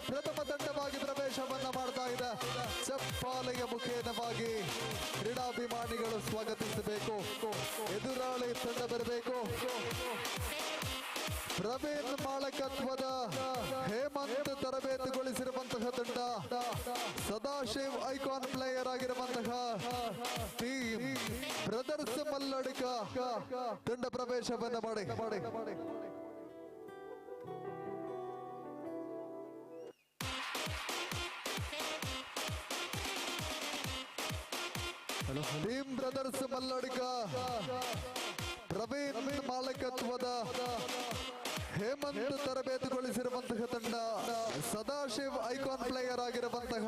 ಪ್ರಥಮ ತಂಡವಾಗಿ ಪ್ರವೇಶವನ್ನ ಮಾಡ್ತಾ ಇದೆ. ಚಪ್ಪಾಲೆಯ ಮುಖೇನವಾಗಿ ಕ್ರೀಡಾಭಿಮಾನಿಗಳು ಸ್ವಾಗತಿಸಬೇಕು. ಎದುರಾಳಿ ತಂಡ ಬರಬೇಕು. ಪ್ರವೀಣ್ ಮಾಳಕತ್ವದ ಹೇಮಂತ್ ತರಬೇತುಗೊಳಿಸಿರುವಂತಹ ತಂಡ, ಸದಾಶಿವ್ ಐಕಾನ್ ಪ್ಲೇಯರ್ ಆಗಿರುವಂತಹ ಟೀಮ್ ಬ್ರದರ್ಸ್ ಮಲ್ಲಡಿಕ ತಂಡ ಪ್ರವೇಶವನ್ನ ಮಾಡಿ. ಟೀಮ್ ಬ್ರದರ್ಸ್ ಮಲ್ಲಡಿಕ ಪ್ರವೀಣ್ ಮಾಲಕತ್ವದ ಹೇಮಂತ್ ತರಬೇತುಗೊಳಿಸಿರುವಂತಹ ತಂಡ, ಸದಾಶಿವ್ ಐಕಾನ್ ಪ್ಲೇಯರ್ ಆಗಿರುವಂತಹ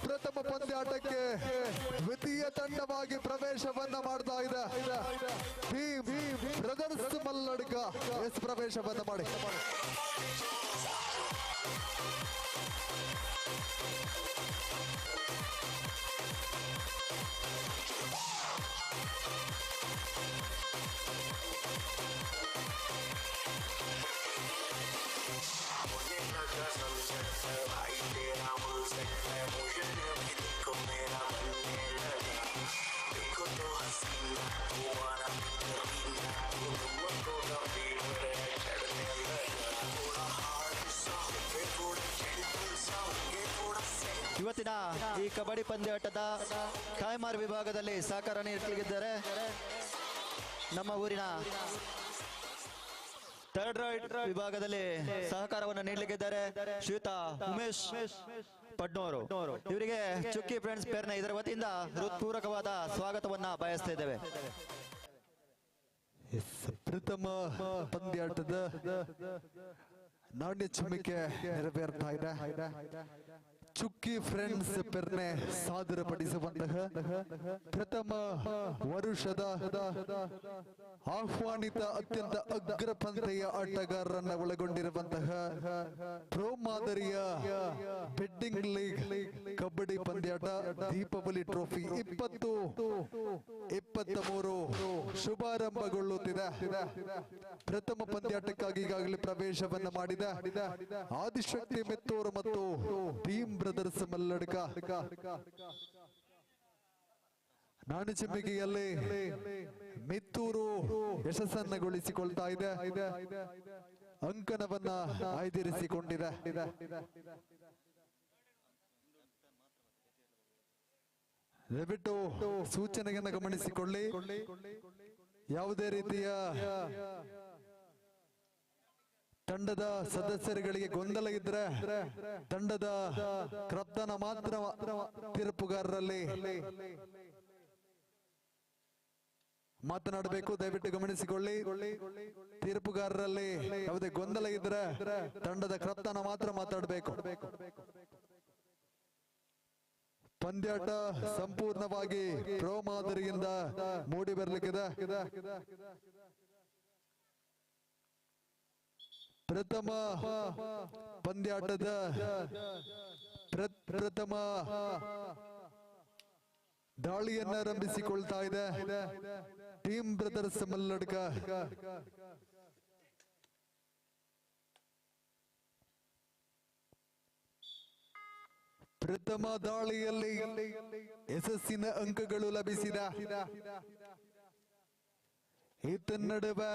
ಪ್ರಥಮ ಪಂದ್ಯಾಟಕ್ಕೆ ದ್ವಿತೀಯ ತಂಡವಾಗಿ ಪ್ರವೇಶವನ್ನ ಮಾಡ್ತಾ ಇದೆ. ಟೀಮ್ ಬ್ರದರ್ಸ್ ಮಲ್ಲಡಿಕ ಪ್ರವೇಶವನ್ನ ಮಾಡಿ. ಇವತ್ತಿನ ಈ ಕಬಡ್ಡಿ ಪಂದ್ಯಾಟದ ಟೈಮರ್ ವಿಭಾಗದಲ್ಲಿ ಸಹಕಾರ ನೀಡಲಿದ್ದಾರೆ ನಮ್ಮ ಊರಿನ ಥರ್ಡ್ ರೈಟ್ ವಿಭಾಗದಲ್ಲಿ ಸಹಕಾರವನ್ನು ನೀಡಲಿದ್ದಾರೆ ಶ್ರೀಯುತ ಉಮೇಶ್ ಪಡ್ನೂರು. ಇವರಿಗೆ ಚುಕ್ಕಿ ಫ್ರೆಂಡ್ಸ್ ಪೇರ್ನ ಇದರ ವತಿಯಿಂದ ಹೃತ್ಪೂರ್ವಕವಾದ ಸ್ವಾಗತವನ್ನ ಬಯಸ್ತಾ ಇದ್ದೇವೆ. ಪ್ರಥಮ ಪಂದ್ಯಾಟದ ನಾಣ್ಯ ಚಿಮ್ಮಿಕೆ ನೆರವೇರ್ತಾ ಇದೆ. ಚುಕ್ಕಿ ಫ್ರೆಂಡ್ಸ್ ಪೆರ್ನೆ ಸಾದರಪಡಿಸುವಂತಹ ಪ್ರಥಮ ವರುಷದ ಆಹ್ವಾನಿತ ಅತ್ಯಂತ ಅಗ್ರಪಂಥೀಯ ಆಟಗಾರರನ್ನ ಒಳಗೊಂಡಿರುವಂತಹ ಪ್ರೋ ಮಾದರಿಯ ಬೆಡ್ಡಿಂಗ್ ಲೀಗ್ ಕಬಡ್ಡಿ ಪಂದ್ಯಾಟ ದೀಪಾವಳಿ ಟ್ರೋಫಿ 2023 ಶುಭಾರಂಭಗೊಳ್ಳುತ್ತಿದೆ. ಪ್ರಥಮ ಪಂದ್ಯಾಟಕ್ಕಾಗಿ ಈಗಾಗಲೇ ಪ್ರವೇಶವನ್ನ ಮಾಡಿದ ಆದಿಶಕ್ತಿ ಮೆತ್ತೂರು ಮತ್ತು ಟೀಮ್ ಬ್ರದರ್ಸ್ ಮಲ್ಲಡಿಕ ನಾಣ್ಯ ಚಿಮ್ಮಿಕೆಯಲ್ಲಿ ಮಿತ್ತೂರು ಯಶಸ್ಸನ್ನಗೊಳಿಸಿಕೊಳ್ತಾ ಇದೆ. ಅಂಕಣವನ್ನ ಆಯ್ದಿರಿಸಿಕೊಂಡಿದೆ. ದಯವಿಟ್ಟು ಸೂಚನೆಯನ್ನು ಗಮನಿಸಿಕೊಳ್ಳಿ. ಯಾವುದೇ ರೀತಿಯ ತಂಡದ ಸದಸ್ಯರುಗಳಿಗೆ ಗೊಂದಲ ಇದ್ರೆ ತಂಡದ ಕ್ರಪ್ತನ ಮಾತ್ರ ತೀರ್ಪುಗಾರರಲ್ಲಿ ಮಾತನಾಡಬೇಕು. ದಯವಿಟ್ಟು ಗಮನಿಸಿಕೊಳ್ಳಿ. ತೀರ್ಪುಗಾರರಲ್ಲಿ ಯಾವುದೇ ಗೊಂದಲ ಇದ್ರೆ ತಂಡದ ಕ್ರಪ್ತನ ಮಾತ್ರ ಮಾತಾಡಬೇಕು. ಪಂದ್ಯಾಟ ಸಂಪೂರ್ಣವಾಗಿ ಪ್ರೋ ಮಾದರಿಯಿಂದ ಮೂಡಿ ಬರ್ಲಿಕ್ಕಿದೆ. ಪ್ರಥಮ ಪಂದ್ಯಾಟದ ಪ್ರಥಮ ದಾಳಿಯನ್ನ ಆರಂಭಿಸಿಕೊಳ್ತಾ ಇದೆ ಟೀಮ್ ಬ್ರದರ್ಸ್ ಮಲ್ಲಡಿಕ. ಪ್ರಥಮ ದಾಳಿಯಲ್ಲಿ ಯಶಸ್ಸಿನ ಅಂಕಗಳು ಲಭಿಸಿದ ಈತ ನಡುವೆ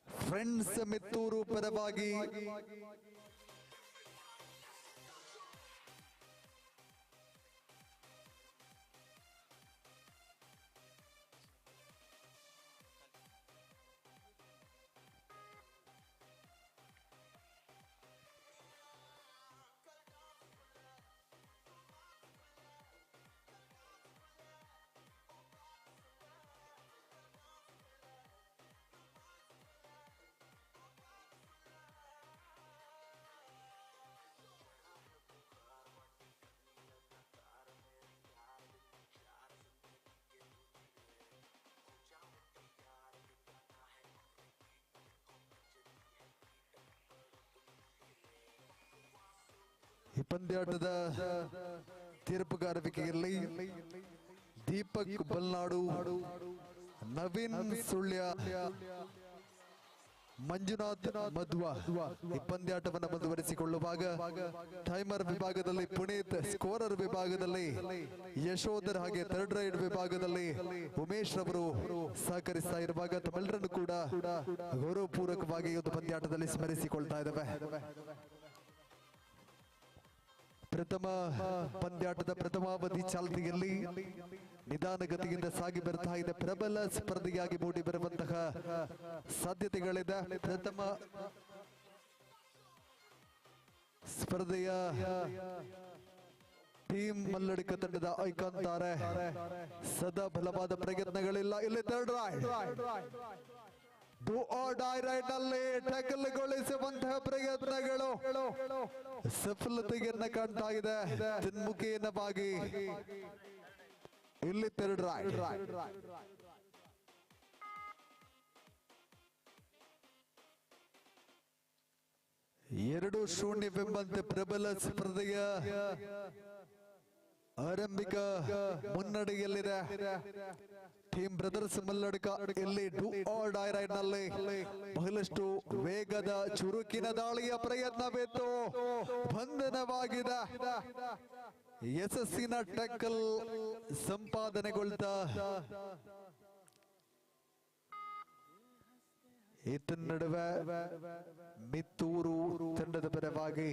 ಫ್ರೆಂಡ್ಸ್ ಮಿತ್ತೂರು ಪರವಾಗಿ ಈ ಪಂದ್ಯಾಟದ ತೀರ್ಪುಗಾರಿಕೆಯಲ್ಲಿ ದೀಪಕ್ ಬಲ್ನಾಡು, ನವೀನ್ ಸುಳ್ಯ, ಮಂಜುನಾಥ್ ಮಧ್ವ ಈ ಪಂದ್ಯಾಟವನ್ನು ಮುಂದುವರಿಸಿಕೊಳ್ಳುವಾಗ ಟೈಮರ್ ವಿಭಾಗದಲ್ಲಿ ಪುನೀತ್, ಸ್ಕೋರರ್ ವಿಭಾಗದಲ್ಲಿ ಯಶೋಧರ್, ಹಾಗೆ ಥರ್ಡ್ ರೈಡ್ ವಿಭಾಗದಲ್ಲಿ ಉಮೇಶ್ ರವರು ಸಹಕರಿಸ್ತಾ ಇರುವಾಗ ತಮ್ಮೆಲ್ಲರನ್ನು ಕೂಡ ಗೌರವಪೂರ್ವಕವಾಗಿ ಒಂದು ಪಂದ್ಯಾಟದಲ್ಲಿ ಸ್ಮರಿಸಿಕೊಳ್ತಾ ಇದ್ದಾವೆ. ಪ್ರಥಮ ಪಂದ್ಯಾಟದ ಪ್ರಥಮಾವಧಿ ಚಾಲ್ತಿಯಲ್ಲಿ ನಿಧಾನಗತಿಯಿಂದ ಸಾಗಿ ಬರ್ತಾ ಇದೆ. ಪ್ರಬಲ ಸ್ಪರ್ಧೆಯಾಗಿ ಮೂಡಿ ಬರುವಂತಹ ಸಾಧ್ಯತೆಗಳಿದೆ. ಪ್ರಥಮ ಸ್ಪರ್ಧೆಯ ಟೀಮ್ ಮಲ್ಲಡಿಕ ತಂಡದ ಐಕಾನ್ ತಾರೆ ಸದಾ ಬಲವಾದ ಪ್ರಯತ್ನಗಳಿಲ್ಲ. ಇಲ್ಲಿ third raid do or die raid ನಲ್ಲಿ ಟ್ಯಾಕಲ್ಗೊಳಿಸುವಂತಹ ಪ್ರಯತ್ನಗಳು ಸಫಲತೆಯನ್ನ ಕಾಣ್ತಾ ಇದೆ. ಮುಖೇನವಾಗಿ ಇಲ್ಲಿ ಥರ್ಡ್ ರೈಡ್ 2-0 ಪ್ರಬಲ ಸ್ಪರ್ಧೆಯ ಆರಂಭಿಕ ಮುನ್ನಡೆಯಲ್ಲಿದೆ ಟೀಮ್ ಬ್ರದರ್ಸ್ ಮಲ್ಲಡ್ಕ. ಇಲ್ಲಿ ಡೂ ಆರ್ ಡೈ ರೈಡ್ ನಲ್ಲಿ ಬಹಳಷ್ಟು ವೇಗದ ಚುರುಕಿನ ದಾಳಿಯ ಪ್ರಯತ್ನವಿತ್ತು, ಬಂಧನವಾಗಿದೆ. ಯಶಸ್ಸಿನ ಟ್ಯಾಕಲ್ ಸಂಪಾದನೆಗೊಳ್ತಾ ಇತ್ತ ನಡುವೆ ಮಿತ್ತೂರು ತಂಡದ ಪರವಾಗಿ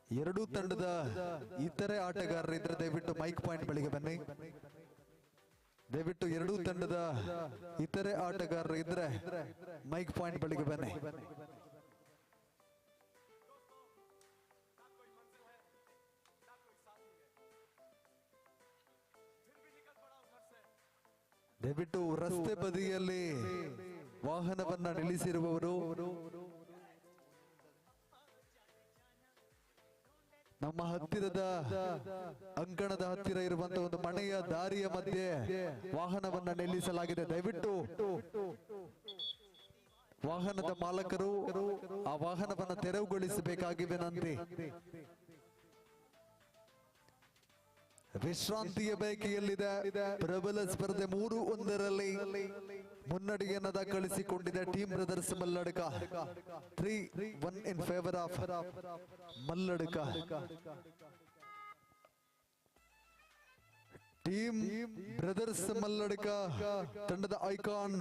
ಎರಡೂ ತಂಡದ ಇತರೆ ಆಟಗಾರರಿದ್ರೆ ದಯವಿಟ್ಟು ಮೈಕ್ ಪಾಯಿಂಟ್ ಬಳಿಗೆ ಬನ್ನಿ. ದಯವಿಟ್ಟು ಎರಡೂ ತಂಡದ ಇತರೆ ಆಟಗಾರರು ಇದ್ರೆ ಮೈಕ್ ಪಾಯಿಂಟ್ ಬಳಿಗೆ ಬನ್ನಿ. ದಯವಿಟ್ಟು ರಸ್ತೆ ಬದಿಯಲ್ಲಿ ವಾಹನವನ್ನ ನಿಲ್ಲಿಸಿರುವವರು ನಮ್ಮ ಹತ್ತಿರದ ಅಂಕಣದ ಹತ್ತಿರ ಇರುವಂತಹ ಒಂದು ಮನೆಯ ದಾರಿಯ ಮಧ್ಯೆ ವಾಹನವನ್ನ ನಿಲ್ಲಿಸಲಾಗಿದೆ. ದಯವಿಟ್ಟು ವಾಹನದ ಮಾಲಕರು ಆ ವಾಹನವನ್ನ ತೆರವುಗೊಳಿಸಬೇಕಾಗಿ ವಿನಂತಿ. ವಿಶ್ರಾಂತಿಯ ಬಯಕೆಯಲ್ಲಿದೆ. ಪ್ರಬಲ ಸ್ಪರ್ಧೆ 3-1 ಮುನ್ನಡೆಯನ್ನು ದಾಖಲಿಸಿಕೊಂಡಿದೆ team brothers Malladka. 3-1 in favour of Malladka. Team brothers Malladka ತಂಡದ ಐಕಾನ್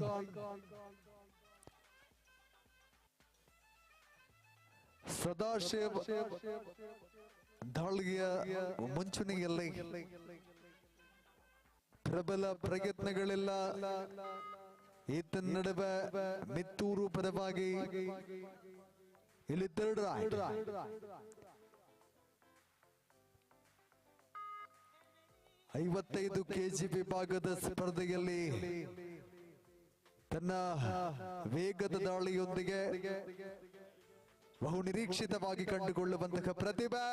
ಸದಾಶಿವ್ ದಾಳಿಯ ಮುಂಚೂಣಿಯಲ್ಲಿ ಪ್ರಬಲ ಪ್ರಯತ್ನಗಳೆಲ್ಲ. ಈತ ನಡುವೆ ಮಿತ್ತೂರು ಪರವಾಗಿ ಇಲ್ಲಿ ಥರ್ಡ್ ರೈಡ್ 55 kg ವಿಭಾಗದ ಸ್ಪರ್ಧೆಯಲ್ಲಿ ತನ್ನ ವೇಗದ ದಾಳಿಯೊಂದಿಗೆ ಬಹು ನಿರೀಕ್ಷಿತವಾಗಿ ಕಂಡುಕೊಳ್ಳುವಂತಹ ಪ್ರತಿಭೆ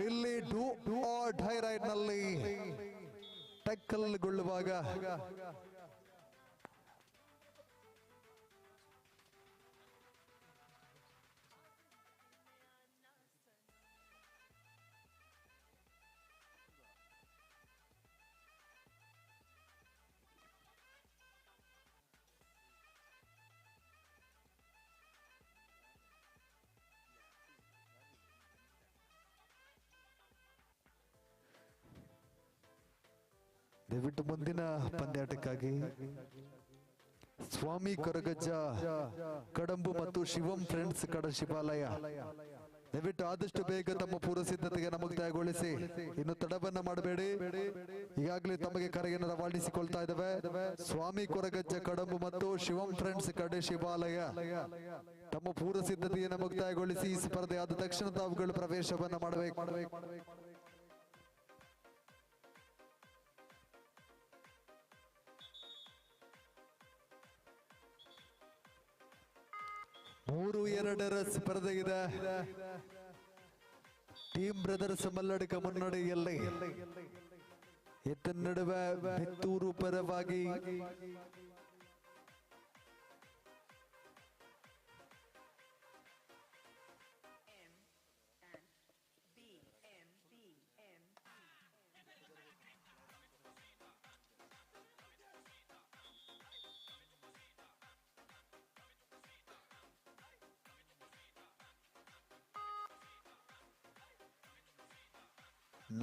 ಇಲ್ಲಿ ಡೂ ಆರ್ ಡೈ ರೈಡ್ ನಲ್ಲಿ ಟ್ಯಾಕಲ್ಗೊಳ್ಳುವಾಗ ದಯವಿಟ್ಟು ಮುಂದಿನ ಪಂದ್ಯಾಟಕ್ಕಾಗಿ ಸ್ವಾಮಿ ಕೊರಗಜ್ಜ ಕಡಂಬು ಮತ್ತು ಶಿವಂ ಫ್ರೆಂಡ್ಸ್ ಕಡಶಿಪಾಲಯ ದಯವಿಟ್ಟು ಆದಷ್ಟು ಬೇಗ ತಮ್ಮ ಪೂರ್ವ ಸಿದ್ಧತೆಯನ್ನು ಮುಕ್ತಾಯಗೊಳಿಸಿ. ಇನ್ನು ತಡವನ್ನ ಮಾಡಬೇಡಿ. ಈಗಾಗಲೇ ತಮಗೆ ಕರೆಯನ್ನು ರವಾನಿಸಿಕೊಳ್ತಾ ಇದ್ದಾವೆ. ಸ್ವಾಮಿ ಕೊರಗಜ್ಜ ಕಡಂಬು ಮತ್ತು ಶಿವಂ ಫ್ರೆಂಡ್ಸ್ ಕಡಶಿಪಾಲಯ ತಮ್ಮ ಪೂರ್ವ ಸಿದ್ಧತೆಯನ್ನು ಮುಕ್ತಾಯಗೊಳಿಸಿ ಈ ಸ್ಪರ್ಧೆ ಆದ ತಕ್ಷಣ ತಾವುಗಳು ಪ್ರವೇಶವನ್ನ ಮಾಡಬೇಕು. ಮೂರು 2 ಸ್ಪರ್ಧೆ ಇದೆ. ಟೀಮ್ ಬ್ರದರ್ಸ್ ಮಲ್ಲಡಿಕ ಮುನ್ನಡೆಯಲ್ಲಿ ನಡುವೆ ಮಿತ್ತೂರು ಪರವಾಗಿ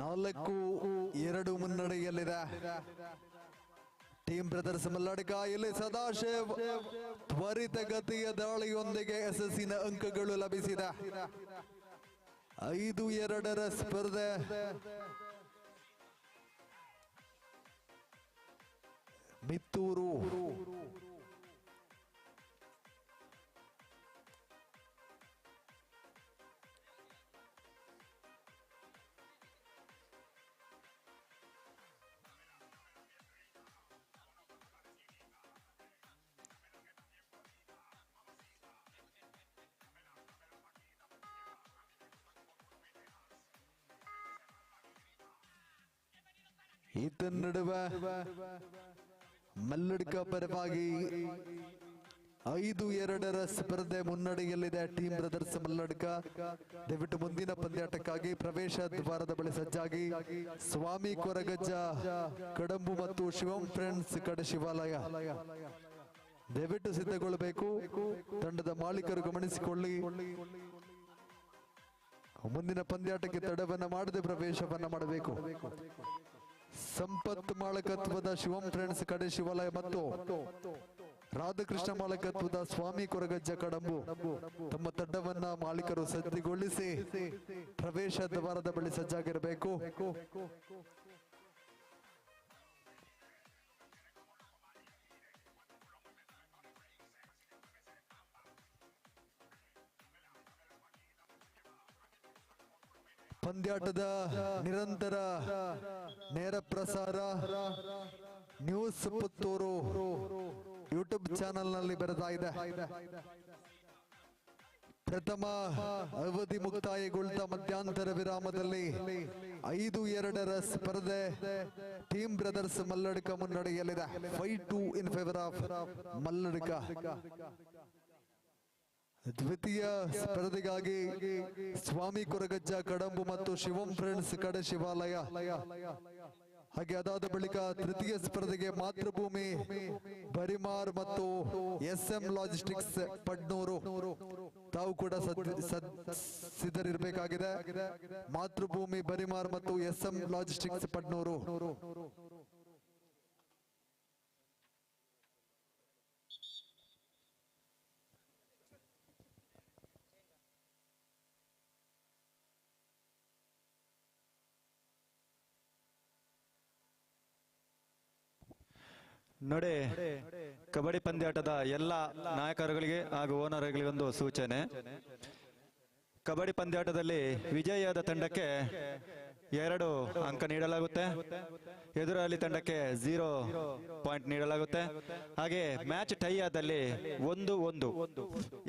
ನಾಲ್ಕು ಎರಡು ಮುನ್ನಡೆಯಲ್ಲಿದೆ ಟೀಮ್ ಬ್ರದರ್ಸ್ ಮಲ್ಲಡಿಕ. ಇಲ್ಲಿ ಸದಾಶಿವ್ ತ್ವರಿತಗತಿಯ ದಾಳಿಯೊಂದಿಗೆ ಯಶಸ್ಸಿನ ಅಂಕಗಳು ಲಭಿಸಿದೆ. 5-2 ಸ್ಪರ್ಧೆ ಮಿತ್ತೂರು ನಡುವೆ ಮಲ್ಲಡಿಕ ಪರವಾಗಿ 5-2 ಸ್ಪರ್ಧೆ ಮುನ್ನಡೆಯಲ್ಲಿದೆ ಟೀಮ್ ಬ್ರದರ್ಸ್ ಮಲ್ಲಡಿಕ. ದಯವಿಟ್ಟು ಮುಂದಿನ ಪಂದ್ಯಾಟಕ್ಕಾಗಿ ಪ್ರವೇಶ ದ್ವಾರದ ಬಳಿ ಸಜ್ಜಾಗಿ. ಸ್ವಾಮಿ ಕೊರಗಜ್ಜ ಕಡಂಬು ಮತ್ತು ಶಿವಂ ಫ್ರೆಂಡ್ಸ್ ಕಡಶಿವಾಲಯ ದಯವಿಟ್ಟು ಸಿದ್ಧಗೊಳ್ಳಬೇಕು. ತಂಡದ ಮಾಲೀಕರು ಗಮನಿಸಿಕೊಳ್ಳಿ, ಮುಂದಿನ ಪಂದ್ಯಾಟಕ್ಕೆ ತಡವನ್ನ ಮಾಡದೆ ಪ್ರವೇಶವನ್ನ ಮಾಡಬೇಕು. ಸಂಪತ್ ಮಾಲಕತ್ವದ ಶಿವಂ ಫ್ರೆಂಡ್ಸ್ ಕಡೆ ಶಿವಾಲಯ ಮತ್ತು ರಾಧಾಕೃಷ್ಣ ಮಾಲಕತ್ವದ ಸ್ವಾಮಿ ಕೊರಗಜ್ಜ ಕಡಂಬು ತಮ್ಮ ತಂಡವನ್ನ ಮಾಲೀಕರು ಸಜ್ಜುಗೊಳಿಸಿ ಪ್ರವೇಶ ದ್ವಾರದ ಬಳಿ ಸಜ್ಜಾಗಿರಬೇಕು. ಪಂದ್ಯಾಟದ ನಿರಂತರ ನೇರ ಪ್ರಸಾರ ನ್ಯೂಸ್ ಪುತ್ತೂರು ಯೂಟ್ಯೂಬ್ ಚಾನೆಲ್ ನಲ್ಲಿ ಬರೆತಾ ಇದೆ. ಪ್ರಥಮ ಅವಧಿ ಮುಕ್ತಾಯಗೊಳ್ತಾ ಮಧ್ಯಂತರ ವಿರಾಮದಲ್ಲಿ 5-2 ಸ್ಪರ್ಧೆ ಟೀಮ್ ಬ್ರದರ್ಸ್ ಮಲ್ಲಡಿಕ ಮುನ್ನಡೆಯಲ್ಲಿದೆ. 5-2 ಇನ್ ಫೇವರ್ ಆಫ್ ಮಲ್ಲಡಿಕ. ದ್ವಿತೀಯ ಸ್ಪರ್ಧೆಗಾಗಿ ಸ್ವಾಮಿ ಕೊರಗಜ್ಜ ಕಡಂಬು ಮತ್ತು ಶಿವಂ ಫ್ರೆಂಡ್ಸ್ ಕಡೆ ಶಿವಾಲಯ, ಹಾಗೆ ಅದಾದ ಬಳಿಕ ತೃತೀಯ ಸ್ಪರ್ಧೆಗೆ ಮಾತೃಭೂಮಿ ಬರಿಮಾರ್ ಮತ್ತು SM ಲಾಜಿಸ್ಟಿಕ್ಸ್ ಪಡ್ನೂರು ತಾವು ಕೂಡ ಸಿದ್ಧರಿರಬೇಕಾಗಿದೆ. ಮಾತೃಭೂಮಿ ಬರಿಮಾರ್ ಮತ್ತು SM ಲಾಜಿಸ್ಟಿಕ್ಸ್ ಪಡ್ನೂರು. ನೋಡಿ, ಕಬಡ್ಡಿ ಪಂದ್ಯಾಟದ ಎಲ್ಲ ನಾಯಕರುಗಳಿಗೆ ಹಾಗೂ ಓನರ್ಗಳಿಗೆ ಒಂದು ಸೂಚನೆ. ಕಬಡ್ಡಿ ಪಂದ್ಯಾಟದಲ್ಲಿ ವಿಜಯಿಯಾದ ತಂಡಕ್ಕೆ 2 ಅಂಕ ನೀಡಲಾಗುತ್ತೆ, ಎದುರಾಳಿ ತಂಡಕ್ಕೆ 0 ಪಾಯಿಂಟ್ ನೀಡಲಾಗುತ್ತೆ. ಹಾಗೆ ಮ್ಯಾಚ್ ಟೈ ಆದಲ್ಲಿ 1-1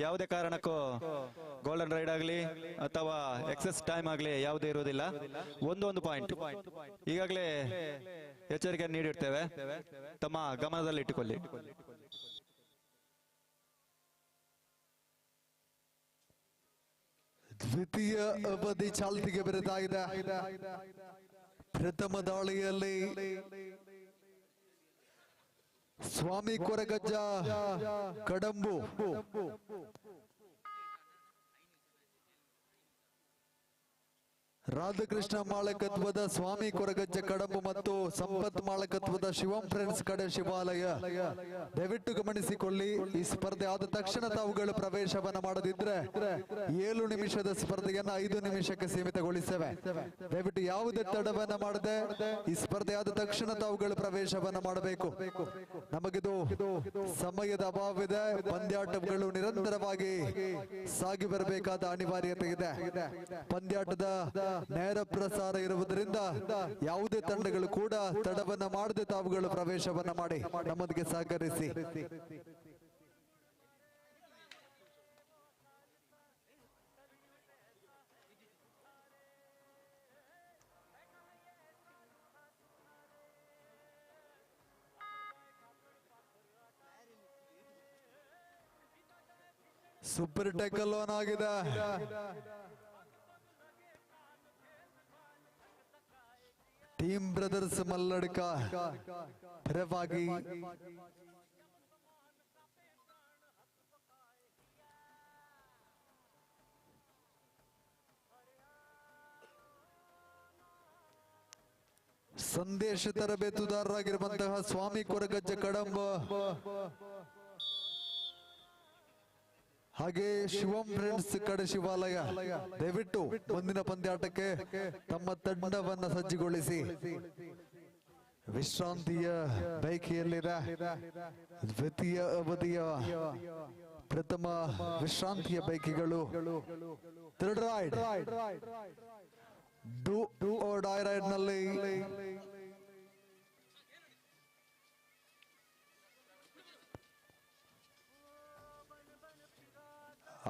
ಯಾವುದೇ ಕಾರಣಕ್ಕೂ ಗೋಲ್ಡನ್ ರೈಡ್ ಆಗಲಿ ಅಥವಾ ಎಕ್ಸೆಸ್ ಟೈಮ್ ಆಗಲಿ ಯಾವುದೇ ಇರುವುದಿಲ್ಲ. 1-1 ಪಾಯಿಂಟ್ ಈಗಾಗಲೇ ಎಚ್ಚರಿಕೆ ನೀಡಿರ್ತೇವೆ, ತಮ್ಮ ಗಮನದಲ್ಲಿಟ್ಟುಕೊಳ್ಳಿ. ದ್ವಿತೀಯ ಅವಧಿ ಚಾಲ್ತಿಗೆ ಬರುತ್ತಾ ಇದೆ. ಪ್ರಥಮ ದಾಳಿಯಲ್ಲಿ ಸ್ವಾಮಿ ಕೊರಗಜ್ಜ ಕಡಂಬು ರಾಧಾಕೃಷ್ಣ ಮಾಲಕತ್ವದ ಸ್ವಾಮಿ ಕೊರಗಜ್ಜ ಕಡಂಬು ಮತ್ತು ಸಂಪತ್ ಮಾಲಕತ್ವದ ಶಿವಂ ಫ್ರೆಂಡ್ಸ್ ಕಡೆ ಶಿವಾಲಯ ದಯವಿಟ್ಟು ಗಮನಿಸಿಕೊಳ್ಳಿ. ಈ ಸ್ಪರ್ಧೆ ಆದ ತಕ್ಷಣ ತಾವುಗಳು ಪ್ರವೇಶವನ್ನ ಮಾಡದಿದ್ರೆ 7 ನಿಮಿಷದ ಸ್ಪರ್ಧೆಯನ್ನ 5 ನಿಮಿಷಕ್ಕೆ ಸೀಮಿತಗೊಳಿಸವೆ. ದಯವಿಟ್ಟು ಯಾವುದೇ ತಡವನ್ನ ಮಾಡದೆ ಈ ಸ್ಪರ್ಧೆ ಆದ ತಕ್ಷಣ ತಾವುಗಳು ಪ್ರವೇಶವನ್ನ ಮಾಡಬೇಕು. ನಮಗಿದು ಸಮಯದ ಅಭಾವವಿದೆ, ಪಂದ್ಯಾಟಗಳು ನಿರಂತರವಾಗಿ ಸಾಗಿ ಬರಬೇಕಾದ ಅನಿವಾರ್ಯತೆ ಇದೆ. ಪಂದ್ಯಾಟದ ನೇರ ಪ್ರಸಾರ ಇರುವುದರಿಂದ ಯಾವುದೇ ತಂಡಗಳು ಕೂಡ ತಡವನ್ನ ಮಾಡದೆ ತಾವುಗಳು ಪ್ರವೇಶವನ್ನ ಮಾಡಿ ನಮ್ಮೊಂದಿಗೆ ಸಹಕರಿಸಿ. ಸೂಪರ್ ಟ್ಯಾಕಲ್ ಆನ್ ಆಗಿದೆ. ಟೀಮ್ ಬ್ರದರ್ಸ್ ಮಲ್ಲಡ್ಕ ಪರವಾಗಿ ಸಂದೇಶ ತರಬೇತುದಾರರಾಗಿರುವಂತಹ ಸ್ವಾಮಿ ಕೊರಗಜ್ಜ ಕಡಂಬ ಹಾಗೆ ಶಿವಂ ಫ್ರೆಂಡ್ಸ್ ಕಡೆ ಶಿವಾಲಯ ದಯವಿಟ್ಟು ಮುಂದಿನ ಪಂದ್ಯಾಟಕ್ಕೆ ತಮ್ಮ ತಂಡವನ್ನ ಸಜ್ಜುಗೊಳಿಸಿ. ವಿಶ್ರಾಂತಿಯ ಬೈಕಿಯಲ್ಲಿದೆ ದ್ವಿತೀಯ ಅವಧಿಯ ಪ್ರಥಮ ವಿಶ್ರಾಂತಿಯ ಬೈಕಿಗಳು. Third raid do or die raid ನಲ್ಲಿ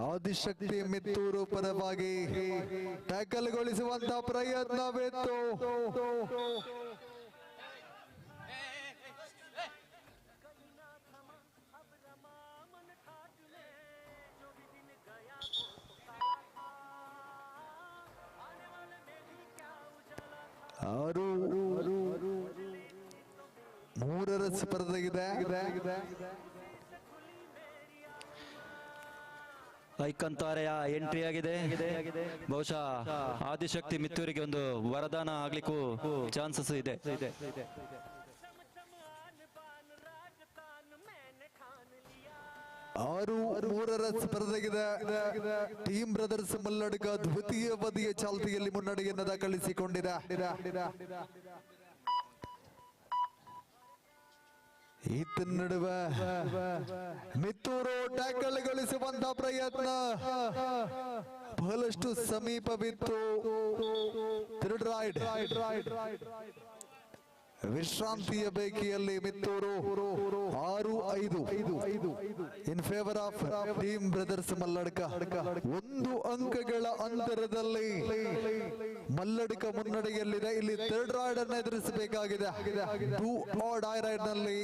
ಆದಿಶಕ್ತಿ ಮಿತ್ತೂರು ಪರವಾಗಿ ಟ್ಯಾಕಲ್ಗೊಳಿಸುವಂತಹ ಪ್ರಯತ್ನವಿತ್ತು. ಆರು ಮೂರರ ಸ್ಪರ್ಧೆಗಿದೆ. ಐಕಾನ್ ತಾರೆಯ ಎಂಟ್ರಿ ಆಗಿದೆ. ಬಹುಶಃ ಆದಿಶಕ್ತಿ ಮಿತ್ತೂರಿಗೆ ಒಂದು ವರದಾನ ಆಗ್ಲಿಕ್ಕೂ ಚಾನ್ಸಸ್ ಇದೆ. ಆರು ಮೂರರ ಸ್ಪರ್ಧೆಗಿದೆ. ಟೀಮ್ ಬ್ರದರ್ಸ್ ಮಲ್ಲಡ್ಕ ದ್ವಿತೀಯ ಅವಧಿಯ ಚಾಲ್ತಿಯಲ್ಲಿ ಮುನ್ನಡೆಯನ್ನು ದಾಖಲಿಸಿಕೊಂಡಿದೆ. ಈತ ನಡುವೆ ಮಿತ್ತೂರು ಟ್ಯಾಕಲ್ಗೊಳಿಸುವಂತಹ ಪ್ರಯತ್ನ ಬಹಳಷ್ಟು ಸಮೀಪವಿತ್ತು. ಥರ್ಡ್ ರೈಡ್ ವಿಶ್ರಾಂತಿಯ ಬೇಕಿಯಲ್ಲಿ Mittur 6-5 in favour of team brothers Malladka. 1 ಅಂಕಗಳ ಅಂತರದಲ್ಲಿ ಮಲ್ಲಡ್ಕ ಮುನ್ನಡೆಯಲ್ಲಿದೆ. ಇಲ್ಲಿ ಥರ್ಡ್ ರೈಡ್ ಅನ್ನು ಎದುರಿಸಬೇಕಾಗಿದೆ. ಡೂ ಆರ್ ಡೈ ರೈಡ್ ನಲ್ಲಿ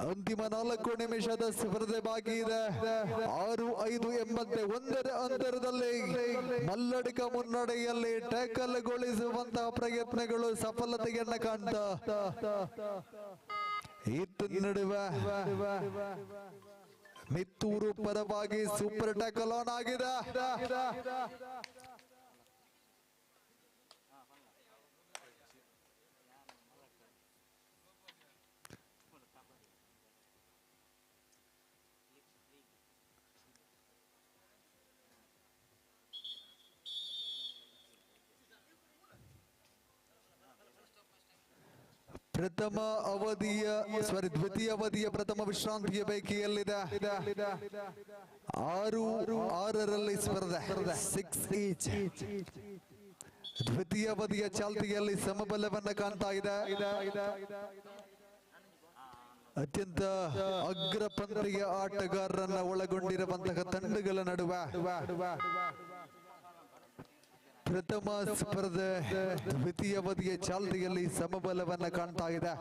ಅಂತಿಮ 4 ನಿಮಿಷದ ಸ್ಪರ್ಧೆ ಬಾಕಿ ಇದೆ. 6-5 ಎಂಬಂತೆ 1ರ ಅಂತರದಲ್ಲಿ ಮಲ್ಲಡ್ಕ ಮುನ್ನಡೆಯಲ್ಲಿ ಟ್ಯಾಕಲ್ಗೊಳಿಸುವಂತಹ ಪ್ರಯತ್ನಗಳು ಸಫಲತೆಯನ್ನ ಕಾಣ್ತಾ ಈತ ನಡುವೆ ಮಿತ್ತೂರು ಪರವಾಗಿ ಸೂಪರ್ ಟ್ಯಾಕಲ್ ಆನ್ ಆಗಿದೆ. ಪ್ರಥಮ ಅವಧಿಯ ದ್ವಿತೀಯ ಅವಧಿಯ ಪ್ರಥಮ ವಿಶ್ರಾಂತಿಯ ಬೇಕಿಯಲ್ಲಿದೆ. 6-6ರಲ್ಲಿ ಸ್ಪರ್ಧೆ 6 ಈಚ್. ದ್ವಿತೀಯ ಅವಧಿಯ ಚಾಲ್ತಿಯಲ್ಲಿ ಸಮಬಲವನ್ನ ಕಾಣ್ತಾ ಇದೆ. ಅತ್ಯಂತ ಅಗ್ರಪಂಥೀಯ ಆಟಗಾರರನ್ನ ಒಳಗೊಂಡಿರುವಂತಹ ತಂಡಗಳ ನಡುವೆ ಪ್ರಥಮ ಸ್ಪರ್ಧೆ ದ್ವಿತೀಯ ಅವಧಿಯ ಚಾಲ್ತಿಯಲ್ಲಿ ಸಮಬಲವನ್ನ ಕಾಣ್ತಾ ಇದೆ.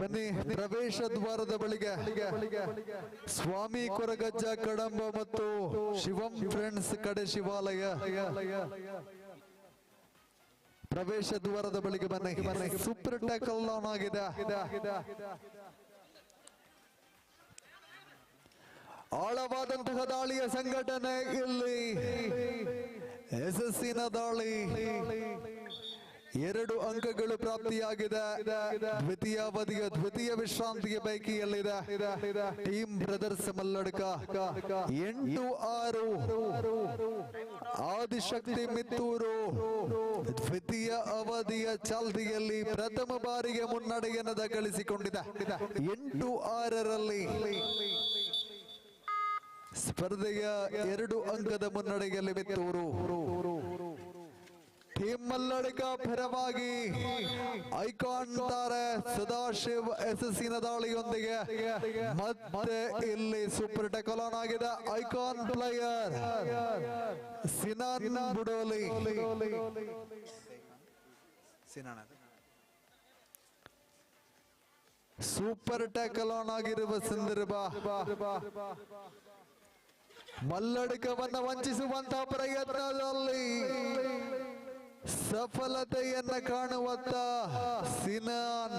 ಬನ್ನಿ, ಪ್ರವೇಶ ದ್ವಾರದ ಬಳಿಗೆ ಸ್ವಾಮಿ ಕೊರಗಜ್ಜ ಕಡಂಬ ಮತ್ತು ಶಿವಂ ಫ್ರೆಂಡ್ಸ್ ಕಡೆ ಶಿವಾಲಯ ಪ್ರವೇಶ ದ್ವಾರದ ಬಳಿಗೆ ಬನ್ನಿ. ಸೂಪರ್ ಟ್ಯಾಕಲ್ ಆನ್ ಆಗಿದೆ. ಆಳವಾದಂತಹ ದಾಳಿಯ ಸಂಘಟನೆ ಇಲ್ಲಿ ಯಶಸ್ಸಿನ ದಾಳಿ. 2 ಅಂಕಗಳು ಪ್ರಾಪ್ತಿಯಾಗಿದೆ. ದ್ವಿತೀಯ ಅವಧಿಯ ದ್ವಿತೀಯ ವಿಶ್ರಾಂತಿಯ ಬೈಕಿಯಲ್ಲಿದೆ ಟೀಮ್ ಬ್ರದರ್ಸ್ ಮಲ್ಲಡ್ಕ. 8-6 ಆದಿಶಕ್ತಿ ಮಿತ್ತೂರು ದ್ವಿತೀಯ ಅವಧಿಯ ಚಾಲ್ತಿಯಲ್ಲಿ ಪ್ರಥಮ ಬಾರಿಗೆ ಮುನ್ನಡೆಯನ್ನು ದಾಖಲಿಸಿಕೊಂಡಿದೆ. 8-6ರಲ್ಲಿ ಸ್ಪರ್ಧೆಯ 2 ಅಂಕದ ಮುನ್ನಡೆಯಲ್ಲಿ ಮಿತ್ತೂರು. ಟೀಮ್ ಮಲ್ಲಡ್ಕ ಪರವಾಗಿ ಐಕಾನ್ ತಾರೆ ಸದಾಶಿವ್ ಯಶಸ್ಸಿನ ದಾಳಿಯೊಂದಿಗೆ ಮತ್ತೆ ಇಲ್ಲಿ ಸೂಪರ್ ಟ್ಯಾಕಲ್ ಆನ್ ಆಗಿದೆ. Icon player Sinan Budoli super tackle on ಆಗಿರುವ ಸಂದರ್ಭ. ಮಲ್ಲಡ್ಕವನ್ನ ವಂಚಿಸುವಂತಹ ಪ್ರಯತ್ನದಲ್ಲಿ ಸಫಲತೆಯನ್ನ ಕಾಣುವತ್ತ ಸಿನಾನ್.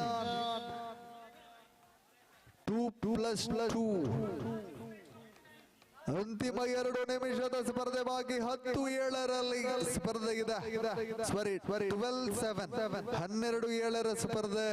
2+2 ಅಂತಿಮ 2 ನಿಮಿಷದ ಸ್ಪರ್ಧೆ ಬಾಕಿ. 10-7 ಸ್ಪರ್ಧೆ ಇದೆ. ಸಾರಿ 12-7 12-7 ಸ್ಪರ್ಧೆ.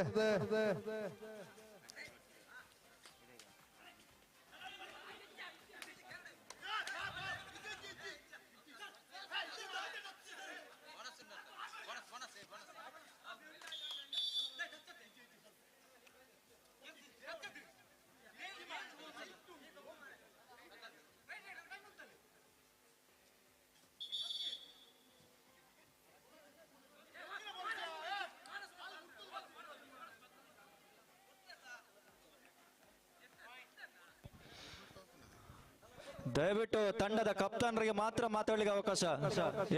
ದಯವಿಟ್ಟು ತಂಡದ ಕಪ್ತಾನರಿಗೆ ಮಾತ್ರ ಮಾತಾಡಲಿಕ್ಕೆ ಅವಕಾಶ.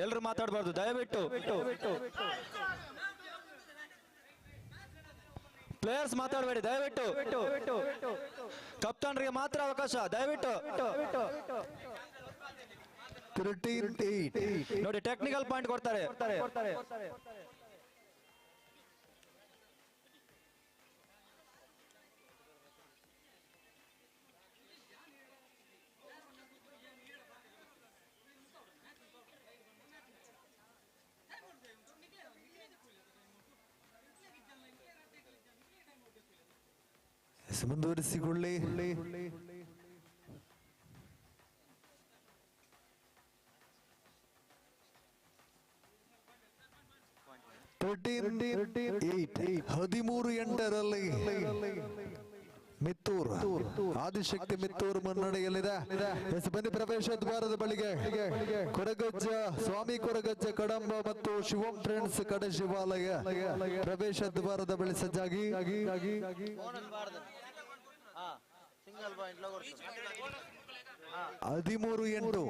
ಎಲ್ಲರೂ ಮಾತಾಡಬಾರ್ದು ದಯವಿಟ್ಟು. ಪ್ಲೇಯರ್ಸ್ ಮಾತಾಡಬೇಡಿ ದಯವಿಟ್ಟು. ಕಪ್ತಾನರಿಗೆ ಮಾತ್ರ ಅವಕಾಶ ದಯವಿಟ್ಟು. 13-8 ನೋಡಿ ಟೆಕ್ನಿಕಲ್ ಪಾಯಿಂಟ್ ಕೊಡ್ತಾರೆ. ಮುಂದುವರಿಸಿಕೊಳ್ಳಿ. 13-8 ಮಿತ್ತೂರ್ ಆದಿಶಕ್ತಿ ಮಿತ್ತೂರ್ ಮುನ್ನಡೆಯಲ್ಲಿದೆ. ಬನ್ನಿ ಪ್ರವೇಶ ದ್ವಾರದ ಬಳಿಗೆ ಕೊರಗಜ್ಜ ಸ್ವಾಮಿ ಕೊರಗಜ್ಜ ಕಡಂಬ ಮತ್ತು ಶಿವಂ ಫ್ರೆಂಡ್ಸ್ ಕಡೆ ಶಿವಾಲಯ ಪ್ರವೇಶ ದ್ವಾರದ ಬಳಿ ಸಜ್ಜಾಗಿ. 13-8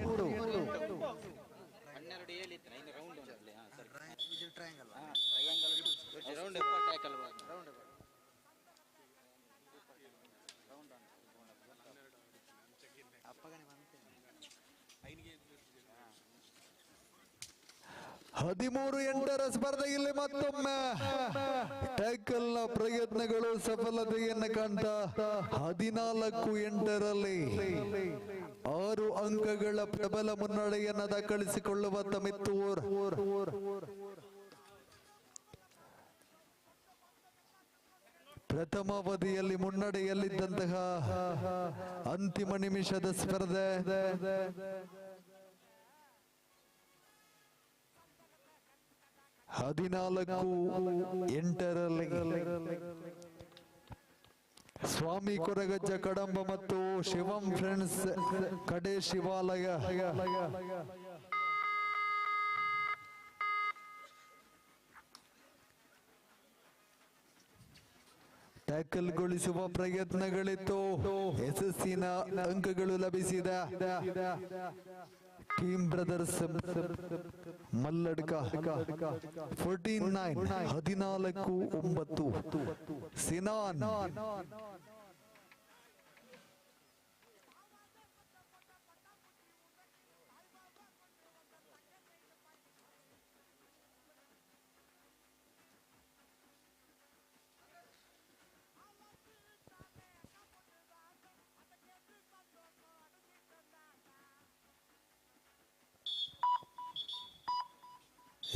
13-8 ಸ್ಪರ್ಧೆಯಲ್ಲಿ ಮತ್ತೊಮ್ಮೆ ಟ್ಯಾಕಲ್ ನ ಪ್ರಯತ್ನಗಳು ಸಫಲತೆಯನ್ನು ಕಾಣ್ತಾ 14-8 6 ಅಂಕಗಳ ಪ್ರಬಲ ಮುನ್ನಡೆಯನ್ನು ದಾಖಲಿಸಿಕೊಳ್ಳುವಂತ ಮಿತ್ತೂರ್. ಪ್ರಥಮಾವಧಿಯಲ್ಲಿ ಮುನ್ನಡೆಯಲ್ಲಿದ್ದಂತಹ ಅಂತಿಮ ನಿಮಿಷದ ಸ್ಪರ್ಧೆ 14-8 ಸ್ವಾಮಿ ಕೊರಗಜ್ಜ ಕಡಂಬ ಮತ್ತು ಶಿವಂ ಫ್ರೆಂಡ್ಸ್ ಕಡೆ ಶಿವಾಲಯ. ಟ್ಯಾಕಲ್ಗೊಳಿಸುವ ಪ್ರಯತ್ನಗಳಿತ್ತು, ಯಶಸ್ಸಿನ ಅಂಕಗಳು ಲಭಿಸಿದ ಟೀಮ್ ಬ್ರದರ್ಸ್ ಮಲ್ಲಡ್ಕ. 14-9 14-9 ಸಿನಾನ್.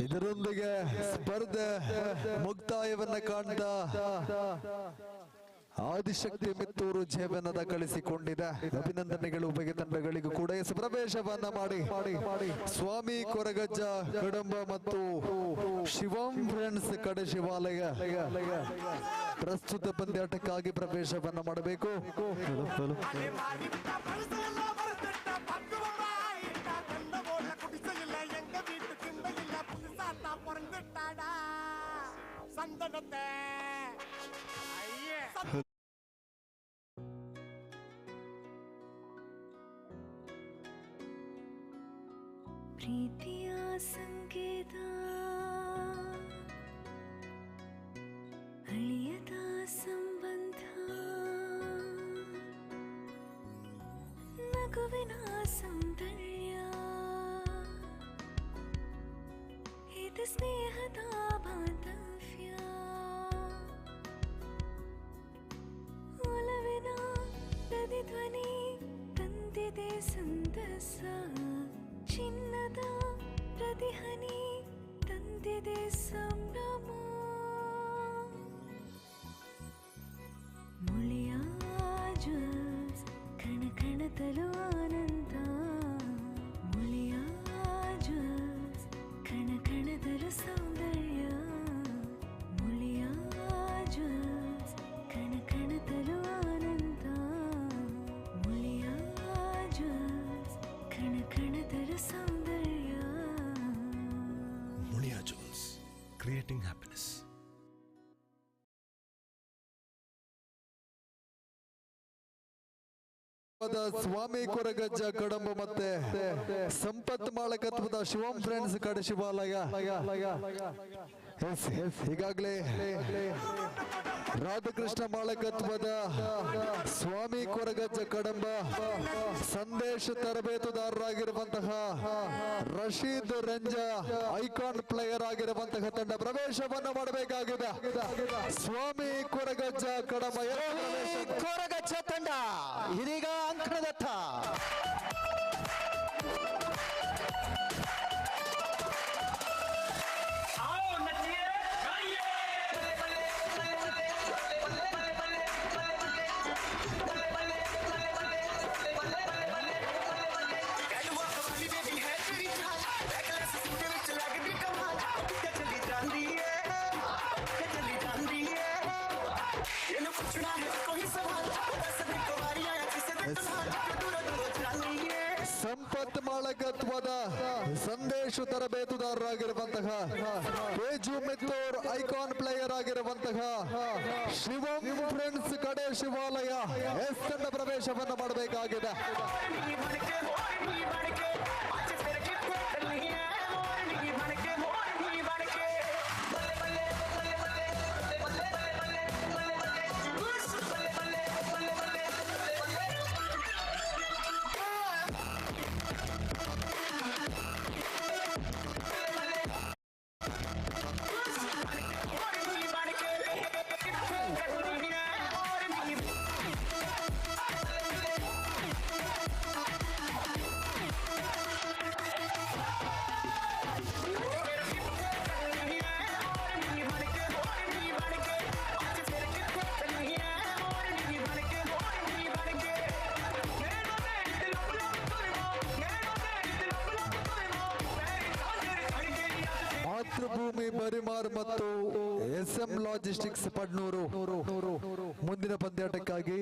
ಇದರೊಂದಿಗೆ ಸ್ಪರ್ಧೆ ಮುಕ್ತಾಯವನ್ನ ಕಾಣ್ತಾ ಆದಿಶಕ್ತಿ ಮಿತ್ತೂರು ಜೀವನ ದಾಖಲಿಸಿಕೊಂಡಿದೆ. ಅಭಿನಂದನೆಗಳು ಉಭಯ ತಂಡಗಳಿಗೂ ಕೂಡ. ಪ್ರವೇಶವನ್ನ ಮಾಡಿ ಸ್ವಾಮಿ ಕೊರಗಜ್ಜ ಕಡಂಬ ಮತ್ತು ಶಿವಂ ಫ್ರೆಂಡ್ಸ್ ಕಡೆ ಶಿವಾಲಯ ಪ್ರಸ್ತುತ ಪಂದ್ಯಾಟಕ್ಕಾಗಿ ಪ್ರವೇಶವನ್ನ ಮಾಡಬೇಕು. ಪ್ರೀತಿಯ ಸಂಕೇತ ಅಳಿಯದ ಸಂಬಂಧ ಮಗುವಿನ ಸೌಂದರ್ಯ ಇದು ಸ್ನೇಹದ ಬಾಂಧವ್ಯ ಒಲವಿನ ಪ್ರತಿಧ್ವನಿ ತಂದಿದೆ ಸಂತಸ ಚಿನ್ನದ ಪ್ರತಿಹನಿ ತಂದಿದೆ ಸಂಭ್ರಮ ಮುಳಿಯ ಜ್ಯೂಸ್ ಕಣ ಕಣದಲು ಆನಂದ ಮುಳಿಯ ಜ್ಯೂಸ್ ಕಣ ಕಣದಲು ಸೌಂದರ್ಯ ಮುಳಿಯ ಜ್ಯೂಸ್ ಕಣ ಕಣದಲು ಆನಂದ ಮುಳಿಯ ಜ್ಯೂಸ್ ಕಣ ಕಣದಲು ಸೌಂದರ್ಯ Mulia Jewels, creating happiness. ಸ್ವಾಮಿ ಕೊರಗಜ್ಜ ಕಡಂಬ ಮತ್ತೆ ಸಂಪತ್ ಮಾಳಕತ್ವದ ಶಿವಂ ಫ್ರೆಂಡ್ಸ್ ಕಡೆ ಶಿವಾಲಯ ಈಗಾಗಲೇ ರಾಧಾಕೃಷ್ಣ ಮಾಳಕತ್ವದ ಸ್ವಾಮಿ ಕೊರಗಜ್ಜ ಕಡಂಬ ಸಂದೇಶ ತರಬೇತುದಾರರಾಗಿರುವಂತಹ ರಶೀದ್ ರಂಜಾ ಐಕಾನ್ ಪ್ಲೇಯರ್ ಆಗಿರುವಂತಹ ತಂಡ ಪ್ರವೇಶವನ್ನ ಮಾಡಬೇಕಾಗಿದೆ ಸ್ವಾಮಿ ಕೊರಗಜ್ಜ ಕಡಂಬ ಕೊರಗಜ್ಜ ತಂಡ ಇದೀಗ ಅಂಕಣದತ್ತ ಸಂಪತ್ ಮಾಳಕತ್ವದ ಸಂದೇಶ ತರಬೇತುದಾರರಾಗಿರುವಂತಹ ತೇಜು ಮಿತ್ತೂರ್ ಐಕಾನ್ ಪ್ಲೇಯರ್ ಆಗಿರುವಂತಹ ಶಿವಂ ಫ್ರೆಂಡ್ಸ್ ಕಡೆ ಶಿವಾಲಯ ಎಸ್ ತಂಡ ಪ್ರವೇಶವನ್ನು ಮಾಡಬೇಕಾಗಿದೆ ಮಾತೃಭೂಮಿ ಬರಿಮಾರ್ ಮತ್ತು ಎಸ್ಎಂ ಲಾಜಿಸ್ಟಿಕ್ಸ್ ಪಡ್ನೂರು ಮುಂದಿನ ಪಂದ್ಯಾಟಕ್ಕಾಗಿ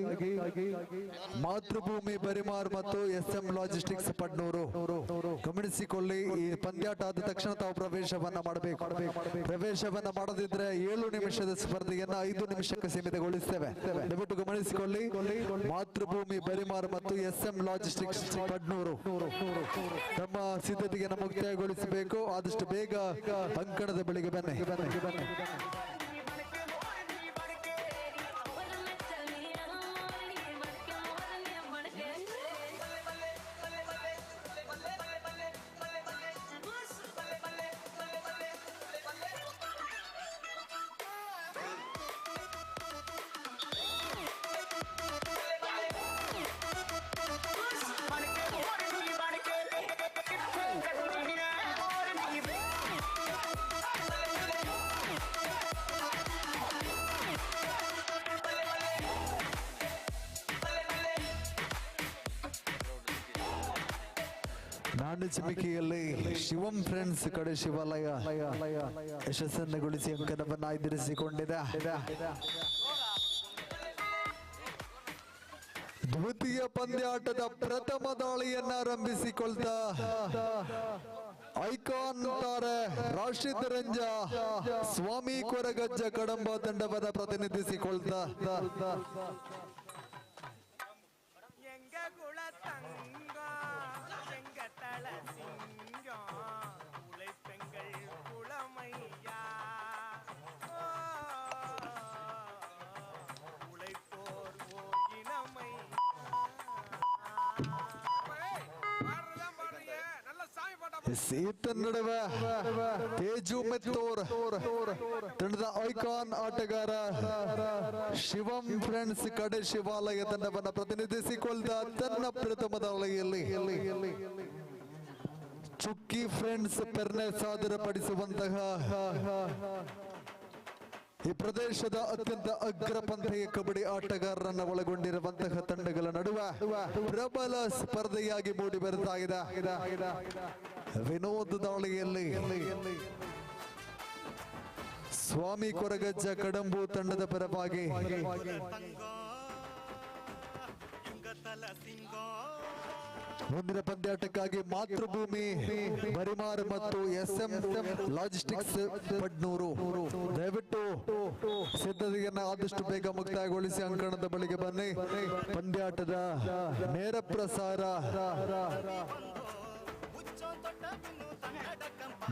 ಮಾತೃಭೂಮಿ ಬರಿಮಾರ್ ಮತ್ತು ಎಸ್ಎಂ ಲಾಜಿಸ್ಟಿಕ್ಸ್ ಪಡ್ನೂರು ಗಮನಿಸಿಕೊಳ್ಳಿ ಈ ಪಂದ್ಯಾಟ ಆದ ತಕ್ಷಣ ತಾವು ಪ್ರವೇಶವನ್ನ ಮಾಡಬೇಕು ಪ್ರವೇಶವನ್ನ ಮಾಡದಿದ್ರೆ 7 ನಿಮಿಷದ ಸ್ಪರ್ಧೆಯನ್ನ 5 ನಿಮಿಷಕ್ಕೆ ಸೀಮಿತಗೊಳಿಸ್ತೇವೆ ದಯವಿಟ್ಟು ಗಮನಿಸಿಕೊಳ್ಳಿ ಮಾತೃಭೂಮಿ ಬರಿಮಾರ್ ಮತ್ತು ಎಸ್ಎಂ ಲಾಜಿಸ್ಟಿಕ್ಸ್ ಪಡ್ನೂರು ತಮ್ಮ ಸಿದ್ಧತೆಯನ್ನು ಮುಕ್ತಾಯಗೊಳಿಸಬೇಕು ಆದಷ್ಟು ಬೇಗ ಅಂಕಣದ ಬಳಿಗೆ ಬನ್ನಿ ನಾಣ್ಯ ಚಿಮಿಕೆಯಲ್ಲಿ ಶಿವಂ ಫ್ರೆಂಡ್ಸ್ ಕಡೆ ಶಿವಾಲಯ ಯಶಸ್ಸನ್ನುಗೊಳಿಸಿ ಅಂಕಣವನ್ನು ಆಯ್ದಿರಿಸಿಕೊಂಡಿದೆ ದ್ವಿತೀಯ ಪಂದ್ಯಾಟದ ಪ್ರಥಮ ದಾಳಿಯನ್ನ ಆರಂಭಿಸಿಕೊಳ್ತಾ ಐಕಾನ್ ತಾರೆ ರಾಶಿದ್ ರಂಜಾ ಸ್ವಾಮಿ ಕೊರಗಜ್ಜ ಕಡಂಬ ತಂಡವನ್ನ ಪ್ರತಿನಿಧಿಸಿಕೊಳ್ತಾ ಈತ ನಡುವೆ ತೇಜು ಮೆತ್ತೂರ್ ತಂಡದ ಐಕಾನ್ ಆಟಗಾರ ಶಿವಂ ಫ್ರೆಂಡ್ಸ್ ಕಡೆ ಶಿವಾಲಯ ತಂಡವನ್ನು ಪ್ರತಿನಿಧಿಸಿಕೊಳ್ಳದ ತನ್ನ ಪ್ರಥಮ ದಾಳಿಯಲ್ಲಿ ಚುಕ್ಕಿ ಫ್ರೆಂಡ್ಸ್ ಪೆರ್ನೆ ಸಾದರಪಡಿಸುವಂತಹ ಈ ಪ್ರದೇಶದ ಅತ್ಯಂತ ಅಗ್ರಪಂಥೀಯ ಕಬಡ್ಡಿ ಆಟಗಾರರನ್ನ ಒಳಗೊಂಡಿರುವಂತಹ ತಂಡಗಳ ನಡುವೆ ಪ್ರಬಲ ಸ್ಪರ್ಧೆಯಾಗಿ ಮೂಡಿ ಬರ್ತಾ ಇದೆ ವಿನೋದ್ ದಾಳಿಯಲ್ಲಿ ಸ್ವಾಮಿ ಕೊರಗಜ್ಜ ಕಡಂಬು ತಂಡದ ಪರವಾಗಿ ಮುಂದಿನ ಪಂದ್ಯಾಟಕ್ಕಾಗಿ ಮಾತೃಭೂಮಿ ಬರಿಮಾರ್ ಮತ್ತು SM ಲಾಜಿಸ್ಟಿಕ್ಸ್ ಪಡ್ನೂರು ದಯವಿಟ್ಟು ಸಿದ್ಧತೆಯನ್ನ ಆದಷ್ಟು ಬೇಗ ಮುಕ್ತಾಯಗೊಳಿಸಿ ಅಂಕಣದ ಬಳಿಗೆ ಬನ್ನಿ. ಪಂದ್ಯಾಟದ ನೇರ ಪ್ರಸಾರ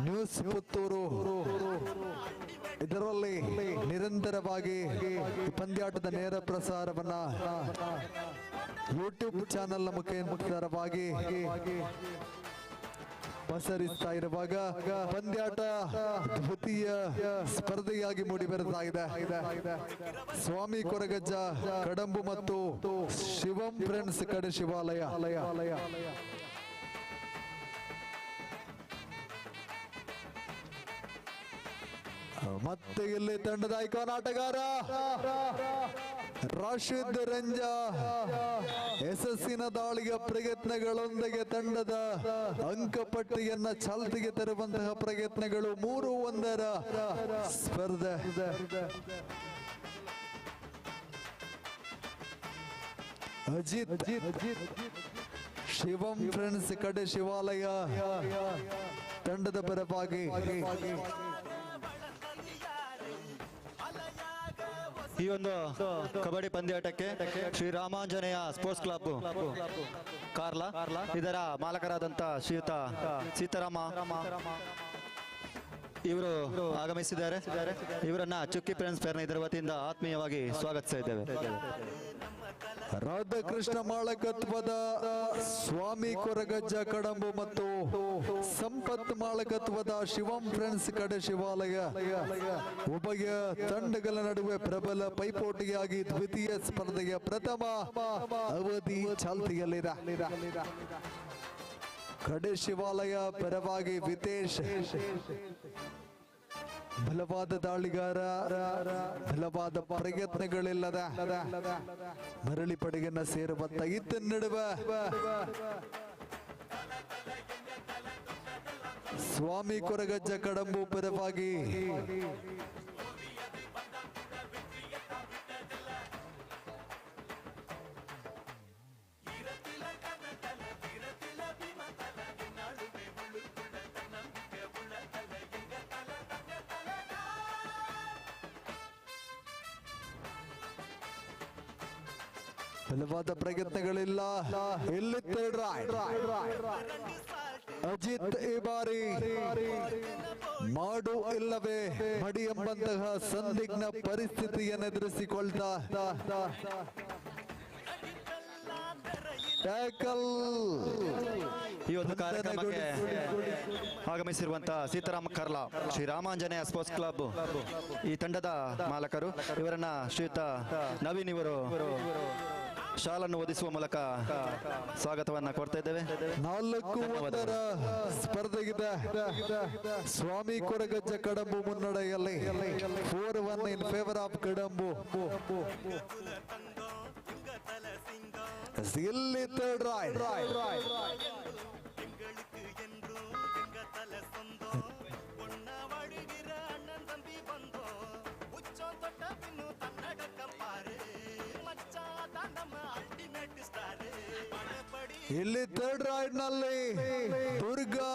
ನ್ಯೂಸ್ ಪುತ್ತೂರು ಇದರಲ್ಲಿ ನಿರಂತರವಾಗಿ ಪಂದ್ಯಾಟದ ನೇರ ಪ್ರಸಾರವನ್ನ ಯೂಟ್ಯೂಬ್ ಚಾನೆಲ್ ಮುಖಾಂತರವಾಗಿ ಪಸರಿಸ್ತಾ ಇರುವಾಗ ಪಂದ್ಯಾಟ ದ್ವಿತೀಯ ಸ್ಪರ್ಧೆಯಾಗಿ ಮೂಡಿ ಬರ್ತಾ ಇದೆ. ಸ್ವಾಮಿ ಕೊರಗಜ್ಜ ಕಡಂಬು ಮತ್ತು ಶಿವಂ ಫ್ರೆಂಡ್ಸ್ ಕಡೆ ಶಿವಾಲಯ. ಮತ್ತೆ ಇಲ್ಲಿ ತಂಡದ ಐಕಾನ್ ಆಟಗಾರ ರಾಶಿದ್ ರಂಜಾ ಯಶಸ್ಸಿನ ದಾಳಿಯ ಪ್ರಯತ್ನಗಳೊಂದಿಗೆ ತಂಡದ ಅಂಕಪಟ್ಟಿಯನ್ನ ಚಾಲ್ತಿಗೆ ತರುವಂತಹ ಪ್ರಯತ್ನಗಳು 3-1 ಸ್ಪರ್ಧೆ. ಅಜಿತ್ ಶಿವಂ ಫ್ರೆಂಡ್ಸ್ ಕಡೆ ಶಿವಾಲಯ ತಂಡದ ಪರವಾಗಿ ಈ ಒಂದು ಕಬಡ್ಡಿ ಪಂದ್ಯಾಟಕ್ಕೆ ಶ್ರೀ ರಾಮಾಂಜನೇಯ ಸ್ಪೋರ್ಟ್ಸ್ ಕ್ಲಬ್ ಕಾರ್ಲಾ ಇದರ ಮಾಲಕರಾದಂತ ಶ್ರೀಯುತ ಸೀತಾರಾಮ ಇವರು ಆಗಮಿಸಿದ್ದಾರೆ. ಇವರನ್ನ ಚುಕ್ಕಿ ಫ್ರೆಂಡ್ಸ್ ಫೇರ್ನ ಇದರ ವತಿಯಿಂದ ಆತ್ಮೀಯವಾಗಿ ಸ್ವಾಗತಿಸ್ತಾ ಇದ್ದೇವೆ. ರಾಧಾಕೃಷ್ಣ ಮಾಳಕತ್ವದ ಸ್ವಾಮಿ ಕೊರಗಜ್ಜ ಕಡಂಬು ಮತ್ತು ಸಂಪತ್ ಮಾಳಕತ್ವದ ಶಿವಂ ಫ್ರೆಂಡ್ಸ್ ಕಡೆ ಶಿವಾಲಯ ಉಭಯ ತಂಡಗಳ ನಡುವೆ ಪ್ರಬಲ ಪೈಪೋಟಿಯಾಗಿ ದ್ವಿತೀಯ ಸ್ಪರ್ಧೆಯ ಪ್ರಥಮ ಅವಧಿ ಚಾಲ್ತಿಯಲ್ಲಿದೆ. ಕಡೆ ಶಿವಾಲಯ ಪರವಾಗಿ ವಿತೇಶ್ ಬಲವಾದ ದಾಳಿಗಾರ, ಬಲವಾದ ಪ್ರಯತ್ನಗಳಿಲ್ಲದ ಮರಳಿ ಪಡೆಯನ್ನ ಸೇರುವಂತ ಇತ್ತ ನಡುವೆ ಸ್ವಾಮಿ ಕೊರಗಜ್ಜ ಕಡಂಬು ಪರವಾಗಿ ಬಲವಾದ ಪ್ರಯತ್ನಗಳಿಲ್ಲ. ಇಲ್ಲಿ ಅಜಿತ್ ಈ ಬಾರಿ ಮಾಡು ಇಲ್ಲವೇ ಮಡಿ ಎಂಬಂತಹ ಸಂದಿಗ್ಧ ಪರಿಸ್ಥಿತಿಯನ್ನು ಎದುರಿಸಿಕೊಳ್ತಾ ಟ್ಯಾಕಲ್. ಈ ಒಂದು ಕಾರ್ಯಕ್ರಮಕ್ಕೆ ಆಗಮಿಸಿರುವಂತಹ ಸೀತಾರಾಮ ಕರ್ಲಾ ಶ್ರೀ ರಾಮಾಂಜನೇಯ ಸ್ಪೋರ್ಟ್ಸ್ ಕ್ಲಬ್ ಈ ತಂಡದ ಮಾಲಕರು. ಇವರನ್ನ ಶ್ರೀಯುತ ನವೀನ್ ಇವರು ಶಾಲನ್ನು ಓದಿಸುವ ಮೂಲಕ ಸ್ವಾಗತವನ್ನ ಕೊಡ್ತಾ ಇದ್ದೇವೆ. 4-1 ಸ್ಪರ್ಧೆಗಿದೆ. ಸ್ವಾಮಿ ಕೊರಗಜ್ಜ ಕಡಂಬು ಮುನ್ನಡೆಯಲ್ಲಿ 4-1 ಇನ್ ಫೇವರ್ ಆಫ್ ಕಡಂಬು. ಇಲ್ಲಿ ಥರ್ಡ್ ರೈಟ್ ಇಲ್ಲಿ ಥರ್ಡ್ ರೈಡ್ ನಲ್ಲಿ ದುರ್ಗಾ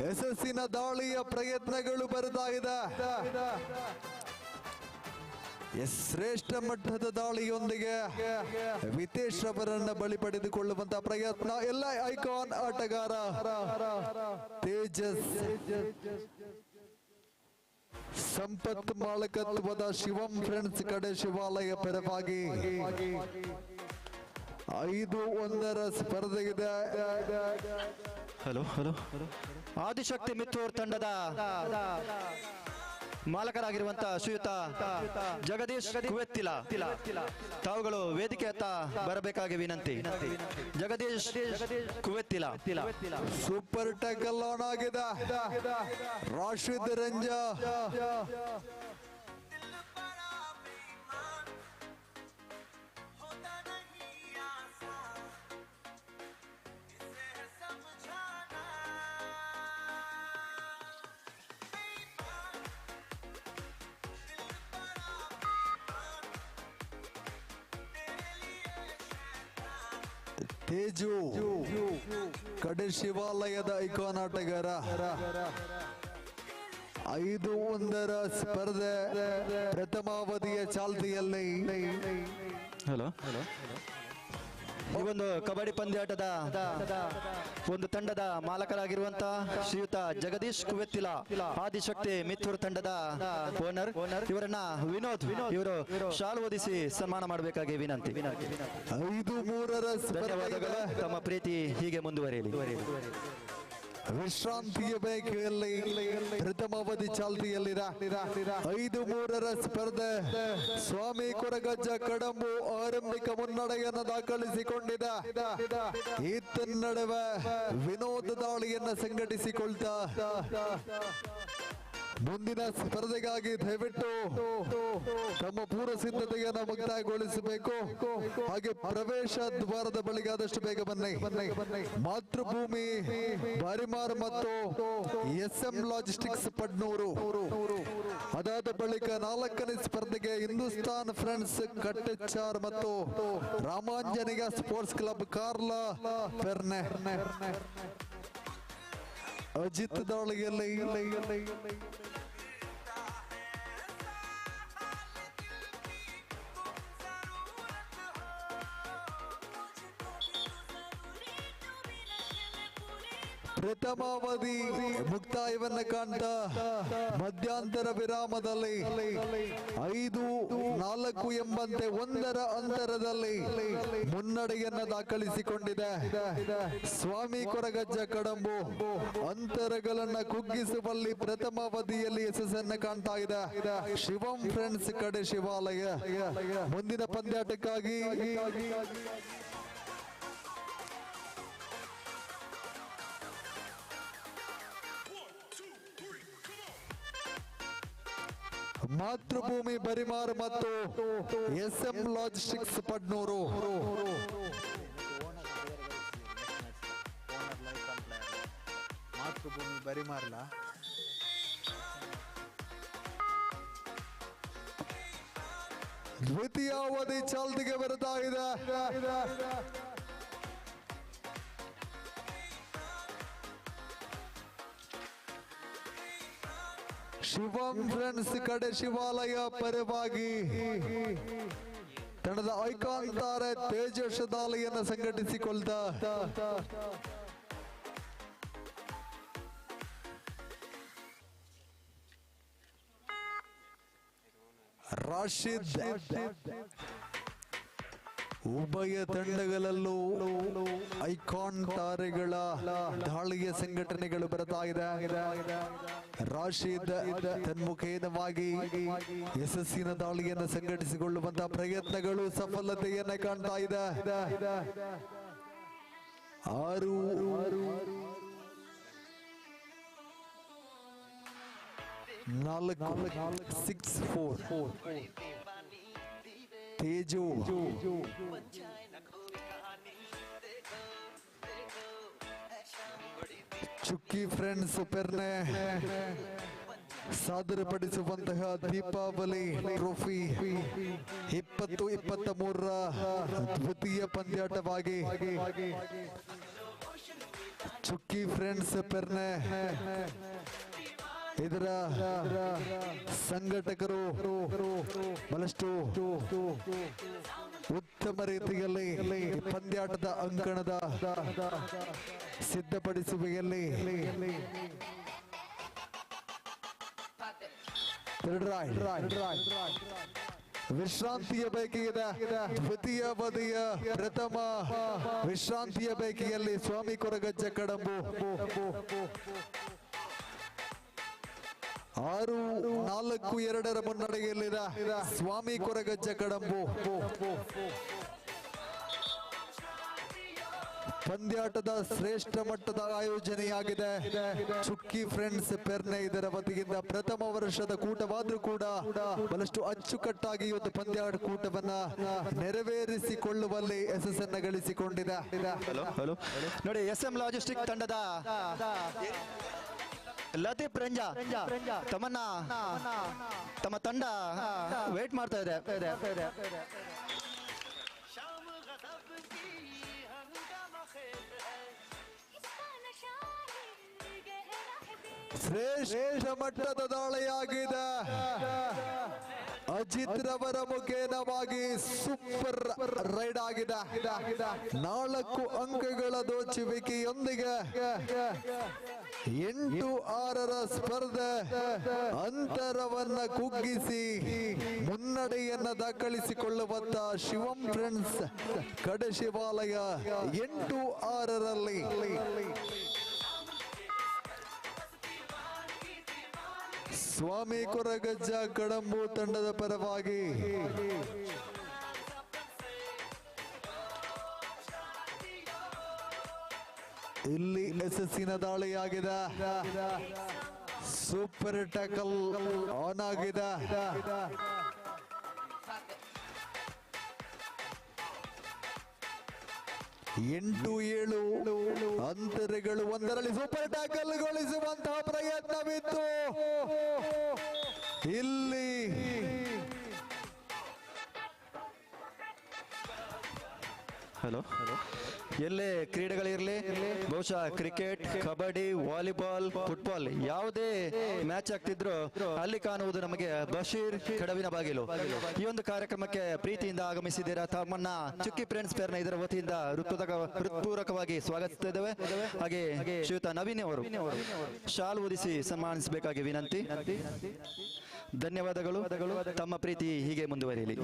ಯಶಸ್ಸಿನ ದಾಳಿಯ ಪ್ರಯತ್ನಗಳು ಬರ್ತಾ ಇದೆ. ಶ್ರೇಷ್ಠ ಮಟ್ಟದ ದಾಳಿಯೊಂದಿಗೆ ವಿತೇಶ್ ಅವರನ್ನ ಬಳಿ ಪಡೆದುಕೊಳ್ಳುವಂತಹ ಪ್ರಯತ್ನ. ಎಲ್ಲ ಐಕಾನ್ ಆಟಗಾರ ತೇಜಸ್ ಸಂಪತ್ ಮಾಲಕತ್ವದ ಶಿವಂ ಫ್ರೆಂಡ್ಸ್ ಕಡೆ ಶಿವಾಲಯ ಪರವಾಗಿ 5-1 ಸ್ಪರ್ಧೆಗಿದೆ. ಹಲೋ ಹಲೋ ಆದಿಶಕ್ತಿ ಮಿತ್ತೂರ್ ತಂಡದ ಮಾಲಕರಾಗಿರುವಂತಹ ಶ್ರೀಯುತ ಜಗದೀಶ್ ಕುವೆತ್ತಿಲ ತಾವುಗಳು ವೇದಿಕೆ ಹತ್ತ ಬರಬೇಕಾಗಿ ವಿನಂತಿ. ಜಗದೀಶ್ ಕುವೆತ್ತಿಲ ಸೂಪರ್ ಟ್ಯಾಕಲ್ ಆನ್ ಆಗಿದೆ. ರಾಶಿದ್ ರಂಜಾ ತೇಜು ಕಡೆ ಶಿವಾಲಯದ ಐಕಾನ್ ಆಟಗಾರ. 5-1 ಸ್ಪರ್ಧೆ ಪ್ರಥಮಾವಧಿಯ ಚಾಲ್ತಿಯಲ್ಲಿ. ಹಲೋ ಈ ಒಂದು ಕಬಡ್ಡಿ ಪಂದ್ಯಾಟದ ಒಂದು ತಂಡದ ಮಾಲಕರಾಗಿರುವಂತಹ ಶ್ರೀಯುತ ಜಗದೀಶ್ ಕುವೆತ್ತಿಲ ಆದಿಶಕ್ತಿ ಮಿತ್ತೂರ್ ತಂಡದ ಓನರ್ ಇವರನ್ನ ವಿನೋದ್ ಇವರು ಶಾಲು ಓದಿಸಿ ಸನ್ಮಾನ ಮಾಡಬೇಕಾಗಿ ವಿನಂತಿ. 5-3 ಧನ್ಯವಾದಗಳು. ತಮ್ಮ ಪ್ರೀತಿ ಹೀಗೆ ಮುಂದುವರಿಯಲಿ. ವಿಶ್ರಾಂತಿಯ ಬೇಕೆಯಲ್ಲಿ ಪ್ರಥಮಾವಧಿ ಚಾಲ್ತಿಯಲ್ಲಿದೆ. 5-3 ಸ್ಪರ್ಧೆ ಸ್ವಾಮಿ ಕೊರಗಜ್ಜ ಕಡಂಬು ಆರಂಭಿಕ ಮುನ್ನಡೆಯನ್ನು ದಾಖಲಿಸಿಕೊಂಡಿದೆ. ಈ ನಡುವೆ ವಿನೋದ ದಾಳಿಯನ್ನು ಸಂಘಟಿಸಿಕೊಳ್ತಾ ಮುಂದಿನ ಸ್ಪರ್ಧೆಗಾಗಿ ದಯವಿಟ್ಟು ತಮ್ಮ ಪೂರ್ವ ಸಿದ್ಧತೆಯನ್ನು ಮುಕ್ತಾಯಗೊಳಿಸಬೇಕು. ಹಾಗೆ ಪ್ರವೇಶ ದ್ವಾರದ ಬಳಿಗೆ ಆದಷ್ಟು ಬೇಗ ಬನ್ನಿ. ಮಾತೃಭೂಮಿ ಬಾರಿಮಾರ್ ಮತ್ತು SM ಲಾಜಿಸ್ಟಿಕ್ಸ್ ಪಡ್ನೂರು. ಅದಾದ ಬಳಿಕ 4ನೇ ಸ್ಪರ್ಧೆಗೆ ಹಿಂದೂಸ್ತಾನ್ ಫ್ರೆಂಡ್ಸ್ ಕಟ್ಟೆಚಾರ್ ಮತ್ತು ರಾಮಾಂಜನಿಗ ಸ್ಪೋರ್ಟ್ಸ್ ಕ್ಲಬ್ ಕಾರ್ಲಾ ಫೆರ್ನೆ. ಅಜಿತ್ ದಾಳಿಯಲ್ಲಿ ಪ್ರಥಮಾವಧಿ ಮುಕ್ತಾಯವನ್ನ ಕಾಣ್ತಾ ಮಧ್ಯಂತರ ವಿರಾಮದಲ್ಲಿ 5-4 ಎಂಬಂತೆ 1 ಅಂತರದಲ್ಲಿ ಮುನ್ನಡೆಯನ್ನ ದಾಖಲಿಸಿಕೊಂಡಿದೆ. ಸ್ವಾಮಿ ಕೊರಗಜ್ಜ ಕಡಂಬು ಅಂತರಗಳನ್ನ ಕುಗ್ಗಿಸುವಲ್ಲಿ ಪ್ರಥಮಾವಧಿಯಲ್ಲಿ ಯಶಸ್ಸನ್ನ ಕಾಣ್ತಾ ಇದೆ. ಶಿವಂ ಫ್ರೆಂಡ್ಸ್ ಕಡೆ ಶಿವಾಲಯ ಮುಂದಿನ ಪಂದ್ಯಾಟಕ್ಕಾಗಿ ಮಾತೃಭೂಮಿ ಬರಿಮಾರ್ ಮತ್ತು SM ಲಾಜಿಸ್ಟಿಕ್ಸ್ ಪಡ್ನೂರು. ಮಾತೃಭೂಮಿ ಬರಿಮಾರ್ಲ ದ್ವಿತೀಯಾವಧಿ ಚಾಲ್ತಿಗೆ ಬರ್ತಾ ಇದೆ. ಶಿವಂ ಫ್ರೆಂಡ್ಸ್ ಕಡೆ ಶಿವಾಲಯ ಪರವಾಗಿ ತಂಡದ ಐಕಾನ್ ತಾರೆ ತೇಜಸ್ ದಾಳಿಯನ್ನು ಸಂಘಟಿಸಿಕೊಳ್ತಾ ರಾಶಿದ್. ಉಭಯ ತಂಡಗಳಲ್ಲೂ ಐಕಾನ್ ತಾರೆಗಳ ದಾಳಿಯ ಸಂಘಟನೆಗಳು ಬರ್ತಾ ಇದೆ. ರಾಶಿದ್ ತನ್ಮುಖೇನವಾಗಿ ಯಶಸ್ಸಿನ ದಾಳಿಯನ್ನು ಸಂಘಟಿಸಿಕೊಳ್ಳುವಂತಹ ಪ್ರಯತ್ನಗಳು ಸಫಲತೆಯನ್ನ ಕಾಣ್ತಾ ಇದೆ. 6-4 ತೇಜು ಚುಕ್ಕಿ ಫ್ರೆಂಡ್ಸ್ ಪೆರ್ನೆ ಸಾದರಪಡಿಸುವಂತಹ ದೀಪಾವಳಿ ಟ್ರೋಫಿ 2023 ದ್ವಿತೀಯ ಪಂದ್ಯಾಟವಾಗಿ ಚುಕ್ಕಿ ಫ್ರೆಂಡ್ಸ್ ಪೆರ್ನೆ ಇದರ ಸಂಘಟಕರು ಬಹಳಷ್ಟು ಉತ್ತಮ ರೀತಿಯಲ್ಲಿ ಪಂದ್ಯಾಟದ ಅಂಕಣದ ಸಿದ್ಧಪಡಿಸುವಿಕೆಯಲ್ಲಿ ವಿಶ್ರಾಂತಿಯ ಬೈಕಿಗಿದೆ ದ್ವಿತೀಯ ಬದಿಯ ಪ್ರಥಮ ವಿಶ್ರಾಂತಿಯ ಬೈಕಿಯಲ್ಲಿ ಸ್ವಾಮಿ ಕೊರಗಜ್ಜ ಕಡಂಬು 6-4-2 ಮುನ್ನಡೆಯಲ್ಲಿದೆ ಸ್ವಾಮಿ ಕೊರಗಜ್ಜ ಕಡಂಬು. ಪಂದ್ಯಾಟದ ಶ್ರೇಷ್ಠ ಮಟ್ಟದ ಆಯೋಜನೆಯಾಗಿದೆ. ಚುಕ್ಕಿ ಫ್ರೆಂಡ್ಸ್ ಪೆರ್ನೆ ಇದರ ವತಿಯಿಂದ ಪ್ರಥಮ ವರ್ಷದ ಕೂಟವಾದ್ರೂ ಕೂಡ ಬಹಳಷ್ಟು ಅಚ್ಚುಕಟ್ಟಾಗಿ ಇವತ್ತು ಪಂದ್ಯಾಟ ಕೂಟವನ್ನ ನೆರವೇರಿಸಿಕೊಳ್ಳುವಲ್ಲಿ ಯಶಸ್ಸನ್ನ ಗಳಿಸಿಕೊಂಡಿದೆ. ನೋಡಿ, SM ಲಾಜಿಸ್ಟಿಕ್ ತಂಡದ ಲತೀಫ್ ರಂಜಾ ತಮ್ಮ ತಂಡ ವೇಟ್ ಮಾಡ್ತಾ ಇದೆ. ಶ್ರೇಷ್ಠ ಮಟ್ಟದ ದಾಳಿಯಾಗಿದೆ. ಅಜಿತ್ ರವರ ಮುಖೇನವಾಗಿ ಸೂಪರ್ ರೈಡ್ ಆಗಿದೆ. 4 ಅಂಕಗಳ ದೋಚುವಿಕೆಯೊಂದಿಗೆ 8-6 ಸ್ಪರ್ಧೆ ಅಂತರವನ್ನ ಕುಗ್ಗಿಸಿ ಮುನ್ನಡೆಯನ್ನ ದಾಖಲಿಸಿಕೊಳ್ಳುವಂತ ಶಿವಂ ಫ್ರೆಂಡ್ಸ್ ಕಡೆ ಶಿವಾಲಯ 8-6 ಸ್ವಾಮಿ ಕೊರಗಜ್ಜ ಕಡಂಬು ತಂಡದ ಪರವಾಗಿ ಇಲ್ಲಿ ಯಶಸ್ಸಿನ ದಾಳಿಯಾಗಿದೆ. ಸೂಪರ್ ಟ್ಯಾಕಲ್ ಆನ್ ಆಗಿದೆ. ಎಂಟು ಏಳು ಅಂತರಗಳು ಒಂದರಲ್ಲಿ ಸೂಪರ್ ಟ್ಯಾಕಲ್ ಗೊಳಿಸುವಂತಹ ಪ್ರಯತ್ನವಿತ್ತು. ಇಲ್ಲಿ ಎಲ್ಲೇ ಕ್ರೀಡೆಗಳಿರಲಿ, ಬಹುಶಃ ಕ್ರಿಕೆಟ್, ಕಬಡ್ಡಿ, ವಾಲಿಬಾಲ್, ಫುಟ್ಬಾಲ್ ಯಾವುದೇ ಮ್ಯಾಚ್ ಆಗ್ತಿದ್ರು ಅಲ್ಲಿ ಕಾಣುವುದು ನಮಗೆ ಬಶೀರ್ ಕಡವಿನ ಬಾಗಿಲು. ಈ ಒಂದು ಕಾರ್ಯಕ್ರಮಕ್ಕೆ ಪ್ರೀತಿಯಿಂದ ಆಗಮಿಸಿದ್ದೀರಾ. ತಮ್ಮನ್ನ ಚುಕ್ಕಿ ಫ್ರೆಂಡ್ಸ್ ಪೇರ್ನ ಇದರ ವತಿಯಿಂದ ಹೃತ್ಪೂರ್ವಕವಾಗಿ ಸ್ವಾಗತಿಸುತ್ತಿದ್ದೇವೆ. ಹಾಗೆ ಶ್ರೀಯುತ ನವೀನ್ ಅವರು ಶಾಲ್ ಓದಿಸಿ ಸನ್ಮಾನಿಸಬೇಕಾಗಿ ವಿನಂತಿ. ಧನ್ಯವಾದಗಳು. ತಮ್ಮ ಪ್ರೀತಿ ಹೀಗೆ ಮುಂದುವರಿಯಲಿ.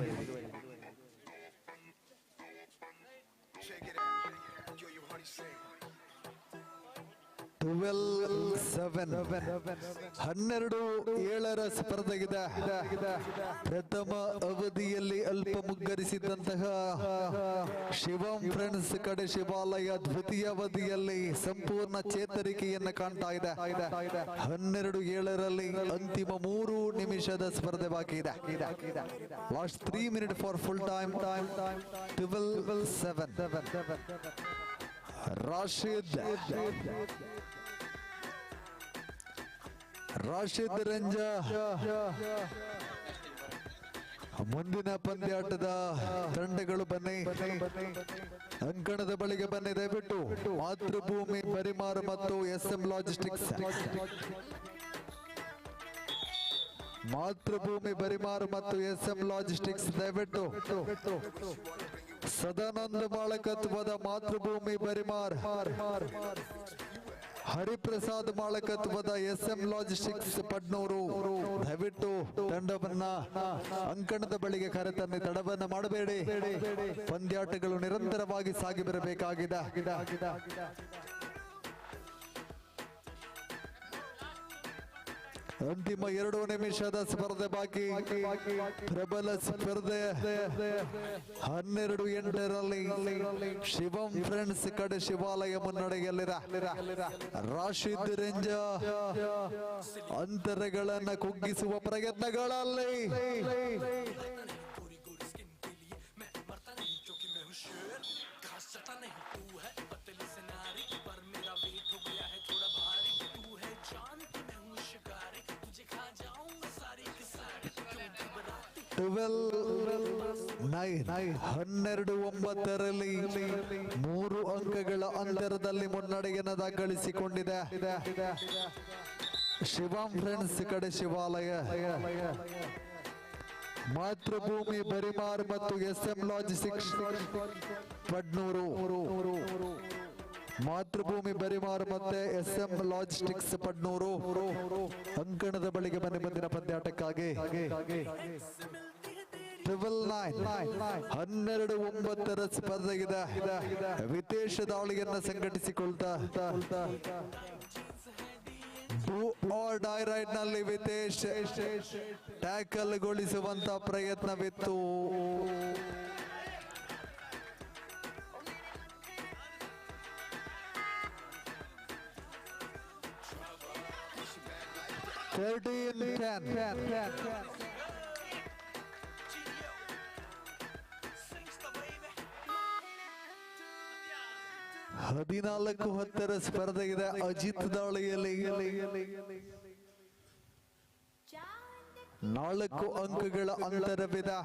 12-7 ಸ್ಪರ್ಧೆಗಿದೆ. ಪ್ರಥಮ ಅವಧಿಯಲ್ಲಿ ಅಲ್ಪ ಮುಗ್ಗರಿಸಿದಂತಹ ಶಿವಂ ಫ್ರೆಂಡ್ಸ್ ಕಡೆ ಶಿವಾಲಯ ದ್ವಿತೀಯ ಅವಧಿಯಲ್ಲಿ ಸಂಪೂರ್ಣ ಚೇತರಿಕೆಯನ್ನು ಕಾಣ್ತಾ ಇದೆ. 12-7 ಅಂತಿಮ 3 ನಿಮಿಷದ ಸ್ಪರ್ಧೆ ಬಾಕಿ ಇದೆ. Last 3 minutes for full time. 12-7 Rashid Ranja ಮುಂದಿನ ಪಂದ್ಯಾಟದ ತಂಡಗಳು ಬನ್ನಿ, ಅಂಕಣದ ಬಳಿಗೆ ಬನ್ನಿ ದಯವಿಟ್ಟು. ಮಾತೃಭೂಮಿ ಬರಿಮಾರು ಮತ್ತು SM ಲಾಜಿಸ್ಟಿಕ್ಸ್. ಮಾತೃಭೂಮಿ ಬರಿಮಾರು ಮತ್ತು SM ಲಾಜಿಸ್ಟಿಕ್ಸ್ ದಯವಿಟ್ಟು. ಸದಾನಂದ ಮಾಳಕತ್ವದ ಮಾತೃಭೂಮಿ ಬರಿಮಾರ್, ಹರಿಪ್ರಸಾದ್ ಮಾಳಕತ್ವದ SM ಲಾಜಿಸ್ಟಿಕ್ಸ್ ಪಡ್ನೂರು ದಯವಿಟ್ಟು ತಂಡವನ್ನ ಅಂಕಣದ ಬಳಿಗೆ ಕರೆತನ್ನಿ. ತಡವನ್ನ ಮಾಡಬೇಡಿ. ಪಂದ್ಯಾಟಗಳು ನಿರಂತರವಾಗಿ ಸಾಗಿ ಬರಬೇಕಾಗಿದೆ. ಅಂತಿಮ 2 ನಿಮಿಷದ ಸ್ಪರ್ಧೆ ಬಾಕಿ. ಪ್ರಬಲ ಸ್ಪರ್ಧೆ 12-8 ಶಿವಂ ಫ್ರೆಂಡ್ಸ್ ಕಡೆ ಶಿವಾಲಯ ಮುನ್ನಡೆಯಲ್ಲಿರ. ರಾಶಿದ್ ರಂಜಾ ಅಂತರಗಳನ್ನ ಕುಗ್ಗಿಸುವ ಪ್ರಯತ್ನಗಳಲ್ಲಿ ಹನ್ನೆರಡು 9 3 ಅಂಕಗಳ ಅಂತರದಲ್ಲಿ ಮುನ್ನಡೆಯನ್ನು ದಾಖಲಿಸಿಕೊಂಡಿದೆ ಶಿವಂ ಫ್ರೆಂಡ್ಸ್ ಕಡೆ ಶಿವಾಲಯ. ಮಾತೃಭೂಮಿ ಬರಿಮಾರ್ ಮತ್ತು SM ಲಾಜಿಸ್ಟಿಕ್ಸ್ ಪಡ್ನೂರು. ಮಾತೃಭೂಮಿ ಬರಿಮಾರ್ ಮತ್ತೆ SM ಲಾಜಿಸ್ಟಿಕ್ಸ್ ಪಡ್ನೂರು ಅಂಕಣದ ಬಳಿಗೆ ಬನ್ನಿ ಮುಂದಿನ ಪಂದ್ಯಾಟಕ್ಕಾಗಿ. 12-9 ಸ್ಪರ್ಧೆಗಿದೆ. ವಿಶೇಷ ದಾಳಿಯನ್ನ ಸಂಘಟಿಸಿಕೊಳ್ತಾ ಡೂ ಆರ್ ಡೈ ರೈಡ್ ನಲ್ಲಿ ವಿತೇಶ್ ಟ್ಯಾಕಲ್ ಗೊಳಿಸುವಂತ ಪ್ರಯತ್ನವಿತ್ತು. ಹದಿನಾಲ್ಕು 10 ಸ್ಪರ್ಧೆ ಇದೆ. ಅಜಿತ್ ದಾಳಿಯಲ್ಲಿ 4 ಅಂಕಗಳ ಅಂತರವಿದೆ.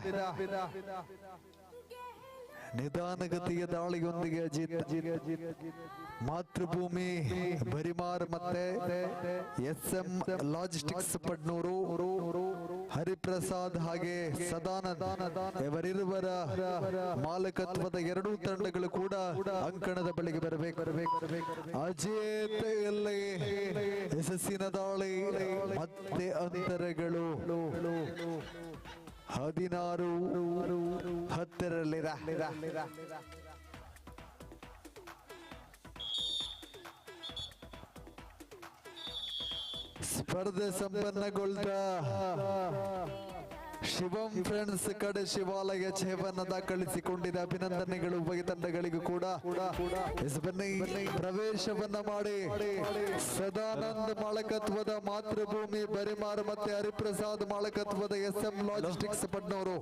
ನಿಧಾನಗತಿಯ ದಾಳಿಯೊಂದಿಗೆ ಅಜಿತ್ ಮಾತೃಭೂಮಿ ಬರಿಮಾರ್ ಮತ್ತೆ SM ಲಾಜಿಸ್ಟಿಕ್ಸ್ ಪಡ್ನೂರು, ಹರಿಪ್ರಸಾದ್ ಹಾಗೆ ಸದಾನಂದ್ ಇವರಿರುವರ ಮಾಲಕತ್ವದ ಎರಡೂ ತಂಡಗಳು ಕೂಡ ಅಂಕಣದ ಬಳಿಗೆ ಬರಬೇಕು. ಅಜಿತ್ ಇಲ್ಲಿ ಯಶಸ್ಸಿನ ದಾಳಿ ಮತ್ತೆ ಅಂತರಗಳು 16-10. ಸ್ಪರ್ಧೆ ಸಂಪನ್ನಗೊಳ್ತಾ ಶಿವಂ ಫ್ರೆಂಡ್ಸ್ ಕಡೆ ಶಿವಾಲಯ ಛೇವನ್ನ ದಾಖಲಿಸಿಕೊಂಡಿದೆ. ಅಭಿನಂದನೆಗಳು ಉಭಯ ತಂಡಗಳಿಗೂ ಕೂಡ. ಬನ್ನಿ ಪ್ರವೇಶವನ್ನ ಮಾಡಿ ಸದಾನಂದ್ ಮಾಲಕತ್ವದ ಮಾತೃಭೂಮಿ ಬರಿಮಾರ್ ಮತ್ತೆ ಹರಿಪ್ರಸಾದ್ ಮಾಲಕತ್ವದ SM ಲಾಜಿಸ್ಟಿಕ್ಸ್ ಪಡ್ನೂರು.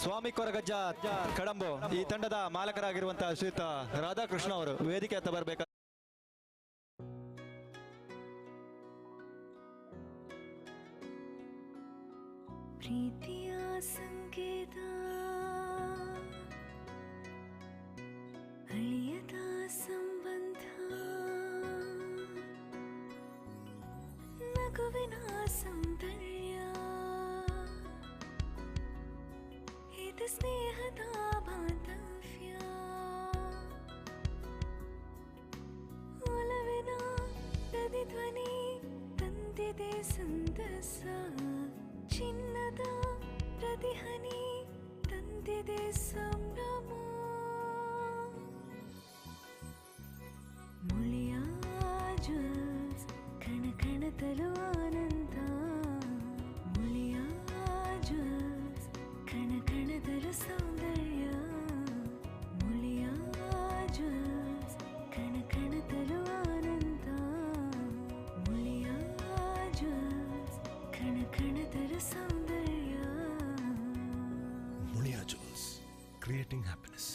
ಸ್ವಾಮಿ ಕೊರಗಜ್ಜ ಕಡಂಬು ಈ ತಂಡದ ಮಾಲಕರಾಗಿರುವಂತಹ ಶ್ರೀಯುತ ರಾಧಾಕೃಷ್ಣ ಅವರು ವೇದಿಕೆ ಹತ್ತ ಬರಬೇಕು. ಪ್ರೀತಿಯ ಸಂಕೇತ ಅಳಿಯದ ಸಂಬಂಧ, ನಗುವಿನ ಸೌಂದರ್ಯ, ಇದು ಸ್ನೇಹದ ಬಾಂಧವ್ಯ, ಒಲವಿನ ಪ್ರತಿಧ್ವನಿ ತಂದಿದೆ ಸಂದಸ, ಚಿನ್ನದ ಪ್ರತಿಹನಿ ತಂದಿದೆ ಸಂಭ್ರಮ. ಮುಳಿಯ ಜ್ಯೂಸ್ ಕಣ ಕಣದಲು ಆನಂದ, ಮುಳಿಯ ಜ್ಯೂಸ್ ಕಣ ಕಣದಲು ಸೌಂದರ್ಯ, ಮುಳಿಯ ಜ್ಯೂಸ್ ಕಣ ಕಣದಲು ಆನಂದ, ಮುಳಿಯ ಜ್ಯೂಸ್ ಕಣ ಕಣದಲು ಸೌಂದರ್ಯ. Mulia Jewels, creating happiness.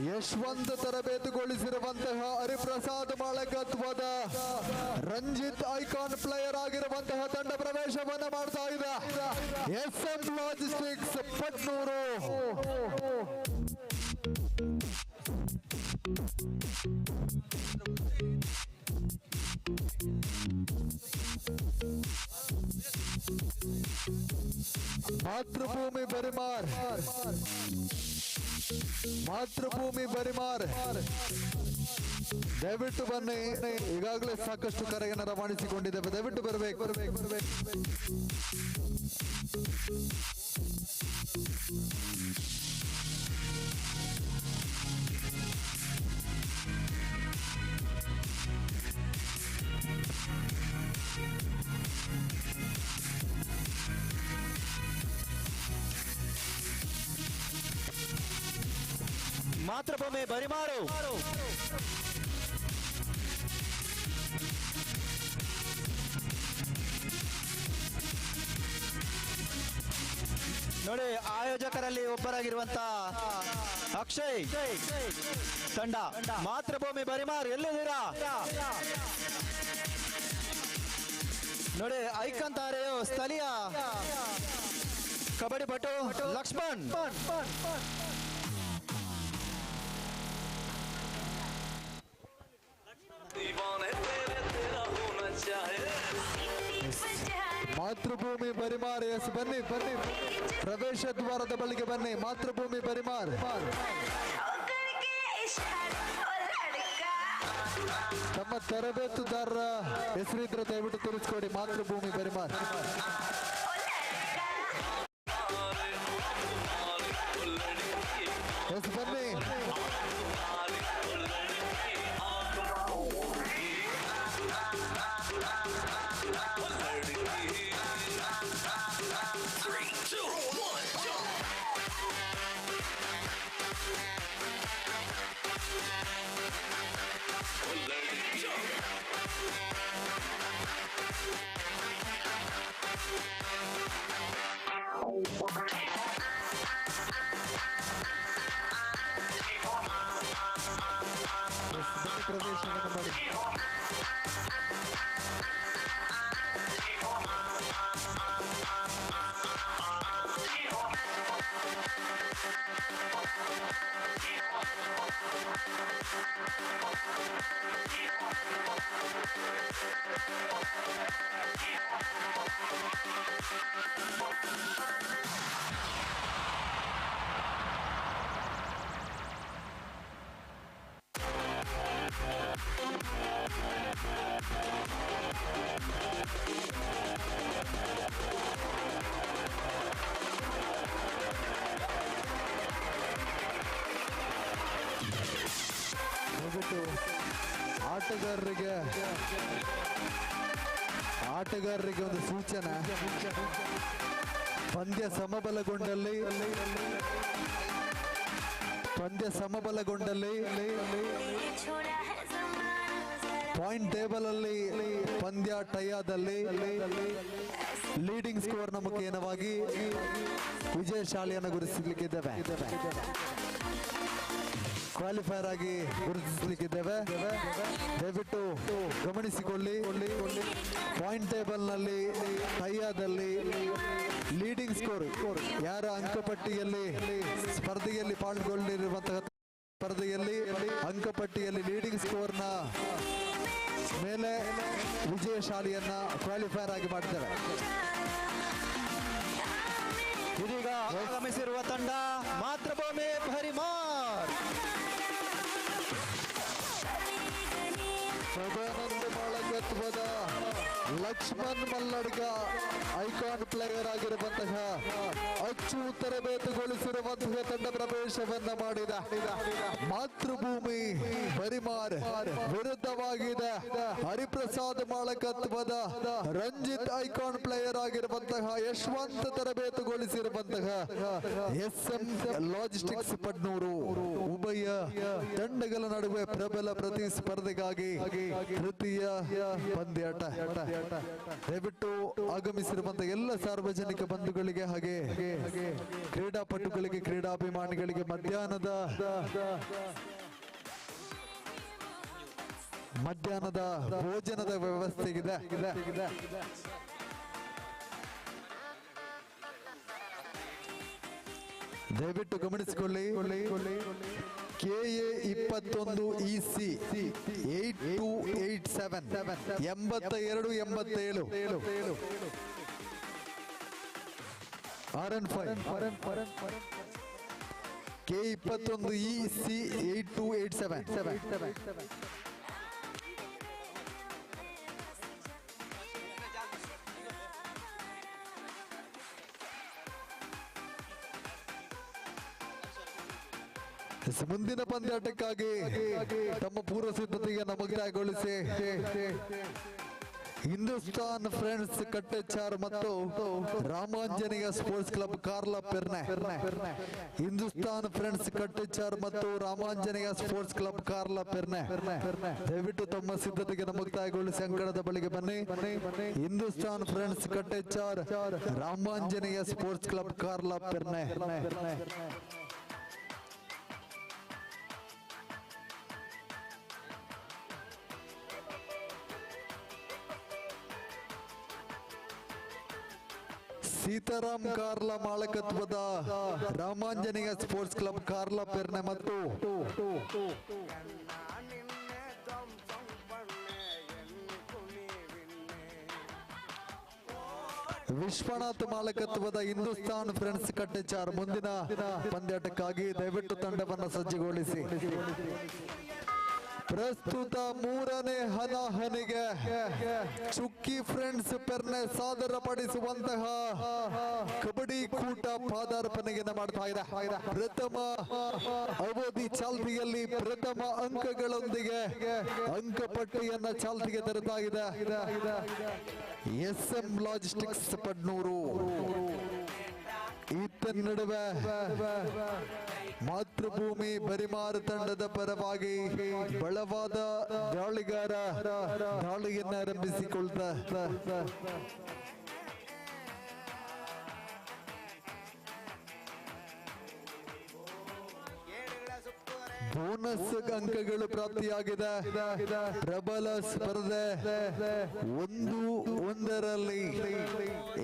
Yashwant ತರಬೇತುಗೊಳಿಸಿರುವಂತಹ ಹರಿಪ್ರಸಾದ್ ಮಾಲಕತ್ವದ ರಂಜಿತ್ ಐಕಾನ್ ಪ್ಲೇಯರ್ ಆಗಿರುವಂತಹ ತಂಡ ಪ್ರವೇಶವನ್ನ ಮಾಡ್ತಾ ಇದೆ. SM logistics ಪಟ್ನೂರು. ಮಾತೃಭೂಮಿ ಬರಿಮಾರ್, ಮಾತೃಭೂಮಿ ಬರಿಮಾರ್ ದಯವಿಟ್ಟು ಬನ್ನಿ. ಈಗಾಗಲೇ ಸಾಕಷ್ಟು ಕರೆಯನ್ನು ರವಾನಿಸಿಕೊಂಡಿದ್ದೇವೆ, ದಯವಿಟ್ಟು ಬರಬೇಕು. ಮಾತೃಭೂಮಿ ಬರಿಮಾರು. ನೋಡಿ, ಆಯೋಜಕರಲ್ಲಿ ಒಬ್ಬರಾಗಿರುವಂತ ಅಕ್ಷಯ್ ತಂಡ ಮಾತೃಭೂಮಿ ಬರಿಮಾರ್ ಎಲ್ಲಿದ್ದೀರಾ? ನೋಡಿ, ಐಕನ್ ತಾರೆಯು ಸ್ಥಳೀಯ ಕಬಡ್ಡಿ ಪಟು ಲಕ್ಷ್ಮಣ್. ಮಾತೃಭೂಮಿ ಬರಿಮಾರ್. ಎಸ್, ಬನ್ನಿ ಬನ್ನಿ, ಪ್ರವೇಶ ದ್ವಾರದ ಬಳಿಗೆ ಬನ್ನಿ. ಮಾತೃಭೂಮಿ ಬರಿಮಾರ್. ತಮ್ಮ ತರಬೇತುದಾರರ ಹೆಸರಿದ್ರೆ ದಯವಿಟ್ಟು ತೋರಿಸ್ಕೊಡಿ. ಮಾತೃಭೂಮಿ ಬರಿಮಾರ್. ಎಸ್, ಬನ್ನಿ. ಪ್ರವೇಶವನ್ನು ಮಾಡಿ. ಆಟಗಾರರಿಗೆ ಒಂದು ಸೂಚನೆ. ಪಂದ್ಯ ಸಮಬಲಗೊಂಡಲ್ಲಿ ಪಾಯಿಂಟ್ ಟೇಬಲ್ ಅಲ್ಲಿ ಪಂದ್ಯ ಟೈ ಆದಲ್ಲಿ ಲೀಡಿಂಗ್ ಸ್ಕೋರ್ ನ ಮುಖೇನವಾಗಿ ವಿಜಯಶಾಲಿಯನ್ನು ಗುರುತಿಸಲಿಕ್ಕಿದ್ದೇವೆ. ಕ್ವಾಲಿಫೈರ್ ಆಗಿ ಗುರುತಿಸಲಿಕ್ಕಿದ್ದೇವೆ. ದಯವಿಟ್ಟು ಗಮನಿಸಿಕೊಳ್ಳಿ. ಪಾಯಿಂಟ್ ಟೇಬಲ್ ನಲ್ಲಿ ಟೈಯಾದಲ್ಲಿ ಲೀಡಿಂಗ್ ಸ್ಕೋರ್ ಯಾರ ಅಂಕಪಟ್ಟಿಯಲ್ಲಿ ಸ್ಪರ್ಧೆಯಲ್ಲಿ ಪಾಲ್ಗೊಂಡಿರುವಂತಹ ಅಂಕಪಟ್ಟಿಯಲ್ಲಿ ಲೀಡಿಂಗ್ ಸ್ಕೋರ್ ನ ಮೇಲೆ ವಿಜಯಶಾಲಿಯನ್ನ ಕ್ವಾಲಿಫೈರ್ ಆಗಿ ಮಾಡಿದ್ದೇವೆ. ಇದೀಗ ಆಗಮಿಸಿರುವ ತಂಡ ಮಾತೃಭೂಮಿ ಬರಿಮಾರ್. ಸದಾನಂದ ಬಾಳಕತ್ವದ ಲಕ್ಷ್ಮಣ್ ಮಲ್ಲಡ್ಗ ಐಕಾನ್ ಪ್ಲೇಯರ್ ಆಗಿರುವಂತಹ ಅಚ್ಚು ತರಬೇತುಗೊಳಿಸಿರುವಂತಹ ತಂಡ ಪ್ರವೇಶವನ್ನ ಮಾಡಿದ ಮಾತೃಭೂಮಿ ಬರಿಮಾರ್ ವಿರುದ್ಧವಾಗಿದೆ ಹರಿಪ್ರಸಾದ್ ಮಾಳಕತ್ವದ ರಂಜಿತ್ ಐಕಾನ್ ಪ್ಲೇಯರ್ ಆಗಿರುವಂತಹ ಯಶವಂತ್ ತರಬೇತುಗೊಳಿಸಿರುವಂತಹ SM ಲಾಜಿಸ್ಟಿಕ್ಸ್ ಪಡ್ನೂರು. ಉಭಯ ತಂಡಗಳ ನಡುವೆ ಪ್ರಬಲ ಪ್ರತಿಸ್ಪರ್ಧೆಗಾಗಿ ತೃತೀಯ ಪಂದ್ಯಾಟ. ದಯವಿಟ್ಟು ಆಗಮಿಸಿರುವಂತಹ ಎಲ್ಲ ಸಾರ್ವಜನಿಕ ಬಂಧುಗಳಿಗೆ ಹಾಗೆ ಕ್ರೀಡಾಪಟುಗಳಿಗೆ, ಕ್ರೀಡಾಭಿಮಾನಿಗಳಿಗೆ ಮಧ್ಯಾಹ್ನದ ಭೋಜನದ ವ್ಯವಸ್ಥೆ ಇದೆ. ದಯವಿಟ್ಟು ಗಮನಿಸಿಕೊಳ್ಳಿ. KA 21 EC 8287 8287 RN5 KA 21 EC 8287. ಮುಂದಿನ ಪಂದ್ಯಾಟಕ್ಕಾಗಿ ತಮ್ಮ ಪೂರ್ವ ಸಿದ್ಧತೆಯನ್ನು ಮುಕ್ತಾಯಗೊಳಿಸಿ ಹಿಂದೂಸ್ತಾನ್ ಫ್ರೆಂಡ್ಸ್ ಕಟ್ಟೆಚಾರ್ ಮತ್ತು Ramanjaneya sports club Karla Perne. Hindustan friends Kattechar ಮತ್ತು ರಾಮಾಂಜನೇಯ ಸ್ಪೋರ್ಟ್ಸ್ ಕ್ಲಬ್ ಕಾರ್ಲಾ ಪೆರ್ನೆ ದಯವಿಟ್ಟು ತಮ್ಮ ಸಿದ್ಧತೆಗೆ ಮುಕ್ತಾಯಗೊಳಿಸಿ ಅಂಕಣದ ಬಳಿಗೆ ಬನ್ನಿ. Hindustan friends Kattechar Ramanjaneya sports club Karla Perne. Sitaram Karla ಮಾಲಕತ್ವದ ರಾಮಾಂಜನೇಯ ಸ್ಪೋರ್ಟ್ಸ್ ಕ್ಲಬ್ ಕಾರ್ಲಾ ಪೆರ್ನೆ ಮತ್ತು ವಿಶ್ವನಾಥ್ ಮಾಲಕತ್ವದ ಹಿಂದೂಸ್ತಾನ್ ಫ್ರೆಂಡ್ಸ್ ಕಟ್ಟೆಚಾರ್ ಮುಂದಿನ ಪಂದ್ಯಾಟಕ್ಕಾಗಿ ದಯವಿಟ್ಟು ತಂಡವನ್ನು ಸಜ್ಜುಗೊಳಿಸಿ. ಪ್ರಸ್ತುತ ಮೂರನೇ ಹನಾಹನಿಗೆ ಚುಕ್ಕಿ ಫ್ರೆಂಡ್ಸ್ ಪೆರ್ನೆ ಸಾದರಪಡಿಸುವಂತಹ ಕಬಡ್ಡಿ ಕೂಟ ಪಾದಾರ್ಪಣೆಯನ್ನು ಮಾಡ್ತಾ ಇದೆ. ಪ್ರಥಮ ಅವಧಿ ಚಾಲ್ತಿಯಲ್ಲಿ ಪ್ರಥಮ ಅಂಕಗಳೊಂದಿಗೆ ಅಂಕಪಟ್ಟಿಯನ್ನ ಚಾಲ್ತಿಗೆ ತರುತ್ತಾ ಇದೆ SM ಲಾಜಿಸ್ಟಿಕ್ಸ್ ಪಡ್ನೂರು. ಈತ ನಡುವೆ ಮಾತೃಭೂಮಿ ಬರಿಮಾರು ತಂಡದ ಪರವಾಗಿ ಬಲವಾದ ದಾಳಿಗಾರ ದಾಳಿಯನ್ನ ಆರಂಭಿಸಿಕೊಳ್ತಾ ಬೋನಸ್ ಅಂಕಗಳು ಪ್ರಾಪ್ತಿಯಾಗಿದೆ. ಪ್ರಬಲ ಸ್ಪರ್ಧೆ 1-1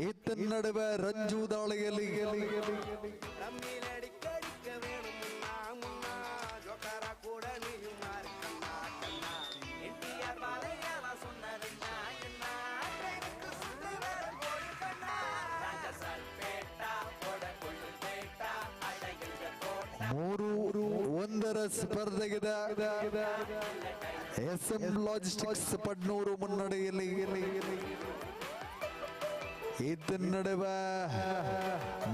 ಈತ ನಡುವೆ ರಂಜು ದಾಳಿಯಲ್ಲಿ ಮೂರು 1 ಸ್ಪರ್ಧೆಗಿದೆ. SM ಲಾಜಿಸ್ಟಿಕ್ಸ್ ಪಡ್ನೂರು ಮುನ್ನಡೆಯಲ್ಲಿ. ಈತ ನಡುವೆ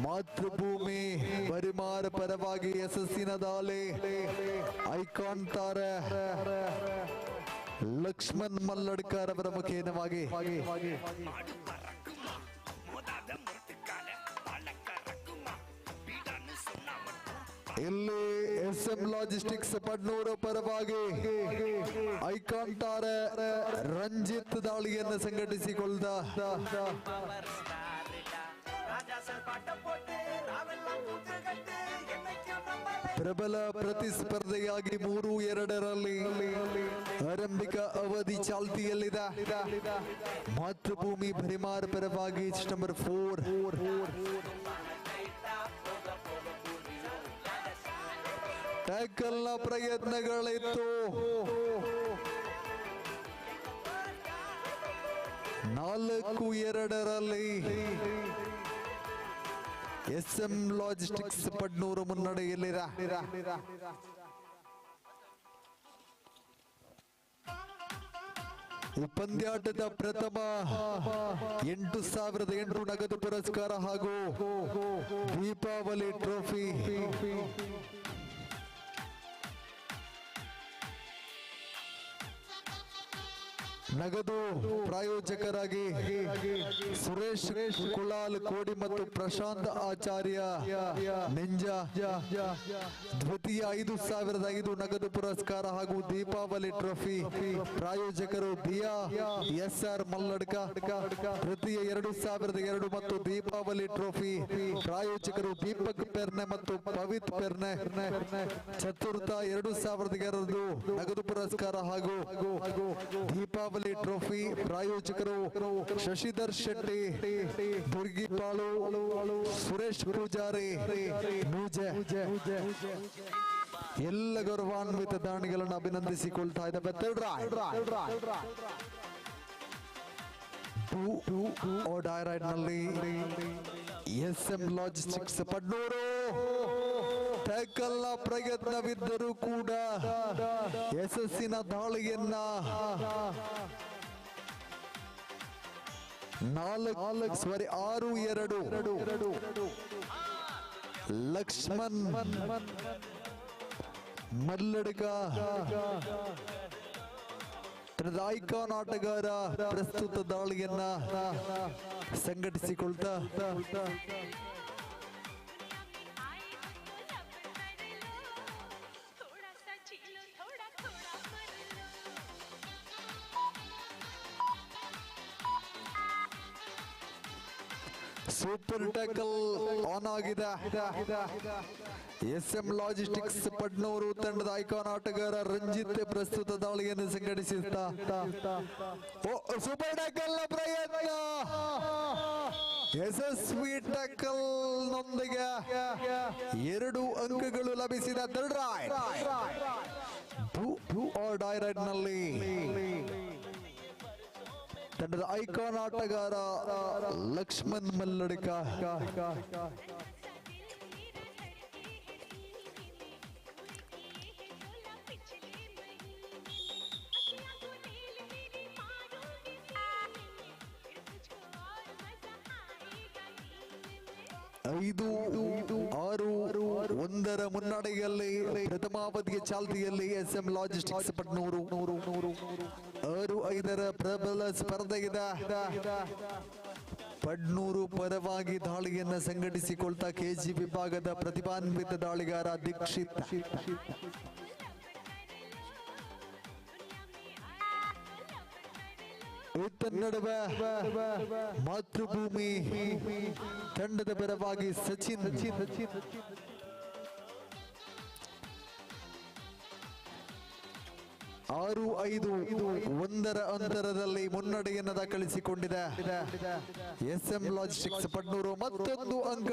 ಮಾತೃಭೂಮಿ ಬರಿಮಾರ ಪರವಾಗಿ ಯಶಸ್ಸಿನ ದಾಳಿ ಐಕಾನ್ ತಾರೆ ಲಕ್ಷ್ಮಣ್ ಮಲ್ಲಡ್ಕರ್ ಅವರ ಮುಖೇನವಾಗಿ ಇಲ್ಲಿ SM ಲಾಜಿಸ್ಟಿಕ್ಸ್ ಪಡ್ನೂರು ಪರವಾಗಿ ಐಕಾನ್ ತಾರೆ ರಂಜಿತ್ ದಾಳಿಯನ್ನು ಸಂಘಟಿಸಿಕೊಳ್ಳದ ಪ್ರಬಲ ಪ್ರತಿಸ್ಪರ್ಧೆಯಾಗಿ 3-2 ಆರಂಭಿಕ ಅವಧಿ ಚಾಲ್ತಿಯಲ್ಲಿದೆ. ಮಾತೃಭೂಮಿ ಭರಿಮಾರ್ ಪರವಾಗಿ ನಂಬರ್ 4 ಟ್ಯಾಕಲ್ ನ ಪ್ರಯತ್ನಗಳಿತ್ತು. 4-2 SM ಲಾಜಿಸ್ಟಿಕ್ಸ್ ಪಡ್ನೂರು ಮುನ್ನಡೆಯಲ್ಲಿರ. ಈ ಪಂದ್ಯಾಟದ ಪ್ರಥಮ 8,800 ನಗದು ಪುರಸ್ಕಾರ ಹಾಗೂ ದೀಪಾವಳಿ ಟ್ರೋಫಿ ನಗದು ಪ್ರಾಯೋಜಕರಾಗಿ ಸುರೇಶ್ ಕುಳಾಲ್ ಕೋಡಿ ಮತ್ತು ಪ್ರಶಾಂತ್ ಆಚಾರ್ಯ ನಿಂಜಾ. ದ್ವಿತೀಯ 5,500 ನಗದು ಪುರಸ್ಕಾರ ಹಾಗೂ ದೀಪಾವಳಿ ಟ್ರೋಫಿ ಪ್ರಾಯೋಜಕರು ದಿಯಾ SR ಮಲ್ಲಡ್ಕ. ತೃತೀಯ 2,002 ಮತ್ತು ದೀಪಾವಳಿ ಟ್ರೋಫಿ ಪ್ರಾಯೋಜಕರು ದೀಪಕ್ ಪೆರ್ನೆ ಮತ್ತು ಪವಿತ್ ಪೆರ್ನೆ. ಚತುರ್ಥ 2,200 ನಗದು ಪುರಸ್ಕಾರ ಹಾಗೂ ದೀಪಾವಳಿ ಟ್ರೋಫಿ ಪ್ರಾಯೋಜಕರು ಶಶಿಧರ್ ಶೆಟ್ಟಿ, ದುರ್ಗಿಪಾಳು, ಸುರೇಶ್ ಪೂಜಾರಿ, ನೂಜೆ. ಎಲ್ಲ ಗೌರವಾನ್ವಿತ ದಾನಿಗಳನ್ನು ಅಭಿನಂದಿಸಿಕೊಳ್ತಾ ಇದ್ದಾವೆ. ನಲ್ಲಿ SM ಲಾಜಿಸ್ಟಿಕ್ಸ್ ಪಡ್ನೂರು ಟ್ಯಾಕಲ್ ನ ಪ್ರಯತ್ನವಿದ್ದರೂ ಕೂಡ ಯಶಸ್ಸಿನ ದಾಳಿಯನ್ನ 6-2 ಲಕ್ಷ್ಮಣ್ ಮಲ್ಲಡ್ಕ ತಂಡದ ಐಕಾನ್ ಆಟಗಾರ ಪ್ರಸ್ತುತ ದಾಳಿಯನ್ನ ಸಂಘಟಿಸಿಕೊಳ್ತಾ ಸೂಪರ್ ಟ್ಯಾಕಲ್ ಆನ್ ಆಗಿದೆ. SM ಲಾಜಿಸ್ಟಿಕ್ಸ್ ಪಡ್ನೂರು ತಂಡದ ಐಕಾನ್ ಆಟಗಾರ ರಂಜಿತ್ ಪ್ರಸ್ತುತ ದಾಳಿಯನ್ನು ಸಂಘಟಿಸುತ್ತಾ ಸೂಪರ್ ಟ್ಯಾಕಲ್ ಪ್ರಯತ್ನ ಯಶಸ್ವಿ ಟ್ಯಾಕಲ್ ನೊಂದಿಗೆ 2 ಅಂಕಗಳು ಲಭಿಸಿದ ಥರ್ಡ್ ರೈಡ್ ರೈಡ್ ನಲ್ಲಿ ತಂಡದ ಐಕಾನ್ ಆಟಗಾರ ಲಕ್ಷ್ಮಣ್ ಮಲ್ಲಡಿಕ ಐದು 6-1 ಮುನ್ನಡೆಯಲ್ಲಿ ಪ್ರಥಮಾವಧಿಗೆ ಚಾಲ್ತಿಯಲ್ಲಿ SM ಲಾಜಿಸ್ಟಿಕ್ಸ್ ಪಡ್ನೂರು 6-5 ಪ್ರಬಲ ಸ್ಪರ್ಧೆ ಇದೆ. ಪಡ್ನೂರು ಪರವಾಗಿ ದಾಳಿಯನ್ನ ಸಂಘಟಿಸಿಕೊಳ್ತಾ KG ವಿಭಾಗದ ಪ್ರತಿಭಾನ್ವಿತ ದಾಳಿಗಾರ ದೀಕ್ಷಿತ್. ನಡುವೆ ಮಾತೃಭೂಮಿ ತಂಡದ ಪರವಾಗಿ ಸಚಿನ್ 6-5-1 ಅಂತರದಲ್ಲಿ ಮುನ್ನಡೆಯನ್ನು ದಾಖಲಿಸಿಕೊಂಡಿದೆ SM ಲಾಜಿಸ್ಟಿಕ್ಸ್ ಪಡ್ನೂರು. ಮತ್ತೊಂದು ಅಂಕ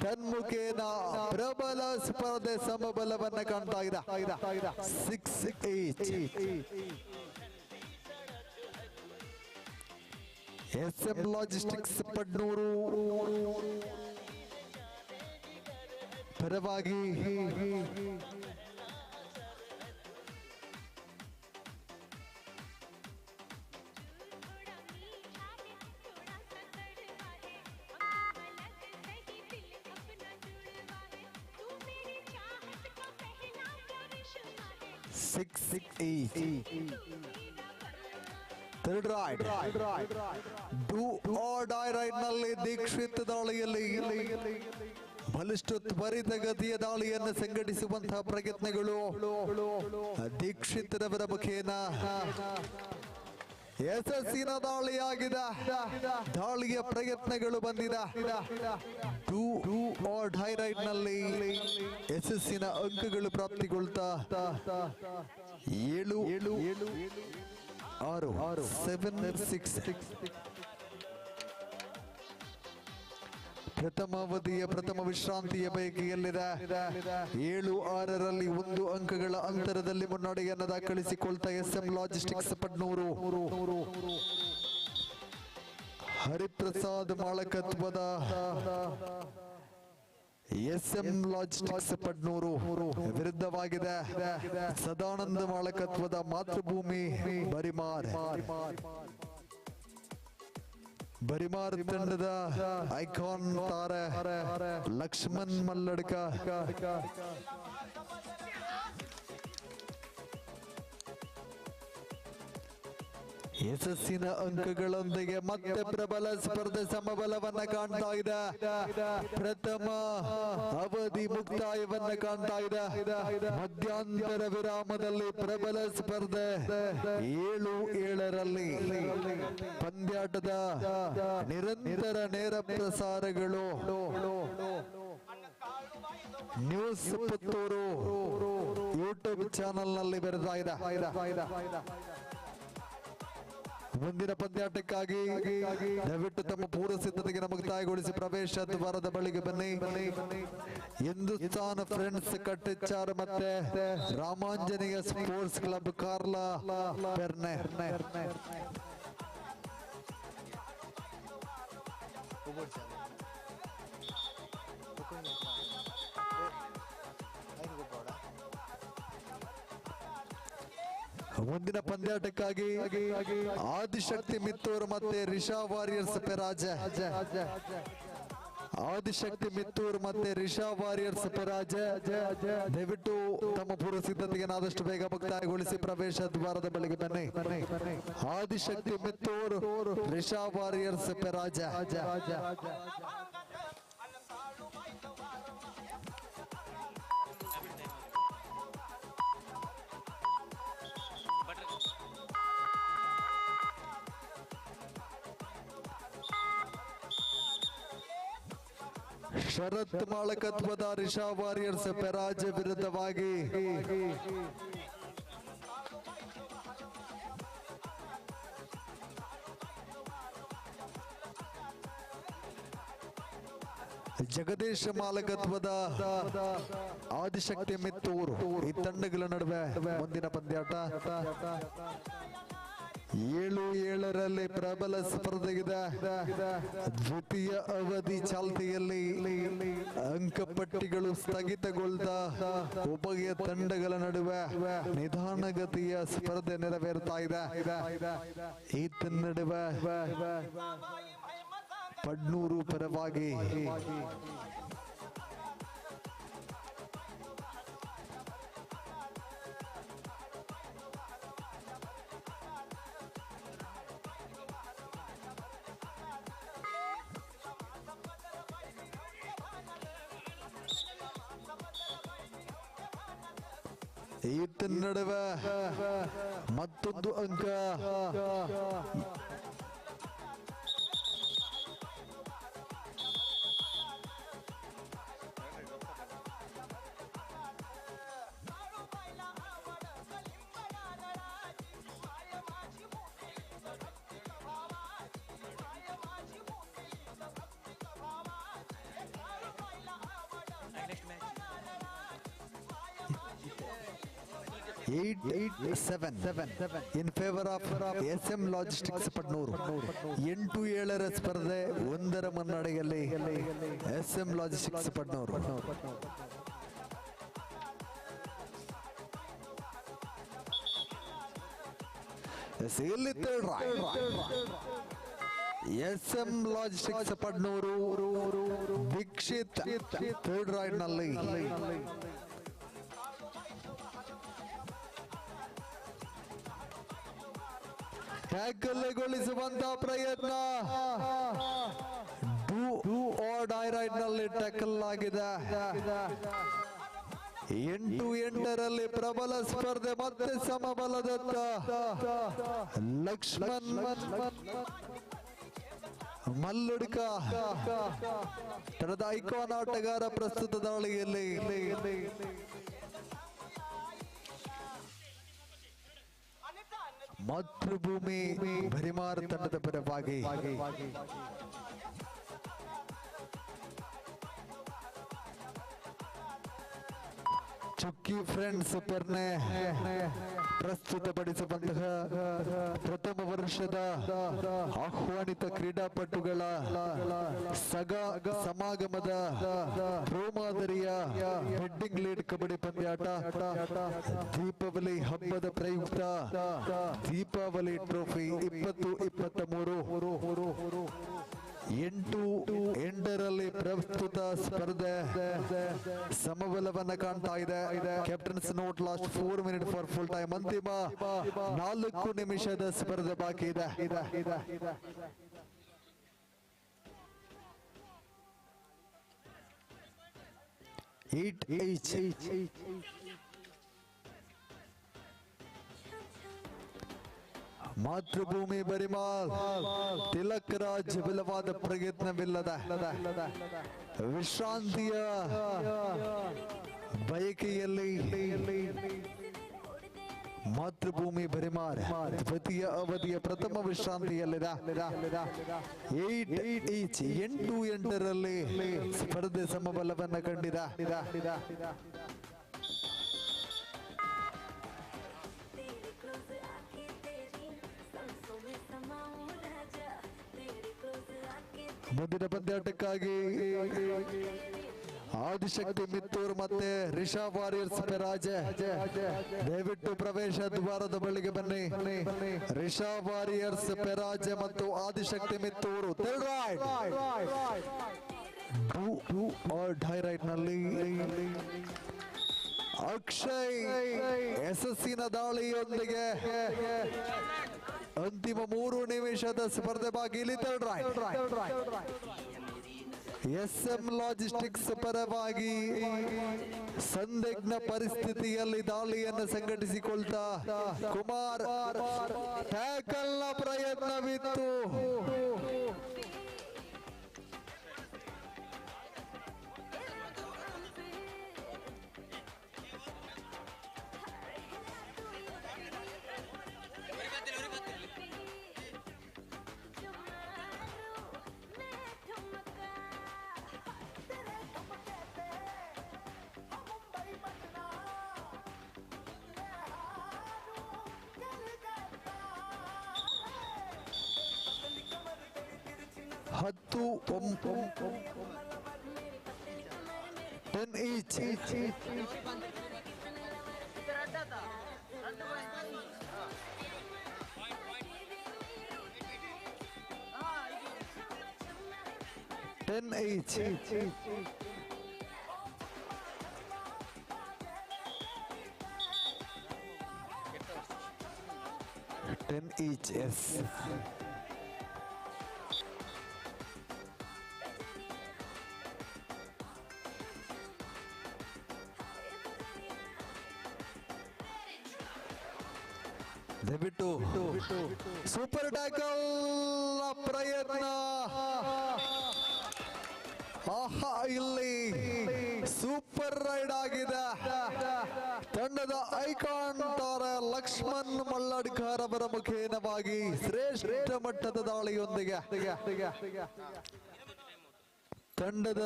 ತನ್ಮುಖೇನ ಪ್ರಬಲ ಸ್ಪರ್ಧೆ ಸಮಬಲವನ್ನ ಕಾಣ್ತಾ ಇದೆ. 6-8 SM ಲಾಜಿಸ್ಟಿಕ್ಸ್ ಪಡ್ನೂರು ಪರವಾಗಿ third raid do or die raid ನಲ್ಲಿ ದೀಕ್ಷಿತ್ ದಾಳಿಯಲ್ಲಿ ಬಲಿಷ್ಠ ತ್ವರಿತ ಗತಿಯ ದಾಳಿಯನ್ನು ಸಂಘಟಿಸುವಂತಹ ಪ್ರಯತ್ನಗಳು ದೀಕ್ಷಿತ್ರವರ ಮುಖೇನ ಯಶಸ್ಸಿನ ದಾಳಿಯಾಗಿದೆ. ದಾಳಿಯ ಪ್ರಯತ್ನಗಳು ಬಂದಿದೆ. ಡೂ ಆರ್ ಡೈ ರೈಡ್ ನಲ್ಲಿ ಯಶಸ್ಸಿನ ಅಂಕಗಳು ಪ್ರಾಪ್ತಿಗೊಳ್ತಾ 7-6 ಪ್ರಥಮಾವಧಿಯ ಪ್ರಥಮ ವಿಶ್ರಾಂತಿಯ ಬಯಕೆಯಲ್ಲಿದೆ. 7-6ರಲ್ಲಿ 1 ಅಂಕಗಳ ಅಂತರದಲ್ಲಿ ಮುನ್ನಡೆಯನ್ನು ದಾಖಲಿಸಿಕೊಳ್ತಾ SM ಲಾಜಿಸ್ಟಿಕ್ಸ್ ಪಡ್ನೂರು. ಹರಿಪ್ರಸಾದ್ ಮಾಳಕತ್ವದ SM ಲಾಜಿಸ್ಟಿಕ್ಸ್ ಪಡ್ನೂರು ವಿರುದ್ಧವಾಗಿದೆ ಸದಾನಂದ ಮಾಳಕತ್ವದ ಮಾತೃಭೂಮಿ ಬರಿಮಾರ್ ತಂಡದ ಐಕಾನ್ ತಾರೆ ಲಕ್ಷ್ಮಣ್ ಮಲ್ಲಡ್ಕ. ಯಶಸ್ಸಿನ ಅಂಕಗಳೊಂದಿಗೆ ಮತ್ತೆ ಪ್ರಬಲ ಸ್ಪರ್ಧೆ ಸಮಬಲವನ್ನ ಕಾಣ್ತಾ ಇದೆ. ಪ್ರಥಮ ಅವಧಿ ಮುಕ್ತಾಯವನ್ನ ಕಾಣ್ತಾ ಇದೆ. ಮಧ್ಯಂತರ ವಿರಾಮದಲ್ಲಿ ಪ್ರಬಲ ಸ್ಪರ್ಧೆ 7-7ರಲ್ಲಿ ಪಂದ್ಯಾಟದ ನಿರಂತರ ನೇರ ಪ್ರಸಾರಗಳು ನ್ಯೂಸ್ ಪುತ್ತೂರು ಯೂಟ್ಯೂಬ್ ಚಾನೆಲ್ ನಲ್ಲಿ ಬರೆದ ಇದೆ. ಮುಂದಿನ ಪಂದ್ಯಾಟಕ್ಕಾಗಿ ದಯವಿಟ್ಟು ತಮ್ಮ ಪೂರ್ವ ಸಿದ್ಧತೆಗೆ ಮುಕ್ತಾಯಗೊಳಿಸಿ ಪ್ರವೇಶ ದ್ವಾರದ ಬಳಿಗೆ ಬನ್ನಿ. ಹಿಂದೂಸ್ತಾನ್ ಫ್ರೆಂಡ್ಸ್ ಕಟ್ಟೆಚ್ಚಾರ್ ಮತ್ತೆ ರಾಮಾಂಜನೇಯ ಸ್ಪೋರ್ಟ್ಸ್ ಕ್ಲಬ್ ಕಾರ್ಲಾ ಪೆರ್ನೆ. ಮುಂದಿನ ಪಂದ್ಯಾಟಕ್ಕಾಗಿ ಆದಿಶಕ್ತಿ ಮಿತ್ತೂರು ಮತ್ತೆ ರಿಷಾ ವಾರಿಯರ್ಸ್ ಪೆರಾಜ ಆದಿಶಕ್ತಿ ಮಿತ್ತೂರ್ ಮತ್ತೆ ರಿಷಾ ವಾರಿಯರ್ಸ್ ಪರಾಜ. ದಯವಿಟ್ಟು ತಮ್ಮ ಪೂರ್ವ ಸಿದ್ಧತೆಗೆ ಆದಷ್ಟು ಬೇಗ ಮುಕ್ತಾಯಗೊಳಿಸಿ ಪ್ರವೇಶ ದ್ವಾರದ ಬಳಿಗೆ ಬನ್ನಿ. ಆದಿಶಕ್ತಿ ಮಿತ್ತೂರ್ ರಿಷಾ ವಾರಿಯರ್ಸ್ ಪರಾಜ. ಶರತ್ ಮಾಲಕತ್ವದ ರಿಷಾ ವಾರಿಯರ್ಸ್ ಪರಾಜ ವಿರುದ್ಧವಾಗಿ ಜಗದೀಶ್ ಮಾಲಕತ್ವದ ಆದಿಶಕ್ತಿ ಮಿತ್ತೂರು ಈ ತಂಡಗಳ ನಡುವೆ ಮುಂದಿನ ಪಂದ್ಯಾಟ. 7-7ರಲ್ಲಿ ಪ್ರಬಲ ಸ್ಪರ್ಧೆಗಿದೆ. ದ್ವಿತೀಯ ಅವಧಿ ಚಾಲ್ತಿಯಲ್ಲಿ ಅಂಕಪಟ್ಟಿಗಳು ಸ್ಥಗಿತಗೊಳ್ತಾ ಉಭಯ ತಂಡಗಳ ನಡುವೆ ನಿಧಾನಗತಿಯ ಸ್ಪರ್ಧೆ ನೆರವೇರ್ತಾ ಇದೆ. ಈ ನಡುವೆ ಪಡ್ನೂರು ಪರವಾಗಿ ಈತ ನಡುವೆ ಮತ್ತೊಂದು ಅಂಕ. Eight, 7 in favor of SM Logistics Padnur. 8-7ರ ಸ್ಪರ್ಧೆ 1ರ ಮುನ್ನಡೆಯಲ್ಲಿ SM Logistics Padnur. SM Logistics Padnur Dikshit third raid ನಲ್ಲಿ ಟ್ಯಾಕಲ್ಗೊಳಿಸುವಂತ ಪ್ರಯತ್ನ. ಡೂ ಆರ್ ಡೈ ರೈಡ್ ನಲ್ಲಿ ಟ್ಯಾಕಲ್ ಆಗಿದೆ. 8-8ರಲ್ಲಿ ಪ್ರಬಲ ಸ್ಪರ್ಧೆ ಮತ್ತೆ ಸಮಬಲದತ್ತ ಲಕ್ಷ್ಮಣ್ ಮಲ್ಲುಡ್ಕ ತರದ ಐಕಾನ್ ಆಟಗಾರ ಪ್ರಸ್ತುತ ದಾಳಿಯಲ್ಲಿ. ಮಾತೃಭೂಮಿ ಭರಿಮಾರ್ ತಂಡದ ಪರವಾಗಿ ಚುಕ್ಕಿ ಫ್ರೆಂಡ್ಸ್ ಪರ್ನೆ ಪ್ರಸ್ತುತಪಡಿಸುವಂತಹ ಪ್ರಥಮ ವರ್ಷದ ಆಹ್ವಾನಿತ ಕ್ರೀಡಾಪಟುಗಳ ಸಮಾಗಮದ ಪ್ರೋ ಮಾದರಿಯ ಹೆಡ್ಡಿಂಗ್ ಲೀಡ್ ಕಬಡ್ಡಿ ಪಂದ್ಯಾಟ. ದೀಪಾವಳಿ ಹಬ್ಬದ ಪ್ರಯುಕ್ತ ದೀಪಾವಳಿ ಟ್ರೋಫಿ 2023 8-8ರಲ್ಲಿ ಪ್ರಸ್ತುತ ಸ್ಪರ್ಧೆ ಸಮಬಲವನ್ನ ಕಾಣ್ತಾ ಇದೆ. Captain's note last 4 minutes for full time. ಅಂತಿಮ 4 ನಿಮಿಷದ ಸ್ಪರ್ಧೆ ಬಾಕಿ ಇದೆ. 8-8 ಮಾತೃಭೂಮಿ ಬರಿಮಾಲ್ ತಿಲಕ್ ರಾಜ್ ಬಲವಾದ ಪ್ರಯತ್ನವಿಲ್ಲದ ವಿಶ್ರಾಂತಿಯ ಬಯಕೆಯಲ್ಲಿ ಮಾತೃಭೂಮಿ ಬರಿಮಾರ್ ದ್ವಿತೀಯ ಅವಧಿಯ ಪ್ರಥಮ ವಿಶ್ರಾಂತಿಯಲ್ಲಿದೆ. 8-8ರಲ್ಲಿ ಸ್ಪರ್ಧೆ ಸಮಬಲವನ್ನ ಕಂಡಿದೆ. ಮುಂದಿನ ಪಂದ್ಯಾಟಕ್ಕಾಗಿ ಆದಿಶಕ್ತಿ ಮಿತ್ತೂರ್ ಮತ್ತೆ ರಿಷಾ ವಾರಿಯರ್ಸ್ ಪರಾಜ. ದಯವಿಟ್ಟು ಪ್ರವೇಶ ದ್ವಾರದ ಬಳಿಗೆ ಬನ್ನಿ. ರಿಷಾ ವಾರಿಯರ್ಸ್ ಪರಾಜ ಮತ್ತು Adishakti Mittur do or die right ನಲ್ಲಿ ಅಕ್ಷಯ್ ಯಶಸ್ಸಿನ ದಾಳಿಯೊಂದಿಗೆ ಅಂತಿಮ 3 ನಿಮಿಷದ ಸ್ಪರ್ಧೆ ಬಾಕಿ. ಇಲ್ಲಿ ಥರ್ಡ್ ರೈಟ್ SM ಲಾಜಿಸ್ಟಿಕ್ಸ್ ಪರವಾಗಿ ಸಂದಿಗ್ಧ ಪರಿಸ್ಥಿತಿಯಲ್ಲಿ ದಾಳಿಯನ್ನು ಸಂಘಟಿಸಿಕೊಳ್ತಾ ಕುಮಾರ್ ಟ್ಯಾಕಲ್ ನ ಪ್ರಯತ್ನವಿತ್ತು. ಹತ್ತು 10 each. 10 each. 10 each, yes. ದಯವಿಟ್ಟು ಸೂಪರ್ ಟ್ಯಾಕಲ್ ಪ್ರಯತ್ನ. ಆಹಾ, ಇಲ್ಲಿ ಸೂಪರ್ ರೈಡ್ ಆಗಿದೆ. ತಂಡದ ಐಕಾನ್ ತಾರೆ ಲಕ್ಷ್ಮಣ್ ಮಲ್ಲಡ್ಕರ್ ಅವರ ಮುಖೇನವಾಗಿ ಶ್ರೇಷ್ಠ ಮಟ್ಟದ ದಾಳಿಯೊಂದಿಗೆ ತಂಡದ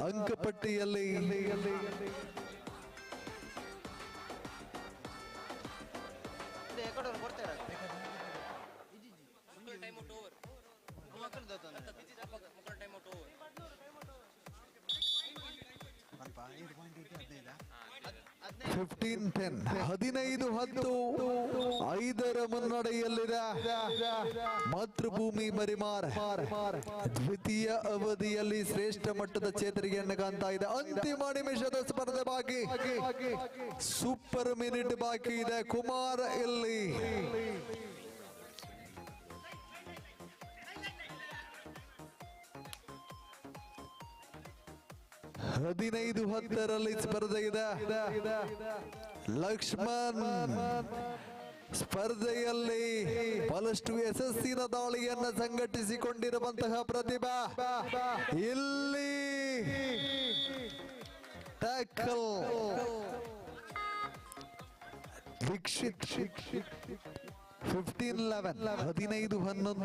ಅಂಕಪಟ್ಟಿಯಲ್ಲಿ ಹದಿನೈದು 10 5 ಮುನ್ನಡೆಯಲ್ಲಿದೆ ಮಾತೃಭೂಮಿ ಬರಿಮಾರ್. ದ್ವಿತೀಯ ಅವಧಿಯಲ್ಲಿ ಶ್ರೇಷ್ಠ ಮಟ್ಟದ ಚೇತರಿಕೆಯನ್ನು ಕಾಣ್ತಾ ಇದೆ. ಅಂತಿಮ ನಿಮಿಷದ ಸ್ಪರ್ಧೆ ಬಾಕಿ. ಸೂಪರ್ ಮಿನಿಟ್ ಬಾಕಿ ಇದೆ. ಕುಮಾರ್ ಇಲ್ಲಿ 15-10 ಸ್ಪರ್ಧೆ ಇದೆ. ಲಕ್ಷ್ಮಣ್ ಸ್ಪರ್ಧೆಯಲ್ಲಿ ಬಹಳಷ್ಟು ಯಶಸ್ಸಿನ ದಾಳಿಯನ್ನು ಸಂಘಟಿಸಿಕೊಂಡಿರುವಂತಹ ಪ್ರತಿಭಾ. ಇಲ್ಲಿ ಟ್ಯಾಕಲ್ ದೀಕ್ಷಿತ್ 15-11 15-11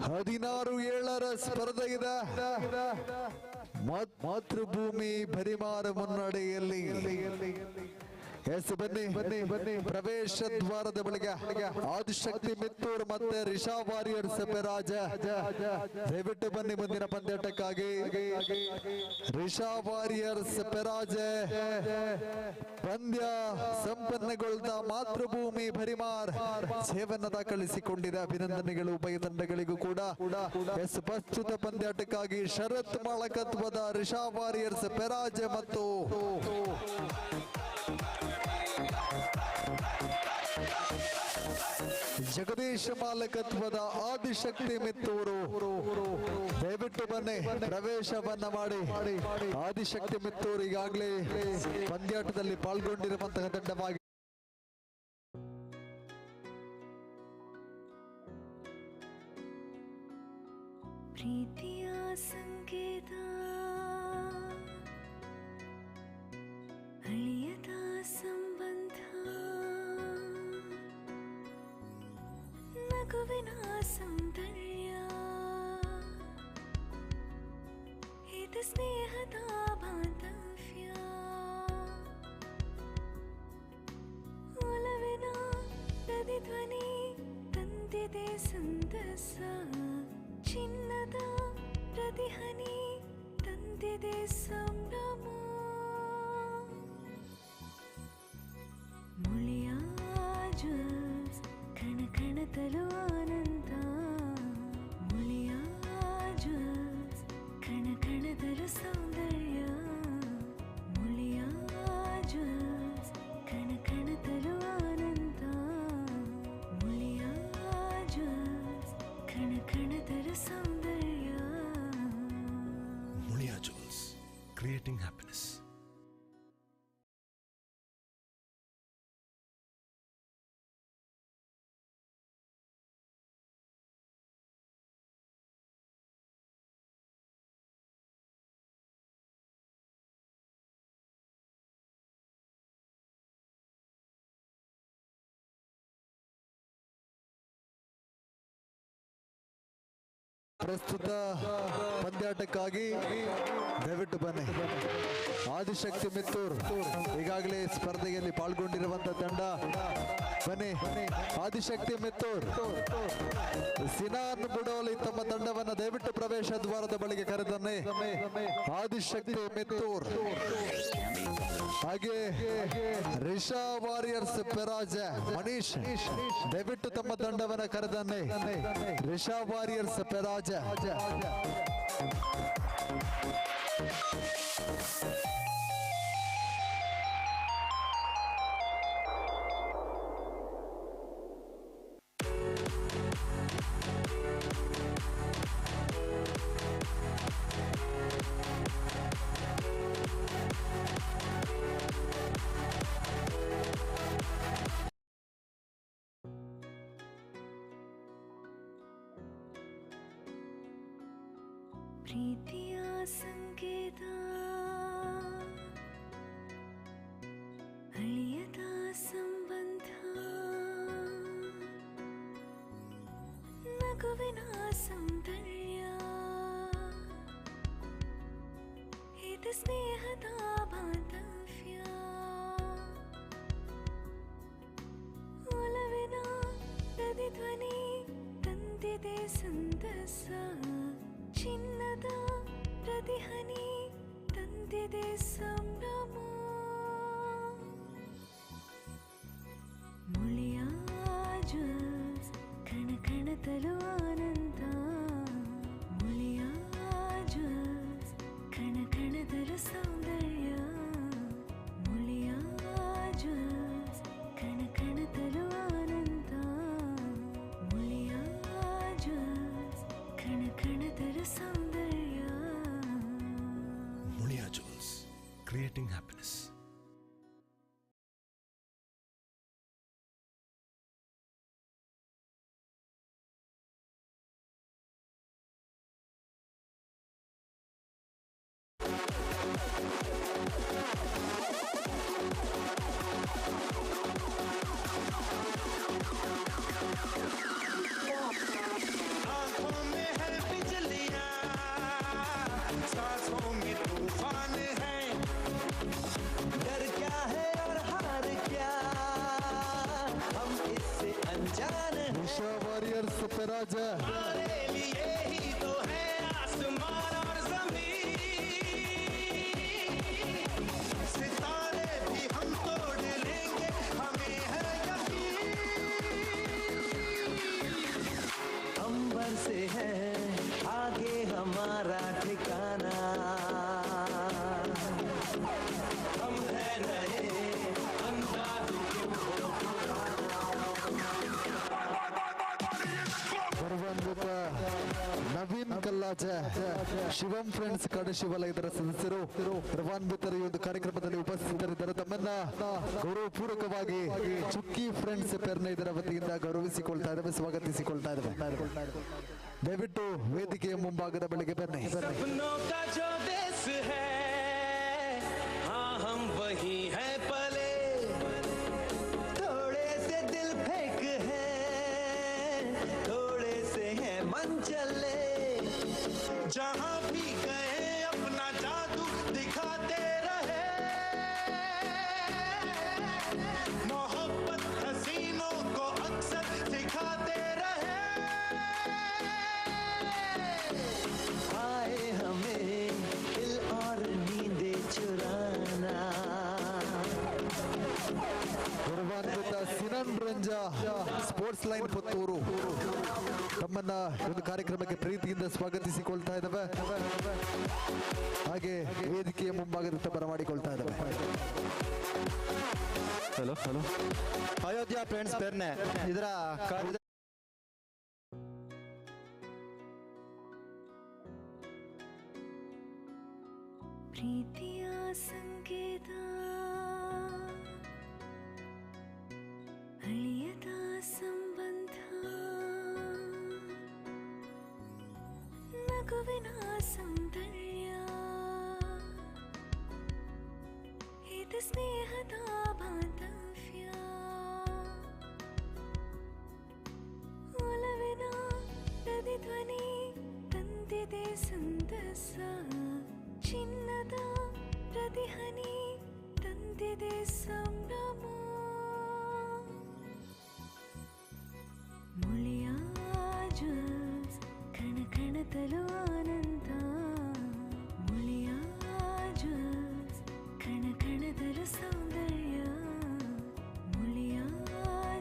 16-7 ಸ್ಪರ್ಧೆ ಇದೆ. ಮಾತೃಭೂಮಿ ಭರಿಮಾರ ಮುನ್ನಡೆಯಲ್ಲಿ. ಎಸ್, ಬನ್ನಿ ಪ್ರವೇಶ ದ್ವಾರದ ಬಳಿಗೆ ಆದಿಶಕ್ತಿ ಮಿತ್ತೂರ್ ಮತ್ತೆ ರಿಷಾ ವಾರಿಯರ್ಸ್ ಪೆರಾಜ. ದಯವಿಟ್ಟು ಬನ್ನಿ ಮುಂದಿನ ಪಂದ್ಯಾಟಕ್ಕಾಗಿ. ರಿಷಾ ವಾರಿಯರ್ಸ್ ಪೆರಾಜ ಪಂದ್ಯ ಸಂಪನ್ನಗೊಳ್ತಾ ಮಾತೃಭೂಮಿ ಭರಿಮಾರ್ ಸೇವೆಯನ್ನು ದಾಖಲಿಸಿಕೊಂಡಿದೆ. ಅಭಿನಂದನೆಗಳು ಉಭಯ ತಂಡಗಳಿಗೂ ಕೂಡ. ಎಸ್, ಪ್ರಸ್ತುತ ಪಂದ್ಯಾಟಕ್ಕಾಗಿ ಶರತ್ ಮಾಳಕತ್ವದ ರಿಷಾ ವಾರಿಯರ್ಸ್ ಪೆರಾಜ ಮತ್ತು ಜಗದೀಶ್ ಮಾಲಕತ್ವದ ಆದಿಶಕ್ತಿ ಮಿತ್ತೂರು. ದಯವಿಟ್ಟು ಬನ್ನಿ ಪ್ರವೇಶವನ್ನ ಮಾಡಿ. ಆದಿಶಕ್ತಿ ಮಿತ್ತೂರು ಈಗಾಗಲೇ ಪಂದ್ಯಾಟದಲ್ಲಿ ಪಾಲ್ಗೊಂಡಿರುವಂತಹ ತಂಡವಾಗಿ ಪ್ರೀತಿಯ ಸಂಕೇತ ಅಳಿಯದ ಸಂಬಂಧ ನಗುವಿನ ಸೌಂದರ್ಯ ಇದು ಸ್ನೇಹದ ಬಾಂಧವ್ಯ ತಂದಿದೆ ಸಂತಸ ಚಿನ್ನದ ಪ್ರತಿಹನಿ ತಂದಿದೆ ಸಂಭ್ರಮ ಮುಳಿಯ ಜ್ಯೂಸ್ ಕಣ ಕಣದಲು ಆನಂದ ಮುಳಿಯ ಜ್ಯೂಸ್ ಕಣ ಕಣದಲು ಸೌಂದರ್ಯ ಮುಳಿಯ ಜ್ಯೂಸ್ ಕಣ ಕಣದಲು ಆನಂದ ಮುಳಿಯ ಜ್ಯೂಸ್ ಕಣ ಕಣದಲು ಸೌಂದರ್ಯ Mulia Jewels, creating happiness. ಪ್ರಸ್ತುತ ಪಂದ್ಯಾಟಕ್ಕಾಗಿ ದಯವಿಟ್ಟು ಬನ್ನಿ. ಆದಿಶಕ್ತಿ ಮಿತ್ತೂರ್ ಈಗಾಗಲೇ ಸ್ಪರ್ಧೆಯಲ್ಲಿ ಪಾಲ್ಗೊಂಡಿರುವಂತಹ ತಂಡ. ಬನ್ನಿ ಆದಿಶಕ್ತಿ ಮಿತ್ತೂರ್. ಸಿನಾನ್ ಬುಡೋಲಿ ತಮ್ಮ ತಂಡವನ್ನ ದಯವಿಟ್ಟು ಪ್ರವೇಶ ದ್ವಾರದ ಬಳಿಗೆ ಕರೆದನ್ನೇ. ಆದಿಶಕ್ತಿ ಮಿತ್ತೂರ್ ಹಾಗೆ ರಿಷಾ ವಾರಿಯರ್ಸ್ ಪೆರಾಜ ಮನೀಶ್ ದಯವಿಟ್ಟು ತಮ್ಮ ತಂಡವನ್ನ ಕರೆದನ್ನೇ. ರಿಷಾ ವಾರಿಯರ್ಸ್ ಪೆರಾಜ ಪ್ರೀತಿಯ ಸಂಕೇತ ಅಳಿಯದ ಸಂಬಂಧ ನಗುವಿನ ಸೌಂದರ್ಯ ಇದು ಸ್ನೇಹದ ಬಾಂಧವ್ಯ ಒಲವಿನ ಪ್ರತಿಧ್ವನಿ ತಂದಿದೆ ಸಂತಸ ಚಿನ್ನದ ಪ್ರತಿಹನಿ ತಂದಿದೆ ಸಂಭ್ರಮ ಮುಳಿಯ ಜ್ಯೂಸ್ ಕಣ ಕಣದಲು ಆನಂದ ಮುಳಿಯ ಜ್ಯೂಸ್ ಕಣ ಕಣದಲು ಸೌಂದರ್ಯ ಮುಳಿಯ ಜ್ಯೂಸ್ ಕಣ ಕಣದಲು ಆನಂದ ಮುಳಿಯ ಜ್ಯೂಸ್ ಕಣ ಕಣದಲು ಸೌಂದರ್ಯ Mulia Jewels, creating happiness. आंखों में है बिजलियां, सांसों में तूफान है। डर क्या है और हार क्या, हम इससे अनजान हैं। ರಿಷಾ ವಾರಿಯರ್ಸ್ ಪೆರಾಜ हमारे लिए ही तो है आसमान और जमीन, सितारे भी हम तोड़ लेंगे, हमें है यकीन। अंबर से है आगे हमारा ठिकाना, हम है नए अंदाजों के ಗೌರವಾನ್ವಿತ ನವೀನ್ ಕಲ್ಲಾಜ ಶಿವಂ ಫ್ರೆಂಡ್ಸ್ ಕಡಶಿವಲಯದ ಸದಸ್ಯರು ಗೌರವಾನ್ವಿತರ ಈ ಒಂದು ಕಾರ್ಯಕ್ರಮದಲ್ಲಿ ಉಪಸ್ಥಿತರಿದ್ದರು. ತಮ್ಮನ್ನ ಗೌರವಪೂರ್ವಕವಾಗಿ ಚುಕ್ಕಿ ಫ್ರೆಂಡ್ಸ್ ಪೆರ್ನ ಇದರ ವತಿಯಿಂದ ಗೌರವಿಸಿಕೊಳ್ತಾ ಇದ್ದೇವೆ, ಸ್ವಾಗತಿಸಿಕೊಳ್ತಾ ಇದ್ದೇವೆ. ದಯವಿಟ್ಟು ವೇದಿಕೆಯ ಮುಂಭಾಗದ ಬಳಿಗೆ ಬನ್ನಿ. सपनों का जो देश है, हाँ हम वही हैं पले, थोड़े से दिल फेंक है, थोड़े से है मन चले, जहाँ भी गए अपना जादू दिखाते रहे, मोहब्बत हसीनों को अक्सर सिखाते रहे। ಮಂಜ ಸ್ಪೋರ್ಟ್ಸ್ ಲೈನ್ ಪುತ್ತೂರು ತಮ್ಮನ್ನ ಈ ಒಂದು ಕಾರ್ಯಕ್ರಮಕ್ಕೆ ಪ್ರೀತಿಯಿಂದ ಸ್ವಾಗತಿಸಿಕೊಳ್ತಾ ಇದ್ದಾವೆ. ಹಾಗೆ ವೇದಿಕೆಯ ಮುಂಭಾಗದತ್ತ ಬರಮಾಡಿಕೊಳ್ತಾ ಇದ್ದಾವೆ. ಹಲೋ ಹಲೋ ಅಯೋಧ್ಯ ಫ್ರೆಂಡ್ಸ್ ಪೇರ್ನೆ ಇದರ ಪ್ರೀತಿಯ ಸಂಕೇತ ಅಳಿಯದ ಸಂಬಂಧ ನಗುವಿನ ಸೌಂದರ್ಯ ಇದು ಸ್ನೇಹದ ಬಾಂಧವ್ಯ ಒಲವಿನ ಪ್ರತಿಧ್ವನಿ ತಂದಿದೆ ಸಂತಸ ಚಿನ್ನದ ಪ್ರತಿಹನಿ ತಂದಿದೆ ಸಂಭ್ರಮ ಮುಳಿಯ ಜ್ಯೂಸ್ ಕಣ ಕಣದಲು ಆನಂದ ಮುಳಿಯ ಜ್ಯೂಸ್ ಕಣ ಕಣದಲು ಸೌಂದರ್ಯ ಮುಳಿಯ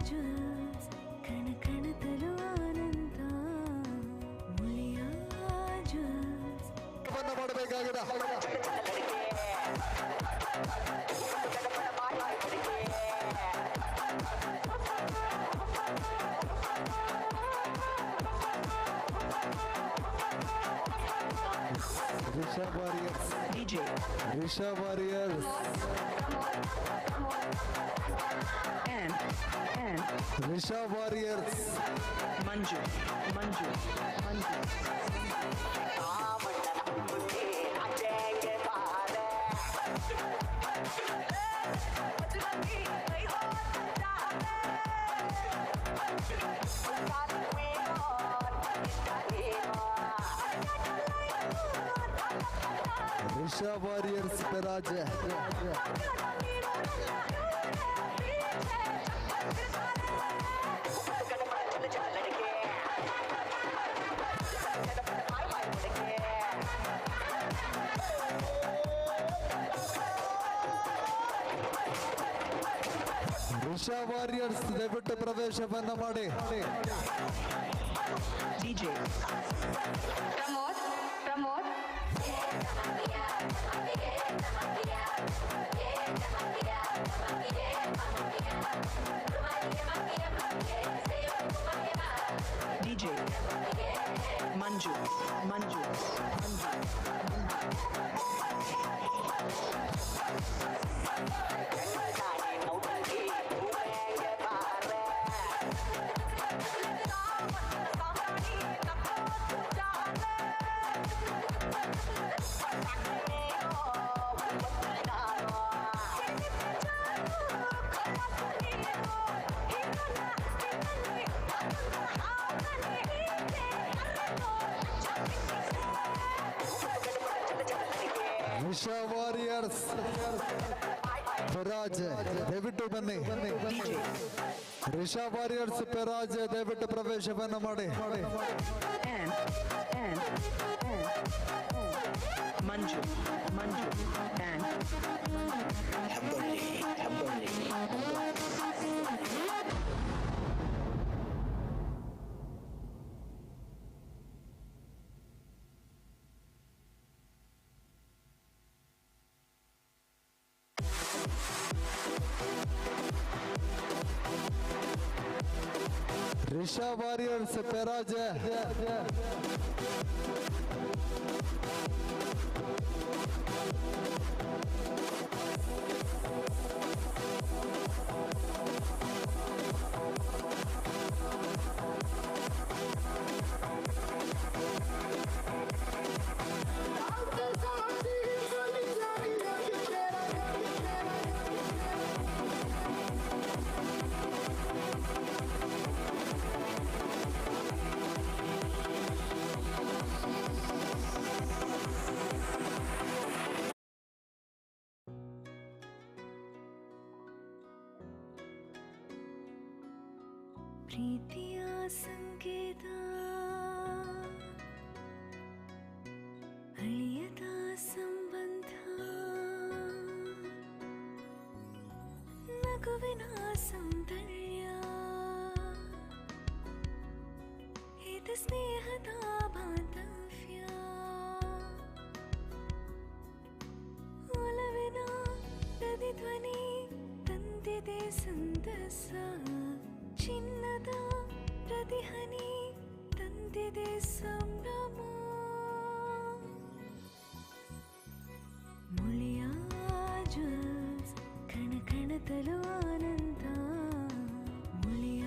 ಜ್ಯೂಸ್ ಕಣ ಕಣದಲು ಆನಂದ ಮುಳಿಯ ಜ್ಯೂಸ್ ಮಾಡಬೇಕಾಗಿದೆ. Rishab warriors Rishab warriors Rishab warriors Manju Rishab warriors Peraje Rishab warriors ದಯವಿಟ್ಟು ಪ್ರವೇಶವನ್ನ ಮಾಡಿ. DJ Pramod DJ Manju Rishab warriors Peraje ದಯವಿಟ್ಟು ಬನ್ನಿ. ರಿಷಬ್ ವಾರಿಯರ್ಸ್ ಪೆರಾಜೆ ದಯವಿಟ್ಟು ಪ್ರವೇಶವನ್ನ ಮಾಡಿ. ಮಂಜು ರಿಷಬ್ ವಾರಿಯರ್ಸ್ ಪೆರಾಜೆ ಪ್ರೀತಿಯ ಸಂಕೇತ ಅಳಿಯದ ಸಂಬಂಧ ನಗುವಿನ ಸೌಂದರ್ಯ ಪ್ರತಿಧ್ವನಿ ತಂದಿದೆ ಸಂತಸ, ಚಿನ್ನದ ಪ್ರತಿಹನಿ ತಂದಿದೆ ಸಂಭ್ರಮ. ಮುಳಿಯ ಜ್ಯುವೆಲ್ಸ್ ಕಣ ಕಣದಲು ಆನಂದ, ಮುಳಿಯ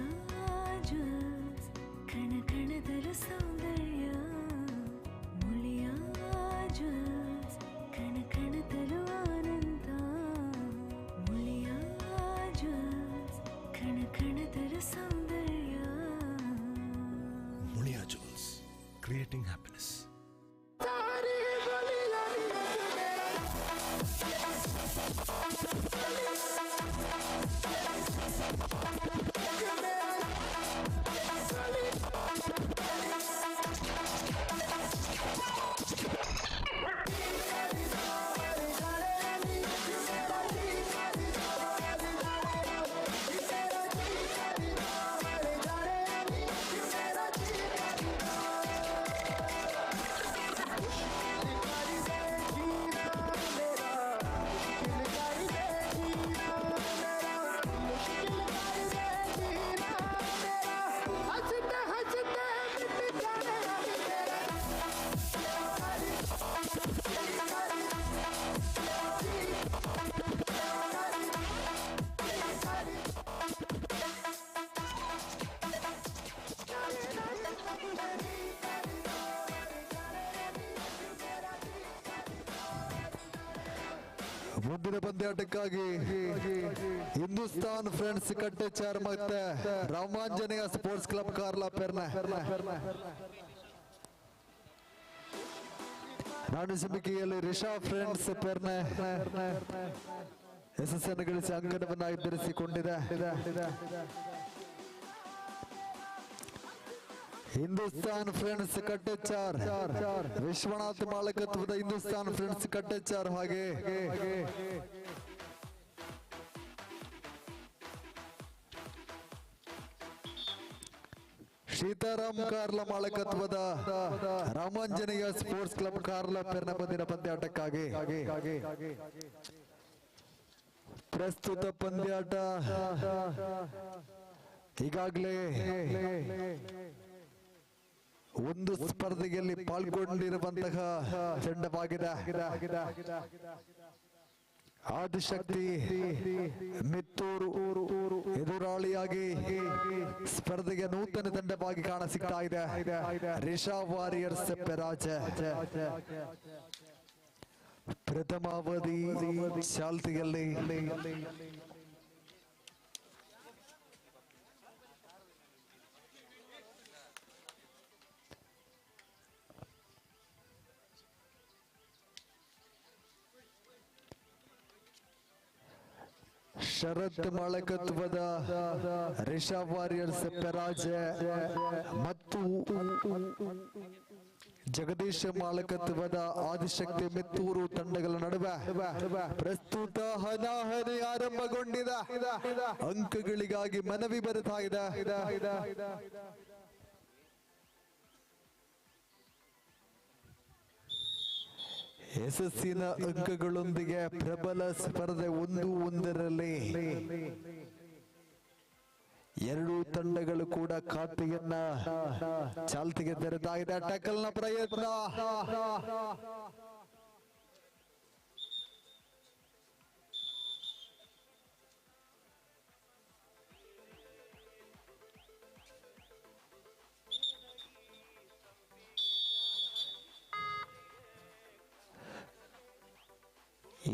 ಜ್ಯುವೆಲ್ಸ್ ಕಣ ಕಣದಲು ಸೌಂದರ್ಯ, ಮುಳಿಯ ಜ್ಯುವೆಲ್ಸ್ ಕಣ ಕಣದಲು ಆನಂದ, ಮುಳಿಯ ಜ್ಯುವೆಲ್ಸ್ ಕಣ ಕಣದಲು ಸೌಂದರ್ಯ. Mulia Jewels, creating happiness. ಮುಂದಿನ ಪಂದ್ಯಾಟಕ್ಕಾಗಿ ಹಿಂದೂಸ್ತಾನ್ ಫ್ರೆಂಡ್ಸ್ ಕಟ್ಟೆಚಾರ್ ಮತ್ತೆ ರಾಮಾಂಜನೇಯ ಸ್ಪೋರ್ಟ್ಸ್ ಕ್ಲಬ್ ಕಾರ್ಲಾ ಪೆರ್ನ ನಾಡು ಸಮಿತಿಯಲ್ಲಿ ರಿಷಾ ಫ್ರೆಂಡ್ಸ್ ಪೆರ್ನ ಯಶಸ್ಸನ್ನು ಗಳಿಸಿ ಅಂಕಣವನ್ನು ಎದುರಿಸಿಕೊಂಡಿದೆ. ಹಿಂದೂಸ್ತಾನ್ ಫ್ರೆಂಡ್ಸ್ ಕಟ್ಟೆಚಾರ್ ವಿಶ್ವನಾಥ್ ಮಾಲಕತ್ವದ ಹಿಂದೂಸ್ತಾನ್ ಫ್ರೆಂಡ್ಸ್ ಕಟ್ಟೆಚಾರ್ ಹಾಗೆ ಸೀತಾರಾಮ್ ಕಾರ್ಲ ಮಾಲಕತ್ವದ ರಾಮಾಂಜನೇಯ ಸ್ಪೋರ್ಟ್ಸ್ ಕ್ಲಬ್ ಕಾರ್ಲ ಪೆರ್ನ ಬಂದಿನ ಪಂದ್ಯಾಟಕ್ಕಾಗಿ ಪ್ರಸ್ತುತ ಪಂದ್ಯಾಟ ಈಗಾಗಲೇ ಒಂದು ಸ್ಪರ್ಧೆಯಲ್ಲಿ ಪಾಲ್ಗೊಂಡಿರುವಂತಹ ತಂಡವಾಗಿದೆ. ಆದಿಶಕ್ತಿ ಮಿತ್ತೂರು ಎದುರಾಳಿಯಾಗಿ ಸ್ಪರ್ಧೆಗೆ ನೂತನ ತಂಡವಾಗಿ ಕಾಣಸಿಗ್ತಾ ಇದೆ ರಿಷಾ ವಾರಿಯರ್ಸ್ ಪೆರಾಜ. ಪ್ರಥಮಾವಧಿ ಚಾಲ್ತಿಯಲ್ಲಿ ಶರತ್ ಮಾಲಕತ್ವದ ರಿಷಾ ವಾರಿಯರ್ಸ್ ಪೆರಾಜ ಮತ್ತು ಜಗದೀಶ್ ಮಾಲಕತ್ವದ ಆದಿಶಕ್ತಿ ಮಿತ್ತೂರು ತಂಡಗಳ ನಡುವೆ ಪ್ರಸ್ತುತ ಹನಾಹನಿ ಆರಂಭಗೊಂಡಿದೆ. ಅಂಕಗಳಿಗಾಗಿ ಮನವಿ ಬರುತ್ತಾ ಇದೆ. ಯಶಸ್ಸಿನ ಅಂಕಗಳೊಂದಿಗೆ ಪ್ರಬಲ ಸ್ಪರ್ಧೆ 1-1ರಲ್ಲಿ ಎರಡೂ ತಂಡಗಳು ಕೂಡ ಖಾತೆಯನ್ನ ಚಾಲ್ತಿಗೆ ತೆರೆತಾ ಇದೆ. ಟ್ಯಾಕಲ್ನ ಪ್ರಯತ್ನ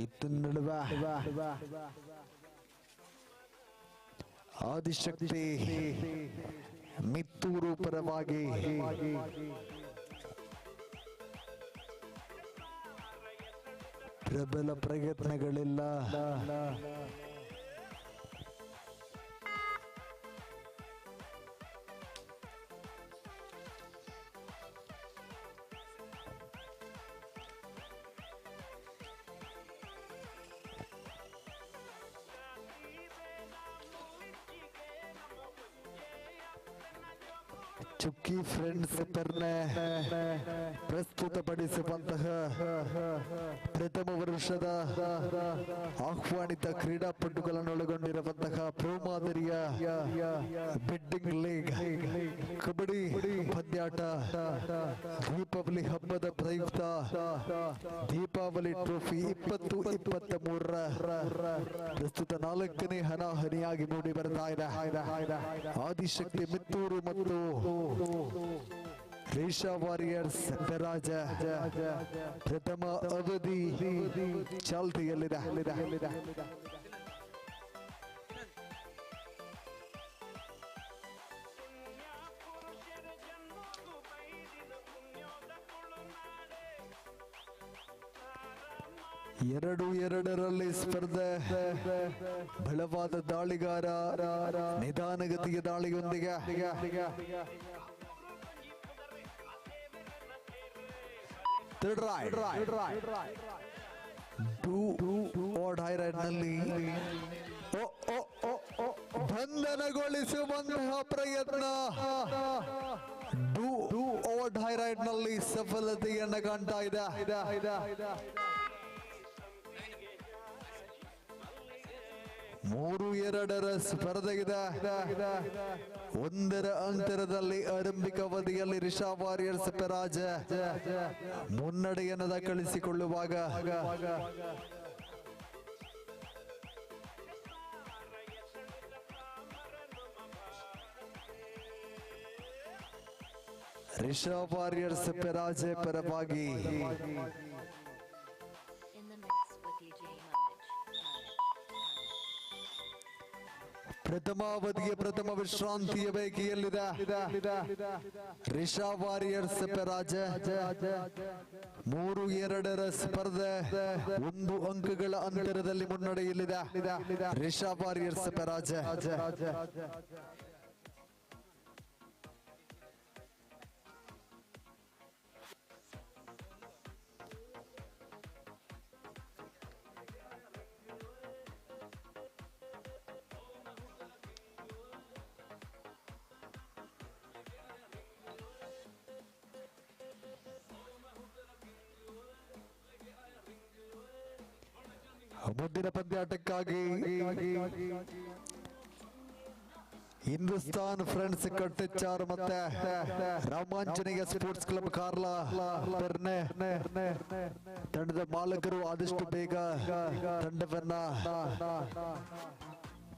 ಇತ್ತ ನಡುವೆ ಆದಿಶಕ್ತಿ ಮಿತ್ತೂರು ಪರವಾಗಿ ಪ್ರಬಲ ಪ್ರಯತ್ನಗಳಿಲ್ಲ. ಚುಕ್ಕಿ ಫ್ರೆಂಡ್ಸ್ ಪರ್ನೆ ಪ್ರಸ್ತುತಪಡಿಸುವಂತಹ ಪ್ರಥಮ ವರ್ಷದ ಆಹ್ವಾನಿತ ಕ್ರೀಡಾಪಟುಗಳನ್ನು ಒಳಗೊಂಡಿರುವಂತಹ ಪ್ರೋ ಮಾದರಿಯ ಬೆಡ್ಡಿಂಗ್ ಲೀಗ್ ಕಬಡ್ಡಿ ಪಂದ್ಯಾಟ ದೀಪಾವಳಿ ಹಬ್ಬದ ಪ್ರಯುಕ್ತ ದೀಪಾವಳಿ ಟ್ರೋಫಿ 2023 ಪ್ರಸ್ತುತ 4ನೇ ಹನಾಹನಿಯಾಗಿ ಮೂಡಿ ಬರ್ತಾ ಇದೆ. ಆದಿಶಕ್ತಿ ಮಿತ್ತೂರು ಮತ್ತು ರೇಷಾ ವಾರಿಯರ್ಸ್ ಪೆರಾಜ ಪ್ರಥಮ ಅವಧಿ ಚಾಲ್ತಿಯಲ್ಲಿದೆ. ಎರಡರಲ್ಲಿ ಸ್ಪರ್ಧೆ. ಬಲವಾದ ದಾಳಿಗಾರ ನಿಧಾನಗತಿಯ ದಾಳಿಯೊಂದಿಗೆ ನಲ್ಲಿ ಬಂಧನಗೊಳಿಸುವಂತಹ ಪ್ರಯತ್ನ ನಲ್ಲಿ ಸಫಲತೆಯನ್ನ ಕಾಣ್ತಾ ಇದೆ. 3-2 ಸ್ಪರ್ಧೆ ಇದೆ. 1 ಅಂತರದಲ್ಲಿ ಆರಂಭಿಕ ಅವಧಿಯಲ್ಲಿ ರಿಷಾ ವಾರಿಯರ್ಸ್ ಪೆರಾಜ ಮುನ್ನಡೆಯನ್ನು ದಾಖಲಿಸಿಕೊಳ್ಳುವಾಗ ರಿಷಾ ವಾರಿಯರ್ಸ್ ಪೆರಾಜ ಪರವಾಗಿ ಪ್ರಥಮಾವಧಿಯ ಪ್ರಥಮ ವಿಶ್ರಾಂತಿಯ ಬೇಕಿಯಲ್ಲಿದೆ. ರಿಷಾ ವಾರಿಯರ್ಸ್ ಪೆರಾಜ 3-2 ಸ್ಪರ್ಧೆ 1 ಅಂಕಗಳ ಅಂತರದಲ್ಲಿ ಮುನ್ನಡೆಯಲ್ಲಿದೆ. ರಿಷಾ ವಾರಿಯರ್ಸ್ ಪೆರಾಜ ಮುಂದಿನ ಪಂದ್ಯಾಟಕ್ಕಾಗಿ ಹಿಂದೂಸ್ತಾನ್ ಫ್ರೆಂಡ್ಸ್ ಕಟ್ಟೆಚಾರ್ ಮತ್ತೆ ರಾಮಾಂಜನೇಯ ಸ್ಪೋರ್ಟ್ಸ್ ಕ್ಲಬ್ ಕಾರ್ಲಾ ಪೆರ್ನೆ ತಂಡದ ಮಾಲಕರು ಆದಷ್ಟು ಬೇಗ ತಂಡವನ್ನ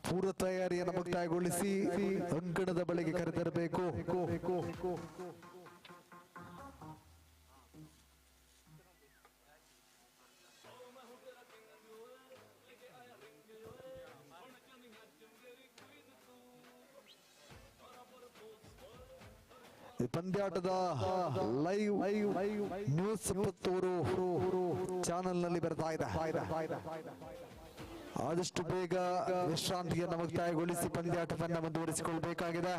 ಪೂರ್ವ ತಯಾರಿಯನ್ನು ಮುಕ್ತಾಯಗೊಳಿಸಿ ಅಂಕಣದ ಬಳಿಗೆ ಕರೆತರಬೇಕು. ಪಂದ್ಯಾಟದ ಲೈವ್ ನ್ಯೂಸ್ 20 ಚಾನೆಲ್ ನಲ್ಲಿ ಬರ್ತಾ ಇದೆ. ಆದಷ್ಟು ಬೇಗ ವಿಶ್ರಾಂತಿಯನ್ನು ಮುಕ್ತಾಯಗೊಳಿಸಿ ಪಂದ್ಯಾಟವನ್ನು ಮುಂದುವರಿಸಿಕೊಳ್ಳಬೇಕಾಗಿದೆ.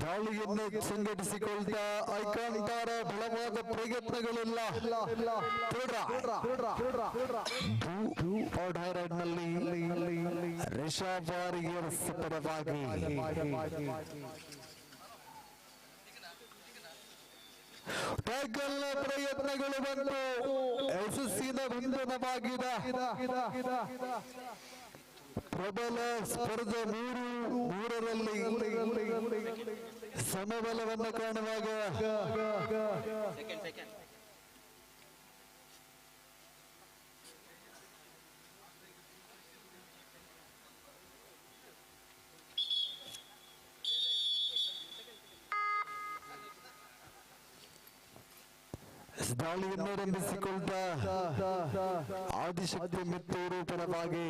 ದಾಳಿಯನ್ನು ಸಂಘಟಿಸಿಕೊಳ್ತಾ ಐಕಾಂತಾರ ಬಲವಾದ ಪ್ರಯತ್ನಗಳೆಲ್ಲ ನಲ್ಲಿ ರಿಷಾ ವಾರಿಯರ್ಸ್ ಪರವಾಗಿ ಟ್ಯಾಕಲ್ನ ಪ್ರಯತ್ನಗಳು ಬಂದು ಯಶಸ್ಸಿನ ಬಂಧನವಾಗಿದೆ. ಪ್ರಬಲ ಸ್ಪರ್ಧೆ 3-3ರಲ್ಲಿ ಸಮಬಲವನ್ನು ಕಾಣುವಾಗ ದಾಳಿಯನ್ನು ಆರಂಭಿಸಿಕೊಳ್ತಾ ಆದಿಶಕ್ತಿ ಮಿತ್ತೂರು ಪರವಾಗಿ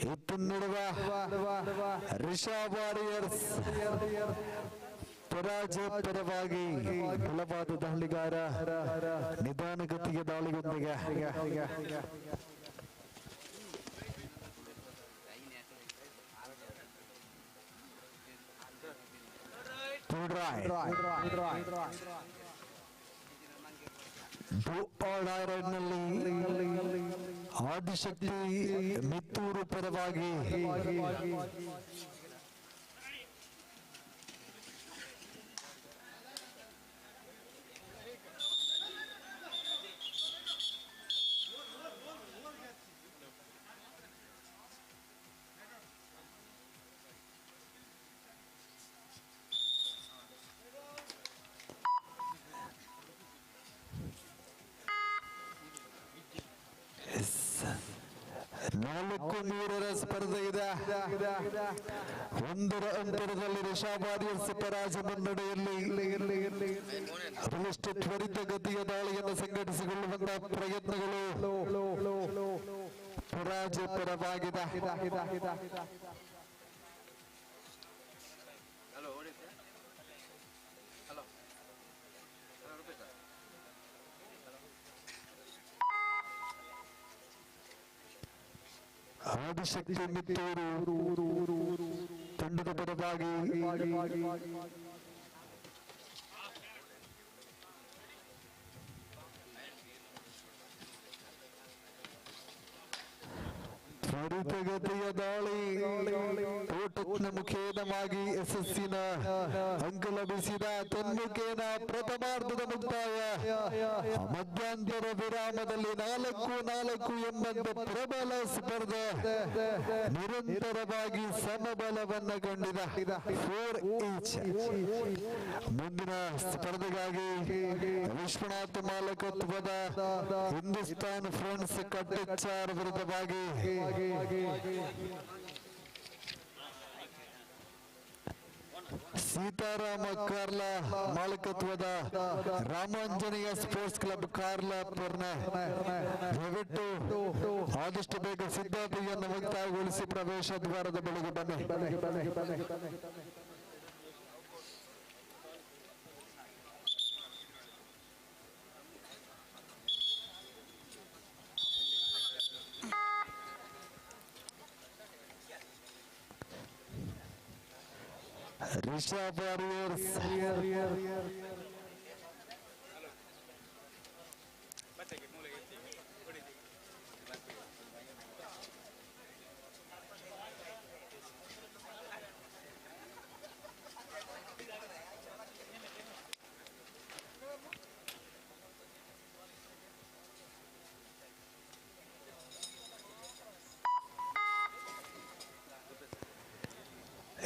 ಎತ್ತನ್ನಿಡುವ ರಿಷಬ್ ವಾರಿಯರ್ಸ್ ಪರಾಜಯ ಪರವಾಗಿ ಬಲವಾದ ದಾಳಿಗಾರ ನಿಧಾನಗತಿಯ ದಾಳಿಯೊಂದಿಗೆ ನಲ್ಲಿ ಆದಿಶಕ್ತಿ ಮಿತ್ತೂರು ಪರವಾಗಿ ನಾಲ್ಕು ಮೂರರ ಸ್ಪರ್ಧೆ ಇದೆ. ಒಂದರ ಅಂತರದಲ್ಲಿ ರಿಷಬ್ ವಾರಿಯರ್ಸ್ ಪರಾಜಯ ಮುನ್ನಡೆಯಲ್ಲಿ ಬಲಿಷ್ಠ ತ್ವರಿತ ಗತಿಯ ದಾಳಿಯನ್ನು ಸಂಘಟಿಸಿಕೊಳ್ಳುವಂತಹ ಪ್ರಯತ್ನಗಳು ಪರಾಜಯ ಪರವಾಗಿದೆ. ಆದಿಶಕ್ತಿ ಮಿತ್ತೂರು ತಂಡದ ಪರವಾಗಿ ತ್ವರಿತಗತಿಯ ದಾಳಿ ಓಟದ ಮುಖೇನವಾಗಿ ಯಶಸ್ಸಿನ ಅಂಕ ಲಭಿಸಿದ ತನ್ಮುಖೇನ ಪ್ರಥಮಾರ್ಧದ ಮುಕ್ತಾಯ. ಮಧ್ಯಂತರ ವಿರಾಮದಲ್ಲಿ 4-4 ಎಂಬಂತೆ ಪ್ರಬಲ ಸ್ಪರ್ಧೆ ನಿರಂತರವಾಗಿ ಸಮಬಲವನ್ನ ಕಂಡಿದೆ. 4 ಈಚ್. ಮುಂದಿನ ಸ್ಪರ್ಧೆಗಾಗಿ ವಿಶ್ವನಾಥ್ ಮಾಲಕತ್ವದ ಹಿಂದೂಸ್ತಾನ್ ಫ್ರೆಂಡ್ಸ್ ಕಟ್ಟೆಚ್ಚಾರ್ ವಿರುದ್ಧವಾಗಿ ಸೀತಾರಾಮ ಕಾರ್ಲ ಮಾಲಕತ್ವದ ರಾಮಾಂಜನೇಯ ಸ್ಪೋರ್ಟ್ಸ್ ಕ್ಲಬ್ ಕಾರ್ಲ ಪರ್ನೆ ದಯವಿಟ್ಟು ಆದಷ್ಟು ಬೇಗ ಸಿದ್ಧತೆಯನ್ನು ಮುಕ್ತಾಯಗೊಳಿಸಿ ಪ್ರವೇಶ ದ್ವಾರದ ಬಳಿಗೆ ಬನ್ನಿ. ರಿಷಬ್ ವಾರಿಯರ್ಸ್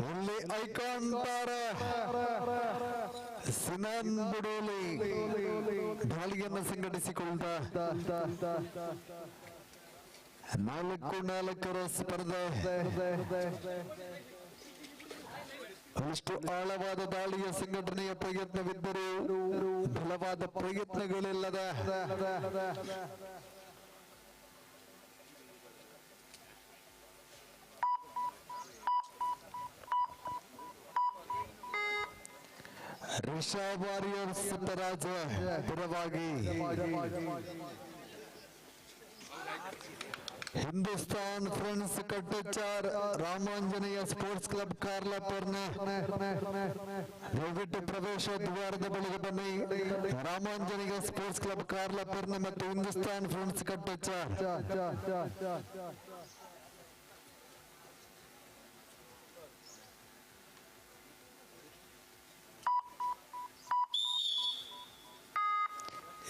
ಇಲ್ಲಿ ಐಕಾನ್ ತಾರ ಸಿನಾನ್ ಬುಡೋಲಿ ದಾಳಿಯನ್ನು ಸಂಘಟಿಸಿಕೊಂಡ 4-4 ಸ್ಪರ್ಧೆ. ಅಷ್ಟು ಆಳವಾದ ದಾಳಿಯ ಸಂಘಟನೆಯ ಪ್ರಯತ್ನವಿದ್ದರೂ ಬಲವಾದ ಪ್ರಯತ್ನಗಳಿಲ್ಲದ ರಿಷಬ್ ವಾರಿಯರ್ಸ್ ಪರಾಜಯ ಪರವಾಗಿ Hindustan friends Kattechar Ramanjaneya sports club Karla Perne ದಯವಿಟ್ಟು ಪ್ರವೇಶ ದ್ವಾರದ ಬಳಿಗೆ ಬನ್ನಿ. ರಾಮಾಂಜನೇಯ ಸ್ಪೋರ್ಟ್ಸ್ ಕ್ಲಬ್ ಕಾರ್ಲ ಪರ್ನೆ ಮತ್ತು ಹಿಂದೂಸ್ತಾನ್ ಫ್ರೆಂಡ್ಸ್ ಕಟ್ಟೆಚ್ಚಾರ್.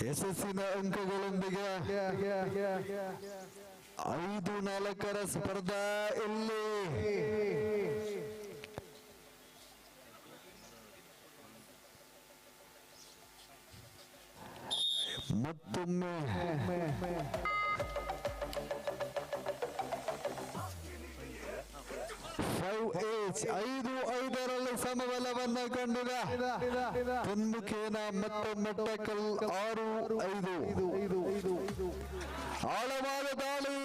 ಯಶಸ್ಸಿನ ಅಂಕಗಳೊಂದಿಗೆ 5-4 ಸ್ಪರ್ಧಾ ಇಲ್ಲಿ ಮತ್ತೊಮ್ಮೆ 5-5ರಲ್ಲಿ ಸಮಬಲವನ್ನ ಕಂಡಿದೆ. ತನ್ಮುಖೇನ ಮತ್ತೊಮ್ಮೆ ಟಕ್ಕಲ್ 6-5. ಆಳವಾದ ದಾಳಿ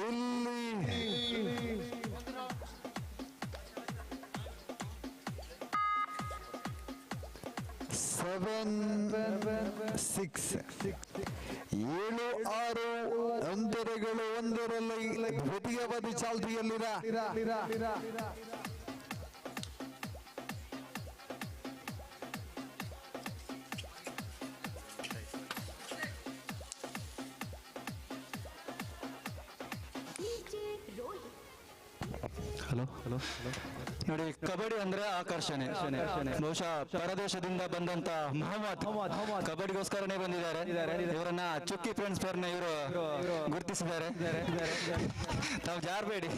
ಇಲ್ಲಿ 7-6 7-6 ಅಂತರಗಳು ಒಂದರಲ್ಲಿ ದ್ವಿತೀಯವಾದಿ ಚಾಲ್ತಿಯಲ್ಲಿದೆ. ಹಲೋ ನೋಡಿ, ಕಬಡ್ಡಿ ಅಂದ್ರೆ ಆಕರ್ಷಣೆ. ಬಹುಶಃ ಪರದೇಶದಿಂದ ಬಂದಂತ ಮೊಹಮ್ಮದ್ ಕಬಡ್ಡಿಗೋಸ್ಕರನೇ ಬಂದಿದ್ದಾರೆ. ಇವರನ್ನ ಚುಕ್ಕಿ ಫ್ರೆಂಡ್ಸ್ ಪೇರ್ನ ಇವರು ಗುರುತಿಸಿದ್ದಾರೆ. ತಾವು ಜಾರಬೇಡಿ,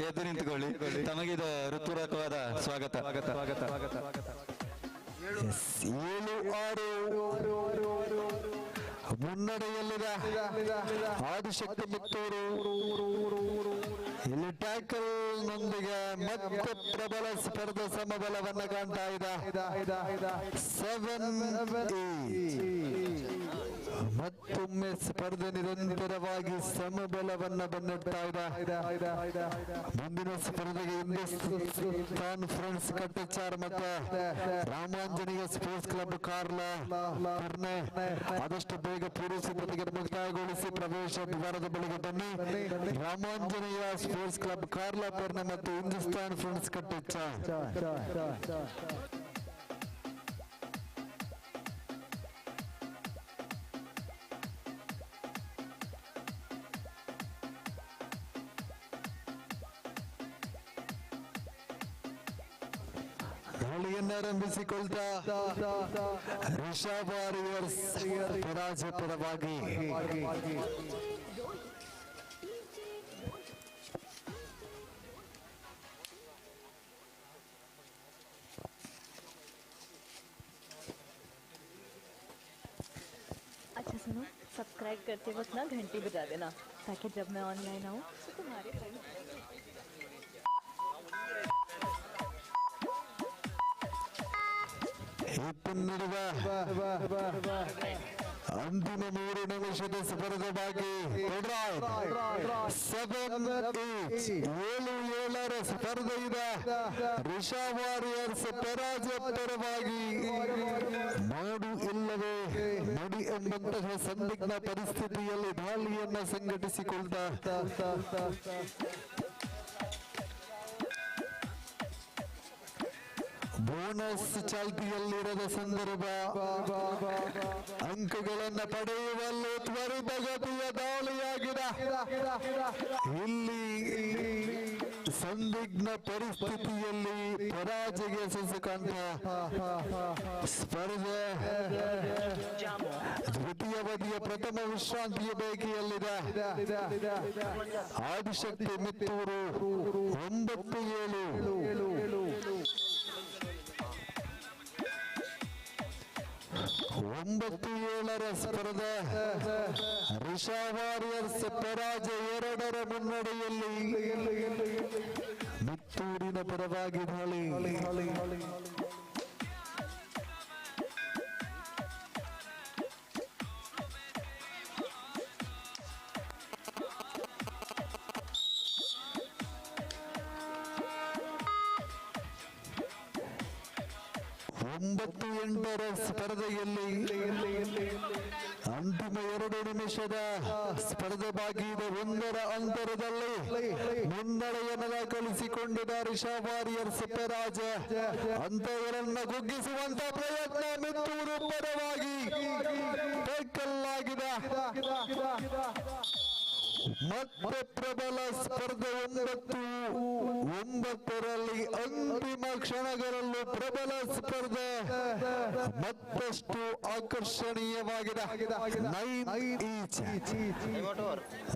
ಎದ್ದು ನಿಂತುಕೊಳ್ಳಿ. ತಮಗಿದು ಹೃತ್ಪೂರ್ವಕವಾದ ಸ್ವಾಗತ. 7-6 ಮುನ್ನಡೆಯಲ್ಲಿದೆ ಆದಿಶಕ್ತಿ ಮಿತ್ತೂರು. ಇಲ್ಲಿ ಟ್ಯಾಕಲ್ ನೊಂದಿಗೆ ಮತ್ತೆ ಪ್ರಬಲ ಸ್ಪರ್ಧೆ ಸಮಬಲವನ್ನ ಕಾಣ್ತಾ ಇದೆ. 7-8 ಮತ್ತೊಮ್ಮೆ ಸ್ಪರ್ಧೆ ನಿರಂತರವಾಗಿ ಸಮಬಲವನ್ನ ಬೆನ್ನಟ್ತಾ ಇದೆ. ಮುಂದಿನ ಸ್ಪರ್ಧೆಗೆ ಹಿಂದೂಸ್ತಾನ್ ಫ್ರೆಂಡ್ಸ್ ಕಟ್ಟಚಾರ್ ಮತ್ತೆ ರಾಮಾಂಜನೇಯ ಸ್ಪೋರ್ಟ್ಸ್ ಕ್ಲಬ್ ಕಾರ್ಲಾ ಆದಷ್ಟು ಬೇಗ ಪೂರ್ವ ಸಿದ್ಧತೆಗೆ ಮುಕ್ತಾಯಗೊಳಿಸಿ ಪ್ರವೇಶ ದ್ವಾರದ ಬಳಿಗೆ ಬನ್ನಿ. ರಾಮಾಂಜನೇಯ ಸ್ಪೋರ್ಟ್ಸ್ ಕ್ಲಬ್ ಕಾರ್ಲಾ ಪರ್ನೆ ಮತ್ತು ಹಿಂದೂಸ್ತಾನ್ ಫ್ರೆಂಡ್ಸ್ ಕಟ್ಟಚಾರ್. ದಾಳಿಯನ್ನಾರಂಭಿಸಿಕೊಳ್ತಾ ರಿಷಬ್ ವಾರಿಯರ್ಸ್ ಪರಾಜಯ ಪರವಾಗಿ अच्छा सुनो, सब्सक्राइब करते वक्त ना घंटी बजा देना ताकि जब मैं ऑनलाइन आऊँ तो तुम्हारे फ्रेंड ಅಂತಿಮ 3 ನಿಮಿಷದ ಸ್ಪರ್ಧೆ ಬಾಕಿ. 7-7 ಸ್ಪರ್ಧೆ ಇದೆ. ರಿಷಬ್ ವಾರಿಯರ್ಸ್ ಪರಾಜಯ ಪರವಾಗಿ ಮಾಡು ಇಲ್ಲವೇ ನಡಿ ಎಂಬಂತಹ ಸಂದಿಗ್ಧ ಪರಿಸ್ಥಿತಿಯಲ್ಲಿ ದಾಳಿಯನ್ನ ಸಂಘಟಿಸಿಕೊಳ್ತಾ ಬೋನಸ್ ಚಾಲ್ತಿಯಲ್ಲಿರದ ಸಂದರ್ಭ ಅಂಕಗಳನ್ನು ಪಡೆಯುವಲ್ಲಿ ತ್ವರಿತಗತಿಯ ದಾಳಿಯಾಗಿದೆ. ಇಲ್ಲಿ ಸಂದಿಗ್ಧ ಪರಿಸ್ಥಿತಿಯಲ್ಲಿ ಪರಾಜಯ ಸೂಚಕಾಂಕ ಸ್ಪರ್ಧೆ ದ್ವಿತೀಯ ಬದಿಯ ಪ್ರಥಮ ವಿಶ್ರಾಂತಿಯ ಬೇಕಿಯಲ್ಲಿದೆ. ಆದಿಶಕ್ತಿ ಮಿತ್ತೂರು 9-7 9-7 ಸ್ಪರ್ಧೆ. ರಿಷಬ್ ವಾರಿಯರ್ಸ್ ಪರಾಜಯ 2 ಮುನ್ನಡೆಯಲ್ಲಿ ಮಿತ್ತೂರಿನ ಪರವಾಗಿ ದಾಳಿ. ಒಂಬತ್ತು 8 ಸ್ಪರ್ಧೆಯಲ್ಲಿ ಅಂತಿಮ 2 ನಿಮಿಷದ ಸ್ಪರ್ಧೆ ಬಾಕಿ ಇದೆ. 1 ಅಂತರದಲ್ಲಿ ಮುನ್ನಡೆಯನ್ನು ದಾಖಲಿಸಿಕೊಂಡಿದ್ದ ರಿಷಬ್ ವಾರಿಯರ್ಸ್ ಪರಾಜಯ. ಅಂತರವನ್ನು ಕುಗ್ಗಿಸುವಂತ ಪ್ರಯತ್ನ ಮಿತ್ತೂರು ಪರವಾಗಿ ಕೈಕಲ್ಲಾಗಿದೆ. ಮತ್ತೆ ಪ್ರಬಲ ಸ್ಪರ್ಧೆ 9-9 ಅಂತಿಮ ಕ್ಷಣಗಳಲ್ಲೂ ಪ್ರಬಲ ಸ್ಪರ್ಧೆ ಮತ್ತಷ್ಟು ಆಕರ್ಷಣೀಯವಾಗಿದೆ. 9 ಈಚ್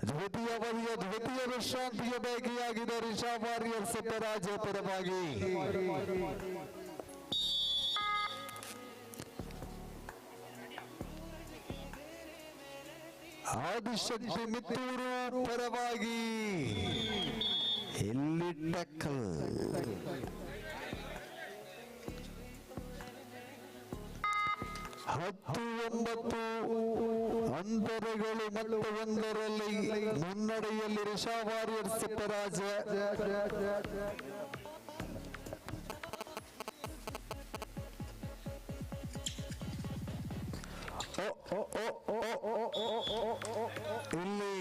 ದ್ವಿತೀಯ ಬದಿಯ ದ್ವಿತೀಯ ವಿಶ್ರಾಂತಿಯ ಬೇಕಿಯಾಗಿದೆ ರಿಷಬ್ ವಾರಿಯರ್ಸ್ ಪರಾಜಯ ಪರವಾಗಿ. ಆದಿಶಕ್ತಿ ಮಿತ್ತೂರು ಪರವಾಗಿ ಇಲ್ಲಿ ಟಕ್ಕಲ್. 10-9 ಅಂತರಗಳು ಮತ್ತು 1ರಲ್ಲಿ ಮುನ್ನಡೆಯಲ್ಲಿ ರಿಷಬ್ ವಾರಿಯರ್ಸ್ ಪರಾಜಯ. ಇಲ್ಲಿ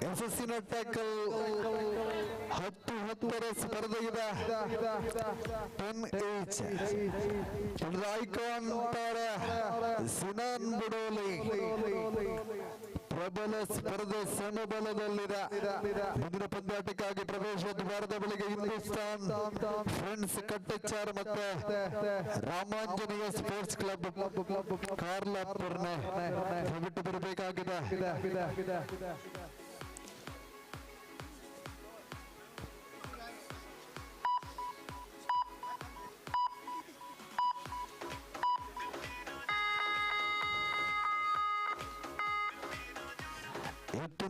ಯಶಸ್ಸಿನ ಟ್ಯಾಕಲ್ 10-10 ಸ್ಪರ್ಧೆ ಇದೆ. 10 ಈಚ್ ಐಕಾನ್ ತಾರೆ ಸಿನಾನ್ ಬುಡೋಲಿ ಪ್ರಬಲ ಸ್ಪರ್ಧೆ ಸಮಬಲದಲ್ಲಿದೆ. ಮುಂದಿನ ಪಂದ್ಯಾಟಕ್ಕಾಗಿ ಪ್ರವೇಶ ದ್ವಾರದ ಬಳಿಗೆ ಹಿಂದೂಸ್ತಾನ್ ಫ್ರೆಂಡ್ಸ್ ಕಟ್ಟೆಚ್ಚಾರ್ ಮತ್ತೆ ರಾಮಾಂಜನೇಯ ಸ್ಪೋರ್ಟ್ಸ್ ಕ್ಲಬ್ ಕಾರ್ಲಾಪುರ್ನೆ ದಯವಿಟ್ಟು ಬರಬೇಕಾಗಿದೆ.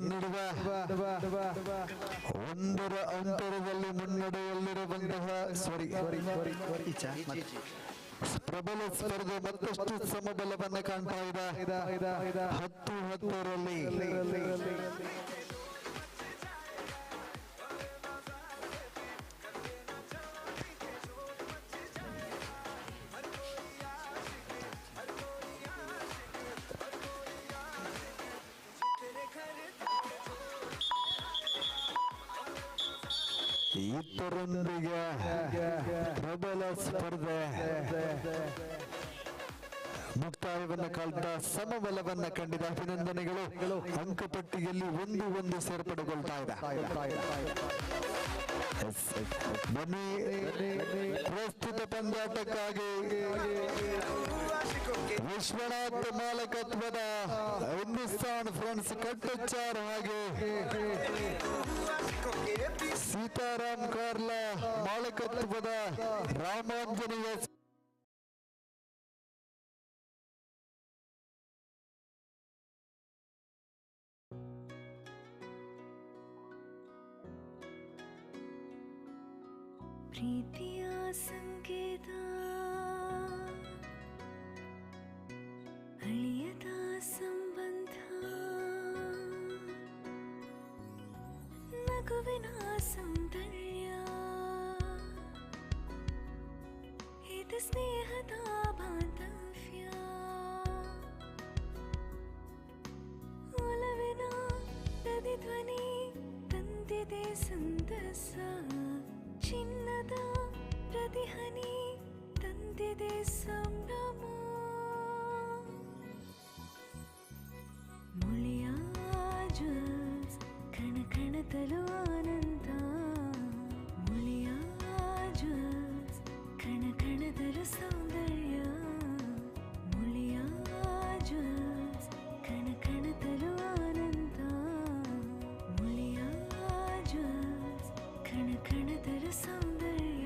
ನಡುವೆ 1 ಅಂತರದಲ್ಲಿ ಮುನ್ನಡೆಯಲ್ಲಿರುವಂತಹ ಪ್ರಬಲ ಸ್ಪರ್ಧೆ ಮತ್ತಷ್ಟು ಸಮಬಲವನ್ನು ಕಾಣ್ತಾ ಇದೆ. 10-10ರಲ್ಲಿ ಇತರೊಂದಿಗೆ ಪ್ರಬಲ ಸ್ಪರ್ಧೆ ಮುಕ್ತಾಯವನ್ನು ಕಾಣ್ತಾ ಸಮಬಲವನ್ನ ಕಂಡಿದ ಅಭಿನಂದನೆಗಳು. ಅಂಕಪಟ್ಟಿಯಲ್ಲಿ 1-1 ಸೇರ್ಪಡೆಗೊಳ್ತಾ ಇದೆ. ಬನ್ನಿ ಪ್ರಸ್ತುತ ಪಂದ್ಯಾಟಕ್ಕಾಗಿ ವಿಶ್ವನಾಥ್ ಮಾಲಕತ್ವದ ಹಿಂದೂಸ್ತಾನ್ ಫ್ರೆಂಡ್ಸ್ ಕಟ್ಟೆಚ್ಚಾರ್ ಹಾಗೆ ಸೀತಾರಾಮ್ ಕಾರ್ಲಾ ಮಾಲಕತ್ವದ ರಾಮಾಂಜನೇಯ ಪ್ರೀತಿಯ ಸಂಕೇತ ಅಳಿಯದ ಸಂಬಂಧ ನಗುವಿನ ಸೌಂದರ್ಯ ಇದು ಸ್ನೇಹದ ಬಾಂಧವ್ಯ ಒಲವಿನ ಪ್ರತಿಧ್ವನಿ ತಂದಿದೆ ಸಂತಸ ಚಿನ್ನದ ಪ್ರತಿಹನಿ ತಂದಿದೆ ಸಂಭ್ರಮ ಮುಳಿಯ ಜ್ಯೂಸ್ ಕಣ ಕಣದಲು ಆನಂದ ಮುಳಿಯ ಜ್ಯೂಸ್ ಕಣ ಕಣದಲು ಸೌಂದರ್ಯ ಮುಳಿಯ ಜ್ಯೂಸ್ ಕಣ ಕಣದಲು ಆನಂದ ಮುಳಿಯ ಜ್ಯೂಸ್ ಕಣ ಕಣದಲು ಸೌಂದರ್ಯ.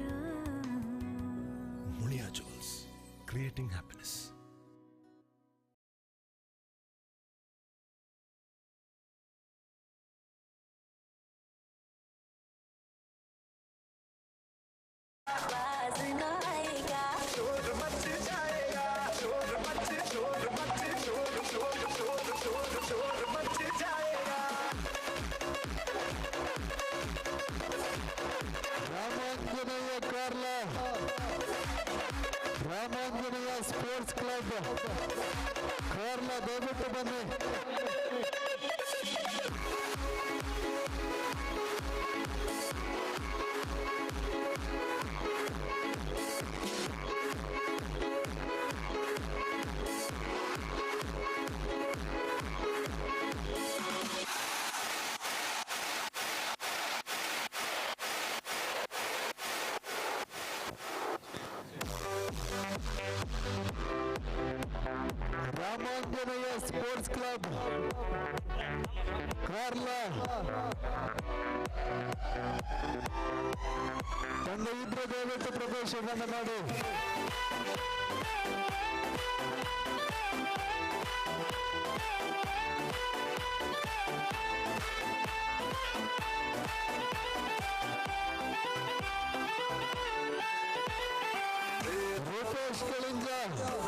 Mulia Jewels, creating happiness. Ramanjaneya Carla Ramanjaneya sports club Carla ದಯವಿಟ್ಟು ಬನ್ನಿ. ರಾಮಾಂಜನೇಯ ಸ್ಪೋರ್ಟ್ಸ್ ಕ್ಲಬ್ ಕಾರ್ಲಾ ತಂಡ ಇದ್ರೆ ದಯವಿಟ್ಟು ಪ್ರವೇಶವನ್ನು ಮಾಡಿ. ರೂಪೇಶ್ ಕಳಿಂಜ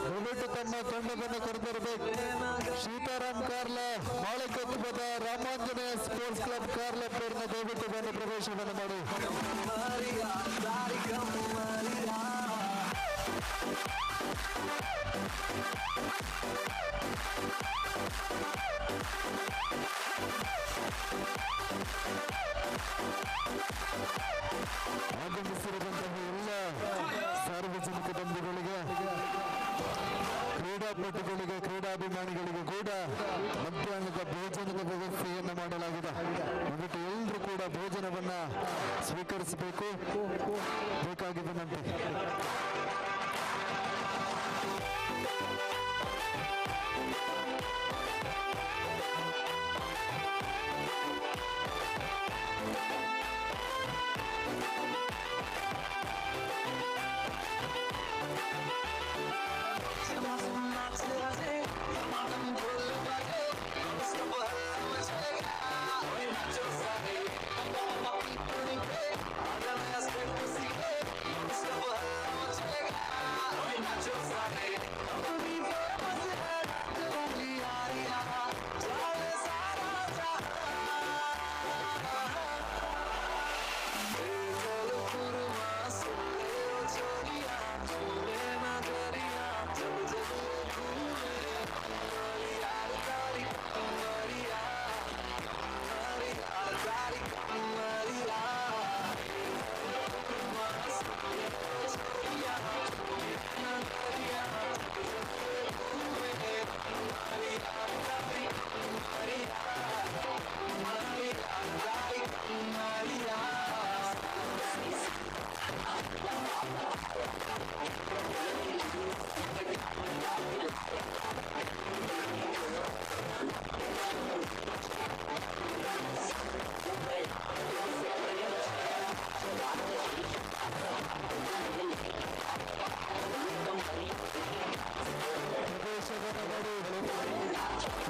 ದಯವಿಟ್ಟು ತಮ್ಮ ತಂಡವನ್ನು ಕರೆದಿರಬೇಕು. ಸೀತಾರಾಮ್ ಕಾರ್ಲಾ ಮಾಲಕತ್ವದ ರಾಮಾಂಜನೇಯ ಸ್ಪೋರ್ಟ್ಸ್ ಕ್ಲಬ್ ಕಾರ್ಲಾಪುರ್ನ ದಯವಿಟ್ಟು ಬಂದು ಪ್ರವೇಶವನ್ನು ಮಾಡಿ. ಆಗಮಿಸಿರುವಂತಹ ಎಲ್ಲ ಸಾರ್ವಜನಿಕ ಬಂಧುಗಳಿಗೆ, ಕ್ರೀಡಾಪಟುಗಳಿಗೆ, ಕ್ರೀಡಾಭಿಮಾನಿಗಳಿಗೆ ಕೂಡ ಮಧ್ಯಾಹ್ನದ ಭೋಜನದ ವ್ಯವಸ್ಥೆಯನ್ನು ಮಾಡಲಾಗಿದೆ. ಇವತ್ತು ಎಲ್ಲರೂ ಕೂಡ ಭೋಜನವನ್ನ ಸ್ವೀಕರಿಸಬೇಕು ಬೇಕಾಗಿ ವಿನಂತಿ.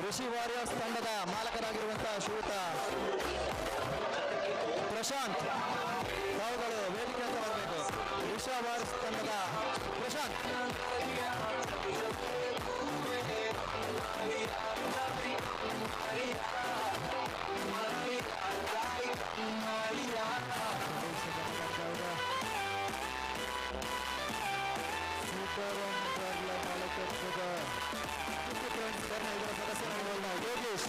ಋಷಿ ವಾರಿಯರ್ಸ್ ತಂಡದ ಮಾಲಕರಾಗಿರುವಂತಹ ಶ್ರೀಯುತ ಪ್ರಶಾಂತ್ ತಾವುಗಳು ವೇದಿಕೆ ಅಂತ ಬರಬೇಕು. ಋಷಿ ವಾರಿಯರ್ಸ್ ತಂಡದ ಪ್ರಶಾಂತ್. ಇದರ ಸದಸ್ಯರಾಗಿರುವ ಯೋಗೇಶ್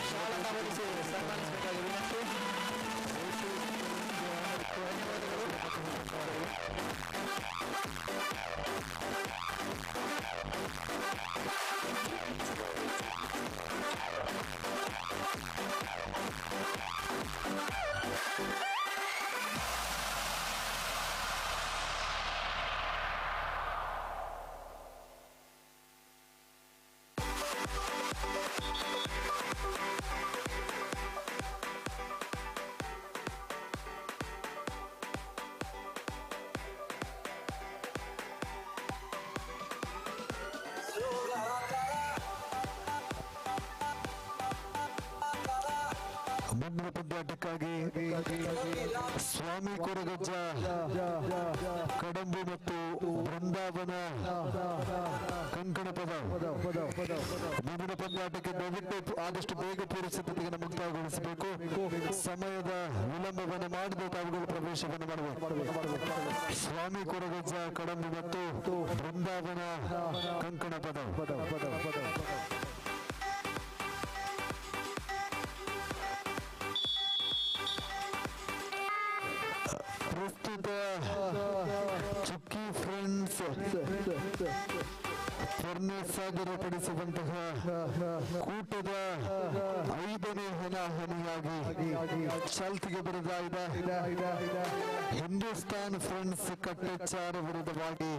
ಶಾಲಾ ವಹಿಸಿ ಸನ್ಮಾನಿಸಬೇಕಾಗಿ ವಿನಂತಿ. ಮುಂದಿನ ಪಂದ್ಯಾಟಕ್ಕಾಗಿ ಸ್ವಾಮಿ ಕೊರಗಜ್ಜ ಕಡಂಬು ಮತ್ತು ಬೃಂದಾವನ ಕಂಕಣ ಪದ. ಮುಂದಿನ ಪಂದ್ಯಾಟಕ್ಕೆ ದಯವಿಟ್ಟು ಆದಷ್ಟು ಬೇಗ ಪೂರ್ವ ಸಿದ್ಧತೆಯನ್ನು ಮುಕ್ತಾಯಗೊಳಿಸಬೇಕು. ಸಮಯದ ವಿಳಂಬವನ್ನು ಮಾಡದೆ ತಾವುಗಳು ಪ್ರವೇಶವನ್ನು ಮಾಡಬೇಕು. ಸ್ವಾಮಿ ಕೊರಗಜ್ಜ ಕಡಂಬು ಮತ್ತು ಬೃಂದಾವನ ಕಂಕಣ ಪದ. ಪ್ರಸ್ತುತ ಚುಕ್ಕಿ ಫ್ರೆಂಡ್ಸ್ ಸಾದರಪಡಿಸುವಂತಹ ಕೂಟದ 5ನೇ ಹಣಾಹಣಿಯಾಗಿ ಚಾಲ್ತಿಗೆ ಬರುತ್ತಾ ಇದೆ. ಹಿಂದೂಸ್ತಾನ್ ಫ್ರೆಂಡ್ಸ್ ಕಟ್ಟೆಚಾರ ವಿರುದ್ಧವಾಗಿ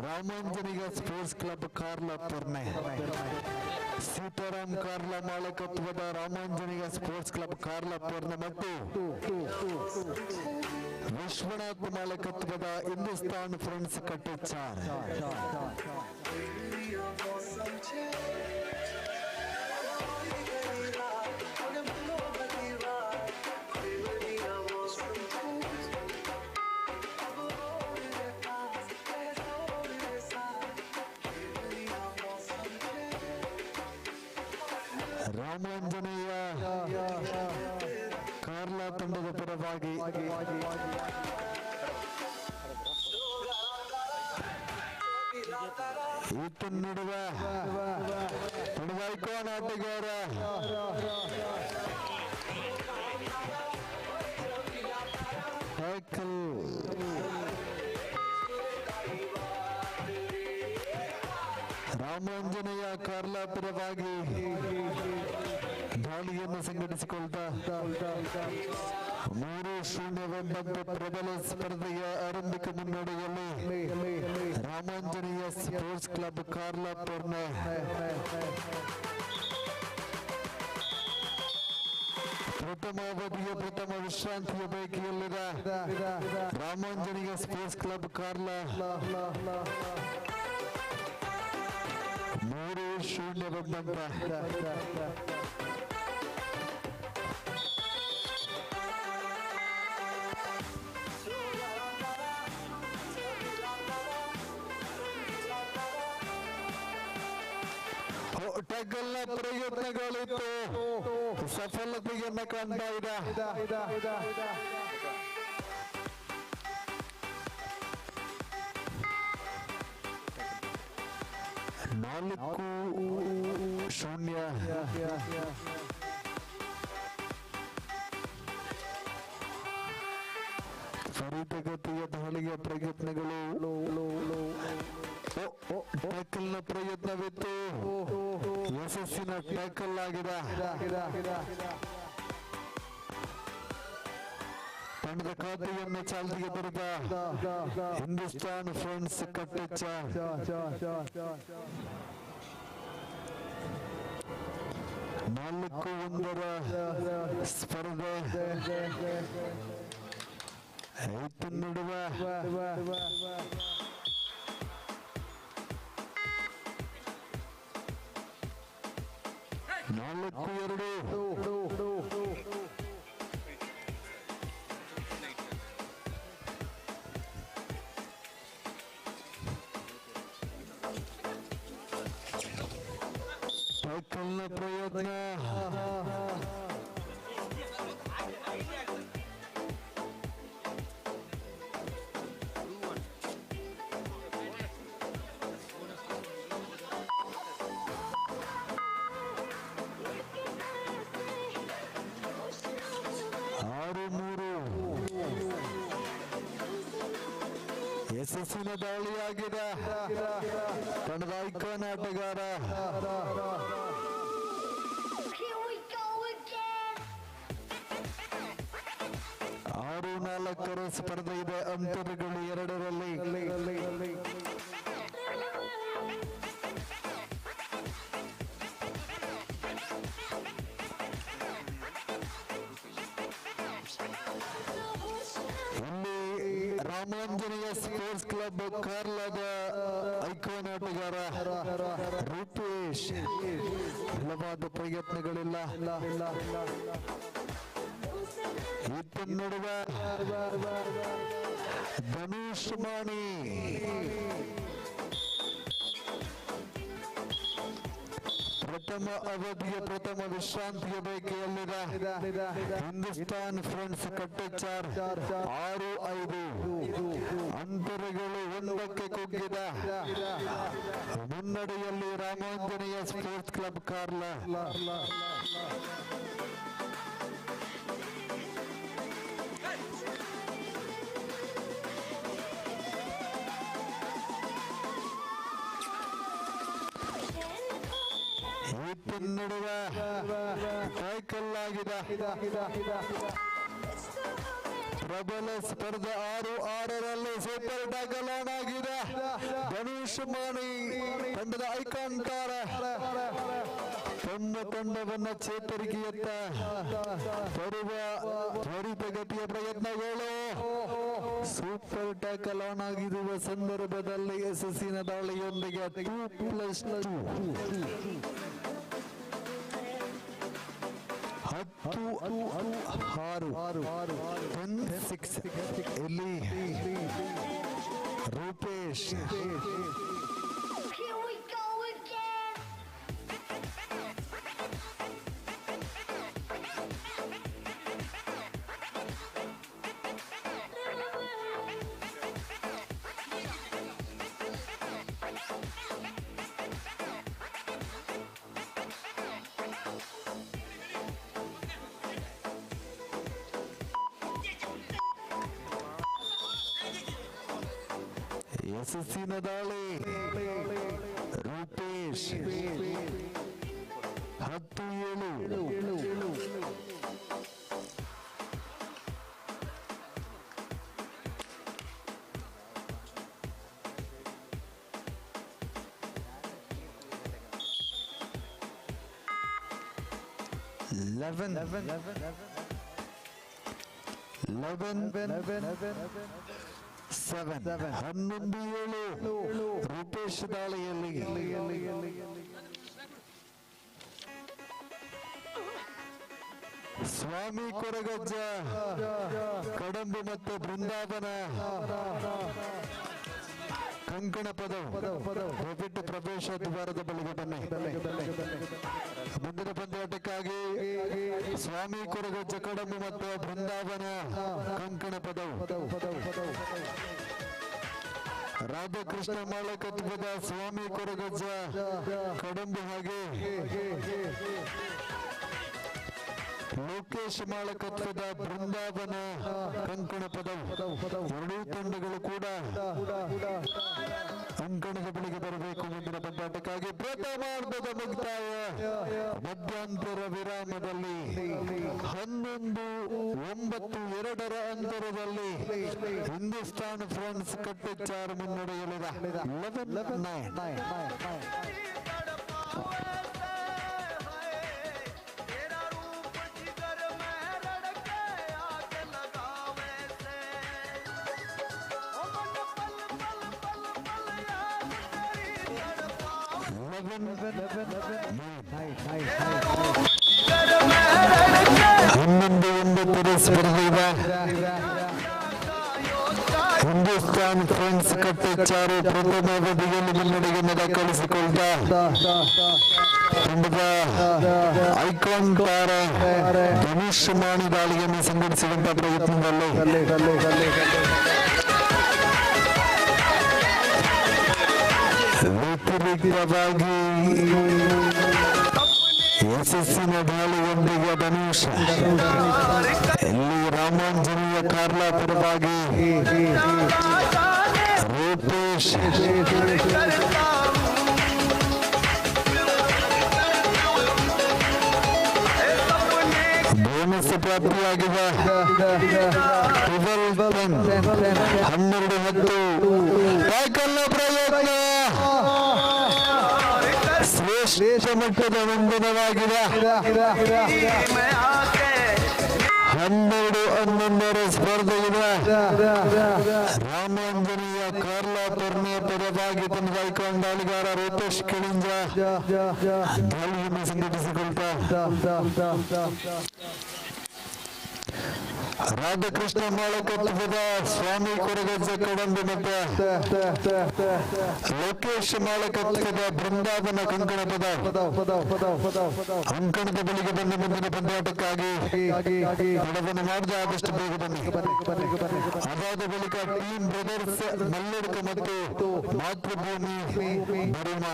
ರಾಮಾಂಜನಿಗ sports club Karla ಪುರ್ನೆ. Sitaram Karla ಮಾಲಕತ್ವದ ರಾಮಾಂಜನಿಗ sports club Karla ಪುರ್ನೆ ಮತ್ತು ವಿಶ್ವನಾಥ್ ಮಾಲಕತ್ವದ ಹಿಂದೂಸ್ತಾನ್ ಫ್ರೆಂಡ್ಸ್ ಕಟ್ಟೆಚಾರ. ರಾಮಾಂಜನೇಯ ಕಾರ್ಲಾ ತಂಡದ ಪರವಾಗಿ Lata ಈತನ ನಡುವ ಐಕಾನ್ ಆಟಗಾರ ಟ್ಯಾಕಲ್ ರಾಮಾಂಜನೇಯ ಕಾರ್ಲಾ ಪರವಾಗಿ ದಾಳಿಯನ್ನು ಸಂಘಟಿಸಿಕೊಳ್ತಾ 3-0 ಪ್ರಬಲ ಸ್ಪರ್ಧೆಯ ಆರಂಭಿಕ ಮುನ್ನಡೆಯಲ್ಲಿ ರಾಮಾಂಜನೇಯ ಸ್ಪೋರ್ಟ್ಸ್ ಕ್ಲಬ್ ಕಾರ್ಲಾಪುರ್ನ ಪ್ರಥಮ ಅವಧಿಯ ಪ್ರಥಮ ವಿಶ್ರಾಂತಿಯ ಪೈಕಿಯಲ್ಲಿದೆ ರಾಮಾಂಜನೇಯ ಸ್ಪೋರ್ಟ್ಸ್ ಕ್ಲಬ್ ಕಾರ್ಲಾ 3-0 ಟ್ಯಾಕಲ್ನ ಪ್ರಯತ್ನಗಳಿತ್ತು, ಸಫಲತೆಯನ್ನು ಕಾಣ್ತಾ ಇದೆ. 4-0 ತ್ವರಿತಗತಿಯ ದಾಳಿಯ ಪ್ರಯತ್ನಗಳು. ಟ್ಯಾಕಲ್ನ ಪ್ರಯತ್ನವಿತ್ತು, ಯಶಸ್ಸಿನ ಟ್ಯಾಕಲ್ ಆಗಿದೆ. ತಂಡದ ಖಾತೆಯನ್ನು ಚಾಲ್ತಿಗೆ ಬರೆದ ಹಿಂದೂಸ್ತಾನ್ ಫ್ರೆಂಡ್ಸ್ ಕಟ್ಟೆಚ್ಚ 4-1 ಸ್ಪರ್ಧೆ. ಐದು ನಡುವ 4-2 ಟ್ಯಾಕಲ್ನ ಪ್ರಯತ್ನ. ಯಶಸ್ಸಿನ ದಾಳಿಯಾಗಿದೆ ತಂಡದ ಐಕಾನ್ ಆಟಗಾರ. 6-4 ಸ್ಪರ್ಧೆ ಇದೆ, ಅಂತರಗಳು 2ರಲ್ಲಿ. ರಾಮಾಂಜನೇಯ ಸ್ಪೋರ್ಟ್ಸ್ ಕ್ಲಬ್ ಕಾರ್ಲಾದ ಐಕಾನ್ ಆಟಗಾರ ರೂಪೇಶ್ ಬಲವಾದ ಪ್ರಯತ್ನಗಳಿಲ್ಲ. ಈತನ ನಡುವೆ ಧನುಷ್ ಮಾಣಿ ಪ್ರಥಮ ಅವಧಿಯ ಪ್ರಥಮ ವಿಶ್ರಾಂತಿಯ ಬೈಕಿಯಲ್ಲಿದೆ ಹಿಂದೂಸ್ತಾನ್ ಫ್ರೆಂಡ್ಸ್ ಕಟ್ಟೆಚಾರ್ 6-5 ಅಂತರಗಳು 1ಕ್ಕೆ ಕುಗ್ಗಿದ ಮುನ್ನಡೆಯಲ್ಲಿ ರಾಮಾಂಜನೇಯ ಸ್ಪೋರ್ಟ್ಸ್ ಕ್ಲಬ್ ಕಾರ್ಲಾ. ನಡುವೆ ಟ್ಯಾಕಲ್ ಆಗಿದೆ. ಪ್ರಬಲ ಸ್ಪರ್ಧೆ 6-6ರಲ್ಲಿ ಸೂಪರ್ ಟ್ಯಾಕಲ್ ಆನ್ ಆಗಿದೆ. ಧನುಷ್ ಮಾಣಿ ತಂಡದ ಐಕಾನ್ ತಾರ ತಮ್ಮ ತಂಡವನ್ನ ಚೇತರಿಕೆಯತ್ತ ತರುವ ತ್ವರಿತಗತಿಯ ಪ್ರಯತ್ನಗಳು. ಸೂಪರ್ ಟ್ಯಾಕಲ್ ಆನ್ ಆಗಿರುವ ಸಂದರ್ಭದಲ್ಲಿ ಯಶಸ್ಸಿನ ದಾಳಿಯೊಂದಿಗೆ 2+2 10-6 ಇಲ್ಲಿ ರೂಪೇಶ್ ಯಶಸ್ಸಿನ ದಾಳಿ ರೂಪೇಶ್ 10-7. ರೂಪೇಶ್ ದಾಳಿಯಲ್ಲಿ ಸ್ವಾಮಿ ಕೊರಗಜ್ಜ ಕಡಂಬು ಮತ್ತು ಬೃಂದಾವನ ಕಂಕಣ ದಯವಿಟ್ಟು ಪ್ರವೇಶ ದ್ವಾರದ ಬಳಿಗೆ ಬನ್ನಿ. ಮುಂದಿನ ಪಂದ್ಯಾಟಕ್ಕಾಗಿ ಸ್ವಾಮಿ ಕೊರಗಜ್ಜ ಕಡಂಬು ಮತ್ತು ಬೃಂದಾವನ ಕಂಕಣ ರಾಧಾಕೃಷ್ಣ ಮಾಳಕತ್ವದ ಸ್ವಾಮಿ ಕೊರಗಜ್ಜ ಕಡಂಬು ಹಾಗೆ ಲೋಕೇಶ್ ಮಾಳಕತ್ವದ ಬೃಂದಾವನ ಕಂಕಣ ಎರಡೂ ತಂಡಗಳು ಕೂಡ ಅಂಕಣದ ಬಳಿಗೆ ಬರಬೇಕು. ಮುಂದಿನ ಪಂದ್ಯಾಟಕ್ಕಾಗಿ ಪ್ರಥಮಾರ್ಧದ ಮುಕ್ತಾಯ ಮಧ್ಯಂತರ ವಿರಾಮದಲ್ಲಿ 11-9 ಅಂತರದಲ್ಲಿ ಹಿಂದೂಸ್ತಾನ್ ಫ್ರೆಂಡ್ಸ್ ಕಟ್ಟೆಚ್ಚಾರು ಮುನ್ನಡೆಯಲಿದೆ. 11-9. ಸ್ಪರ್ಧೆ ಹಿಂದೂಸ್ತಾನ್ ಫ್ರೆಂಡ್ಸ್ ಕಟ್ಟೆಚ್ಚಾರು ಪ್ರಥಮ ಅವಧಿಯಲ್ಲಿ ಮುನ್ನಡೆಯನ್ನು ದಾಖಲಿಸಿಕೊಳ್ತಾ ತಂಡದ ಐಕಾನ್ ತಾರ ಧನುಷ್ ಮಾಣಿ ದಾಳಿಯನ್ನು ಸಂಘಟಿಸುವಂತಹ ಪ್ರಯತ್ನದಲ್ಲಿ ವ್ಯತಿರಿಕ್ತವಾಗಿ ಯಶಸ್ಸಿನ ದಾಳಿಯೊಂದಿಗೆ ಧನುಷ್ ಇಲ್ಲಿ ರಾಮಾಂಜನೇಯ ಕಾರ್ಲಾ ಪರವಾಗಿ ರೂಪೇಶ್ ಬೋನಸ್ ಪ್ರಾಪ್ತಿಯಾಗಿದೆ. 12-10 12 ಪ್ರಯತ್ನ ಶ್ರೇಷ್ಠ ಮಟ್ಟದ ಬಂಧನವಾಗಿದೆ. 12-11 ಸ್ಪರ್ಧೆ ಇದೆ. ರಾಮಾಂಜನೇಯ ಕಾರ್ಲಾ ಪರ್ನೆ ಪರವಾಗಿ ತನ್ನ ಐಕಾನ್ ದಾಳಿಗಾರ ರೂಪೇಶ್ ಕಳಿಂಜ ದಾಳಿಯನ್ನು ಸಂಘಟಿಸಿಕೊಳ್ತಾ ರಾಧಾಕೃಷ್ಣ ಮಾಳಕತ್ವದ ಸ್ವಾಮಿ ಕೊರಗಜ್ಜ ಕಡಂಬು ಮತ್ತು ಲೋಕೇಶ್ ಮಾಳಕತ್ವದ ಬೃಂದಾವನ ಕಂಕಣ ಅಂಕಣದ ಬಳಿಗೆ ಬಂದ ಮುಂದಿನ ಪಂದ್ಯಾಟಕ್ಕಾಗಿ ತಡವನ್ನು ಮಾಡಿದ ಆದಷ್ಟು ಬೇಗ ಬನ್ನಿ. ಅದಾದ ಬಳಿಕ ಟೀಮ್ ಬ್ರದರ್ಸ್ ಮಲ್ಲಡ್ಕ ಮತ್ತು ಮಾತೃಭೂಮಿ ಬರುಮಾ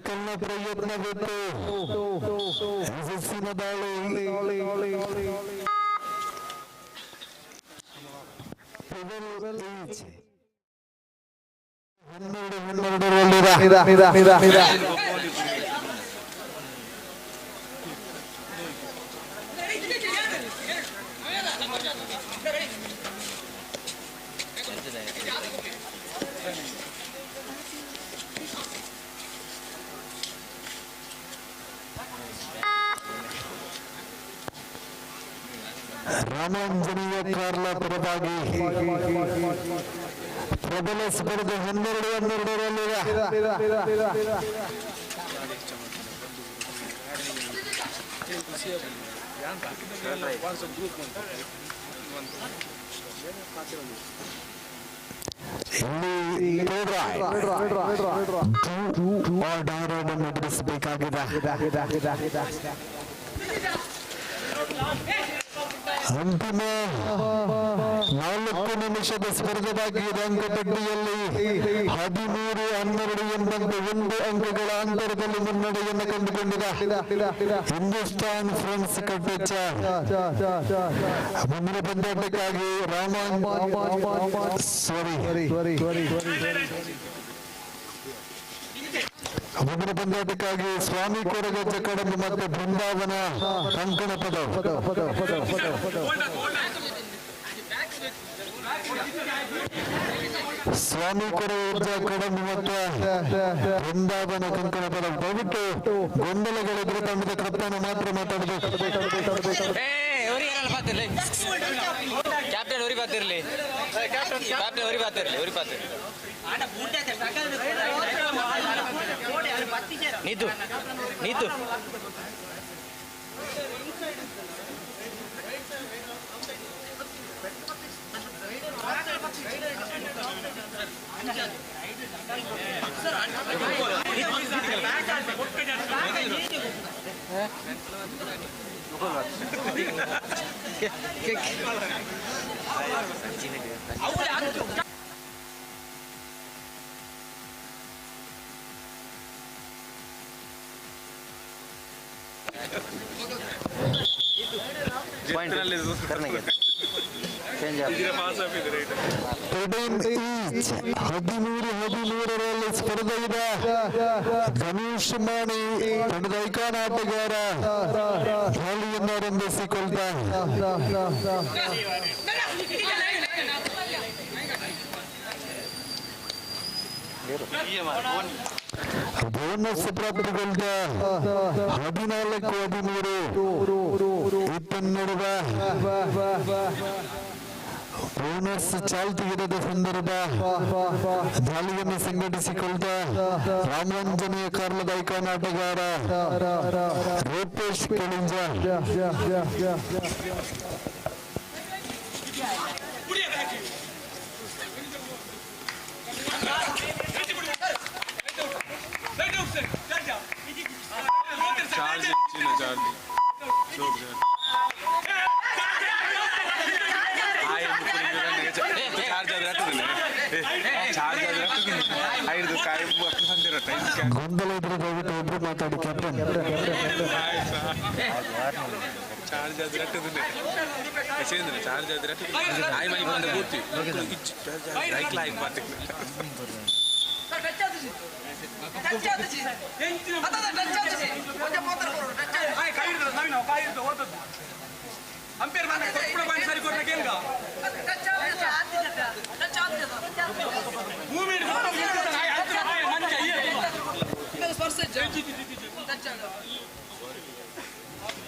ಕನ್ನ ಪ್ರಯತ್ನ ಬಿಟ್ಟು ಯಶಸ್ಸಿನ ದಾಳಿ 12-12 ರಾಮಾಂಜನೇಯ ಕಾರ್ಲಾ ಪರವಾಗಿ ಪ್ರಬಲ ಸ್ಪರ್ಧೆ 12-12 12 ಇಲ್ಲಿ ಎದುರಿಸಬೇಕಾಗಿದೆ. ಅಂತಿಮ 4 ನಿಮಿಷದ ಸ್ಪರ್ಧೆಯಾಗಿದೆ. ಅಂಕಪಟ್ಟಿಯಲ್ಲಿ 13-12 ಎಂಬಂತೆ 1 ಅಂಕಗಳ ಅಂತರದಲ್ಲಿ ಮುನ್ನಡೆಯನ್ನು ಕಂಡುಕೊಂಡಿದೆ ಹಿಂದೂಸ್ತಾನ್ ಫ್ರೆಂಡ್ಸ್ ಕಟ್ಟೆಚ್ಚ. ಮುಂದಿನ ಪಂದ್ಯಾಟಕ್ಕಾಗಿ ಮುಂದಿನ ಪಂದ್ಯಾಟಕ್ಕಾಗಿ ಸ್ವಾಮಿ ಕೊರಗಜ್ಜ ಕಡಂಬು ಮತ್ತು ಬೃಂದಾವನ ಕಂಕಣ ಪದ. ಸ್ವಾಮಿ ಕೊರಗಜ್ಜ ಕಡಂಬು ಮತ್ತು ಬೃಂದಾವನ ಕಂಕಣ ಪದ. ದಯವಿಟ್ಟು ಗೊಂದಲಗಳಿದ್ರೆ ತಂಡದ ಕಪ್ತಾನ ಮಾತ್ರ ಮಾತಾಡಬೇಕು. ಕ್ಯಾಪ್ಟನ್ ಅವರಿ ಬಾತಿರ್ಲಿ, ಕ್ಯಾಪ್ಟನ್ ಅವರಿ ಬಾತಿರ್ಲಿ, ನೀತು ನೀತು ಹದಿಮೂರರಲ್ಲಿ ಸ್ಪರ್ಧೆ ಇದೆ. ಧನುಷ್ ಮಾಣಿ ತಂಡದ ಐಕಾನ್ ಆಟಗಾರ ದಾಳಿಯನ್ನು ಆರಂಭಿಸಿಕೊಳ್ತಾ ಬೋನಸ್ ಪ್ರಾಪ್ತಿಗೊಂಡ 14-13 ಇತ್ತನ್ನೆಡುವ ಬೋನಸ್ ಚಾಲ್ತಿಗಿರದ ಸಂದರ್ಭ ದಾಳಿಯನ್ನು ಸಂಘಟಿಸಿಕೊಳ್ತಾ ರಾಮಾಂಜನೇಯ ಕಾರ್ಲದ ಐಕಾನ್ ಆಟಗಾರ ರೂಪೇಶ್ ಕೆಳಿಂಜ. ಗೊಂದಲ ಇದ್ರೆ ದಯವಿಟ್ಟು ಒಬ್ರು ಮಾತಾಡಿ. ಕ್ಯಾಪ್ಟನ್ ಚಾರ್ಜ್ ಆದ್ರೆ ಚಾರ್ಜ್ ಆದ್ರೆ ಆಯ್ ಮೈ ಬಂದ ಕೂರ್ತಿ ಲೈಕ್ ಲೈಕ್ ಮಾತೆ ಅಂಪೇರ್ ಬಾಂಡ್ ಸರಿ ಕೊಡ್ಲಿಕ್ಕೆ ಹೆಂಗ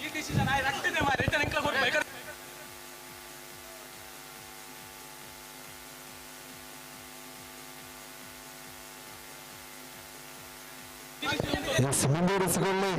ಈ ಡಿಸಿಷನ್ ಆಯ್ ರಕ್ತಿದೆ ಮಾರಿ ರಿಟರ್ನ್ ಎಂಕ್ಲ ಕೊಡ್ಬೇಕು. ಮುಂದುವರಿಸಿಕೊಳ್ಳಿ.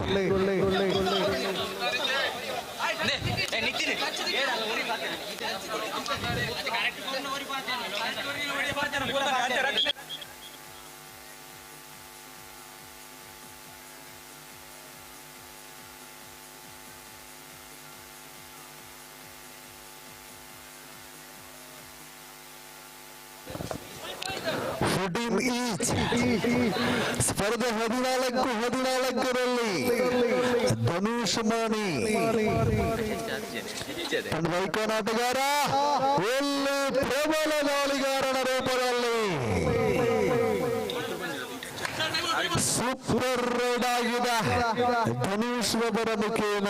ಸ್ಪರ್ಧೆ 14-14ರಲ್ಲಿ ಧನುಷ್ ಮಾಣಿ ಐಕಾನ್ ಆಟಗಾರ ಒಳ್ಳೆ ಪ್ರಬಲ ದಾಳಿಗಾರನ ರೂಪದಲ್ಲಿ ಸೂಪರ್ ರೈಡ್ ಆಗಿದೆ. ಧನುಷ್ ಅವರ ಮುಖೇನ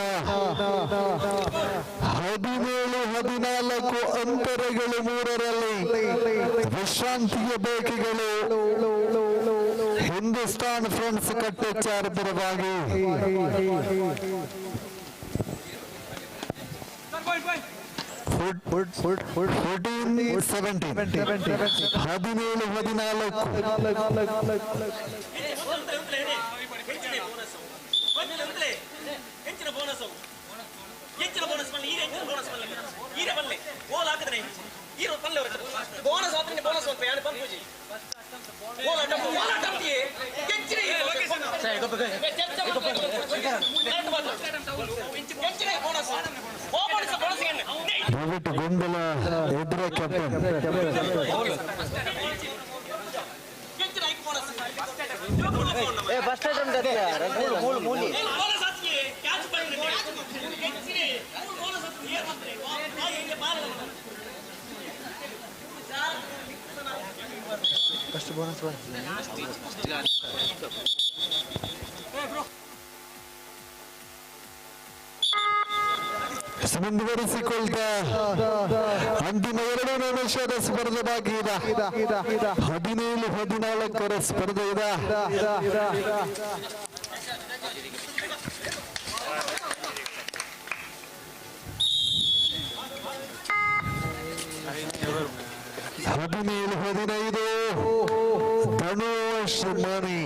17-14 ಅಂತರಗಳು 3ರಲ್ಲಿ ವಿಶ್ರಾಂತಿಯ ಬೇಕಿಗಳು ಹಿಂದೂಸ್ತಾನ್ ಫ್ರೆಂಡ್ಸ್ ಕಟ್ಟೆಚ್ಚಾರ ಪರವಾಗಿ 17-14 ದಯವಿಟ್ಟು ಗೊಂದಲ ಎದುರ ಕ್ಯಾಪ್ಟನ್. ಮುಂದುವರಿಸಿಕೊಳ್ತಾ ಅಂತಿಮ 2 ನಿಮಿಷದ ಸ್ಪರ್ಧೆ ಬಾಕಿ ಇದೆ. 17-14 ಸ್ಪರ್ಧೆ ಇದೆ. ಹದಿನೇಳು 15 ಧನುಷ್ ಮಣಿ.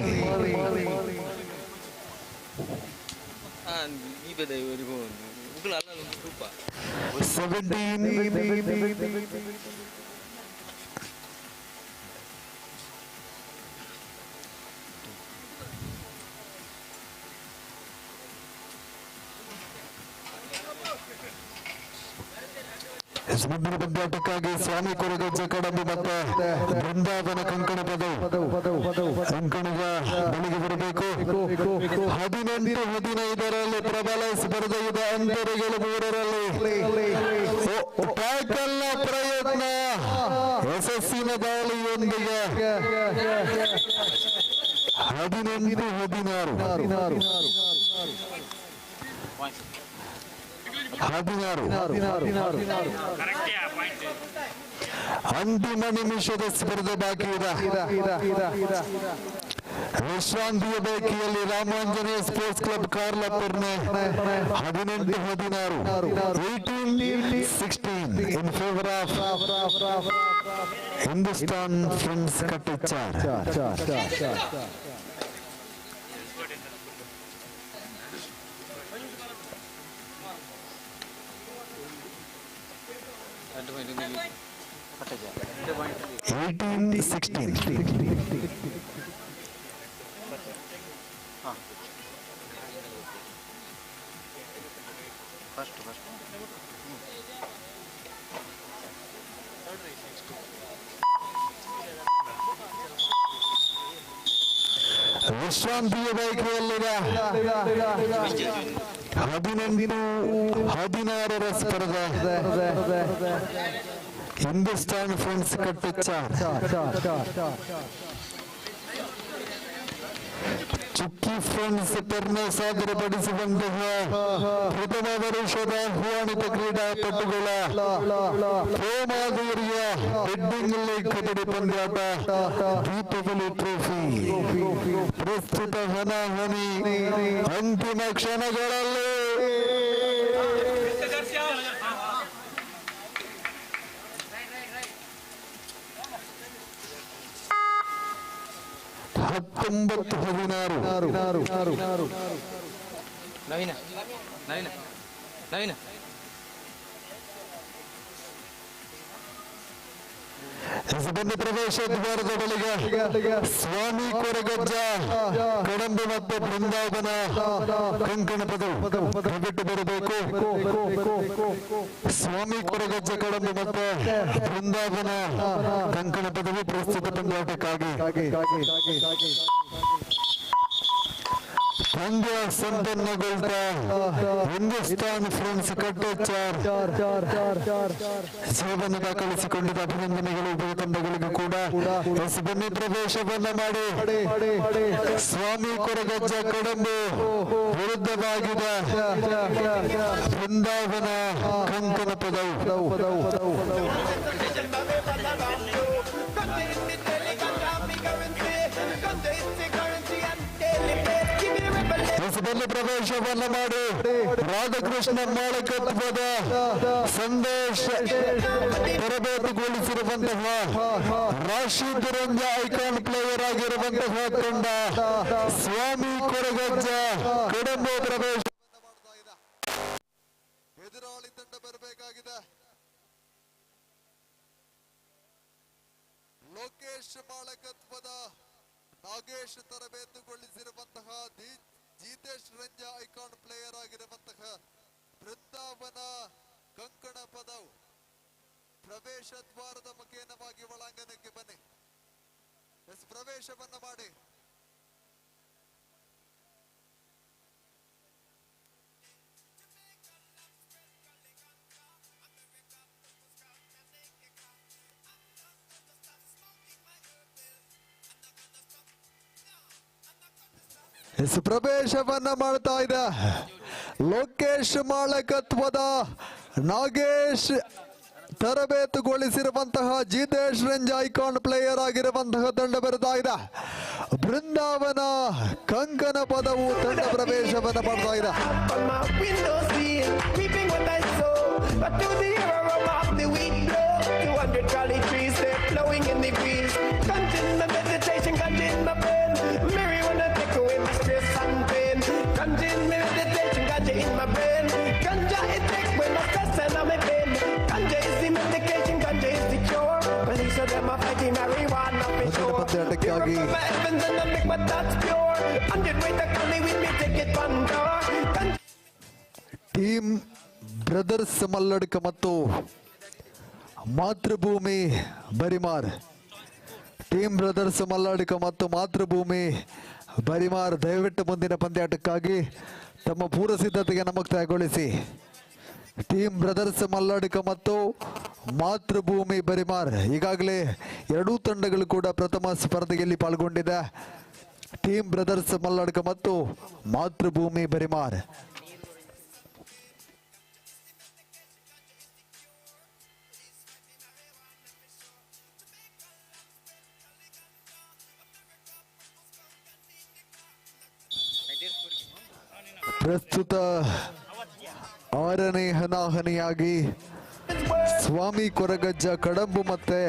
ಮುಂದಿನ ಪಂದ್ಯಾಟಕ್ಕಾಗಿ ಸ್ವಾಮಿ ಕೊರಗಜ್ಜ ಕಡಂಬು ಮತ್ತೆ ಬೃಂದಾವನ ಕಂಕಣ ಕಂಕಣದ ಬಳಿಗೆ ಬರಬೇಕು. 18-15ರಲ್ಲಿ ಪ್ರಬಲ ಸ್ಪರ್ಧೆ ಇದೆ. ಅಂತರಗಳು 3ರಲ್ಲಿ ಟ್ಯಾಕಲ್ನ ಪ್ರಯತ್ನ ಯಶಸ್ಸಿನ ದಾಳಿಯೊಂದಿಗೆ 16 ಅಂತಿಮ ನಿಮಿಷದ ಸ್ಪರ್ಧೆ ಬಾಕಿ ಇದೆ. ವಿಶ್ರಾಂತಿಯ ಬೇಕಿಯಲ್ಲಿ ರಾಮಾಂಜನೇಯ ಸ್ಪೋರ್ಟ್ಸ್ ಕ್ಲಬ್ ಕಾರ್ಲಾಪುರ್ನೆ 18-16 18-16 in favor of Hindustan Friends Kattichar. ವಿಶ್ರಾಂತಿಯ ಬೈಕಿಯಲ್ಲಿದೆ 18-16 ಸ್ಪರ್ಧೆ. ಹಿಂದೂಸ್ತಾನ್ ಫ್ರೆಂಡ್ಸ್ ಕಟ್ಟಿಚಾರ್ ಚುಕ್ಕಿ ಫ್ರೆಂಡ್ಸ್ ಟರ್ನ ಸಾದರಪಡಿಸುವಂತಹ ಪ್ರಥಮ ವರ್ಷದ ಆಹ್ವಾನಿತ ಕ್ರೀಡಾಪಟುಗಳ ಪ್ರೇಮಾಧುರ್ಯ ಬೆಡ್ಡಿಂಗ್ ಲೀಗ್ ಕಬಡ್ಡಿ ಪಂದ್ಯಾಟ ದೀಪಾವಳಿ ಟ್ರೋಫಿ ಪ್ರಸ್ತುತ ಹಣಾಹಣಿ ಅಂತಿಮ ಕ್ಷಣಗಳಲ್ಲಿ 19-16 ನವೀನ ಬಂದು ಪ್ರವೇಶ ದ್ವಾರದ ಬಳಿಗೆ ಸ್ವಾಮಿ ಕೊರಗಜ್ಜ ಕಡಂಬು ಮತ್ತು ಬೃಂದಾವನ ಕಂಕಣ ಬಿಟ್ಟು ಬರಬೇಕು. ಸ್ವಾಮಿ ಕೊರಗಜ್ಜ ಕಡಂಬು ಮತ್ತು ಬೃಂದಾವನ ಕಂಕಣ ಪದವಿ ಪ್ರಸ್ತುತ ಪಂದ್ಯಾಟಕ್ಕಾಗಿ ಪಂದ್ಯ ಸಂಪನ್ನಗೊಳ್ತಾ ಹಿಂದೂಸ್ತಾನ್ ಫ್ರೆಂಡ್ಸ್ ಕಟ್ಟಿಚಾರ್ ಜಯವನ್ನು ದಾಖಲಿಸಿಕೊಂಡಿದ್ದ ಅಭಿನಂದನೆಗಳು ಉಭಯ ತಂಡಗಳಿಗೂ ಕೂಡ. ಬನ್ನಿ ಪ್ರವೇಶವನ್ನ ಮಾಡಿ ಸ್ವಾಮಿ ಕೊರಗಜ್ಜ ಕಡಂಬು ವಿರುದ್ಧವಾಗಿದೆ ಬೃಂದಾವನ ಕಂಕಣ ಪದವು. ಬನ್ನಿ ಪ್ರವೇಶವನ್ನ ಮಾಡಿ ರಾಧಾಕೃಷ್ಣ ಮಾಳಕತ್ವದ ಸಂದೇಶ ತರಬೇತುಗೊಳಿಸಿರುವಂತಹ ರಾಶಿದ್ ರಂಜ ಐಕಾನ್ ಪ್ಲೇಯರ್ ಆಗಿರುವಂತಹ ತಂಡ ಸ್ವಾಮಿ ಕೊರಗಜ್ಜ ಕಡಂಬು ಪ್ರವೇಶ ಎದುರಾಳಿ ತಂಡ ಬರಬೇಕಾಗಿದೆ. ಲೋಕೇಶ್ ಮಾಳಕತ್ವದ ನಾಗೇಶ್ ತರಬೇತುಗೊಳಿಸಿರುವಂತಹ ಜಿತೇಶ್ ರಂಜ ಐಕಾನ್ ಪ್ಲೇಯರ್ ಆಗಿರುವಂತಹ ಬೃಂದಾವನ ಕಂಕಣ ಪದವು ಪ್ರವೇಶ ದ್ವಾರದ ಮುಖೇನವಾಗಿ ಒಳಾಂಗಣಕ್ಕೆ ಬನ್ನಿ. ಪ್ರವೇಶವನ್ನ ಮಾಡಿ. ಪ್ರವೇಶವನ್ನ ಮಾಡ್ತಾ ಇದೆ ಲೋಕೇಶ್ ಮಾಳಕತ್ವದ ನಾಗೇಶ್ ತರಬೇತುಗೊಳಿಸಿರುವಂತಹ ಜಿತೇಶ್ ರಂಜ ಐಕಾನ್ ಪ್ಲೇಯರ್ ಆಗಿರುವಂತಹ ತಂಡ ಬರ್ತಾ ಇದೆ. ಬೃಂದಾವನ ಕಂಕಣ ಪದವು ತಂಡ ಪ್ರವೇಶವನ್ನ ಮಾಡ್ತಾ ಇದೆ. ಪಂದ್ಯಾಟಕ್ಕಾಗಿ ಟೀಮ್ ಬ್ರದರ್ಸ್ ಮಲ್ಲಡ್ಕ ಮತ್ತು ಮಾತೃಭೂಮಿ ಬರಿಮಾರ್. ಟೀಮ್ ಬ್ರದರ್ಸ್ ಮಲ್ಲಡ್ಕ ಮತ್ತು ಮಾತೃಭೂಮಿ ಬರಿಮಾರ್ ದಯವಿಟ್ಟು ಮುಂದಿನ ಪಂದ್ಯಾಟಕ್ಕಾಗಿ ತಮ್ಮ ಪೂರ್ವ ಸಿದ್ಧತೆಗೆ ನಮಗ್ತಾಯಗೊಳಿಸಿ. ಟೀಮ್ ಬ್ರದರ್ಸ್ ಮಲ್ಲಡ್ಕ ಮತ್ತು ಮಾತೃಭೂಮಿ ಬರಿಮಾರ್ ಈಗಾಗಲೇ ಎರಡೂ ತಂಡಗಳು ಕೂಡ ಪ್ರಥಮ ಸ್ಪರ್ಧೆಯಲ್ಲಿ ಪಾಲ್ಗೊಂಡಿದೆ. ಟೀಮ್ ಬ್ರದರ್ಸ್ ಮಲ್ಲಡ್ಕ ಮತ್ತು ಮಾತೃಭೂಮಿ ಬರಿಮಾರ್. ಪ್ರಸ್ತುತ 6ನೇ ಹನಾಹನಿಯಾಗಿ ಸ್ವಾಮಿ ಕೊರಗಜ್ಜ ಕಡಂಬು ಮತ್ತೆ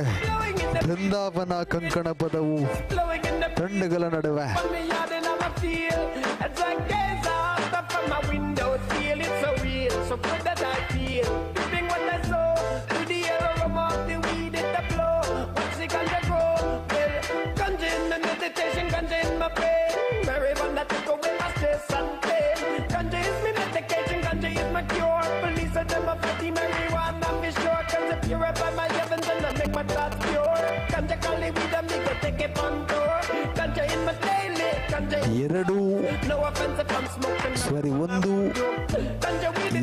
ಬೃಂದಾವನ ಕಂಕಣ ಪದವು ತಂಡಗಳ ನಡುವೆ.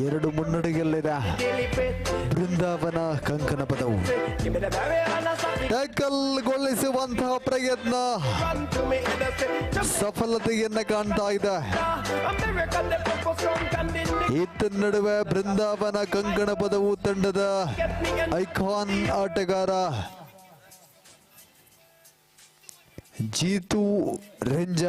ಎರಡು ಮುನ್ನಡೆಯಲ್ಲಿದೆ ಬೃಂದಾವನ ಕಂಕಣ ಪದವು. ಟ್ಯಾಕಲ್ಗೊಳಿಸುವಂತಹ ಪ್ರಯತ್ನ ಸಫಲತೆಯನ್ನ ಕಾಣ್ತಾ ಇದೆ. ಇತ್ತ ನಡುವೆ ಬೃಂದಾವನ ಕಂಕಣ ಪದವು ತಂಡದ ಐಕಾನ್ ಆಟಗಾರ ಜೀತು ರಂಜ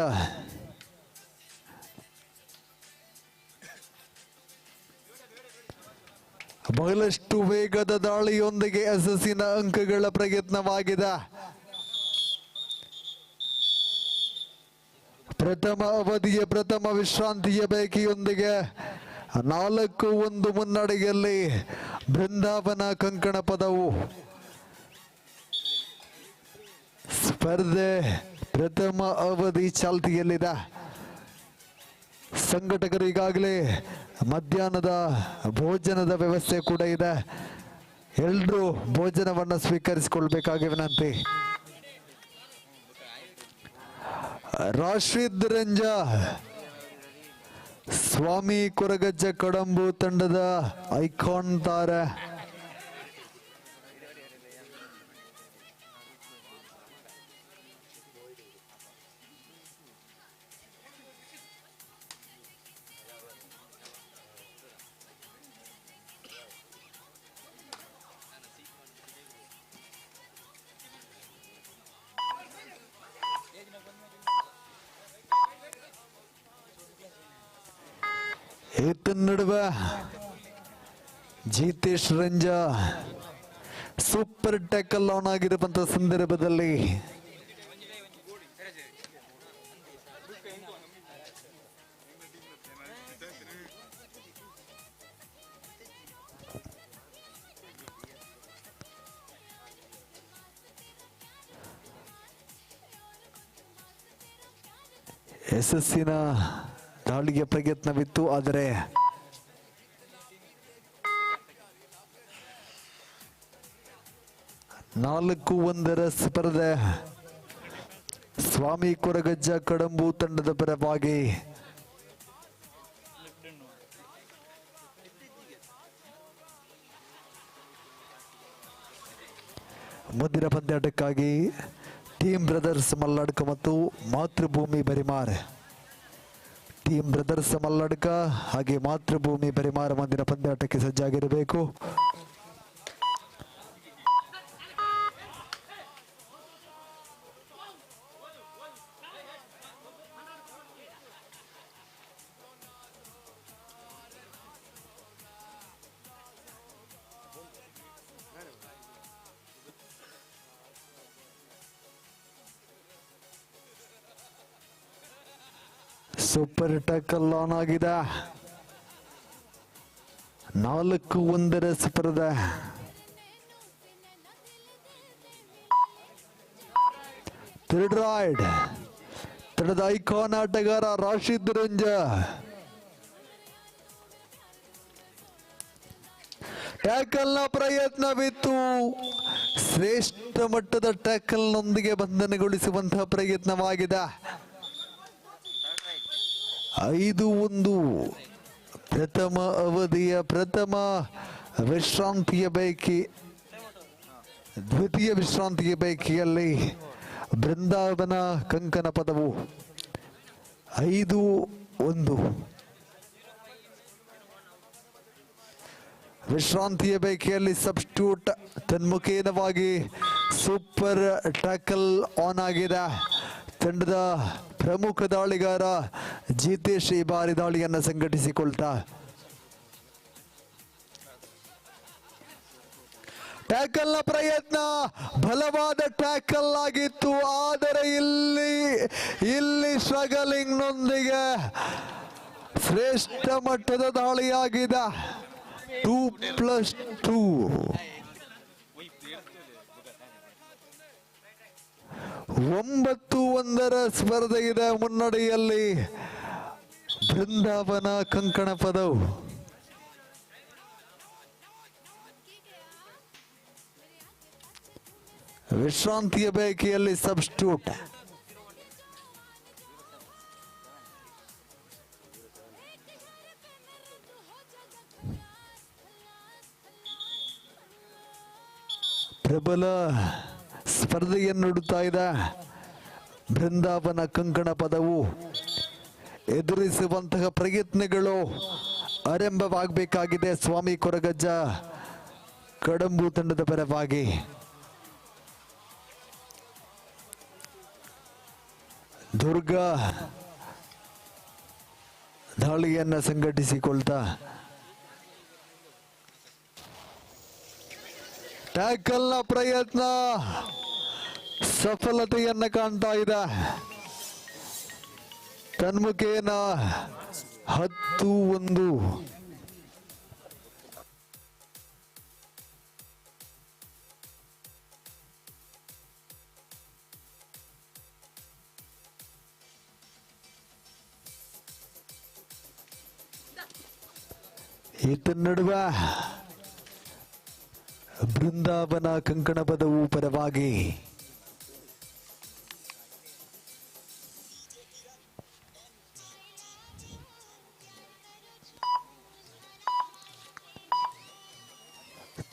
ಬಹಳಷ್ಟು ವೇಗದ ದಾಳಿಯೊಂದಿಗೆ ಯಶಸ್ಸಿನ ಅಂಕಗಳ ಪ್ರಯತ್ನವಾಗಿದೆ. ಪ್ರಥಮ ಅವಧಿಯ ಪ್ರಥಮ ವಿಶ್ರಾಂತಿಯ ಬೇಕಿಯೊಂದಿಗೆ 4-1 ಮುನ್ನಡೆಯಲ್ಲಿ ಬೃಂದಾವನ ಕಂಕಣ ಪದವು. ಸ್ಪರ್ಧೆ ಪ್ರಥಮ ಅವಧಿ ಚಾಲ್ತಿಯಲ್ಲಿದೆ. ಸಂಘಟಕರು ಈಗಾಗಲೇ ಮಧ್ಯಾಹ್ನದ ಭೋಜನದ ವ್ಯವಸ್ಥೆ ಕೂಡ ಇದೆ. ಎಲ್ಲರೂ ಭೋಜನವನ್ನು ಸ್ವೀಕರಿಸಿಕೊಳ್ಬೇಕಾಗಿ ವಿನಂತಿ. ರಾಶಿದ್ ರಂಜಾ ಸ್ವಾಮಿ ಕೊರಗಜ್ಜ ಕಡಂಬು ತಂಡದ ಐಕಾನ್ ತಾರೆ. ಈತ ನಡುವೆ ಜಿತೇಶ್ ರಂಜಾ ಸೂಪರ್ ಟ್ಯಾಕಲ್ ಆನ್ ಆಗಿರುವಂತಹ ಸಂದರ್ಭದಲ್ಲಿ ಯಶಸ್ಸಿನ ದಾಳಿಗೆ ಪ್ರಯತ್ನವಿತ್ತು, ಆದರೆ ನಾಲ್ಕು ಒಂದರ ಸ್ಪರ್ಧೆ ಸ್ವಾಮಿ ಕೊರಗಜ್ಜ ಕಡಂಬು ತಂಡದ ಪರವಾಗಿ ಮುಂದಿನ ಪಂದ್ಯಾಟಕ್ಕಾಗಿ ಟೀಮ್ ಬ್ರದರ್ಸ್ ಮಲ್ಲಡ್ಕ ಮತ್ತು ಮಾತೃಭೂಮಿ ಬರಿಮಾರ್. ಟೀಮ್ ಬ್ರದರ್ಸ್ ಮಲ್ಲಡ್ಕ ಹಾಗೆ ಮಾತೃಭೂಮಿ ಬರಿಮಾರ್ ಮುಂದಿನ ಪಂದ್ಯಾಟಕ್ಕೆ ಸಜ್ಜಾಗಿರಬೇಕು. ಸೂಪರ್ ಟ್ಯಾಕಲ್ ಆನ್ ಆಗಿದೆ. 4-1 ಸ್ಪರ್ಧೆ. ಥರ್ಡ್ ರೈಡ್ ತಡದ ಐಕಾನ್ ಆಟಗಾರ ರಾಶಿದ್ ರಂಜ. ಟ್ಯಾಕಲ್ನ ಪ್ರಯತ್ನವಿತ್ತು, ಶ್ರೇಷ್ಠ ಮಟ್ಟದ ಟ್ಯಾಕಲ್ನೊಂದಿಗೆ ಬಂಧನಗೊಳಿಸುವಂತಹ ಪ್ರಯತ್ನವಾಗಿದೆ. 5-1 ಪ್ರಥಮ ಅವಧಿಯ ಪ್ರಥಮ ವಿಶ್ರಾಂತಿಯ ಪೈಕಿ ದ್ವಿತೀಯ ವಿಶ್ರಾಂತಿಯ ಪೈಕಿಯಲ್ಲಿ ಬೃಂದಾವನ ಕಂಕಣ ಪದವು 5-1. ವಿಶ್ರಾಂತಿಯ ಪೈಕಿಯಲ್ಲಿ ಸಬ್ಸ್ಟಿಟ್ಯೂಟ್ ತನ್ಮುಖೇನವಾಗಿ ಸೂಪರ್ ಟ್ಯಾಕಲ್ ಆನ್ ಆಗಿದೆ. ತಂಡದ ಪ್ರಮುಖ ದಾಳಿಗಾರ ಜಿತೇಶ್ ಈ ಬಾರಿ ದಾಳಿಯನ್ನು ಸಂಘಟಿಸಿಕೊಳ್ತಾ ಟ್ಯಾಕಲ್ನ ಪ್ರಯತ್ನ ಬಲವಾದ ಟ್ಯಾಕಲ್ ಆಗಿತ್ತು, ಆದರೆ ಇಲ್ಲಿ ಸ್ಟ್ರಗಲಿಂಗ್ ನೊಂದಿಗೆ ಶ್ರೇಷ್ಠ ಮಟ್ಟದ ದಾಳಿಯಾಗಿದೆ. 2+2. 9-1 ಸ್ಪರ್ಧೆ ಇದೆ. ಮುನ್ನಡೆಯಲ್ಲಿ ಬೃಂದಾವನ ಕಂಕಣ ಪದವು. ವಿಶ್ರಾಂತಿಯ ಬೇಕಿಯಲ್ಲಿ ಸಬ್ಸ್ಟಿಟ್ಯೂಟ್. ಪ್ರಬಲ ಸ್ಪರ್ಧೆಯನ್ನುಡುತ್ತಾ ಇದೆ ಬೃಂದಾವನ ಕಂಕಣ ಪದವು. ಎದುರಿಸುವಂತಹ ಪ್ರಯತ್ನಗಳು ಆರಂಭವಾಗಬೇಕಾಗಿದೆ ಸ್ವಾಮಿ ಕೊರಗಜ್ಜ ಕಡಂಬು ತಂಡದ ಪರವಾಗಿ. ದುರ್ಗಾ ದಾಳಿಯನ್ನ ಸಂಘಟಿಸಿಕೊಳ್ತಾ ಟ್ಯಾಕಲ್ನ ಪ್ರಯತ್ನ ಸಫಲತೆಯನ್ನ ಕಾಣ್ತಾ ಇದೆ. ತನ್ಮುಖೇನ 10-1. ಈತ ನಡುವೆ ಬೃಂದಾವನ ಕಂಕಣ ಪದವು ಪರವಾಗಿ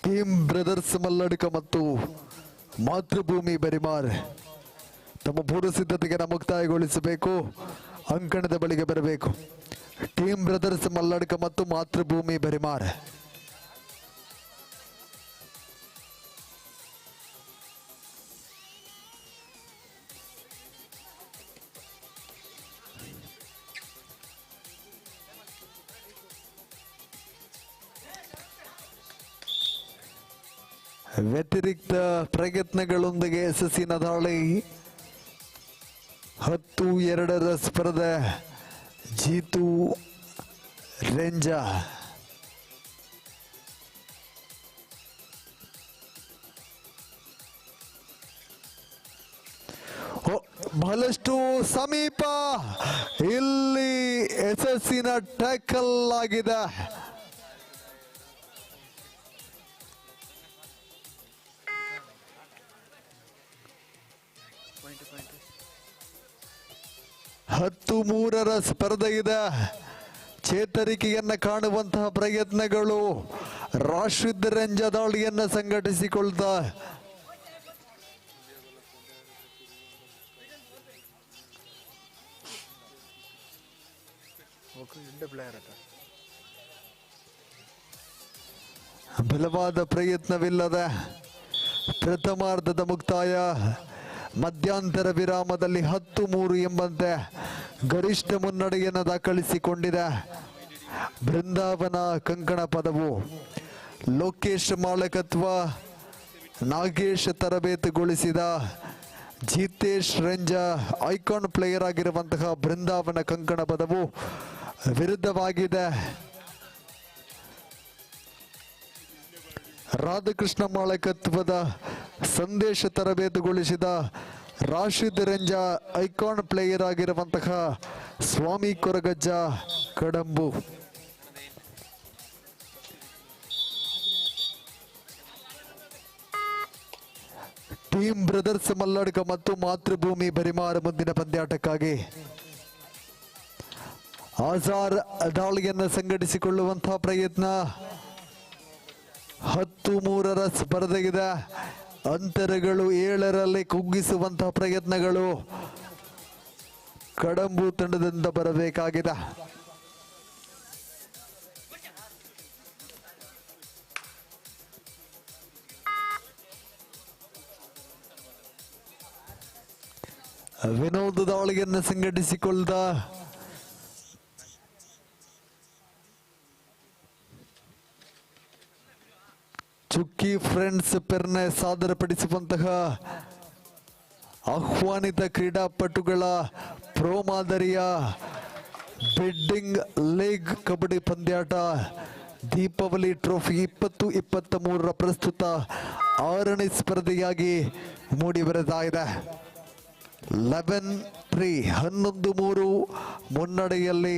ಟೀಮ್ ಬ್ರದರ್ಸ್ ಮಲ್ಲಡ್ಕ ಮತ್ತು ಮಾತೃಭೂಮಿ ಬರಿಮಾರ್ ತಮ್ಮ ಪೂರ್ವ ಸಿದ್ಧತೆಯನ್ನು ಮುಕ್ತಾಯಗೊಳಿಸಬೇಕು, ಅಂಕಣದ ಬಳಿಗೆ ಬರಬೇಕು. ಟೀಮ್ ಬ್ರದರ್ಸ್ ಮಲ್ಲಡ್ಕ ಮತ್ತು ಮಾತೃಭೂಮಿ ಬರಿಮಾರ್. ವ್ಯತಿರಿಕ್ತ ಪ್ರಯತ್ನಗಳೊಂದಿಗೆ ಯಶಸ್ಸಿನ ದಾಳಿ. 10-2 ಸ್ಪರ್ಧೆ. ಜೀತು ರೆಂಜಾ ಬಹಳಷ್ಟು ಸಮೀಪ. ಇಲ್ಲಿ ಯಶಸ್ಸಿನ ಟ್ಯಾಕಲ್ ಆಗಿದೆ. ಹತ್ತು ಮೂರರ ಸ್ಪರ್ಧೆ ಇದೆ. ಚೇತರಿಕೆಯನ್ನ ಕಾಣುವಂತಹ ಪ್ರಯತ್ನಗಳು. ರಾಶಿದ್ ರಂಜ ದಾಳಿಯನ್ನ ಸಂಘಟಿಸಿಕೊಳ್ತಾ ಬಲವಾದ ಪ್ರಯತ್ನವಿಲ್ಲದ ಪ್ರಥಮಾರ್ಧದ ಮುಕ್ತಾಯ. ಮಧ್ಯಂತರ ವಿರಾಮದಲ್ಲಿ 10-3 ಎಂಬಂತೆ ಗರಿಷ್ಠ ಮುನ್ನಡೆಯನ್ನು ದಾಖಲಿಸಿಕೊಂಡಿದೆ ಬೃಂದಾವನ ಕಂಕಣ ಪದವು. ಲೋಕೇಶ್ ಮಾಲಕತ್ವ, ನಾಗೇಶ್ ತರಬೇತುಗೊಳಿಸಿದ ಜಿತೇಶ್ ರಂಜ ಐಕಾನ್ ಪ್ಲೇಯರ್ ಆಗಿರುವಂತಹ ಬೃಂದಾವನ ಕಂಕಣ ಪದವು ವಿರುದ್ಧವಾಗಿದೆ. ರಾಧಾಕೃಷ್ಣ ಮಾಲಕತ್ವದ ಸಂದೇಶ ತರಬೇತುಗೊಳಿಸಿದ ರಾಶಿದ್ ರಂಜ ಐಕಾನ್ ಪ್ಲೇಯರ್ ಆಗಿರುವಂತಹ ಸ್ವಾಮಿ ಕೊರಗಜ್ಜ ಕಡಂಬು. ಟೀಮ್ ಬ್ರದರ್ಸ್ ಮಲ್ಲಡ್ಕ ಮತ್ತು ಮಾತೃಭೂಮಿ ಬರಿಮಾರ ಮುಂದಿನ ಪಂದ್ಯಾಟಕ್ಕಾಗಿ ಆಜಾರ್ ದಾಳಿಯನ್ನು ಸಂಘಟಿಸಿಕೊಳ್ಳುವಂತಹ ಪ್ರಯತ್ನ. 10-3 ಸ್ಪರ್ಧೆ ಇದೆ. ಅಂತರಗಳು 7ರಲ್ಲಿ ಕುಗ್ಗಿಸುವಂತಹ ಪ್ರಯತ್ನಗಳು ಕಡಂಬು ತಂಡದಿಂದ ಬರಬೇಕಾಗಿದೆ. ವಿನೋದ್ ದಾಳಿಯನ್ನು ಸಂಘಟಿಸಿಕೊಳ್ಳದ ಚುಕ್ಕಿ ಫ್ರೆಂಡ್ಸ್ ಪೆರ್ನೆ ಸಾದರಪಡಿಸುವಂತಹ ಆಹ್ವಾನಿತ ಕ್ರೀಡಾಪಟುಗಳ ಪ್ರೋ ಮಾದರಿಯ ಬೆಡ್ಡಿಂಗ್ ಲೀಗ್ ಕಬಡ್ಡಿ ಪಂದ್ಯಾಟ ದೀಪಾವಳಿ ಟ್ರೋಫಿ 2023 ಪ್ರಸ್ತುತ 6ನೇ ಸ್ಪರ್ಧೆಯಾಗಿ ಮೂಡಿ ಬರುತ್ತಾ ಇದೆ. 11-3 11-3 ಮುನ್ನಡೆಯಲ್ಲಿ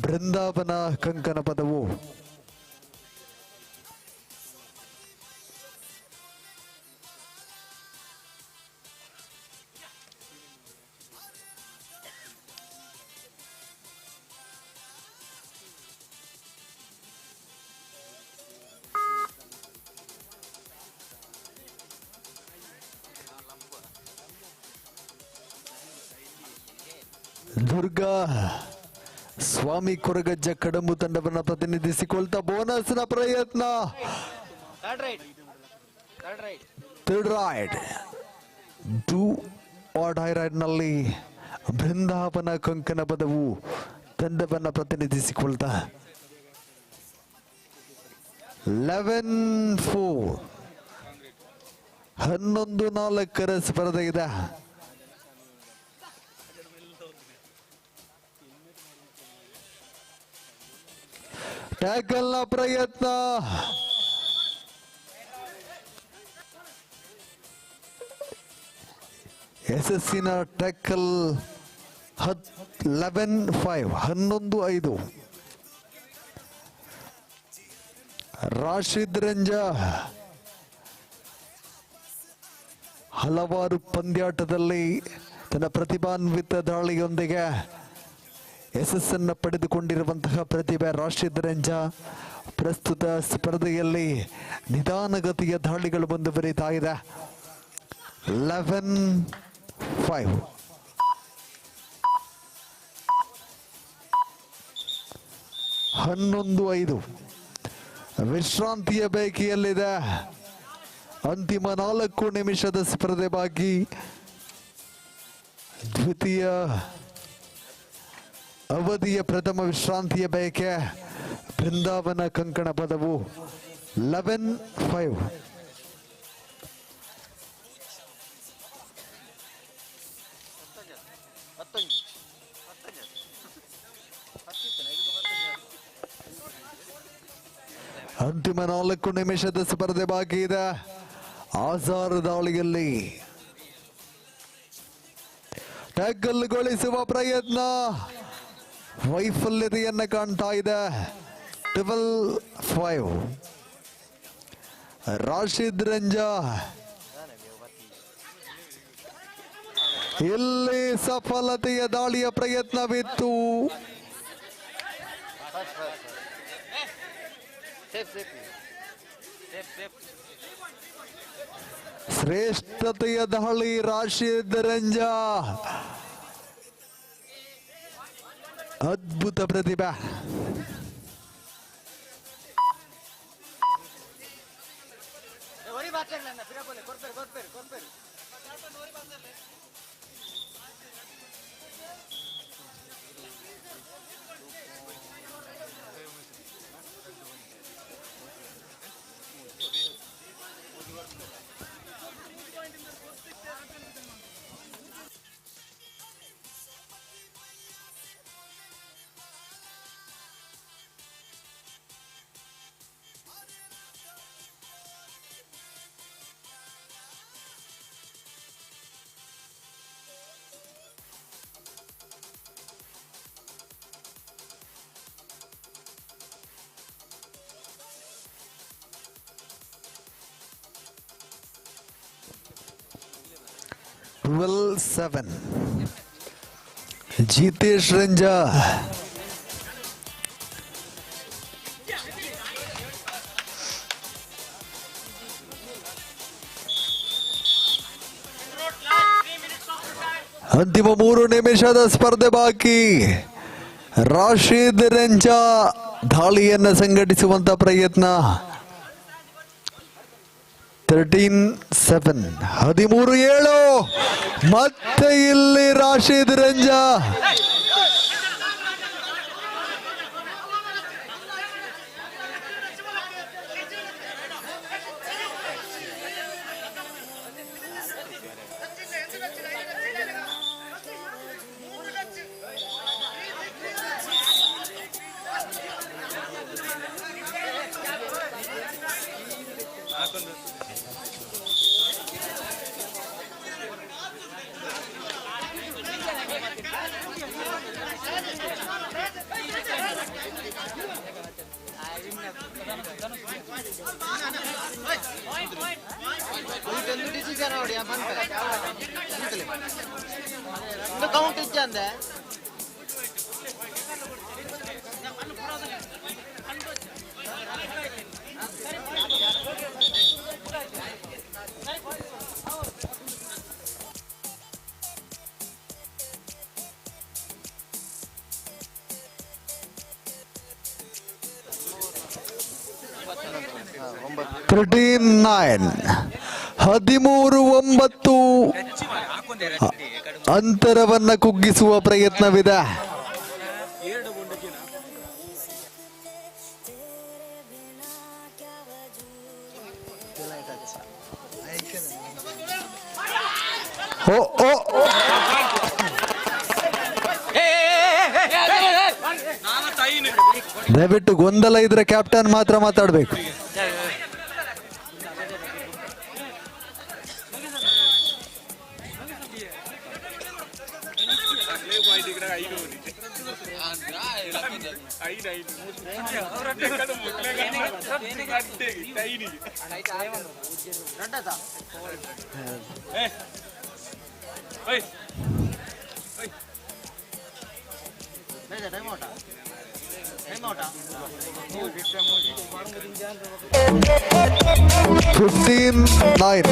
ಬೃಂದಾವನ ಕಂಕಣ ಪದವು. ದುರ್ಗಾ ಸ್ವಾಮಿ ಕೊರಗಜ್ಜ ಕಡಂಬು ತಂಡವನ್ನು ಪ್ರತಿನಿಧಿಸಿಕೊಳ್ತಾ ಬೋನಸ್ನ ಪ್ರಯತ್ನ. Third raid do or die raid ನಲ್ಲಿ ಬೃಂದಾವನ ಕಂಕಣ ಪದವು ತಂಡವನ್ನು ಪ್ರತಿನಿಧಿಸಿಕೊಳ್ತಾ 11-4 11-4 ಸ್ಪರ್ಧೆ ಇದೆ. ಟ್ಯಾಕಲ್ನ ಪ್ರಯತ್ನ. ಯಶಸ್ಸಿನ ಟ್ಯಾಕಲ್. 11-5 11-5 ರಾಶಿದ್ ರಂಜ ಹಲವಾರು ಪಂದ್ಯಾಟದಲ್ಲಿ ತನ್ನ ಪ್ರತಿಭಾನ್ವಿತ ದಾಳಿಯೊಂದಿಗೆ ಯಶಸ್ಸನ್ನು ಪಡೆದುಕೊಂಡಿರುವಂತಹ ಪ್ರತಿಭೆ ರಾಶಿದ್ ರಂಜ ಪ್ರಸ್ತುತ ಸ್ಪರ್ಧೆಯಲ್ಲಿ ನಿಧಾನಗತಿಯ ದಾಳಿಗಳು ಮುಂದುವರಿತಾ ಇದೆ. 11-5 11-5 ವಿಶ್ರಾಂತಿಯ ಬೇಕಿಯಲ್ಲಿದೆ. ಅಂತಿಮ 4 ನಿಮಿಷದ ಸ್ಪರ್ಧೆ ಬಾಕಿ. ದ್ವಿತೀಯ ಅವಧಿಯ ಪ್ರಥಮ ವಿಶ್ರಾಂತಿಯ ಬಯಕೆ ಬೃಂದಾವನ ಕಂಕಣ ಪದವು 11-5 ಅಂತಿಮ 4 ನಿಮಿಷದ ಸ್ಪರ್ಧೆ ಬಾಕಿ ಇದೆ. ಆಜಾರ್ ದಾಳಿಯಲ್ಲಿ ಟ್ಯಾಕಲ್ಗೊಳಿಸುವ ಪ್ರಯತ್ನ ವೈಫಲ್ಯತೆಯನ್ನ ಕಾಣ್ತಾ ಇದೆ. 12-5. ರಾಶಿದ್ ರಂಜಾ ಇಲ್ಲಿ ಸಫಲತೆಯ ದಾಳಿಯ ಪ್ರಯತ್ನವಿತ್ತು. ಶ್ರೇಷ್ಠತೆಯ ದಾಳಿ ರಾಶಿದ್ ರಂಜಾ. ಅದ್ಭುತ ಪ್ರತಿಭೆ. Seven. ಜಿತೇಶ್ ರಂಜಾ ಅಂತಿಮ 3 ನಿಮಿಷದ ಸ್ಪರ್ಧೆ ಬಾಕಿ. ರಾಶಿದ್ ರಂಜಾ ದಾಳಿಯನ್ನ ಸಂಘಟಿಸುವಂತ ಪ್ರಯತ್ನ. 13-7. 13-7. ಮತ್ತೆ ಇಲ್ಲಿ ರಾಶಿದ್ ರಂಜಾ. ಕೌಂಟ್ ಇಚ್ಚಂದೆ ಅಂತರವನ್ನ ಕುಗ್ಗಿಸುವ ಪ್ರಯತ್ನವಿದೆ. ದಯವಿಟ್ಟು ಗೊಂದಲ ಇದ್ರೆ ಕ್ಯಾಪ್ಟನ್ ಮಾತ್ರ ಮಾತಾಡ್ಬೇಕು. (15-9).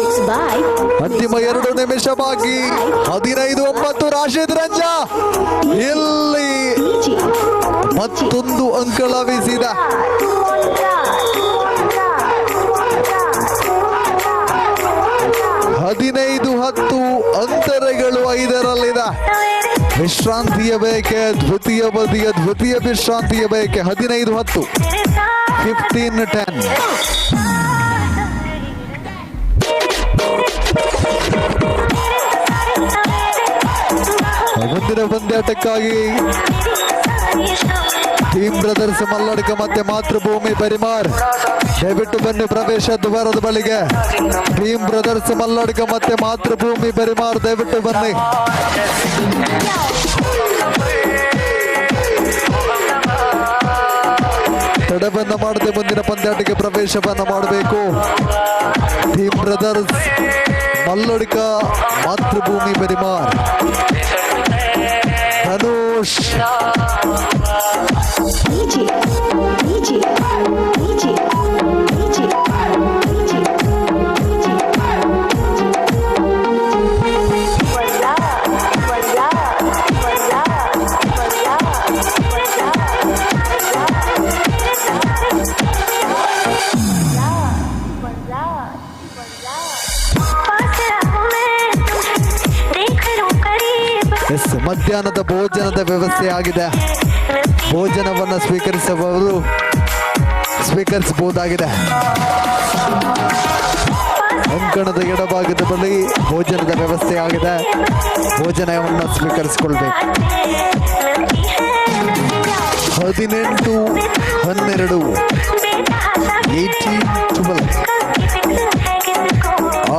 15-9. ಅಂತಿಮ 2 ನಿಮಿಷ ಬಾಕಿ. 15-9. ರಾಶಿದ್ ರಂಜಾ ಇಲ್ಲಿ ಮತ್ತೊಂದು ಅಂಕ ಲಭಿಸಿದ. 15-10. ಅಂತರಗಳು 5ರಲ್ಲಿದೆ. ವಿಶ್ರಾಂತಿಯ ಬಯಕೆ ದ್ವಿತೀಯ ಬದಿಯ ದ್ವಿತೀಯ ವಿಶ್ರಾಂತಿಯ ಬಯಕೆ. 15-10. 15-10. ಮುಂದಿನ ಮುಂದಿನ ಪಂದ್ಯಾಟಕ್ಕಾಗಿ ಟೀಮ್ ಬ್ರದರ್ಸ್ ಮಲ್ಲಡ್ಕ ಮತ್ತೆ ಮಾತೃಭೂಮಿ ಪರಿಮಾರ್ ದಯವಿಟ್ಟು ಬನ್ನಿ ಪ್ರವೇಶ ದ್ವಾರದ ಬಳಿಗೆ. ಟೀಮ್ ಬ್ರದರ್ಸ್ ಮಲ್ಲಡ್ಕ ಮತ್ತೆ ಮಾತೃಭೂಮಿ ಪರಿಮಾರ್ ದಯವಿಟ್ಟು ಬನ್ನಿ. ತಡವನ್ನ ಮಾಡದೆ ಮುಂದಿನ ಪಂದ್ಯಾಟಕ್ಕೆ ಪ್ರವೇಶವನ್ನ ಮಾಡಬೇಕು. Team brothers Malladka Matrubhumi Parimar. ಧನುಷ್ ಮಧ್ಯಾಹ್ನದ ಭೋಜನದ ವ್ಯವಸ್ಥೆ ಆಗಿದೆ. ಭೋಜನವನ್ನು ಸ್ವೀಕರಿಸಬಹುದಾಗಿದೆ. ಅಂಕಣದ ಎಡಭಾಗದ ಬಳಿ ಭೋಜನದ ವ್ಯವಸ್ಥೆ ಆಗಿದೆ. ಭೋಜನವನ್ನು ಸ್ವೀಕರಿಸಿಕೊಳ್ಬೇಕು. 18-12 18-12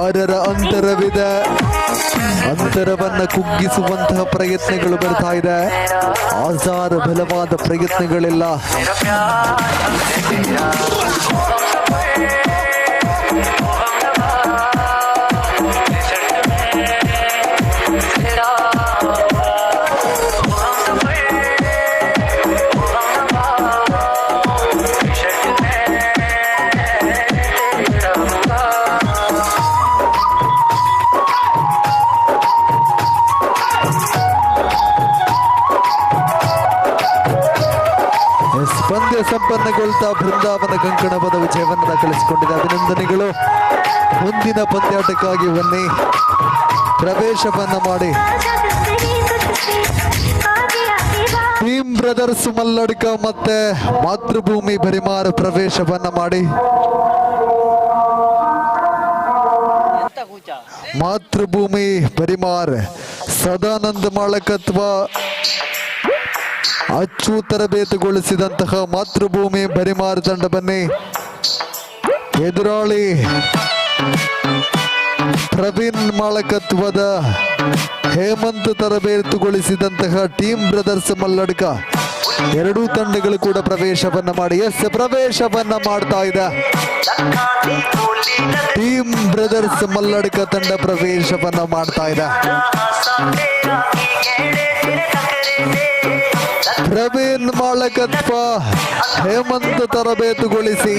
6ರ ಅಂತರವಿದೆ. ಅಂತರವನ್ನ ಕುಗ್ಗಿಸುವಂತಹ ಪ್ರಯತ್ನಗಳು ಬರ್ತಾ ಇದೆ. ಆಸಾರ ಬಲವಾದ ಪ್ರಯತ್ನಗಳಿಲ್ಲ. ಪಂದ್ಯ ಸಂಪನ್ನಗೊಳ್ತಾ ಬೃಂದಾವನ ಕಂಕಣಪದ ವಿಜಯವನ್ನು ದಾಖಲಿಸಿಕೊಂಡಿದೆ. ಅಭಿನಂದನೆಗಳು. ಮುಂದಿನ ಪಂದ್ಯಾಟಕ್ಕಾಗಿ ಬನ್ನಿ, ಪ್ರವೇಶವನ್ನ ಮಾಡಿ. ಟೀಮ್ ಬ್ರದರ್ಸ್ ಮಲ್ಲಡ್ಕ ಮತ್ತೆ ಮಾತೃಭೂಮಿ ಪರಿಮಾರ್ ಪ್ರವೇಶವನ್ನ ಮಾಡಿ. ಮಾತೃಭೂಮಿ ಪರಿಮಾರ್ ಸದಾನಂದ ಮಾಳಕತ್ವ ಅಚ್ಚು ತರಬೇತುಗೊಳಿಸಿದಂತಹ ಮಾತೃಭೂಮಿ ಪರಿಮಾರ್ ತಂಡ ಬನ್ನಿ. ಎದುರಾಳಿ ಪ್ರವೀಣ್ ಮಾಳಕತ್ವದ ಹೇಮಂತ್ ತರಬೇತುಗೊಳಿಸಿದಂತಹ ಟೀಮ್ ಬ್ರದರ್ಸ್ ಮಲ್ಲಡ್ಕ. ಎರಡೂ ತಂಡಗಳು ಕೂಡ ಪ್ರವೇಶವನ್ನ ಮಾಡಿ ಪ್ರವೇಶವನ್ನ ಮಾಡ್ತಾ ಇದೆ. ಟೀಮ್ ಬ್ರದರ್ಸ್ ಮಲ್ಲಡ್ಕ ತಂಡ ಪ್ರವೇಶವನ್ನ ಮಾಡ್ತಾ ಇದೆ. ಪ್ರವೀಣ್ ಮಾಳಕತ್ವ ಹೇಮಂತ್ ತರಬೇತುಗೊಳಿಸಿ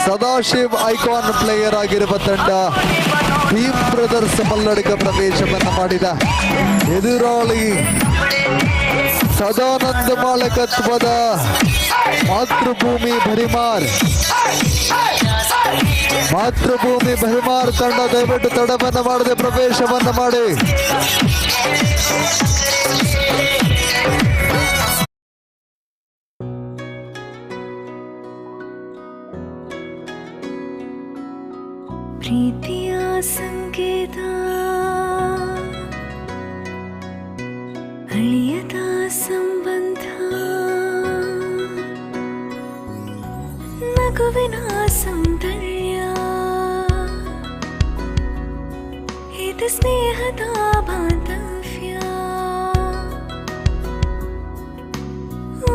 ಸದಾಶಿವ್ ಐಕಾನ್ ಪ್ಲೇಯರ್ ಆಗಿರುವ ತಂಡ ಟೀಮ್ ಬ್ರದರ್ಸ್ ಮಲ್ಲಡ್ಕ ಪ್ರವೇಶವನ್ನ ಮಾಡಿದ. ಎದುರಾಳಿ ಸದಾನಂದ ಮಾಳಕತ್ವದ ಮಾತೃಭೂಮಿ ಪರಿಮಾರ್. ಮಾತೃಭೂಮಿ ಪರಿಮಾರ್ ತಂಡ ದಯವಿಟ್ಟು ತಡವನ್ನ ಮಾಡದೆ ಪ್ರವೇಶವನ್ನ ಮಾಡಿ. ಪ್ರೀತಿಯ ಸಂಕೇತ ಅಳಿಯದ ಸಂಬಂಧ, ನಗುವಿನ ಸೌಂದರ್ಯ, ಇದು ಸ್ನೇಹದ ಬಾಂಧವ್ಯ.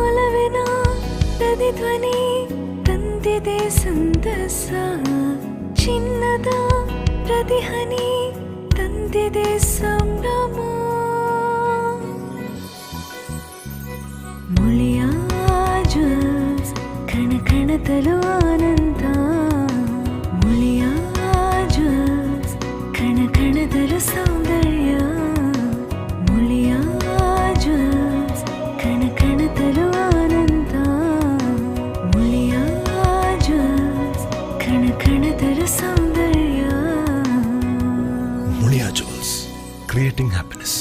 ಒಲವಿನ ಪ್ರತಿಧ್ವನಿ ತಂದಿದೆ ಸಂತಸ, ಚಿನ್ನದ ಪ್ರತಿಹನಿ ತಂದಿದೆ ಸಂಭ್ರಮ. ಮುಳಿಯ ಜ್ಯೂಸ್ ಕಣ ಕಣದಲು ಆನಂದ. ಮುಳಿಯ ಜ್ಯೂಸ್ ಕಣ ಕಣದಲು ಸೌಂದರ್ಯ. ಮುಳಿಯ ಜ್ಯೂಸ್ ಕಣ ಕಣದಲು ಆನಂದ. ಮುಳಿಯ ಜ್ಯೂಸ್ ಕಣ ಕಣದಲು ಸೌಂದರ್ಯ. Mulia Jewels, creating happiness.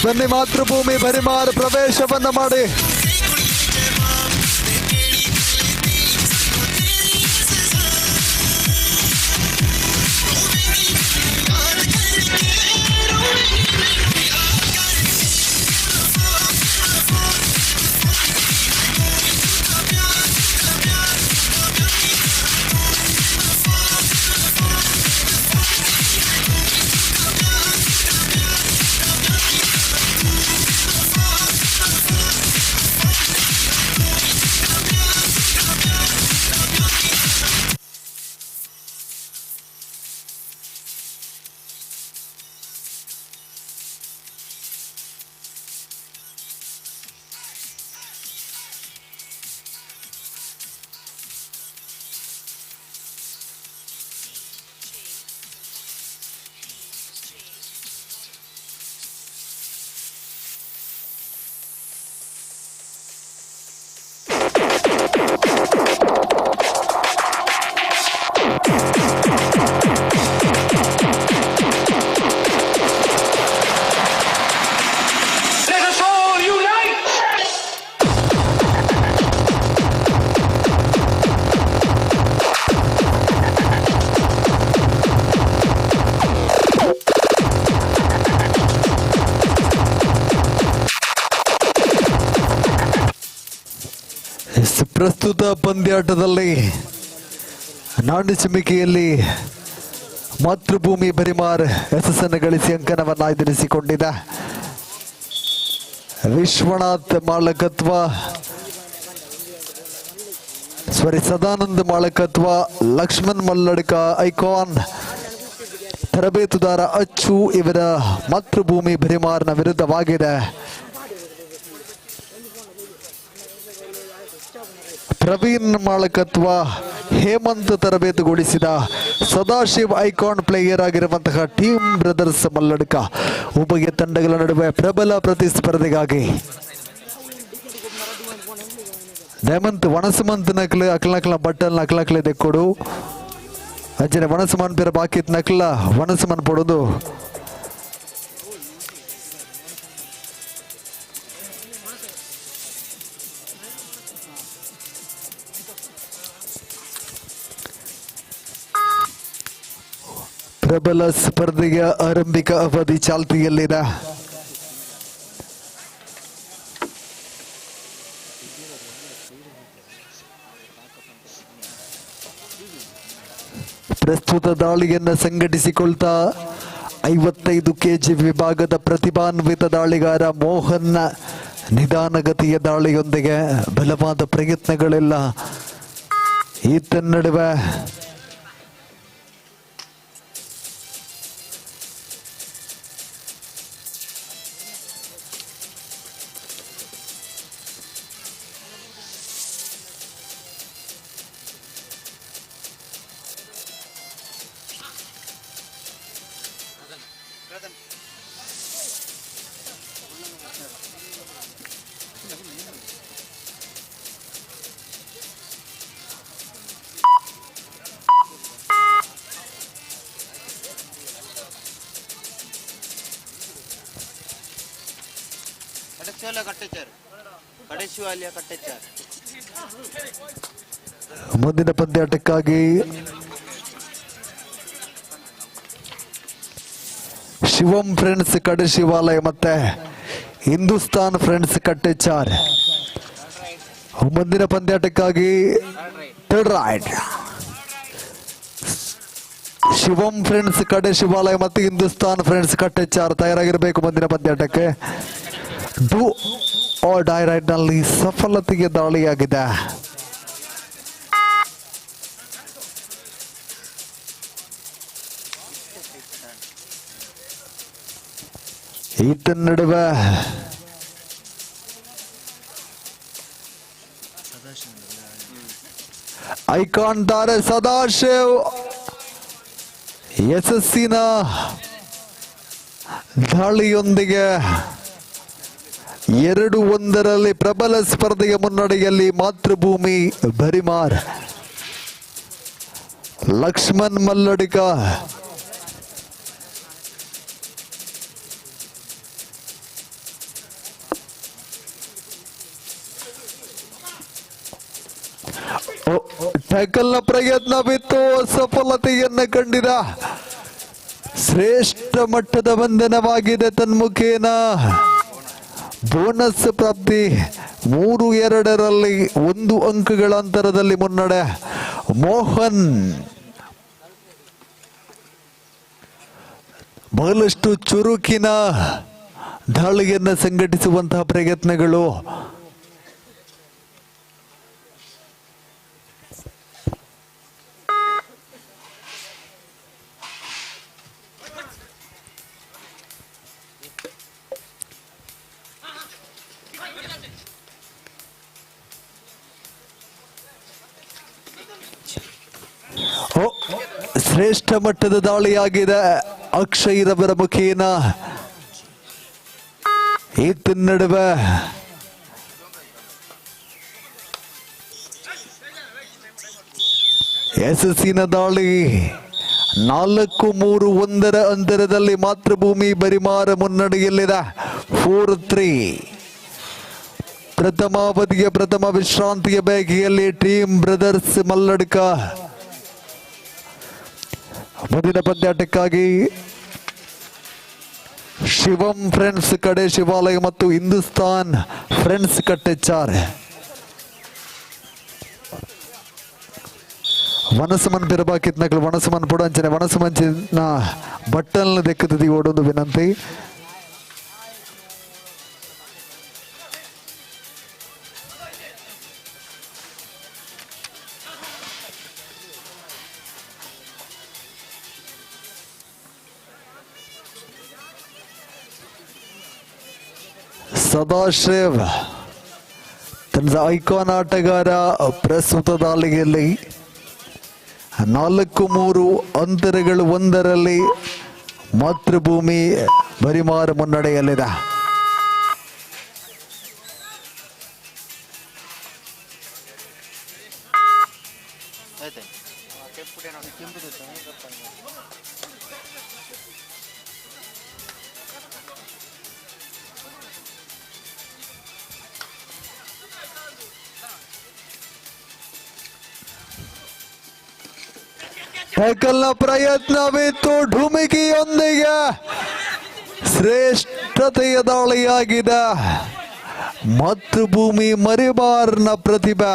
ಬನ್ನಿ, ಮಾತೃಭೂಮಿ ಪರಿಮಾರ್ ಪ್ರವೇಶವನ್ನ ಮಾಡಿ. ಪ್ರಸ್ತುತ ಪಂದ್ಯಾಟದಲ್ಲಿ ನಾಣ್ಯ ಚಿಮ್ಮಿಕೆಯಲ್ಲಿ ಮಾತೃಭೂಮಿ ಬರಿಮಾರ್ ಯಶಸ್ಸನ್ನು ಗಳಿಸಿ ಅಂಕಣವನ್ನು ಎದುರಿಸಿಕೊಂಡಿದೆ. ವಿಶ್ವನಾಥ್ ಮಾಲಕತ್ವ ಸದಾನಂದ್ ಮಾಲಕತ್ವ, ಲಕ್ಷ್ಮಣ್ ಮಲ್ಲಡ್ಕ ಐಕಾನ್, ತರಬೇತುದಾರ ಅಚ್ಚು ಇವರ ಮಾತೃಭೂಮಿ ಬರಿಮಾರ್ನ ವಿರುದ್ಧವಾಗಿದೆ. ಪ್ರವೀಣ್ ಮಾಲಕತ್ವ, ಹೇಮಂತ್ ತರಬೇತುಗೊಳಿಸಿದ ಸದಾಶಿವ್ ಐಕಾನ್ ಪ್ಲೇಯರ್ ಆಗಿರುವಂತಹ ಟೀಮ್ ಬ್ರದರ್ಸ್ ಮಲ್ಲಡ್ಕ. ಉಭಯ ತಂಡಗಳ ನಡುವೆ ಪ್ರಬಲ ಪ್ರತಿಸ್ಪರ್ಧೆಗಾಗಿ ದಯಮಂತ್ ವನಸಮಂತ್ ನಕಲ ಅಕ್ಲಕ್ಲ ಬಟ್ಟಲ್ ನಕ್ಲಕ್ಲೆ ದೆಕ್ಕೊಡು ಅಂಚನೆ ವನಸಮನ್ ಪೇರ ಬಾಕಿತ್ ನಕ್ಲ ವನಸಮನ್ ಪಡೋದು. ಪ್ರಬಲ ಸ್ಪರ್ಧೆಯ ಆರಂಭಿಕ ಅವಧಿ ಚಾಲ್ತಿಯಲ್ಲಿದೆ. ಪ್ರಸ್ತುತ ದಾಳಿಯನ್ನು ಸಂಘಟಿಸಿಕೊಳ್ತಾ 55 ಕೆಜಿ ವಿಭಾಗದ ಪ್ರತಿಭಾನ್ವಿತ ದಾಳಿಗಾರ ಮೋಹನ್ ನಿಧಾನಗತಿಯ ದಾಳಿಯೊಂದಿಗೆ ಬಲವಾದ ಪ್ರಯತ್ನಗಳೆಲ್ಲ ಈತನ ನಡುವೆ. ಮುಂದಿನ ಪಂದ್ಯಾಟಕ್ಕಾಗಿ ಶಿವಂ ಫ್ರೆಂಡ್ಸ್ ಕಡೆ ಶಿವಾಲಯ ಮತ್ತೆ ಹಿಂದೂಸ್ತಾನ್ ಫ್ರೆಂಡ್ಸ್ ಕಟ್ಟೆಚಾರ್. ಮುಂದಿನ ಪಂದ್ಯಾಟಕ್ಕಾಗಿ ಥರ್ಡ್ ರೈಡ್ ಶಿವಂ ಫ್ರೆಂಡ್ಸ್ ಕಡೆ ಶಿವಾಲಯ ಮತ್ತು ಹಿಂದೂಸ್ತಾನ್ ಫ್ರೆಂಡ್ಸ್ ಕಟ್ಟೆಚಾರ್ ತಯಾರಾಗಿರಬೇಕು. ಮುಂದಿನ ಪಂದ್ಯಾಟಕ್ಕೆ ಡೂ ಆರ್ ಡೈ ರೈಡ್ ನಲ್ಲಿ ಸಫಲತೆಗೆ ದಾಳಿಯಾಗಿದೆ. ಈತನ ನಡುವೆ ಐಕಾನ್ ತಾರೆ ಸದಾಶಿವ್ ಯಶಸ್ಸಿನ ದಾಳಿಯೊಂದಿಗೆ 2-1 ಪ್ರಬಲ ಸ್ಪರ್ಧೆಯ ಮುನ್ನಡೆಯಲ್ಲಿ ಮಾತೃಭೂಮಿ ಬರಿಮಾರ್. ಲಕ್ಷ್ಮಣ್ ಮಲ್ಲಡಿಕ ಟ್ಯಾಕಲ್ನ ಪ್ರಯತ್ನವಿತ್ತು, ಸಫಲತೆಯನ್ನು ಕಂಡಿದ. ಶ್ರೇಷ್ಠ ಮಟ್ಟದ ಬಂಧನವಾಗಿದೆ. ತನ್ಮುಖೇನ ಬೋನಸ್ ಪ್ರಾಪ್ತಿ 3-2 1 ಅಂಕಗಳ ಅಂತರದಲ್ಲಿ ಮುನ್ನಡೆ. ಮೋಹನ್ ಬಹಳಷ್ಟು ಚುರುಕಿನ ದಾಳಿಯನ್ನು ಸಂಘಟಿಸುವಂತಹ ಪ್ರಯತ್ನಗಳು. ಶ್ರೇಷ್ಠ ಮಟ್ಟದ ದಾಳಿಯಾಗಿದೆ. ಅಕ್ಷಯ್ ರವರ ಮುಖೇನ ಈತ ನಡುವೆ ಯಶಸ್ಸಿನ ದಾಳಿ. 4-3-1 ಅಂತರದಲ್ಲಿ ಮಾತೃಭೂಮಿ ಬರಿಮಾರ ಮುನ್ನಡೆಯಲ್ಲಿದೆ. 4-3 ಪ್ರಥಮಾವಧಿಯ ಪ್ರಥಮ ವಿಶ್ರಾಂತಿಯ ಬೇಗೆಯಲ್ಲಿ ಟೀಮ್ ಬ್ರದರ್ಸ್ ಮಲ್ಲಡ್ಕ. ಮುಂದಿನ ಪಂದ್ಯಾಟಕ್ಕಾಗಿ ಶಿವಂ ಫ್ರೆಂಡ್ಸ್ ಕಡೆ ಶಿವಾಲಯ ಮತ್ತು ಹಿಂದೂಸ್ತಾನ್ ಫ್ರೆಂಡ್ಸ್ ಕಟ್ಟೆಚಾರ್. ವನಸಮನ್ ಬಿರಬಾಕಿತ್ನಗಳು ವನಸಮನ್ ಪುಡಂಚನೆ ವನಸಮಂಚಿನ ಬಟ್ಟಲ್ನ ದೆಕ್ಕದಿ ಓಡೊಂದು ವಿನಂತಿ. ಸದಾಶಿವ್ ತನ್ನ ಐಕಾನ್ ಆಟಗಾರ ಪ್ರಸ್ತುತ ದಾಳಿಯಲ್ಲಿ 4-3 ಅಂತರಗಳು ಒಂದರಲ್ಲಿ ಮಾತೃಭೂಮಿ ಬರಿಮಾರ್ ಮುನ್ನಡೆಯಲ್ಲಿದೆ. ಟ್ಯಾಕಲ್ನ ಪ್ರಯತ್ನವಿತ್ತು, ಢುಮುಕಿಯೊಂದಿಗೆ ಶ್ರೇಷ್ಠತೆಯ ದಾಳಿಯಾಗಿದೆ. ಮಾತೃಭೂಮಿ ಮರಿಬಾರ್ನ ಪ್ರತಿಭೆ.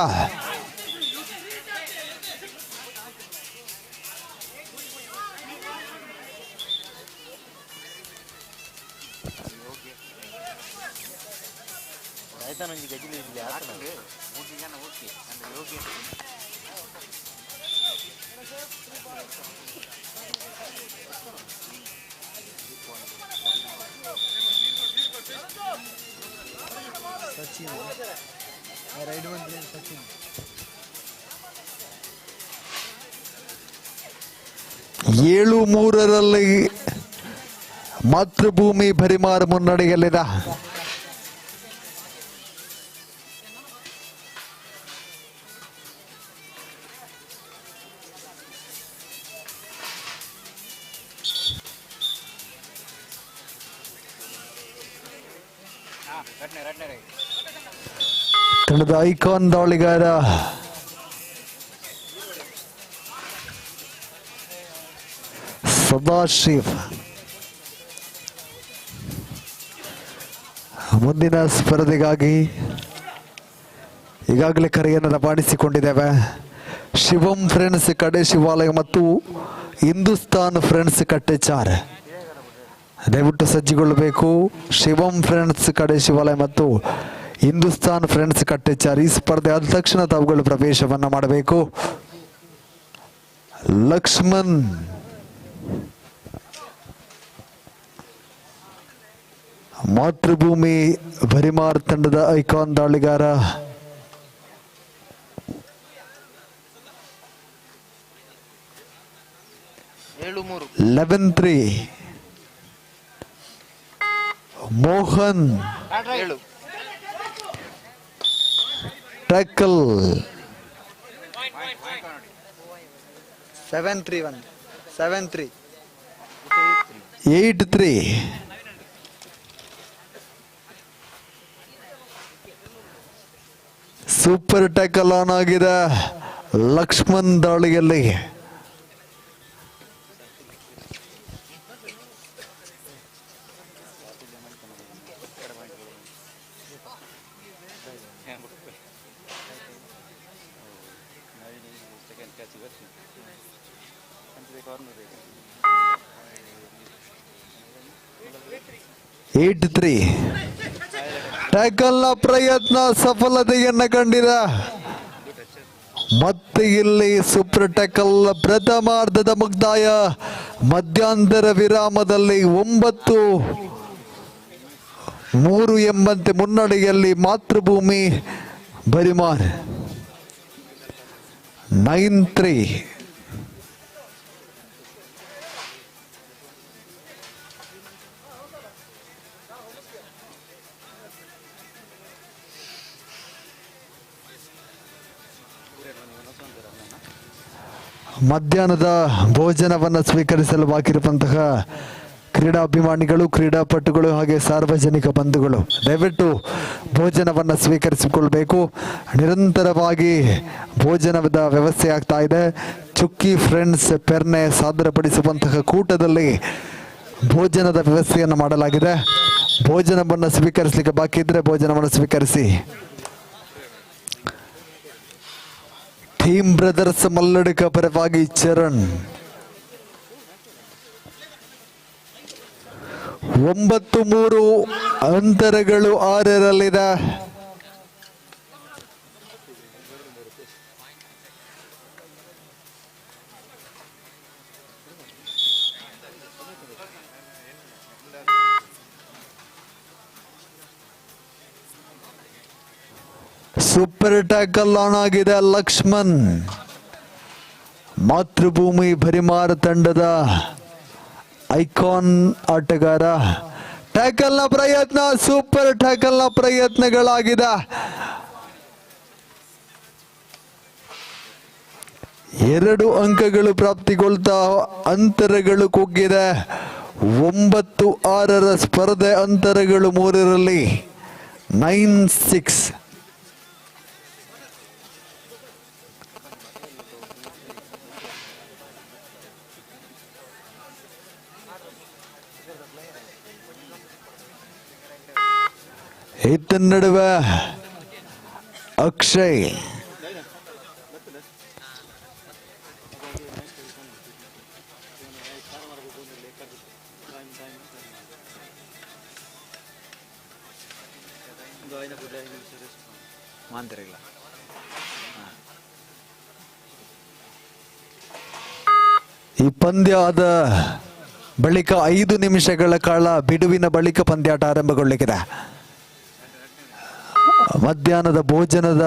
ಏಳು ಮೂರರಲ್ಲಿ ಮಾತೃಭೂಮಿ ಬರಿಮಾರ್ ಮುನ್ನಡೆಯಲ್ಲಿದೆ. ತಂಡದ ಐಕಾನ್ ದಾಳಿಗಾರ ಸದಾಶಿವ್ ಮುಂದಿನ ಸ್ಪರ್ಧೆಗಾಗಿ ಈಗಾಗಲೇ ಕರೆಯನ್ನು ರವಾನಿಸಿಕೊಂಡಿದ್ದೇವೆ. ಶಿವಂ ಫ್ರೆಂಡ್ಸ್ ಕಡೆ ಶಿವಾಲಯ ಮತ್ತು ಹಿಂದೂಸ್ತಾನ್ ಫ್ರೆಂಡ್ಸ್ ಕಟ್ಟೆಚಾರ್ ದಯವಿಟ್ಟು ಸಜ್ಜುಗೊಳ್ಳಬೇಕು. ಶಿವಂ ಫ್ರೆಂಡ್ಸ್ ಕಡೆ ಶಿವಾಲಯ ಮತ್ತು ಹಿಂದೂಸ್ತಾನ್ ಫ್ರೆಂಡ್ಸ್ ಕಟ್ಟೆಚಾರ್ ಈ ಸ್ಪರ್ಧೆ ಆದ ತಕ್ಷಣ ತಾವುಗಳು ಪ್ರವೇಶವನ್ನ ಮಾಡಬೇಕು. ಲಕ್ಷ್ಮಣ್ ಮಾತೃಭೂಮಿ ಬರಿಮಾರ್ ತಂಡದ ಐಕಾನ್ ದಾಳಿಗಾರ. Mohan tackle 8-3 super tackle on ಆಗಿದೆ ಲಕ್ಷ್ಮಣ್ ದಾಳಿಯಲ್ಲಿ. ಟ್ಯಾಕಲ್ನ ಪ್ರಯತ್ನ ಸಫಲತೆಯನ್ನ ಕಂಡಿದೆ. ಮತ್ತೆ ಇಲ್ಲಿ ಸೂಪರ್ ಟ್ಯಾಕಲ್ ಪ್ರಥಮಾರ್ಧದ ಮುಕ್ತಾಯ. ಮಧ್ಯಂತರ ವಿರಾಮದಲ್ಲಿ 9-3 ಎಂಬಂತೆ ಮುನ್ನಡೆಯಲ್ಲಿ ಮಾತೃಭೂಮಿ ಬರಿಮಾರ್. 9-3 ಮಧ್ಯಾಹ್ನದ ಭೋಜನವನ್ನು ಸ್ವೀಕರಿಸಲು ಬಾಕಿರುವಂತಹ ಕ್ರೀಡಾಭಿಮಾನಿಗಳು, ಕ್ರೀಡಾಪಟುಗಳು ಹಾಗೆ ಸಾರ್ವಜನಿಕ ಬಂಧುಗಳು ದಯವಿಟ್ಟು ಭೋಜನವನ್ನು ಸ್ವೀಕರಿಸಿಕೊಳ್ಬೇಕು. ನಿರಂತರವಾಗಿ ಭೋಜನದ ವ್ಯವಸ್ಥೆ ಆಗ್ತಾ ಇದೆ. ಚುಕ್ಕಿ ಫ್ರೆಂಡ್ಸ್ ಪೆರ್ನೆ ಸಾದರಪಡಿಸುವಂತಹ ಕೂಟದಲ್ಲಿ ಭೋಜನದ ವ್ಯವಸ್ಥೆಯನ್ನು ಮಾಡಲಾಗಿದೆ. ಭೋಜನವನ್ನು ಸ್ವೀಕರಿಸಲಿಕ್ಕೆ ಬಾಕಿ ಇದ್ರೆ ಭೋಜನವನ್ನು ಸ್ವೀಕರಿಸಿ. ಟೀಮ್ ಬ್ರದರ್ಸ್ ಮಲ್ಲಡಿಕ ಪರವಾಗಿ ಚರಣ್ 9-3 ಅಂತರಗಳು 6ರಲ್ಲಿದೆ. ಸೂಪರ್ ಟ್ಯಾಕಲ್ ಆನ್ ಆಗಿದೆ ಲಕ್ಷ್ಮಣ್. ಮಾತೃಭೂಮಿ ಭರಿಮಾರ್ ತಂಡದ ಐಕಾನ್ ಆಟಗಾರ. ಟ್ಯಾಕಲ್ನ ಪ್ರಯತ್ನ, ಸೂಪರ್ ಟ್ಯಾಕಲ್ನ ಪ್ರಯತ್ನಗಳಾಗಿದೆ. 2 ಅಂಕಗಳು ಪ್ರಾಪ್ತಿಗೊಳ್ತಾ ಅಂತರಗಳು ಕುಗ್ಗಿದೆ. 9-6 ಸ್ಪರ್ಧೆ ಅಂತರಗಳು 3ರಲ್ಲಿ 9-6. ಈತ ನಡುವೆ ಅಕ್ಷಯ್ ಈ ಪಂದ್ಯ ಆದ ಬಳಿಕ 5 ನಿಮಿಷಗಳ ಕಾಲ ಬಿಡುವಿನ ಬಳಿಕ ಪಂದ್ಯಾಟ ಆರಂಭಗೊಳ್ಳಲಿದೆ. ಮಧ್ಯಾಹ್ನದ ಭೋಜನದ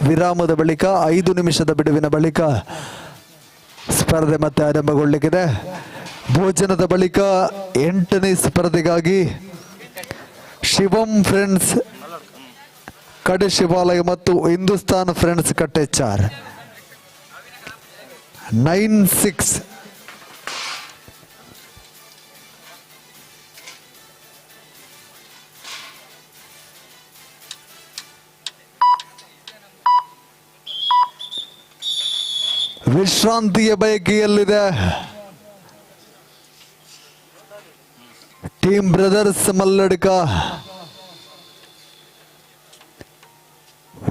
ವಿರಾಮದ ಬಳಿಕ 5 ನಿಮಿಷದ ಬಿಡುವಿನ ಬಳಿಕ ಸ್ಪರ್ಧೆ ಮತ್ತೆ ಆರಂಭಗೊಳ್ಳಲಿದೆ. ಭೋಜನದ ಬಳಿಕ 8ನೇ ಸ್ಪರ್ಧೆಗಾಗಿ ಶಿವಂ ಫ್ರೆಂಡ್ಸ್ ಕಡೆ ಶಿವಾಲಯ ಮತ್ತು ಹಿಂದೂಸ್ತಾನ್ ಫ್ರೆಂಡ್ಸ್ ಕಟ್ಟೆಚಾರ್ 9-6. ವಿಶ್ರಾಂತಿಯ ಬಯಕೆಯಲ್ಲಿದೆ ಟೀಮ್ ಬ್ರದರ್ಸ್ ಮಲ್ಲಡ್ಕ.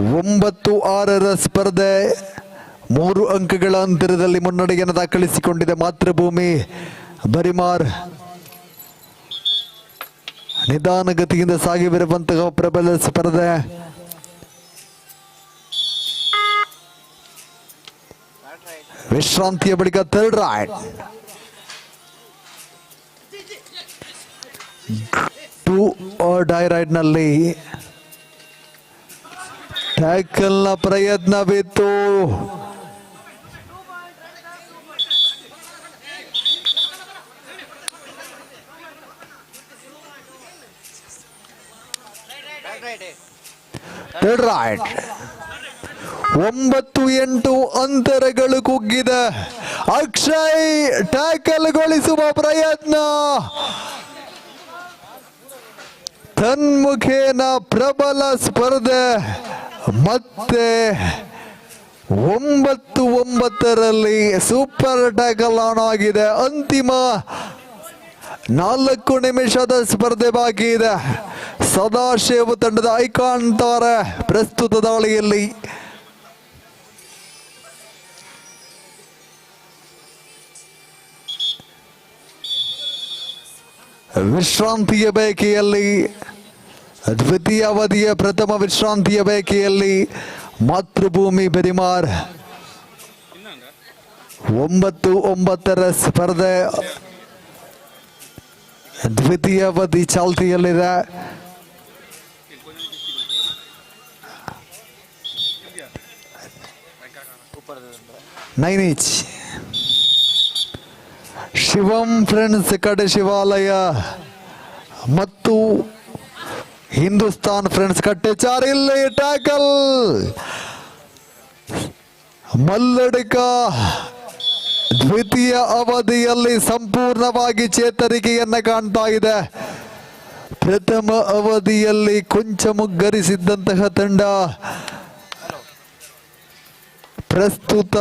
9-6 ಸ್ಪರ್ಧೆ 3 ಅಂಕಗಳ ಅಂತರದಲ್ಲಿ ಮುನ್ನಡೆಯನ್ನು ದಾಖಲಿಸಿಕೊಂಡಿದೆ. ಮಾತೃಭೂಮಿ ಬರಿಮಾರ್ ನಿಧಾನಗತಿಯಿಂದ ಸಾಗಿ ಬರುವಂತಹ ಪ್ರಬಲ ಸ್ಪರ್ಧೆ. ವಿಶ್ರಾಂತಿಯ ಬಳಿಕ third raid. 2 or die raid ನಲ್ಲಿ ಟ್ಯಾಕಲ್ ನ ಪ್ರಯತ್ನವಿತ್ತು. Third raid. 9-8 ಅಂತರಗಳು ಕುಗ್ಗಿದೆ. ಅಕ್ಷಯ್ ಟ್ಯಾಕಲ್ಗೊಳಿಸುವ ಪ್ರಯತ್ನ, ತನ್ಮುಖೇನ ಪ್ರಬಲ ಸ್ಪರ್ಧೆ. ಮತ್ತೆ 9-9ರಲ್ಲಿ ಸೂಪರ್ ಟ್ಯಾಕಲ್ ಆನ್ ಆಗಿದೆ. ಅಂತಿಮ 4 ನಿಮಿಷದ ಸ್ಪರ್ಧೆ ಬಾಕಿ ಇದೆ. ಸದಾಶಿವ ತಂಡದ ಐಕಾನ್ ತಾರೆ ಪ್ರಸ್ತುತ ದಾಳಿಯಲ್ಲಿ. ವಿಶ್ರಾಂತಿಯ ಬಯಕೆಯಲ್ಲಿ ದ್ವಿತೀಯ ಅವಧಿಯ ಪ್ರಥಮ ವಿಶ್ರಾಂತಿಯ ಬಯಕೆಯಲ್ಲಿ ಮಾತೃಭೂಮಿ ಬೆರಿಮಾರ್ 9-9 ಸ್ಪರ್ಧೆ ದ್ವಿತೀಯ ಅವಧಿ ಚಾಲ್ತಿಯಲ್ಲಿದೆ. ನೈನಿಚ್ ಶಿವಂ ಫ್ರೆಂಡ್ಸ್ ಕಡೆ ಶಿವಾಲಯ ಮತ್ತು ಹಿಂದೂಸ್ತಾನ್ ಫ್ರೆಂಡ್ಸ್ ಕಟ್ಟೆಚಾರ್. ಇಲ್ಲಿ ಟ್ಯಾಕಲ್ ಮಲ್ಲಡಿಕ ದ್ವಿತೀಯ ಅವಧಿಯಲ್ಲಿ ಸಂಪೂರ್ಣವಾಗಿ ಚೇತರಿಕೆಯನ್ನ ಕಾಣ್ತಾ ಇದೆ. ಪ್ರಥಮ ಅವಧಿಯಲ್ಲಿ ಕೊಂಚ ಮುಗ್ಗರಿಸಿದ್ದಂತಹ ತಂಡ ಪ್ರಸ್ತುತ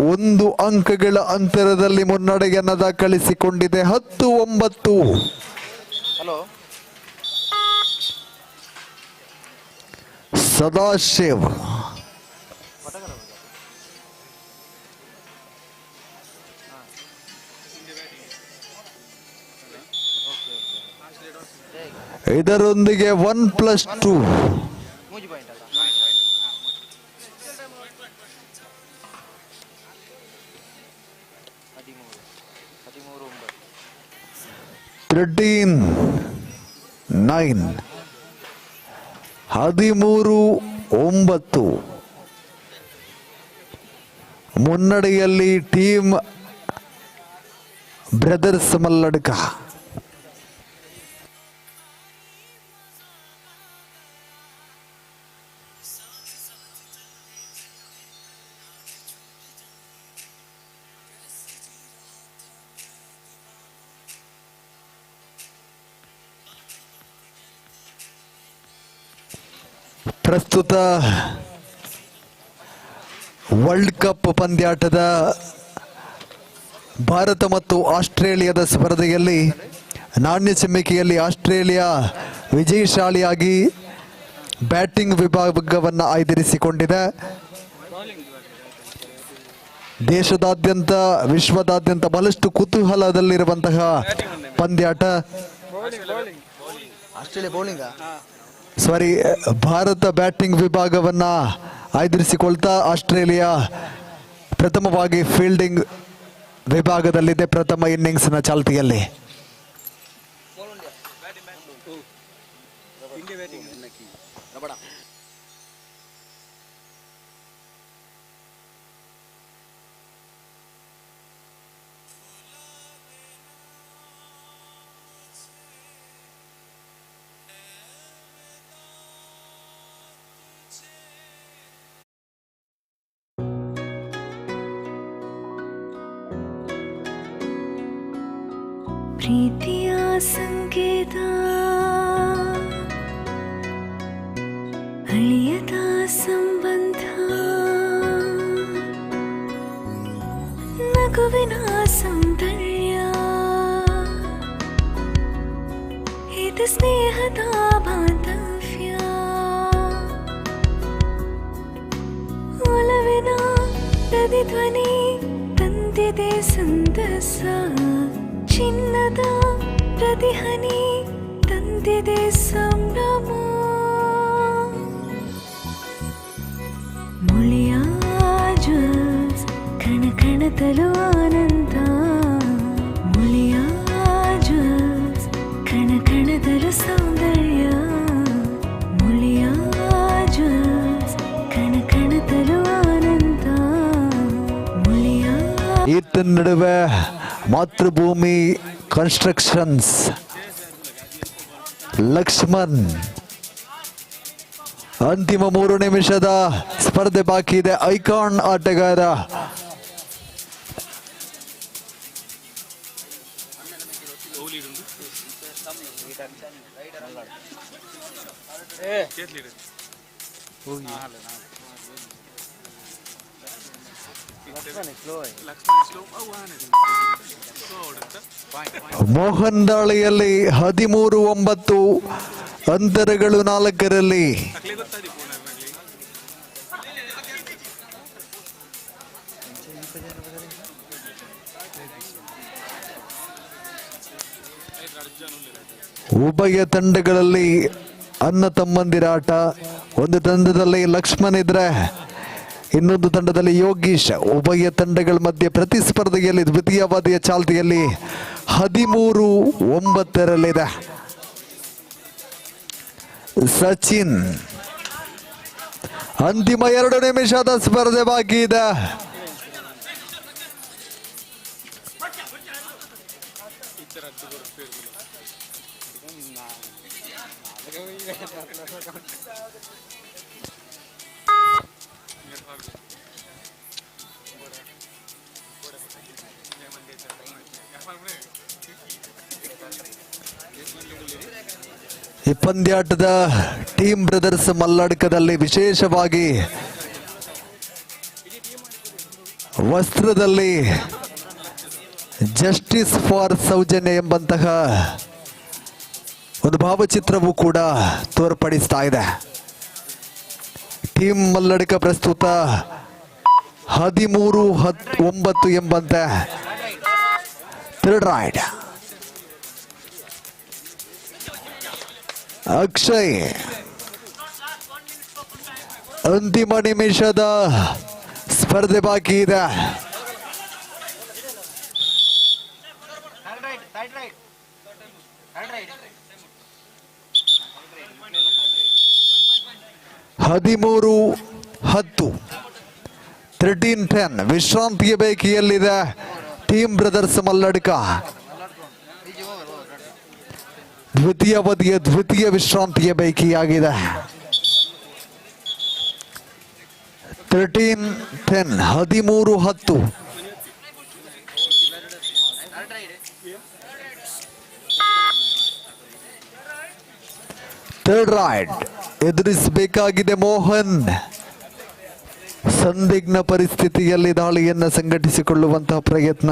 1 ಅಂಕಗಳ ಅಂತರದಲ್ಲಿ ಮುನ್ನಡೆಯನ್ನು ದಾಖಲಿಸಿಕೊಂಡಿದೆ. 10-9. ಸದಾಶಿವ್ ಇದರೊಂದಿಗೆ 1+2 13-9 13-9 ಮುನ್ನಡೆಯಲ್ಲಿ ಟೀಮ್ ಬ್ರದರ್ಸ್ ಮಲ್ಲಡ್ಕ. ಪ್ರಸ್ತುತ ವರ್ಲ್ಡ್ ಕಪ್ ಪಂದ್ಯಾಟದ ಭಾರತ ಮತ್ತು ಆಸ್ಟ್ರೇಲಿಯಾದ ಸ್ಪರ್ಧೆಯಲ್ಲಿ ನಾಣ್ಯ ಚಿಮ್ಮಿಕೆಯಲ್ಲಿ ಆಸ್ಟ್ರೇಲಿಯಾ ವಿಜಯಶಾಲಿಯಾಗಿ ಬ್ಯಾಟಿಂಗ್ ವಿಭಾಗವನ್ನು ಆಯ್ದಿರಿಸಿಕೊಂಡಿದೆ. ದೇಶದಾದ್ಯಂತ ವಿಶ್ವದಾದ್ಯಂತ ಬಹಳಷ್ಟು ಕುತೂಹಲದಲ್ಲಿರುವಂತಹ ಪಂದ್ಯಾಟ. ಭಾರತ ಬ್ಯಾಟಿಂಗ್ ವಿಭಾಗವನ್ನ ಆಯ್ದಿರಿಸಿಕೊಳ್ತಾ ಆಸ್ಟ್ರೇಲಿಯಾ ಪ್ರಥಮವಾಗಿ ಫೀಲ್ಡಿಂಗ್ ವಿಭಾಗದಲ್ಲಿದೆ ಪ್ರಥಮ ಇನ್ನಿಂಗ್ಸ್ನ ಚಾಲ್ತಿಯಲ್ಲಿ. ಪ್ರೀತಿಯ ಸಂಕೇತ ಅಳಿಯದ ಸಂಬಂಧ ನಗುವಿನ ಸೌಂದರ್ಯ ಇದು ಸ್ನೇಹದ ಬಾಂಧವ್ಯ ಒಲವಿನ ಪ್ರತಿಧ್ವನಿ ತಂದಿದೆ ಸಂತಸ ಚಿನ್ನದ ಪ್ರತಿಹನಿ ತಂದಿದೆ ಸಂಭ್ರಮ ಮುಳಿಯ ಜ್ಯೂಸ್ ಕಣ ಕಣದಲು ಆನಂದ ಮುಳಿಯ ಜ್ಯೂಸ್ ಕಣ ಕಣದಲು ಸೌಂದರ್ಯ ಮುಳಿಯ ಜ್ಯೂಸ್ ಕಣ ಕಣದಲು ಆನಂದ ಮುಳಿಯ ಈತ ನಡುವೆ ಮಾತೃಭೂಮಿ ಕನ್ಸ್ಟ್ರಕ್ಷನ್ಸ್ ಲಕ್ಷ್ಮಣ್ ಅಂತಿಮ 3 ನಿಮಿಷದ ಸ್ಪರ್ಧೆ ಬಾಕಿ ಇದೆ. ಐಕಾನ್ ಆಟಗಾರ ಮೋಹನ್ ದಾಳಿಯಲ್ಲಿ 13-9 ಅಂತರಗಳು 4ರಲ್ಲಿ. ಉಭಯ ತಂಡಗಳಲ್ಲಿ ಅಣ್ಣ ತಮ್ಮಂದಿರಾಟ. ಒಂದು ತಂಡದಲ್ಲಿ ಲಕ್ಷ್ಮಣ್ ಇದ್ರೆ ಇನ್ನೊಂದು ತಂಡದಲ್ಲಿ ಯೋಗೀಶ್. ಉಭಯ ತಂಡಗಳ ಮಧ್ಯೆ ಪ್ರತಿಸ್ಪರ್ಧೆಯಲ್ಲಿ ದ್ವಿತೀಯವಾದಿಯ ಚಾಲ್ತಿಯಲ್ಲಿ 13-9 ಸಚಿನ್. ಅಂತಿಮ 2 ನಿಮಿಷದ ಸ್ಪರ್ಧೆ ಬಾಕಿ ಇದೆ. ಈ ಪಂದ್ಯಾಟದ ಟೀಮ್ ಬ್ರದರ್ಸ್ ಮಲ್ಲಡ್ಕದಲ್ಲಿ ವಿಶೇಷವಾಗಿ ವಸ್ತ್ರದಲ್ಲಿ ಜಸ್ಟಿಸ್ ಫಾರ್ ಸೌಜನ್ಯ ಎಂಬಂತಹ ಒಂದು ಭಾವಚಿತ್ರವೂ ಕೂಡ ತೋರ್ಪಡಿಸ್ತಾ ಇದೆ. ಟೀಮ್ ಮಲ್ಲಡ್ಕ ಪ್ರಸ್ತುತ 13-9 ಎಂಬಂತೆ ಥರ್ಡ್ ರೈಡ್. ಅಕ್ಷಯ್ ಅಂತಿಮ ನಿಮಿಷದ ಸ್ಪರ್ಧೆ ಬಾಕಿ ಇದೆ. ಹದಿಮೂರು 10 13-10 ವಿಶ್ರಾಂತಿಯ ಬೇಕಿಯಲ್ಲಿದೆ ಟೀಮ್ ಬ್ರದರ್ಸ್ ಮಲ್ಲಡ್ಕ. ದ್ವಿತೀಯ ಅವಧಿಯ ದ್ವಿತೀಯ ವಿಶ್ರಾಂತಿಯ ಬೇಕಿಯಾಗಿದೆ. 13-10 13-10. ಥರ್ಡ್ ರೈಡ್ ಎದುರಿಸಬೇಕಾಗಿದೆ ಮೋಹನ್. ಸಂದಿಗ್ಧ ಪರಿಸ್ಥಿತಿಯಲ್ಲಿ ದಾಳಿಯನ್ನು ಸಂಘಟಿಸಿಕೊಳ್ಳುವಂತಹ ಪ್ರಯತ್ನ.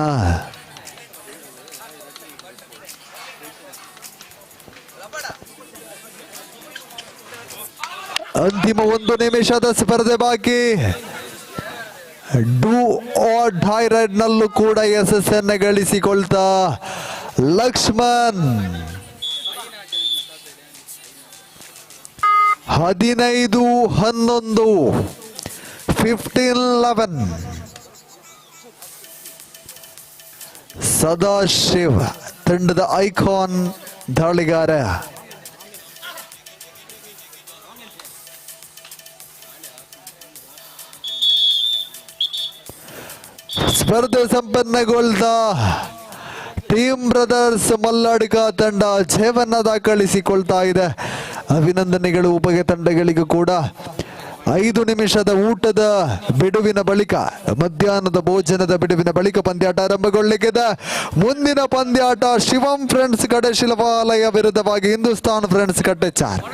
ಅಂತಿಮ 1 ನಿಮಿಷದ ಸ್ಪರ್ಧೆ ಬಾಕಿ. ಡೂ ಆರ್ ಡೈ ರೈಡ್ ನಲ್ಲೂ ಕೂಡ ಯಶಸ್ಸನ್ನು ಗಳಿಸಿಕೊಳ್ತಾ ಲಕ್ಷ್ಮಣ್. 15-11 15-11. ಸದಾಶಿವ್ ತಂಡದ ಐಕಾನ್ ದಾಳಿಗಾರ. ಸ್ಪರ್ಧೆ ಸಂಪನ್ನಗೊಳ್ತಾ ಟೀಮ್ ಬ್ರದರ್ಸ್ ಮಲ್ಲಾಡ್ಕ ತಂಡ ಜಯವನ್ನ ದಾಖಲಿಸಿಕೊಳ್ತಾ ಇದೆ. ಅಭಿನಂದನೆಗಳು ಉಭಯ ತಂಡಗಳಿಗೂ ಕೂಡ. 5 ನಿಮಿಷದ ಊಟದ ಬಿಡುವಿನ ಬಳಿಕ, ಮಧ್ಯಾಹ್ನದ ಭೋಜನದ ಬಿಡುವಿನ ಬಳಿಕ ಪಂದ್ಯಾಟ ಆರಂಭಗೊಳ್ಳಲಿಕ್ಕಿದೆ. ಮುಂದಿನ ಪಂದ್ಯಾಟ ಶಿವಂ ಫ್ರೆಂಡ್ಸ್ ಕಡಶಿಲವಾಲಯ ವಿರುದ್ಧವಾಗಿ ಹಿಂದೂಸ್ತಾನ್ ಫ್ರೆಂಡ್ಸ್ ಕಟ್ಟೆಚಾರ್.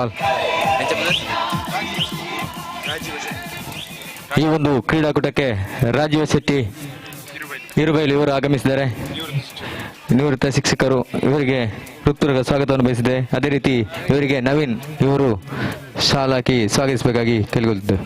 ಹಾಲ್. ಈ ಒಂದು ಕ್ರೀಡಾಕೂಟಕ್ಕೆ ರಾಜೀವ್ ಶೆಟ್ಟಿ ಇರುಬೈಲು ಇವರು ಆಗಮಿಸಿದ್ದಾರೆ. ನಿವೃತ್ತ ಶಿಕ್ಷಕರು, ಇವರಿಗೆ ಹೃತ್ಪೂರ್ವಕ ಸ್ವಾಗತವನ್ನು ಬಯಸಿದೆ. ಅದೇ ರೀತಿ ಇವರಿಗೆ ನವೀನ್ ಇವರು ಶಾಲಾಕಿ ಸ್ವಾಗತಿಸಬೇಕಾಗಿ ಕೇಳಿಕೊಳ್ಳುತ್ತೇವೆ.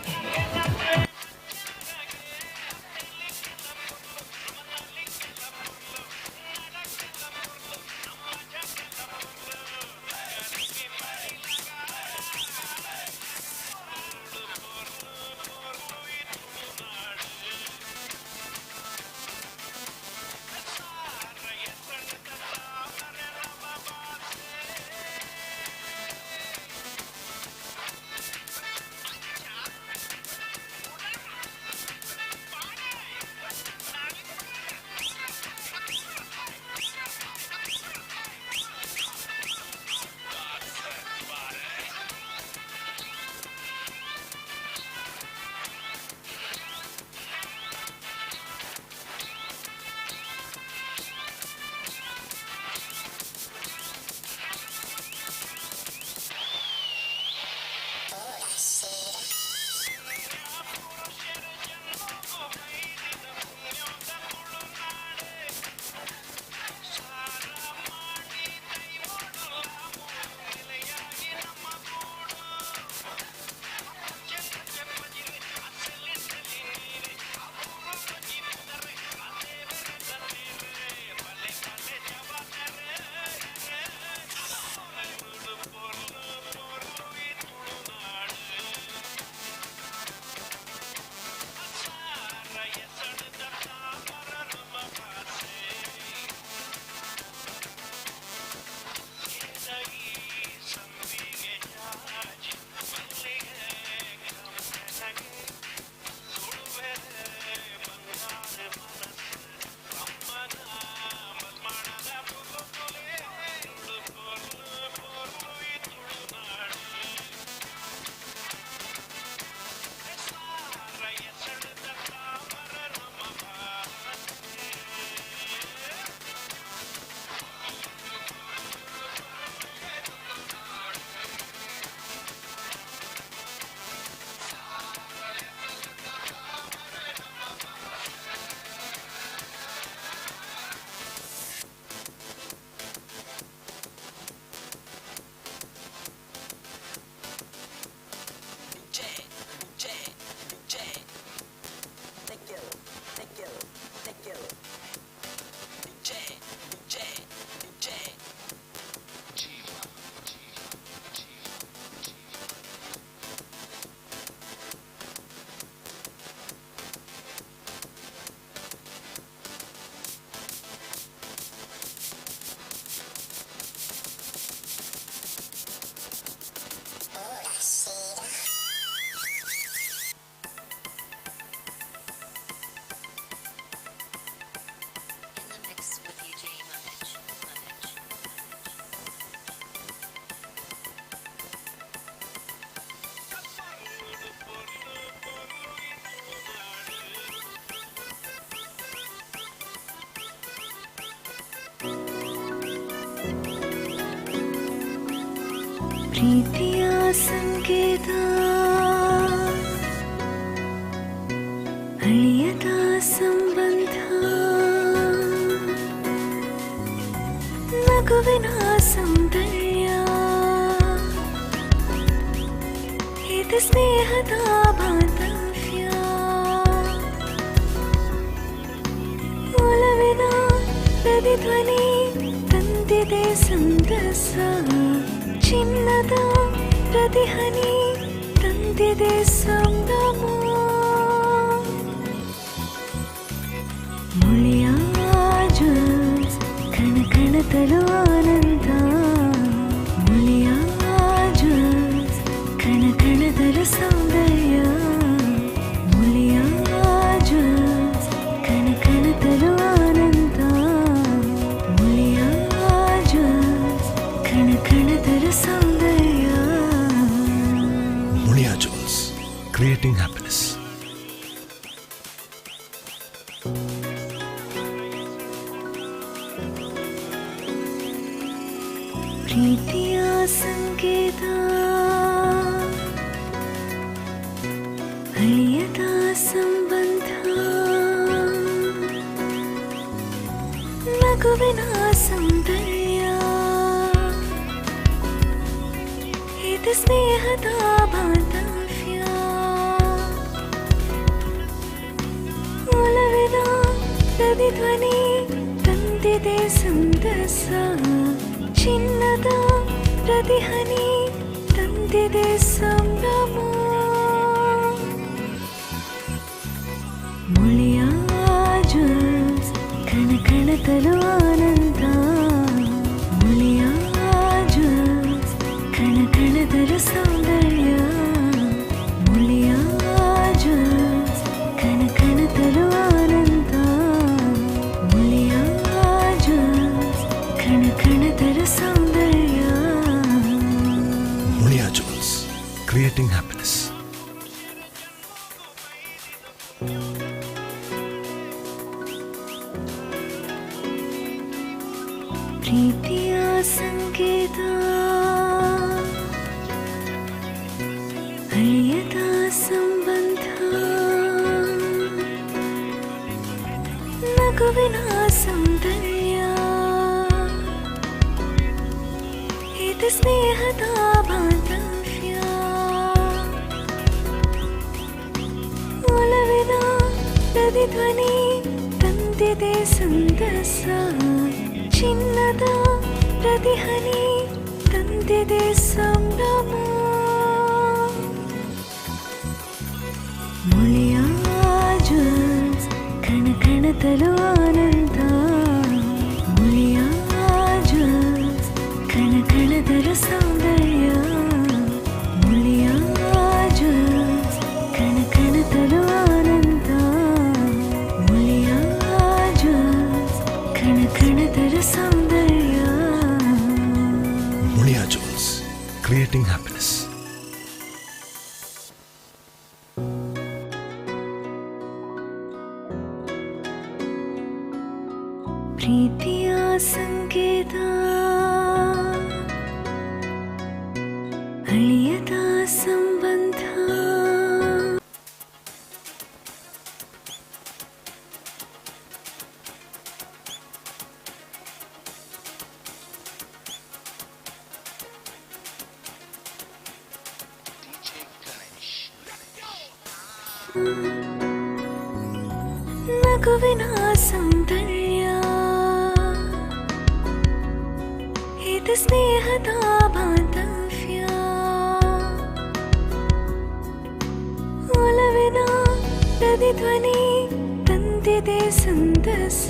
ಪ್ರೀತಿಯ ಸಂಕೇತ ಅಳಿಯದ ಸಂಬಂಧ ನಗುವಿನ ಸೌಂದರ್ಯ ಇದು ಸ್ನೇಹದ ಬಾಂಧವ್ಯ ಒಲವಿನ ಪ್ರತಿಧ್ವನಿ ತಂದಿದೆ ಸಂತಸ ಚಿನ್ನದ ಪ್ರತಿಹನಿ ತಂದಿದೆ ಸಂಭ್ರಮ ಮುಳಿಯ ಜ್ಯೂಸ್ ಕಣ ಕಣತಲು ಆನಂದ ಮುಳಿಯ ಜ್ಯೂಸ್ ಕಣ ಕಣದಲು ಸೌಂದರ್ಯ ಮುಳಿಯ ಜ್ಯೂಸ್ ಕಣ ಕಣತಲು ಆನಂದ ಮುಳಿಯ ಜ್ಯೂಸ್ ಕಣ ಕಣದಲು ಸೌಂದರ್ಯ Mulia Jewels, creating happiness. ಪ್ರೀತಿಯ ಸಂಕೇತ ನಗುವಿನ ಸೌಂದರ್ಯ ಇದು ಸ್ನೇಹದ ಬಾಂಧವ್ಯ ಒಲವಿನ ಪ್ರತಿಧ್ವನಿ ತಂದಿದೆ ಸಂತಸ ಚಿನ್ನದ ಪ್ರತಿಹನಿ ತಂದಿದೆ ಸಂಭ್ರಮ ಮುಳಿಯ ಜ್ಯೂಸ್ ಕಣ ಕಣತಲು ಆನಂದ ಮುಳಿಯ ಜ್ಯೂಸ್ ಕಣ ಕಣತಲು ಸೌಂದರ್ಯ ಮುಳಿಯ ಜ್ಯೂಸ್ ಕಣ ಕಣತಲು ಆನಂದ ಮುಳಿಯ ಜ್ಯೂಸ್ ಕಣ ಕಣತಲು ಸೌಂದರ್ಯ Mulia Jewels, creating happiness. ಪ್ರೀತಿಯ ಸಂಕೇತ ಅಳಿಯದ ಸಂಬಂಧ ನಗುವಿನ ಸೌಂದರ್ಯ ಇದು ಸ್ನೇಹದ ಬಾಂಧವ್ಯ ಒಲವಿನ ಪ್ರತಿಧ್ವನಿ ತಂದಿದೆ ಸಂತಸ ಚಿನ್ನದ ಪ್ರತಿಹನಿ ತಂದಿದೆ ಸಂಭ್ರಮ ಮುಳಿಯ ಜ್ಯೂಸ್ ಕಣ ಕಣತಲು ಆನಂದ ಮುಳಿಯ ಜ್ಯೂಸ್ ಕಣ ಕಣತಲು ಸೌಂದರ್ಯ ಮುಳಿಯ ಜ್ಯೂಸ್ ಕಣ ಕಣತಲು ಆನಂದ ಮುಳಿಯ ಜ್ಯೂಸ್ ಕಣ ಕಣತಲು ಸೌಂದರ್ಯ Mulia Jewels, creating happiness. ಪ್ರೀತಿಯ ಸಂಕೇತ ಅಳಿಯದ ಸಂಬಂಧ ನಗುವಿನ ಸೌಂದರ್ಯ ಇದು ಸ್ನೇಹದ ಬಾಂಧವ್ಯ ಒಲವಿನ ಪ್ರತಿಧ್ವನಿ ತಂದಿದೆ ಸಂತಸ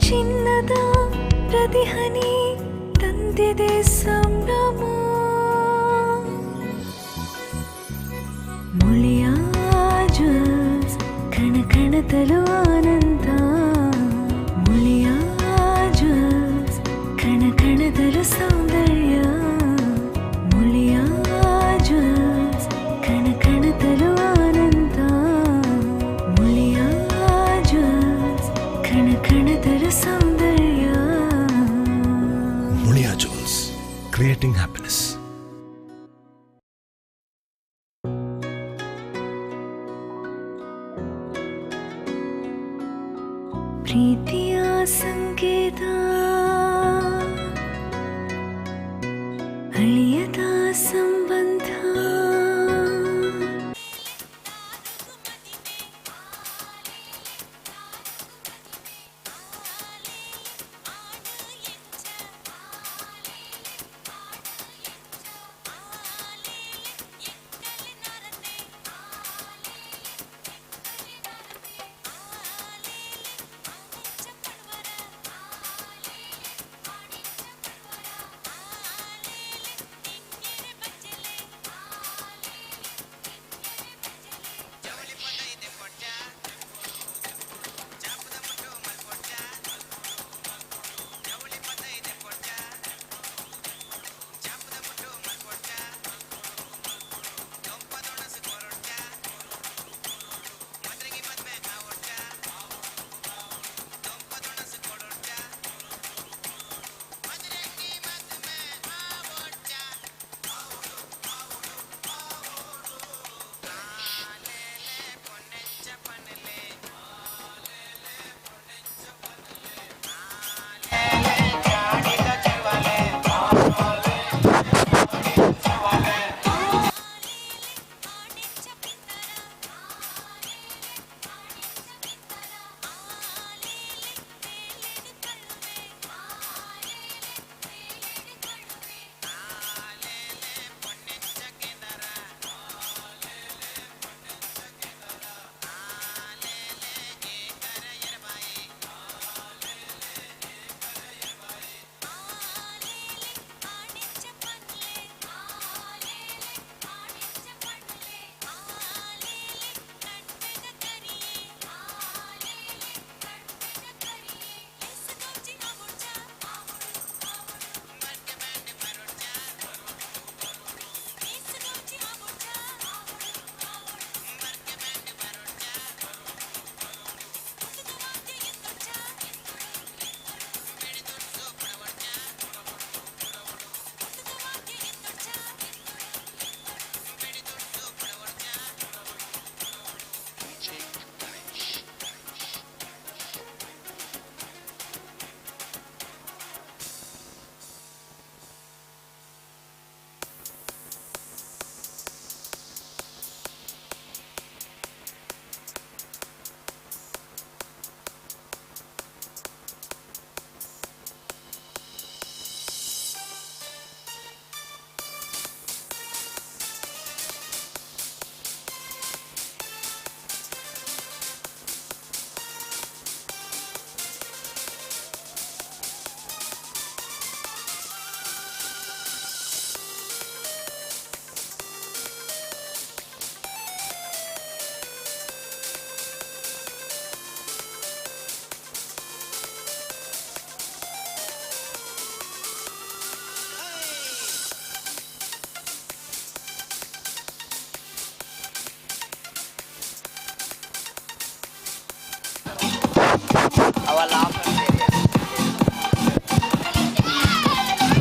ಚಿನ್ನದ ಪ್ರತಿಹನಿ ತಂದಿದೆ ಸಂಭ್ರಮ ಮುಳಿಯ ಜ್ಯೂಸ್ ಕಣ ಕಣತಲು ಆನಂದ ಮುಳಿಯ ಜ್ಯೂಸ್ ಕಣ ಕಣತಲು ಸೌಂದರ್ಯ ಮುಳಿಯ ಜ್ಯೂಸ್ ಕಣ ಕಣತಲು ಆನಂದ ಮುಳಿಯ ಜ್ಯೂಸ್ ಕಣ ಕಣತಲು ಸೌಂದರ್ಯ Mulia Jewels, creating happiness. ಪ್ರೀತಿಯ ಸಂಕೇತ ಅಳಿಯದ ಸಂಬಂಧ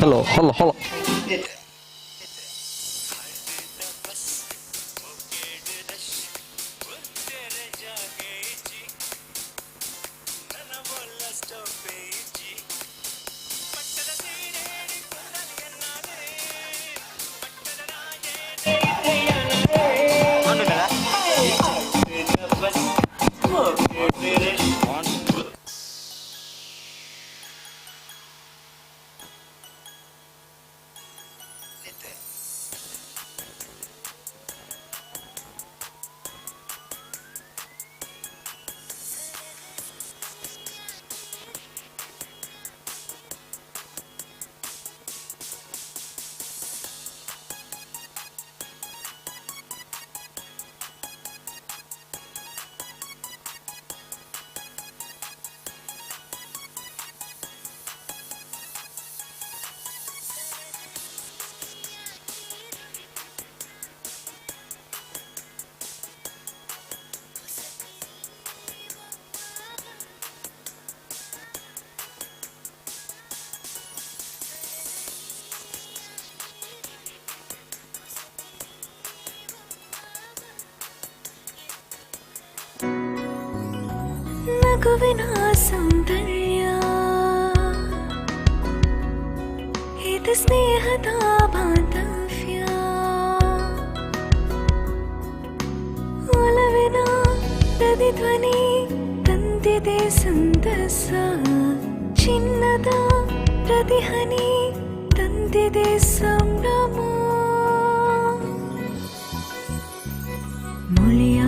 ಹಲೋ ಹಲೋ ಹಲೋ ನಗುವಿನ ಸೌಂದರ್ಯ ಇದು ಸ್ನೇಹದ ಬಾಂಧವ್ಯ ಒಲವಿನ ಪ್ರತಿಧ್ವನಿ ತಂದಿದೆ ಸಂತಸ ಚಿನ್ನದ ಪ್ರತಿಹನಿ ತಂದಿದೆ ಸಂಭ್ರಮ ಮುಳಿಯ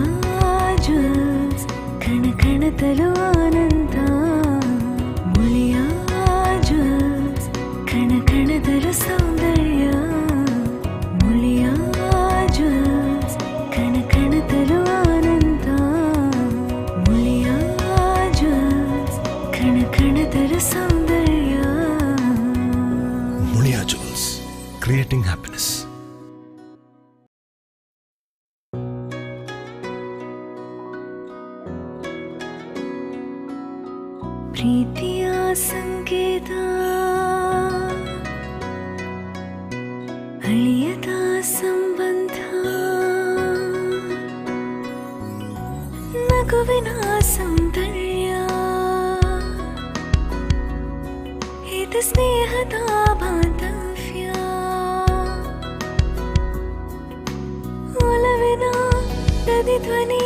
ಜ್ಯೂಸ್ ಕಣ ಕಣದಲು ಆನಂದ ಮುಳಿಯ ಜ್ಯೂಸ್ ಕಣ ಕಣದಲು ಸೌಂದರ್ಯ ಮುಳಿಯ ಜ್ಯೂಸ್ ಕಣ ಕಣದಲು ಆನಂದ ಮುಳಿಯ ಜ್ಯೂಸ್ ಕಣ ಕಣದಲು ಸೌಂದರ್ಯ Mulia Jewels, creating happiness. ಪ್ರೀತಿಯ ಸಂಕೇತ ಅಳಿಯದ ಸಂಬಂಧ ನಗುವಿನ ಸೌಂದರ್ಯ ಇದು ಸ್ನೇಹದ ಬಾಂಧವ್ಯ ಒಲವಿನ ಪ್ರತಿಧ್ವನಿ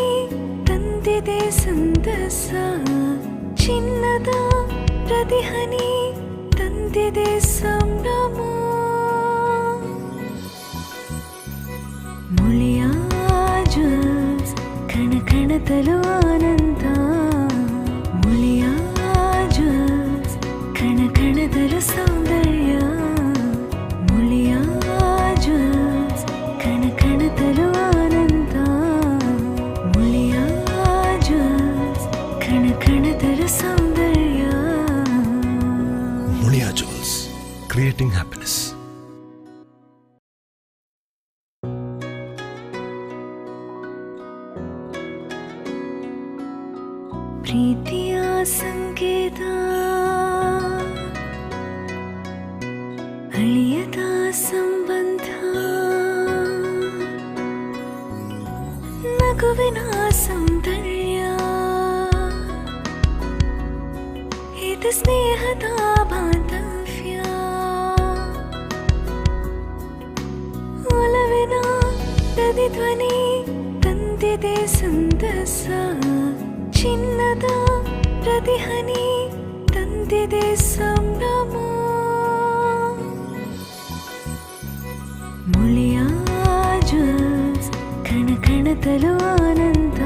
ತಂದಿದೆ ಸಂತಸ ಚಿನ್ನದ ಪ್ರತಿಹನಿ ತಂದಿದೆ ಸಂಭ್ರಮ ಮುಳಿಯ ಜ್ಯೂಸ್ ಕಣ ಕಣದಲು ಆನಂದ ಮುಳಿಯ ಜ್ಯೂಸ್ ಕಣ ಕಣದಲು ಸೌಂದರ್ಯ ಮುಳಿಯ ಜ್ಯೂಸ್ ಕಣ ಕಣದಲು ಆನಂದ ಮುಳಿಯ ಜ್ಯೂಸ್ ಕಣ ಕಣದಲು ಸೌಂದರ್ಯ Mulia Jewels, creating happiness. ಪ್ರೀತಿಯ ಸಂಕೇತ ಅಳಿಯದ ಸಂಬಂಧ ನಗುವಿನ ಸೌಂದರ್ಯ ಇದು ಸ್ನೇಹದ ಬಾಂಧವ್ಯ ಒಲವಿನ ಪ್ರತಿಧ್ವನಿ ತಂದಿದೆ ಸಂತಸ ಚಿನ್ನದ ಪ್ರತಿಹನಿ ತಂದಿದೆ ಸಂಭ್ರಮ ಮುಳಿಯ ಜ್ಯೂಸ್ ಕಣ ಕಣದಲು ಆನಂದ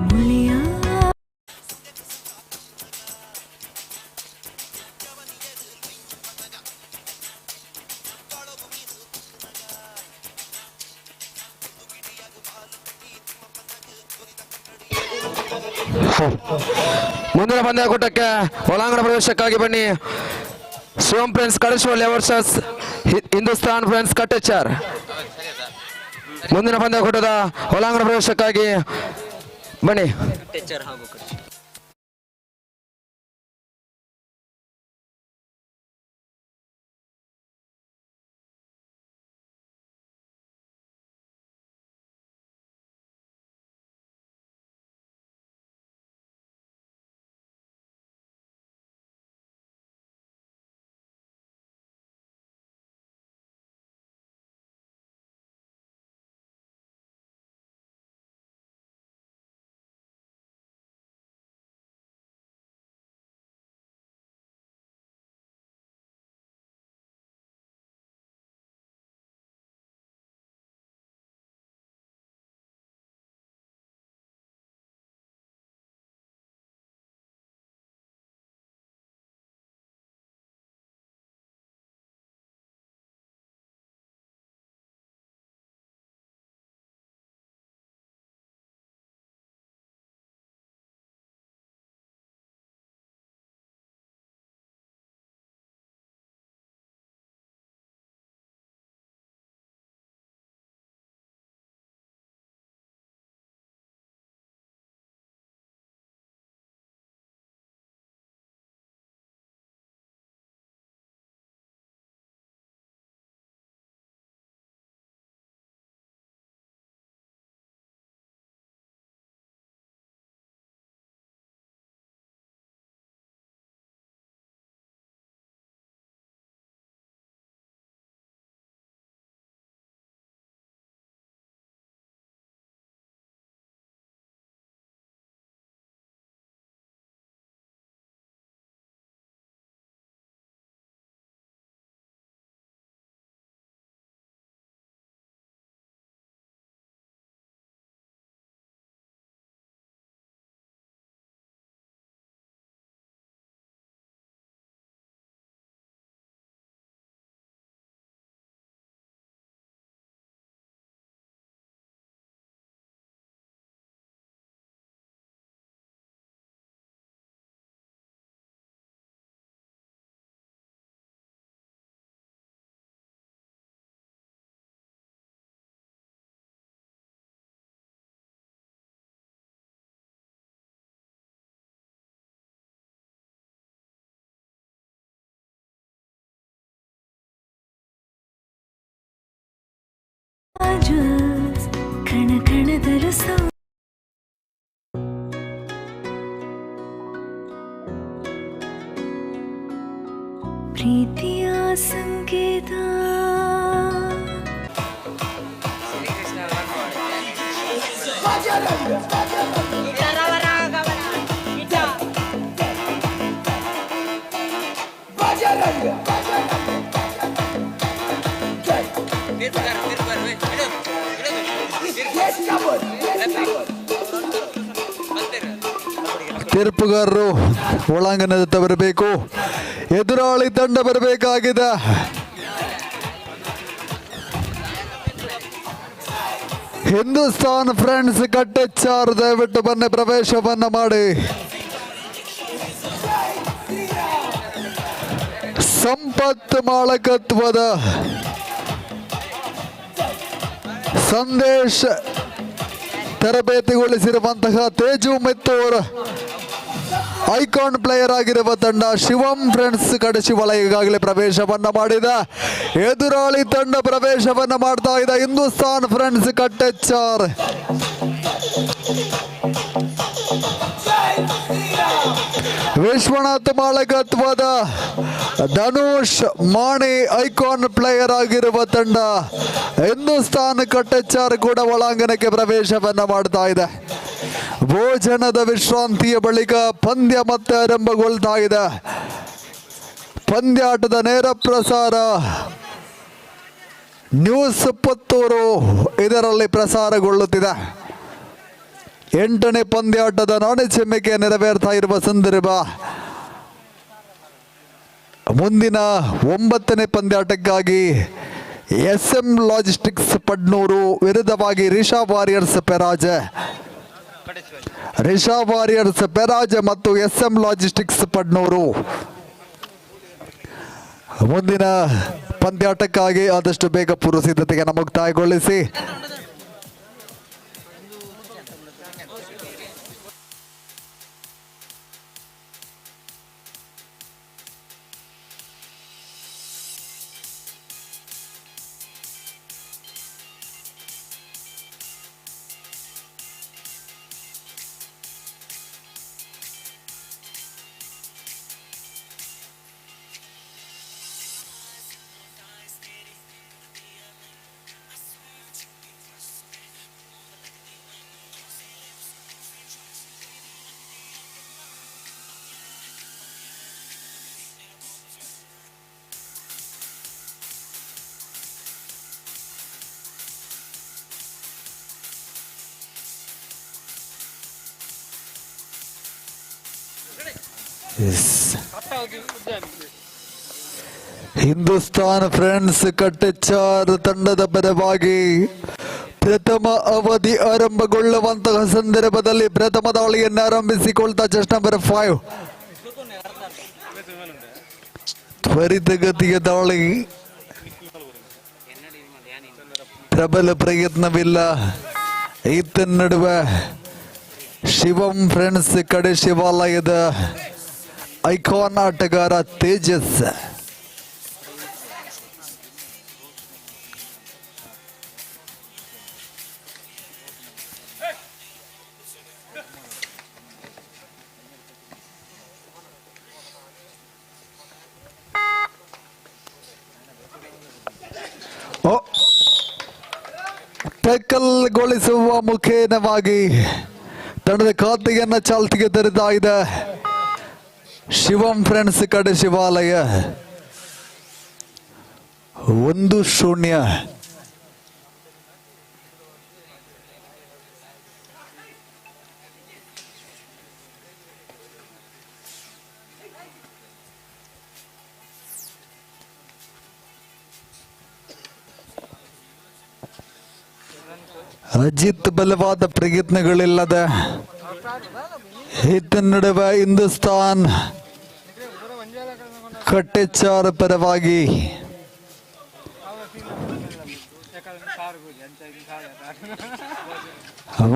ಮುಳಿಯ ಮುಂದಿನ ಪಂದ್ಯಾಕೂಟಕ್ಕೆ ಒಳಾಂಗಣ ಪ್ರವೇಶಕ್ಕಾಗಿ ಬನ್ನಿ. ಶಿವಂ friends ಕಡಶಿವಳ್ಳಿ versus Hindustan friends Kattechar. ಮುಂದಿನ ಪಂದ್ಯಾಕೂಟದ ಒಳಾಂಗಣ ಪ್ರವೇಶಕ್ಕಾಗಿ ಬನ್ನಿ. ಪ್ರೀತಿಯ ಸಂಕೇತ ತೀರ್ಪುಗಾರರು ಒಳಾಂಗಣದತ್ತ ಬರಬೇಕು. ಎದುರಾಳಿ ತಂಡ ಬರಬೇಕಾಗಿದೆ. ಹಿಂದೂಸ್ತಾನ್ ಫ್ರೆಂಡ್ಸ್ ಕಟ್ಟೆಚ್ಚಾರ್ ದಯವಿಟ್ಟು ಬನ್ನಿ, ಪ್ರವೇಶವನ್ನ ಮಾಡಿ. ಸಂಪತ್ ಮಾಳಕತ್ವದ ಸಂದೇಶ ತರಬೇತಿಗೊಳಿಸಿರುವಂತಹ ತೇಜು ಮಿತ್ತೂರ್ ಐಕಾನ್ ಪ್ಲೇಯರ್ ಆಗಿರುವ ತಂಡ ಶಿವಂ ಫ್ರೆಂಡ್ಸ್ ಕಡಶಿ ವಲಯ ಈಗಾಗಲೇ ಪ್ರವೇಶವನ್ನ ಮಾಡಿದ. ಎದುರಾಳಿ ತಂಡ ಪ್ರವೇಶವನ್ನ ಮಾಡ್ತಾ ಇದೆ ಹಿಂದೂಸ್ತಾನ್ ಫ್ರೆಂಡ್ಸ್ ಕಟ್ಟೆಚ್ಚಾರ್. ವಿಶ್ವನಾಥ್ ಮಾಳಕತ್ವದ ಧನುಷ್ ಮಾಣಿ ಐಕಾನ್ ಪ್ಲೇಯರ್ ಆಗಿರುವ ತಂಡ ಹಿಂದೂಸ್ತಾನ್ ಕಟ್ಟೆಚ್ಚಾರ್ ಕೂಡ ಒಳಾಂಗಣಕ್ಕೆ ಪ್ರವೇಶವನ್ನ ಮಾಡ್ತಾ ಇದೆ. ಭೋಜನದ ವಿಶ್ರಾಂತಿಯ ಬಳಿಕ ಪಂದ್ಯ ಮತ್ತೆ ಆರಂಭಗೊಳ್ತಾ ಇದೆ. ಪಂದ್ಯಾಟದ ನೇರ ಪ್ರಸಾರ ನ್ಯೂಸ್ ಪುತ್ತೂರು ಇದರಲ್ಲಿ ಪ್ರಸಾರಗೊಳ್ಳುತ್ತಿದೆ. 8ನೇ ಪಂದ್ಯಾಟದ ನಾಣೆಚಿಮ್ಮಿಕೆ ನೆರವೇರ್ತಾ ಇರುವ ಸಂದರ್ಭ. ಮುಂದಿನ 9ನೇ ಪಂದ್ಯಾಟಕ್ಕಾಗಿ SM ಲಾಜಿಸ್ಟಿಕ್ಸ್ ಪಡ್ನೂರು ವಿರುದ್ಧವಾಗಿ ರಿಷಾ ವಾರಿಯರ್ಸ್ ಪೆರಾಜ್ ಮತ್ತು SM ಲಾಜಿಸ್ಟಿಕ್ಸ್ ಪಡ್ನೂರು ಮುಂದಿನ ಪಂದ್ಯಾಟಕ್ಕಾಗಿ ಆದಷ್ಟು ಬೇಗ ಪೂರ್ವ ಸಿದ್ಧತೆಯನ್ನು ಮುಕ್ತಾಯಗೊಳಿಸಿ. ಹಿಂದೂಸ್ತಾನ್ ಫ್ರೆಂಡ್ಸ್ ಕಟ್ಟೆಚ್ಚಾರ್ ತಂಡದ ಪರವಾಗಿ ಪ್ರಥಮ ಅವಧಿ ಆರಂಭಗೊಳ್ಳುವಂತಹ ಸಂದರ್ಭದಲ್ಲಿ ಪ್ರಥಮ ದಾಳಿಯನ್ನು ಆರಂಭಿಸಿಕೊಳ್ತಾ ಜಸ್ಟ್ ನಂಬರ್ 5 ತ್ವರಿತಗತಿಯ ದಾಳಿ. ಪ್ರಬಲ ಪ್ರಯತ್ನವಿಲ್ಲ. ಈತ ನಡುವೆ ಶಿವಂ ಫ್ರೆಂಡ್ಸ್ ಕಡೆ ಶಿವಾಲಯದ ಐಕಾನ್ ಆಟಗಾರ ತೇಜಸ್. ಟ್ಯಾಕಲ್ಗೊಳಿಸುವ ಮುಖೇನವಾಗಿ ತಂಡದ ಖಾತೆಯನ್ನ ಚಾಲ್ತಿಗೆ ತರುತ್ತಾ ಇದೆ ಶಿವಂ ಫ್ರೆಂಡ್ಸ್ ಕಡೆ ಶಿವಾಲಯ. 1-0. ಅಜಿತ್ ಬಲವಾದ ಪ್ರಯತ್ನಗಳಿಲ್ಲದ ಈತ ನಡುವೆ ಹಿಂದೂಸ್ತಾನ್ ಕಟ್ಟೆಚ್ಚಾರ್ ಪರವಾಗಿ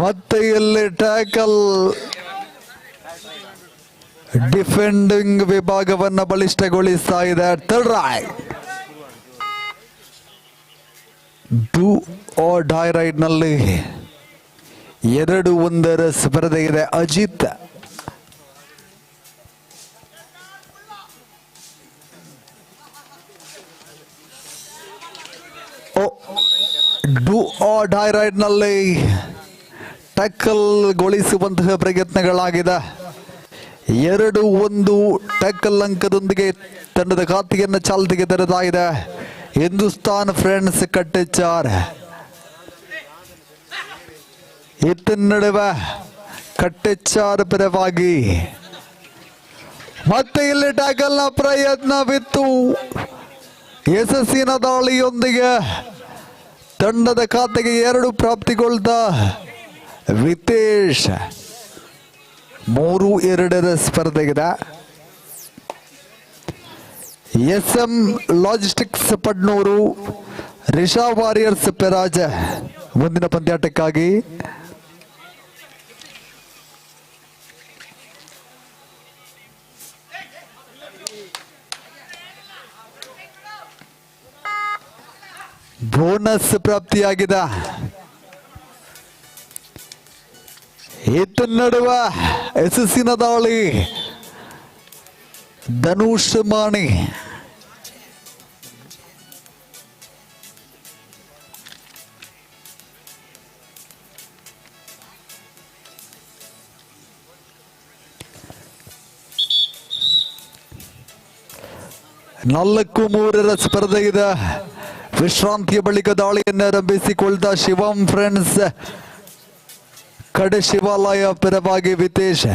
ಮತ್ತೆ ಇಲ್ಲಿ ಟ್ಯಾಕಲ್ ಡಿಫೆಂಡಿಂಗ್ ವಿಭಾಗವನ್ನು ಬಲಿಷ್ಠಗೊಳಿಸ್ತಾ ಇದೆ. Third raid do or die raid ನಲ್ಲಿ 2-1 ಸ್ಪರ್ಧೆ ಇದೆ. Ajith do or die raid ನಲ್ಲಿ ಟ್ಯಾಕಲ್ ಗೊಳಿಸುವಂತಹ ಪ್ರಯತ್ನಗಳಾಗಿದೆ. 2-1 ಟ್ಯಾಕಲ್ ಅಂಕದೊಂದಿಗೆ ತಂಡದ ಖಾತೆಯನ್ನು ಚಾಲ್ತಿಗೆ ತೆರೆದಾಗಿದೆ ಹಿಂದೂಸ್ತಾನ್ ಫ್ರೆಂಡ್ಸ್ ಕಟ್ಟೆಚಾರ್. ಇತ್ತ ನಡುವೆ ಕಟ್ಟೆಚಾರ್ ಪರವಾಗಿ ಮತ್ತೆ ಇಲ್ಲಿ ಟ್ಯಾಕಲ್ನ ಪ್ರಯತ್ನವಿತ್ತು. ಯಶಸ್ಸಿನ ದಾಳಿಯೊಂದಿಗೆ ತಂಡದ ಖಾತೆಗೆ 2 ಪ್ರಾಪ್ತಿಗೊಳ್ದ ವಿತೇಶ್ 3-2 ಸ್ಪರ್ಧೆಗಿದೆ. SM logistics Padnur Risha warriors Peraj ಮುಂದಿನ ಪಂದ್ಯಾಟಕ್ಕಾಗಿ. ಬೋನಸ್ ಪ್ರಾಪ್ತಿಯಾಗಿದೆ. ಇತ್ತ ನಡುವೆ ಯಶಸ್ಸಿನ ದಾಳಿ ಧನುಷ್ ಮಾಣಿ. ನಾಲ್ಕು 3 ಸ್ಪರ್ಧೆ ಇದೆ. ವಿಶ್ರಾಂತಿಯ ಬಳಿಕ ದಾಳಿಯನ್ನು ಆರಂಭಿಸಿಕೊಳ್ಳದ ಶಿವಂ ಫ್ರೆಂಡ್ಸ್ ಕಡೆ ಶಿವಾಲಯ ಪರವಾಗಿ ವಿತೇಶ್.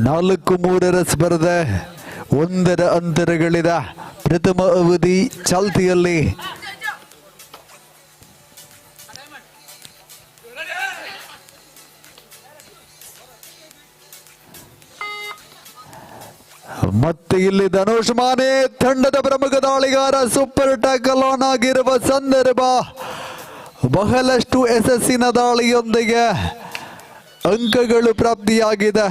4-3 ಸ್ಪರ್ಧೆ 1 ಅಂತರಗಳಿದೆ. ಪ್ರಥಮ ಅವಧಿ ಚಾಲ್ತಿಯಲ್ಲಿ. ಮತ್ತೆ ಇಲ್ಲಿ ಧನುಷ್ ಮಾನೆ ತಂಡದ ಪ್ರಮುಖ ದಾಳಿಗಾರ ಸೂಪರ್ ಟ್ಯಾಕಲ್ ಆನ್ ಆಗಿರುವ ಸಂದರ್ಭ. ಬಹಳಷ್ಟು ಯಶಸ್ಸಿನ ದಾಳಿಯೊಂದಿಗೆ ಅಂಕಗಳು ಪ್ರಾಪ್ತಿಯಾಗಿದೆ.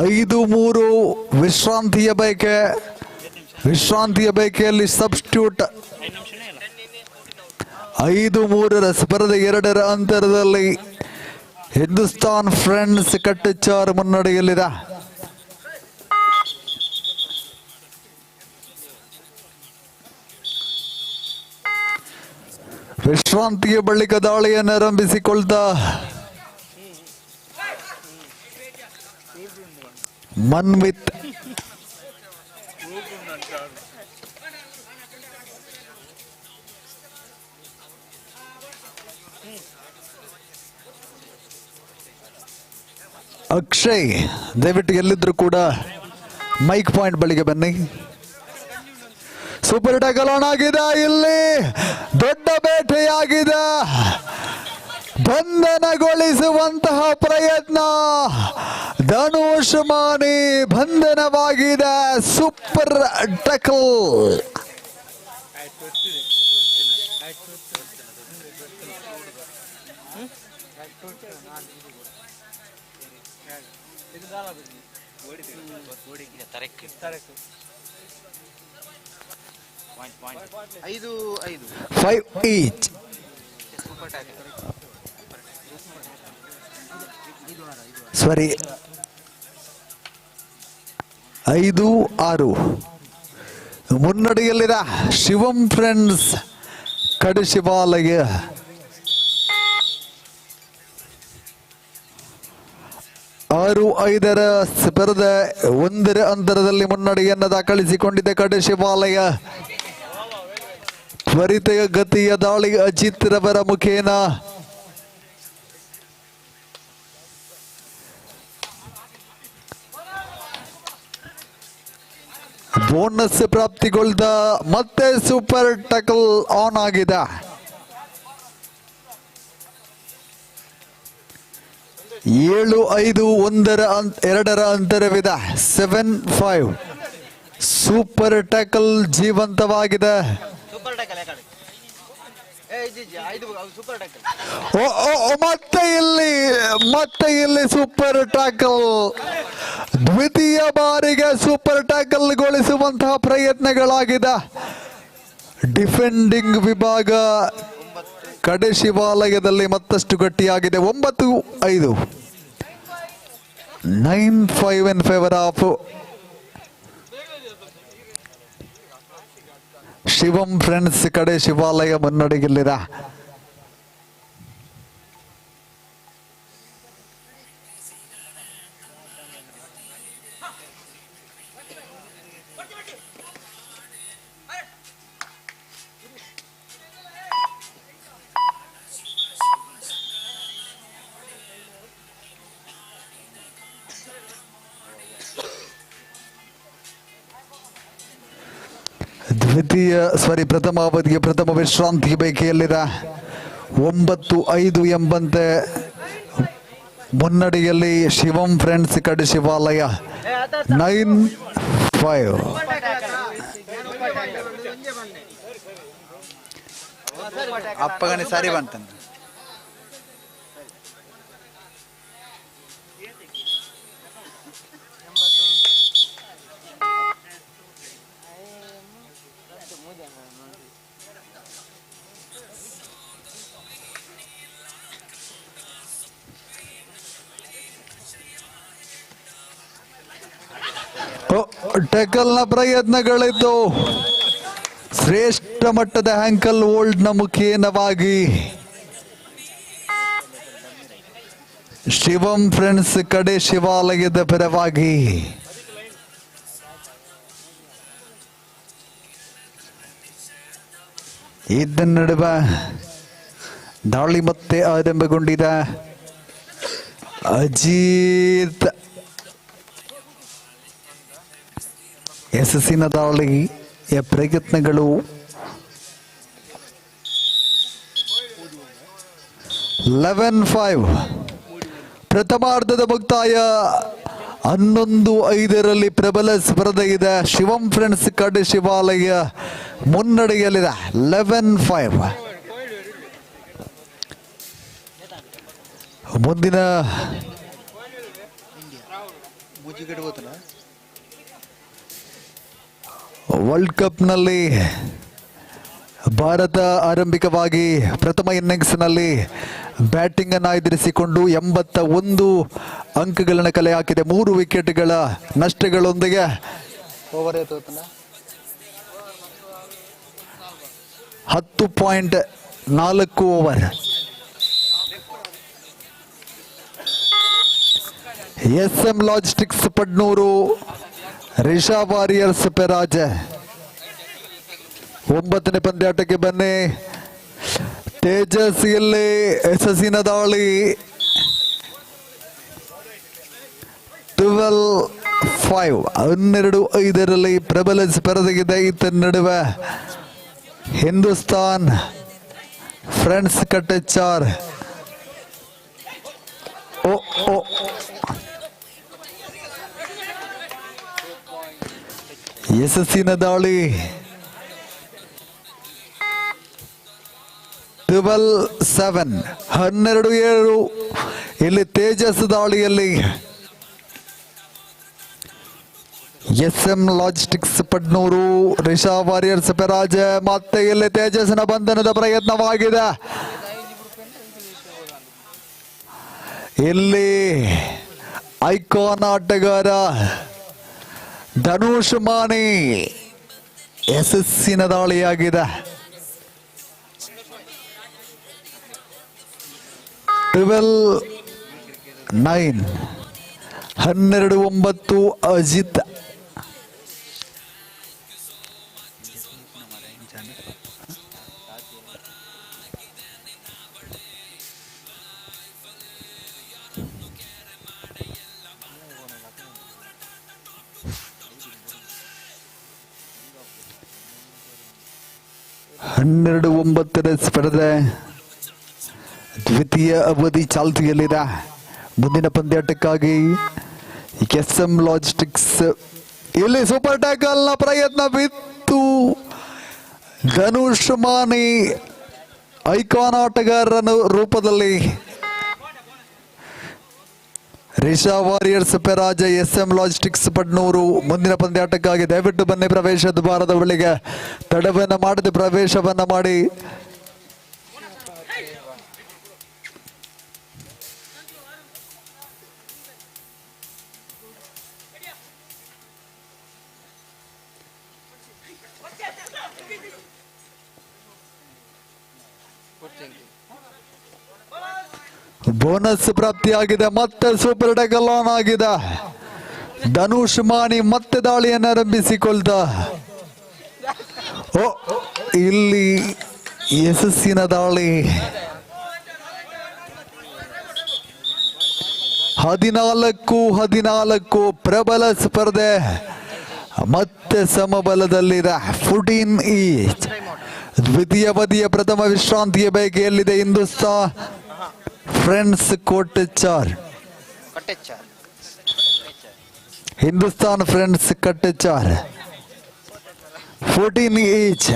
5-3 ವಿಶ್ರಾಂತಿಯ ಬೈಕೆಯಲ್ಲಿ ಸಬ್ಸ್ಟಿಟ್ಯೂಟ್. 5-3 ಸ್ಪರ್ಧೆ 2 ಅಂತರದಲ್ಲಿ ಹಿಂದೂಸ್ತಾನ್ ಫ್ರೆಂಡ್ಸ್ ಕಟ್ಟೆಚಾರ್ ಮುನ್ನಡೆಯಲ್ಲಿದೆ. ವಿಶ್ರಾಂತಿಯ ಬಳಿಕ ದಾಳಿಯನ್ನು ಆರಂಭಿಸಿಕೊಳ್ತಾ ಮನ್ವಿತ್. ಅಕ್ಷಯ್ ದಯವಿಟ್ಟು ಎಲ್ಲಿದ್ರು ಕೂಡ ಮೈಕ್ ಪಾಯಿಂಟ್ ಬಳಿಗೆ ಬನ್ನಿ. ಸೂಪರ್ ಟ್ಯಾಕಲ್ ಆನ್ ಆಗಿದೆ. ಇಲ್ಲಿ ದೊಡ್ಡ ಬೇಟೆಯಾಗಿದೆ. ಬಂಧನಗೊಳಿಸುವಂತಹ ಪ್ರಯತ್ನ. ಧನುಷ್ ಮಾನಿ ಬಂಧನವಾಗಿದೆ. Super tackle. Five each. Sorry. 5-6 ಮುನ್ನಡೆಯಲ್ಲಿದೆ ಶಿವಂ ಫ್ರೆಂಡ್ಸ್ ಕಡೆ ಶಿವಾಲಯ. 6-5 ಸ್ಪರ್ಧೆ 1 ಅಂತರದಲ್ಲಿ ಮುನ್ನಡೆಯನ್ನು ದಾಖಲಿಸಿಕೊಂಡಿದೆ ಕಡೆ ಶಿವಾಲಯ. ತ್ವರಿತ ಗತಿಯ ದಾಳಿ ಅಜಿತ್ ರವರ ಮುಖೇನ. ಬೋನಸ್ ಪ್ರಾಪ್ತಿಗೊಳ್ದ ಮತ್ತೆ ಸೂಪರ್ ಟ್ಯಾಕಲ್ ಆನ್ ಆಗಿದೆ. 7-5 2 ಅಂತರವಿದೆ. 7-5 ಸೂಪರ್ ಟ್ಯಾಕಲ್ ಜೀವಂತವಾಗಿದೆ. ಮತ್ತೆ ಇಲ್ಲಿ ಸೂಪರ್ ಟ್ಯಾಕಲ್. ದ್ವಿತೀಯ ಬಾರಿಗೆ ಸೂಪರ್ ಟ್ಯಾಕಲ್ ಗೊಳಿಸುವಂತಹ ಪ್ರಯತ್ನಗಳಾಗಿದೆ. ಡಿಫೆಂಡಿಂಗ್ ವಿಭಾಗ ಕಡೆ ಶಿವಾಲಯದಲ್ಲಿ ಮತ್ತಷ್ಟು ಗಟ್ಟಿಯಾಗಿದೆ. 9-5 9-5 in favor of Shivam friends Kade ಶಿವಾಲಯ ಮುನ್ನಡೆಯಲ್ಲಿದೆ. ಪ್ರಥಮ ಅವಧಿಗೆ ಪ್ರಥಮ ವಿಶ್ರಾಂತಿ ಬೇಕೆಯಲ್ಲಿದೆ. 9-5 ಎಂಬಂತೆ ಮುನ್ನಡೆಯಲ್ಲಿ ಶಿವಂ ಫ್ರೆಂಡ್ಸ್ ಕಡೆ ಶಿವಾಲಯ. 9-5. ಅಪ್ಪಗನೆ ಸರಿ ಬಂತ. ಟೆಕಲ್ನ ಪ್ರಯತ್ನಗಳಿದ್ದು ಶ್ರೇಷ್ಠ ಮಟ್ಟದ ಹ್ಯಾಂಕಲ್ ಹೋಲ್ಡ್ನ ಮುಖೇನವಾಗಿ ಶಿವಂ ಫ್ರೆಂಡ್ಸ್ ಕಡೆ ಶಿವಾಲಯದ ಪರವಾಗಿ ಇದ್ದ ನಡುವೆ ದಾಳಿ ಮತ್ತೆ ಆರಂಭಗೊಂಡಿದೆ. ಅಜಿತ್ ಯಶಸ್ಸಿನ ದಾಳಿಯ ಪ್ರಯತ್ನಗಳು. ಪ್ರಥಮಾರ್ಧದ ಮುಕ್ತಾಯ 11-5 ಪ್ರಬಲ ಸ್ಪರ್ಧೆ ಇದೆ. ಶಿವಂ ಫ್ರೆಂಡ್ಸ್ ಕಡೆ ಶಿವಾಲಯ ಮುನ್ನಡೆಯಲ್ಲಿದೆ 11-5. ಮುಂದಿನ ವರ್ಲ್ಡ್ ಕಪ್ನಲ್ಲಿ ಭಾರತ ಆರಂಭಿಕವಾಗಿ ಪ್ರಥಮ ಇನ್ನಿಂಗ್ಸ್ನಲ್ಲಿ ಬ್ಯಾಟಿಂಗ್ ಅನ್ನು ಎದುರಿಸಿಕೊಂಡು 81 ಅಂಕಗಳನ್ನು ಕಲೆ ಹಾಕಿದೆ. 3 ವಿಕೆಟ್ಗಳ ನಷ್ಟಗಳೊಂದಿಗೆ 10.4 over. SM logistics Padnur Risha warriors Peraje. 9ನೇ ಪಂದ್ಯಾಟಕ್ಕೆ ಬನ್ನಿ. ತೇಜಸ್ವಿಯಲ್ಲಿ ಯಶಸ್ಸಿನ ದಾಳಿ 12-5 12-5 ಪ್ರಬಲ ಸ್ಪರ್ಧೆಗಿದೆ. ಈತ ನಡುವೆ ಹಿಂದೂಸ್ತಾನ್ ಫ್ರೆಂಡ್ಸ್ ಕಟ್ಟೆ 4. ಯಶಸ್ಸಿನ ದಾಳಿ 12-7 12-7. ಇಲ್ಲಿ ತೇಜಸ್ ದಾಳಿಯಲ್ಲಿ SM logistics Padnur Risha warriors Peraje. ಮತ್ತೆ ಇಲ್ಲಿ ತೇಜಸ್ನ ಬಂಧನದ ಪ್ರಯತ್ನವಾಗಿದೆ. ಇಲ್ಲಿ ಐಕಾನ್ ಆಟಗಾರ ಧನುಷ್ ಮಾನಿ ಯಶಸ್ಸಿನ ದಾಳಿಯಾಗಿದೆ. 12-9 12-9 ಅಜಿತ್. ಹನ್ನೆರಡು 9 ಸ್ಪರ್ಧೆ ದ್ವಿತೀಯ ಅವಧಿ ಚಾಲ್ತಿಯಲ್ಲಿದೆ. ಮುಂದಿನ ಪಂದ್ಯಾಟಕ್ಕಾಗಿ SM ಲಾಜಿಸ್ಟಿಕ್ಸ್ ಇಲ್ಲಿ ಸೂಪರ್ ಟ್ಯಾಕಲ್ ನ ಪ್ರಯತ್ನ ಬಿತ್ತು. ಧನುಷ್ ಮಾನಿ ಐಕಾನ್ ಆಟಗಾರನ ರೂಪದಲ್ಲಿ Risha warriors Peraje SM logistics Padnur. ಮುಂದಿನ ಪಂದ್ಯಾಟಕ್ಕಾಗಿ ದಯವಿಟ್ಟು ಬನ್ನಿ. ಪ್ರವೇಶ ದ್ವಾರದ ಬಳಿಗೆ ತಡವನ್ನು ಮಾಡದೆ ಪ್ರವೇಶವನ್ನ ಮಾಡಿ. ಬೋನಸ್ ಪ್ರಾಪ್ತಿಯಾಗಿದೆ. ಮತ್ತೆ ಸೂಪರ್ ಟೈಕಲ್ ಆನ್ ಆಗಿದೆ. ಧನುಷ್ ಮಾನಿ ಮತ್ತೆ ದಾಳಿಯನ್ನು ಆರಂಭಿಸಿಕೊಳ್ತ ಇಲ್ಲಿ ಯಶಸ್ಸಿನ ದಾಳಿ. 14 ಪ್ರಬಲ ಸ್ಪರ್ಧೆ ಮತ್ತೆ ಸಮಬಲದಲ್ಲಿದೆ. 14 ಈಚ್. ದ್ವಿತೀಯ ಬದಿಯ ಪ್ರಥಮ ವಿಶ್ರಾಂತಿಯ ಬಯಕೆಯಲ್ಲಿದೆ Hindustan friends Kotechar. Hindustan friends Kattechar 14 each.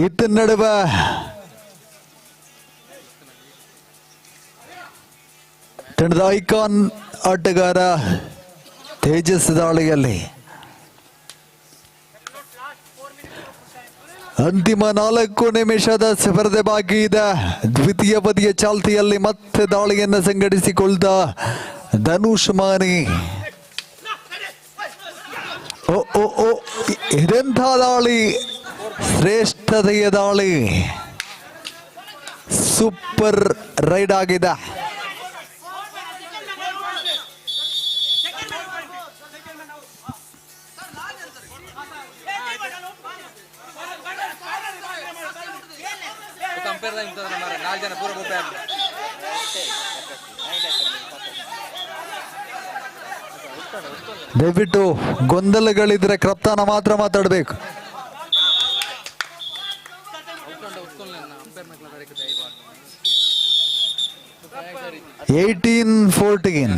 ಇತ್ತ ನಡುವೆ ತಂಡದ ಐಕಾನ್ ಆಟಗಾರ ತೇಜಸ್ ದಾಳಿಯಲ್ಲಿ ಅಂತಿಮ 4 ನಿಮಿಷದ ಸ್ಪರ್ಧೆ ಬಾಕಿ ಇದೆ. ದ್ವಿತೀಯ ಬದಿಯ ಚಾಲ್ತಿಯಲ್ಲಿ ಮತ್ತೆ ದಾಳಿಯನ್ನು ಸಂಘಟಿಸಿಕೊಳ್ತ ಧನುಷ್ ಮಾನಿ. ಇದೆಂಥ ದಾಳಿ, ಶ್ರೇಷ್ಠತೆಯ ದಾಳಿ, ಸೂಪರ್ ರೈಡ್ ಆಗಿದೆ. ದಯವಿಟ್ಟು ಗೊಂದಲಗಳಿದ್ರೆ ಕಪ್ತಾನ ಮಾತ್ರ ಮಾತಾಡಬೇಕು. 18-14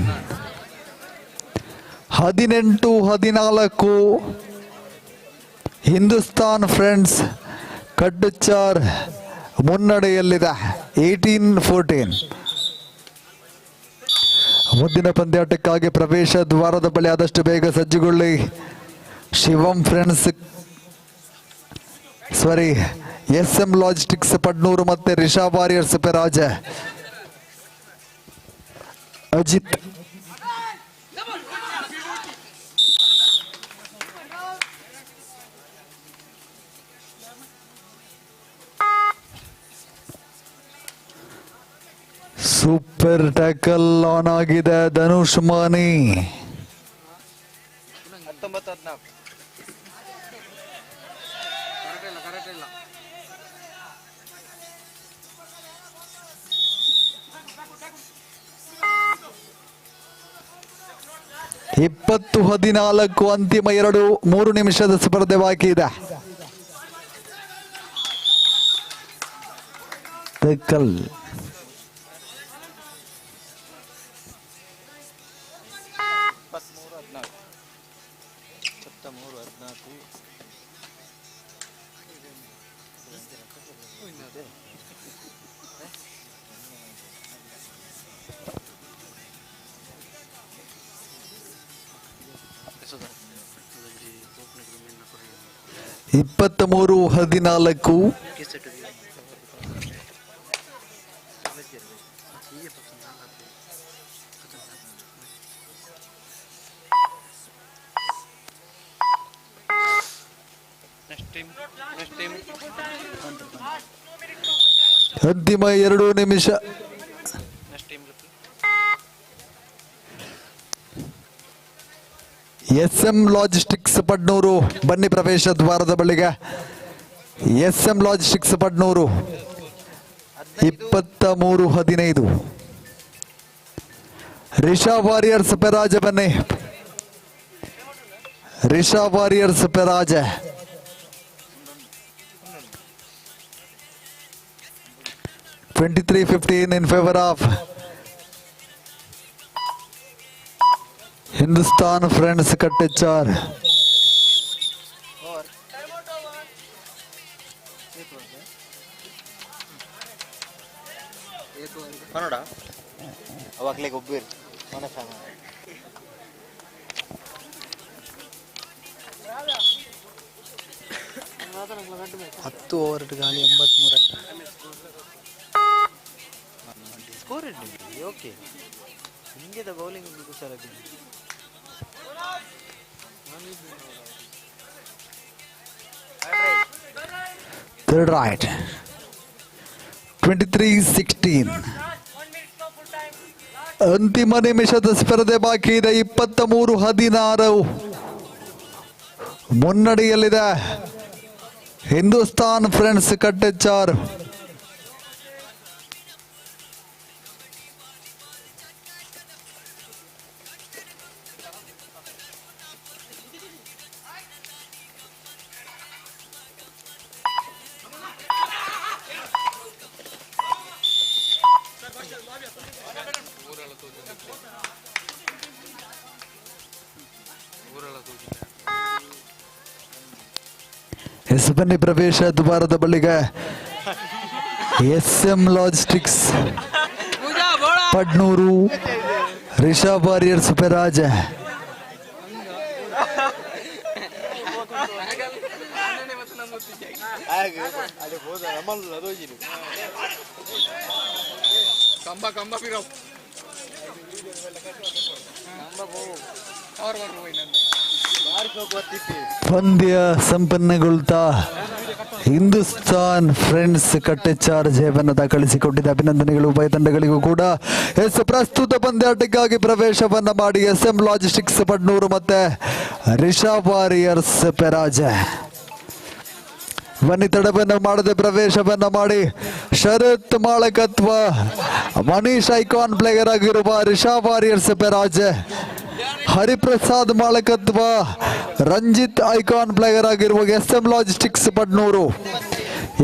18-14 ಹಿಂದೂಸ್ತಾನ್ ಫ್ರೆಂಡ್ಸ್ ಕಟ್ಟೆಚಾರ್ ಮುನ್ನಡೆಯಲ್ಲಿದೆ. 18-14. ಮುಂದಿನ ಪಂದ್ಯಾಟಕ್ಕಾಗಿ ಪ್ರವೇಶ ದ್ವಾರದ ಬಳಿ ಆದಷ್ಟು ಬೇಗ ಸಜ್ಜುಗೊಳ್ಳಿ. Shivam friends SM logistics Padnur ಮತ್ತೆ Risha warriors Peraja. Ajit super tackle on ಆಗಿದೆ. ಧನುಷ್ ಮಾನಿ 20-14 ಅಂತಿಮ 3 ನಿಮಿಷದ ಸ್ಪರ್ಧೆ ಬಾಕಿ ಇದೆ. ಟ್ಯಾಕಲ್ ಇಪ್ಪತ್ಮೂರು 14 ಅಂತಿಮ 2 ನಿಮಿಷ. SM ಲಾಜಿಸ್ಟಿಕ್ಸ್ ಪಡ್ನೂರು ಬನ್ನಿ ಪ್ರವೇಶ ದ್ವಾರದ ಬಳಿಗೆ. SM logistics Padnur 23-15. Risha warriors Peraja ಬನ್ನಿ. Risha warriors Peraja 23-15 in favor of Hindustan Friends Kattechar. ಹತ್ತು ಓವರ್ ಗಾಳಿ 83 ಸ್ಕೋರ್ ಓಕೆ. ಹಿಂಗೆ ಬೌಲಿಂಗ್ ಹುಷಾರಾಗಿ Third right. 23-16. ಅಂತಿಮ ನಿಮಿಷದ ಸ್ಪರ್ಧೆ ಬಾಕಿ ಇದೆ. 23-16 ಮುನ್ನಡೆಯಲ್ಲಿದೆ ಹಿಂದೂಸ್ತಾನ್ ಫ್ರೆಂಡ್ಸ್ ಕಟ್ಟೆಚಾರ್. ಬನ್ನಿ ಪ್ರವೇಶ ದ್ವಾರದ ಬಳಿಗೆ SM logistics Padnur, Rishab warriors Peraj. ಪಂದ್ಯ ಸಂಪನ್ನಗೊಳ್ತಾ ಹಿಂದೂಸ್ತಾನ್ ಫ್ರೆಂಡ್ಸ್ ಕಟ್ಟೆಚಾರ್ ಜಯವನ್ನು ದಾಖಲಿಸಿಕೊಂಡಿದೆ. ಅಭಿನಂದನೆಗಳು ಉಭಯ ತಂಡಗಳಿಗೂ ಕೂಡ. ಪ್ರಸ್ತುತ ಪಂದ್ಯಾಟಕ್ಕಾಗಿ ಪ್ರವೇಶವನ್ನ ಮಾಡಿ SM ಲಾಜಿಸ್ಟಿಕ್ಸ್ ಪಡ್ನೂರು ಮತ್ತೆ ರಿಷಬ್ ವಾರಿಯರ್ಸ್ ಪೆರಾಜ್. ಬನ್ನಿ ತಡವನ್ನು ಮಾಡದೆ ಪ್ರವೇಶವನ್ನ ಮಾಡಿ ಶರತ್ ಮಾಳಕತ್ವ, ಮನೀಶ್ ಐಕಾನ್ ಪ್ಲೇಯರ್ ಆಗಿರುವ ರಿಷಬ್ ವಾರಿಯರ್ಸ್ ಪೆರಾಜ್, ಹರಿಪ್ರಸಾದ್ ಮಾಳಕತ್ವ, ರಂಜಿತ್ ಐಕಾನ್ ಪ್ಲೇಯರ್ ಆಗಿರುವ SM ಲಾಜಿಸ್ಟಿಕ್ಸ್ ಪಡ್ನೂರು.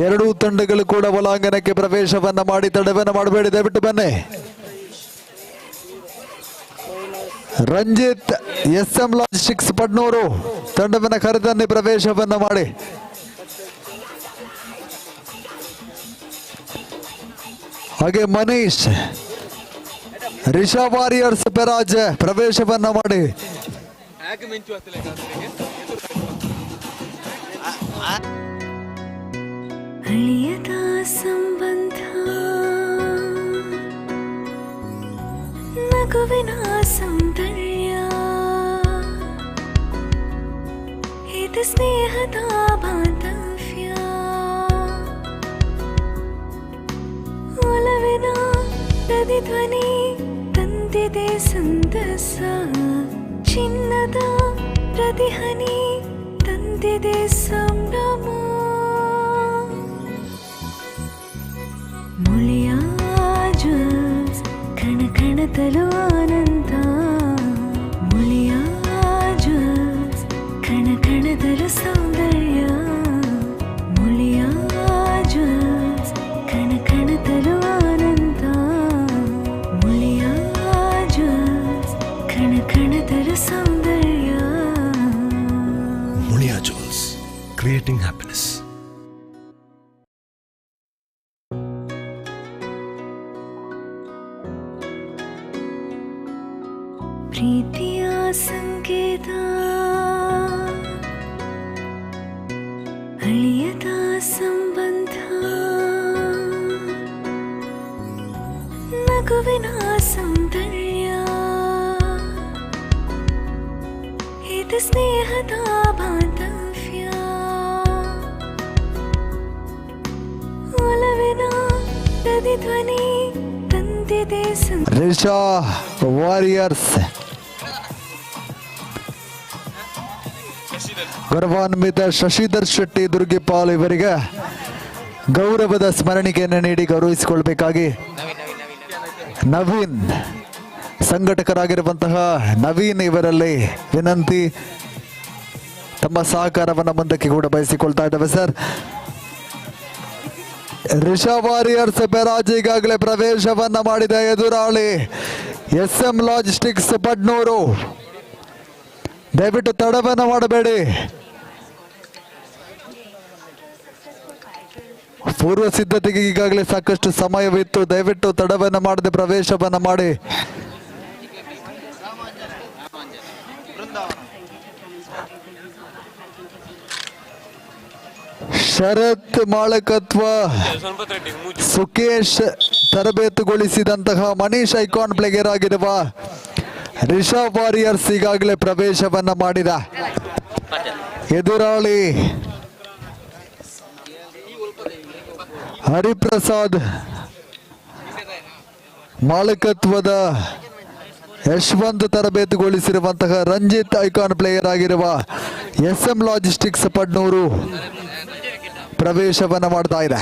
ಎರಡೂ ತಂಡಗಳು ಕೂಡ ಒಳಾಂಗಣಕ್ಕೆ ಪ್ರವೇಶವನ್ನ ಮಾಡಿ ತಡವನ್ನು ಮಾಡಬೇಡಿ, ದಯವಿಟ್ಟು ಬನ್ನಿ. ರಂಜಿತ್ SM ಲಾಜಿಸ್ಟಿಕ್ಸ್ ಪಡ್ನೂರು ತಂಡವನ್ನು ಕರೆದನ್ನೇ ಪ್ರವೇಶವನ್ನ ಮಾಡಿ. ಹಾಗೆ ಮನೀಶ್ ರಿಷಬ್ ವಾರಿಯರ್ಸ್ ಪೆರಾಜ್ ಪ್ರವೇಶವನ್ನ ಮಾಡಿ. ಅಳಿಯದ ಸಂಬಂಧ ನಗುವಿನ ಸೌಂದರ್ಯ, ಇದು ಸ್ನೇಹದ ಬಾಂಧವ್ಯ, ಒಲವಿನ ಪ್ರತಿಧ್ವನಿ ತಂದಿದೆ ಸಂತಸ, ಚಿನ್ನದ ಪ್ರತಿಹನಿ ತಂದಿದೆ ಸಂಭ್ರಮ. ಮುಳಿಯ ಜ್ಯೂಸ್ ಕಣ ಕಣದಲು ಆನಂದ, ಮುಳಿಯ ಜ್ಯೂಸ್ ಕಣ ಕಣದಲು ಸೌಂದರ್ಯ, ಮುಳಿಯ ಜ್ಯೂಸ್ ಕಣ ಕಣದಲು ಆನಂದ, ಮುಳಿಯ ಜ್ಯೂಸ್ ಕಣ ಕಣದಲು ಸೌಂದರ್ಯ. Mulia Jewels, creating happiness. ಪ್ರೀತಿಯ ಸಂಕೇತ, ಅಳಿಯದ ಸಂಬಂಧ, ನಗುವಿನ ಸೌಂದರ್ಯ, ಇದು ಸ್ನೇಹದ ಬಾಂಧವ್ಯ, ಒಲವಿನ ಪ್ರತಿಧ್ವನಿ ತಂದಿದೆ ರಿಷಬ್ ವಾರಿಯರ್ಸ್ ಗೌರವಾನ್ವಿತ ಶಶಿಧರ್ ಶೆಟ್ಟಿ ದುರ್ಗಿಪಾಲ್ ಇವರಿಗೆ ಗೌರವದ ಸ್ಮರಣಿಕೆಯನ್ನು ನೀಡಿ ಗೌರವಿಸಿಕೊಳ್ಬೇಕಾಗಿ ನವೀನ್ ಸಂಘಟಕರಾಗಿರುವಂತಹ ನವೀನ್ ಇವರಲ್ಲಿ ವಿನಂತಿ. ತಮ್ಮ ಸಹಕಾರವನ್ನು ಮುಂದಕ್ಕೆ ಕೂಡ ಬಯಸಿಕೊಳ್ತಾ ಇದ್ದೇವೆ ಸರ್. ರಿಷಬ್ ವಾರಿಯರ್ಸ್ ಪೆರಾಜ್ ಈಗಾಗಲೇ ಪ್ರವೇಶವನ್ನ ಮಾಡಿದ ಎದುರಾಳಿ SM ಲಾಜಿಸ್ಟಿಕ್ಸ್ ಪಡ್ನೂರು. ದಯವಿಟ್ಟು ತಡವನ್ನು ಮಾಡಬೇಡಿ. ಪೂರ್ವ ಸಿದ್ಧತೆಗೆ ಈಗಾಗಲೇ ಸಾಕಷ್ಟು ಸಮಯವಿತ್ತು. ದಯವಿಟ್ಟು ತಡವನ್ನು ಮಾಡದೆ ಪ್ರವೇಶವನ್ನ ಮಾಡಿ. ಶರತ್ ಮಾಳಕತ್ವ, ಸುಕೇಶ್ ತರಬೇತುಗೊಳಿಸಿದಂತಹ ಮನೀಶ್ ಐಕಾನ್ ಪ್ಲೇಯರ್ ಆಗಿರುವ ರಿಷಬ್ ವಾರಿಯರ್ಸ್ ಈಗಾಗಲೇ ಪ್ರವೇಶವನ್ನ ಮಾಡಿದ ಎದುರಾಳಿ ಹರಿಪ್ರಸಾದ್ ಮಾಲಕತ್ವದ ಯಶವಂತ್ ತರಬೇತುಗೊಳಿಸಿರುವಂತಹ ರಂಜಿತ್ ಐಕಾನ್ ಪ್ಲೇಯರ್ ಆಗಿರುವ SM ಲಾಜಿಸ್ಟಿಕ್ಸ್ ಪಡ್ನೂರು ಪ್ರವೇಶವನ್ನ ಮಾಡ್ತಾ ಇದೆ.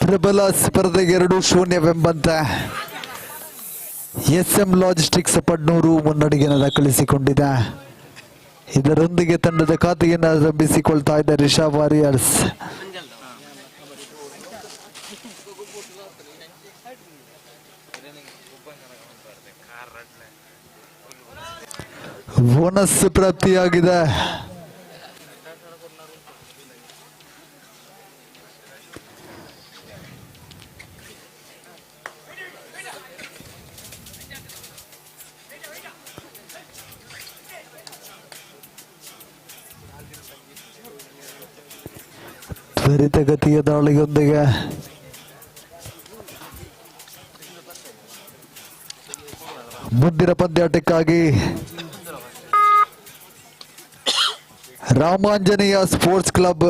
ಪ್ರಬಲ ಸ್ಪರ್ಧೆಗೆ 2-0 SM ಲಾಜಿಸ್ಟಿಕ್ಸ್ ಪಡ್ನೂರು ಮುನ್ನಡೆಯನ್ನು ದಾಖಲಿಸಿಕೊಂಡಿದೆ. ಇದರೊಂದಿಗೆ ತಂಡದ ಖಾತೆಯನ್ನು ಆರಂಭಿಸಿಕೊಳ್ತಾ ಇದೆ ರಿಷಾ ವಾರಿಯರ್ಸ್. ಬೋನಸ್ ಪ್ರಾಪ್ತಿಯಾಗಿದೆ. ತ್ವರಿತಗತಿಯ ದಾಳಿಯೊಂದಿಗೆ ಮುಂದಿನ ಪಂದ್ಯಾಟಕ್ಕಾಗಿ ರಾಮಾಂಜನೇಯ ಸ್ಪೋರ್ಟ್ಸ್ ಕ್ಲಬ್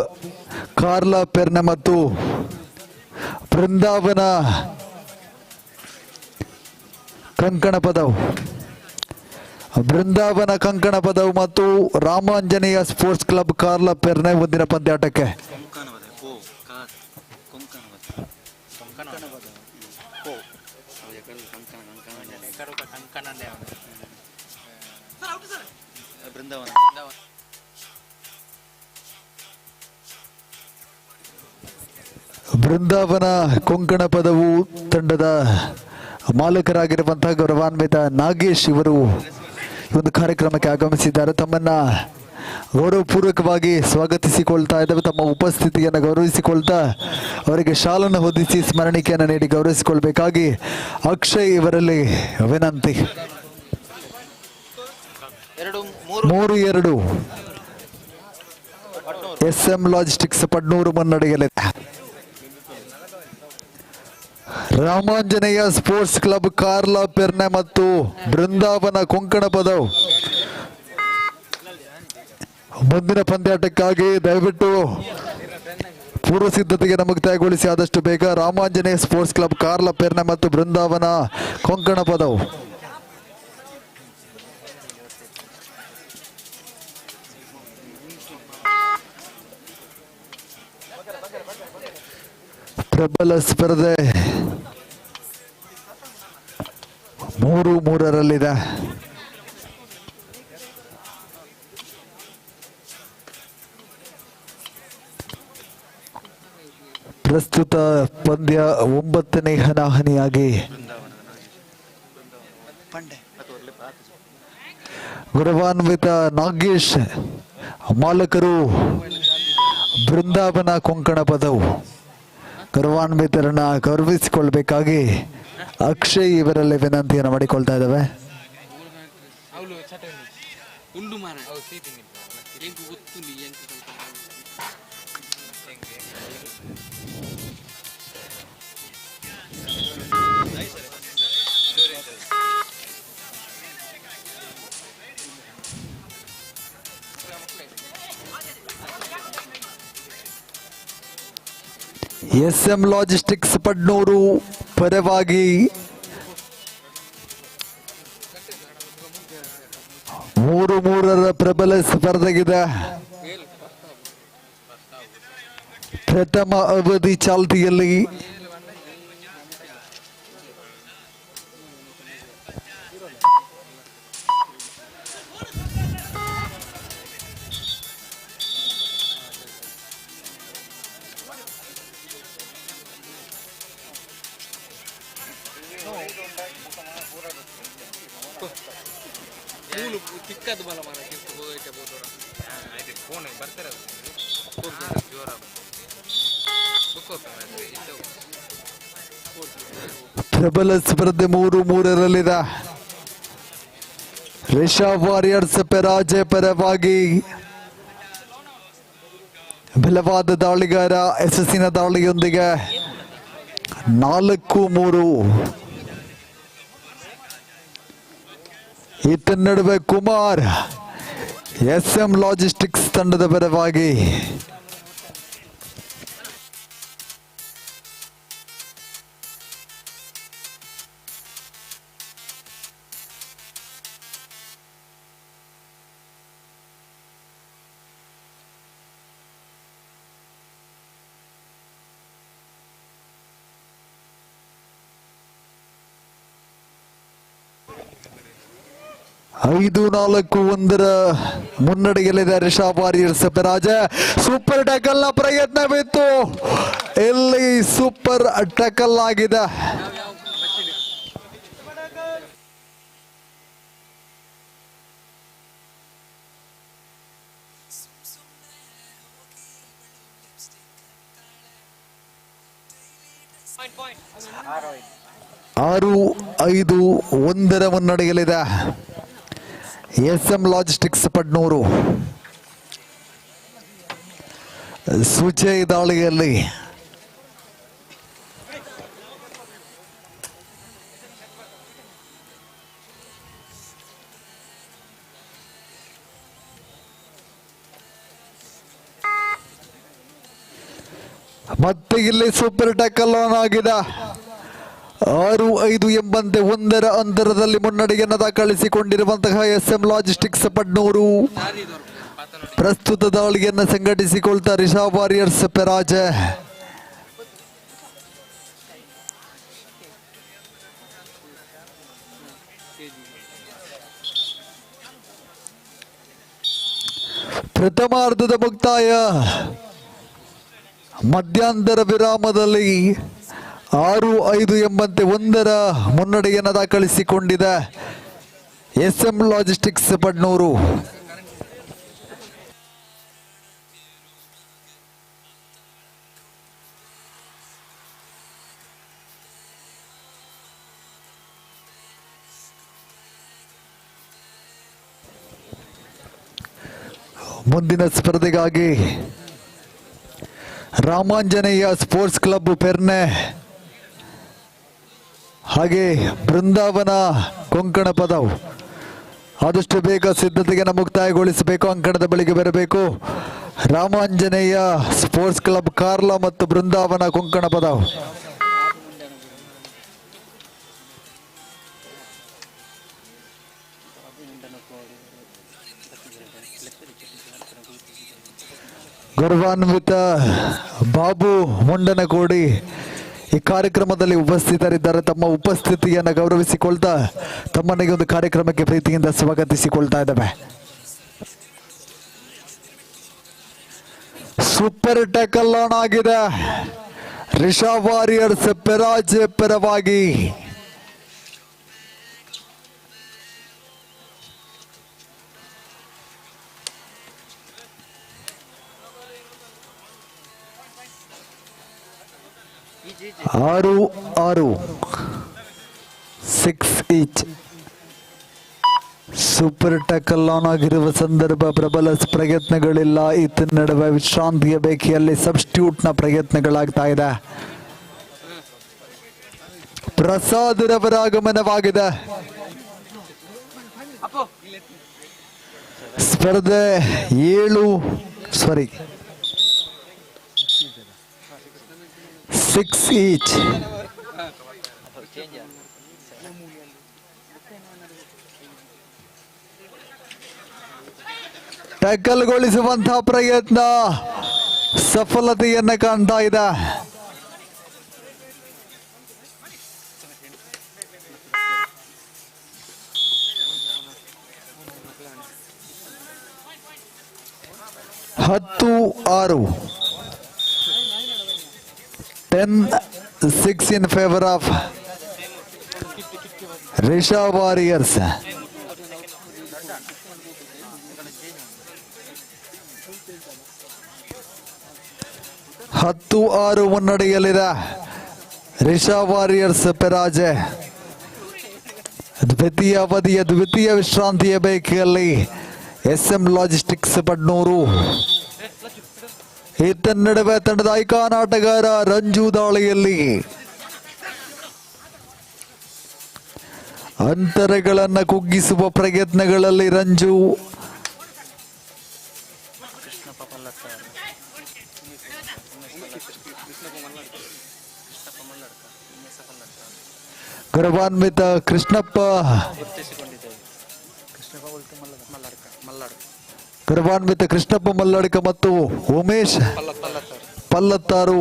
ಕಾರ್ಲಾ ಪೆರ್ನೆ ಮತ್ತು ಬೃಂದಾವನ ಕಂಕಣ ಪದವು ಮತ್ತು ರಾಮಾಂಜನೇಯ ಸ್ಪೋರ್ಟ್ಸ್ ಕ್ಲಬ್ ಕಾರ್ಲಾ ಪೆರ್ನೆ ಮುಂದಿನ ಪಂದ್ಯಾಟಕ್ಕೆ ಬೃಂದಾವನ ಕೊಂಕಣ ಪದವು ತಂಡದ ಮಾಲಕರಾಗಿರುವಂತಹ ಗೌರವಾನ್ವಿತ ನಾಗೇಶ್ ಇವರು ಈ ಒಂದು ಕಾರ್ಯಕ್ರಮಕ್ಕೆ ಆಗಮಿಸಿದ್ದಾರೆ. ತಮ್ಮನ್ನ ಗೌರವಪೂರ್ವಕವಾಗಿ ಸ್ವಾಗತಿಸಿಕೊಳ್ತಾ ಇದ್ದೇವೆ. ತಮ್ಮ ಉಪಸ್ಥಿತಿಯನ್ನು ಗೌರವಿಸಿಕೊಳ್ತಾ ಅವರಿಗೆ ಶಾಲನ್ನು ಹೊದಿಸಿ ಸ್ಮರಣಿಕೆಯನ್ನು ನೀಡಿ ಗೌರವಿಸಿಕೊಳ್ಬೇಕಾಗಿ ಅಕ್ಷಯ್ ಇವರಲ್ಲಿ ವಿನಂತಿ. 3-2 SM ಲಾಜಿಸ್ಟಿಕ್ಸ್ ಪಡ್ನೂರು ಮುನ್ನಡೆಯಲಿದೆ. ರಾಮಾಂಜನೇಯ ಸ್ಪೋರ್ಟ್ಸ್ ಕ್ಲಬ್ ಕಾರ್ಲಾ ಪೆರ್ನೆ ಮತ್ತು ಬೃಂದಾವನ ಕೊಂಕಣ ಪದವು ಮುಂದಿನ ಪಂದ್ಯಾಟಕ್ಕಾಗಿ ದಯವಿಟ್ಟು ಪೂರ್ವ ಸಿದ್ಧತೆಗೆ ಮುಕ್ತಾಯಗೊಳಿಸಿ ಆದಷ್ಟು ಬೇಗ. ರಾಮಾಂಜನೇಯ ಸ್ಪೋರ್ಟ್ಸ್ ಕ್ಲಬ್ ಕಾರ್ಲಾ ಪೆರ್ನೆ ಮತ್ತು ಬೃಂದಾವನ ಕೊಂಕಣ ಪದವು. ಪ್ರಬಲ ಸ್ಪರ್ಧೆ 3-3 ಪ್ರಸ್ತುತ ಪಂದ್ಯ 9ನೇ ಹನಾಹನಿಯಾಗಿ ಗೌರವಾನ್ವಿತ ನಾಗೇಶ್ ಮಾಲಕರು ಬೃಂದಾವನ ಕೊಂಕಣ ಪದವು ಗೌರವಾನ್ವಿತರನ್ನ ಗೌರವಿಸಿಕೊಳ್ಬೇಕಾಗಿ ಅಕ್ಷಯ್ ಇವರಲ್ಲಿ ವಿನಂತಿಯನ್ನು ಮಾಡಿಕೊಳ್ತಾ ಇದ್ದಾವೆ. SM ಲಾಜಿಸ್ಟಿಕ್ಸ್ ಪಡ್ನೂರು ಪರವಾಗಿ 3-3 ಪ್ರಬಲ ಸ್ಪರ್ಧೆಗಿದೆ. ಪ್ರಥಮ ಅವಧಿ ಚಾಲ್ತಿಯಲ್ಲಿ ಪ್ರಬಲ ಸ್ಪರ್ಧೆ 3-3 ರಿಷಬ್ ವಾರಿಯರ್ಸ್ ಪರಾಜಯ ಪರವಾಗಿ ಬಲವಾದ ದಾಳಿಗಾರ ಯಶಸ್ಸಿನ ದಾಳಿಯೊಂದಿಗೆ 4-3. ಇತ್ತ ನಡುವೆ ಕುಮಾರ್ SM ಲಾಜಿಸ್ಟಿಕ್ಸ್ ತಂಡದ ಪರವಾಗಿ ಐದು 4-1 ಮುನ್ನಡೆಯಲ್ಲಿದೆ ರಿಷಬ್ ವಾರಿಯರ್ಸ್ ಪರಾಜಯ. ಸೂಪರ್ ಟ್ಯಾಕಲ್ ನ ಪ್ರಯತ್ನವಿತ್ತು, ಇಲ್ಲಿ ಸೂಪರ್ ಟ್ಯಾಕಲ್ ಆಗಿದೆ. ಆರು 5-1 ಮುನ್ನಡೆಯಲ್ಲಿದೆ SM ಲಾಜಿಸ್ಟಿಕ್ಸ್ ಪಡ್ನೂರು. ಸುಜಯ್ ದಾಳಿಯಲ್ಲಿ ಮತ್ತೆ ಇಲ್ಲಿ ಸೂಪರ್ ಟ್ಯಾಕಲ್ ಆನ್ ಆಗಿದೆ. 6-5 ಎಂಬಂತೆ 1 ಅಂತರದಲ್ಲಿ ಮುನ್ನಡೆಯನ್ನು ದಾಖಲಿಸಿಕೊಂಡಿರುವಂತಹ SM ಲಾಜಿಸ್ಟಿಕ್ಸ್ ಪಡ್ನೂರು ಪ್ರಸ್ತುತ ದಾಳಿಯನ್ನು ಸಂಘಟಿಸಿಕೊಳ್ತಾ ರಿಷಬ್ ವಾರಿಯರ್ಸ್ ಪರಾಜಯ. ಪ್ರಥಮಾರ್ಧದ ಮುಕ್ತಾಯ. ಮಧ್ಯಂತರ ವಿರಾಮದಲ್ಲಿ 6-5 ಎಂಬಂತೆ 1 ಮುನ್ನಡೆಯನ್ನು ದಾಖಲಿಸಿಕೊಂಡಿದೆ SM ಲಾಜಿಸ್ಟಿಕ್ಸ್ ಪಡ್ನೂರು. ಮುಂದಿನ ಸ್ಪರ್ಧೆಗಾಗಿ ರಾಮಾಂಜನೇಯ ಸ್ಪೋರ್ಟ್ಸ್ ಕ್ಲಬ್ ಪೆರ್ನೆ ಹಾಗೆ ಬೃಂದಾವನ ಕೊಂಕಣ ಪದವ್ ಆದಷ್ಟು ಬೇಗ ಸಿದ್ಧತೆಯನ್ನು ಮುಕ್ತಾಯಗೊಳಿಸಬೇಕು, ಅಂಕಣದ ಬಳಿಗೆ ಬರಬೇಕು. ರಾಮಾಂಜನೇಯ ಸ್ಪೋರ್ಟ್ಸ್ ಕ್ಲಬ್ ಕಾರ್ಲಾ ಮತ್ತು ಬೃಂದಾವನ ಕೊಂಕಣ ಪದವ್. ಗೌರವಾನ್ವಿತ ಬಾಬು ಮುಂಡನಕೋಡಿ ಈ ಕಾರ್ಯಕ್ರಮದಲ್ಲಿ ಉಪಸ್ಥಿತರಿದ್ದಾರೆ. ತಮ್ಮ ಉಪಸ್ಥಿತಿಯನ್ನು ಗೌರವಿಸಿಕೊಳ್ತಾ ತಮ್ಮನಿಗೆ ಒಂದು ಕಾರ್ಯಕ್ರಮಕ್ಕೆ ಪ್ರೀತಿಯಿಂದ ಸ್ವಾಗತಿಸಿಕೊಳ್ತಾ ಇದ್ದಾವೆ. ಸೂಪರ್ ಟ್ಯಾಕಲ್ ಆನ್ ಆಗಿದೆ. ರಿಷಾ ವಾರಿಯರ್ಸ್ ಪೆರಾಜೆ ಪರವಾಗಿ ಆರು ಆರು 6 ಈಚ್. ಸೂಪರ್ ಟ್ಯಾಕಲ್ ಆನ್ ಆಗಿರುವ ಸಂದರ್ಭ ಪ್ರಬಲ ಪ್ರಯತ್ನಗಳಿಲ್ಲ. ಈತ ನಡುವೆ ವಿಶ್ರಾಂತಿಯ ಬೇಕಿಯಲ್ಲಿ ಸಬ್ಸ್ಟಿಟ್ಯೂಟ್ ನ ಪ್ರಯತ್ನಗಳಾಗ್ತಾ ಇದೆ. ಪ್ರಸಾದ್ ರವರ ಆಗಮನವಾಗಿದೆ. ಸ್ಪರ್ಧೆ 6 ಈಚ್. ಟ್ಯಾಕಲ್ಗೊಳಿಸುವಂತಹ ಪ್ರಯತ್ನ ಸಫಲತೆಯನ್ನ ಕಾಣ್ತಾ ಇದೆ. ಹತ್ತು ಆರು 10-6 in favor of Risha Warriors. ಹತ್ತು ಆರು ಮುನ್ನಡೆಯಲ್ಲಿದೆ ರಿಷಾ ವಾರಿಯರ್ಸ್ ಪೆರಾಜೆ. ದ್ವಿತೀಯ ಅವಧಿಯ ದ್ವಿತೀಯ ವಿಶ್ರಾಂತಿಯ ಬೇಕಿಯಲ್ಲಿ SM ಲಾಜಿಸ್ಟಿಕ್ಸ್ ಬಡ್ನೂರು. ಈತ ನಡುವೆ ತಂಡದ ಐಕಾನ್ ಆಟಗಾರ ರಂಜು ದಾಳಿಯಲ್ಲಿ ಅಂತರಗಳನ್ನು ಕುಗ್ಗಿಸುವ ಪ್ರಯತ್ನಗಳಲ್ಲಿ ರಂಜು. ಗೌರವಾನ್ವಿತ ಕೃಷ್ಣಪ್ಪ ಮಲ್ಲಡ್ಕ ಮತ್ತು ಉಮೇಶ್ ಪಲ್ಲತ್ತಾರು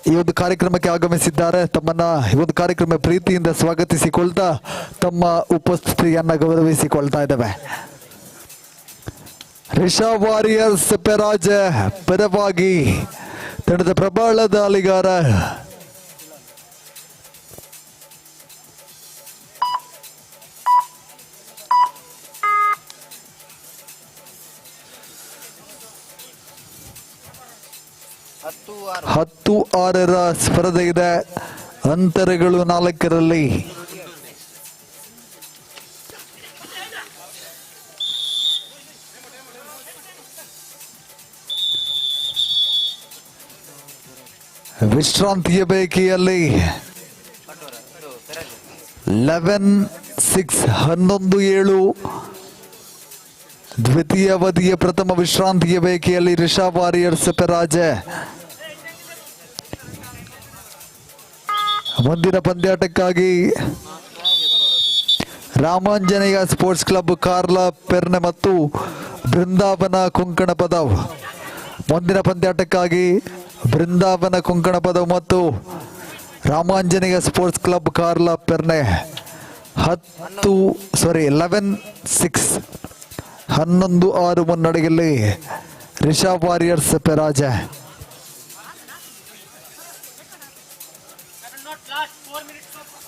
ಈ ಒಂದು ಕಾರ್ಯಕ್ರಮಕ್ಕೆ ಆಗಮಿಸಿದ್ದಾರೆ. ತಮ್ಮನ್ನ ಈ ಒಂದು ಕಾರ್ಯಕ್ರಮ ಪ್ರೀತಿಯಿಂದ ಸ್ವಾಗತಿಸಿಕೊಳ್ತಾ ತಮ್ಮ ಉಪಸ್ಥಿತಿಯನ್ನ ಗೌರವಿಸಿಕೊಳ್ತಾ ಇದ್ದೇವೆ. ರಿಷಾ ವಾರಿಯರ್ಸ್ ಪೆರಾಜೆ ಪರವಾಗಿ ತಂಡದ ಪ್ರಬಲ ದಾಳಿಗಾರ ಹತ್ತು ಆರರ ಸ್ಪರ್ಧೆ ಇದೆ. ಅಂತರಗಳು 4ರಲ್ಲಿ. ವಿಶ್ರಾಂತಿಯ ಬೇಕಿಯಲ್ಲಿ 11-6 11-7 ದ್ವಿತೀಯ ಅವಧಿಯ ಪ್ರಥಮ ವಿಶ್ರಾಂತಿಯ ಬೇಕಿಯಲ್ಲಿ ರಿಷಾ ವಾರಿಯರ್ಸ್ ಪೆರಾಜೆ. ಮುಂದಿನ ಪಂದ್ಯಾಟಕ್ಕಾಗಿ ರಾಮಾಂಜನೇಯ ಸ್ಪೋರ್ಟ್ಸ್ ಕ್ಲಬ್ ಕಾರ್ಲಾ ಪೆರ್ನೆ ಮತ್ತು ಬೃಂದಾವನ ಕೊಂಕಣ ಪದವ್. ಮುಂದಿನ ಪಂದ್ಯಾಟಕ್ಕಾಗಿ ಬೃಂದಾವನ ಕೊಂಕಣ ಪದವ್ ಮತ್ತು ರಾಮಾಂಜನೇಯ ಸ್ಪೋರ್ಟ್ಸ್ ಕ್ಲಬ್ ಕಾರ್ಲಾ ಪೆರ್ನೆ 11-6 11-6 ಮುನ್ನಡೆಯಲ್ಲಿ ರಿಷಾ ವಾರಿಯರ್ಸ್ ಪೆರಾಜೆ.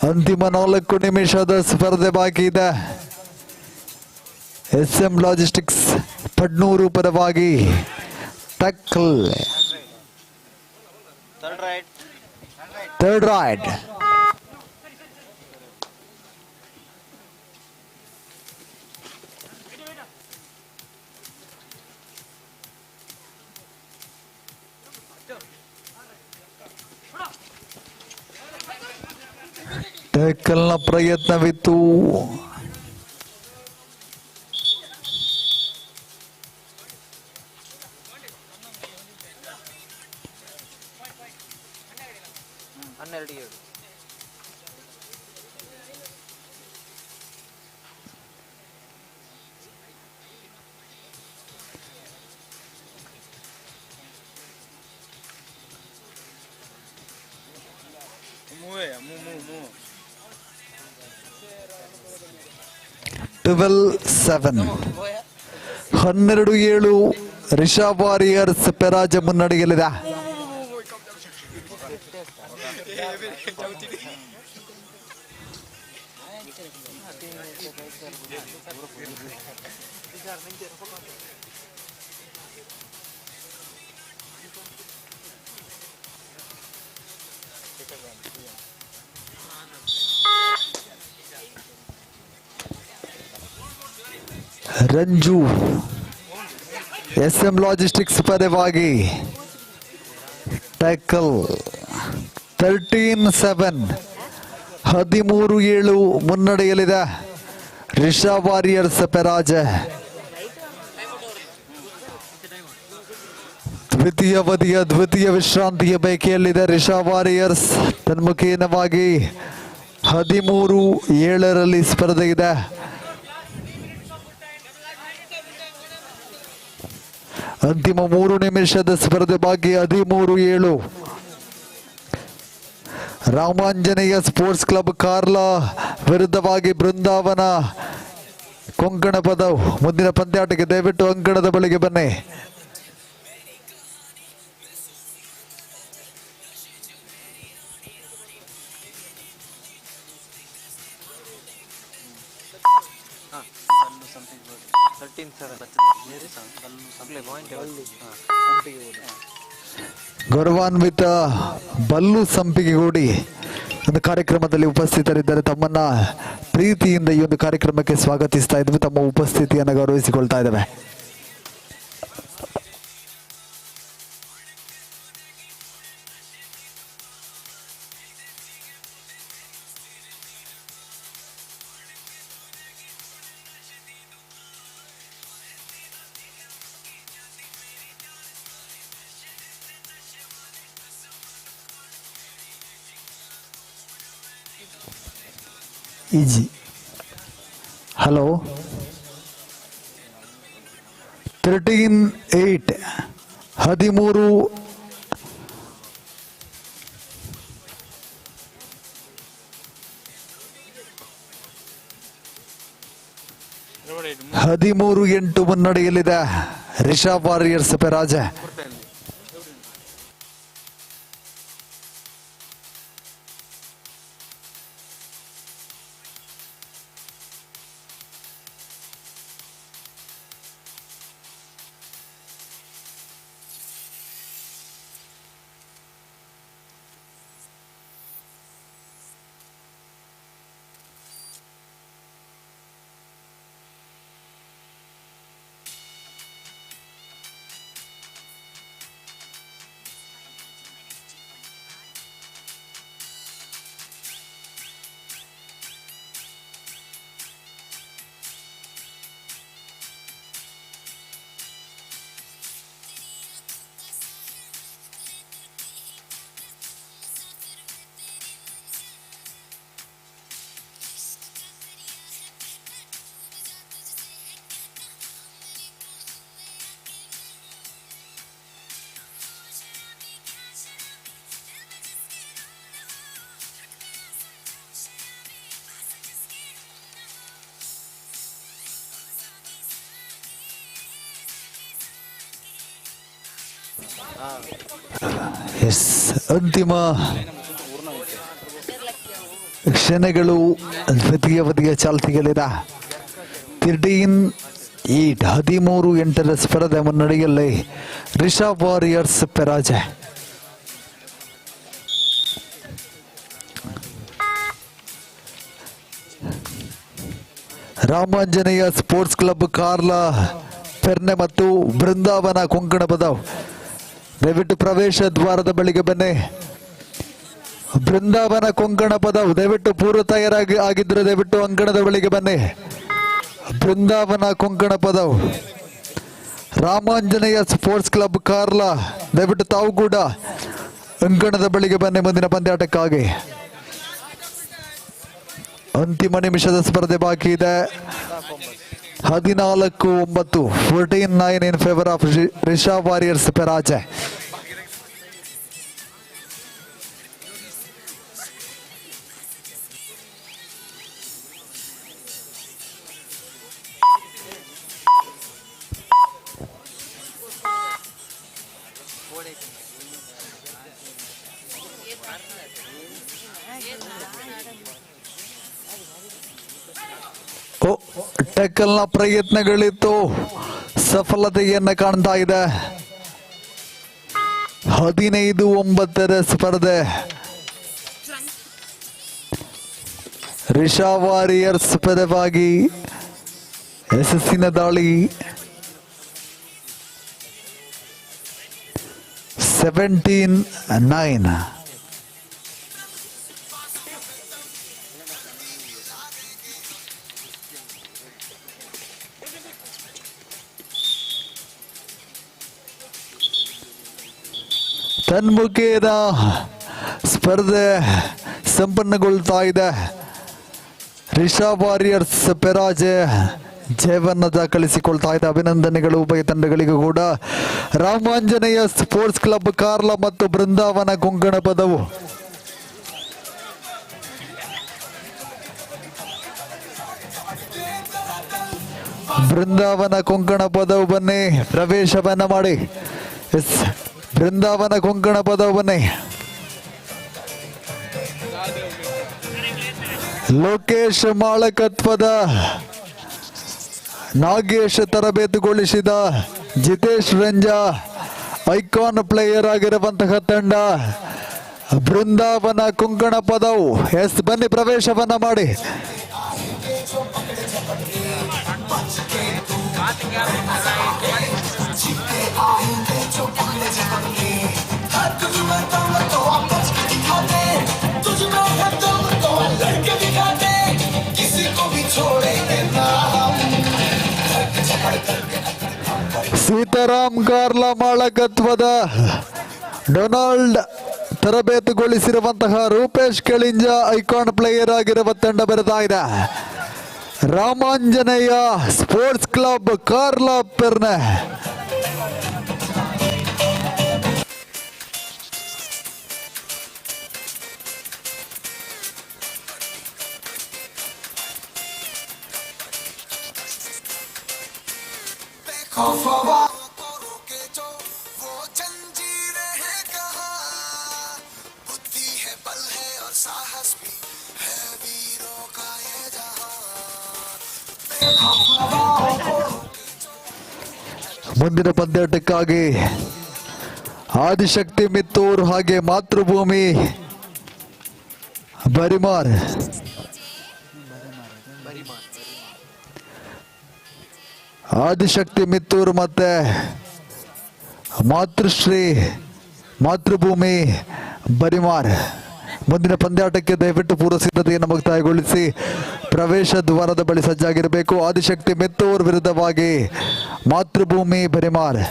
ಅಂತಿಮ 4 ನಿಮಿಷದ ಸ್ಪರ್ಧೆ ಬಾಕಿ ಇದೆ. SM ಲಾಜಿಸ್ಟಿಕ್ಸ್ ಪಡ್ನೂರು ಪರವಾಗಿ ಟಕ್ಕಲ್ ಥರ್ಡ್ ರೈಟ್. ಟ್ಯಾಕಲ್ನ ಪ್ರಯತ್ನವಿತ್ತು. Move. 12-7 12-7 ರಿಷಬ್ ವಾರಿಯರ್ಸ್ ಪೆರಾಜ ಮುನ್ನಡೆಯಲ್ಲಿದೆ. ರಂಜು SM ಲಾಜಿಸ್ಟಿಕ್ಸ್ ಪರವಾಗಿ ಟ್ಯಾಕಲ್. 13-7 13-7 ಮುನ್ನಡೆಯಲ್ಲಿದೆ ರಿಷಬ್ ವಾರಿಯರ್ಸ್ ಪೆರಾಜ. ದ್ವಿತೀಯ ವಿಶ್ರಾಂತಿಯ ಬಯಕೆಯಲ್ಲಿದೆ ರಿಷಬ್ ವಾರಿಯರ್ಸ್. ತನ್ಮುಖೀನವಾಗಿ 13-7 ಸ್ಪರ್ಧೆ ಇದೆ. ಅಂತಿಮ 3 ನಿಮಿಷದ ಸ್ಪರ್ಧೆ ಬಾಕಿ. 13-7 ರಾಮಾಂಜನೇಯ ಸ್ಪೋರ್ಟ್ಸ್ ಕ್ಲಬ್ ಕಾರ್ಲಾ ವಿರುದ್ಧವಾಗಿ ಬೃಂದಾವನ ಕೊಂಕಣ ಪದವ್. ಮುಂದಿನ ಪಂದ್ಯಾಟಕ್ಕೆ ದಯವಿಟ್ಟು ಅಂಕಣದ ಬಳಿಗೆ ಬನ್ನಿ. ಗೌರವಾನ್ವಿತ ಬಲ್ಲು ಸಂಪಿಗೆಗೂಡಿ ಒಂದು ಕಾರ್ಯಕ್ರಮದಲ್ಲಿ ಉಪಸ್ಥಿತರಿದ್ದಾರೆ. ತಮ್ಮನ್ನ ಪ್ರೀತಿಯಿಂದ ಈ ಒಂದು ಕಾರ್ಯಕ್ರಮಕ್ಕೆ ಸ್ವಾಗತಿಸ್ತಾ ಇದ್ವಿ. ತಮ್ಮ ಉಪಸ್ಥಿತಿಯನ್ನು ಗೌರವಿಸಿಕೊಳ್ತಾ ಇದ್ದೇವೆ. ಈಜಿ ಹಲೋ 13-8 13-8 ಮುನ್ನಡೆಯಲ್ಲಿದೆ ರಿಷಬ್ ವಾರಿಯರ್ಸ್ ಪೆರಾಜ. ಎಸ್, ಅಂತಿಮ ಕ್ಷಣಗಳು ದ್ವಿತೀಯ ಚಾಲ್ತಿಯಲ್ಲಿದೆ. 13-8 13-8 ಸ್ಪರ್ಧೆ ಮುನ್ನಡೆಯಲ್ಲಿ Rishab warriors Peraja. Ramanjaneya sports club Karla Perne ಮತ್ತು ಬೃಂದಾವನ ಕೊಂಕಣ ಪದವ್ ದಯವಿಟ್ಟು ಪ್ರವೇಶ ದ್ವಾರದ ಬಳಿಗೆ ಬನ್ನಿ. ಬೃಂದಾವನ ಕೊಂಕಣ ಪದವು ದಯವಿಟ್ಟು ಪೂರ್ವ ತಯಾರಾಗಿ ಆಗಿದ್ರೆ ದಯವಿಟ್ಟು ಅಂಕಣದ ಬಳಿಗೆ ಬನ್ನಿ. ಬೃಂದಾವನ ಕೊಂಕಣ ಪದವು ರಾಮಾಂಜನೇಯ ಸ್ಪೋರ್ಟ್ಸ್ ಕ್ಲಬ್ ಕಾರ್ಲಾ, ದಯವಿಟ್ಟು ತಾವು ಕೂಡ ಅಂಕಣದ ಬಳಿಗೆ ಬನ್ನಿ ಮುಂದಿನ ಪಂದ್ಯಾಟಕ್ಕಾಗಿ. ಅಂತಿಮ ನಿಮಿಷದ ಸ್ಪರ್ಧೆ ಬಾಕಿ ಇದೆ. 14-9 14-9 in favour of Risha warriors Peraje. ಟೆಕಲ್ನ ಪ್ರಯತ್ನಗಳಿತ್ತು, ಸಫಲತೆಯನ್ನ ಕಾಣ್ತಾ ಇದೆ. 15-9 ಸ್ಪರ್ಧೆ. ರಿಷಾ ವಾರಿಯರ್ಸ್ ಪರವಾಗಿ ಯಶಸ್ಸಿನ ದಾಳಿ. 17-9. ತನ್ಮುಖೇನ ಸ್ಪರ್ಧೆ ಸಂಪನ್ನಗೊಳ್ತಾ ಇದೆ. ರಿಷಾ ವಾರಿಯರ್ಸ್ ಪೆರಾಜೆ ಜಯವನ್ನ ದಾಖಲಿಸಿಕೊಳ್ತಾ ಇದೆ. ಅಭಿನಂದನೆಗಳು ಉಭಯ ತಂಡಗಳಿಗೂ ಕೂಡ. ರಾಮಾಂಜನೇಯ ಸ್ಪೋರ್ಟ್ಸ್ ಕ್ಲಬ್ ಕಾರ್ಲಾ ಮತ್ತು ಬೃಂದಾವನ ಕೊಂಕಣ ಪದವು ಬೃಂದಾವನ ಕೊಂಕಣ ಪದವು ಬನ್ನಿ, ಪ್ರವೇಶವನ್ನ ಮಾಡಿ. ಎಸ್, ಬೃಂದಾವನ ಕೊಂಕಣ ಪದವು ಬನ್ನಿ. ಲೋಕೇಶ್ ಮಾಳಕತ್ವದ ನಾಗೇಶ್ ತರಬೇತುಗೊಳಿಸಿದ ಜಿತೇಶ್ ರಂಜಾ ಐಕಾನ್ ಪ್ಲೇಯರ್ ಆಗಿರುವಂತಹ ತಂಡ ಬೃಂದಾವನ ಕೊಂಕಣ ಪದವು. ಎಸ್, ಬನ್ನಿ ಪ್ರವೇಶವನ್ನ ಮಾಡಿ. ಸೀತಾರಾಮ್ ಕಾರ್ಲಾ ಮಾಳಕತ್ವದ ಡೊನಾಲ್ಡ್ ತರಬೇತುಗೊಳಿಸಿರುವಂತಹ ರೂಪೇಶ್ ಕೆಳಿಂಜ ಐಕಾನ್ ಪ್ಲೇಯರ್ ಆಗಿರುವ ತಂಡ ಬರುತ್ತಾ ಇದೆ. Ramanjaneya sports club Karla Perne. ಮುಂದಿನ ಪಂದ್ಯಾಟಕ್ಕಾಗಿ ಆದಿಶಕ್ತಿ ಮಿತ್ತೂರ್ ಹಾಗೆ ಮಾತೃಭೂಮಿ ಬರಿಮಾರ್. ಆದಿಶಕ್ತಿ ಮಿತ್ತೂರ್ ಮತ್ತೆ ಮಾತೃಶ್ರೀ ಮಾತೃಭೂಮಿ ಬರಿಮಾರ್ ಮುಂದಿನ ಪಂದ್ಯಾಟಕ್ಕೆ ದಯವಿಟ್ಟು ಪೂರ್ವ ಸಿದ್ಧತೆಯನ್ನು ಮುಕ್ತಾಯಗೊಳಿಸಿ ಪ್ರವೇಶ ದ್ವಾರದ ಬಳಿ ಸಜ್ಜಾಗಿರಬೇಕು. ಆದಿಶಕ್ತಿ ಮಿತ್ತೂರ್ ವಿರುದ್ಧವಾಗಿ ಮಾತೃಭೂಮಿ ಬರಿಮಾರ್.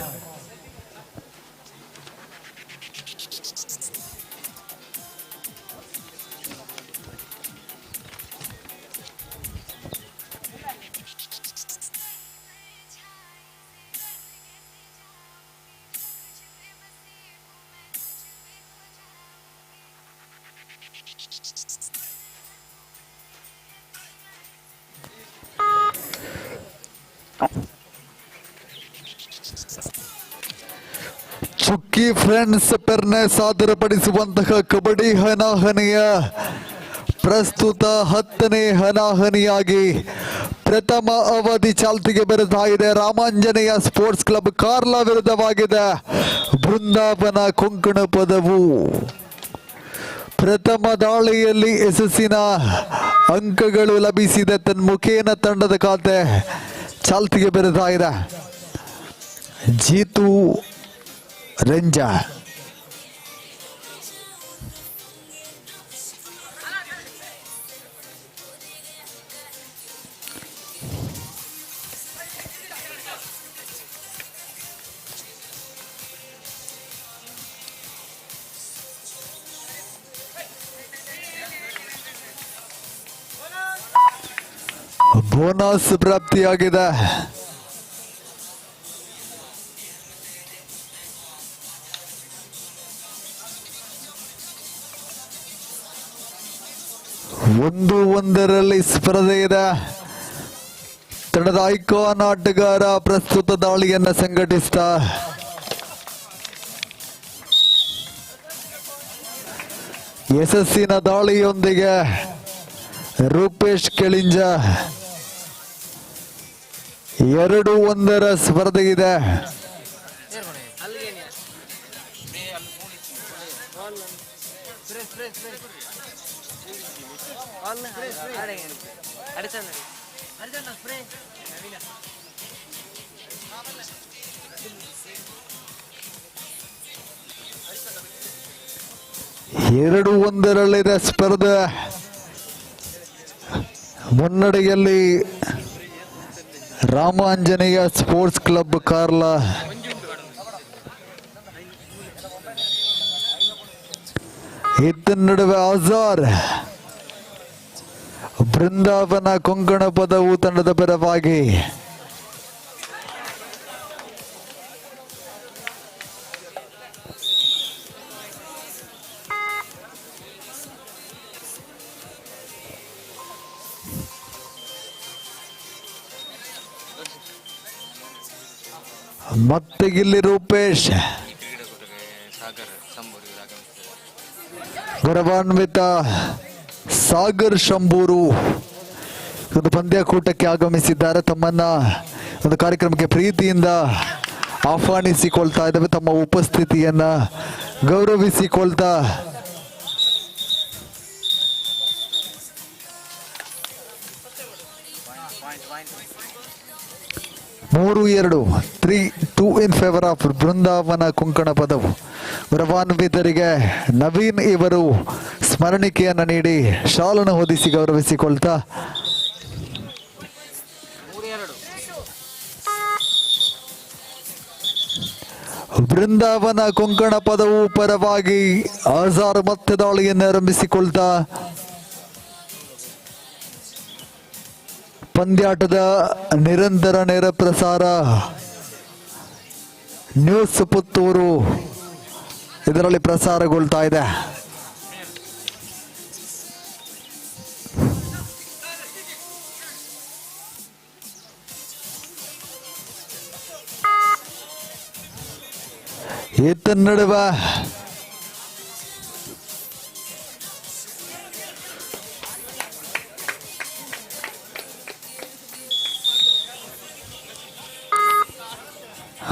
ಚುಕ್ಕಿ ಫ್ರೆಂಡ್ಸ್ ಪೆರ್ನೆ ಸಾದರಪಡಿಸುವಂತಹ ಕಬಡ್ಡಿ ಹನಾಹನಿಯ ಪ್ರಸ್ತುತ 10ನೇ ಹನಾಹನಿಯಾಗಿ ಪ್ರಥಮ ಅವಧಿ ಚಾಲ್ತಿಗೆ ಬರುತ್ತಾ ಇದೆ. ರಾಮಾಂಜನೇಯ ಸ್ಪೋರ್ಟ್ಸ್ ಕ್ಲಬ್ ಕಾರ್ಲಾ ವಿರುದ್ಧವಾಗಿದೆ ಬೃಂದಾವನ ಕೊಂಕಣ ಪದವು. ಪ್ರಥಮ ದಾಳಿಯಲ್ಲಿ ಯಶಸ್ಸಿನ ಅಂಕಗಳು ಲಭಿಸಿದೆ. ತನ್ಮುಖೇನ ತಂಡದ ಖಾತೆ ಚಾಲ್ತಿಗೆ ಬರುತ್ತಾ ಇದೆ. ಜೀತು ರಂಜಾ ಬೋನಸ್ ಪ್ರಾಪ್ತಿಯಾಗಿದೆ. ಒಂದರಲ್ಲಿ ಸ್ಪರ್ಧೆ ಇದೆ. ತಂಡದ ಐಕಾನ್ ಆಟಗಾರ ಪ್ರಸ್ತುತ ದಾಳಿಯನ್ನ ಸಂಘಟಿಸ್ತಾ ಯಶಸ್ಸಿನ ದಾಳಿಯೊಂದಿಗೆ ರೂಪೇಶ್ ಕೆಳಿಂಜ 2-1 ಸ್ಪರ್ಧೆ ಇದೆ. ಎರಡು ಒಂದರಲ್ಲಿದೆ ಸ್ಪರ್ಧೆ. ಮುನ್ನಡೆಯಲ್ಲಿ ರಾಮಾಂಜನೇಯ ಸ್ಪೋರ್ಟ್ಸ್ ಕ್ಲಬ್ ಕಾರ್ಲ. ಇತ್ತ ನಡುವೆ ಆಜಾರ್ ಬೃಂದಾವನ ಕೊಂಕಣ ಪದವು ತಂಡದ ಪರವಾಗಿ. ಮತ್ತೆ ಇಲ್ಲಿ ರೂಪೇಶ್ ಗೌರವಾನ್ವಿತ ಸಾಗರ್ ಶಂಭೂರು ಒಂದು ಪಂದ್ಯಕೂಟಕ್ಕೆ ಆಗಮಿಸಿದ್ದಾರೆ. ತಮ್ಮನ್ನ ಒಂದು ಕಾರ್ಯಕ್ರಮಕ್ಕೆ ಪ್ರೀತಿಯಿಂದ ಆಹ್ವಾನಿಸಿಕೊಳ್ತಾ ಇದ್ದಾವೆ. ತಮ್ಮ ಉಪಸ್ಥಿತಿಯನ್ನ ಗೌರವಿಸಿಕೊಳ್ತಾ ಮೂರು 3-2 ಇನ್ ಫೇವರ್ ಆಫ್ ಬೃಂದಾವನ ಕೊಂಕಣ ಪದವು. ಗೌರವಾನ್ವಿತರಿಗೆ ನವೀನ್ ಇವರು ಸ್ಮರಣಿಕೆಯನ್ನು ನೀಡಿ ಶಾಲನ್ನು ಹೊದಿಸಿ ಗೌರವಿಸಿಕೊಳ್ತಾ ಬೃಂದಾವನ ಕೊಂಕಣ ಪದವು ಪರವಾಗಿ ಆಜಾರ್ ಮತ್ತೆ ದಾಳಿಯನ್ನು ಆರಂಭಿಸಿಕೊಳ್ತಾ ಪಂದ್ಯಾಟದ ನಿರಂತರ ನೇರ ಪ್ರಸಾರ ನ್ಯೂಸ್ ಪುತ್ತೂರು ಇದರಲ್ಲಿ ಪ್ರಸಾರಗೊಳ್ತಾ ಇದೆ. ಈತ ನಡುವೆ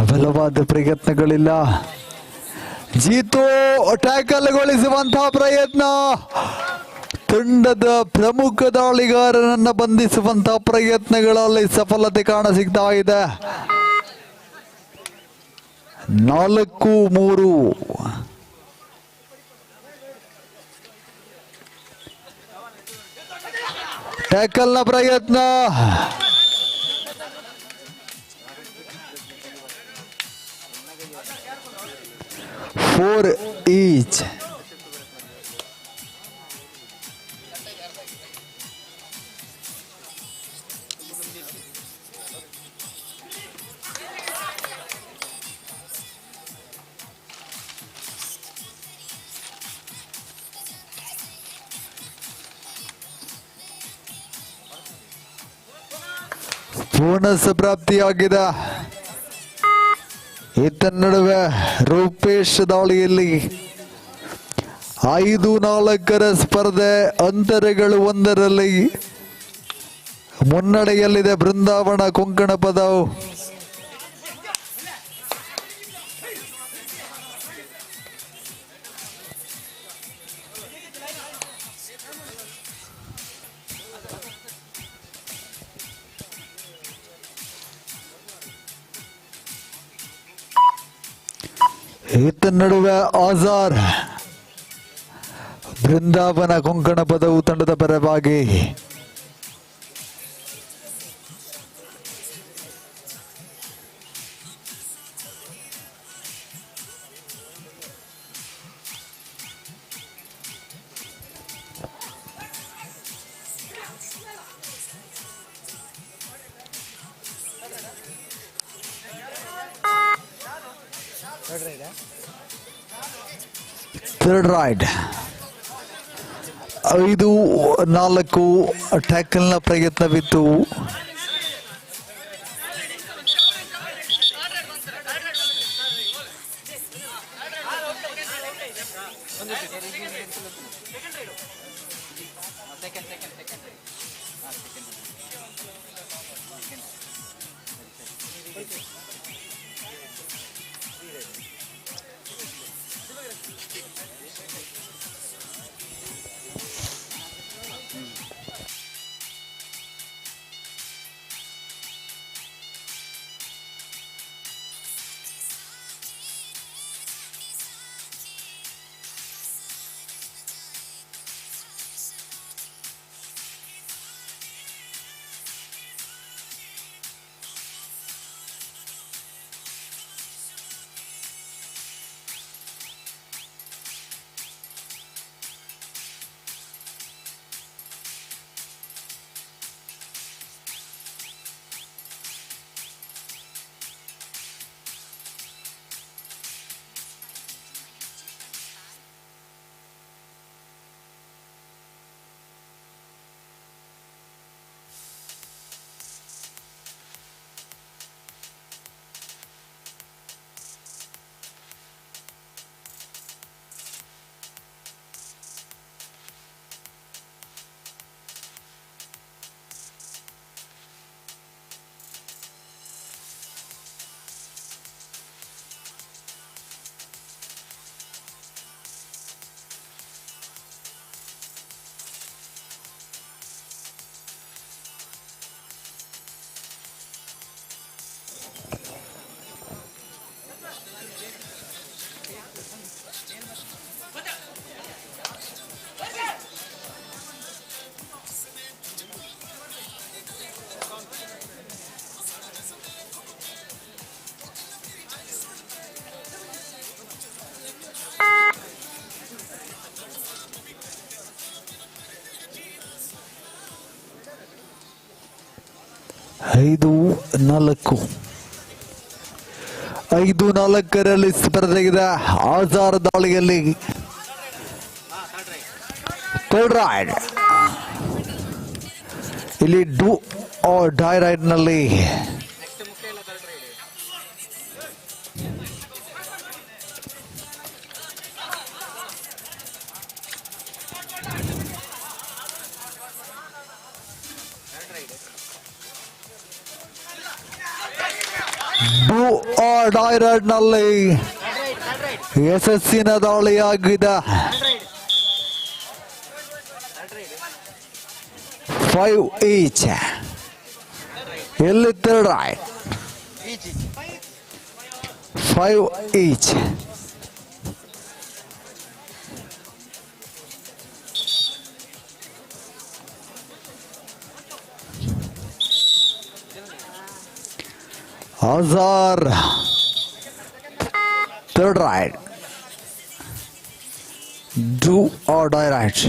ಬಲವಾದ ಪ್ರಯತ್ನಗಳಿಲ್ಲ. ಜೀತು ಟ್ಯಾಕಲ್ಗೊಳಿಸುವಂತಹ ಪ್ರಯತ್ನ, ತಂಡದ ಪ್ರಮುಖ ದಾಳಿಗಾರನನ್ನ ಬಂಧಿಸುವಂತಹ ಪ್ರಯತ್ನಗಳಲ್ಲಿ ಸಫಲತೆ ಕಾಣಸಿಗ್ತಾ ಇದೆ. 4-3 ಟ್ಯಾಕಲ್ನ ಪ್ರಯತ್ನ, ಫೋರ್ ಈಚ್. ಬೋನಸ್ ಪ್ರಾಪ್ತಿಯಾಗಿದೆ. ಈತ ನಡುವೆ ರೂಪೇಶ್ ದಾಳಿಯಲ್ಲಿ 5-4 ಸ್ಪರ್ಧೆ, ಅಂತರಗಳು 1ರಲ್ಲಿ ಮುನ್ನಡೆಯಲ್ಲಿದೆ ಬೃಂದಾವನ ಕೊಂಕಣ ಪದವು. ಈತ ನಡುವೆ ಆಜಾರ್ ಬೃಂದಾವನ ಕೊಂಕಣ ಪದವು ತಂಡದ ಪರವಾಗಿ. Third ride 5-4 ಟ್ಯಾಕಲ್ನ ಪ್ರಯತ್ನವಿತ್ತು. ಐದು ನಾಲ್ಕರಲ್ಲಿ ಸ್ಪರ್ಧೆಗಿದೆ. ಆಜಾರ್ ದಾಳಿಯಲ್ಲಿ ಥರ್ಡ್ ರೈಡ್, ಇಲ್ಲಿ ಡೂ ಆರ್ ಡೈ ರೈಡ್ ನಲ್ಲಿ ಡೂ ಆರ್ ಡೈ ರೈಡ್ ನಲ್ಲಿ ಯಶಸ್ಸಿನ ದಾಳಿಯಾಗಿದೆ. 5 each. ಎಲ್ಲಿ third ride 5 each. Azar third ride, do or die ride.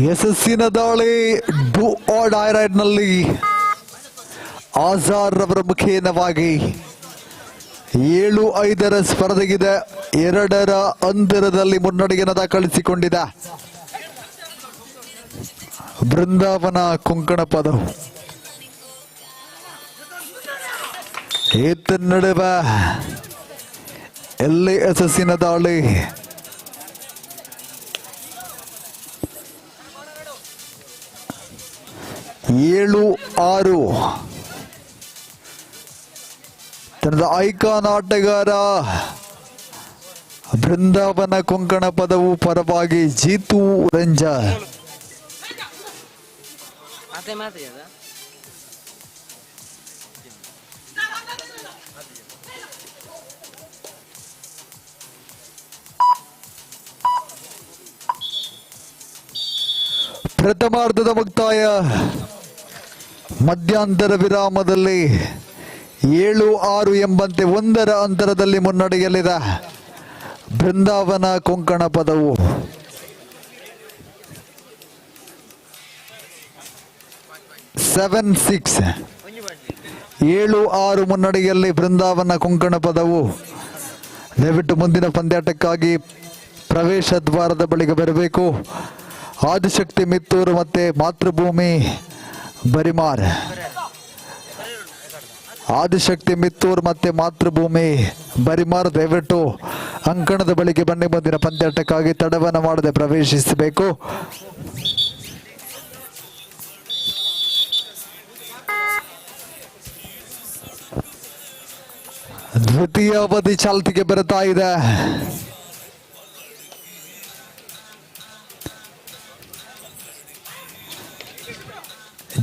ಯಶಸ್ಸಿನ ದಾಳಿ ಡೂ ಆರ್ ಡೈ ರೈಡ್ ನಲ್ಲಿ ಆಜಾರ್ ರವರ ಮುಖೇನವಾಗಿ 7-5 ಸ್ಪರ್ಧೆಗಿದೆ. 2 ಅಂತರದಲ್ಲಿ ಮುನ್ನಡೆಯನ್ನು ದಾಖಲಿಸಿಕೊಂಡಿದೆ. ಬೃಂದಾವನ ಕೊಂಕಣ ಪದವು ಈತ ನಡುವ ಎಲ್ಲಿ ಯಶಸ್ಸಿನ ದಾಳಿ. ಏಳು 6 ತನ್ನದ ಐಕಾನ್ ಆಟಗಾರ ಬೃಂದಾವನ ಕೊಂಕಣ ಪದವು ಪರವಾಗಿ ಜೀತು ರಂಜನ್. ಪ್ರಥಮಾರ್ಧದ ಮುಕ್ತಾಯ. ಮಧ್ಯಂತರ ವಿರಾಮದಲ್ಲಿ 7-6 ಎಂಬಂತೆ 1 ಅಂತರದಲ್ಲಿ ಮುನ್ನಡೆಯಲಿದೆ ಬೃಂದಾವನ ಕೊಂಕಣ ಪದವು. ಸೆವೆನ್ 7-6 ಮುನ್ನಡೆಯಲ್ಲಿ ಬೃಂದಾವನ ಕೊಂಕಣ ಪದವು. ದಯವಿಟ್ಟು ಮುಂದಿನ ಪಂದ್ಯಾಟಕ್ಕಾಗಿ ಪ್ರವೇಶ ದ್ವಾರದ ಬಳಿಗೆ ಬರಬೇಕು. ಆದಿಶಕ್ತಿ ಮಿತ್ತೂರು ಮತ್ತೆ ಮಾತೃಭೂಮಿ ಬರಿಮಾರ್. ಆದಿಶಕ್ತಿ ಮಿತ್ತೂರು ಮತ್ತೆ ಮಾತೃಭೂಮಿ ಬರಿಮಾರ್ ದಯವಿಟ್ಟು ಅಂಕಣದ ಬಳಿಗೆ ಬನ್ನಿ. ಮುಂದಿನ ಪಂದ್ಯಾಟಕ್ಕಾಗಿ ತಡವನ್ನು ಮಾಡದೆ ಪ್ರವೇಶಿಸಬೇಕು. ದ್ವಿತೀಯ ಅವಧಿ ಚಾಲ್ತಿಗೆ ಬರ್ತಾ ಇದೆ.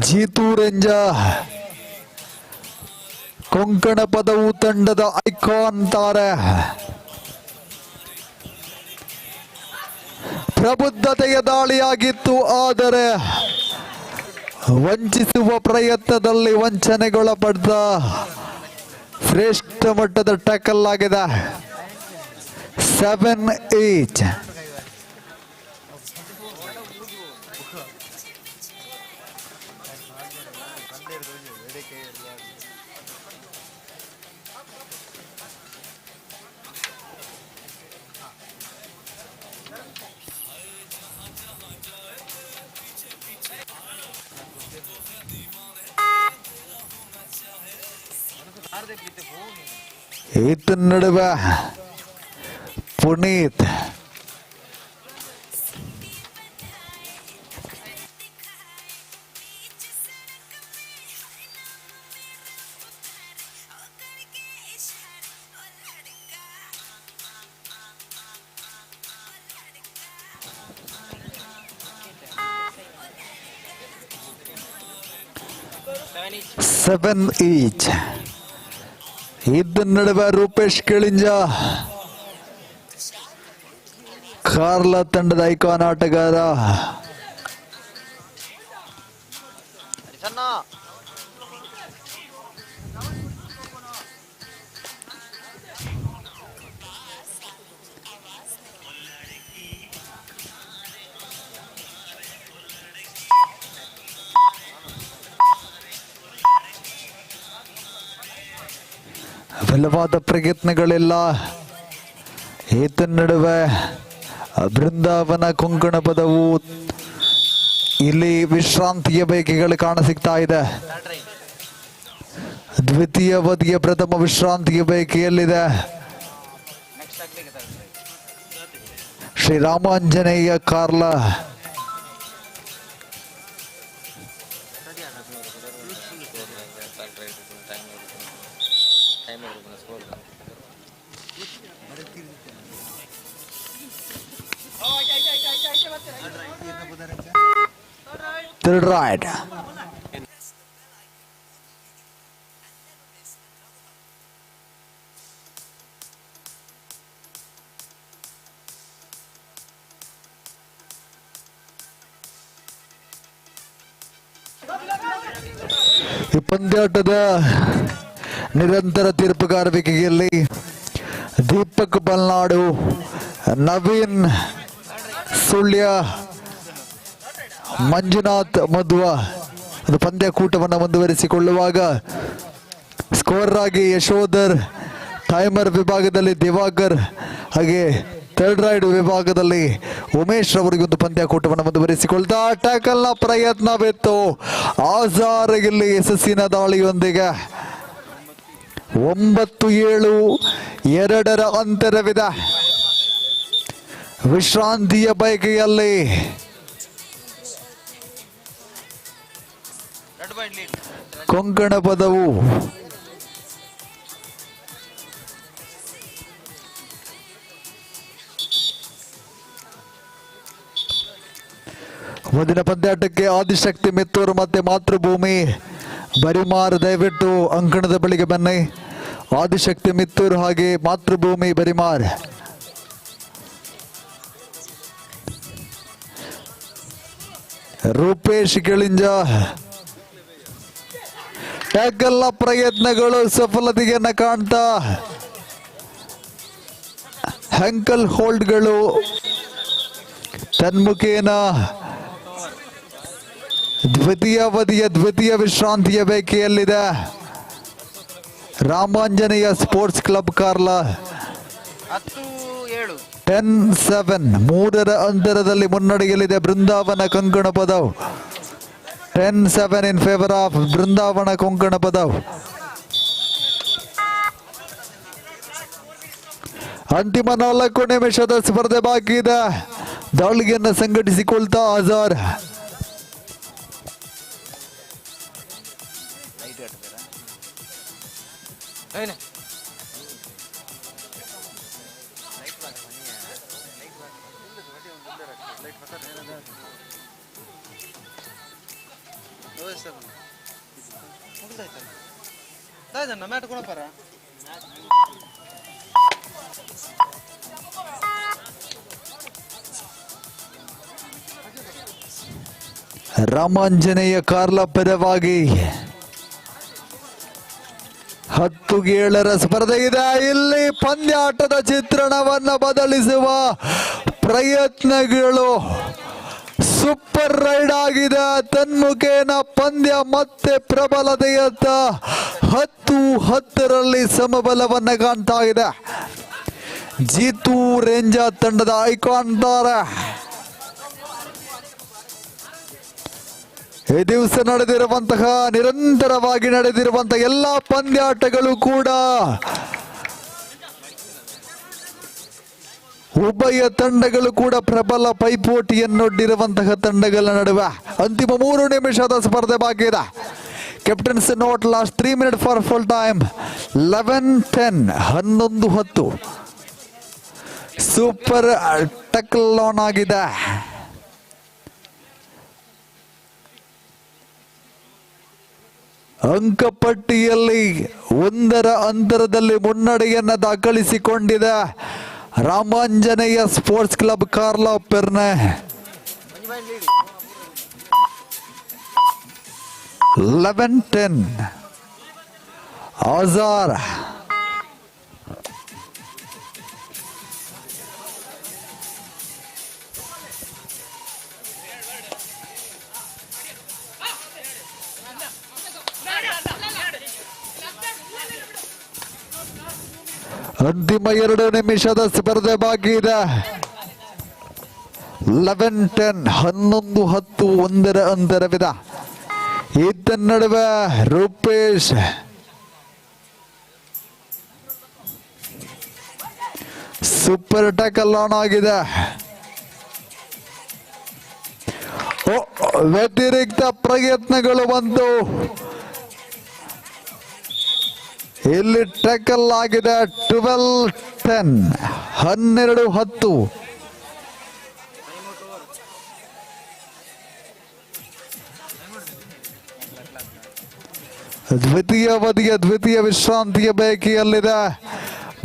ಜೀತು ರೇಂಜ ಕೊಂಕಣ ಪದವು ತಂಡದ ಐಕಾನ್ ತಾರೆ. ಪ್ರಬುದ್ಧತೆಯ ದಾಳಿಯಾಗಿತ್ತು, ಆದರೆ ವಂಚಿಸುವ ಪ್ರಯತ್ನದಲ್ಲಿ ವಂಚನೆಗೊಳಪಡ್ದ ಶ್ರೇಷ್ಠ ಮಟ್ಟದ ಟ್ಯಾಕಲ್ ಆಗಿದೆ. 7-8. ಈತ ನಡುವೆ ಪುನೀತ್ ಸೆವೆನ್ ಈಚ್. ಇದ್ದ ನಡುವೆ ರೂಪೇಶ್ ಕಿಳಿಂಜ ಕಾರ್ಲ ತಂಡದ ಐಕಾನ್ ಆಟಗಾರ. ಬಲವಾದ ಪ್ರಯತ್ನಗಳೆಲ್ಲ. ಈತ ನಡುವೆ ಬೃಂದಾವನ ಕೊಂಕಣ ಪದವು ಇಲ್ಲಿ ವಿಶ್ರಾಂತಿಯ ಬಯಕೆಗಳು ಕಾಣಸಿಗ್ತಾ ಇದೆ. ದ್ವಿತೀಯ ಅವಧಿಯ ಪ್ರಥಮ ವಿಶ್ರಾಂತಿಯ ಬಯಕೆಯಲ್ಲಿದೆ. Sri Ramanjaneya Karla third right. ಈ ಪಂದ್ಯಾಟದ ನಿರಂತರ ತೀರ್ಪುಗಾರಿಕೆಯಲ್ಲಿ ದೀಪಕ್ ಬಲ್ನಾಡು, ನವೀನ್ ಸುಳ್ಯ, ಮಂಜುನಾಥ್ ಮಧ್ವ ಒಂದು ಪಂದ್ಯಕೂಟವನ್ನು ಮುಂದುವರಿಸಿಕೊಳ್ಳುವಾಗ ಸ್ಕೋರರ್ ಆಗಿ ಯಶೋಧರ್, ಟೈಮರ್ ವಿಭಾಗದಲ್ಲಿ ದಿವಾಕರ್, ಹಾಗೆ ಥರ್ಡ್ ರೈಡ್ ವಿಭಾಗದಲ್ಲಿ ಉಮೇಶ್ ರವರಿಗೊಂದು ಪಂದ್ಯಕೂಟವನ್ನು ಮುಂದುವರಿಸಿಕೊಳ್ತಾ ಟ್ಯಾಕಲ್ನ ಪ್ರಯತ್ನವಿತ್ತು. ಆಜಾರಗಿಲ್ಲಿ ಯಶಸ್ಸಿನ ದಾಳಿಯೊಂದಿಗೆ 9-7 2 ಅಂತರವಿದೆ. ವಿಶ್ರಾಂತಿಯ ಬಯಕೆಯಲ್ಲಿ ಕೊಂಕಣ ಪದವು ಮುಂದಿನ ಪಂದ್ಯಾಟಕ್ಕೆ ಆದಿಶಕ್ತಿ ಮಿತ್ತೂರು ಮತ್ತೆ ಮಾತೃಭೂಮಿ ಬರಿಮಾರ್ ದಯವಿಟ್ಟು ಅಂಕಣದ ಬಳಿಗೆ ಬನ್ನಿ. ಆದಿಶಕ್ತಿ ಮಿತ್ತೂರು ಹಾಗೆ ಮಾತೃಭೂಮಿ ಬರಿಮಾರ್. ರೂಪೇಶ್ ಕಿಳಿಂಜ ಟ್ಯಾಕಲ್ನ ಪ್ರಯತ್ನಗಳು ಸಫಲತೆಯನ್ನ ಕಾಣ್ತಾ ಹ್ಯಾಂಕಲ್ ಹೋಲ್ಡ್ಗಳು ತನ್ಮುಖೇನ ದ್ವಿತೀಯ ವಿಶ್ರಾಂತಿಯ ಬೇಕೆಯಲ್ಲಿದೆ. ರಾಮಾಂಜನೇಯ ಸ್ಪೋರ್ಟ್ಸ್ ಕ್ಲಬ್ ಕಾರ್ಲಾ 10-7 3ರ ಅಂತರದಲ್ಲಿ ಮುನ್ನಡೆಯಲಿದೆ ಬೃಂದಾವನ ಕೊಂಕಣ ಪದವ್. 10-7 ಇನ್ ಫೇವರ್ ಆಫ್ ಬೃಂದಾವನ ಕೊಂಕಣ ಪದವ್. ಅಂತಿಮ 4 ನಿಮಿಷದ ಸ್ಪರ್ಧೆ ಬಾಕಿ ಇದೆ. ದಾಳಿಯನ್ನು ಸಂಘಟಿಸಿಕೊಳ್ತಾ ಆಜಾರ್. ರಾಮಾಂಜನೇಯ ಕಾರ್ಲ ಪರವಾಗಿ 10-7 ಸ್ಪರ್ಧೆ ಇದೆ. ಇಲ್ಲಿ ಪಂದ್ಯಾಟದ ಚಿತ್ರಣವನ್ನು ಬದಲಿಸುವ ಪ್ರಯತ್ನಗಳು ಸೂಪರ್ ರೈಡ್ ಆಗಿದೆ. ತನ್ಮುಖೇನ ಪಂದ್ಯ ಮತ್ತೆ ಪ್ರಬಲತೆಯತ್ತ 10-10ರಲ್ಲಿ ಸಮಬಲವನ್ನು ಕಾಣ್ತಾ ಇದೆ. ಜೀತು ರೇಂಜರ್ ತಂಡದ ಐಕಾನ್ ದಾರ ಈ ದಿವಸ ನಿರಂತರವಾಗಿ ನಡೆದಿರುವಂತಹ ಎಲ್ಲ ಪಂದ್ಯಾಟಗಳು ಕೂಡ ಉಭಯ ತಂಡಗಳು ಕೂಡ ಪ್ರಬಲ ಪೈಪೋಟಿಯನ್ನೊಡ್ಡಿರುವಂತಹ ತಂಡಗಳ ನಡುವೆ ಅಂತಿಮ 3 ನಿಮಿಷದ ಸ್ಪರ್ಧೆ ಬಾಕಿ ಇದೆ. Captain's note last 3 minutes for full time. 11-10 11-10 super tackle on ಆಗಿದೆ. ಅಂಕಪಟ್ಟಿಯಲ್ಲಿ 1ರ ಅಂತರದಲ್ಲಿ ಮುನ್ನಡೆಯನ್ನು ದಾಖಲಿಸಿಕೊಂಡಿದೆ ರಾಮಾಂಜನೇಯ ಸ್ಪೋರ್ಟ್ಸ್ ಕ್ಲಬ್ ಕಾರ್ಲಾ ಪೆರ್ನೆ. 11-10 ಆಜಾರ್. ಅಂತಿಮ 2 ನಿಮಿಷದ ಸ್ಪರ್ಧೆ ಬಾಕಿ ಇದೆ. 11-10 11-10 1ರ ಅಂತರವಿದೆ. ಈತ ನಡುವೆ ರೂಪೇಶ್ ಸೂಪರ್ ಟ್ಯಾಕಲ್ ಆನ್ ಆಗಿದೆ. ವ್ಯತಿರಿಕ್ತ ಪ್ರಯತ್ನಗಳು ಬಂತು. ಇಲ್ಲಿ ಟ್ಯಾಕಲ್ ಆಗಿದೆ. 12-10 12-10 ದ್ವಿತೀಯ ವಿಶ್ರಾಂತಿಯ ಬೇಕೆಯಲ್ಲಿದೆ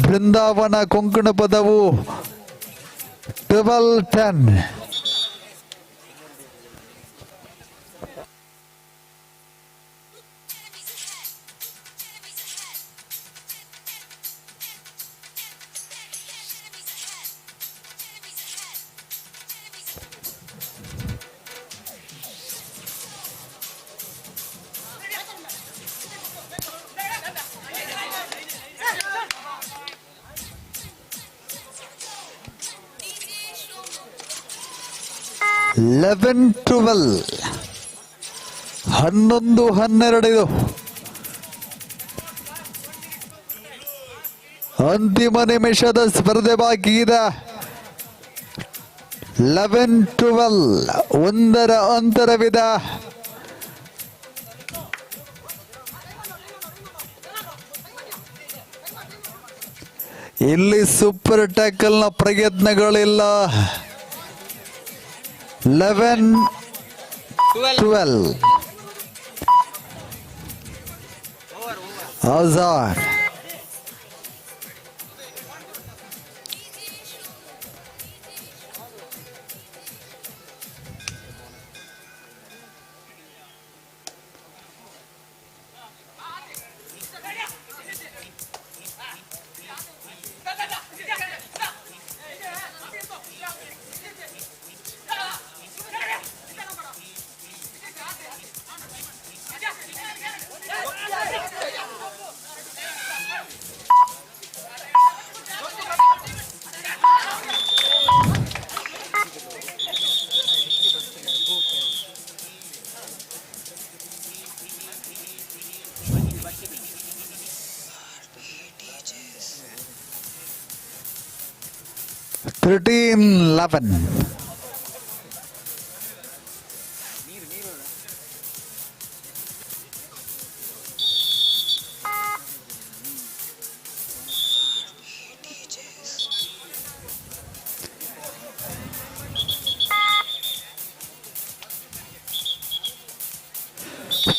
ಬೃಂದಾವನ ಕೊಂಕಣ ಪದವು. 12-10 11-12 11-12 ಅಂತಿಮ ನಿಮಿಷದ ಸ್ಪರ್ಧೆ ಬಾಕಿ ಇದೆ. 11-12 1ರ ಅಂತರವಿದೆ. ಇಲ್ಲಿ ಸೂಪರ್ ಟ್ಯಾಕಲ್ನ ಪ್ರಯತ್ನಗಳಿಲ್ಲ. 11-12 ಆಜಾರ್. 13-11.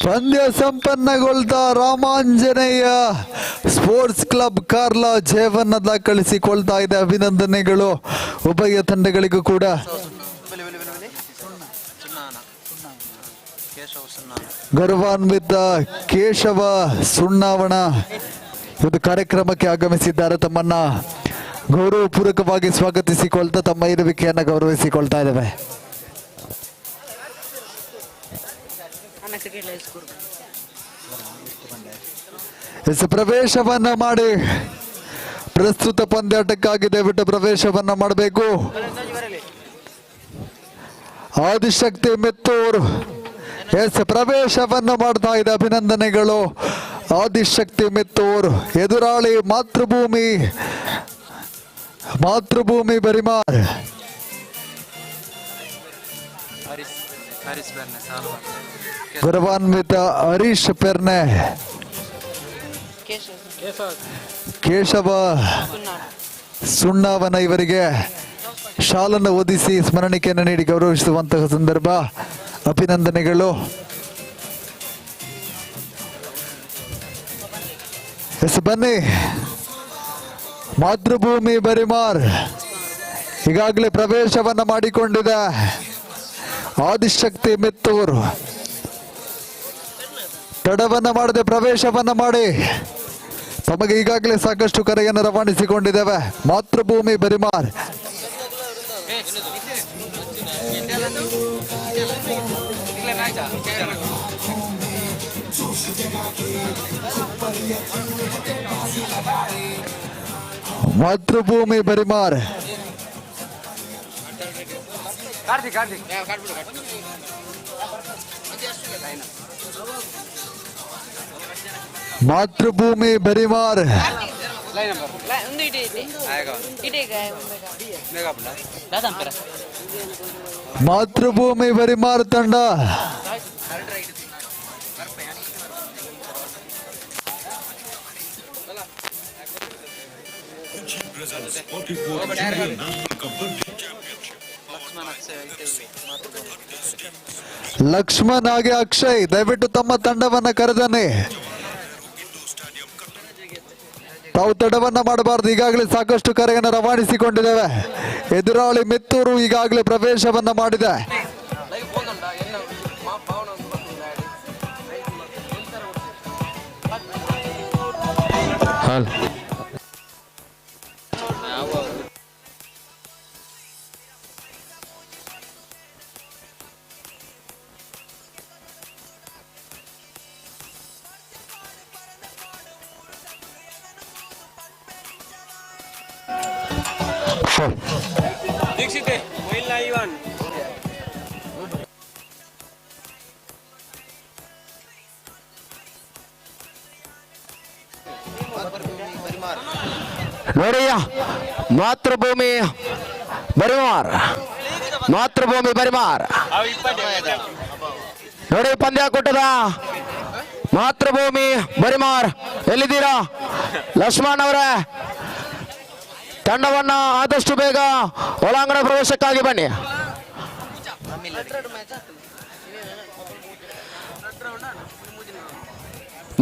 ಪಂದ್ಯ ಸಂಪನ್ನಗೊಳ್ತಾ ರಾಮಾಂಜನೇಯ ಸ್ಪೋರ್ಟ್ಸ್ ಕ್ಲಬ್ ಕಾರ್ಲಾ ಜಯವನ್ನ ದಾಖಲಿಸಿಕೊಳ್ತಾ ಇದೆ. ಅಭಿನಂದನೆಗಳು ಉಭಯ ತಂಡಗಳಿಗೂ ಕೂಡ. ಗೌರವಾನ್ವಿತ ಕೇಶವ ಸುಣ್ಣಾವಣ ಇವತ್ತು ಕಾರ್ಯಕ್ರಮಕ್ಕೆ ಆಗಮಿಸಿದ್ದಾರೆ. ತಮ್ಮನ್ನ ಗೌರವಪೂರ್ವಕವಾಗಿ ಸ್ವಾಗತಿಸಿಕೊಳ್ತಾ ತಮ್ಮ ಇರುವಿಕೆಯನ್ನು ಗೌರವಿಸಿಕೊಳ್ತಾ ಇದ್ದೇವೆ. ಪ್ರವೇಶವನ್ನ ಮಾಡಿ ಪ್ರಸ್ತುತ ಪಂದ್ಯಾಟಕ್ಕಾಗಿ ದಯವಿಟ್ಟು ಪ್ರವೇಶವನ್ನ ಮಾಡಬೇಕು. ಆದಿಶಕ್ತಿ ಮಿತ್ತೂರ್ ಪ್ರವೇಶವನ್ನು ಮಾಡ್ತಾ ಇದೆ. ಅಭಿನಂದನೆಗಳು ಆದಿಶಕ್ತಿ ಮಿತ್ತೂರ್. ಎದುರಾಳಿ ಮಾತೃಭೂಮಿ ಬರಿಮಾರ್. ಗೌರವಾನ್ವಿತ ಹರೀಶ್ ಪೆರ್ನೆ, ಕೇಶವ ಸುಣ್ಣಾವನ ಇವರಿಗೆ ಶಾಲನ್ನು ಓದಿಸಿ ಸ್ಮರಣಿಕೆಯನ್ನು ನೀಡಿ ಗೌರವಿಸುವಂತಹ ಸಂದರ್ಭ. ಅಭಿನಂದನೆಗಳು. ಬನ್ನಿ, ಮಾತೃಭೂಮಿ ಬರಿಮಾರ್ ಈಗಾಗಲೇ ಪ್ರವೇಶವನ್ನ ಮಾಡಿಕೊಂಡಿದೆ. ಆದಿಶಕ್ತಿ ಮಿತ್ತೂರ್ ತಡವನ್ನ ಮಾಡದೆ ಪ್ರವೇಶವನ್ನ ಮಾಡಿ. ತಮಗೆ ಈಗಾಗಲೇ ಸಾಕಷ್ಟು ಕರೆಯನ್ನು ರವಾನಿಸಿಕೊಂಡಿದ್ದೇವೆ. ಮಾತೃಭೂಮಿ ಬರಿಮಾರ್ ಮಾತೃಭೂಮಿ ಬರಿಮಾರ್ ಮಾತೃಭೂಮಿ ಬರಿಮಾರ್ ಮಾತೃಭೂಮಿ ಬರಿಮಾರ್ ತಂಡ ಲಕ್ಷ್ಮಣ್ ಹಾಗೆ ಅಕ್ಷಯ್ ದಯವಿಟ್ಟು ತಮ್ಮ ತಂಡವನ್ನ ಕರೆದನೆ. ತಾವು ತಡವನ್ನ ಮಾಡಬಾರದು. ಈಗಾಗಲೇ ಸಾಕಷ್ಟು ಕರೆಯನ್ನು ರವಾನಿಸಿಕೊಂಡಿದ್ದೇವೆ. ಎದುರಾಳಿ ಮಿತ್ತೂರು ಈಗಾಗಲೇ ಪ್ರವೇಶವನ್ನ ಮಾಡಿದೆ. ದೀಕ್ಷಿತೆ ಮೊಯಿಲ್ ಐವನ್ ನೋಡಯ್ಯ, ಮಾತೃಭೂಮಿ ಬರಿಮಾರ್ ನೋಡಿ ಪಂದ್ಯಾಕೂಟದ ಮಾತೃಭೂಮಿ ಬರಿಮಾರ್ ಎಲ್ಲಿದ್ದೀರಾ? ಲಕ್ಷ್ಮಣ್ ಅವರೇ, ತಂಡವನ್ನ ಆದಷ್ಟು ಬೇಗ ಒಳಾಂಗಣ ಪ್ರವೇಶಕ್ಕಾಗಿ ಬನ್ನಿ.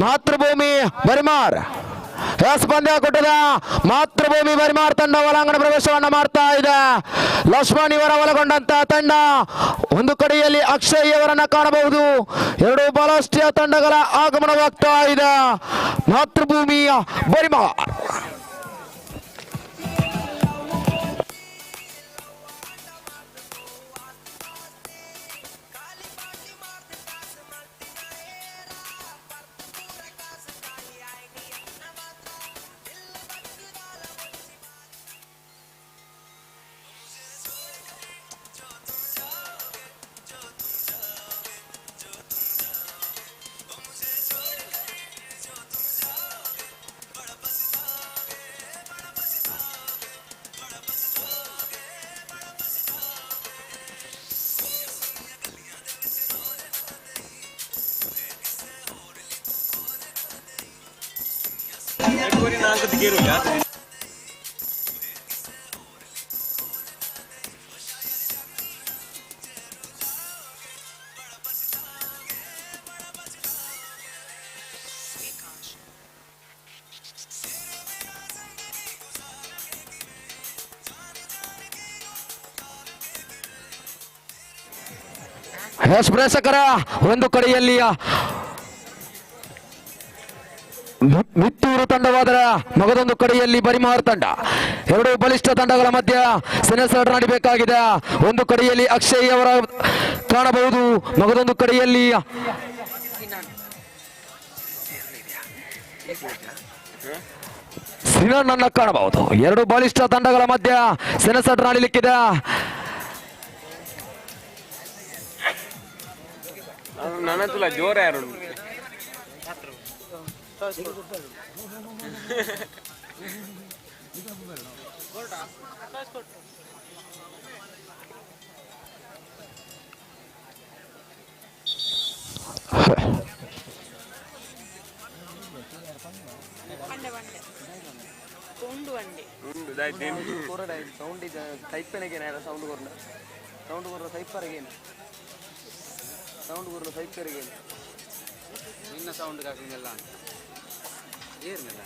ಮಾತೃಭೂಮಿ ಬರಿಮಾರ್ ಪಂದ್ಯಾಕೂಟದ ಮಾತೃಭೂಮಿ ಬರಿಮಾರ್ ತಂಡ ಒಳಾಂಗಣ ಪ್ರವೇಶವನ್ನ ಮಾಡ್ತಾ ಇದೆ. ಲಕ್ಷ್ಮಣ್ ಇವರ ಒಳಗೊಂಡಂತಹ ತಂಡ. ಒಂದು ಕಡೆಯಲ್ಲಿ ಅಕ್ಷಯ್ ಅವರನ್ನ ಕಾಣಬಹುದು. ಎರಡು ಬಲಾಷ್ಟ್ರೀಯ ತಂಡಗಳ ಆಗಮನವಾಗ್ತಾ ಇದೆ. ಮಾತೃಭೂಮಿಯ ಬರಿಮಾರ್ ಎಸ್ ಪ್ರೇಕ್ಷಕರ ಒಂದು ಕಡೆಯಲ್ಲಿ ಮಿತ್ತೂರು ತಂಡವಾದರೆ ಮಗದೊಂದು ಕಡೆಯಲ್ಲಿ ಬರಿಮಾರ್ ತಂಡ. ಎರಡು ಬಲಿಷ್ಠ ತಂಡಗಳ ಮಧ್ಯೆ ಸೆಣಸಾಟ ನಡೀಬೇಕಾಗಿದೆ. ಒಂದು ಕಡೆಯಲ್ಲಿ ಅಕ್ಷಯ್ ಅವರ ಕಾಣಬಹುದು, ಮಗದೊಂದು ಕಡೆಯಲ್ಲಿ ಶ್ರೀನನ್ನ ಕಾಣಬಹುದು. ಎರಡು ಬಲಿಷ್ಠ ತಂಡಗಳ ಮಧ್ಯೆ ಸೆಣಸಾಟ ನಡೀಲಿಕ್ಕಿದೆ. ನನ್ನ ತುಲ ಜೋರ ಯಾರು ಸೌಂಡ್ ಇದೆ ಸೈಪನೆಗೆ ಸೌಂಡ್ ಕೊರ್ನ ಸೌಂಡ್ ಕೊರ್ನ ಸೈಪರ್ಗೆ ಸೌಂಡ್ ಕೊರ್ನ ಸೈಪರ್ಗೆ ನಿನ್ನ ಸೌಂಡ್ ಕಾಕಲ್ಲ ಏರ್ನಲ್ಲ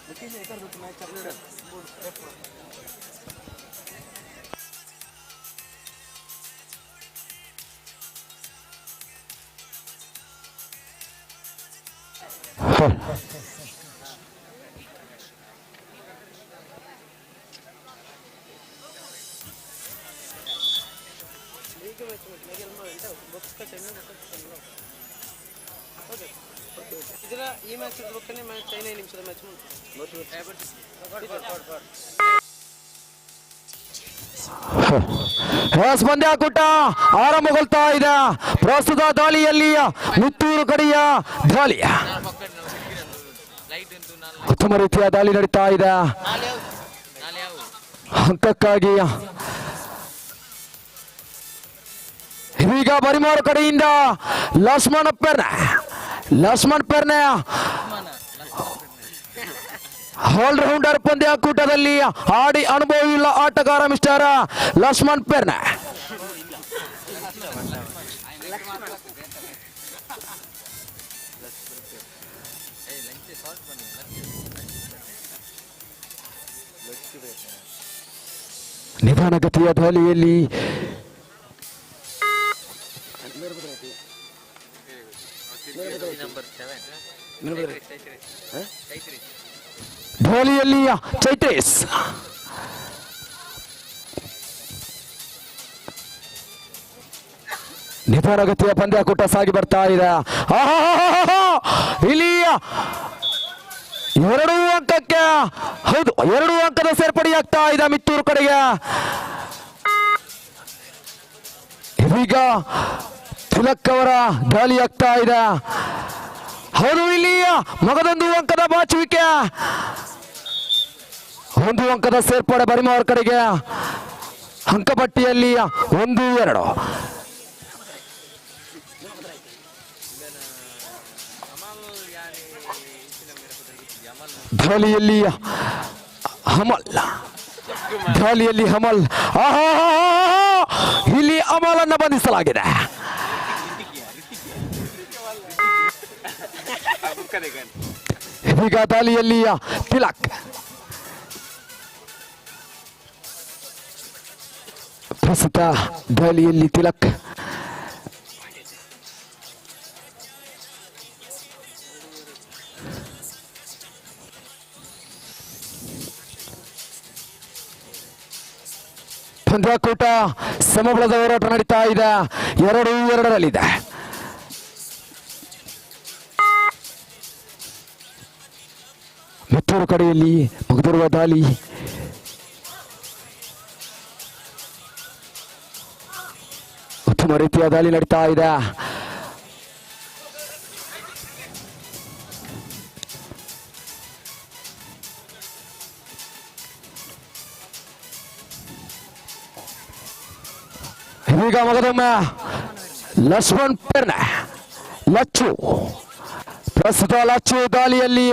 ಮುಖ್ಯ ಎಕರ್ದು ಮ್ಯಾಚ್ ಆಗ್ತದೆ. ಇದರ ಈ ಮ್ಯಾಚ್ ಇರ್ಬೇಕಂದ್ರೆ ಮ್ಯಾಚ್ 5 ನಿಮಿಷದ ಮ್ಯಾಚ್ ಪಂದ್ಯಾಕೂಟ ಆರಂಭಗೊಳ್ತಾ ಇದೆ. ಪ್ರಸ್ತುತ ದಾಳಿಯಲ್ಲಿ ಮುತ್ತೂರು ಕಡೆಯ ದಾಳಿ, ಉತ್ತಮ ರೀತಿಯ ದಾಳಿ ನಡೀತಾ ಇದೆ. ಅಂಕಕ್ಕಾಗಿ ಇದೀಗ ಬರಿಮಾರು ಕಡೆಯಿಂದ ಲಕ್ಷ್ಮಣ್ ಪೆರ್ನೆ ಆಲ್ರೌಂಡರ್ ಪಂದ್ಯಾಕೂಟದಲ್ಲಿ ಆಡಿ ಅನುಭವವಿಲ್ಲ ಆಟಗಾರ ಮಿಸ್ಟರ್ ಲಕ್ಷ್ಮಣ್ ಪೆರ್ನೆ. ನಿಧಾನಗತಿಯ ದಾಳಿಯಲ್ಲಿ ಚೈತ್ರೇಶ್ ನಿಧಾನಗತಿಯ ಪಂದ್ಯಾಕೂಟ ಸಾಗಿ ಬರ್ತಾ ಇದೆ. ಇಲ್ಲಿ 2 ಅಂಕಕ್ಕೆ, ಹೌದು 2 ಅಂಕದ ಸೇರ್ಪಡೆಯಾಗ್ತಾ ಇದೆ ಮಿತ್ತೂರು ಕಡೆಗೆ. ಇದೀಗ ತಿಲಕ್ ಅವರ ದಾಳಿ ಆಗ್ತಾ ಇದೆ. ಹೌದು, ಇಲ್ಲಿ ಮಗದೊಂದು ಅಂಕದ ಬಾಚುವಿಕೆ, 1 ಅಂಕದ ಸೇರ್ಪಡೆ ಬರಿಮಾರ್ ಕಡೆಗೆ. ಅಂಕಪಟ್ಟಿಯಲ್ಲಿ 1-2. ದಾಳಿಯಲ್ಲಿ ಹಮಲ್, ಇಲ್ಲಿ ಅಮಲನ್ನು ಬಂಧಿಸಲಾಗಿದೆ. ಇದೀಗ ದಾಳಿಯಲ್ಲಿ ತಿಲಕ್, ಪ್ರಸ್ತುತ ದಾಳಿಯಲ್ಲಿ ತಿಲಕ್ ಪಂದ್ಯಾಕೂಟ ಸಮಬಲದ ಹೋರಾಟ ನಡೀತಾ ಇದೆ. 2-2ರಲ್ಲಿದೆ. ಮತ್ತೊಂದು ಕಡೆಯಲ್ಲಿ ಮುಗಿದಿರುವ ದಾಳಿ, ಉತ್ತಮ ರೀತಿಯ ದಾಳಿ ನಡೀತಾ ಇದೆ. ಇದೀಗ ಮಗದೊಮ್ಮೆ ಲಕ್ಷ್ಮಣ್ ಪೆರ್ನೆ, ಪ್ರಸ್ತುತ ಲಚ್ಚು ದಾಳಿಯಲ್ಲಿ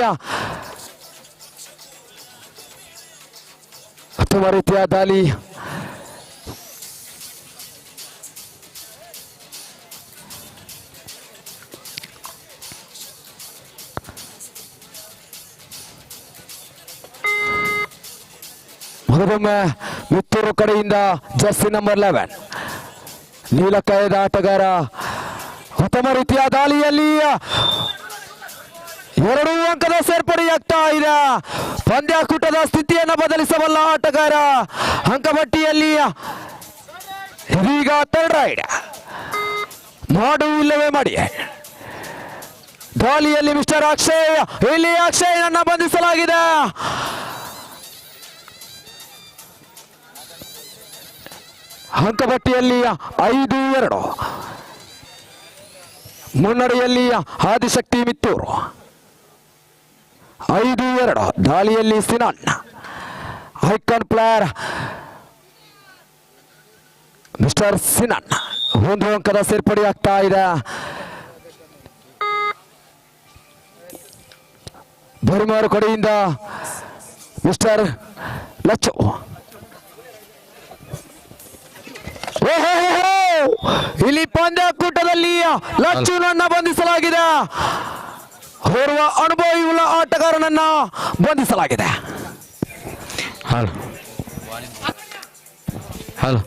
ಉತ್ತಮ ರೀತಿಯ ದಾಳಿ. ಮಗದೊಮ್ಮೆ ಮಿತ್ತೂರು ಕಡೆಯಿಂದ ಜರ್ಸಿ ನಂಬರ್ 11 ನೀಲಕಾಯದ ಆಟಗಾರ. ಉತ್ತಮ ರೀತಿಯ ದಾಳಿಯಲ್ಲಿ 2 ಅಂಕದ ಸೇರ್ಪಡೆಯಾಗ್ತಾ ಇದೆ. ಪಂದ್ಯಾಕೂಟದ ಸ್ಥಿತಿಯನ್ನು ಬದಲಿಸಬಲ್ಲ ಆಟಗಾರ. ಅಂಕಪಟ್ಟಿಯಲ್ಲಿ ಇದೀಗ ಥರ್ಡ್ ರೈಡ್. ಮಾಡು ಇಲ್ಲವೇ ಮಾಡಿ. ದಾಳಿಯಲ್ಲಿ ಮಿಸ್ಟರ್ ಅಕ್ಷಯ್, ಇಲ್ಲಿ ಅಕ್ಷಯನನ್ನ ಬಂಧಿಸಲಾಗಿದೆ. ಅಂಕಪಟ್ಟಿಯಲ್ಲಿ 5-2 ಮುನ್ನಡೆಯಲ್ಲಿ ಆದಿಶಕ್ತಿ ಮಿತ್ತೂರು. 5-2 ದಾಳಿಯಲ್ಲಿ Sinan. Icon player mister Sinan 1 ಅಂಕದ ಸೇರ್ಪಡೆಯಾಗ್ತಾ ಇದೆ. ಬರಿಮಾರು ಕಡೆಯಿಂದ ಮಿಸ್ಟರ್ ಲಚ್ಚು. ಇಲ್ಲಿ ಪಂದ್ಯಾಕೂಟದಲ್ಲಿ ಲಚ್ಚುನನ್ನ ಬಂಧಿಸಲಾಗಿದೆ. ಓರ್ವ ಅನುಭವಿಯುಳ್ಳ ಆಟಗಾರನನ್ನ ಬಂಧಿಸಲಾಗಿದೆ. ಹಲೋ ಹಲೋ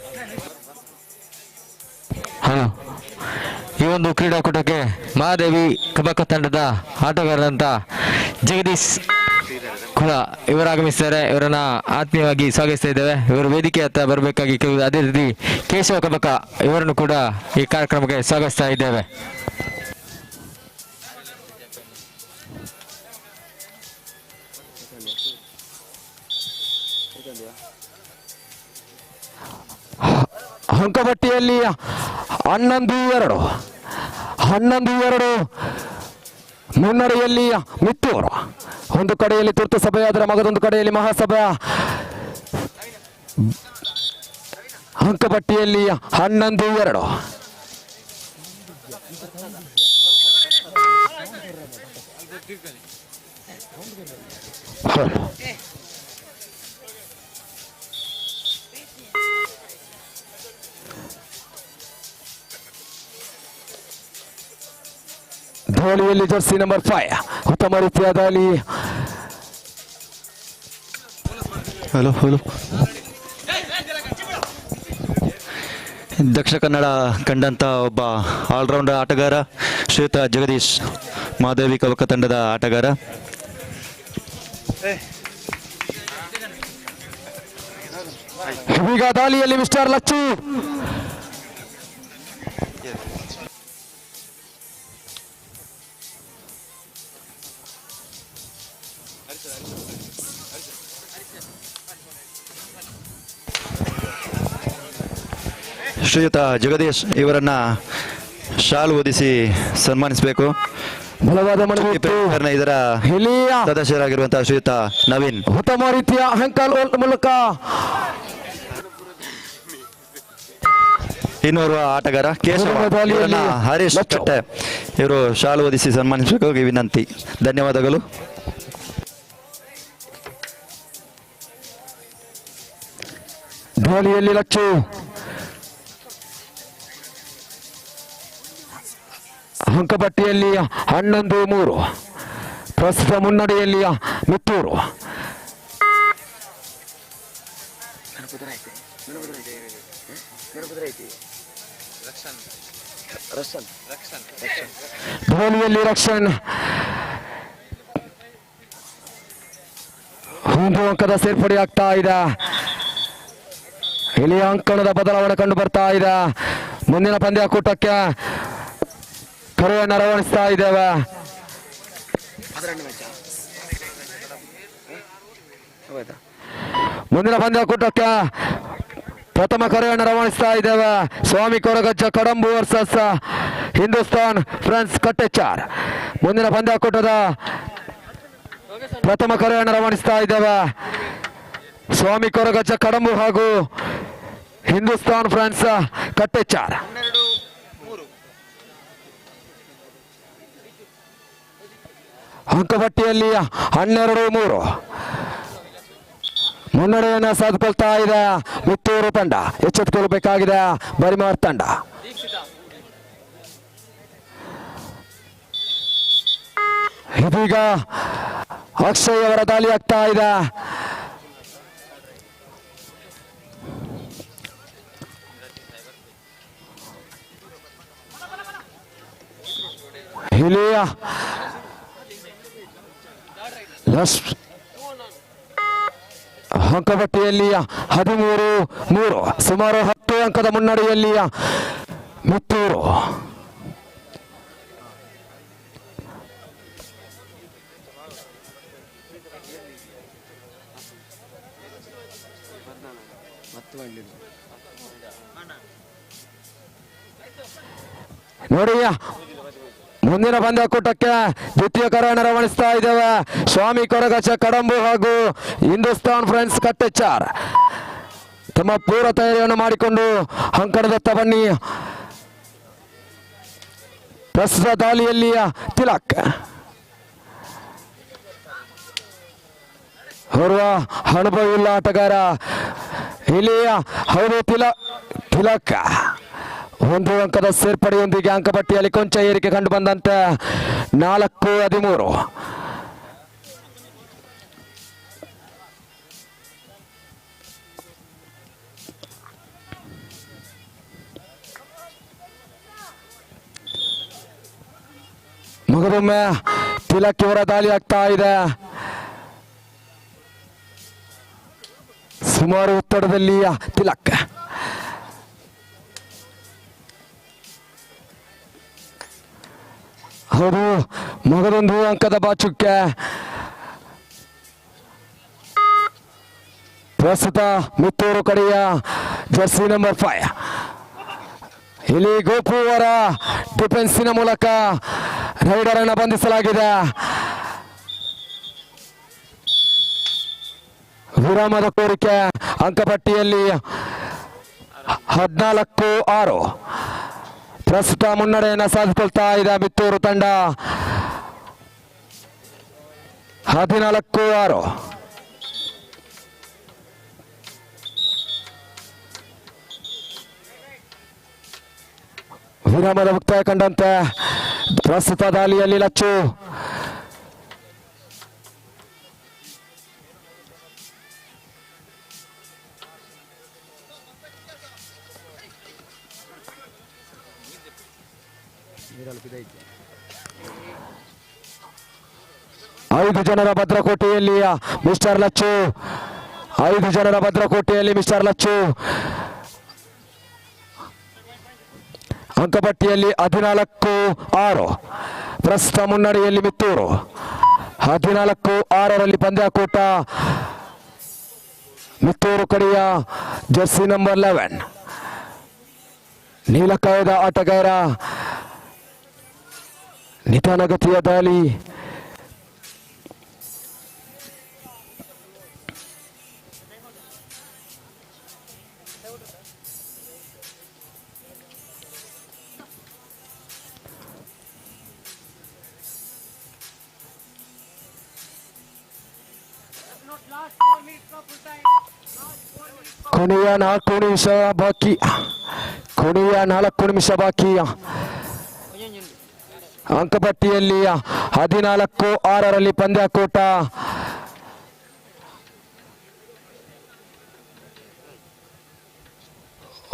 ಹಲೋ ಈ ಒಂದು ಕ್ರೀಡಾಕೂಟಕ್ಕೆ ಮಹಾದೇವಿ ಕಬಕ ತಂಡದ ಆಟಗಾರರಂತ ಜಗದೀಶ್ ಕುಳ ಇವರು ಆಗಮಿಸಿದ್ದಾರೆ. ಇವರನ್ನ ಆತ್ಮೀಯವಾಗಿ ಸ್ವಾಗತಿಸ್ತಾ ಇದ್ದೇವೆ. ಇವರು ವೇದಿಕೆ ಹತ್ತ ಬರಬೇಕಾಗಿ ಅದೇ ರೀತಿ ಕೇಶವ ಕಬಕ ಇವರನ್ನು ಕೂಡ ಈ ಕಾರ್ಯಕ್ರಮಕ್ಕೆ ಸ್ವಾಗತಿಸ್ತಾ ಇದ್ದೇವೆ. ಅಂಕಪಟ್ಟಿಯಲ್ಲಿ 11-2 ಮುನ್ನಡೆಯಲ್ಲಿ ಮಿತ್ತೂರು. ಒಂದು ಕಡೆಯಲ್ಲಿ ತುರ್ತು ಸಭೆಯಾದರೆ ಮಗದೊಂದು ಕಡೆಯಲ್ಲಿ ಮಹಾಸಭೆ. ಅಂಕಪಟ್ಟಿಯಲ್ಲಿ 11-2. ದಾಳಿಯಲ್ಲಿ ಜರ್ಸಿ ನಂಬರ್ 5 ಉತ್ತಮ ರೀತಿಯ ದಾಳಿ. ಹಲೋ ಹಲೋ ದಕ್ಷಿಣ ಕನ್ನಡ ಕಂಡಂಥ ಒಬ್ಬ ಆಲ್ರೌಂಡರ್ ಆಟಗಾರ ಶ್ರೀಯುತ ಜಗದೀಶ್, ಮಹಾದೇವಿ ಕಬಕ ತಂಡದ ಆಟಗಾರ. ಈಗ ದಾಳಿಯಲ್ಲಿ ಮಿಸ್ಟರ್ ಲಚ್ಚು. ಶ್ರೀಯುತ ಜಗದೀಶ್ ಇವರನ್ನ ಶಾಲು ಹೊದಿಸಿ ಸನ್ಮಾನಿಸಬೇಕು. ಬಲವಾದ ಇದರ ಸದಸ್ಯರಾಗಿರುವಂತಹ ಶ್ರೀಯುತ ನವೀನ್ ಉತ್ತಮ ರೀತಿಯ ಅಹಂಕಾಲ್ ಮೂಲಕ ಇನ್ನೋರ್ವ ಆಟಗಾರ ಕೇಶವ ಹರೀಶ್ ಕಟ್ಟೆ ಇವರು ಶಾಲು ಹೊದಿಸಿ ಸನ್ಮಾನಿಸಬೇಕು ವಿನಂತಿ. ಧನ್ಯವಾದಗಳು. ದಾಳಿಯಲ್ಲಿ ಲಚ್ಚು. ಅಂಕಪಟ್ಟಿಯಲ್ಲಿ 11-3 ಪ್ರಸ್ತುತ ಮುನ್ನಡೆಯಲ್ಲಿ ಮಿತ್ತೂರು. ಧೋನಿಯಲ್ಲಿ ರಕ್ಷಣ್ 1 ಅಂಕದ ಸೇರ್ಪಡೆಯಾಗ್ತಾ ಇದೆ. ಇಲ್ಲಿ ಅಂಕಣದ ಬದಲಾವಣೆ ಕಂಡು ಬರ್ತಾ ಇದೆ. ಮುಂದಿನ ಪಂದ್ಯಾಕೂಟಕ್ಕೆ ಕರೆಯನ್ನು ರವಾನಿಸ್ತಾ ಇದ್ದೇವೆ. ಮುಂದಿನ ಪಂದ್ಯಾಕೂಟಕ್ಕೆ ಪ್ರಥಮ ಕರೆಯನ್ನು ರವಾನಿಸ್ತಾ ಇದ್ದೇವೆ. ಸ್ವಾಮಿ ಕೊರಗಜ್ಜ ಕಡಂಬು ವರ್ಸಸ್ ಹಿಂದೂಸ್ತಾನ್ ಫ್ರೆಂಡ್ಸ್ ಕಟ್ಟೆಚಾರ್. ಮುಂದಿನ ಪಂದ್ಯಾಕೂಟದ ಪ್ರಥಮ ಕರೆಯನ್ನು ರವಾನಿಸ್ತಾ ಇದ್ದೇವೆ. ಸ್ವಾಮಿ ಕೊರಗಜ್ಜ ಕಡಂಬು ಹಾಗೂ ಹಿಂದೂಸ್ತಾನ್ ಫ್ರೆಂಡ್ಸ್ ಕಟ್ಟೆಚಾರ್. ಅಂಕಪಟ್ಟಿಯಲ್ಲಿ 12-3 ಮುನ್ನಡೆಯನ್ನ ಸಾಧಿಕೊಳ್ತಾ ಇದೆ ಮಿತ್ತೂರು ತಂಡ. ಎಚ್ಚೆತ್ತುಕೊಳ್ಬೇಕಾಗಿದೆ ಬರಿಮಾರ್ ತಂಡ. ಇದೀಗ ಅಕ್ಷಯ್ ಅವರ ದಾಳಿ ಆಗ್ತಾ ಇದೆ. ಇಲ್ಲಿ ಅಂಕಪಟ್ಟಿಯಲ್ಲಿ 13-3 ಸುಮಾರು 10 ಅಂಕದ ಮುನ್ನಡೆಯಲ್ಲಿ ಮಿತ್ತೂರು. ನೋಡಿ ಮುಂದಿನ ಪಂದ್ಯಾಕೂಟಕ್ಕೆ ದ್ವಿತೀಯ ಕರೆಯನ್ನು ರವಾನಿಸ್ತಾ ಇದ್ದೇವೆ. ಸ್ವಾಮಿ ಕೊರಗಚ ಕಡಂಬು ಹಾಗೂ ಹಿಂದೂಸ್ತಾನ್ ಫ್ರೆಂಡ್ಸ್ ಕಟ್ಟೆಚಾರ್ ತಮ್ಮ ಪೂರ್ವ ತಯಾರಿಯನ್ನು ಮಾಡಿಕೊಂಡು ಅಂಕಣದತ್ತ ಬನ್ನಿ. ಪ್ರಸ್ತುತ ದಾಳಿಯಲ್ಲಿ ತಿಲಕ್ ಓರ್ವ ಅನುಭವವುಳ್ಳ ಆಟಗಾರ. ಇಲ್ಲಿ ಹೌದು ತಿಲಕ್ 1 ಅಂಕದ ಸೇರ್ಪಡೆಯೊಂದಿಗೆ ಅಂಕಪಟ್ಟಿಯಲ್ಲಿ ಕೊಂಚ ಏರಿಕೆ ಕಂಡು ಬಂದಂತೆ 4-13. ಮಗದೊಮ್ಮೆ ತಿಲಕ್ ಇವರ ದಾಳಿ ಆಗ್ತಾ ಇದೆ. ಸುಮಾರು ಒತ್ತಡದಲ್ಲಿ ತಿಲಕ್. ಹೌದು ಮಗದೊಂದು ಅಂಕದ ಬಾಚುಕ್ಕೆ. ಪ್ರಸ್ತುತ ಮಿತ್ತೂರು ಕಡೆಯ ಜರ್ಸಿ ನಂಬರ್ 5 ಇಲ್ಲಿ ಗೋಪು ಅವರ ಡಿಫೆನ್ಸಿನ ಮೂಲಕ ರೈಡರ್ ಅನ್ನು ಬಂಧಿಸಲಾಗಿದೆ. ವಿರಾಮದ ಕೋರಿಕೆ. ಅಂಕಪಟ್ಟಿಯಲ್ಲಿ 14-6 ಪ್ರಸ್ತುತ ಮುನ್ನಡೆಯನ್ನು ಸಾಧಿಸಿಕೊಳ್ತಾ ಇದೆ ಮಿತ್ತೂರು ತಂಡ. 14-6. ವಿರಾಮದ ಮುಕ್ತಾಯ ಕಂಡಂತೆ ಪ್ರಸ್ತುತ ದಾಳಿಯಲ್ಲಿ ಲಚ್ಚು. ಐದು ಜನರ ಭದ್ರಕೋಟೆಯಲ್ಲಿ ಮಿಸ್ಟರ್ ಲಚ್ಚು. 5 ಜನರ ಭದ್ರಕೋಟೆಯಲ್ಲಿ ಮಿಸ್ಟರ್ ಲಚ್ಚು. ಅಂಕಪಟ್ಟಿಯಲ್ಲಿ 14-6 ಪ್ರಸ್ತುತ ಮುನ್ನಡೆಯಲ್ಲಿ ಮಿತ್ತೂರು. 14-6ರಲ್ಲಿ ಪಂದ್ಯಾಕೂಟ. ಮಿತ್ತೂರು ಕಡೆಯ ಜರ್ಸಿ ನಂಬರ್ 11 ನೀಲಕಾಯದ ಆಟಗಾರ. ನಿಧಾನಗತಿಯ ದಾಳಿ. ಕೊನೆಯ 4 ನಿಮಿಷ ಬಾಕಿ. ಕೊನೆಯ 4 ನಿಮಿಷ ಬಾಕಿ. ಅಂಕಪಟ್ಟಿಯಲ್ಲಿ 14-6ರಲ್ಲಿ ಪಂದ್ಯಾಕೂಟ.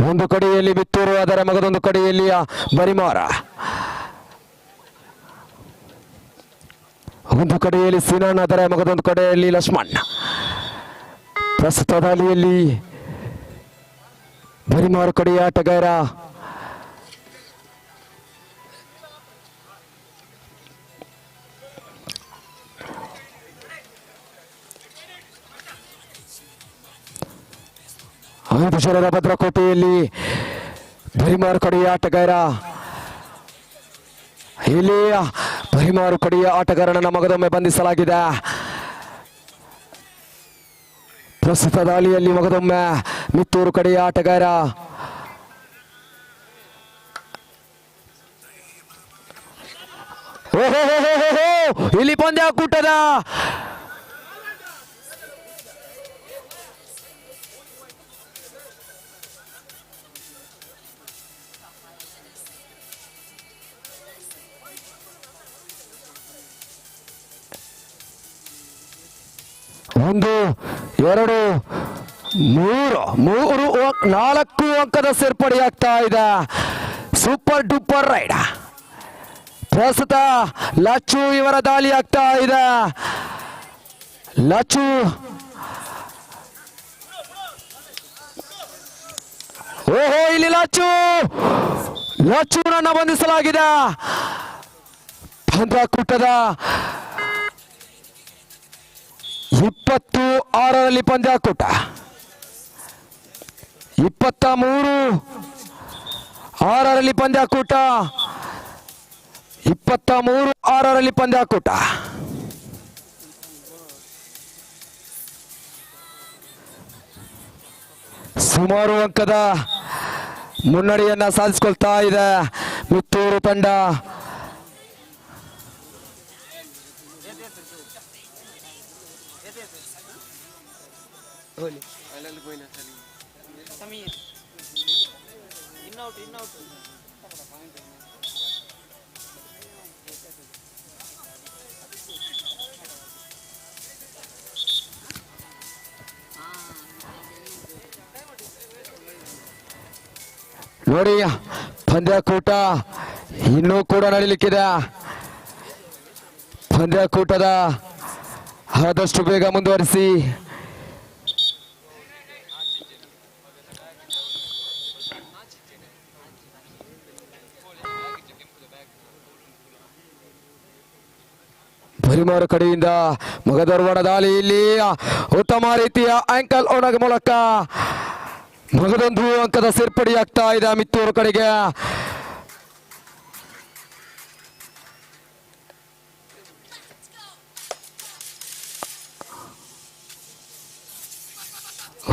ಒಂದು ಕಡೆಯಲ್ಲಿ ಮಿತ್ತೂರು, ಅದರ ಮಗದೊಂದು ಕಡೆಯಲ್ಲಿ ಬರಿಮಾರ. ಒಂದು ಕಡೆಯಲ್ಲಿ ಸಿನಾನ್, ಅದರ ಮಗದೊಂದು ಕಡೆಯಲ್ಲಿ ಲಕ್ಷ್ಮಣ್. ಪ್ರಸ್ತುತ ದಾಳಿಯಲ್ಲಿ ಬರಿಮಾರು ಕಡೆಯ ಆಟಗಾರ. ಐದು ಜನರ ಭದ್ರಕೋಟೆಯಲ್ಲಿ ಬರಿಮಾರು ಕಡೆಯ ಆಟಗಾರ. ಇಲ್ಲಿ ಬರಿಮಾರು ಕಡೆಯ ಆಟಗಾರನನ್ನು ಮಗದೊಮ್ಮೆ ಬಂಧಿಸಲಾಗಿದೆ. ಪ್ರಸ್ತುತ ದಾಳಿಯಲ್ಲಿ ಮಗದೊಮ್ಮೆ ಮಿತ್ತೂರು ಕಡೆಯ ಆಟಗಾರ. ಇಲ್ಲಿ ಪಂದ್ಯಾಕೂಟದ 1 2 3 4 ಅಂಕದ ಸೇರ್ಪಡೆಯಾಗ್ತಾ ಇದೆ. Super duper raid. ಪ್ರಸ್ತುತ ಲಚ್ಚು ಇವರ ದಾಳಿ ಆಗ್ತಾ ಇದೆ. ಲಚ್ಚು ಓಹೋ, ಇಲ್ಲಿ ಲಚ್ಚುನನ್ನ ಬಂಧಿಸಲಾಗಿದೆ. ಪಂದ್ಯಾಕೂಟದ 26ರಲ್ಲಿ ಪಂದ್ಯಾಕೂಟ 23-6ರಲ್ಲಿ ಪಂದ್ಯಾಕೂಟ 23-6ರಲ್ಲಿ ಪಂದ್ಯಾಕೂಟ. ಸುಮಾರು ಅಂಕದ ಮುನ್ನಡೆಯನ್ನ ಸಾಧಿಸಿಕೊಳ್ತಾ ಇದೆ ಮಿತ್ತೂರು ತಂಡ. ನೋಡಿ, ಪಂದ್ಯಾಕೂಟ ಇನ್ನೂ ಕೂಡ ನಡೀಲಿಕ್ಕಿದೆ. ಪಂದ್ಯಾಕೂಟದ ಆದಷ್ಟು ಬೇಗ ಮುಂದುವರಿಸಿ. ಬರಿಮಾರು ಕಡೆಯಿಂದ ಮಗದರ್ವಣ ದಾಳಿ. ಇಲ್ಲಿ ಉತ್ತಮ ರೀತಿಯ ಆಂಕಲ್ ಒಣಗ ಮೂಲಕ ಮಗದೊಂದು ಅಂಕದ ಸೇರ್ಪಡೆಯಾಗ್ತಾ ಇದೆ ಮಿತ್ತೂರು ಕಡೆಗೆ.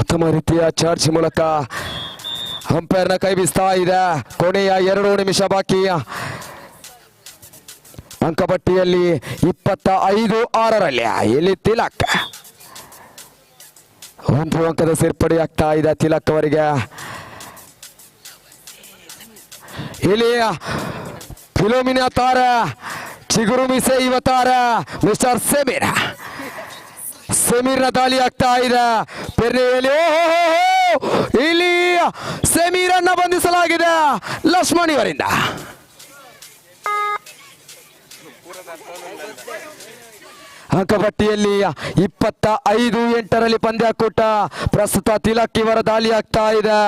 ಉತ್ತಮ ರೀತಿಯ ಚಾರ್ಜ್ ಮೂಲಕ ಅಂಪೈರ್ನ ಕೈ ಬೀಸ್ತಾ ಇದೆ. ಕೊನೆಯ 2 ನಿಮಿಷ ಬಾಕಿ. ಅಂಕಪಟ್ಟಿಯಲ್ಲಿ 25-6ರಲ್ಲಿ ಇಲ್ಲಿ ತಿಲಕ್ 1 ಅಂಕದ ಸೇರ್ಪಡೆಯಾಗ್ತಾ ಇದೆ ತಿಲಕ್ ಅವರಿಗೆ. ಇಲ್ಲಿ ಫಿಲೋಮಿನಾ ತಾರ ಚಿಗುರು ಮೀಸೆ ಇವತಾರ ಮಿಸ್ಟರ್ ಸಮೀರ್ನ ದಾಳಿ ಆಗ್ತಾ ಇದೆ. ಪೆರ್ನೆಯಲ್ಲಿ ಇಲ್ಲಿ ಸಮೀರನ್ನ ಬಂಧಿಸಲಾಗಿದೆ ಲಕ್ಷ್ಮಣ್ ಇವರಿಂದ. ಅಂಕಪಟ್ಟಿಯಲ್ಲಿ 25-8ರಲ್ಲಿ ಪಂದ್ಯಾಕೂಟ. ಪ್ರಸ್ತುತ ತಿಲಕ್ ಇವರ ದಾಳಿ ಆಗ್ತಾ ಇದೆ.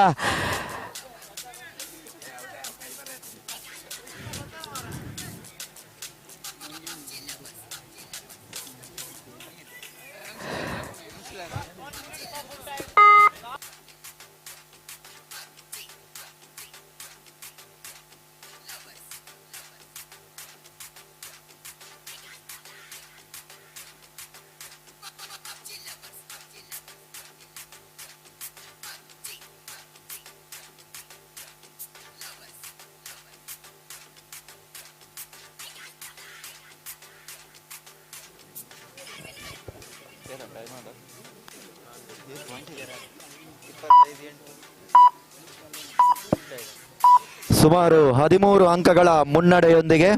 ಸುಮಾರು 13 ಅಂಕಗಳ ಮುನ್ನಡೆಯೊಂದಿಗೆ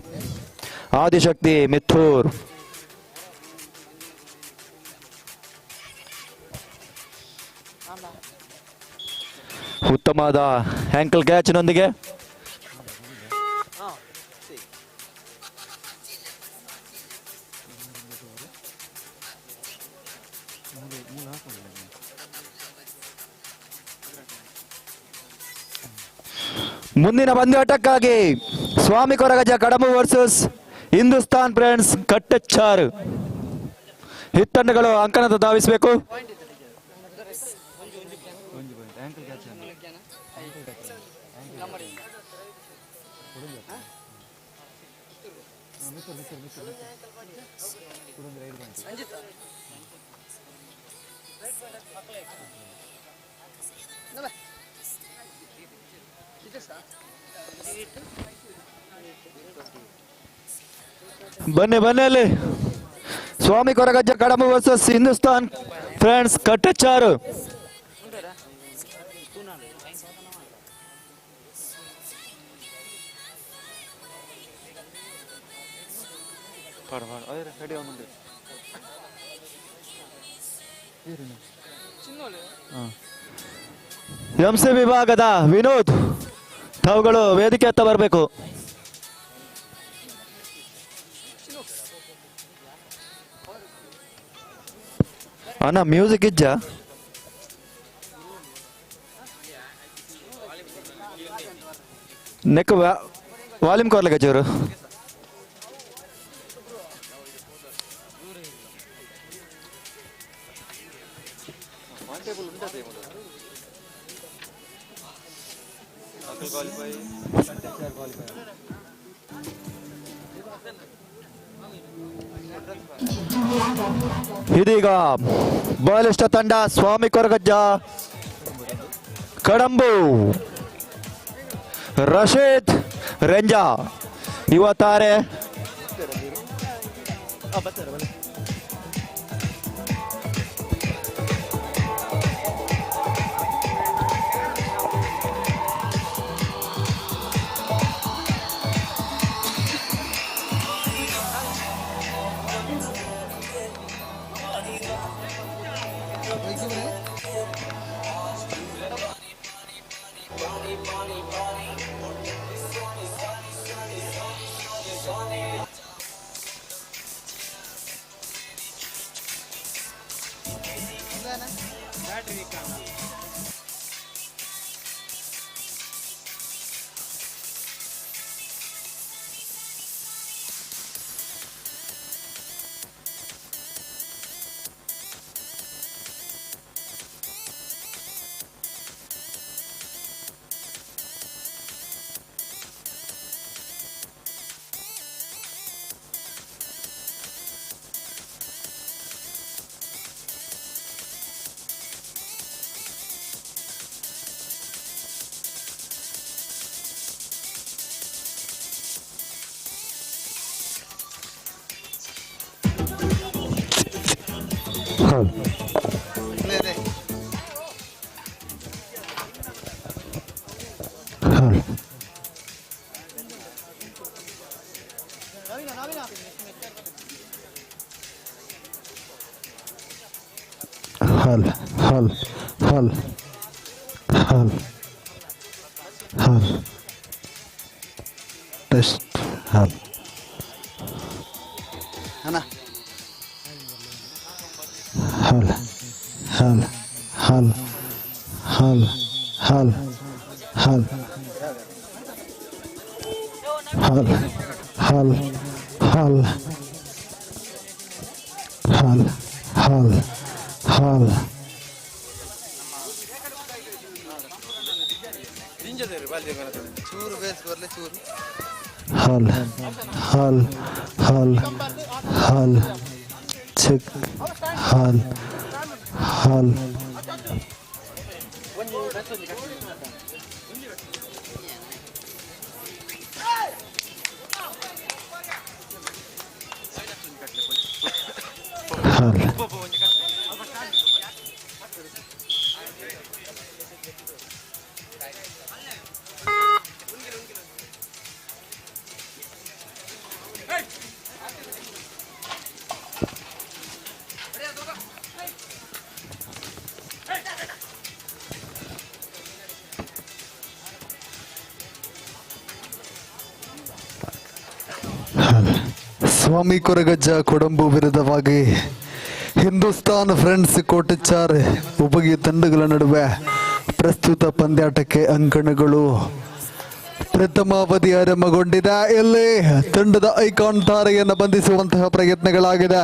ಆದಿಶಕ್ತಿ ಮಿತ್ತೂರ್ ಉತ್ತಮವಾದ ಆಂಕಲ್ ಕ್ಯಾಚ್ನೊಂದಿಗೆ ಮುಂದಿನ ಪಂದ್ಯಾಟಕ್ಕಾಗಿ ಸ್ವಾಮಿ ಕೊರಗಜ್ಜ ಕಡಬು ವರ್ಸಸ್ ಹಿಂದೂಸ್ತಾನ್ ಫ್ರೆಂಡ್ಸ್ ಕಟ್ಟೆಚ್ಚಾರು ಹಿತ್ತಂಡಗಳು ಅಂಕಣದ ಧಾವಿಸಬೇಕು. ಬನ್ನಿ ಬನ್ನಿ ಅಲ್ಲಿ ಸ್ವಾಮಿ ಕೊರಗಜ್ಜ ಕಡಬು ವರ್ಸಸ್ ಹಿಂದೂಸ್ತಾನ್ ಫ್ರೆಂಡ್ಸ್ ಕಟ್ಟೆಚ್ಚಾರು. MC ವಿಭಾಗದ ವಿನೋದ್ ತಾವುಗಳು ವೇದಿಕೆ ಹತ್ತ ಬರಬೇಕು. ಅಣ್ಣ ಮ್ಯೂಸಿಕ್ ಇಜ್ಜ ನೆಕ್ ವಾಲ್ಯೂಮ್ ಕೊರ್ಲಿಕ್ಕೆ ಚೂರು. ಇದೀಗ ಬಲಿಷ್ಠ ತಂಡ ಸ್ವಾಮಿ ಕೊರಗಜ್ಜ ಕಡಂಬು ರಶೀದ್ ರೆಂಜಾ ಯುವ ತಾರೆ हल हल हल हल हल टेस्ट हल है ना हल हल हल हल हल हल हल हल हल हल हल हल चूर बेस कर ले चूर हल हल हल हल चिक हल हल हल ಸ್ವಾಮಿ ಕೊರಗಜ್ಜ ಕೊಡಂಬು ವಿರುದ್ಧವಾಗಿ ಹಿಂದೂಸ್ತಾನ್ ಫ್ರೆಂಡ್ಸ್ ಕೋಟಚಾರ್ ಉಪಗಿ ತಂಡಗಳ ನಡುವೆ ಪ್ರಸ್ತುತ ಪಂದ್ಯಾಟಕ್ಕೆ ಅಂಕಣಗಳು ಪ್ರಥಮಾವಧಿ ಆರಂಭಗೊಂಡಿದೆ. ಇಲ್ಲಿ ತಂಡದ ಐಕಾನ್ ತಾರೆಯನ್ನು ಬಂಧಿಸುವಂತಹ ಪ್ರಯತ್ನಗಳಾಗಿದೆ.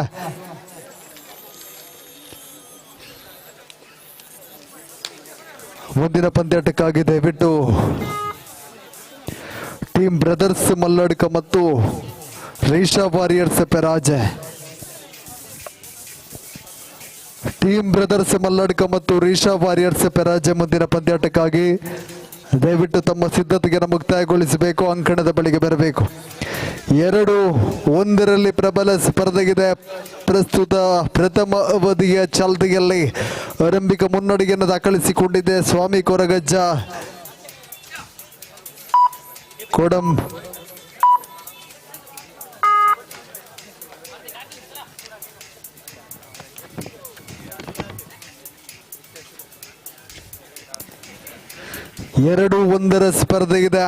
ಮುಂದಿನ ಪಂದ್ಯಾಟಕ್ಕಾಗಿ ದಯವಿಟ್ಟು ಟೀಮ್ ಬ್ರದರ್ಸ್ ಮಲ್ಲಡ್ಕ ಮತ್ತು ರೇಷಾ ವಾರಿಯರ್ಸ್ ಪೆರಾಜೆ ಟೀಮ್ ಬ್ರದರ್ಸ್ ಮಲ್ಲಡ್ಕ ಮತ್ತು ರೇಷಾ ವಾರಿಯರ್ಸ್ ಪೆರಾಜೆ ಮುಂದಿನ ಪಂದ್ಯಾಟಕ್ಕಾಗಿ ದಯವಿಟ್ಟು ತಮ್ಮ ಸಿದ್ಧತೆಯನ್ನು ಮುಕ್ತಾಯಗೊಳಿಸಬೇಕು. ಅಂಕಣದ ಬಳಿಗೆ ಬರಬೇಕು. 2-1 ಪ್ರಬಲ ಸ್ಪರ್ಧೆಗಿದೆ. ಪ್ರಸ್ತುತ ಪ್ರಥಮ ಅವಧಿಯ ಚಾಲ್ತಿಯಲ್ಲಿ ಆರಂಭಿಕ ಮುನ್ನಡೆಯನ್ನು ದಾಖಲಿಸಿಕೊಂಡಿದೆ ಸ್ವಾಮಿ ಕೊರಗಜ್ಜ ಕೊಡಂ 2-1 ಸ್ಪರ್ಧೆ ಇದೆ.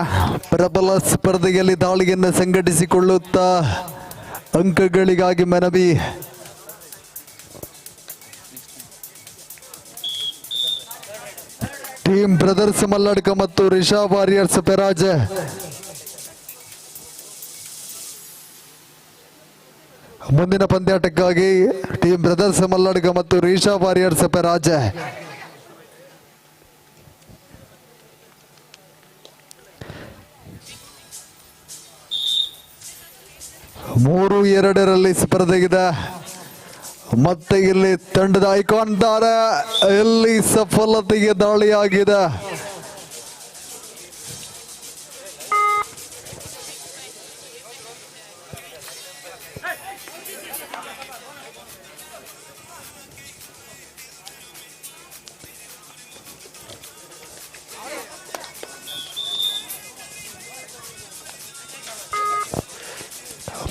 ಪ್ರಬಲ ಸ್ಪರ್ಧೆಯಲ್ಲಿ ದಾಳಿಯನ್ನು ಸಂಘಟಿಸಿಕೊಳ್ಳುತ್ತಾ ಅಂಕಗಳಿಗಾಗಿ ಮನವಿ. ಟೀಮ್ ಬ್ರದರ್ಸ್ ಮಲ್ಲಡ್ಕ ಮತ್ತು ರಿಷಾ ವಾರಿಯರ್ಸ್ ಪೆರಾಜ್. ಮುಂದಿನ ಪಂದ್ಯಾಟಕ್ಕಾಗಿ ಟೀಮ್ ಬ್ರದರ್ಸ್ ಮಲ್ಲಡ್ಕ ಮತ್ತು ರಿಷಾ ವಾರಿಯರ್ಸ್ ಪೆರಾಜ್. 3-2 ಸ್ಪರ್ಧೆಗಿದೆ. ಮತ್ತೆ ಇಲ್ಲಿ ತಂಡದ ಐಕಾನ್ ದಾರ ಇಲ್ಲಿ ಸಫಲತೆಗೆ ದಾಳಿಯಾಗಿದೆ.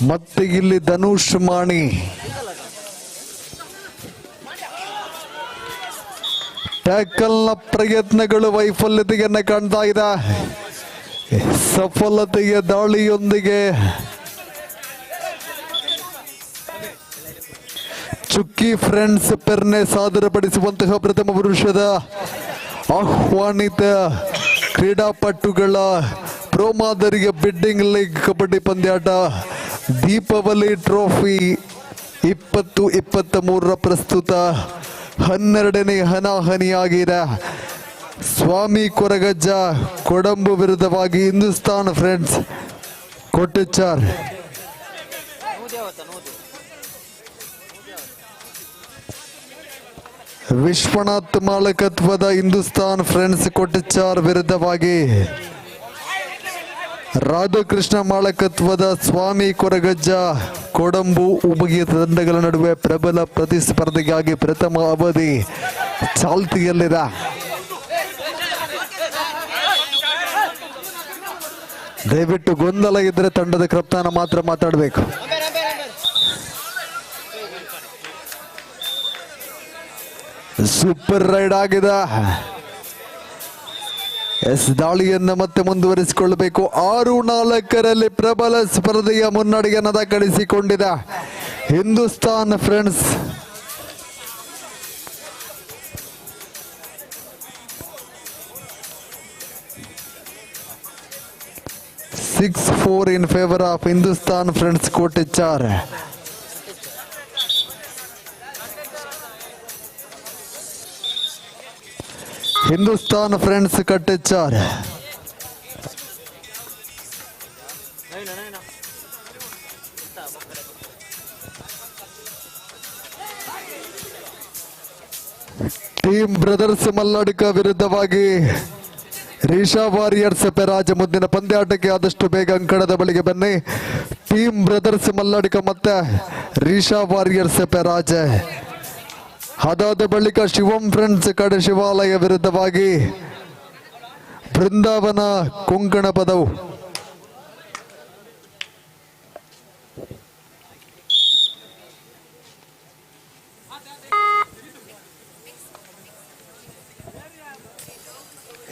ಮತ್ತೆ ಇಲ್ಲಿ ಧನುಷ್ ಮಾಣಿ ಟ್ಯಾಕಲ್ನ ಪ್ರಯತ್ನಗಳು ವೈಫಲ್ಯತೆಯನ್ನು ಕಾಣ್ತಾ ಇದೆ. ಸಫಲತೆಯ ದಾಳಿಯೊಂದಿಗೆ ಚುಕ್ಕಿ ಫ್ರೆಂಡ್ಸ್ ಪೆರ್ನೆ ಸಾದರಪಡಿಸುವಂತಹ ಪ್ರಥಮ ಪುರುಷದ ಆಹ್ವಾನಿತ ಕ್ರೀಡಾಪಟುಗಳ ಪ್ರೋ ಮಾದರಿಯ ಬಿಡ್ಡಿಂಗ್ ಲೀಗ್ ಕಬಡ್ಡಿ ಪಂದ್ಯಾಟ ದೀಪಾವಳಿ ಟ್ರೋಫಿ 2023 ಪ್ರಸ್ತುತ 12ನೇ ಹನಾಹನಿಯಾಗಿದೆ. ಸ್ವಾಮಿ ಕೊರಗಜ್ಜ ಕೊಡಂಬು ವಿರುದ್ಧವಾಗಿ ಹಿಂದೂಸ್ತಾನ್ ಫ್ರೆಂಡ್ಸ್ ಕೊಟ್ಟಚಾರ್. ವಿಶ್ವನಾಥ್ ಮಾಲಕತ್ವದ ಹಿಂದೂಸ್ತಾನ್ ಫ್ರೆಂಡ್ಸ್ ಕೊಟ್ಟಚಾರ್ ವಿರುದ್ಧವಾಗಿ ರಾಧಾಕೃಷ್ಣ ಮಾಲಕತ್ವದ ಸ್ವಾಮಿ ಕೊರಗಜ್ಜ ಕೊಡಂಬು ಉಭಯ ತಂಡಗಳ ನಡುವೆ ಪ್ರಬಲ ಪ್ರತಿಸ್ಪರ್ಧೆಗಾಗಿ ಪ್ರಥಮ ಅವಧಿ ಚಾಲ್ತಿಯಲ್ಲಿದೆ. ದಯವಿಟ್ಟು ಗೊಂದಲ ಇದ್ರೆ ತಂಡದ ಕಪ್ತಾನ ಮಾತ್ರ ಮಾತಾಡಬೇಕು. ಸೂಪರ್ ರೈಡ್ ಆಗಿದೆ. ದಾಳಿಯನ್ನು ಮತ್ತೆ ಮುಂದುವರಿಸಿಕೊಳ್ಳಬೇಕು. 6-4 ಪ್ರಬಲ ಸ್ಪರ್ಧೆಯ ಮುನ್ನಡೆಯನ್ನು ದಾಖಲಿಸಿಕೊಂಡಿದೆ Hindustan friends. (6-4) in favor of Hindustan Friends Kottachar. Hindustan Friends Kottachar. Team brothers Malladka ವಿರುದ್ಧವಾಗಿ ರಿಷಾ ವಾರಿಯರ್ಸ್ ಪೆರಾಜ್. ಮುಂದಿನ ಪಂದ್ಯಾಟಕ್ಕೆ ಆದಷ್ಟು ಬೇಗ ಅಂಕಣದ ಬಳಿಗೆ ಬನ್ನಿ. ಟೀಮ್ ಬ್ರದರ್ಸ್ ಮಲ್ಲಡ್ಕ ಮತ್ತೆ ರಿಷಾ ವಾರಿಯರ್ಸ್ ಪೆರಾಜ್. ಅದಾದ ಬಳಿಕ ಶಿವಂ ಫ್ರೆಂಡ್ಸ್ ಕಡೆ ಶಿವಾಲಯ ವಿರುದ್ಧವಾಗಿ ಬೃಂದಾವನ ಕೊಂಕಣ ಪದವು.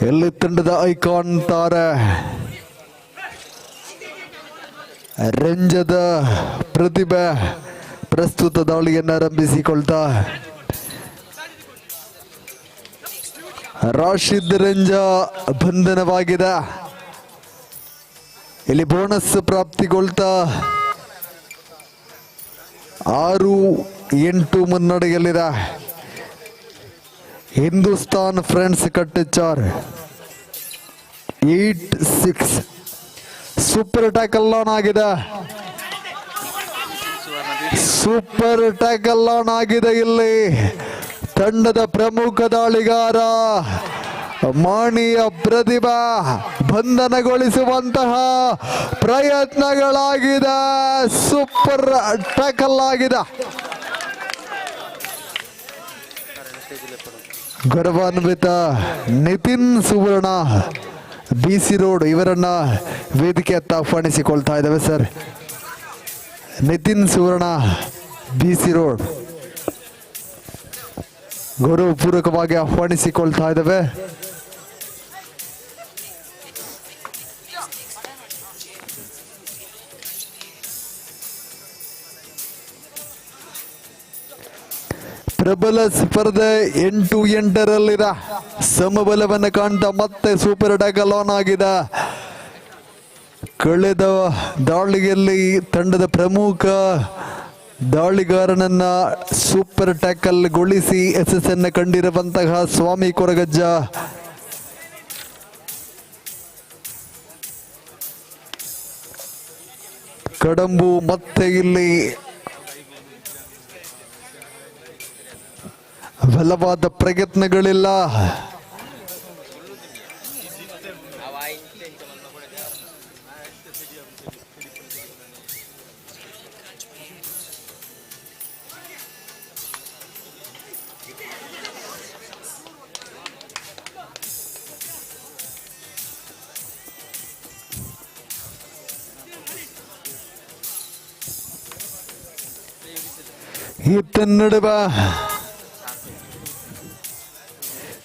ಎಲ್ಲಿ ತಂಡದ ಐಕಾನ್ ತಾರೆ ರಂಜದ ಪ್ರತಿಭೆ ಪ್ರಸ್ತುತ ದಾಳಿಯನ್ನು ಆರಂಭಿಸಿಕೊಳ್ತಾ ರಾಶಿದ್ ರಂಜ ಬಂಧನವಾಗಿದೆ. ಇಲ್ಲಿ ಬೋನಸ್ ಪ್ರಾಪ್ತಿಗೊಳ್ತಾ 6-8 ಮುನ್ನಡೆಯಲ್ಲಿದೆ Hindustan friends Kattachar. 8-6 super tackle on ಆಗಿದೆ. ಸೂಪರ್ ಟ್ಯಾಕಲ್ ಆನ್ ಆಗಿದೆ. ಇಲ್ಲಿ ತಂಡದ ಪ್ರಮುಖ ದಾಳಿಗಾರ ಮಾಣಿಯ ಪ್ರತಿಭಾ ಬಂಧನಗೊಳಿಸುವಂತಹ ಪ್ರಯತ್ನಗಳಾಗಿದೆ. ಸೂಪರ್ ಟ್ಯಾಕಲ್ ಆಗಿದೆ. ಗೌರವಾನ್ವಿತ ನಿತಿನ್ ಸುವರ್ಣ BC ರೋಡ್ ಇವರನ್ನ ವೇದಿಕೆ ಹತ್ತ ಆಹ್ವಾನಿಸಿಕೊಳ್ತಾ ಇದ್ದಾವೆ ಸರ್. ನಿತಿನ್ ಸುವರ್ಣ BC ರೋಡ್ ಗೌರವಪೂರ್ವಕವಾಗಿ ಆಹ್ವಾನಿಸಿಕೊಳ್ತಾ ಇದ್ದಾವೆ. ಪ್ರಬಲ ಸ್ಪರ್ಧೆ 8-8 ಸಮಬಲವನ್ನು ಕಾಣ್ತಾ ಮತ್ತೆ ಸೂಪರ್ ಟ್ಯಾಕಲ್ ಆನ್ ಆಗಿದೆ. ಕಳೆದ ದಾಳಿಯಲ್ಲಿ ತಂಡದ ಪ್ರಮುಖ ದಾಳಿಗಾರನನ್ನ ಸೂಪರ್ ಟ್ಯಾಕಲ್ ಗೊಳಿಸಿ ಯಶಸ್ಸನ್ನು ಕಂಡಿರುವಂತಹ ಸ್ವಾಮಿ ಕೊರಗಜ್ಜ ಕಡಂಬು ಮತ್ತೆ ಇಲ್ಲಿ ಬಲವಾದ ಪ್ರಯತ್ನಗಳಿಲ್ಲ. ನಡುವ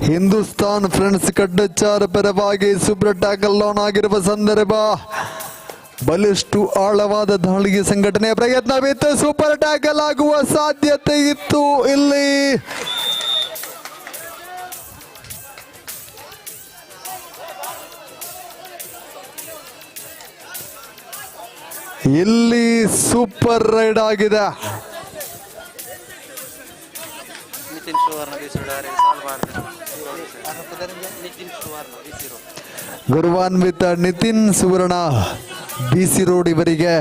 ಹಿಂದೂಸ್ತಾನ್ ಫ್ರೆಂಡ್ಸ್ ಕಡ್ಡಚಾರ ಪರವಾಗಿ ಸೂಪರ್ ಟ್ಯಾಕಲ್ ಆನ್ ಆಗಿರುವ ಸಂದರ್ಭ ಬಲಿಷ್ಟು ಆಳವಾದ ದಾಳಿಗೆ ಸಂಘಟನೆ ಪ್ರಯತ್ನವಿತ್ತು. ಸೂಪರ್ ಟ್ಯಾಕಲ್ ಆಗುವ ಸಾಧ್ಯತೆ ಇತ್ತು. ಇಲ್ಲಿ ಸೂಪರ್ ರೈಡ್ ಆಗಿದೆ. ಗೌರವಾನ್ವಿತ ನಿತಿನ್ ಸುವರ್ಣ ಬಿಸಿ ರೋಡ್ ಇವರಿಗೆ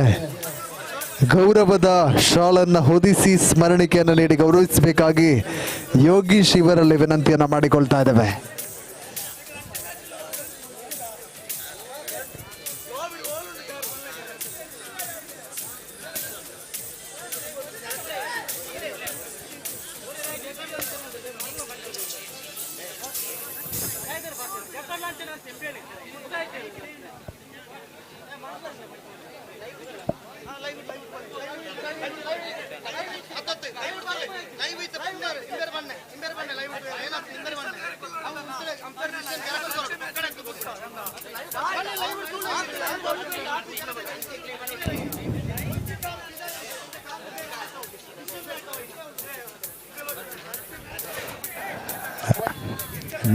ಗೌರವದ ಶಾಲನ್ನು ಹೊದಿಸಿ ಸ್ಮರಣಿಕೆಯನ್ನು ನೀಡಿ ಗೌರವಿಸಬೇಕಾಗಿ ಯೋಗೀಶ್ ಇವರಲ್ಲಿ ವಿನಂತಿಯನ್ನು ಮಾಡಿಕೊಳ್ತಾ ಇದ್ದೇವೆ.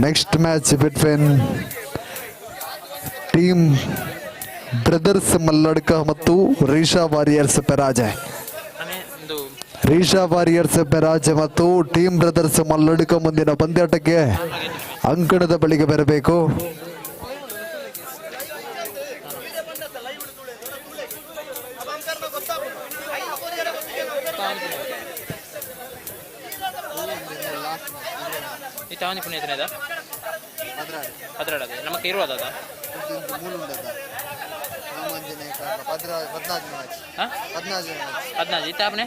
Next match between team brothers ಮಲ್ಲಡ್ಕ ಮತ್ತು ರೀಶಾ ವಾರಿಯರ್ಸ್ ಪೆರಾಜೆ. ರೀಶಾ ವಾರಿಯರ್ಸ್ ಪೆರಾಜೆ ಮತ್ತು ಟೀಮ್ ಬ್ರದರ್ಸ್ ಮಲ್ಲಡ್ಕ ಮುಂದಿನ ಪಂದ್ಯಾಟಕ್ಕೆ ಅಂಕಣದ ಬಳಿಗೆ ಬರಬೇಕು. ನಮಗೆ ಇರುವುದ 15 ಇತ್ತಾಪನೆ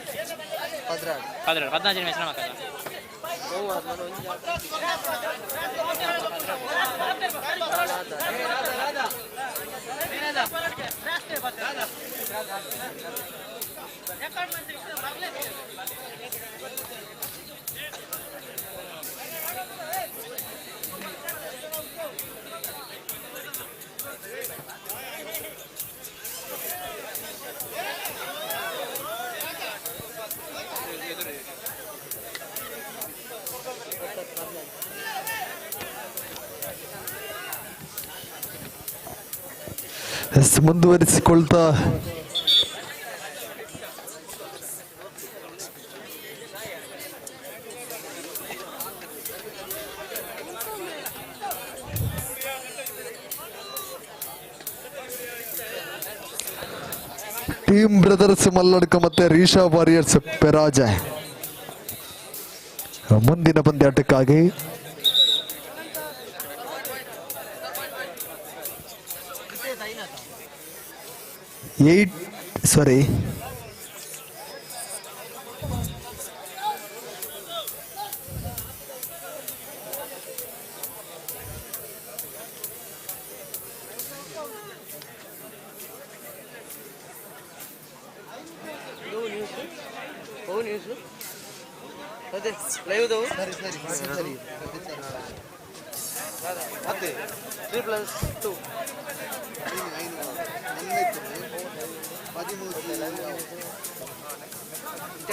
15 ಮ್ಯಾಚ್ ನಮಕ ಮುಂದುವರಿಸಿಕೊಳ್ತಾ ಟೀಮ್ ಬ್ರದರ್ಸ್ ಮಲ್ಲಡ್ಕ ಮತ್ತೆ ರೀಶಾ ವಾರಿಯರ್ಸ್ ಪೆರಾಜೆ ಮುಂದಿನ ಪಂದ್ಯಾಟಕ್ಕಾಗಿ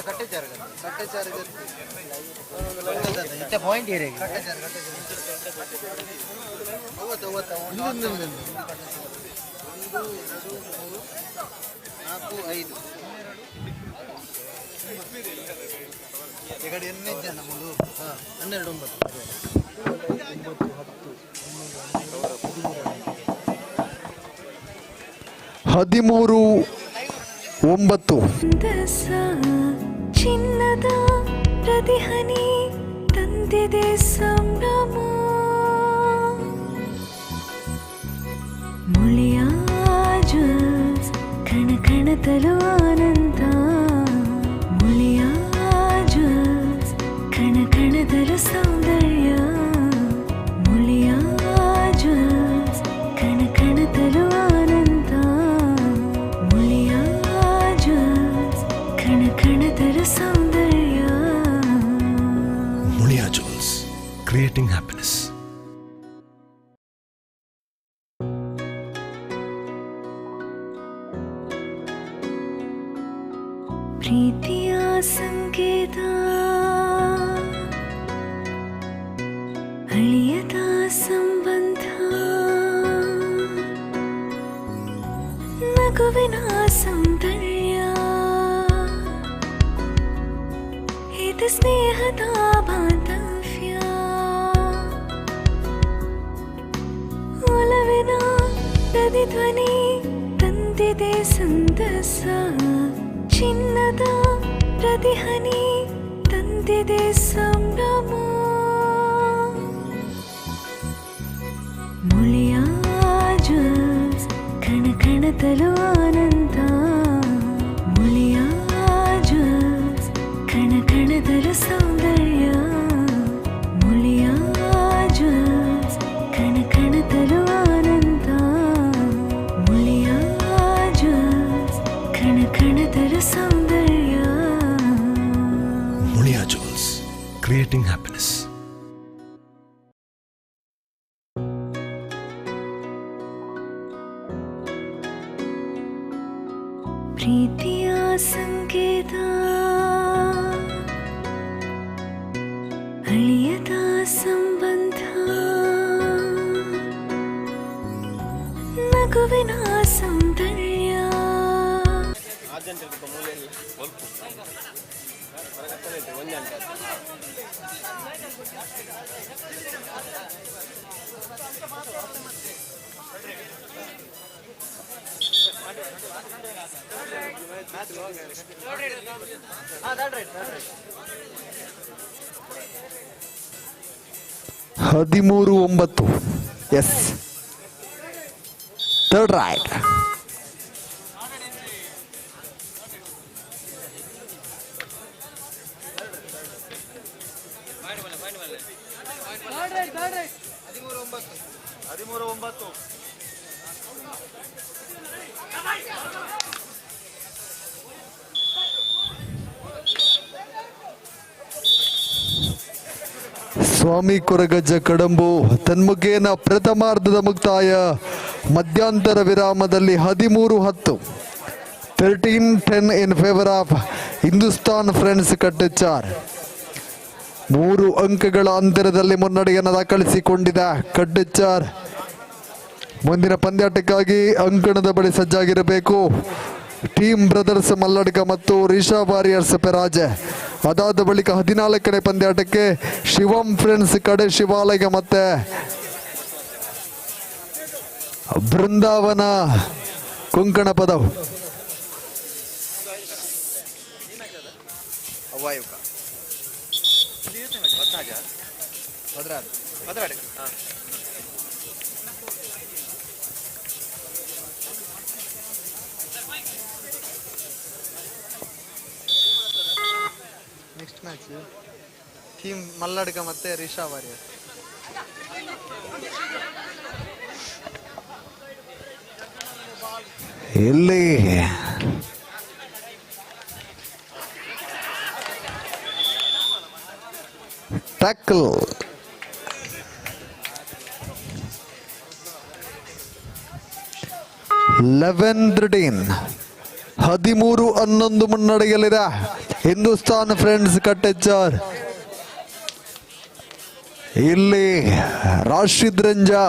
ಕಟ್ಟೆ ಚಾರ್ಜ್ ಮತ್ತೆ ಪಾಯಿಂಟ್ ಏರಿಯಾಗೆ ಹದಿಮೂರು 9 ಚಿನ್ನದ ಪ್ರತಿಹನಿ ತಂದಿದೆ ಸಂಭ್ರಮ ಮುಳಿಯ ಜ್ಯೂಸ್ ಕಣ ಕಣದಲು ಆನಂದ ಮುಳಿಯ ಜ್ಯೂಸ್ ಕಣ ಕಣದಲು ಸೌಂದರ್ಯ ಮುಳಿಯ ಜ್ಯೂಸ್ ಕಣ ಕಣದಲು ಆನಂದ ಮುಳಿಯ ಜ್ಯೂಸ್ ಕಣ ಕಣದಲು ಸೌಂದರ್ಯ Mulia Jewels, creating happiness. ಪ್ರೀತಿಯ ಸಂಕೇತ ಅಳಿಯದ ಸಂಬಂಧ ನಗುವಿನ ಸೌಂದರ್ಯ ಇದು ಸ್ನೇಹದ ಬಾಂಧವ್ಯ ಒಲವಿನ ಪ್ರತಿಧ್ವನಿ ತಂದಿದೆ ಸಂತಸ ಚಿನ್ನದ ಪ್ರತಿಹನಿ ತಂದಿದೆ ಸಂಭ್ರಮ ಮುಳಿಯ ಜ್ಯೂಸ್ ಕಣ ಕಣದಲು ಆನಂದ ಮುಳಿಯ ಜ್ಯೂಸ್ ಕಣ ಕಣದಲು ಸೌಂದರ್ಯ ಮುಳಿಯ ಜ್ಯೂಸ್ ಕಣ ಕಣದಲು ಆನಂದ ಮುಳಿಯ ಜ್ಯೂಸ್ ಕಣ ಕಣದಲು ಸೌಂದರ್ಯ Mulia Jewels, creating happiness. ಪ್ರೀತಿಯ ಸಂಕೇತ ಅಳಿಯದ ಸಂಬಂಧ ನಗುವಿನ ಸೌಂದರ್ಯ ಹದಿಮೂರು 9 yes third right Swami Koragajja Kadambu ತನ್ಮುಖೇನ ಪ್ರಥಮಾರ್ಧದ ಮುಕ್ತಾಯ ಮಧ್ಯಂತರ ವಿರಾಮದಲ್ಲಿ 13-10 13-10 in favour of Hindustan friends Kattechar 3 ಅಂಕಗಳ ಅಂತರದಲ್ಲಿ ಮುನ್ನಡೆಯನ್ನು ದಾಖಲಿಸಿಕೊಂಡಿದೆ ಕಟ್ಟೆಚಾರ್. ಮುಂದಿನ ಪಂದ್ಯಾಟಕ್ಕಾಗಿ ಅಂಕಣದ ಬಳಿ ಸಜ್ಜಾಗಿರಬೇಕು ಟೀಮ್ ಬ್ರದರ್ಸ್ ಮಲ್ಲಡ್ಕ ಮತ್ತು ರಿಷಾ ವಾರಿಯರ್ಸ್ ಪೆರಾಜೆ. ಅದಾದ ಬಳಿಕ 14ನೇ ಪಂದ್ಯಾಟಕ್ಕೆ ಶಿವಂ ಫ್ರೆಂಡ್ಸ್ ಕಡೆ ಶಿವಾಲಯ ಮತ್ತೆ ಬೃಂದಾವನ ಕೊಂಕಣ ಪದವು. ನೆಕ್ಸ್ಟ್ ಮ್ಯಾಚ್ ಟೀಮ್ ಮಲ್ಲಡ್ಕ ಮತ್ತೆ ರಿಷಾ ವಾರಿಯರ್. ಇಲ್ಲಿ ಟ್ಯಾಕಲ್ 11-13 13-11 ಮುನ್ನಡೆಯಲ್ಲಿದೆ ಹಿಂದೂಸ್ತಾನ್ ಫ್ರೆಂಡ್ಸ್ ಕಟ್ಟೆಚಾರ್. ಇಲ್ಲಿ ರಾಶಿದ್ ರಂಜಾ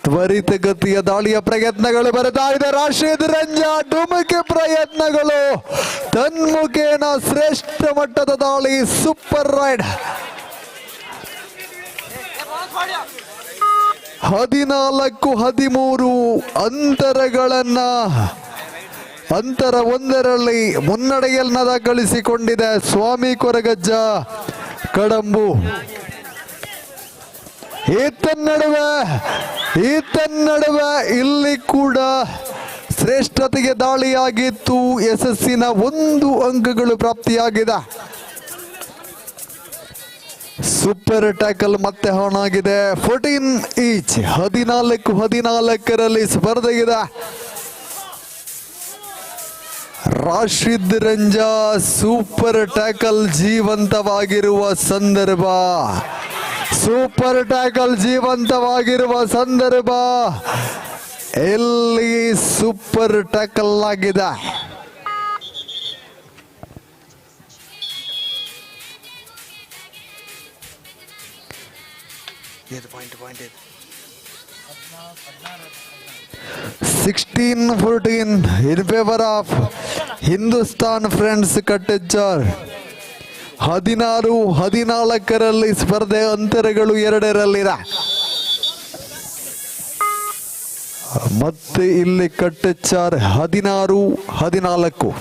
ತ್ವರಿತಗತಿಯ ದಾಳಿಯ ಪ್ರಯತ್ನಗಳು ಬರ್ತಾ ಇದೆ. ರಾಶಿದ್ ರಂಜಾ ಡುಮುಕಿ ಪ್ರಯತ್ನಗಳು ತನ್ಮುಖೇನ ಶ್ರೇಷ್ಠ ಮಟ್ಟದ ದಾಳಿ. Super ride. 14-13 ಅಂತರ ಒಂದರಲ್ಲಿ ಮುನ್ನಡೆಯನ್ನ ದಾಖಲಿಸಿಕೊಂಡಿದೆ ಸ್ವಾಮಿ ಕೊರಗಜ್ಜ ಕಡಂಬು. ಈತನ್ನಡುವೆ ಇಲ್ಲಿ ಕೂಡ ಶ್ರೇಷ್ಠತೆಗೆ ದಾಳಿಯಾಗಿತ್ತು. ಯಶಸ್ಸಿನ 1 ಅಂಕಗಳು ಪ್ರಾಪ್ತಿಯಾಗಿದೆ. ಸೂಪರ್ ಟ್ಯಾಕಲ್ ಮತ್ತೆ ಆನ್ ಆಗಿದೆ. 14 ಈಚ್ 14-14 ಸ್ಪರ್ಧೆಗಿದೆ. ರಾಶಿದ್ ರಂಜಾ ಸೂಪರ್ ಟ್ಯಾಕಲ್ ಜೀವಂತವಾಗಿರುವ ಸಂದರ್ಭ. ಎಲ್ಲಿ ಸೂಪರ್ ಟ್ಯಾಕಲ್ ಆಗಿದೆ. Point 16-14 in favor of Hindustan friends Kattechar. 16-14 ಸ್ಪರ್ಧೆ ಅಂತರಗಳು 2ರಲ್ಲಿದೆ. ಮತ್ತೆ ಇಲ್ಲಿ ಕಟ್ಟೆಚ್ಚಾರ್ 16-14.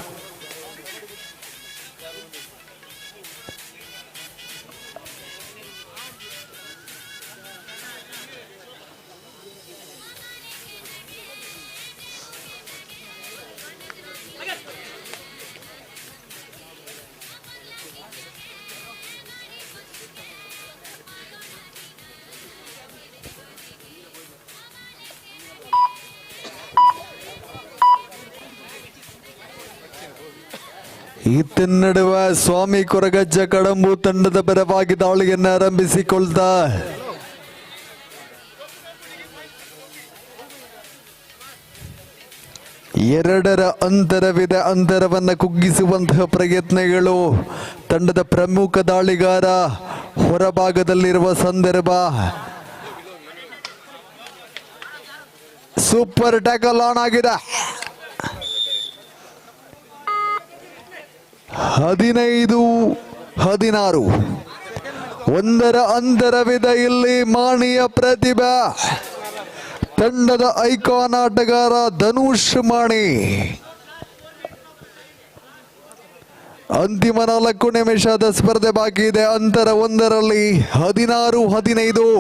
ನಡುವೆ ಸ್ವಾಮಿ ಕೊರಗಜ್ಜ ಕಡಂಬು ತಂಡದ ಪರವಾಗಿ ದಾಳಿಯನ್ನು ಆರಂಭಿಸಿಕೊಳ್ತಾ ಎರಡರ ಅಂತರವಿದೆ. ಅಂತರವನ್ನು ಕುಗ್ಗಿಸುವಂತಹ ಪ್ರಯತ್ನಗಳು. ತಂಡದ ಪ್ರಮುಖ ದಾಳಿಗಾರ ಹೊರಭಾಗದಲ್ಲಿರುವ ಸಂದರ್ಭ. ಸೂಪರ್ ಟ್ಯಾಕಲ್ ಆನ್ ಆಗಿದೆ. 15-16 ಒಂದರ ಅಂತರವಿದೆ. ಇಲ್ಲಿ ಮಾಣಿಯ ಪ್ರತಿಭಾ ತಂಡದ ಐಕಾನ್ ಆಟಗಾರ ಧನುಷ್ ಮಾಣಿ. ಅಂತಿಮ 4 ನಿಮಿಷದ ಸ್ಪರ್ಧೆ ಬಾಕಿ ಇದೆ. ಅಂತರ 1ರಲ್ಲಿ 16-15.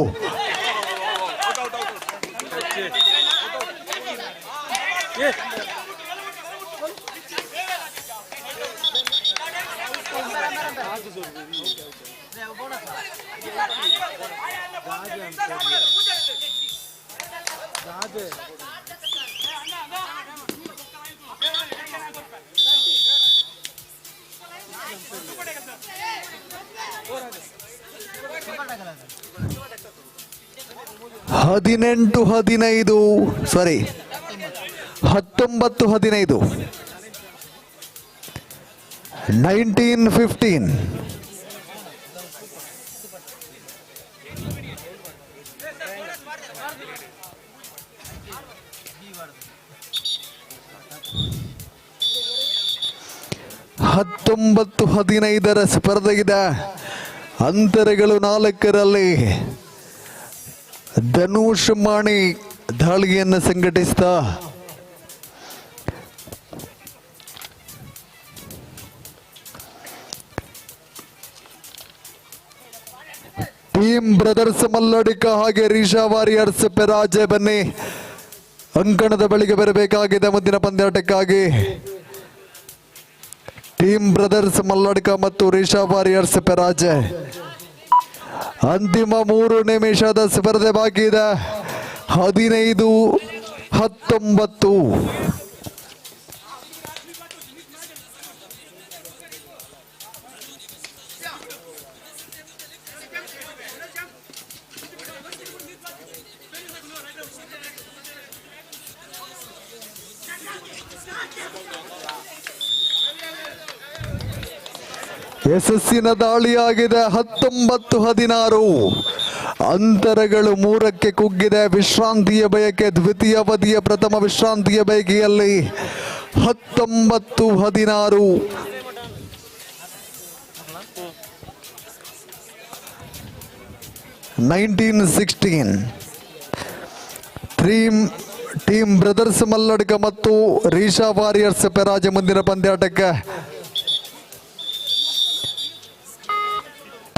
ಹದಿನೆಂಟು 19-15 19-15. ಹತ್ತೊಂಬತ್ತು 15 ಸ್ಪರ್ಧೆಗಿದೆ. ಅಂತರಗಳು 4ರಲ್ಲಿ. ಧನುಷ್ ಮಾಣಿ ದಾಳಿಯನ್ನು ಸಂಘಟಿಸ್ತಾ ಟೀಮ್ ಬ್ರದರ್ಸ್ ಮಲ್ಲಡಿಕ ಹಾಗೆ ರೀಶಾ ವಾರಿಯರ್ಸ್ ಪೆರಾಜೆ ಬನ್ನಿ ಅಂಕಣದ ಬಳಿಗೆ ಬರಬೇಕಾಗಿದೆ ಮುಂದಿನ ಪಂದ್ಯಾಟಕ್ಕಾಗಿ. ಟೀಮ್ ಬ್ರದರ್ಸ್ ಮಲ್ಲಡಿಕ ಮತ್ತು ರೀಶಾ ವಾರಿಯರ್ಸ್ ಪೆರಾಜೆ. ಅಂತಿಮ 3 ನಿಮಿಷದ ಸ್ಪರ್ಧೆ ಬಾಕಿ ಇದೆ. 15-19. ಯಶಸ್ಸಿನ ದಾಳಿಯಾಗಿದೆ. 19-16 ಅಂತರಗಳು 3ಕ್ಕೆ ಕುಗ್ಗಿದೆ. ವಿಶ್ರಾಂತಿಯ ಬಯಕೆ ದ್ವಿತೀಯ ಅವಧಿಯ ಪ್ರಥಮ ವಿಶ್ರಾಂತಿಯ ಬಯಕೆಯಲ್ಲಿ 19-16. ಟೀಮ್ ಬ್ರದರ್ಸ್ ಮಲ್ಲಡ್ಕ ಮತ್ತು ರೀಶಾ ವಾರಿಯರ್ಸ್ ಪೆರಾಜೆ ಮುಂದಿನ ಪಂದ್ಯಾಟಕ್ಕೆ.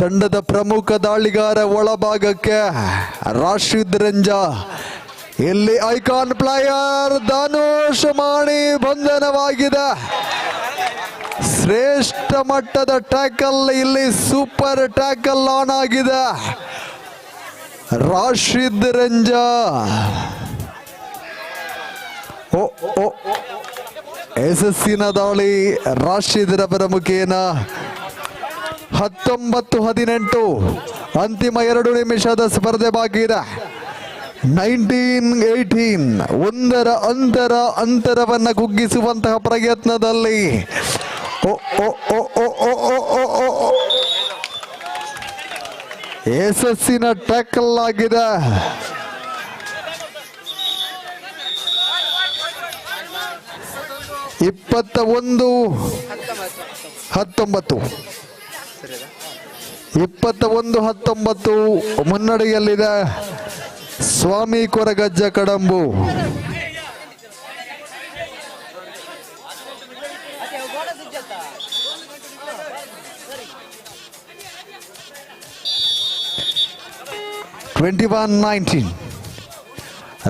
ತಂಡದ ಪ್ರಮುಖ ದಾಳಿಗಾರ ಒಳಭಾಗಕ್ಕೆ ರಾಶಿದ್ ರಂಜಾ. ಇಲ್ಲಿ ಐಕಾನ್ ಪ್ಲೇಯರ್ ಧನುಷ್ ಮಾಣಿ ಬಂಧನವಾಗಿದೆ. ಶ್ರೇಷ್ಠ ಮಟ್ಟದ ಟ್ಯಾಕಲ್, ಇಲ್ಲಿ ಸೂಪರ್ ಟ್ಯಾಕಲ್ ಆನ್ ಆಗಿದೆ. ರಾಶಿದ್ ರಂಜಾ ಯಶಸ್ಸಿನ ದಾಳಿ ರಾಶಿದ್ ರವರ ಮುಖೇನ. 19-18 ಅಂತಿಮ 2 ನಿಮಿಷದ ಸ್ಪರ್ಧೆ ಬಾಕಿ ಇದೆ. 19-18 ಅಂತರವನ್ನು ಕುಗ್ಗಿಸುವಂತಹ ಪ್ರಯತ್ನದಲ್ಲಿ ಯಶಸ್ಸಿನ ಟ್ಯಾಕಲ್ ಆಗಿದೆ. ಇಪ್ಪತ್ತ 19 ಮುನ್ನಡೆಯಲ್ಲಿದೆ ಸ್ವಾಮಿ ಕೊರಗಜ್ಜ ಕಡಂಬು.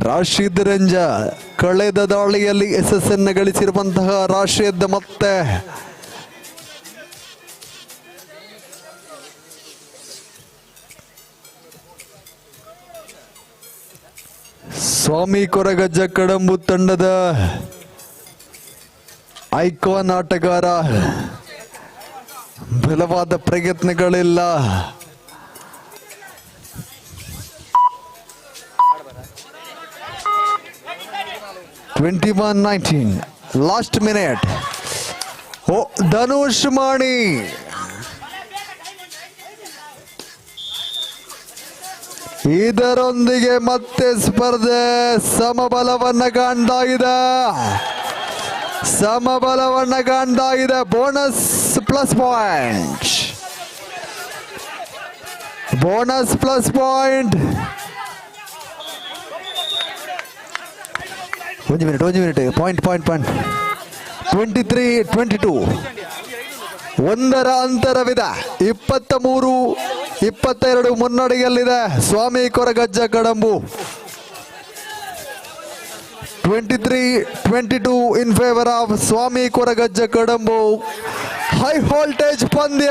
ರಾಶಿದ್ ರಂಜಾ ಕಳೆದ ದಾಳಿಯಲ್ಲಿ ಯಶಸ್ಸನ್ನು ಗಳಿಸಿರುವಂತಹ ರಾಶಿದ್ ಮತ್ತೆ ಸ್ವಾಮಿ ಕೊರಗಜ್ಜ ಕಡಂಬು ತಂಡದ ಐಕಾನ್ ಆಟಗಾರ. ಬಲವಾದ ಪ್ರಯತ್ನಗಳಿಲ್ಲ. Last minute. ಧನುಷ್ ಮಾಣಿ ಇದರೊಂದಿಗೆ ಮತ್ತೆ ಸ್ಪರ್ಧೆ ಸಮಬಲವನ್ನ ಕಾಣ್ತಾ ಇದೆ. Bonus plus point. ಒಂದು ಮಿನಿಟ್ ಪಾಯಿಂಟ್ 23-22 ಒಂದರ ಅಂತರವಿದೆ. 23-22 ಮುನ್ನಡೆಯಲ್ಲಿದೆ Swami Koragajja Kadambu. 23-22 in favour of Swami Koragajja Kadambu. High voltage ಪಂದ್ಯ.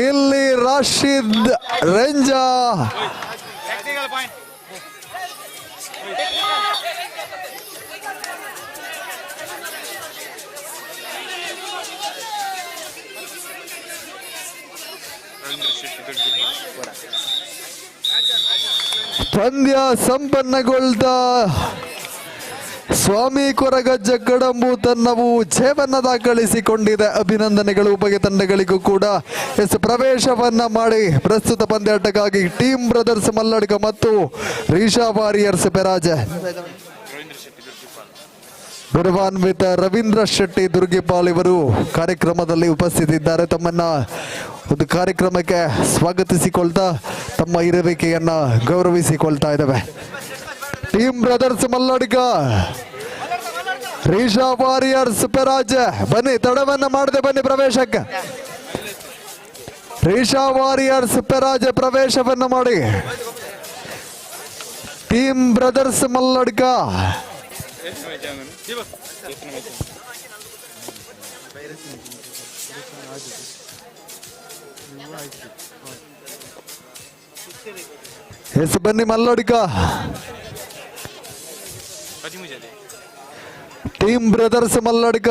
ಇಲ್ಲಿ ರಾಶಿದ್ ರಂಜಾ ಪಂದ್ಯ ಸಂಪನ್ನಗೊಳ್ತಾ ಸ್ವಾಮಿ ಕೊರಗಜ್ಜ ಕಡಂಬು ತನ್ನವು ಜಯವನ್ನ ದಾಖಲಿಸಿಕೊಂಡಿದೆ. ಅಭಿನಂದನೆಗಳು ಉಭಯ ತಂಡಗಳಿಗೂ ಕೂಡ. ಪ್ರವೇಶವನ್ನ ಮಾಡಿ ಪ್ರಸ್ತುತ ಪಂದ್ಯಾಟಕ್ಕಾಗಿ ಟೀಮ್ ಬ್ರದರ್ಸ್ ಮಲ್ಲಡ್ಕ ಮತ್ತು ರೀಶಾ ವಾರಿಯರ್ಸ್ ಪೆರಾಜೆ. ಗೌರವಾನ್ವಿತ ರವೀಂದ್ರ ಶೆಟ್ಟಿ ದುರ್ಗಿಪಾಲ್ ಇವರು ಕಾರ್ಯಕ್ರಮದಲ್ಲಿ ಉಪಸ್ಥಿತಿದ್ದಾರೆ. ತಮ್ಮನ್ನ ಒಂದು ಕಾರ್ಯಕ್ರಮಕ್ಕೆ ಸ್ವಾಗತಿಸಿಕೊಳ್ತಾ ತಮ್ಮ ಇರುವಿಕೆಯನ್ನ ಗೌರವಿಸಿಕೊಳ್ತಾ ಇದ್ದಾವೆ. Team brothers Malladka Risha warriors Peraje. ಬನ್ನಿ, ತಡವನ್ನ ಮಾಡದೆ ಬನ್ನಿ ಪ್ರವೇಶಕ್ಕೆ. ರೀಶಾ ವಾರಿಯರ್ಸ್ ಪೆರಾಜೆ ಪ್ರವೇಶವನ್ನ ಮಾಡಿ. ಟೀಮ್ ಬ್ರದರ್ಸ್ ಮಲ್ಲಡ್ಕ ಎಸ್ ಬನ್ನಿ Malladka. Team brothers Malladka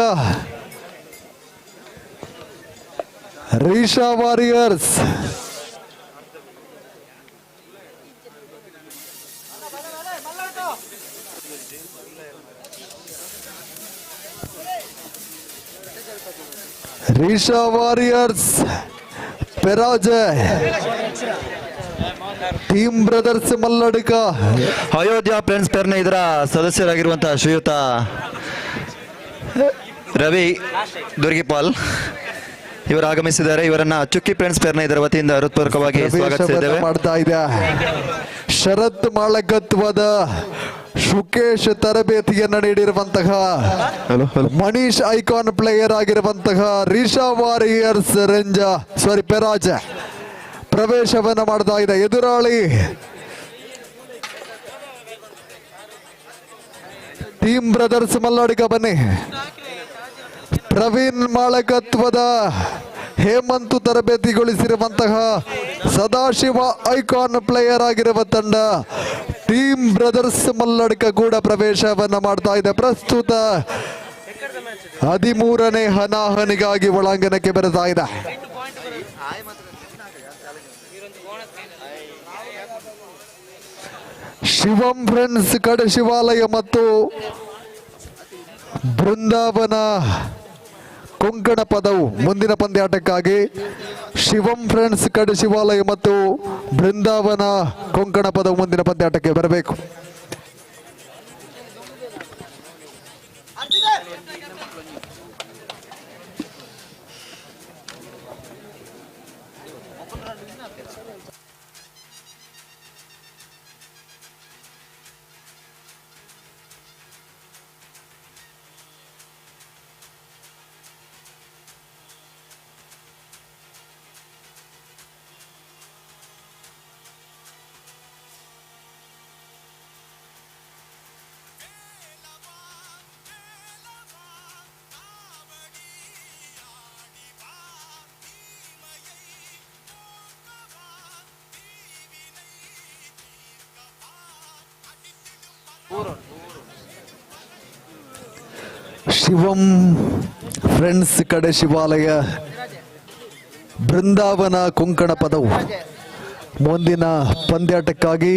Risha warriors. Risha warriors Peraje team brothers Malladka Ayodhya friends Perne ಇದರ ಸದಸ್ಯರಾಗಿರುವಂತಹ ಶ್ರೀಯುತ ರವಿ ದುರ್ಗಿಪಾಲ್ ಇವರು ಆಗಮಿಸಿದ್ದಾರೆ. ಇವರನ್ನ ಚುಕ್ಕಿ ಫ್ರೆಂಡ್ಸ್ ಪೇರ್ನ ಇದರ ವತಿಯಿಂದ ಹೃತ್ಪೂರ್ವಕವಾಗಿ ಸ್ವಾಗತಿಸಿದ್ದೇವೆ. ಮಾಡ್ತಾ ಇದೆ ಶರತ್ ಮಾಳಕತ್ವದ ಶುಕೇಶ್ ತರಬೇತಿಯನ್ನು ನೀಡಿರುವಂತಹ ಮನೀಶ್ ಐಕಾನ್ ಪ್ಲೇಯರ್ ಆಗಿರುವಂತಹ ರೀಶಾ ವಾರಿಯರ್ಸ್ ಪೆರಾಜ ಪ್ರವೇಶವನ್ನ ಮಾಡ್ತಾ ಇದೆ. ಎದುರಾಳಿ ಟೀಮ್ ಬ್ರದರ್ಸ್ ಮಲ್ಲಾಡಿಗ ಬನ್ನಿ. ಪ್ರವೀಣ್ ಮಾಳಕತ್ವದ ಹೇಮಂತ್ ತರಬೇತಿಗೊಳಿಸಿರುವಂತಹ ಸದಾಶಿವ ಐಕಾನ್ ಪ್ಲೇಯರ್ ಆಗಿರುವ ತಂಡ ಟೀಮ್ ಬ್ರದರ್ಸ್ ಮಲ್ಲಡ್ಕ ಕೂಡ ಪ್ರವೇಶವನ್ನ ಮಾಡ್ತಾ ಇದೆ. ಪ್ರಸ್ತುತ 13ನೇ ಹನಾಹನಿಗಾಗಿ ಒಳಾಂಗಣಕ್ಕೆ ಬರುತ್ತಾ ಇದೆ. ಶಿವಂ ಫ್ರೆಂಡ್ಸ್ ಕಡೆ ಶಿವಾಲಯ ಮತ್ತು ಬೃಂದಾವನ ಕೊಂಕಣ ಪದವು ಮುಂದಿನ ಪಂದ್ಯಾಟಕ್ಕಾಗಿ ಶಿವಂ ಫ್ರೆಂಡ್ಸ್ ಕಡೆ ಶಿವಾಲಯ ಮತ್ತು ಬೃಂದಾವನ ಕೊಂಕಣ ಪದವು ಮುಂದಿನ ಪಂದ್ಯಾಟಕ್ಕೆ ಬರಬೇಕು. ಶಿವಂ ಫ್ರೆಂಡ್ಸ್ ಕಡೆ ಶಿವಾಲಯ ಬೃಂದಾವನ ಕೊಂಕಣ ಪದವು ಮುಂದಿನ ಪಂದ್ಯಾಟಕ್ಕಾಗಿ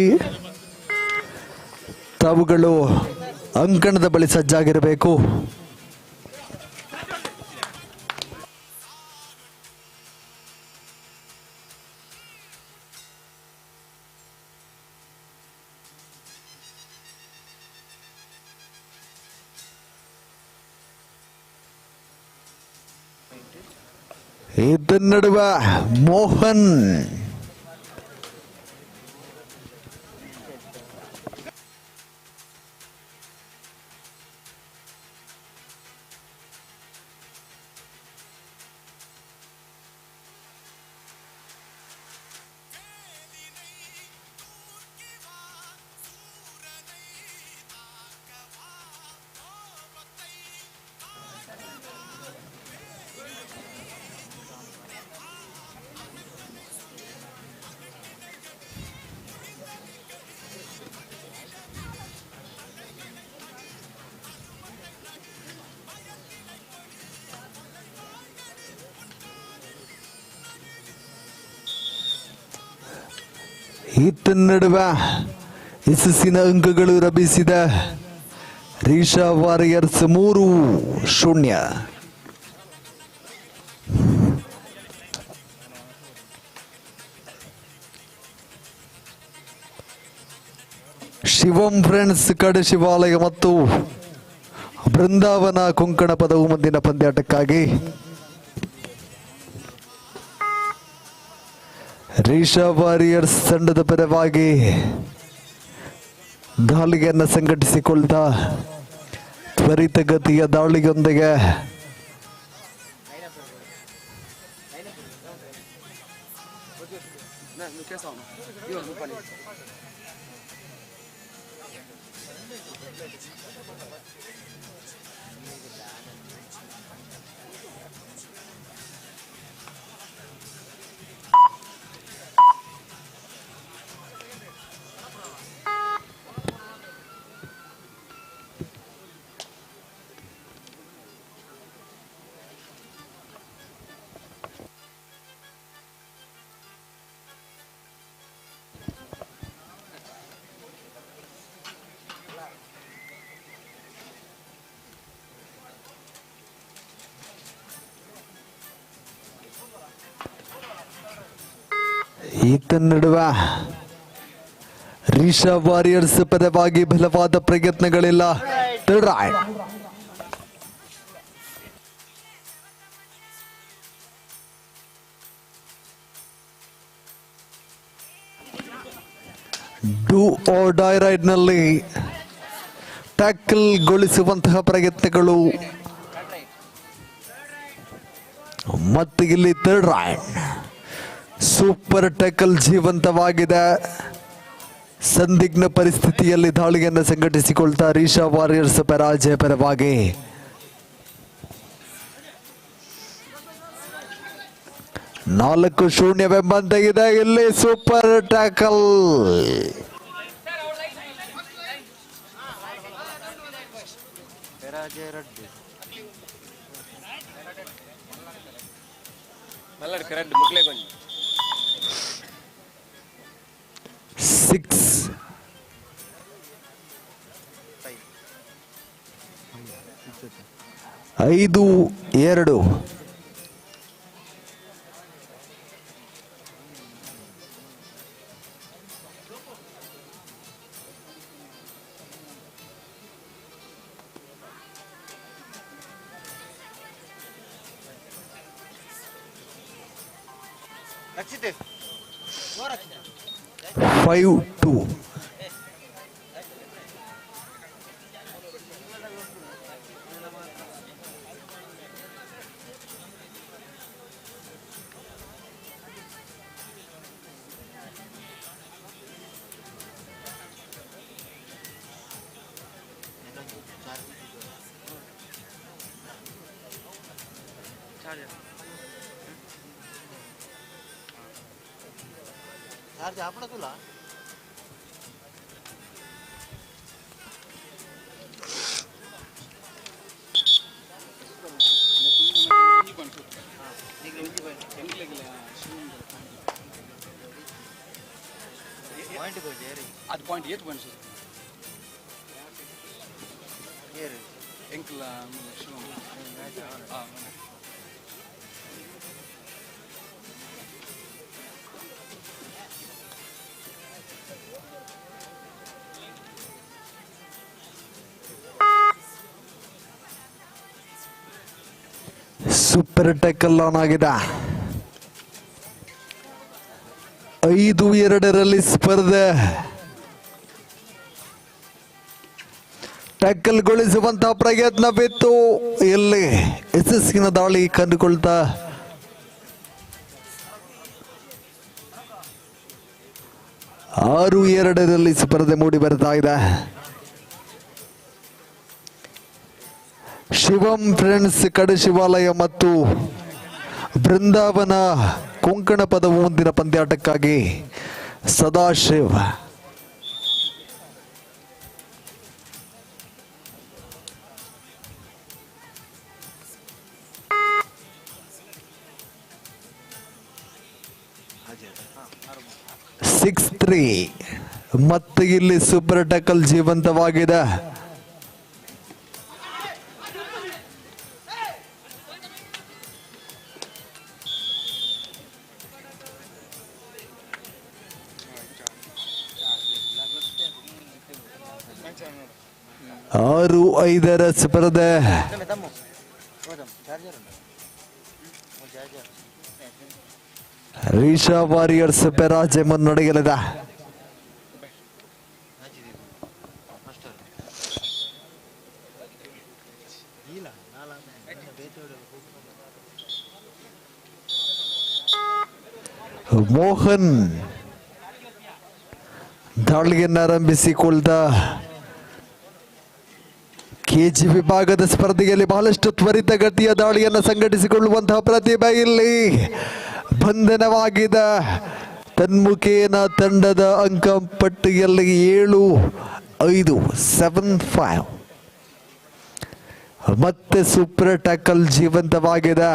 ತಾವುಗಳು ಅಂಕಣದ ಬಳಿ ಸಜ್ಜಾಗಿರಬೇಕು. ಇದನ್ನಡುವ ಮೋಹನ್ ಈತ ನಡುವ ಯಶಸ್ಸಿನ ಅಂಕಗಳು ಲಭಿಸಿದ ರೀಶಾ ವಾರಿಯರ್ಸ್ 3-0. ಶಿವಂ ಫ್ರೆಂಡ್ಸ್ ಕಡೆ ಶಿವಾಲಯ ಮತ್ತು ಬೃಂದಾವನ ಕೊಂಕಣ ಪದವು ಮುಂದಿನ ಪಂದ್ಯಾಟಕ್ಕಾಗಿ ರೀಶಾ ವಾರಿಯರ್ಸ್ ತಂಡದ ಪರವಾಗಿ ದಾಳಿಯನ್ನು ಸಂಘಟಿಸಿಕೊಳ್ತಾ ತ್ವರಿತಗತಿಯ ದಾಳಿಯೊಂದಿಗೆ ಈತನ ನಡುವ ರಿಷಬ್ ವಾರಿಯರ್ಸ್ ಪರವಾಗಿ ಬಲವಾದ ಪ್ರಯತ್ನಗಳಿಲ್ಲ. Third raid. Do or die raid ನಲ್ಲಿ ಟ್ಯಾಕಲ್ ಗೊಳಿಸುವಂತಹ ಪ್ರಯತ್ನಗಳು ಮತ್ತು ಇಲ್ಲಿ ಥರ್ಡ್ ರೈಡ್. ಸೂಪರ್ ಟ್ಯಾಕಲ್ ಜೀವಂತವಾಗಿದೆ. ಸಂದಿಗ್ಧ ಪರಿಸ್ಥಿತಿಯಲ್ಲಿ ದಾಳಿಯನ್ನು ಸಂಘಟಿಸಿಕೊಳ್ತಾ ರಿಷಬ್ ವಾರಿಯರ್ಸ್ ಪರಾಜಯ ಪರವಾಗಿ. 4-0 ಇದೆ. ಇಲ್ಲಿ ಸೂಪರ್ ಟ್ಯಾಕಲ್. మళ్ళీ కరెక్ట్ ముక్లే కొంచెం 6 5-2. రక్షితే 5-2. चार्ज आपला तुला ಅದು ಪಾಯಿಂಟ್ ಏತ್ ಪಾಯಿಂಟ್ ಎಂಕಲ್ ಸೂಪರ್ ಟ್ಯಾಕಲ್ ಆನ್ ಆಗಿದೆ. 5-2 ಸ್ಪರ್ಧೆ. ಟ್ಯಾಕಲ್ ಗೊಳಿಸುವಂತಹ ಪ್ರಯತ್ನ ಬಿತ್ತು. ಇಲ್ಲಿ ಯಶಸ್ಸಿನ ದಾಳಿ ಕಂಡುಕೊಳ್ತಾ 6-2 ಸ್ಪರ್ಧೆ ಮೂಡಿ ಬರ್ತಾ ಇದೆ. ಶಿವಂ ಫ್ರೆಂಡ್ಸ್ ಕಡಶಿವಾಲಯ ಮತ್ತು ಬೃಂದಾವನ ಕೊಂಕಣ ಪದವು ಮುಂದಿನ ಪಂದ್ಯಾಟಕ್ಕಾಗಿ ಸದಾಶಿವ್. ಸಿಕ್ಸ್ 3 ಮತ್ತೆ ಇಲ್ಲಿ ಸೂಪರ್ ಟ್ಯಾಕಲ್ ಜೀವಂತವಾಗಿದೆ. ಆರು 5 ಸ್ಪರ್ಧೆ. ರಿಷಬ್ ವಾರಿಯರ್ಸ್ ಪರಾಜಯ ಮುನ್ನಡೆಯಲಿದೆ. ಮೋಹನ್ ದಾಳಿಯನ್ನು ಆರಂಭಿಸಿಕೊಳ್ದ ಕೆಜಿ ವಿಭಾಗದ ಸ್ಪರ್ಧೆಯಲ್ಲಿ ಬಹಳಷ್ಟು ತ್ವರಿತಗತಿಯ ದಾಳಿಯನ್ನು ಸಂಘಟಿಸಿಕೊಳ್ಳುವಂತಹ ಪ್ರತಿಭೆ ಇಲ್ಲಿ ಬಂಧನವಾಗಿದೆ. ತನ್ಮುಖೇನ ತಂಡದ ಅಂಕ ಪಟ್ಟಿಯಲ್ಲಿ 7-5 7-5. ಮತ್ತೆ ಸೂಪರ್ ಟ್ಯಾಕಲ್ ಜೀವಂತವಾಗಿದೆ.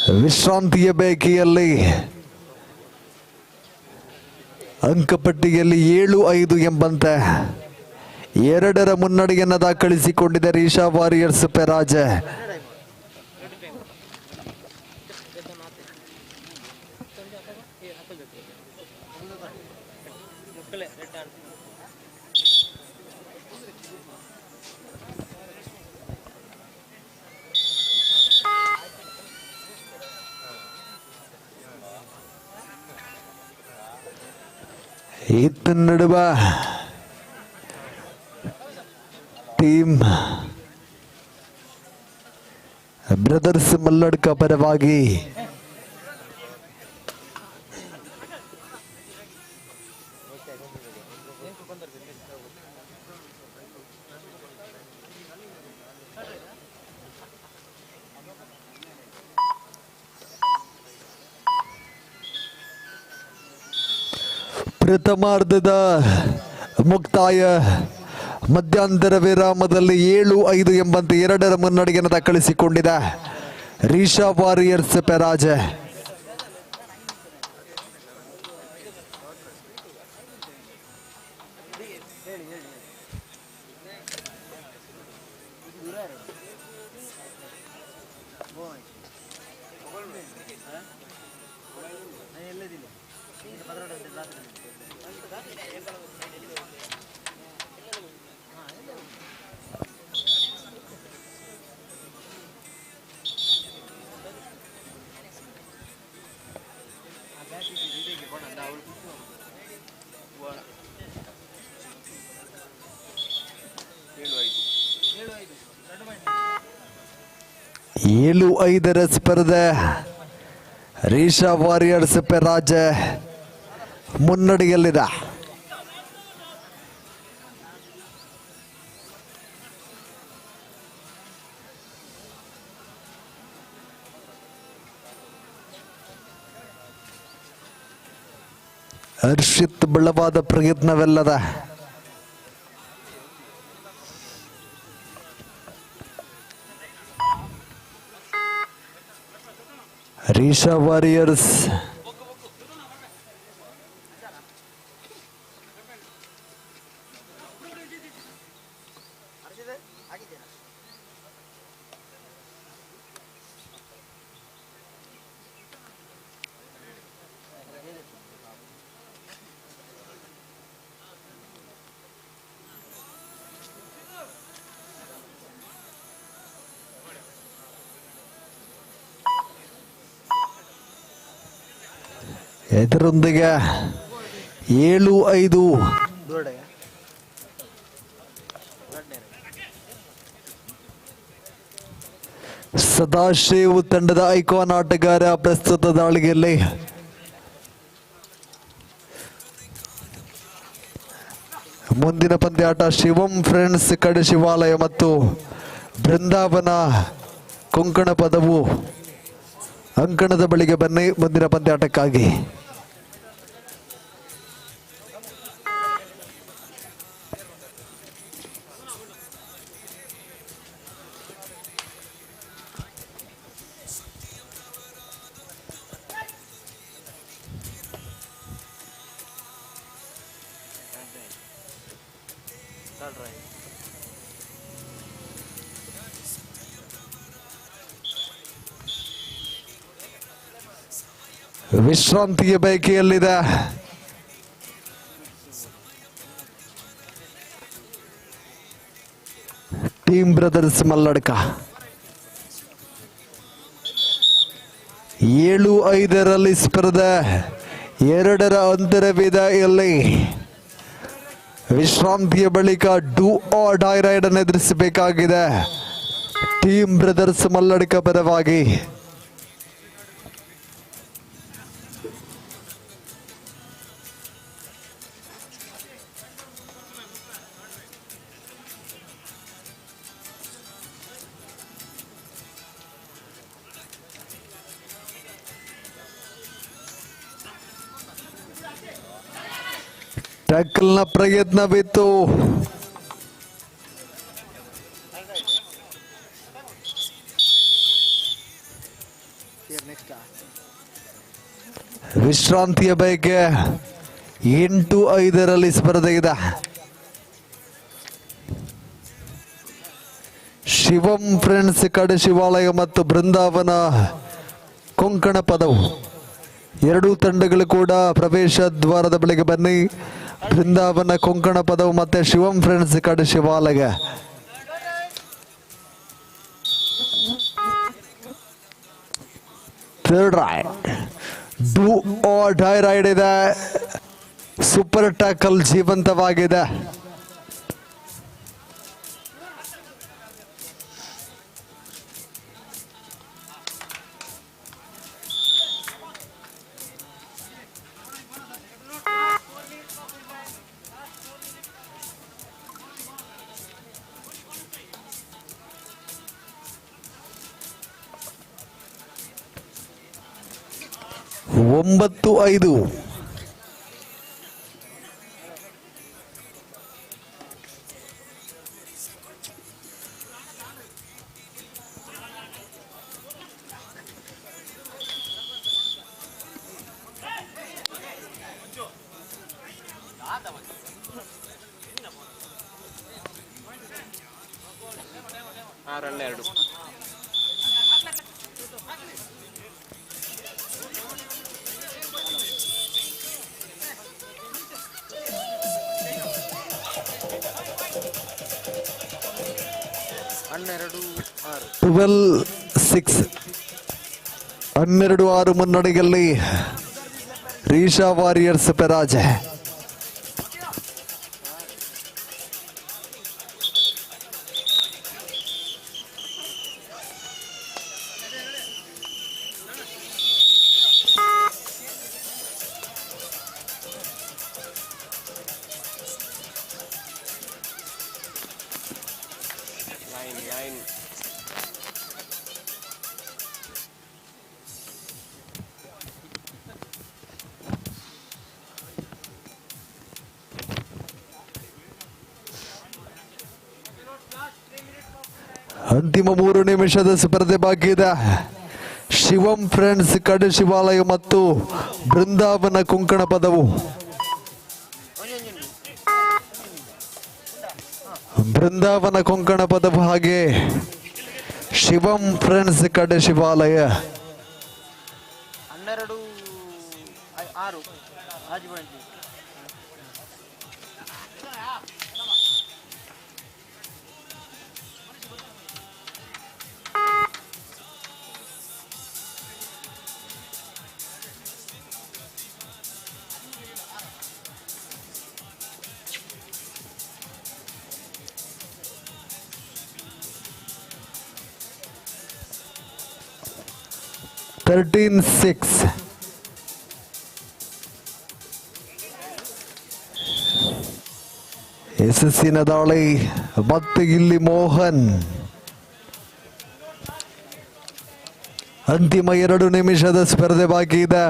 ವಿಶ್ರಾಂತಿಯ ಬೇಕೆಯಲ್ಲಿ ಅಂಕಪಟ್ಟಿಯಲ್ಲಿ 7-5 ಎಂಬಂತೆ 2ರ ಮುನ್ನಡೆಯನ್ನು ದಾಖಲಿಸಿಕೊಂಡಿದೆ ರೀಶಾ ವಾರಿಯರ್ಸ್ ಪೆರಾಜೆ. ಈತ ನಡುವ ಟೀಮ್ ಬ್ರದರ್ಸ್ ಮಲ್ಲಡ್ಕ ಪರವಾಗಿ ಪ್ರಥಮಾರ್ಧದ ಮುಕ್ತಾಯ ಮಧ್ಯಂತರ ವಿರಾಮದಲ್ಲಿ 7-5 ಎಂಬಂತೆ 2ರ ಮುನ್ನಡೆಯನ್ನು ದಾಖಲಿಸಿಕೊಂಡಿದೆ ರೀಶಾ ವಾರಿಯರ್ಸ್ ಪೆರಾಜೆ. ಏಳು 5ರ ಸ್ಪರ್ಧೆ ರೀಶಾ ವಾರಿಯರ್ಸ್ ಪೆರಾಜೆ ಮುನ್ನಡೆಯಲ್ಲಿದೆ. ಹರ್ಷಿತ್ ಬಲವಾದ ಪ್ರಯತ್ನವೆಲ್ಲದ ರೀಶಾ ವಾರಿಯರ್ಸ್ ಇದರೊಂದಿಗೆ 7-5 ಸದಾಶಿವ್ ತಂಡದ ಐಕಾನ್ ಆಟಗಾರ ಪ್ರಸ್ತುತ ದಾಳಿಯಲ್ಲಿ ಮುಂದಿನ ಪಂದ್ಯಾಟ ಶಿವಂ ಫ್ರೆಂಡ್ಸ್ ಕಡೆ ಶಿವಾಲಯ ಮತ್ತು ಬೃಂದಾವನ ಕೊಂಕಣ ಪದವು ಅಂಕಣದ ಬಳಿಗೆ ಬನ್ನಿ ಮುಂದಿನ ಪಂದ್ಯಾಟಕ್ಕಾಗಿ. ವಿಶ್ರಾಂತಿಯ ಬಯಕೆಯಲ್ಲಿದೆ ಟೀಮ್ ಬ್ರದರ್ಸ್ ಮಲ್ಲಡ್ಕ. 7-5ರಲ್ಲಿ ಸ್ಪರ್ಧೆ 2ರ ಅಂತರವಿದೆ. ಇಲ್ಲಿ ವಿಶ್ರಾಂತಿಯ ಬಳಿಕ ಡೂ ಆರ್ ಡೈ ರೈಡ್ ಅನ್ನು ಎದುರಿಸಬೇಕಾಗಿದೆ ಟೀಮ್ ಬ್ರದರ್ಸ್ ಮಲ್ಲಡ್ಕ ಪರವಾಗಿ. ಟ್ಯಾಕಲ್ನ ಪ್ರಯತ್ನವಿತ್ತು. ವಿಶ್ರಾಂತಿಯ ಬಯಕೆ 8-5 ಸ್ಪರ್ಧೆ ಇದೆ. ಶಿವಂ ಫ್ರೆಂಡ್ಸ್ ಕಡೆ ಶಿವಾಲಯ ಮತ್ತು ಬೃಂದಾವನ ಕೊಂಕಣ ಪದವು ಎರಡೂ ತಂಡಗಳು ಕೂಡ ಪ್ರವೇಶ ದ್ವಾರದ ಬಳಿಗೆ ಬನ್ನಿ. ಬೃಂದಾವನ ಕೊಂಕಣ ಪದವು ಮತ್ತೆ Shivam friends Kade Shivalaya. Third raid do or die raid ಇದೆ. ಸೂಪರ್ ಟ್ಯಾಕಲ್ ಜೀವಂತವಾಗಿದೆ. ಒಂಬತ್ತು 5. ರನ್ 2. ಟ್ವೆಲ್ 6 12-6 ಮುನ್ನಡೆಯಲ್ಲಿ ರೀಶಾ ವಾರಿಯರ್ಸ್ ಪರಾಜಯ. ಅಂತಿಮ 3 ನಿಮಿಷದ ಸ್ಪರ್ಧೆ ಬಾಕಿ ಇದೆ. ಶಿವಂ ಫ್ರೆಂಡ್ಸ್ ಕಡೆ ಶಿವಾಲಯ ಮತ್ತು ಬೃಂದಾವನ ಕೊಂಕಣ ಪದವು. ಬೃಂದಾವನ ಕೊಂಕಣ ಪದವು ಹಾಗೆ ಶಿವಂ ಫ್ರೆಂಡ್ಸ್ ಕಡೆ ಶಿವಾಲಯ. 12-6 13-6. ಯಶಸ್ಸಿನ ದಾಳಿ ಮತ್ತೆ ಇಲ್ಲಿ ಮೋಹನ್. ಅಂತಿಮ 2 ನಿಮಿಷದ ಸ್ಪರ್ಧೆ ಬಾಕಿ ಇದೆ.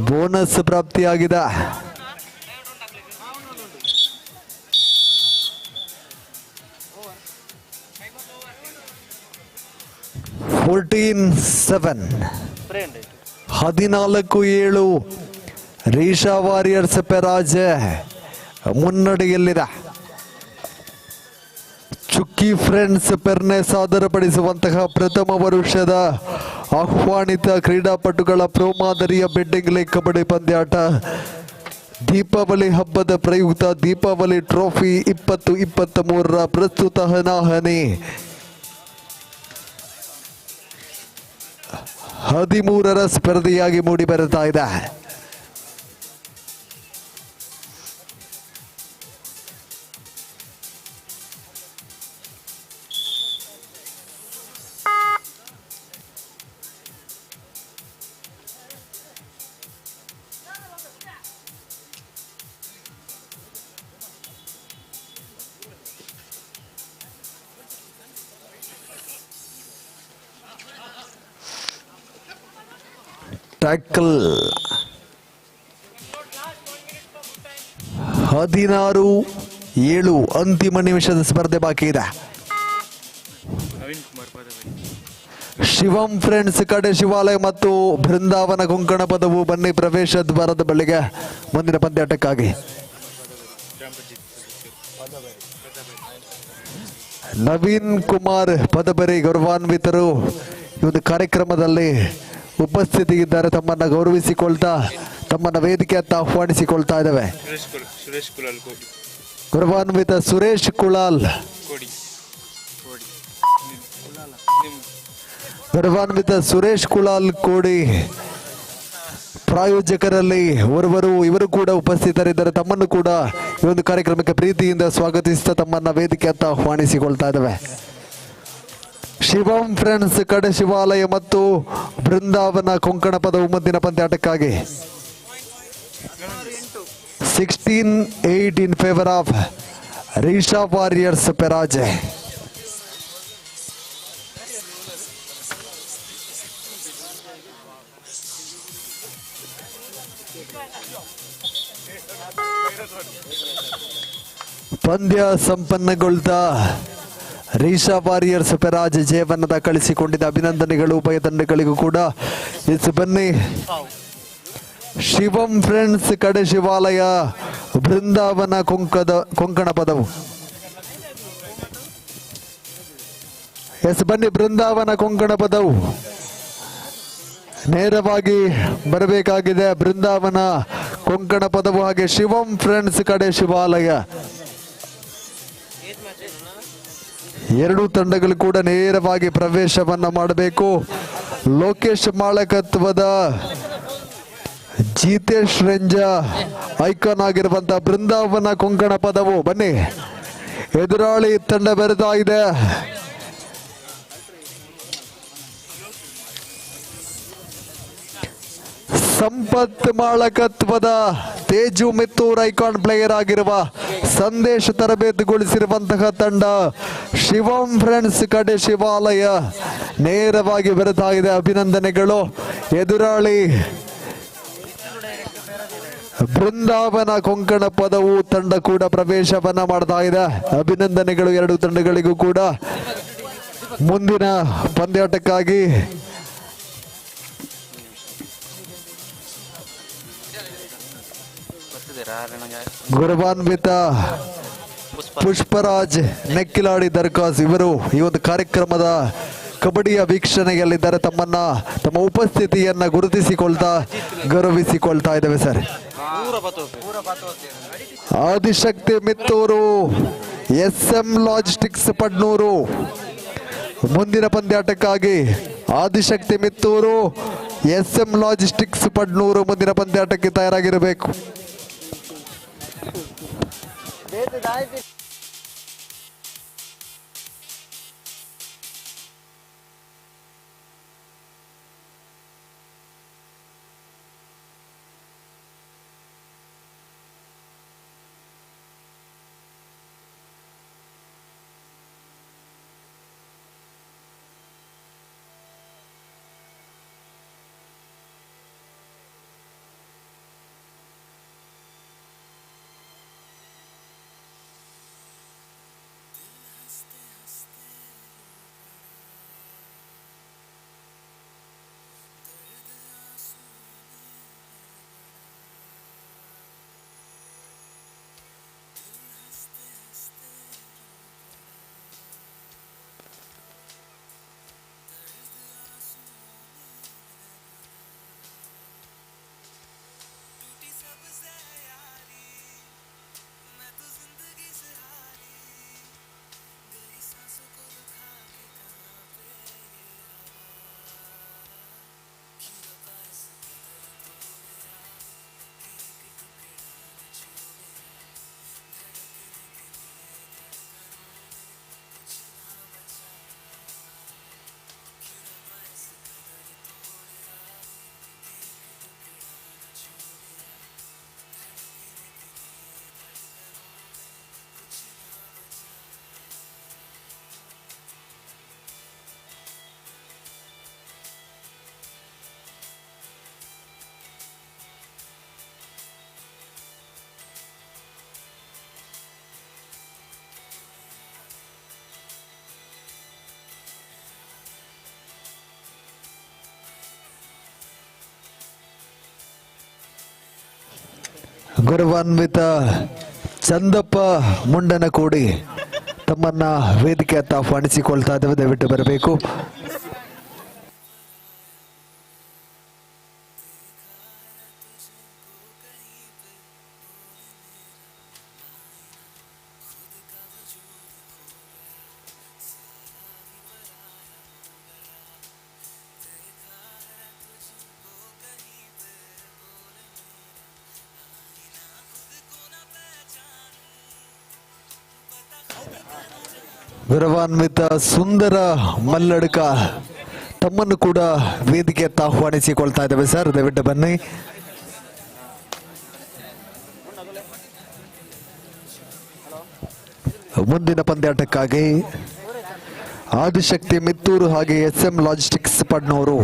ಬೋನಸ್ ಪ್ರಾಪ್ತಿಯಾಗಿದೆ. 14-7. 14-7 ರೀಶಾ ವಾರಿಯರ್ಸ್ ಪರಾಜಯ ಮುನ್ನಡೆಯಲ್ಲಿದೆ. ಚುಕ್ಕಿ ಫ್ರೆಂಡ್ಸ್ ಪೆರ್ನೆ ಸಾದರಪಡಿಸುವಂತಹ ಪ್ರಥಮ ವರ್ಷದ ಆಹ್ವಾನಿತ ಕ್ರೀಡಾಪಟುಗಳ ಪ್ರೋ ಮಾದರಿಯ ಬೆಡ್ಡಿಂಗ್ ಲೀಗ್ ಕಬಡ್ಡಿ ಪಂದ್ಯಾಟ. ದೀಪಾವಳಿ ಹಬ್ಬದ ಪ್ರಯುಕ್ತ ದೀಪಾವಳಿ ಟ್ರೋಫಿ 2023 ಪ್ರಸ್ತುತ ಹನಾಹನಿ. 13ರ ಸ್ಪರ್ಧೆಯಾಗಿ ಮೂಡಿ ಬರುತ್ತಾ ಇದೆ. ಟ್ಯಾಕಲ್ 16-7 ಅಂತಿಮ ನಿಮಿಷದ ಸ್ಪರ್ಧೆ ಬಾಕಿ ಇದೆ. ನವೀನ್ ಕುಮಾರ್ ಶಿವಂ ಫ್ರೆಂಡ್ಸ್ ಕಡೆ ಶಿವಾಲಯ ಮತ್ತು ಬೃಂದಾವನ ಕೊಂಕಣ ಪದವು ಬನ್ನಿ ಪ್ರವೇಶ ದ್ವಾರದ ಬಳಿಗೆ ಮುಂದಿನ ಪಂದ್ಯಾಟಕ್ಕಾಗಿ. ನವೀನ್ ಕುಮಾರ್ ಪದಬರಿ ಗೌರವಾನ್ವಿತರು ಈ ಒಂದು ಕಾರ್ಯಕ್ರಮದಲ್ಲಿ ಉಪಸ್ಥಿತಿ ಇದ್ದಾರೆ. ತಮ್ಮನ್ನ ಗೌರವಿಸಿಕೊಳ್ತಾ ತಮ್ಮನ್ನ ವೇದಿಕೆಯತ್ತ ಆಹ್ವಾನಿಸಿಕೊಳ್ತಾ ಇದ್ದೇವೆ. ಗೌರವಾನ್ವಿತ ಸುರೇಶ್ ಕುಳಾಲ್, ಗೌರವಾನ್ವಿತ ಸುರೇಶ್ ಕುಳಾಲ್ ಕೋಡಿ ಪ್ರಾಯೋಜಕರಲ್ಲಿ ಓರ್ವರು, ಇವರು ಕೂಡ ಉಪಸ್ಥಿತರಿದ್ದಾರೆ. ತಮ್ಮನ್ನು ಕೂಡ ಈ ಒಂದು ಕಾರ್ಯಕ್ರಮಕ್ಕೆ ಪ್ರೀತಿಯಿಂದ ಸ್ವಾಗತಿಸುತ್ತಾ ತಮ್ಮನ್ನ ವೇದಿಕೆಯತ್ತ ಆಹ್ವಾನಿಸಿಕೊಳ್ತಾ ಇದ್ದೇವೆ. ಶಿವಂ ಫ್ರೆಂಡ್ಸ್ ಕಡೆ ಶಿವಾಲಯ ಮತ್ತು ಬೃಂದಾವನ ಕೊಂಕಣ ಪದವು ಮುಂದಿನ ಪಂದ್ಯಾಟಕ್ಕಾಗಿ 16-8 in favour of Risha warriors Peraje. ಪಂದ್ಯ ಸಂಪನ್ನಗೊಳ್ತಾ ರೀಶಾ ವಾರಿಯರ್ಸ್ ಪೆರಾಜ್ ಜಯವನ್ನ ದಾಖಲಿಸಿಕೊಂಡಿದ್ದ ಅಭಿನಂದನೆಗಳು ಉಭಯ ತಂಡಗಳಿಗೂ ಕೂಡ. ಎಸ್ ಬನ್ನಿ, ಶಿವಂ ಫ್ರೆಂಡ್ಸ್ ಕಡೆ ಶಿವಾಲಯ ಬೃಂದಾವನ ಕೊಂಕಣ ಪದವು. ಎಸ್ ಬನ್ನಿ, ಬೃಂದಾವನ ಕೊಂಕಣ ಪದವು ನೇರವಾಗಿ ಬರಬೇಕಾಗಿದೆ. ಬೃಂದಾವನ ಕೊಂಕಣ ಪದವು ಹಾಗೆ ಶಿವಂ ಫ್ರೆಂಡ್ಸ್ ಕಡೆ ಶಿವಾಲಯ ಎರಡೂ ತಂಡಗಳು ಕೂಡ ನೇರವಾಗಿ ಪ್ರವೇಶವನ್ನ ಮಾಡಬೇಕು. ಲೋಕೇಶ್ ಮಾಳಕತ್ವದ ಜೀತೇಶ್ ರೆಂಜ ಐಕಾನ್ ಆಗಿರುವಂತಹ ಬೃಂದಾವನ ಕೊಂಕಣ ಪದವು ಬನ್ನಿ, ಎದುರಾಳಿ ತಂಡ ಬೆರೆತಾ ಇದೆ. ಸಂಪತ್ ಮಾಳಕತ್ವದ ತೇಜು ಮಿತ್ತೂರ್ ಐಕಾನ್ ಪ್ಲೇಯರ್ ಆಗಿರುವ ಸಂದೇಶ್ ತರಬೇತುಗೊಳಿಸಿರುವಂತಹ ತಂಡ ಶಿವಂ ಫ್ರೆಂಡ್ಸ್ ಕಡೆ ಶಿವಾಲಯ ನೇರವಾಗಿ ಬೆರೆತಾ ಇದೆ. ಅಭಿನಂದನೆಗಳು. ಎದುರಾಳಿ ಬೃಂದಾವನ ಕೊಂಕಣ ಪದವು ತಂಡ ಕೂಡ ಪ್ರವೇಶವನ್ನ ಮಾಡ್ತಾ ಇದೆ. ಅಭಿನಂದನೆಗಳು ಎರಡು ತಂಡಗಳಿಗೂ ಕೂಡ. ಮುಂದಿನ ಪಂದ್ಯಾಟಕ್ಕಾಗಿ ಗೌರವಾನ್ವಿತ ಪುಷ್ಪರಾಜ್ ನೆಕ್ಕಿಲಾಡಿ ದರ್ಕಾಸ್ ಇವರು ಈ ಒಂದು ಕಾರ್ಯಕ್ರಮದ ಕಬಡ್ಡಿಯ ವೀಕ್ಷಣೆಯಲ್ಲಿದ್ದಾರೆ. ತಮ್ಮ ಉಪಸ್ಥಿತಿಯನ್ನ ಗುರುತಿಸಿಕೊಳ್ತಾ ಗೌರವಿಸಿಕೊಳ್ತಾ ಇದ್ದೇವೆ sir. Adishakti Mitturu, SM logistics Padnur ಮುಂದಿನ ಪಂದ್ಯಾಟಕ್ಕಾಗಿ. ಆದಿಶಕ್ತಿ ಮಿತ್ತೂರು, SM ಲಾಜಿಸ್ಟಿಕ್ಸ್ ಪಡ್ನೂರು ಮುಂದಿನ ಪಂದ್ಯಾಟಕ್ಕೆ ತಯಾರಾಗಿರಬೇಕು. ಗೌರವಾನ್ವಿತ ಚಂದಪ್ಪ ಮುಂಡನಕೋಡಿ ತಮ್ಮನ್ನ ವೇದಿಕೆ ಹತ್ತ ಆಹ್ವಾನಿಸಿಕೊಳ್ತಾ ಇದ್ದೇವೆ, ದಯವಿಟ್ಟು ಬರಬೇಕು. ಗೌರವಾನ್ವಿತ ಸುಂದರ ಮಲ್ಲಡ್ಕ ತಮ್ಮನ್ನು ಕೂಡ ವೇದಿಕೆ ಆಹ್ವಾನಿಸಿಕೊಳ್ತಾ ಇದ್ದೇವೆ ಸರ್, ದಯವಿಟ್ಟು ಬನ್ನಿ. ಮುಂದಿನ ಪಂದ್ಯಾಟಕ್ಕಾಗಿ ಆದಿಶಕ್ತಿ ಮಿತ್ತೂರು ಹಾಗೆ SM ಲಾಜಿಸ್ಟಿಕ್ಸ್ ಪಡ್ನೂರು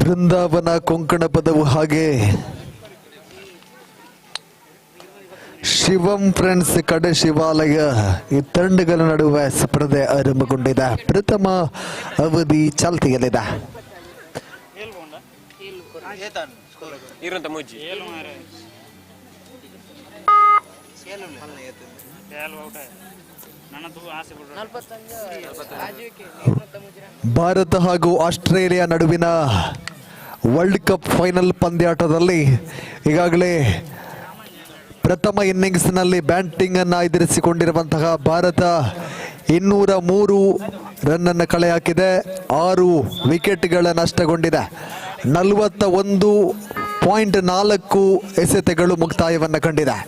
ಬೃಂದಾವನ ಕೊಂಕಣ ಪದವು ಹಾಗೆ ಶಿವಂ ಫ್ರೆಂಡ್ಸ್ ಕಡೆ ಶಿವಾಲಯ ಈ ತಂಡಗಳ ನಡುವೆ ಸ್ಪರ್ಧೆ ಆರಂಭಗೊಂಡಿದೆ. ಪ್ರಥಮ ಅವಧಿ ಚಾಲ್ತಿಯಲ್ಲಿದೆ. ಭಾರತ ಹಾಗೂ ಆಸ್ಟ್ರೇಲಿಯಾ ನಡುವಿನ ವರ್ಲ್ಡ್ ಕಪ್ ಫೈನಲ್ ಪಂದ್ಯಾಟದಲ್ಲಿ ಈಗಾಗಲೇ ಪ್ರಥಮ ಇನ್ನಿಂಗ್ಸ್ನಲ್ಲಿ ಬ್ಯಾಟಿಂಗ್ ಅನ್ನು ಎದುರಿಸಿಕೊಂಡಿರುವಂತಹ ಭಾರತ 203 ರನ್ ಅನ್ನು ಕಳೆ ಹಾಕಿದೆ, 6 ವಿಕೆಟ್ಗಳ ನಷ್ಟಗೊಂಡಿದೆ, 41.4 ಎಸೆತಗಳು ಮುಕ್ತಾಯವನ್ನು ಕಂಡಿದೆ.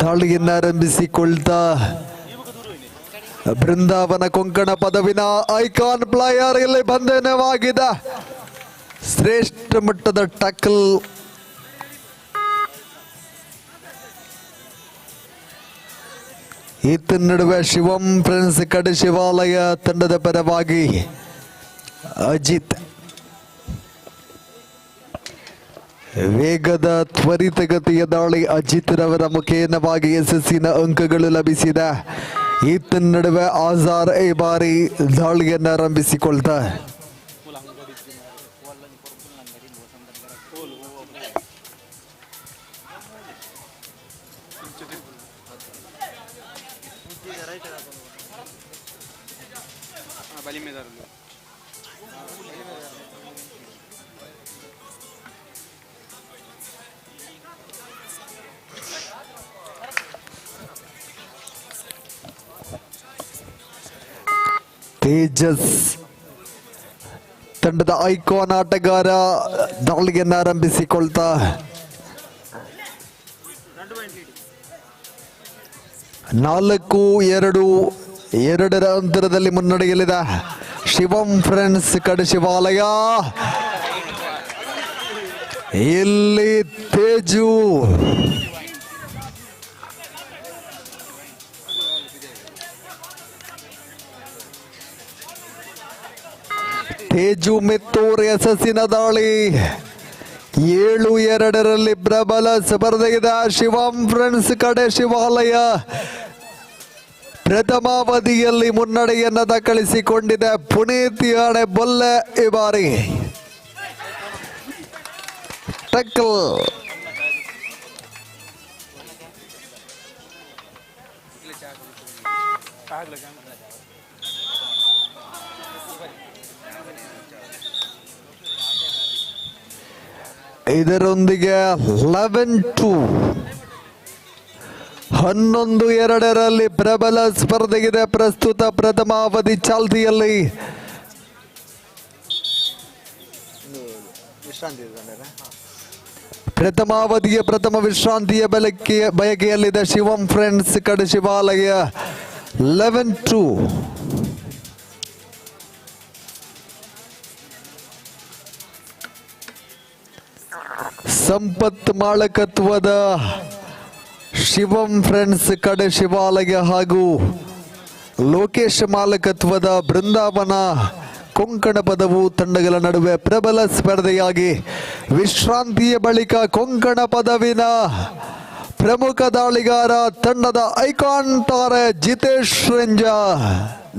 ದಾಳಿಯನ್ನು ಆರಂಭಿಸಿಕೊಳ್ತಾ ಬೃಂದಾವನ ಕೊಂಕಣ ಪದವಿನ ಐಕಾನ್ ಪ್ಲೇಯರ್ ಇಲ್ಲಿ ಬಂಧನವಾಗಿದೆ. ಶ್ರೇಷ್ಠ ಮಟ್ಟದ ಟ್ಯಾಕಲ್ ಈತ ನಡುವೆ ಶಿವಂ ಫ್ರೆಂಡ್ಸ್ ಕಡೆ ಶಿವಾಲಯ ತಂಡದ ಪರವಾಗಿ ಅಜಿತ್ ವೇಗದ ತ್ವರಿತಗತಿಯ ದಾಳಿ ಅಜಿತ್ ರವರ ಮುಖೇನವಾಗಿ ಯಶಸ್ಸಿನ ಅಂಕಗಳು ಲಭಿಸಿದೆ. ಈತ ನಡುವೆ ಆಜಾರ್ ಈ ಬಾರಿ ದಾಳಿಯನ್ನು ಆರಂಭಿಸಿಕೊಳ್ತಾ ತೇಜಸ್ ತಂಡದ ಐಕಾನ್ ಆಟಗಾರ ದಾಳಿಯನ್ನು ಆರಂಭಿಸಿಕೊಳ್ತಾ 4-2 ಅಂತರದಲ್ಲಿ ಮುನ್ನಡೆಯಲಿದೆ ಶಿವಂ ಫ್ರೆಂಡ್ಸ್ ಕಡೆ ಶಿವಾಲಯ. ಇಲ್ಲಿ ತೇಜು ಮಿತ್ತೂರ್ ಯಶಸ್ಸಿನ ದಾಳಿ 7-2 ಪ್ರಬಲ ಸ್ಪರ್ಧೆಗಿದೆ. ಶಿವಂ ಫ್ರೆಂಡ್ಸ್ ಕಡೆ ಶಿವಾಲಯ ಪ್ರಥಮಾವಧಿಯಲ್ಲಿ ಮುನ್ನಡೆಯನ್ನು ದಾಖಲಿಸಿಕೊಂಡಿದೆ. ಪುನೀತ್ ಯಾಣೆ ಬೊಲ್ಲೆ ಈ ಬಾರಿ ಟಕ್ಕಲ್ ಇದರೊಂದಿಗೆ 11-2 ಪ್ರಬಲ ಸ್ಪರ್ಧೆಗಿದೆ. ಪ್ರಸ್ತುತ ಪ್ರಥಮಾವಧಿ ಚಾಲ್ತಿಯಲ್ಲಿ ಪ್ರಥಮಾವಧಿಯ ಪ್ರಥಮ ವಿಶ್ರಾಂತಿಯ ಬಯಕೆಯಲ್ಲಿದೆ ಶಿವಂ ಫ್ರೆಂಡ್ಸ್ ಕಡೆ ಶಿವಾಲಯ 11-2. ಸಂಪತ್ ಮಾಳಕತ್ವದ ಶಿವಂ ಫ್ರೆಂಡ್ಸ್ ಕಡೆ ಶಿವಾಲಯ ಹಾಗೂ ಲೋಕೇಶ್ ಮಾಲಕತ್ವದ ಬೃಂದಾವನ ಕೊಂಕಣ ಪದವು ತಂಡಗಳ ನಡುವೆ ಪ್ರಬಲ ಸ್ಪರ್ಧೆಯಾಗಿ ವಿಶ್ರಾಂತಿಯ ಬಳಿಕ ಕೊಂಕಣ ಪದವಿನ ಪ್ರಮುಖ ದಾಳಿಗಾರ ತಂಡದ ಐಕಾನ್ ತಾರೆ ಜಿತೇಶ್ ರೆಂಜ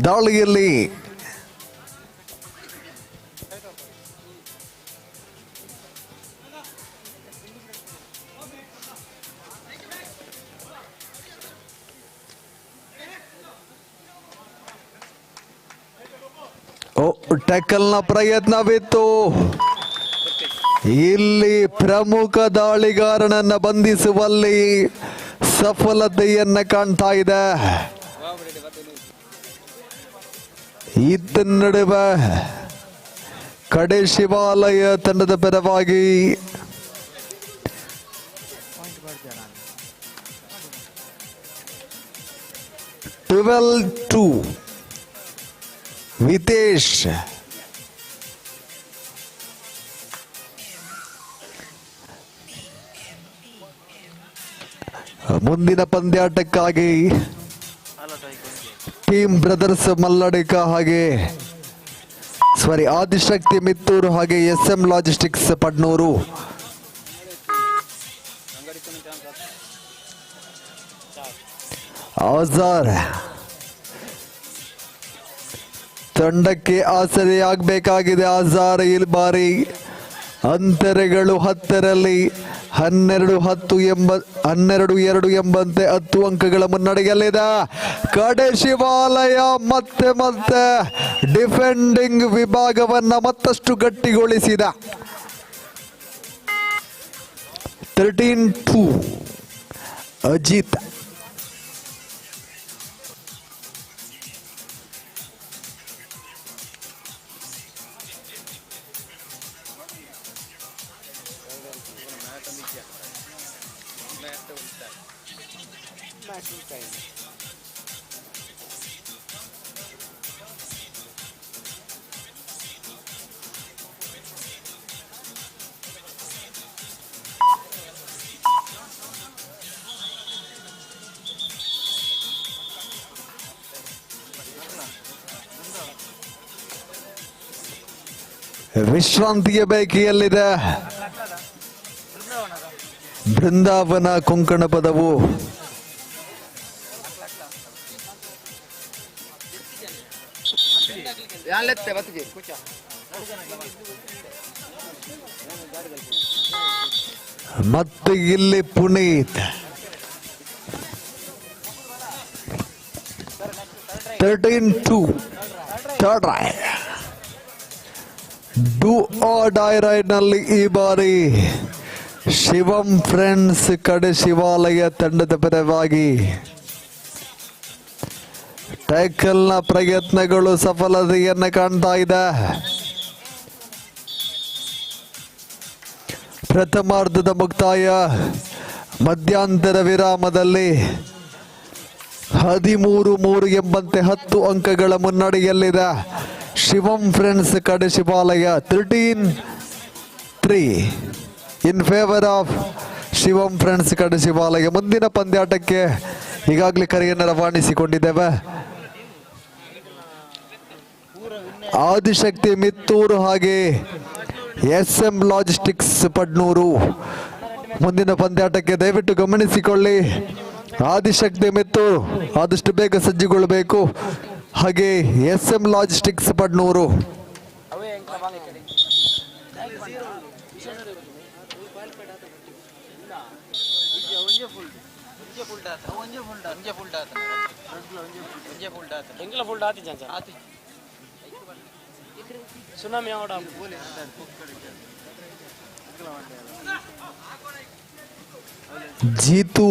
ದಾಳಿಯಲ್ಲಿ ಟ್ಯಾಕಲ್ನ ಪ್ರಯತ್ನವಿತ್ತು. ಇಲ್ಲಿ ಪ್ರಮುಖ ದಾಳಿಗಾರನನ್ನ ಬಂಧಿಸುವಲ್ಲಿ ಸಫಲತೆಯನ್ನ ಕಾಣ್ತಾ ಇದೆ. ಇತ್ತ ನಡುವೆ ಕಡೆ ಶಿವಾಲಯ ತಂಡದ ಪರವಾಗಿ ವಿತೇಶ್ ಮುಂದಿನ ಪಂದ್ಯಾಟಕ್ಕಾಗಿ ಟೀಮ್ ಬ್ರದರ್ಸ್ ಮಲ್ಲಡಿಕ ಹಾಗೆ ಆದಿಶಕ್ತಿ ಮಿತ್ತೂರು ಹಾಗೆ SM ಲಾಜಿಸ್ಟಿಕ್ಸ್ ಪಡ್ನೂರು ಆಜಾರ್ ತಂಡಕ್ಕೆ ಆಸರೆಯಾಗಬೇಕಾಗಿದೆ. ಆಜಾರ್ ಈ ಬಾರಿ ಅಂತರಗಳು 10ರಲ್ಲಿ 12-2 ಎಂಬಂತೆ 10 ಅಂಕಗಳ ಮುನ್ನಡೆಯಲ್ಲಿದೆ. ಕಡೆ ಶಿವಾಲಯ ಮತ್ತೆ ಡಿಫೆಂಡಿಂಗ್ ವಿಭಾಗವನ್ನ ಮತ್ತಷ್ಟು ಗಟ್ಟಿಗೊಳಿಸಿದ. 13-2 ಅಜಿತ್. ವಿಶ್ರಾಂತಿಯ ಬೈಕಿಯಲ್ಲಿದೆ ಬೃಂದಾವನ ಕೊಂಕಣ ಪದವು. ಮತ್ತು ಇಲ್ಲಿ Puneeth 13-2 third raid. Do or die raid ನಲ್ಲಿ ಈ ಬಾರಿ ಶಿವಂ ಫ್ರೆಂಡ್ಸ್ ಕಡೆ ಶಿವಾಲಯ ತಂಡದ ಪರವಾಗಿ ಟ್ಯಾಕಲ್ನ ಪ್ರಯತ್ನಗಳು ಸಫಲತೆಯನ್ನು ಕಾಣ್ತಾ ಇದೆ. ಪ್ರಥಮಾರ್ಧದ ಮುಕ್ತಾಯ ಮಧ್ಯಂತರ ವಿರಾಮದಲ್ಲಿ 13-3 ಎಂಬಂತೆ 10 ಅಂಕಗಳ ಮುನ್ನಡೆಯಲ್ಲಿದೆ Shivam friends Kade Shivalaya. 13-3 in favour of Shivam friends Kade Shivalaya. ಮುಂದಿನ ಪಂದ್ಯಾಟಕ್ಕೆ ಈಗಾಗಲೇ ಕರೆಯನ್ನು ರವಾನಿಸಿಕೊಂಡಿದ್ದೇವೆ. ಆದಿಶಕ್ತಿ ಮಿತ್ತೂರು ಹಾಗೆ SM ಲಾಜಿಸ್ಟಿಕ್ಸ್ ಪಡ್ನೂರು. ಮುಂದಿನ ಪಂದ್ಯಾಟಕ್ಕೆ ದಯವಿಟ್ಟು ಗಮನಿಸಿಕೊಳ್ಳಿ. ಆದಿಶಕ್ತಿ ಮಿತ್ತೂರು ಆದಷ್ಟು ಬೇಗ ಸಜ್ಜುಗೊಳ್ಳಬೇಕು, ಹಾಗೆ SM ಲಾಜಿಸ್ಟಿಕ್ಸ್ ಪಡ್ನೂರು. ಜೀತು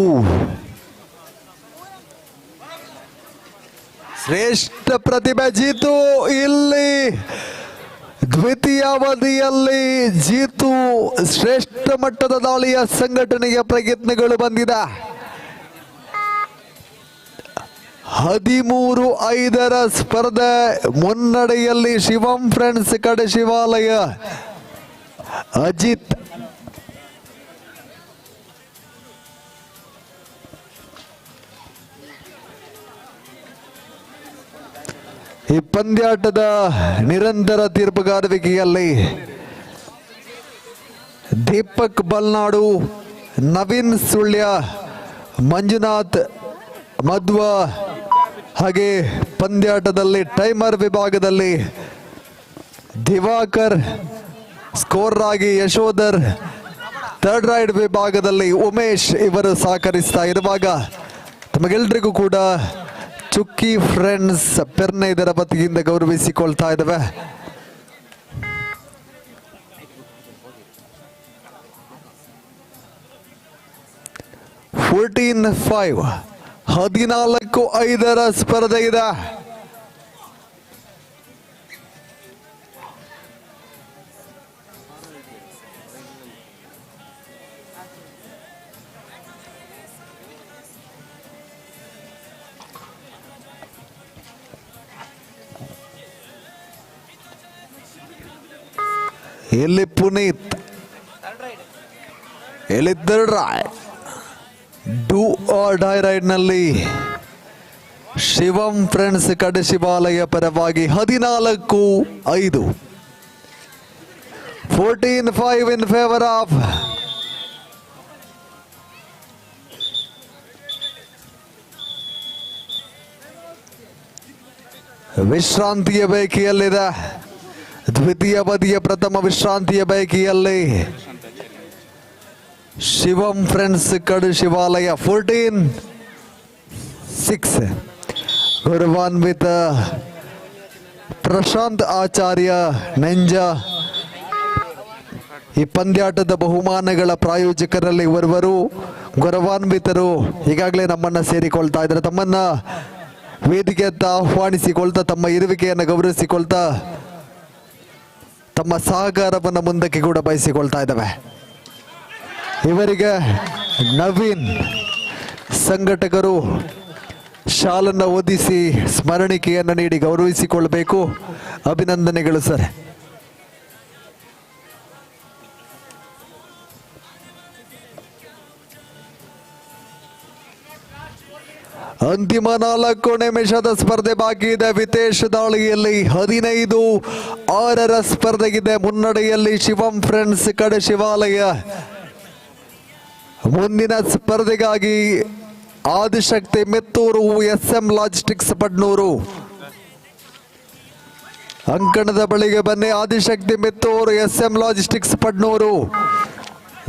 ಶ್ರೇಷ್ಠ ಪ್ರತಿಭೆ ಜೀತು. ಇಲ್ಲಿ ದ್ವಿತೀಯಾವಧಿಯಲ್ಲಿ ಜೀತು ಶ್ರೇಷ್ಠ ಮಟ್ಟದ ದಾಳಿಯ ಸಂಘಟನೆಯ ಪ್ರಯತ್ನಗಳು ಬಂದಿದೆ. 13-5 ಸ್ಪರ್ಧೆ ಮುನ್ನಡೆಯಲ್ಲಿ ಶಿವಂ ಫ್ರೆಂಡ್ಸ್ ಕಡೆ ಶಿವಾಲಯ. ಅಜಿತ್ ಈ ಪಂದ್ಯಾಟದ ನಿರಂತರ ತೀರ್ಪುಗಾರುವಿಕೆಯಲ್ಲಿ ದೀಪಕ್ ಬಲ್ನಾಡು, ನವೀನ್ ಸುಳ್ಯ, ಮಂಜುನಾಥ್ ಮಧ್ವ, ಹಾಗೆ ಪಂದ್ಯಾಟದಲ್ಲಿ ಟೈಮರ್ ವಿಭಾಗದಲ್ಲಿ ದಿವಾಕರ್, ಸ್ಕೋರ್ ಆಗಿ ಯಶೋಧರ್, ಥರ್ಡ್ ರೈಡ್ ವಿಭಾಗದಲ್ಲಿ ಉಮೇಶ್ ಇವರು ಸಹಕರಿಸ್ತಾ ಇರುವಾಗ ತಮಗೆಲ್ಲರಿಗೂ ಕೂಡ ಚುಕ್ಕಿ ಫ್ರೆಂಡ್ಸ್ ಪೆರ್ನೆ ಇದರ ವತಿಯಿಂದ ಗೌರವಿಸಿಕೊಳ್ತಾ ಇದ್ದಾವೆ. ಫೋರ್ಟೀನ್ 5 14-5 ಸ್ಪರ್ಧೆ ಇದೆ. ಇಲ್ಲಿ ಪುನೀತ್, ಇಲ್ಲಿ third raid, do or die raid ನಲ್ಲಿ ಶಿವಂ ಫ್ರೆಂಡ್ಸ್ ಕಡೆ ಶಿವಾಲಯ ಪರವಾಗಿ 14-5, 14-5 ಇನ್ ಫೇವರ್ ಆಫ್ ವಿಶ್ರಾಂತಿಯ ಬೈಕಿಯಲ್ಲಿದೆ. ದ್ವಿತೀಯ ಬದಿಯ ಪ್ರಥಮ ವಿಶ್ರಾಂತಿಯ ಬೈಕಿಯಲ್ಲಿ ಶಿವಂ ಫ್ರೆಂಡ್ಸ್ ಕಡು ಶಿವಾಲಯ 14-6 ಗೌರವಾನ್ವಿತ ಪ್ರಶಾಂತ್ ಆಚಾರ್ಯ ನೆಂಜ ಈ ಪಂದ್ಯಾಟದ ಬಹುಮಾನಗಳ ಪ್ರಾಯೋಜಕರಲ್ಲಿ ಓರ್ವರು ಗೌರವಾನ್ವಿತರು ಈಗಾಗಲೇ ನಮ್ಮನ್ನ ಸೇರಿಕೊಳ್ತಾ ಇದ್ದಾರೆ. ತಮ್ಮನ್ನ ವೇದಿಕೆಯತ್ತ ಆಹ್ವಾನಿಸಿಕೊಳ್ತಾ ತಮ್ಮ ಇರುವಿಕೆಯನ್ನು ಗೌರವಿಸಿಕೊಳ್ತಾ ತಮ್ಮ ಸಹಕಾರವನ್ನು ಮುಂದಕ್ಕೆ ಕೂಡ ಬಯಸಿಕೊಳ್ತಾ ಇದ್ದಾವೆ. ಇವರಿಗೆ ನವೀನ್ ಸಂಘಟಕರು ಶಾಲನ್ನು ಓದಿಸಿ ಸ್ಮರಣಿಕೆಯನ್ನು ನೀಡಿ ಗೌರವಿಸಿಕೊಳ್ಳಬೇಕು. ಅಭಿನಂದನೆಗಳು ಸರ್. ಅಂತಿಮ 4 ನಿಮಿಷದ ಸ್ಪರ್ಧೆ ಬಾಕಿ ಇದೆ. ವಿತೇಶ್ ದಾಳಿಯಲ್ಲಿ 15-6 ಸ್ಪರ್ಧೆಗಿದೆ. ಮುನ್ನಡೆಯಲ್ಲಿ ಶಿವಂ ಫ್ರೆಂಡ್ಸ್ ಕಡೆ ಶಿವಾಲಯ. ಮುಂದಿನ ಸ್ಪರ್ಧೆಗಾಗಿ ಆದಿಶಕ್ತಿ ಮೆತ್ತೂರು, SM ಲಾಜಿಸ್ಟಿಕ್ಸ್ ಪಡ್ನೂರು ಅಂಕಣದ ಬಳಿಗೆ ಬನ್ನಿ. ಆದಿಶಕ್ತಿ ಮೆತ್ತೂರು, SM ಲಾಜಿಸ್ಟಿಕ್ಸ್ ಪಡ್ನೂರು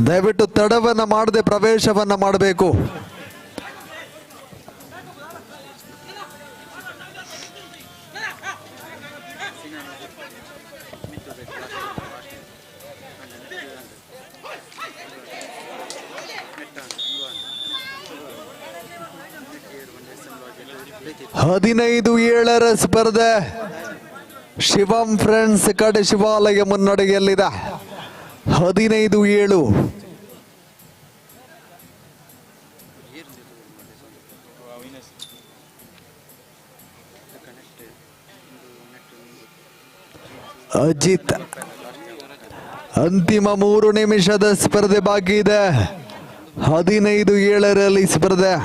ದಯವಿಟ್ಟು ತಡವನ್ನ ಮಾಡದೆ ಪ್ರವೇಶವನ್ನ ಮಾಡಬೇಕು. ಹದಿನೈದು 7 ಸ್ಪರ್ಧೆ ಶಿವಂ ಫ್ರೆಂಡ್ಸ್ ಕಡೆ ಶಿವಾಲಯ ಮುನ್ನಡೆಯಲ್ಲಿದೆ. 15-7. ಅಜಿತ್ ಅಂತಿಮ 3 ನಿಮಿಷದ ಸ್ಪರ್ಧೆ ಬಾಕಿ ಇದೆ. 15-7 ಸ್ಪರ್ಧೆ.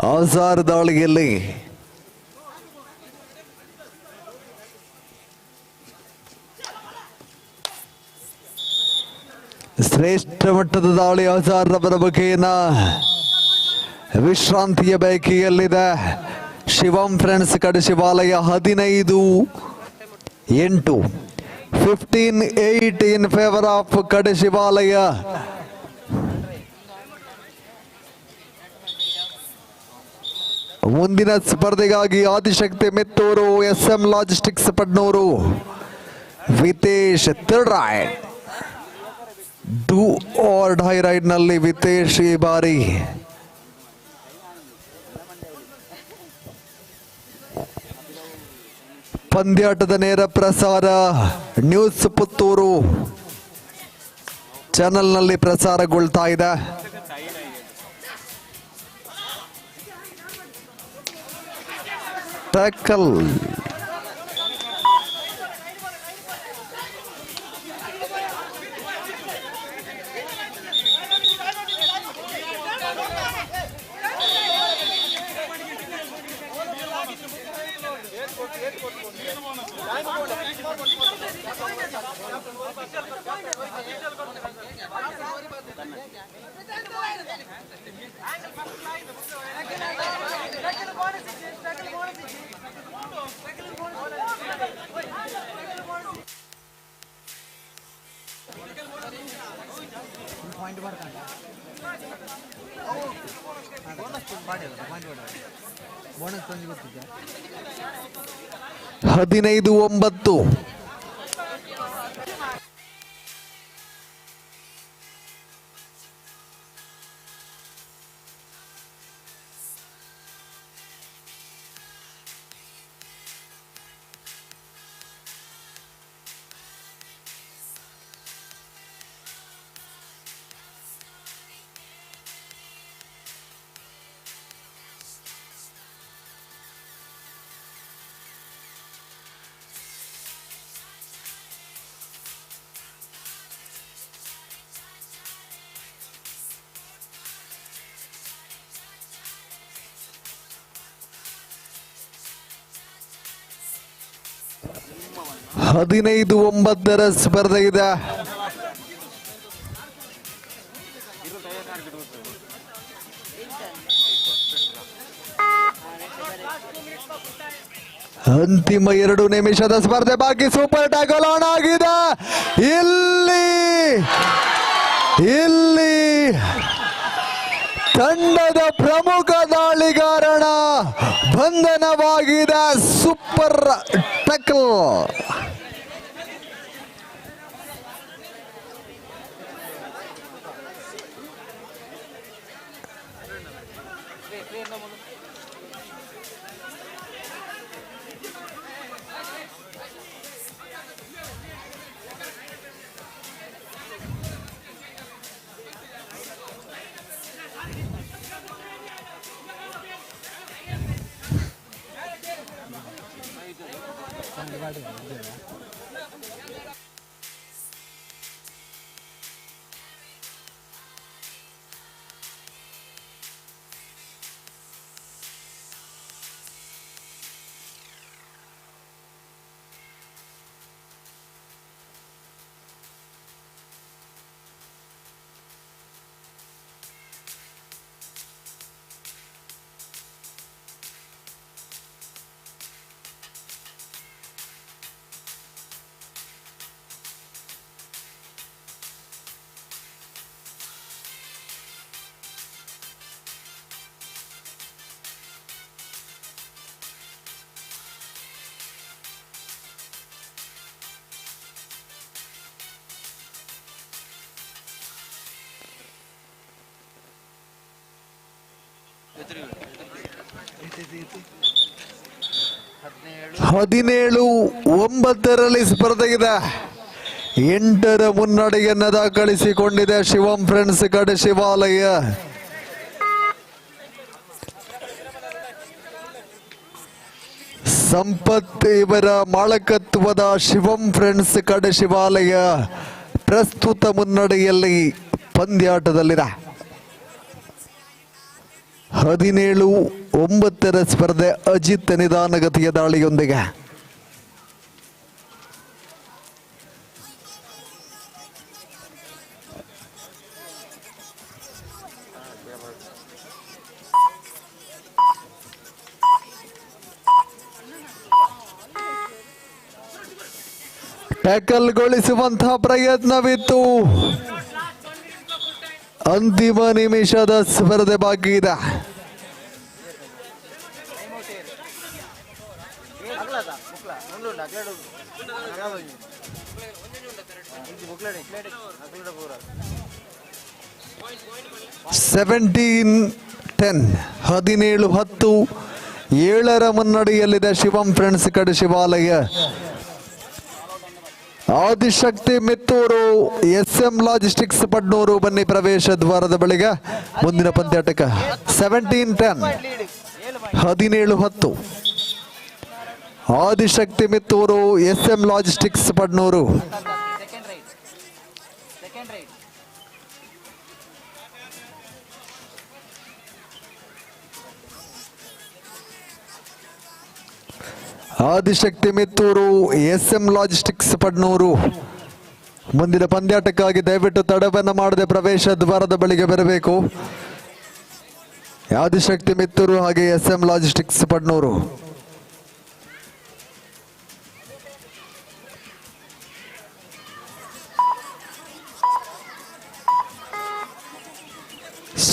ಆಜಾರ್ ದಾಳಿಯಲ್ಲಿ ಶ್ರೇಷ್ಠ ಮಟ್ಟದ ದಾಳಿ ಆಜಾರ್ ರವರ ಬಗೆಗಿನ ವಿಶ್ರಾಂತಿಯ ಬೈಕಿಯಲ್ಲಿದೆ. ಶಿವಂ friends Kade Shivalaya 15-8, 15-8 in favour of Kade Shivalaya. ಮುಂದಿನ ಸ್ಪರ್ಧೆಗಾಗಿ Adishakti Metturu, SM logistics Padnur, Vitesh third raid, do or die raid ನಲ್ಲಿ ವಿತೇಶ್ ಈ ಬಾರಿ ಪಂದ್ಯಾಟದ ನೇರ ಪ್ರಸಾರ ನ್ಯೂಸ್ ಪುತ್ತೂರು ಚಾನೆಲ್ನಲ್ಲಿ ಪ್ರಸಾರಗೊಳ್ತಾ ಇದೆ. ಟ್ಯಾಕಲ್ ಹದಿನೈದು 9. ಹದಿನೈದು 9 ಸ್ಪರ್ಧೆ ಇದೆ. ಅಂತಿಮ 2 ನಿಮಿಷದ ಸ್ಪರ್ಧೆ ಬಾಕಿ. ಸೂಪರ್ ಟ್ಯಾಕಲ್ ಆನ್ ಆಗಿದೆ. ಇಲ್ಲಿ ತಂಡದ ಪ್ರಮುಖ ದಾಳಿಗಾರನ ಬಂಧನವಾಗಿದೆ. Super tackle. ಹದಿನೇಳು 9 ಸ್ಪರ್ಧೆ ಇದೆ. 8 ಮುನ್ನಡೆಯನ್ನು ದಾಖಲಿಸಿಕೊಂಡಿದೆ ಶಿವಂ ಫ್ರೆಂಡ್ಸ್ ಕಡೆ ಶಿವಾಲಯ. ಸಂಪತ್ ಇವರ ಮಾಲಕತ್ವದ ಶಿವಂ ಫ್ರೆಂಡ್ಸ್ ಕಡೆ ಶಿವಾಲಯ ಪ್ರಸ್ತುತ ಮುನ್ನಡೆಯಲ್ಲಿ ಪಂದ್ಯಾಟದಲ್ಲಿದೆ. 17-9 ಸ್ಪರ್ಧೆ ಅಜಿತ್ ನಿಧಾನಗತಿಯ ದಾಳಿಯೊಂದಿಗೆ. ಟ್ಯಾಕಲ್ಗೊಳಿಸುವಂತಹ ಪ್ರಯತ್ನವಿತ್ತು. ಅಂತಿಮ ನಿಮಿಷದ ಸ್ಪರ್ಧೆ ಬಾಕಿ ಇದೆ. (17-10) 17-10 7ರ ಮುನ್ನಡೆಯಲ್ಲಿದೆ ಶಿವಂ ಫ್ರೆಂಡ್ಸ್ ಕಡೆ ಶಿವಾಲಯ. ಆದಿಶಕ್ತಿ ಮಿತ್ತೂರು SM ಲಾಜಿಸ್ಟಿಕ್ಸ್ ಪಡ್ನೂರು ಬನ್ನಿ ಪ್ರವೇಶ ದ್ವಾರದ ಬಳಿಗೆ. ಮುಂದಿನ ಪಂದ್ಯಾಟಕ 17-10 17-10 Adishakti Mitturu SM logistics Padnur. Adishakti Mitturu SM logistics Padnur. ಮುಂದಿನ ಪಂದ್ಯಾಟಕ್ಕಾಗಿ ದಯವಿಟ್ಟು ತಡವನ್ನು ಮಾಡದೆ ಪ್ರವೇಶ ದ್ವಾರದ ಬಳಿಗೆ ಬರಬೇಕು. ಆದಿಶಕ್ತಿ ಮಿತ್ತೂರು ಹಾಗೆ SM logistics Padnur.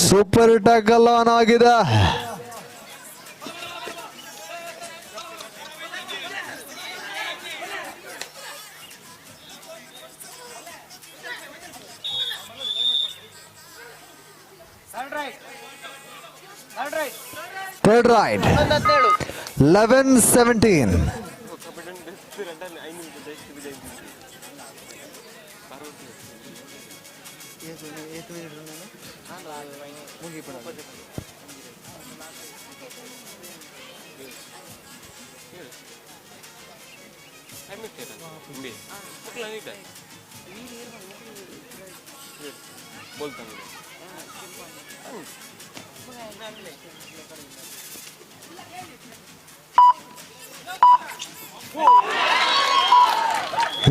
Super tackle on ಆಗಿದೆ. Third right 11-17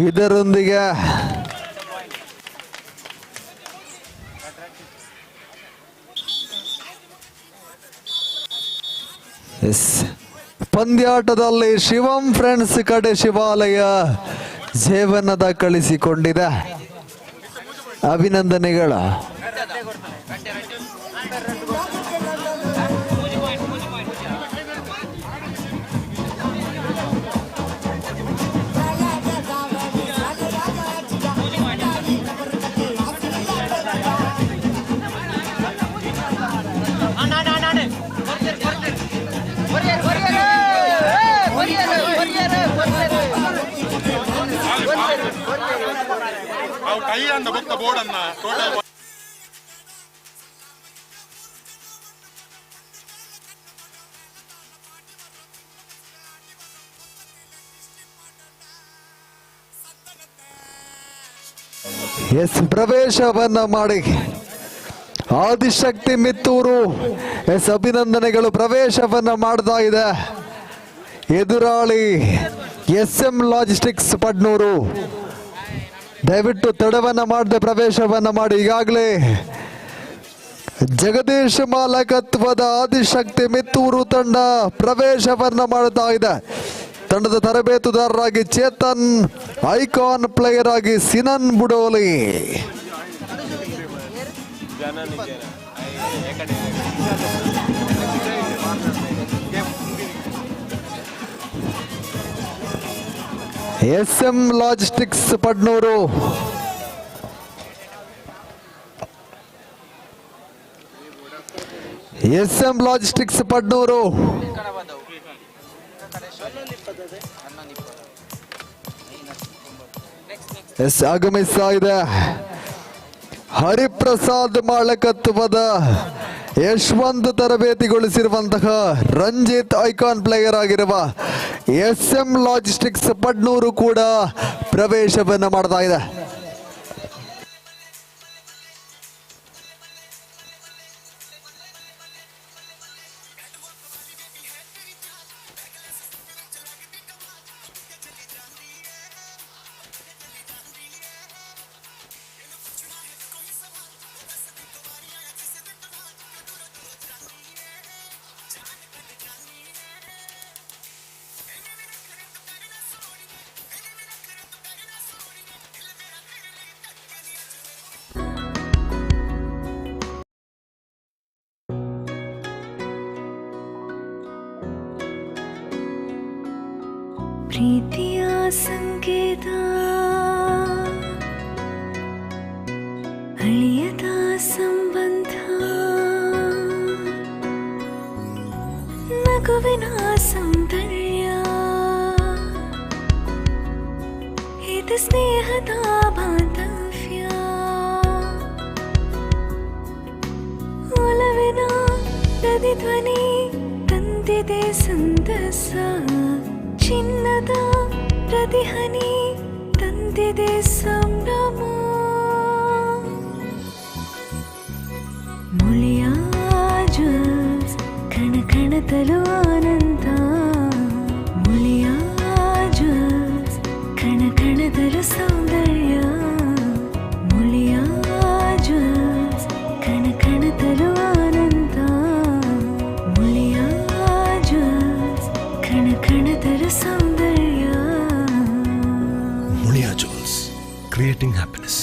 ಇದರೊಂದಿಗೆ ಪಂದ್ಯಾಟದಲ್ಲಿ ಶಿವಂ ಫ್ರೆಂಡ್ಸ್ ಕಡೆ ಶಿವಾಲಯ ಜೀವನ ದಾಖಲಿಸಿಕೊಂಡಿದೆ. ಅಭಿನಂದನೆಗಳ. ಎಸ್ ಪ್ರವೇಶವನ್ನ ಮಾಡಿ ಆದಿಶಕ್ತಿ ಮಿತ್ತೂರು ಎಸ್ ಅಭಿನಂದನೆಗಳು. ಪ್ರವೇಶವನ್ನ ಮಾಡ್ತಾ ಇದೆ ಎದುರಾಳಿ SM ಲಾಜಿಸ್ಟಿಕ್ಸ್ ಪಡ್ನೂರು. ದಯವಿಟ್ಟು ತಡವನ್ನ ಮಾಡದೆ ಪ್ರವೇಶವನ್ನ ಮಾಡಿ. ಈಗಾಗಲೇ ಜಗದೀಶ್ ಮಾಲಕತ್ವದ ಆದಿಶಕ್ತಿ ಮಿತ್ತೂರು ತಂಡ ಪ್ರವೇಶವನ್ನ ಮಾಡ್ತಾ ಇದೆ. ತಂಡದ ತರಬೇತುದಾರರಾಗಿ ಚೇತನ್, ಐಕಾನ್ ಪ್ಲೇಯರ್ ಆಗಿ Sinan Budoli. SM logistics Padnur SM logistics Padnur ಎಸ್ ಆಗಮಿಸ್ತಾ ಇದೆ. ಹರಿಪ್ರಸಾದ್ ಮಾಲಕತ್ವದ ಯಶವಂತ್ ತರಬೇತಿಗೊಳಿಸಿರುವಂತಹ ರಂಜಿತ್ ಐಕಾನ್ ಪ್ಲೇಯರ್ ಆಗಿರುವ SM ಲಾಜಿಸ್ಟಿಕ್ಸ್ ಪಡ್ನೂರು ಕೂಡ ಪ್ರವೇಶವನ್ನು ಮಾಡ್ತಾ ಇದೆ. ಪ್ರೀತಿಯ ಸಂಕೇತ ಅಳಿಯದ ಸಂಬಂಧ ನಗುವಿನ ಸೌಂದರ್ಯ ಇದು ಸ್ನೇಹದ ಬಾಂಧವ್ಯ ಒಲವಿನ ಪ್ರತಿಧ್ವನಿ ತಂದಿದೆ ಸಂತಸ ಚಿನ್ನದ ಪ್ರತಿಹನಿ ತಂದಿದೆ ಸಂಭ್ರಮ ಮುಳಿಯ ಜ್ಯೂಸ್ ಕಣ ಕಣದಲು ಆನಂದ ಮುಳಿಯ ಜ್ಯೂಸ್ ಕಣ ಕಣದಲು ಸೌಂದರ್ಯ ಮುಳಿಯ ಜ್ಯೂಸ್ ಕಣ ಕಣದಲು ಆನಂದ ಮುಳಿಯ ಜ್ಯೂಸ್ ಕಣ ಕಣದಲು ಸೌಂದರ್ಯ Mulia Jewels, creating happiness.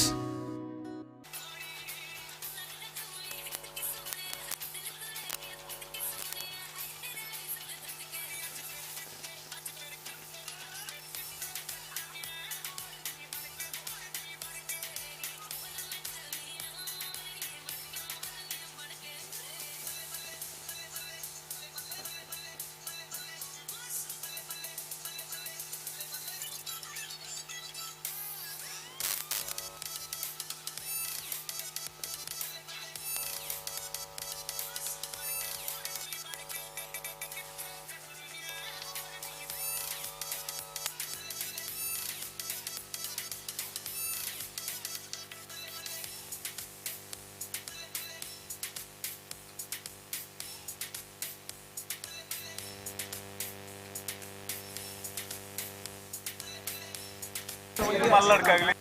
ಮಲ್ಲಡ್ಕಾಗ್ಲಿ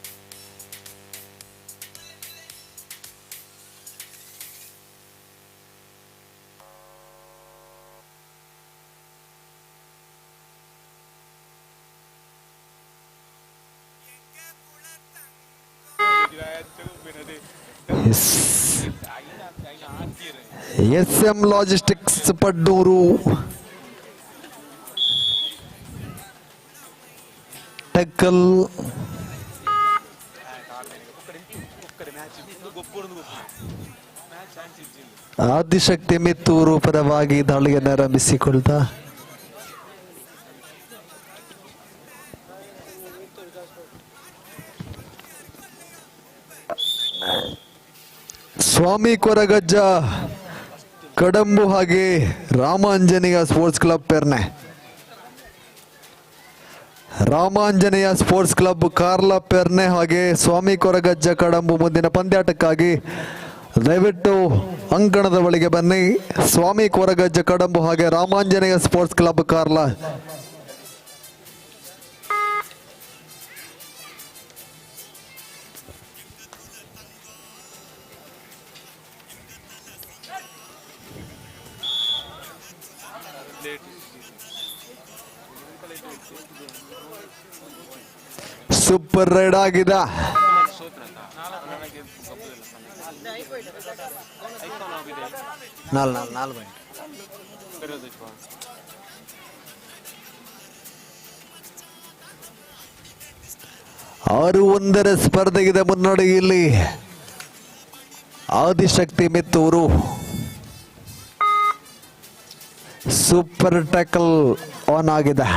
SM logistics Padnur tackle Adishakti Mitturu ಪರವಾಗಿ ದಾಳಿಯನ್ನು ಆರಂಭಿಸಿಕೊಳ್ತಾ ಸ್ವಾಮಿ ಕೊರಗಜ್ಜ ಕಡಂಬು ಹಾಗೆ Ramanjaneya sports club Perne Ramanjaneya sports club Karla Perne ಹಾಗೆ ಸ್ವಾಮಿ ಕೊರಗಜ್ಜ ಕಡಂಬು ಮುಂದಿನ ಪಂದ್ಯಾಟಕ್ಕಾಗಿ ದಯವಿಟ್ಟು ಅಂಕಣದ ಬಳಿಗೆ ಬನ್ನಿ. ಸ್ವಾಮಿ ಕೊರಗಜ್ಜ ಕಡಂಬು ಹಾಗೆ Ramanjaneya sports club Karla. Super raid ಆಗಿದೆ. ಆರು ಒಂದರ ಸ್ಪರ್ಧೆಗಿದೆ ಮುನ್ನಡೆಯಲ್ಲಿ Adishakti Mitturu. Super tackle on ಆಗಿದೆ.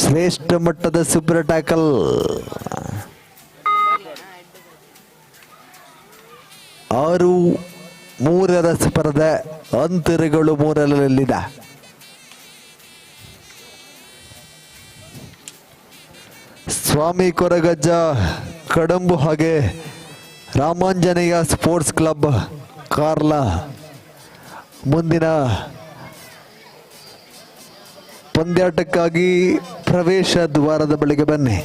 ಶ್ರೇಷ್ಠ ಮಟ್ಟದ ಸೂಪರ್ ಟ್ಯಾಕಲ್. 6-3 ಸ್ಪರ್ಧೆ ಅಂತರಗಳು 3ರಲ್ಲಿದೆ. ಸ್ವಾಮಿ ಕೊರಗಜ್ಜ ಕಡಂಬು ಹಾಗೆ ರಾಮಾಂಜನೇಯ ಸ್ಪೋರ್ಟ್ಸ್ ಕ್ಲಬ್ ಕಾರ್ಲ ಮುಂದಿನ ಪಂದ್ಯಾಟಕ್ಕಾಗಿ ಪ್ರವೇಶ ದ್ವಾರದ ಬಳಿಗೆ ಬನ್ನಿ.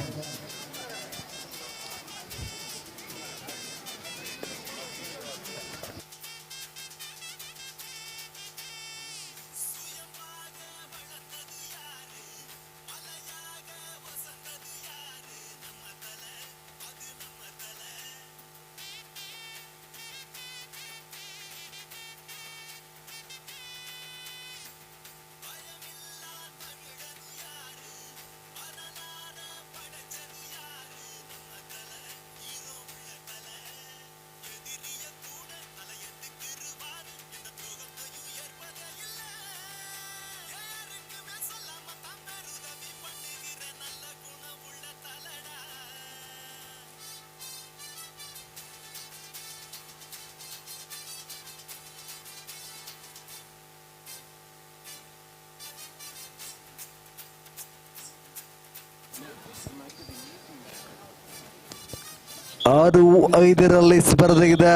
6-5 ಸ್ಪರ್ಧೆಗಿದೆ.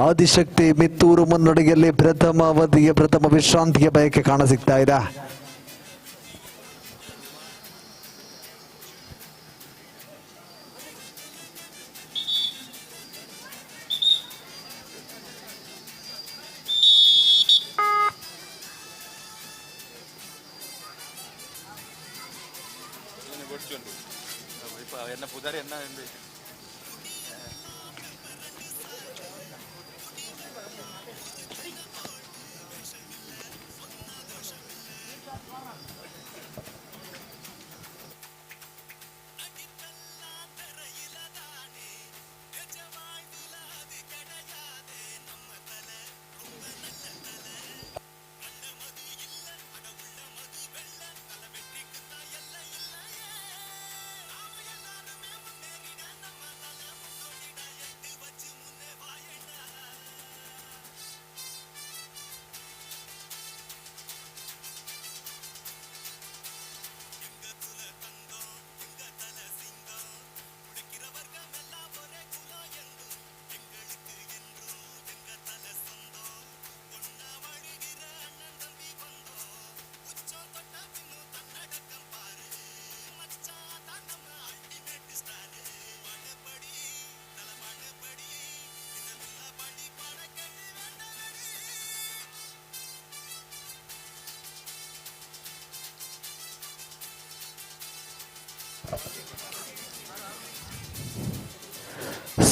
ಆದಿಶಕ್ತಿ ಮಿತ್ತೂರು ಮುನ್ನಡೆಯಲ್ಲಿ ಪ್ರಥಮ ಅವಧಿಯ ಪ್ರಥಮ ವಿಶ್ರಾಂತಿಗೆ ಬಯಕೆ ಕಾಣಸಿಗ್ತಾ ಇದೆ. என்ன புதாரி என்ன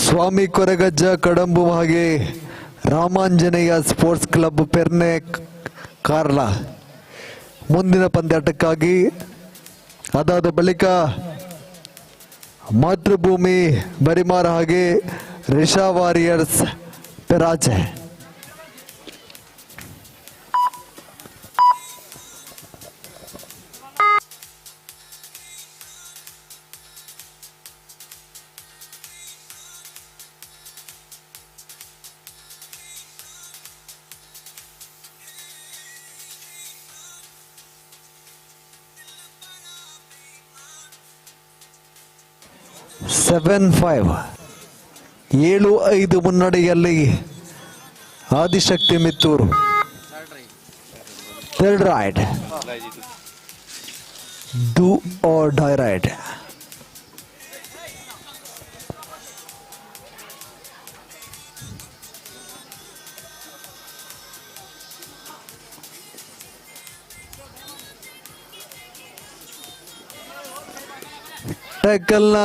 ಸ್ವಾಮಿ ಕೊರಗಜ್ಜ ಕಡಂಬು ಹಾಗೆ ರಾಮಾಂಜನೇಯ ಸ್ಪೋರ್ಟ್ಸ್ ಕ್ಲಬ್ ಪೆರ್ನೆ ಕಾರ್ಲಾ ಮುಂದಿನ ಪಂದ್ಯಾಟಕ್ಕಾಗಿ. ಅದಾದ ಬಳಿಕ ಮಾತೃಭೂಮಿ ಬರಿಮಾರ ಹಾಗೆ ರಿಷಾ ವಾರಿಯರ್ಸ್ ಪೆರಾಚೆ. ಸೆವೆನ್ 7-5 ಮುನ್ನಡೆಯಲ್ಲಿ Adishakti Mitturu. Third raid do or die raid. ಟ್ಯಾಕಲ್ನ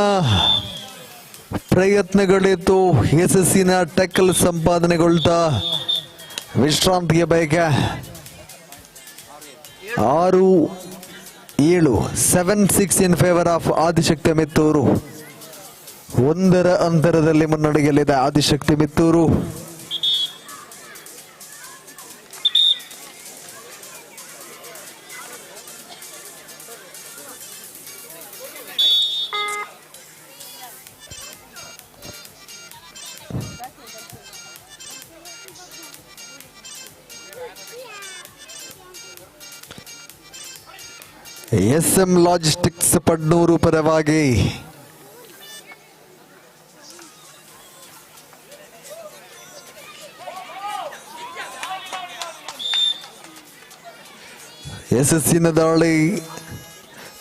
ಪ್ರಯತ್ನಗಳಿತ್ತು, ಯಶಸ್ಸಿನ ಟ್ಯಾಕಲ್ ಸಂಪಾದನೆಗೊಳ್ತಾ ವಿಶ್ರಾಂತಿಗೆ ಬಯಕೆ. 6-7 7-6 in favour of Adishakti Mitturu. 1 ಅಂತರದಲ್ಲಿ ಮುನ್ನಡೆಯಲ್ಲಿದೆ ಆದಿಶಕ್ತಿ ಮಿತ್ತೂರು. SM ಲಾಜಿಸ್ಟಿಕ್ಸ್ ಪಡ್ನೂರು ಪರವಾಗಿ ಯಶಸ್ಸಿನ ದಾಳಿ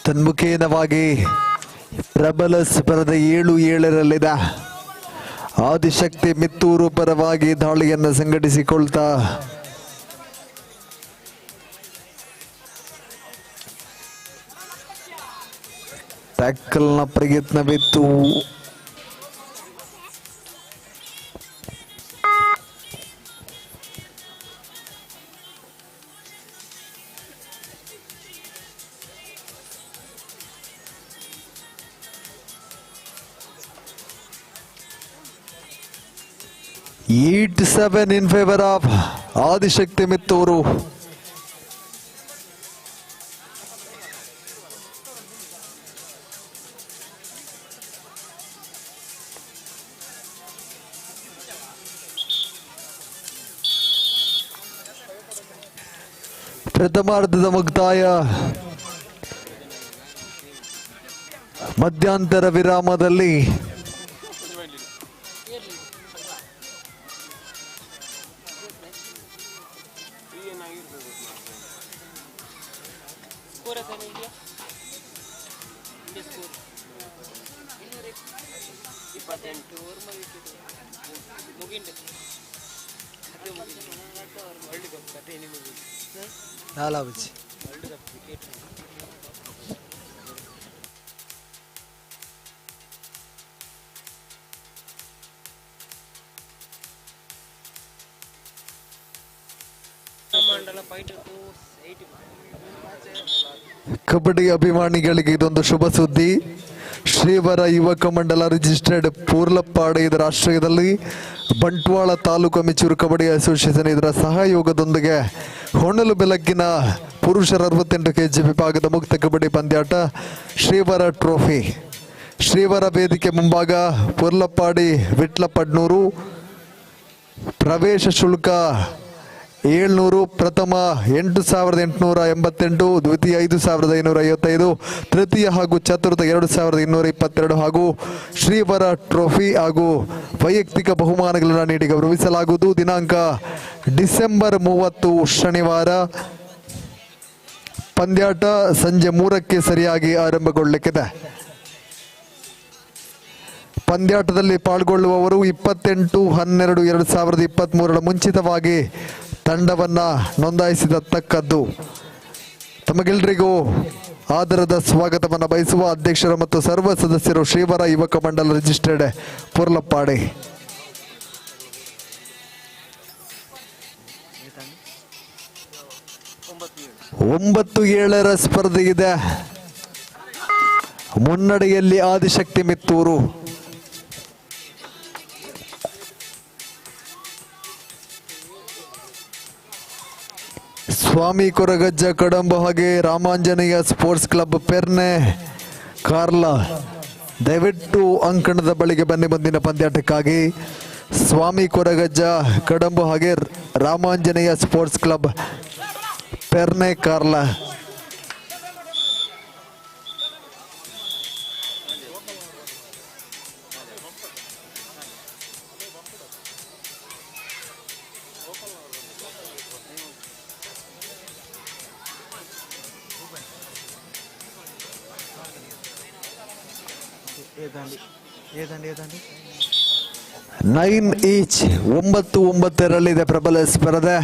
ತನ್ಮುಖೇನವಾಗಿ ಪ್ರಬಲ ಸ್ಪರ್ಧೆ 7-7ರಲ್ಲಿದೆ. ಆದಿಶಕ್ತಿ ಮಿತ್ತೂರು ಪರವಾಗಿ ದಾಳಿಯನ್ನು ಸಂಘಟಿಸಿಕೊಳ್ತಾ ಟ್ಯಾಕಲ್ನ ಪ್ರಯತ್ನವಿತ್ತು. Eight 7 in favor of Adishakti Mittur. ಪ್ರಥಮಾರ್ಧದ ಮುಕ್ತಾಯ ಮಧ್ಯಂತರ ವಿರಾಮದಲ್ಲಿ ಲಾಲಾಬುಚ್ಚಿ ಕಬಡ್ಡಿ ಅಭಿಮಾನಿಗಳಿಗೆ ಇದೊಂದು ಶುಭ ಸುದ್ದಿ. ಶ್ರೀವರ ಯುವಕ ಮಂಡಲ ರಿಜಿಸ್ಟರ್ಡ್ ಪೂರ್ಲಪ್ಪಾಡಿ ಇದರ ಆಶ್ರಯದಲ್ಲಿ ಬಂಟ್ವಾಳ ತಾಲೂಕು ಮೆಚೂರು ಕಬಡ್ಡಿ ಅಸೋಸಿಯೇಷನ್ ಇದರ ಸಹಯೋಗದೊಂದಿಗೆ ಹೊನಲು ಬೆಳಗ್ಗಿನ ಪುರುಷರ 68 kg ವಿಭಾಗದ ಮುಕ್ತ ಕಬಡ್ಡಿ ಪಂದ್ಯಾಟ ಶ್ರೀವರ ಟ್ರೋಫಿ ಶ್ರೀವರ ವೇದಿಕೆ ಮುಂಭಾಗ ಪೂರ್ಲಪ್ಪಾಡಿ ವಿಟ್ಲಪಡ್ನೂರು. ಪ್ರವೇಶ ಶುಲ್ಕ 700, ಪ್ರಥಮ 8,888, ದ್ವಿತೀಯ 5,555, ತೃತೀಯ ಹಾಗೂ ಚತುರ್ಥ 2,222 ಹಾಗೂ ಶ್ರೀವರ ಟ್ರೋಫಿ ಹಾಗೂ ವೈಯಕ್ತಿಕ ಬಹುಮಾನಗಳನ್ನು ನೀಡಿ ಗೌರವಿಸಲಾಗುವುದು. ದಿನಾಂಕ ಡಿಸೆಂಬರ್ 30 ಶನಿವಾರ. ಪಂದ್ಯಾಟ ಸಂಜೆ 3ಕ್ಕೆ ಸರಿಯಾಗಿ ಆರಂಭಗೊಳ್ಳಲಿಕ್ಕಿದೆ. ಪಂದ್ಯಾಟದಲ್ಲಿ ಪಾಲ್ಗೊಳ್ಳುವವರು 28/12/2023 ಮುಂಚಿತವಾಗಿ ತಂಡವನ್ನ ನೋಂದಾಯಿಸಿದತಕ್ಕದ್ದು. ತಮಗೆಲ್ಲರಿಗೂ ಆದರದ ಸ್ವಾಗತವನ್ನು ಬಯಸುವ ಅಧ್ಯಕ್ಷರು ಮತ್ತು ಸರ್ವ ಸದಸ್ಯರು ಶ್ರೀವರ ಯುವಕ ಮಂಡಲ ರಿಜಿಸ್ಟರ್ಡ್ ಪೂರ್ಲಪ್ಪಾಡಿ. ಒಂಬತ್ತು 7ರ ಸ್ಪರ್ಧೆ ಇದೆ. ಮುನ್ನಡೆಯಲ್ಲಿ ಆದಿಶಕ್ತಿ ಮಿತ್ತೂರು. ಸ್ವಾಮಿ ಕೊರಗಜ್ಜ ಕಡಂಬ ಹಾಗೆ ರಾಮಾಂಜನೇಯ ಸ್ಪೋರ್ಟ್ಸ್ ಕ್ಲಬ್ ಪೆರ್ನೆ ಕಾರ್ಲಾ. ದಯವಿಟ್ಟು ಅಂಕಣದ ಬಳಿಗೆ ಬನ್ನಿ ಮುಂದಿನ ಪಂದ್ಯಾಟಕ್ಕಾಗಿ. ಸ್ವಾಮಿ ಕೊರಗಜ್ಜ ಕಡಂಬ ಹಾಗೆ ರಾಮಾಂಜನೇಯ ಸ್ಪೋರ್ಟ್ಸ್ ಕ್ಲಬ್ ಪೆರ್ನೆ ಕಾರ್ಲಾ. ಏದಂಡಿ 9 ಈಚ್ 9-9ರಲ್ಲಿದೆ ಪ್ರಬಲ ಸ್ಪರ್ಧೆ.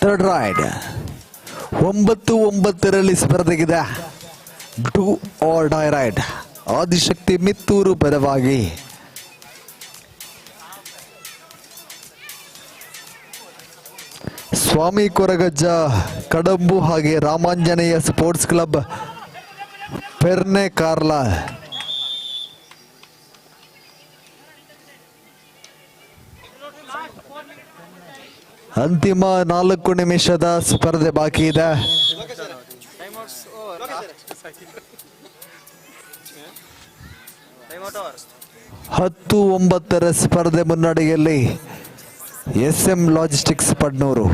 ಥರ್ಡ್ ರೈಡ್ 9-9ರಲ್ಲಿ ಸ್ಪರ್ಧೆಗಿದೆ. Do or die raid Adishakti Mitturu ಪರವಾಗಿ. ಸ್ವಾಮಿ ಕೊರಗಜ್ಜ ಕಡಂಬು ಹಾಗೆ ರಾಮಾಂಜನೇಯ ಸ್ಪೋರ್ಟ್ಸ್ ಕ್ಲಬ್ ಪೆರ್ನೆ ಕಾರ್ಲಾ. ಅಂತಿಮ 4 ನಿಮಿಷದ ಸ್ಪರ್ಧೆ ಬಾಕಿ ಇದೆ. 10-9ರ ಸ್ಪರ್ಧೆ ಮುನ್ನಡೆಯಲ್ಲಿ SM logistics Padnur.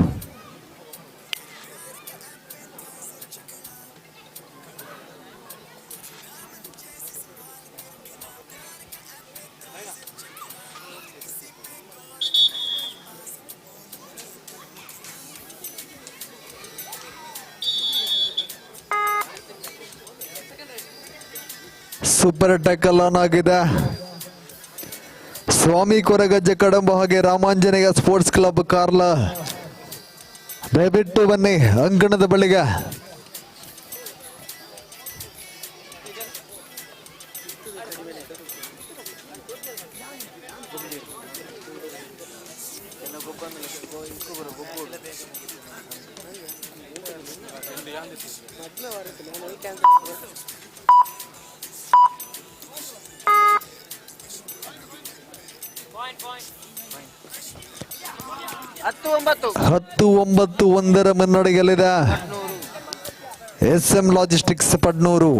Super tackle on ಆಗಿದೆ. ಸ್ವಾಮಿ ಕೊರಗಜ್ಜೆ ಕಡಂಬ ಹಾಗೆ ರಾಮಾಂಜನೇಯ ಸ್ಪೋರ್ಟ್ಸ್ ಕ್ಲಬ್ ಕಾರ್ಲ ದಯವಿಟ್ಟು ಬನ್ನಿ ಅಂಗಣದ ಬಳಿಗೆ. ಹತ್ತು 9 ಮುನ್ನಡೆಯಲ್ಲಿದೆ SM ಲಾಜಿಸ್ಟಿಕ್ಸ್ ಪಡ್ನೂರು.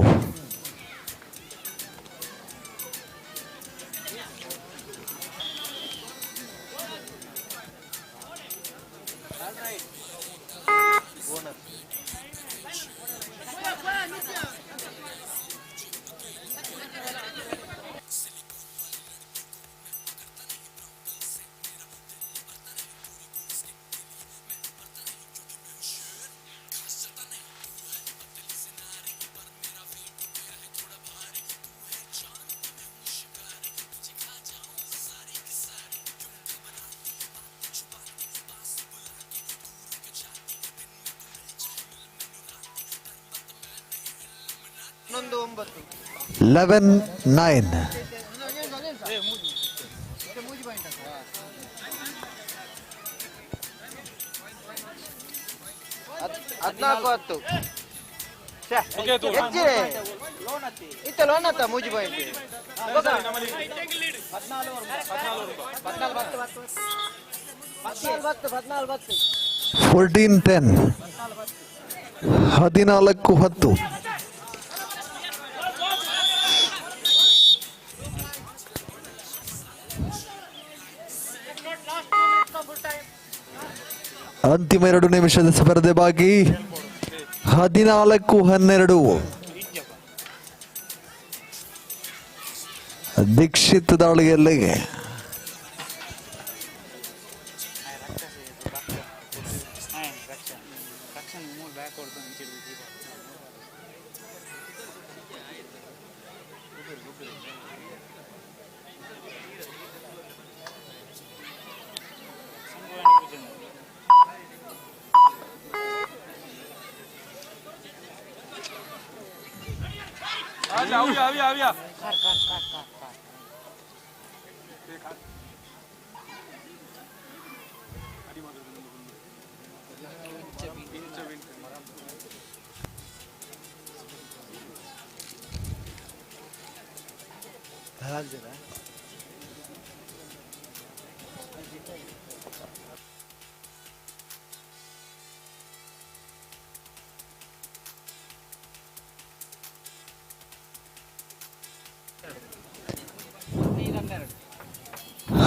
ಹನ್ನೊಂದು 9. 11-9. ಹದಿನಾಲ್ಕು 10. ಇತ್ತ ಲೋನ್ ಅತ್ತ ಮೂಜಿ ಪಾಯಿಂಟ್ 14-10. 14-10. ಅಂತಿಮ 2 ನಿಮಿಷದ ಸ್ಪರ್ಧೆ ಬಾಕಿ. 14-12. ದೀಕ್ಷಿತ್ ದಾಳಿಯಲ್ಲಿ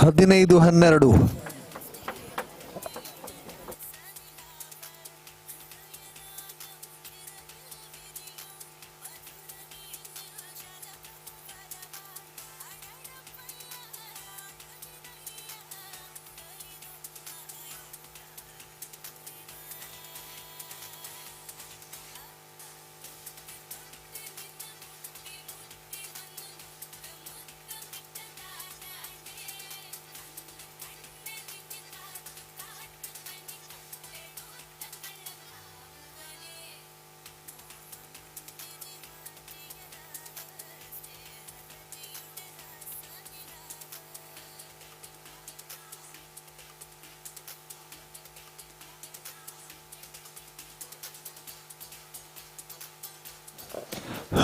ಹದಿನೈದು 12.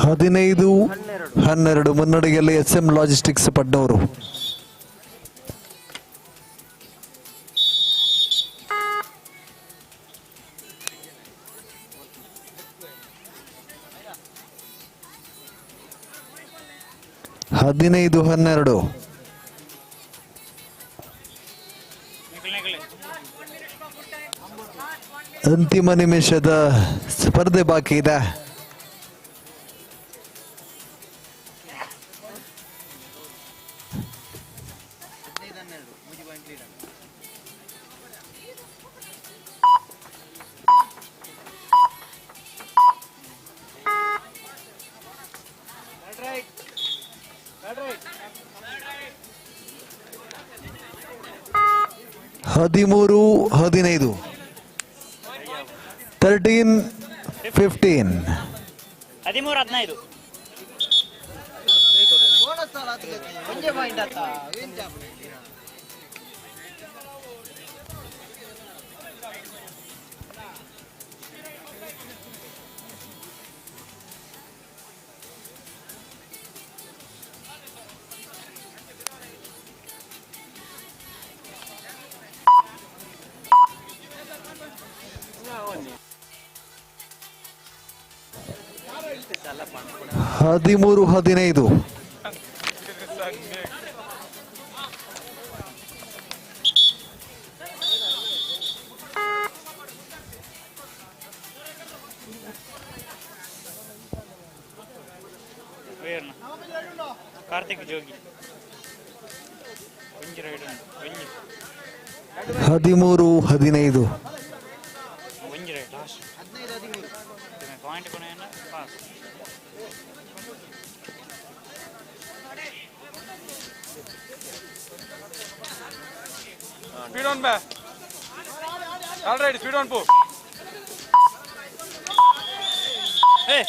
ಹದಿನೈದು 12 ಮುನ್ನಡೆಯಲ್ಲಿ SM ಲಾಜಿಸ್ಟಿಕ್ಸ್ ಪಡ್ನೂರು. ಹದಿನೈದು 12. ಅಂತಿಮ ನಿಮಿಷದ ಸ್ಪರ್ಧೆ ಬಾಕಿ ಇದೆ. Right. 13-15 13-15 13-15 13-15 ಕಾರ್ತಿಕ್ ಜೋಗಿ 13-15 ಪಾಯಿಂಟ್ ಕೊನೆಯನ್ನ pass Speed on back. All right, speed on po. Hey.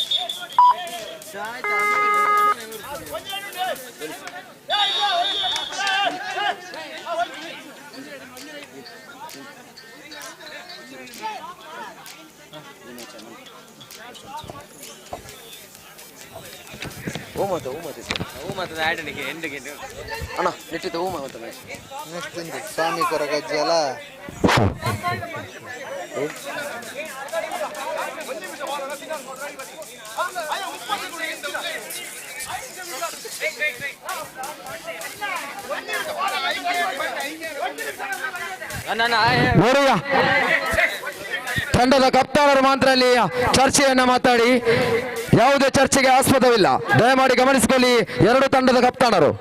ಅಣ್ಣ ನೆಟ್ಟಿದ್ದ ಹೂ ಮತ್ತೆ ನೆಕ್ಸ್ಟ್ ಇಂದು ಸ್ವಾಮಿ ಕೊರಗಜ್ಜಿ ಅಲ್ಲ ನೋಡಿಯ ತಂಡದ ಕಪ್ತಾನರು ಮಾತ್ರ ಅಲ್ಲಿ ಚರ್ಚೆಯನ್ನ ಮಾತಾಡಿ ಯಾವುದೇ ಚರ್ಚೆಗೆ ಆಸ್ಪದವಿಲ್ಲ. ದಯಮಾಡಿ ಗಮನಿಸಿಕೊಳ್ಳಿ ಎರಡು ತಂಡದ ಕಪ್ತಾನರು.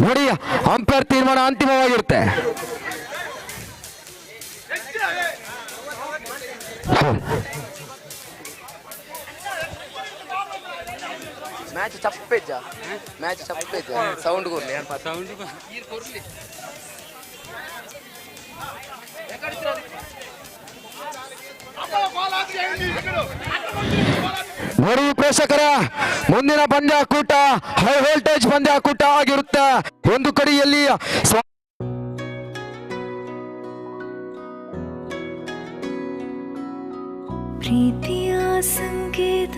ನೋಡಿ ಅಂಪೈರ್ ತೀರ್ಮಾನ ಅಂತಿಮವಾಗಿರುತ್ತೆ. ಮ್ಯಾಚ್ ಚಪ್ಪೆಜ್ಜ ಸೌಂಡ್ ಕೊರ್ಲಿ ನೋಡಿ ಪ್ರೇಕ್ಷಕರ, ಮುಂದಿನ ಪಂದ್ಯಾಕೂಟ ಹೈ ವೋಲ್ಟೇಜ್ ಪಂದ್ಯಾಕೂಟ ಆಗಿರುತ್ತೆ. ಒಂದು ಕಡೆಯಲ್ಲಿ ಪ್ರೀತಿಯ ಸಂಕೇತ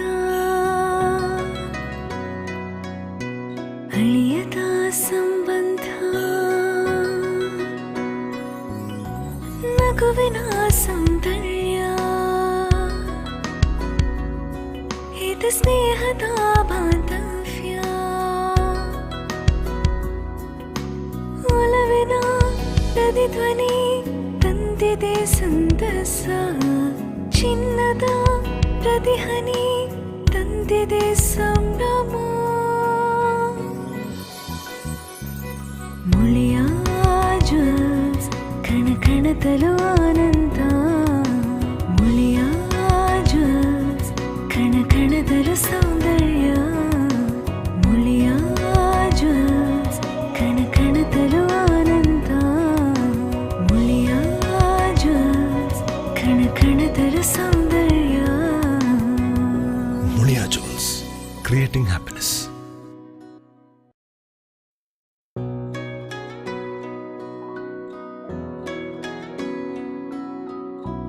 ಅಳಿಯದ ಸಂಬಂಧ ನಗುವಿನ ಸೌಂದರ್ಯ ಇದು ಸ್ನೇಹದ ಬಾಂಧವ್ಯ ಒಲವಿನ ಪ್ರತಿಧ್ವನಿ ತಂದಿದೆ ಸಂತಸ ಚಿನ್ನದ ಪ್ರತಿಹನಿ ತಂದಿದೆ ಸಂಭ್ರಮ ಮುಳಿಯ ಜ್ಯೂಸ್ ಕಣ ಕಣದಲು ಆನಂದ ಮುಳಿಯ ಜ್ಯೂಸ್ ಕಣ ಕಣದಲು ಸೌಂದರ್ಯ ಮುಳಿಯ ಜ್ಯೂಸ್ ಕಣ ಕಣದಲು ಆನಂದ ಮುಳಿಯ ಜ್ಯೂಸ್ ಕಣ ಕಣದಲು ಸೌಂದರ್ಯ Mulia Jewels, creating happiness.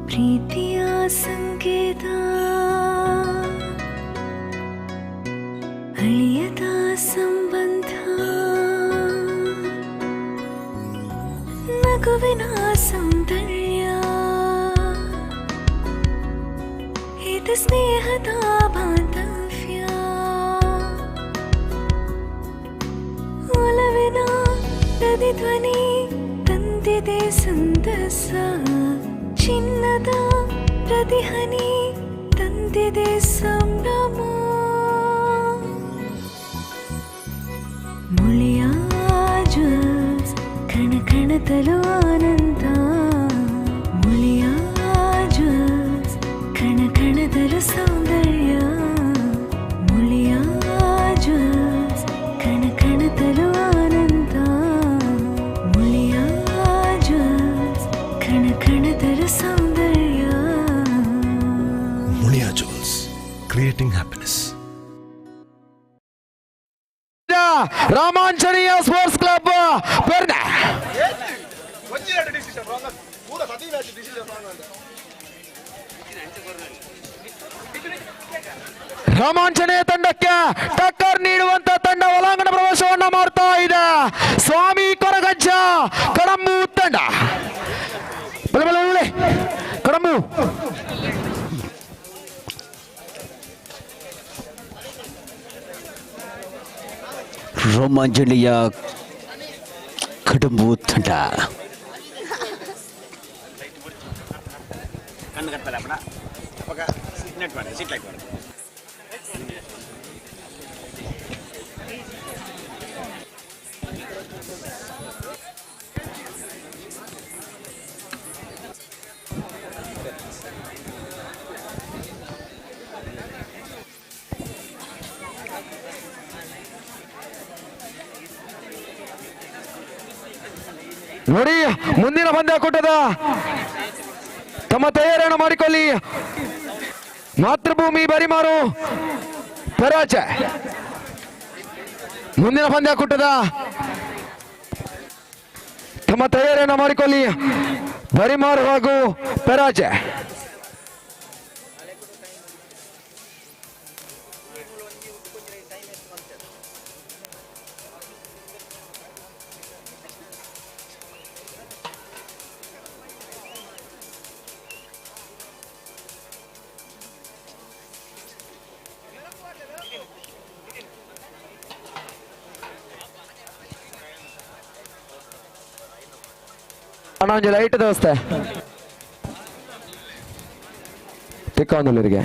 ಪ್ರೀತಿಯ ಸಂಕೇತ ಅಳಿಯದ ಸಂಬಂಧ ನಗುವಿನ ಸೌಂದರ್ಯ ಇದು ಸ್ನೇಹದ ಬಾಂಧವ್ಯ ಒಲವಿನ ಪ್ರತಿಧ್ವನಿ ತಂದಿದೆ ಸಂತಸ ಚಿನ್ನದ ಪ್ರತಿಹನಿ ತಂದಿದೆ ಸಂಭ್ರಮ ಮುಳಿಯ ಜ್ಯೂಸ್ ಕಣ ಕಣದಲು ಆನಂದ ಮುಳಿಯ ಜ್ಯೂಸ್ ಕಣ ಕಣದಲು ಸೌಂದರ್ಯ ಮುಳಿಯ ಜ್ಯೂಸ್ ಕಣ ಕಣಕಣತಲು ಸೌಂದರ್ಯ. Mulia Jewels, creating happiness. Ramanjaneya sports club Perne Ramanjaneya ತಂಡಕ್ಕೆ ಟಕ್ಕರ್ ನೀಡುವಂತ ತಂಡ ಒಳಾಂಗಣ ಪ್ರವೇಶವನ್ನ ಮಾಡ್ತಾ ಇದೆ. ಸ್ವಾಮಿ ಕೊರಗಜ್ಜ ಕಡಂಬು ತಂಡ. ಕಡಂಬು ರಾಮಾಂಜನೇಯ ಕಡಂಬು ತಂಡ. ನೋಡಿ ಮುಂದಿನ ಪಂದ್ಯಾಕೂಟದ ತಮ್ಮ ತಯಾರಿಯನ್ನು ಮಾಡಿಕೊಳ್ಳಿ. ಮಾತೃಭೂಮಿ ಬರಿಮಾರು ಪರಾಜಯ. ಮುಂದಿನ ಪಂದ್ಯಾಕೂಟದ ತಮ್ಮ ತಯಾರಿಯನ್ನು ಮಾಡಿಕೊಳ್ಳಿ. ಬರಿಮಾರು ಹಾಗೂ ಪರಾಜಯ. ಅಣ್ಣ ಲೈಟ್ ವ್ಯವಸ್ಥೆ ತಿಕ್ಕೊಂದಲ್ಲಿರಿಗೆ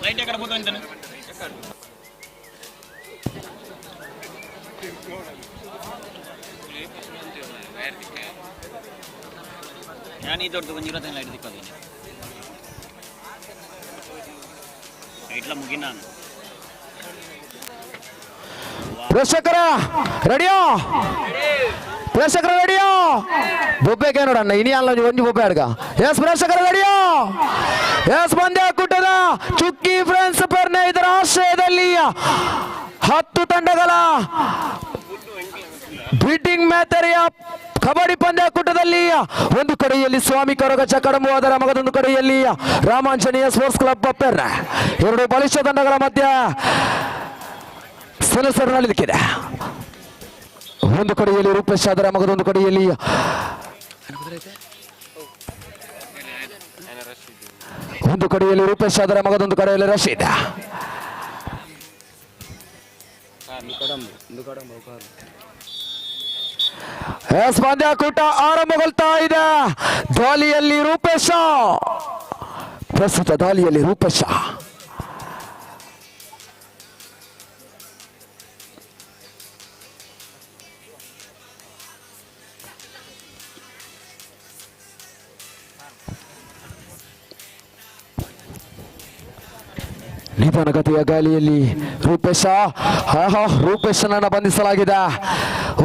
లైట్ ఎక్కడ పోతుంది ഞാൻ ഈ തൊട്ട് കുഞ്ഞിരത്തെ ലൈറ്റ് തിക്കോದು లైట్ల ముగినాను. ಪ್ರೇಕ್ಷಕರ ರೆಡಿಯೋ ಪ್ರೇಕ್ಷಕರ ರೆಡಿಯೋ ಬೊಬ್ಬೆಗೆ ನೋಡಣ್ಣ ಇನಿ ಅಲ್ಲ ಒಂದು ಬೊಬ್ಬೆ ಅಡ್ಗ. ಎಸ್ ಪ್ರೇಕ್ಷಕರ ರೆಡಿಯೋ ಎಸ್ ಪಂದ್ಯಾಕೂಟದ ಚುಕ್ಕಿ ಫ್ರೆಂಡ್ಸ್ ಪರ್ನೆ ಇದರ ಆಶ್ರಯದಲ್ಲಿ 10 ತಂಡಗಳ ಬೀಟಿಂಗ್ ಮ್ಯಾಚರಿಯ ಕಬಡ್ಡಿ ಪಂದ್ಯಾಕೂಟದಲ್ಲಿ ಒಂದು ಕಡೆಯಲ್ಲಿ ಸ್ವಾಮಿ ಕೊರಗಜ್ಜ ಕಡಂಬು, ಅದರ ಮಗದೊಂದು ಕಡೆಯಲ್ಲಿ ರಾಮಾಂಜನೇಯ ಸ್ಪೋರ್ಟ್ಸ್ ಕ್ಲಬ್ ಬಪ್ಪೆರ್. ಎರಡು ಬಲಿಷ್ಠ ತಂಡಗಳ ಮಧ್ಯ ಸೆಣಸು ನಡೆದಿದೆ. ಒಂದು ಕಡೆಯಲ್ಲಿ ರೂಪೇಶ್, ಅದರ ಮಗದೊಂದು ಕಡೆಯಲ್ಲಿ ಒಂದು ಕಡೆಯಲ್ಲಿ ರೂಪೇಶ್, ಅದರ ಮಗದೊಂದು ಕಡೆಯಲ್ಲಿ ರಶೀದ್. ಎಸ್ ಪಂದ್ಯಾಕೂಟ ಆರಂಭಗೊಳ್ತಾ ಇದೆ. ದಾಳಿಯಲ್ಲಿ ರೂಪೇಶ, ಪ್ರಸ್ತುತ ದಾಳಿಯಲ್ಲಿ ರೂಪೇಶ. ನಿಧಾನಗತಿಯ ಗಾಳಿಯಲ್ಲಿ ರೂಪೇಶ, ರೂಪೇಶನನ್ನು ಬಂಧಿಸಲಾಗಿದೆ.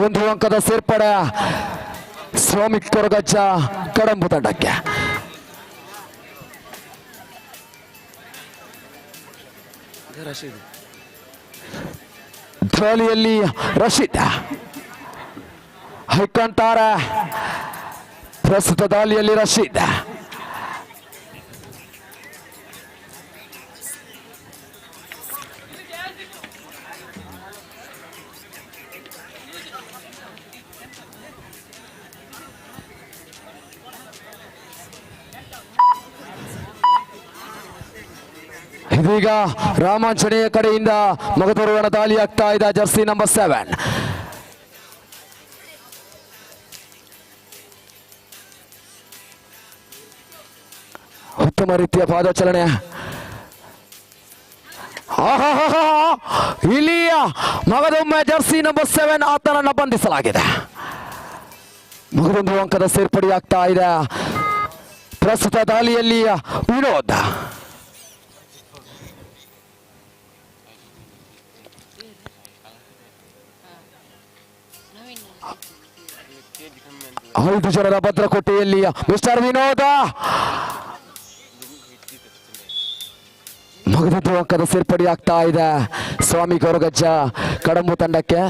ಒಂದು ಅಂಕದ ಸೇರ್ಪಡೆ ಸ್ವಾಮಿ ಕೊರಗಜ್ಜ ಕಡಂಬು ತಂಡಕ್ಕೆ. ದಾಳಿಯಲ್ಲಿ ರಶೀದ್ ಹೈಕಂತಾರೆ. ಪ್ರಸ್ತುತ ದಾಳಿಯಲ್ಲಿ ರಶೀದ್. ಇದೀಗ ರಾಮಾಂಜನೇಯ ಕಡೆಯಿಂದ ಮಗದೊರುವಣ ದಾಳಿ ಆಗ್ತಾ ಇದೆ. ಜರ್ಸಿ ನಂಬರ್ 7 ಉತ್ತಮ ರೀತಿಯ ಪಾದಚಲನೆ. ಇಲ್ಲಿಯ ಮಗದೊಮ್ಮೆ ಜರ್ಸಿ ನಂಬರ್ 7 ಆತನನ್ನು ಬಂಧಿಸಲಾಗಿದೆ. ಮಗದೊಂದು ಅಂಕದ ಸೇರ್ಪಡೆಯಾಗ್ತಾ ಇದೆ. ಪ್ರಸ್ತುತ ದಾಳಿಯಲ್ಲಿ ವಿನೋದ್ ಐದು ಜನರ ಭದ್ರಕೋಟೆಯಲ್ಲಿ ಮಿಸ್ಟರ್ ವಿನೋದ ಮಗದೊಂದು ಅಂಕದ ಸೇರ್ಪಡೆಯಾಗ್ತಾ ಇದೆ. ಸ್ವಾಮಿ ಗೌರಗಜ್ಜ ಕಡಂಬು ತಂಡಕ್ಕೆ.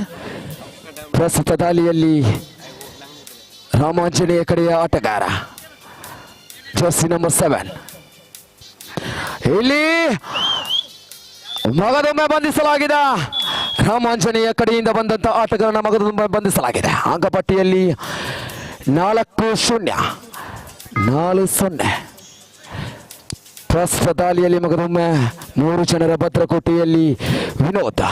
ಪ್ರಸ್ತುತ ದಾಳಿಯಲ್ಲಿ ರಾಮಾಂಜನೇಯ ಕಡೆಯ ಆಟಗಾರ ಜರ್ಸಿ ನಂಬರ್ 7. ಇಲ್ಲಿ ಮಗದೊಮ್ಮೆ ಬಂಧಿಸಲಾಗಿದೆ. ರಾಮಾಂಜನೇಯ ಕಡೆಯಿಂದ ಬಂದಂತ ಆಟಗಾರನ ಮಗದೊಮ್ಮೆ ಬಂಧಿಸಲಾಗಿದೆ. ಅಂಕಪಟ್ಟಿಯಲ್ಲಿ 4-0. ಪ್ರಸ್ತುತ ದಾಳಿಯಲ್ಲಿ ಮಗದೊಮ್ಮೆ 3 ಜನರ ಭದ್ರಕೋಟೆಯಲ್ಲಿ ವಿನೋದ್.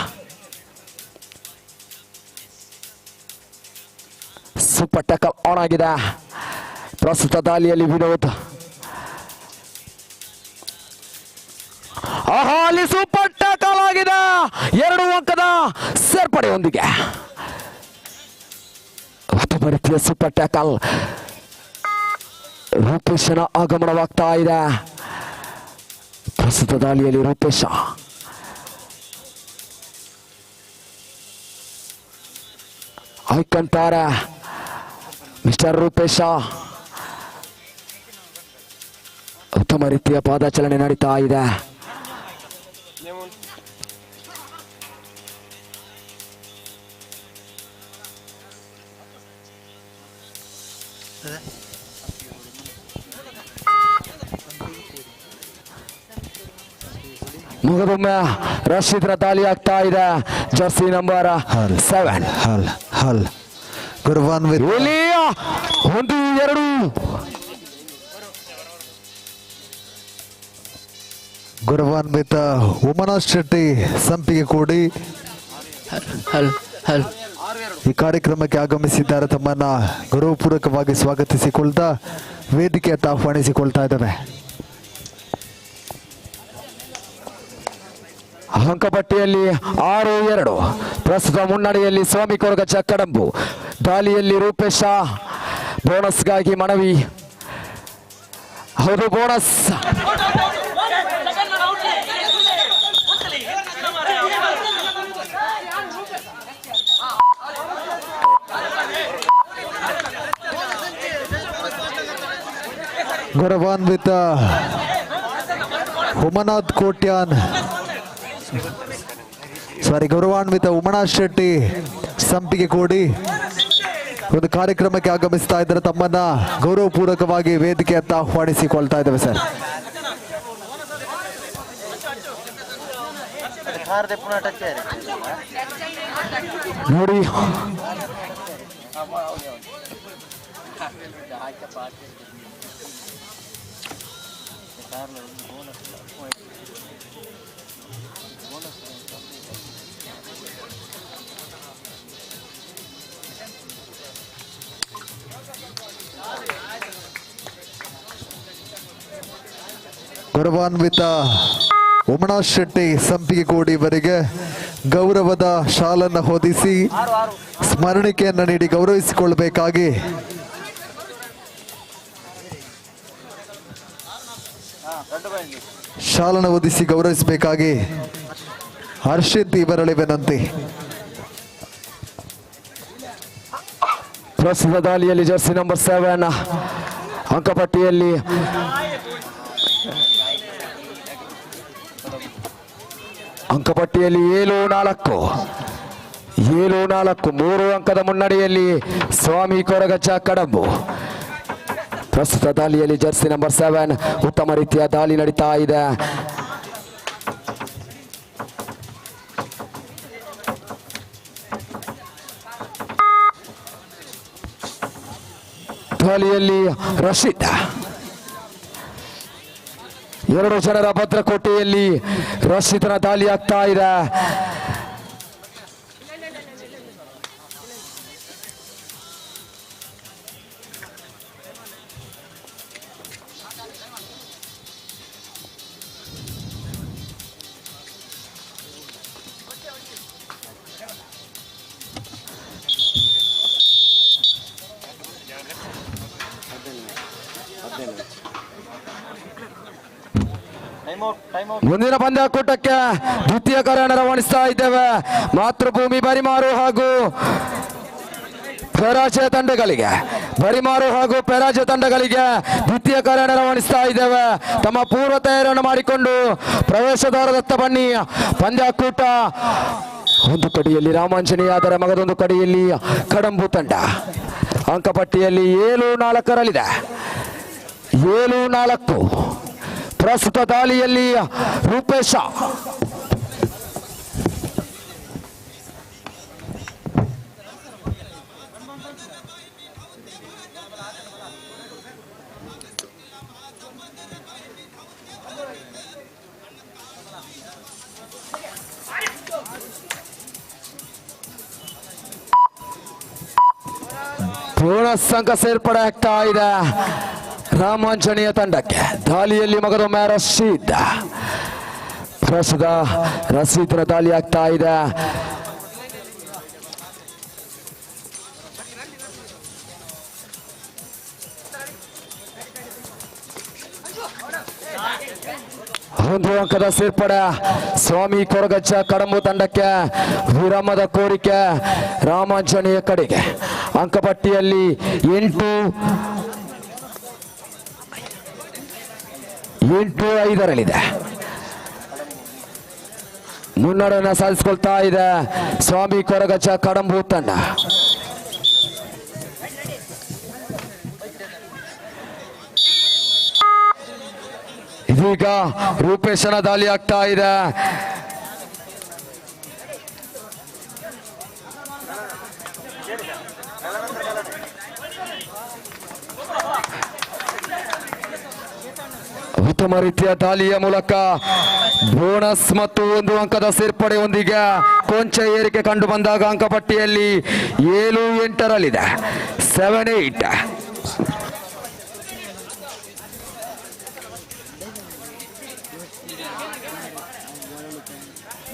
ಸೂಪರ್ ಟ್ಯಾಕಲ್ ಆನ್ ಆಗಿದೆ. ಪ್ರಸ್ತುತ ದಾಳಿಯಲ್ಲಿ ವಿನೋದ್. ಅಲ್ಲಿ ಸೂಪರ್ ಟ್ಯಾಕಲ್ ಆಗಿದೆ. 2 ಅಂಕದ ಸೇರ್ಪಡೆಯೊಂದಿಗೆ ಮತ್ತೊಬ್ಬ ರೀತಿಯ ಸೂಪರ್ ಟ್ಯಾಕಲ್. ರೂಪೇಶನ ಆಗಮನವಾಗ್ತಾ ಇದೆ. ಪ್ರಸ್ತುತ ದಾಳಿಯಲ್ಲಿ ರೂಪೇಶ ಆಯ್ಕಂತಾರೆ. ಮಿಸ್ಟರ್ ರೂಪೇಶ ಉತ್ತಮ ರೀತಿಯ ಪಾದಚಲನೆ ನಡೀತಾ ಇದೆ. ಮಗದೊಮ್ಮೆ ರಶೀದ್ರ ದಾಳಿ ಆಗ್ತಾ ಇದೆ. Jersey number 7. ಗುರುವಾನ್ವಿತ 1-2 ಗುರುವಾನ್ವಿತ ಉಮನಾಥ್ ಶೆಟ್ಟಿ ಸಂಪಿಗೆ ಕೂಡಿ ಈ ಕಾರ್ಯಕ್ರಮಕ್ಕೆ ಆಗಮಿಸಿದ್ದಾರೆ. ತಮ್ಮನ್ನ ಗೌರವಪೂರ್ವಕವಾಗಿ ಸ್ವಾಗತಿಸಿಕೊಳ್ತಾ ವೇದಿಕೆಯತ್ತ ಆಹ್ವಾನಿಸಿಕೊಳ್ತಾ ಇದ್ದೇವೆ. ಅಂಕಪಟ್ಟಿಯಲ್ಲಿ 6-2. ಪ್ರಸ್ತುತ ಮುನ್ನಡೆಯಲ್ಲಿ ಸ್ವಾಮಿ ಕೊರಗಜ್ಜ ಕಡಂಬು. ದಾಳಿಯಲ್ಲಿ ರೂಪೇಶ. ಬೋನಸ್ಗಾಗಿ ಮನವಿ. ಹೌದು, ಬೋನಸ್. ಗೌರವಾನ್ವಿತ ಉಮನಾಥ್ ಕೋಟ್ಯಾನ್ ಗೌರವಾನ್ವಿತ ಉಮನಾಥ್ ಶೆಟ್ಟಿ ಸಂಪಿಗೆ ಕೂಡಿ ಒಂದು ಕಾರ್ಯಕ್ರಮಕ್ಕೆ ಆಗಮಿಸ್ತಾ ಇದ್ದಾರೆ. ತಮ್ಮನ್ನ ಗೌರವಪೂರ್ವಕವಾಗಿ ವೇದಿಕೆಯತ್ತ ಆಹ್ವಾನಿಸಿಕೊಳ್ತಾ ಇದ್ದೇವೆ ಸರ್. ನೋಡಿ, ಗೌರವಾನ್ವಿತ ಉಮನಾಥ್ ಶೆಟ್ಟಿ ಸಂಪಿಗೆ ಕೂಡಿ ಇವರಿಗೆ ಗೌರವದ ಶಾಲನ್ನು ಹೊದಿಸಿ ಸ್ಮರಣಿಕೆಯನ್ನು ನೀಡಿ ಗೌರವಿಸಿಕೊಳ್ಳಬೇಕಾಗಿ ಶಾಲನ್ನು ಹೊದಿಸಿ ಗೌರವಿಸಬೇಕಾಗಿ ಹರ್ಷಿತ್ ಇವರಳಿ ವಿನಂತಿ. ಪ್ರಸ್ತುತ ದಾಳಿಯಲ್ಲಿ ಜರ್ಸಿ ನಂಬರ್ 7 ಅಂಕಪಟ್ಟಿಯಲ್ಲಿ ಅಂಕಪಟ್ಟಿಯಲ್ಲಿ 7-4 3 ಅಂಕದ ಮುನ್ನಡೆಯಲ್ಲಿ ಸ್ವಾಮಿ ಕೊರಗಜ್ಜ ಕಡಂಬು. ಪ್ರಸ್ತುತ ದಾಳಿಯಲ್ಲಿ ಜರ್ಸಿ ನಂಬರ್ 7 ಉತ್ತಮ ರೀತಿಯ ದಾಳಿ ನಡೀತಾ ಇದೆ. ದಾಳಿಯಲ್ಲಿ ರಶೀದ್. 2 ಜನರ ಭದ್ರಕೋಟೆಯಲ್ಲಿ ರಶೀದನ ದಾಳಿ ಆಗ್ತಾ ಇದೆ. ಮುಂದಿನ ಪಂದ್ಯಾಕೂಟಕ್ಕೆ ದ್ವಿತೀಯ ಕರೆಯನ್ನು ರವಾನಿಸ್ತಾ ಇದ್ದೇವೆ. ಮಾತೃಭೂಮಿ ಬರಿಮಾರು ಹಾಗೂ ಪರಾಜಯ ತಂಡಗಳಿಗೆ ದ್ವಿತೀಯ ಕರೆಯನ್ನು ರವಾನಿಸ್ತಾ ಇದ್ದೇವೆ. ತಮ್ಮ ಪೂರ್ವ ತಯಾರಿಯನ್ನು ಮಾಡಿಕೊಂಡು ಪ್ರವೇಶದ್ವಾರದತ್ತ ಬನ್ನಿ. ಪಂದ್ಯಾಕೂಟ ಒಂದು ಕಡೆಯಲ್ಲಿ ರಾಮಾಂಜನೇಯ, ಅದರ ಮಗದೊಂದು ಕಡೆಯಲ್ಲಿ ಕಡಂಬು ತಂಡ. ಅಂಕಪಟ್ಟಿಯಲ್ಲಿ 7-4ರಲ್ಲಿದೆ. 7-4. ಪ್ರಸ್ತುತ ದಾಳಿಯಲ್ಲಿ ರೂಪೇಶ ಬೋನಸ್ ಅಂಕ ಸೇರ್ಪಡೆ ಆಗ್ತಾ ಇದೆ ರಾಮಾಂಜನೇಯ ತಂಡಕ್ಕೆ. ದಾಳಿಯಲ್ಲಿ ಮಗದೊಮ್ಮೆ ರಶೀದ್. ಪ್ರಸ್ತುತ ರಶೀದ್ನ ದಾಳಿ ಆಗ್ತಾ ಇದೆ. ಒಂದು ಅಂಕದ ಸೇರ್ಪಡೆ ಸ್ವಾಮಿ ಕೊರಗಜ್ಜ ಕಡಂಬು ತಂಡಕ್ಕೆ. ವಿರಾಮದ ಕೋರಿಕೆ ರಾಮಾಂಜನೇಯ ಕಡೆಗೆ. ಅಂಕಪಟ್ಟಿಯಲ್ಲಿ 8-5ರಲ್ಲಿದೆ. ಮುನ್ನಡೆಯನ್ನು ಸಾಧಿಸಿಕೊಳ್ತಾ ಇದೆ ಸ್ವಾಮಿ ಕೊರಗಜ್ಜ ಕಡಂಬು ತಂಡ. ಇದೀಗ ರೂಪೇಶನ ದಾಳಿ ಆಗ್ತಾ ಇದೆ. ಉತ್ತಮ ರೀತಿಯ ದಾಳಿಯ ಮೂಲಕ ಬೋನಸ್ ಮತ್ತು 1 ಅಂಕದ ಸೇರ್ಪಡೆಯೊಂದಿಗೆ ಕೊಂಚ ಏರಿಕೆ ಕಂಡು ಬಂದಾಗ ಅಂಕಪಟ್ಟಿಯಲ್ಲಿ 7-8ರಲ್ಲಿದೆ. 7-8.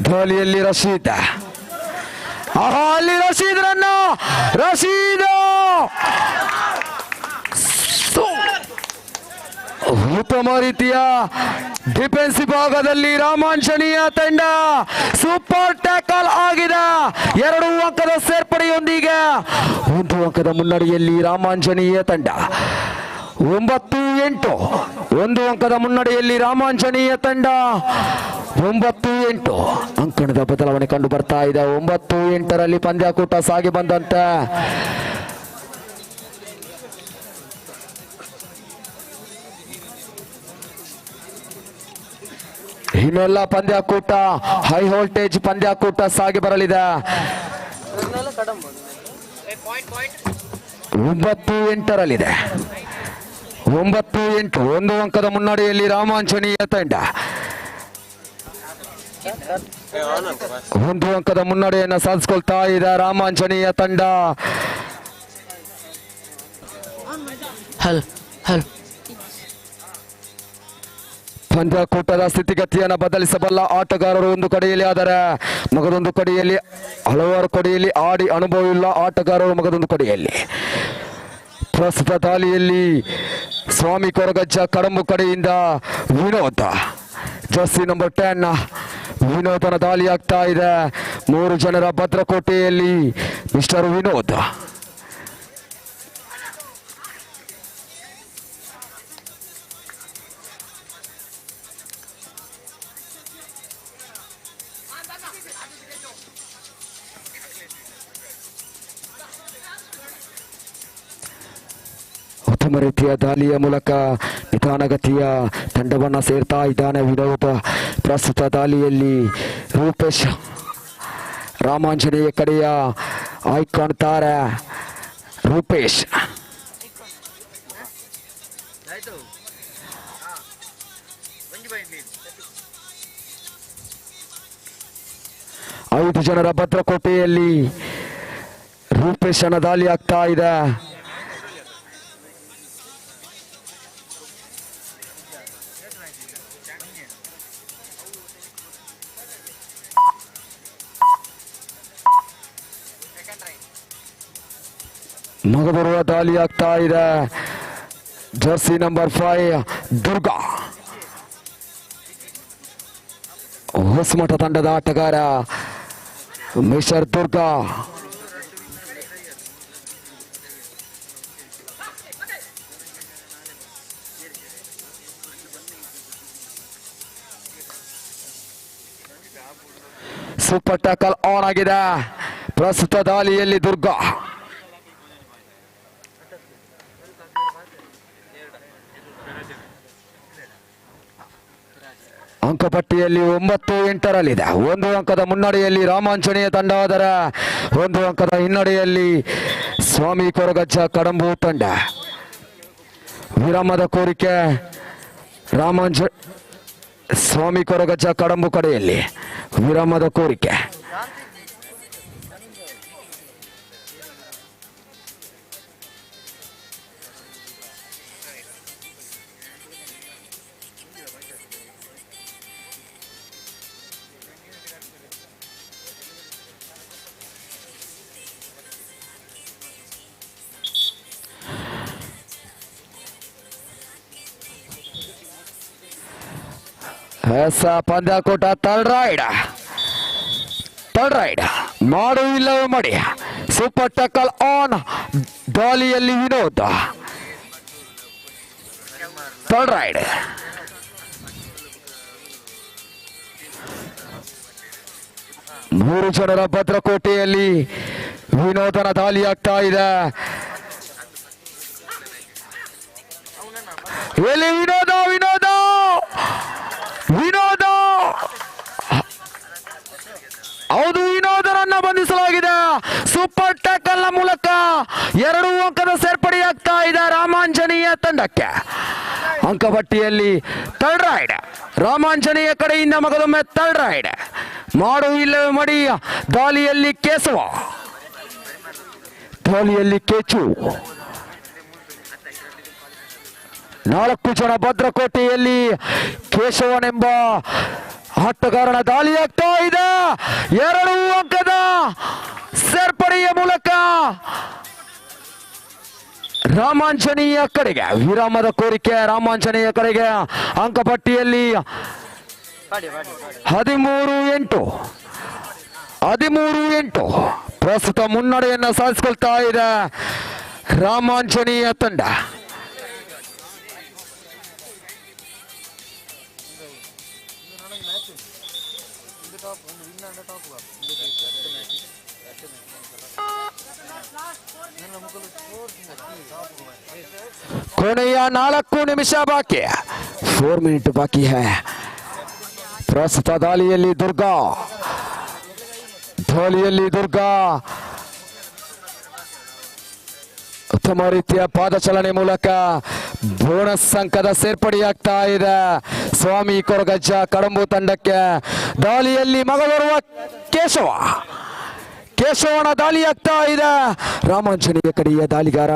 ದಾಳಿಯಲ್ಲಿ ರಶೀದ್. ಅಲ್ಲಿ ರಶೀದ್ ಉತ್ತಮ ರೀತಿಯ ಡಿಫೆನ್ಸಿವ್ ಭಾಗದಲ್ಲಿ ರಾಮಾಂಜನೇಯ ತಂಡ ಸೂಪರ್ ಟ್ಯಾಕಲ್ ಆಗಿದೆ. 2 ಅಂಕದ ಸೇರ್ಪಡೆಯೊಂದಿಗೆ 1 ಅಂಕದ ಮುನ್ನಡೆಯಲ್ಲಿ ರಾಮಾಂಜನೇಯ ತಂಡ. 9-8. 1 ಅಂಕದ ಮುನ್ನಡೆಯಲ್ಲಿ ರಾಮಾಂಜನೇಯ ತಂಡ. 9-8 ಅಂಕಣದ ಬದಲಾವಣೆ ಕಂಡು ಬರ್ತಾ ಇದೆ. 9-8ರಲ್ಲಿ ಪಂದ್ಯಾಕೂಟ ಸಾಗಿ ಬಂದಂತೆ. ಇನ್ನೆಲ್ಲ ಪಂದ್ಯಾಕೂಟ ಹೈ ವೋಲ್ಟೇಜ್ ಪಂದ್ಯಾಕೂಟ ಸಾಗಿ ಬರಲಿದೆ. 9-8ರಲ್ಲಿದೆ. 9-8. 1 ಅಂಕದ ಮುನ್ನಡೆಯಲ್ಲಿ ರಾಮಾಂಜನೇಯ ತಂಡ. 1 ಅಂಕದ ಮುನ್ನಡೆಯನ್ನು ಸಾಧಿಸಿಕೊಳ್ತಾ ಇದೆ ರಾಮಾಂಜನೇಯ ತಂಡ. ಪಂದ್ಯಾಕೂಟದ ಸ್ಥಿತಿಗತಿಯನ್ನು ಬದಲಿಸಬಲ್ಲ ಆಟಗಾರರು ಒಂದು ಕಡೆಯಲ್ಲಿ, ಆದರೆ ಮಗದೊಂದು ಕಡೆಯಲ್ಲಿ ಹಲವಾರು ಕಡೆಯಲ್ಲಿ ಆಡಿ ಅನುಭವವಿಲ್ಲ ಆಟಗಾರರು ಮಗದೊಂದು ಕಡೆಯಲ್ಲಿ. ಪ್ರಸ್ತುತ ದಾಳಿಯಲ್ಲಿ ಸ್ವಾಮಿ ಕೊರಗಜ್ಜ ಕಡಂಬು ಕಡೆಯಿಂದ ವಿನೋದ್, ಜರ್ಸಿ ನಂಬರ್ 10 ವಿನೋದನ ದಾಳಿ ಆಗ್ತಾ ಇದೆ. 3 ಜನರ ಭದ್ರಕೋಟೆಯಲ್ಲಿ ಮಿಸ್ಟರ್ ವಿನೋದ್. ಉತ್ತಮ ರೀತಿಯ ದಾಳಿಯ ಮೂಲಕ ನಿಧಾನಗತಿಯ ತಂಡವನ್ನು ಸೇರ್ತಾ ಇದ್ದಾನೆ ವಿನೋದ್. ಪ್ರಸ್ತುತ ದಾಳಿಯಲ್ಲಿ ರೂಪೇಶ್ ರಾಮಾಂಜನೇಯ ಕಡೆಯ ಆಯ್ಕಾಣ್ತಾರೆ. ರೂಪೇಶ್ ಐದು ಜನರ ಭದ್ರಕೋಟೆಯಲ್ಲಿ ರೂಪೇಶನ ದಾಳಿ ಆಗ್ತಾ ಇದೆ. ಮಗಬರುವ ದಾಳಿ ಆಗ್ತಾ ಇದೆ. Jersey number 5 Durga. ಹೊಸಮಠ ತಂಡದ ಆಟಗಾರ mister Durga. Super tackle on ಆಗಿದೆ. ಪ್ರಸ್ತುತ ದಾಳಿಯಲ್ಲಿ ದುರ್ಗಾ. ಅಂಕಪಟ್ಟಿಯಲ್ಲಿ 9-8ರಲ್ಲಿದೆ. 1 ಅಂಕದ ಮುನ್ನಡೆಯಲ್ಲಿ ರಾಮಾಂಜನೇಯ ತಂಡ, ಆದರೆ 1 ಅಂಕದ ಹಿನ್ನಡೆಯಲ್ಲಿ ಸ್ವಾಮಿ ಕೊರಗಜ್ಜ ಕಡಂಬು ತಂಡ. ವಿರಾಮದ ಕೋರಿಕೆ ಸ್ವಾಮಿ ಕೊರಗಜ್ಜ ಕಡಂಬು ಕಡೆಯಲ್ಲಿ ವಿರಾಮದ ಕೋರಿಕೆ. ಪಂದ್ಯಾಕೂಟ ಥರ್ಡ್ ರೈಡ್ ಮಾಡು ಇಲ್ಲವೇ ಮಾಡಿ. Super tackle on. ದಾಳಿಯಲ್ಲಿ ವಿನೋದ್. Third ride. ಮೂರು ಜನರ ಭದ್ರಕೋಟೆಯಲ್ಲಿ ವಿನೋದನ ದಾಳಿ ಆಗ್ತಾ ಇದೆ. ಎಲ್ಲಿ ವಿನೋದ ವಿನೋದ ವಿನೋದ ಹೌದು, ವಿನೋದರನ್ನ ಬಂಧಿಸಲಾಗಿದೆ. ಸೂಪರ್ ಟ್ಯಾಕಲ್ ನ ಮೂಲಕ 2 ಅಂಕದ ಸೇರ್ಪಡೆಯಾಗ್ತಾ ಇದೆ ರಾಮಾಂಜನೇಯ ತಂಡಕ್ಕೆ. ಅಂಕಪಟ್ಟಿಯಲ್ಲಿ ಥರ್ಡ್ ರೈಡ್. ರಾಮಾಂಜನೇಯ ಕಡೆಯಿಂದ ಮಗದೊಮ್ಮೆ ಥರ್ಡ್ ರೈಡ್. ಮಾಡು ಇಲ್ಲವೇ ಮಡಿ. ದಾಳಿಯಲ್ಲಿ ಕೇಶವ. ದಾಳಿಯಲ್ಲಿ ಕೇಚು. 4 ಜನ ಭದ್ರಕೋಟೆಯಲ್ಲಿ ಕೇಶವನೆಂಬ ಆಟಗಾರನ ದಾಳಿಯಾಗ್ತಾ ಇದೆ. 2 ಅಂಕದ ಸೇರ್ಪಡೆಯ ಮೂಲಕ ರಾಮಾಂಜನೇಯ ಕಡೆಗೆ ವಿರಾಮದ ಕೋರಿಕೆ. ರಾಮಾಂಜನೇಯ ಕಡೆಗೆ ಅಂಕಪಟ್ಟಿಯಲ್ಲಿ 13-8 ಪ್ರಸ್ತುತ ಮುನ್ನಡೆಯನ್ನು ಸಾಧಿಸಿಕೊಳ್ತಾ ಇದೆ ರಾಮಾಂಜನೇಯ ತಂಡ. ಕೊನೆಯ 4 ನಿಮಿಷ ಬಾಕಿ. 4 ಮಿನಿಟ್ ಬಾಕಿ है. ಪ್ರಸ್ತುತ ದಾಳಿಯಲ್ಲಿ ದುರ್ಗಾ. ಉತ್ತಮ ರೀತಿಯ ಪಾದಚಲನೆ ಮೂಲಕ ಬೋನಸ್ ಅಂಕದ ಸೇರ್ಪಡೆಯಾಗ್ತಾ ಇದೆ ಸ್ವಾಮಿ ಕೊರಗಜ್ಜ ಕಡಂಬು ತಂಡಕ್ಕೆ. ದಾಳಿಯಲ್ಲಿ ಮಗದೊರುವ ಕೇಶವನ ದಾಳಿಯಾಗ್ತಾ ಇದೆ. ರಾಮಾಂಜನೇಯ ಕಡೆಯ ದಾಳಿಗಾರ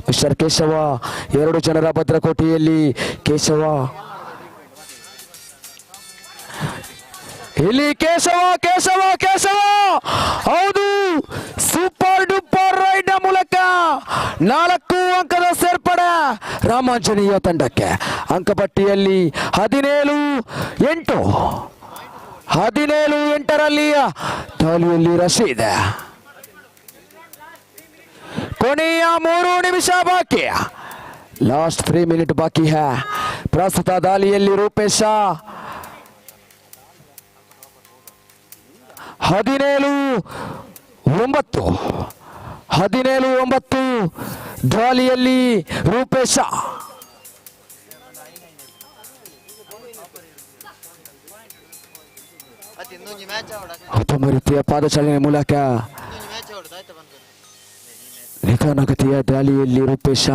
ಮಿಸ್ಟರ್ ಕೇಶವ. 2 ಜನರ ಭದ್ರಕೋಟೆಯಲ್ಲಿ ಕೇಶವ. ಇಲ್ಲಿ ಕೇಶವ ಹೌದು, ಸೂಪರ್ ಡೂಪರ್ ರೈಡ್ ಮೂಲಕ 4 ಅಂಕದ ಸೇರ್ಪಡೆ ರಾಮಾಂಜನೇಯ ತಂಡಕ್ಕೆ. ಅಂಕಪಟ್ಟಿಯಲ್ಲಿ 17-8ರಲ್ಲಿ ದಾಳಿಯಲ್ಲಿ ರಶೀದ್. ಕೊನೆಯ 3 ನಿಮಿಷ ಬಾಕಿ. ಲಾಸ್ಟ್ 3 ಮಿನಿಟ್ ಬಾಕಿ है. ಪ್ರಸ್ತುತ ದಾಳಿಯಲ್ಲಿ ರೂಪೇಶ. 17-9 ದಾಳಿಯಲ್ಲಿ ರೂಪೇಶ. ಉತ್ತಮ ರೀತಿಯ ಪಾದಚಾಲನೆ ಮೂಲಕ ನಿಧಾನಗತಿಯ ದಾಳಿಯಲ್ಲಿ ರೂಪೇಶ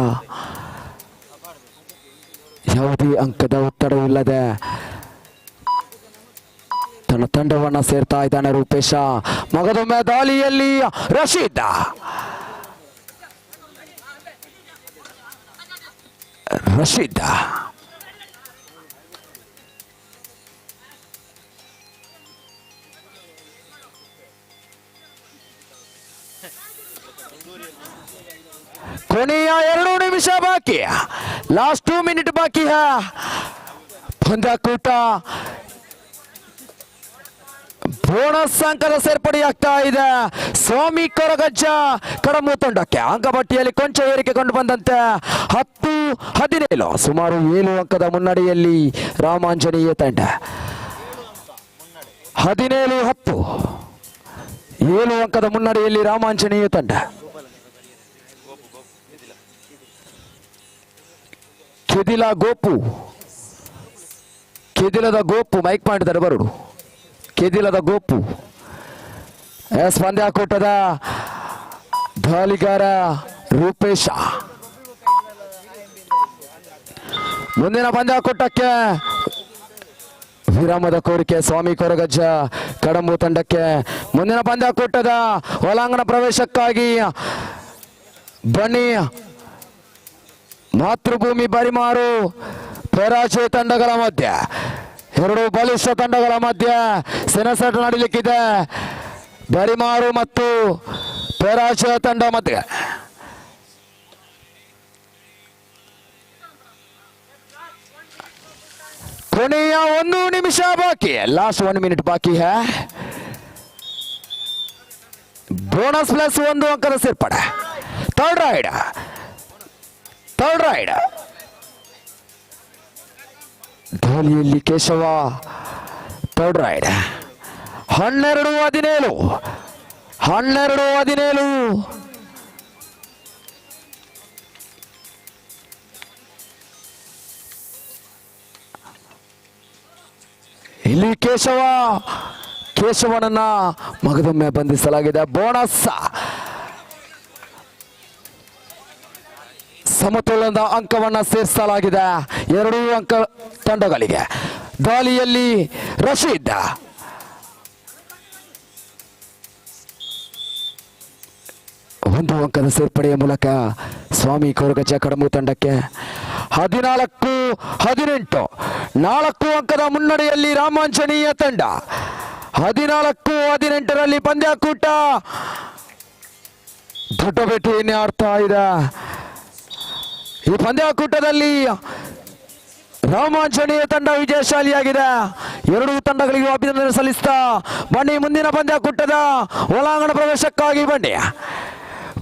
ಯಾವುದೇ ಅಂಕದ ಒತ್ತಡವಿಲ್ಲದೆ ತನ್ನ ತಂಡವನ್ನ ಸೇರ್ತಾ ಇದ್ದಾನೆ ರೂಪೇಶ. ಮಗದೊಮ್ಮೆ ದಾಳಿಯಲ್ಲಿ ರಶೀದ್. ಕೊನೆಯ 2 ನಿಮಿಷ ಬಾಕಿ. लास्ट 2 मिनट बाकी है ಪಂದ್ಯಾಕೂಟ ಬೋನಸ್ ಅಂಕದ ಸೇರ್ಪಡೆಯಾಗ್ತಾ ಇದೆ ಸ್ವಾಮಿ ಕೊರಗಜ್ಜ ಕಡಮು ತಂಡಕ್ಕೆ. ಅಂಕಪಟ್ಟಿಯಲ್ಲಿ ಕೊಂಚ ಏರಿಕೆ ಕಂಡು ಬಂದಂತೆ 10-17 ಸುಮಾರು 7 ಅಂಕದ ಮುನ್ನಡೆಯಲ್ಲಿ ರಾಮಾಂಜನೇಯ ತಂಡ. 17-10 7 ಅಂಕದ ಮುನ್ನಡೆಯಲ್ಲಿ ರಾಮಾಂಜನೇಯ ತಂಡ. ಕೆದಿಲದ ಗೋಪು ಮೈಕ್ ಮಾಡಿದ್ದಾರೆ ಬರುಡು. ಕೆದಿಲದ ಗೋಪು ಎಸ್ ಪಂದ್ಯಾಕೂಟದ ದಾಳಿಗಾರ ರೂಪೇಶ. ಮುಂದಿನ ಪಂದ್ಯಾಕೂಟಕ್ಕೆ ವಿರಾಮದ ಕೋರಿಕೆ ಸ್ವಾಮಿ ಕೊರಗಜ್ಜ ಕಡಂಬು ತಂಡಕ್ಕೆ. ಮುಂದಿನ ಪಂದ್ಯಾಕೂಟದ ಒಳಾಂಗಣ ಪ್ರವೇಶಕ್ಕಾಗಿ ಬನ್ನಿ. ಮಾತೃಭೂಮಿ ಬರಿಮಾರು ಪರಾಜಯ ತಂಡಗಳ ಮಧ್ಯೆ, 2 ಬಲಿಷ್ಠ ತಂಡಗಳ ಮಧ್ಯೆ ಸೆಣಸಾಟ ನಡೀಲಿಕ್ಕಿದೆ. ಬರಿಮಾರು ಮತ್ತು ಪರಾಜಯ ತಂಡ ಮಧ್ಯೆ. ಕೊನೆಯ 1 ನಿಮಿಷ ಬಾಕಿ, लास्ट 1 मिनट ಬಾಕಿ है. ಬೋನಸ್ ಪ್ಲಸ್ 1 ಅಂಕದ ಸೇರ್ಪಡೆ. ಥರ್ಡ್ ರೈಡ್ ದಾಳಿಯಲ್ಲಿ ಕೇಶವ. ಥರ್ಡ್ ರೈಡ್ 12-17 ಇಲ್ಲಿ ಕೇಶವನನ್ನ ಮಗದೊಮ್ಮೆ ಬಂಧಿಸಲಾಗಿದೆ. ಬೋನಸ್ ಸಮತೋಲನದ ಅಂಕವನ್ನ ಸೇರಿಸಲಾಗಿದೆ 2 ಅಂಕ ತಂಡಗಳಿಗೆ. ದಾಳಿಯಲ್ಲಿ ರಶೀದ್ 1 ಅಂಕದ ಸೇರ್ಪಡೆಯ ಮೂಲಕ ಸ್ವಾಮಿ ಕೊರಗಜ್ಜ ಕಡಂಬು ತಂಡಕ್ಕೆ. 14-18 4 ಅಂಕದ ಮುನ್ನಡೆಯಲ್ಲಿ ರಾಮಾಂಜನೇಯ ತಂಡ. 14-18 ಪಂದ್ಯಾಕೂಟ ದೊಡ್ಡ ಬೇಟೆಯನ್ನೇ ಆಡ್ತಾ ಇದೆ. ಈ ಪಂದ್ಯಾಕೂಟದಲ್ಲಿ ರಾಮಾಂಜನೇಯ ತಂಡ ವಿಜಯಶಾಲಿಯಾಗಿದೆ. 2 ತಂಡಗಳಿಗೂ ಅಭಿನಂದನೆ ಸಲ್ಲಿಸ್ತಾ ಬನ್ನಿ ಮುಂದಿನ ಪಂದ್ಯಾಕೂಟದ ಒಳಾಂಗಣ ಪ್ರವೇಶಕ್ಕಾಗಿ ಬನ್ನಿ.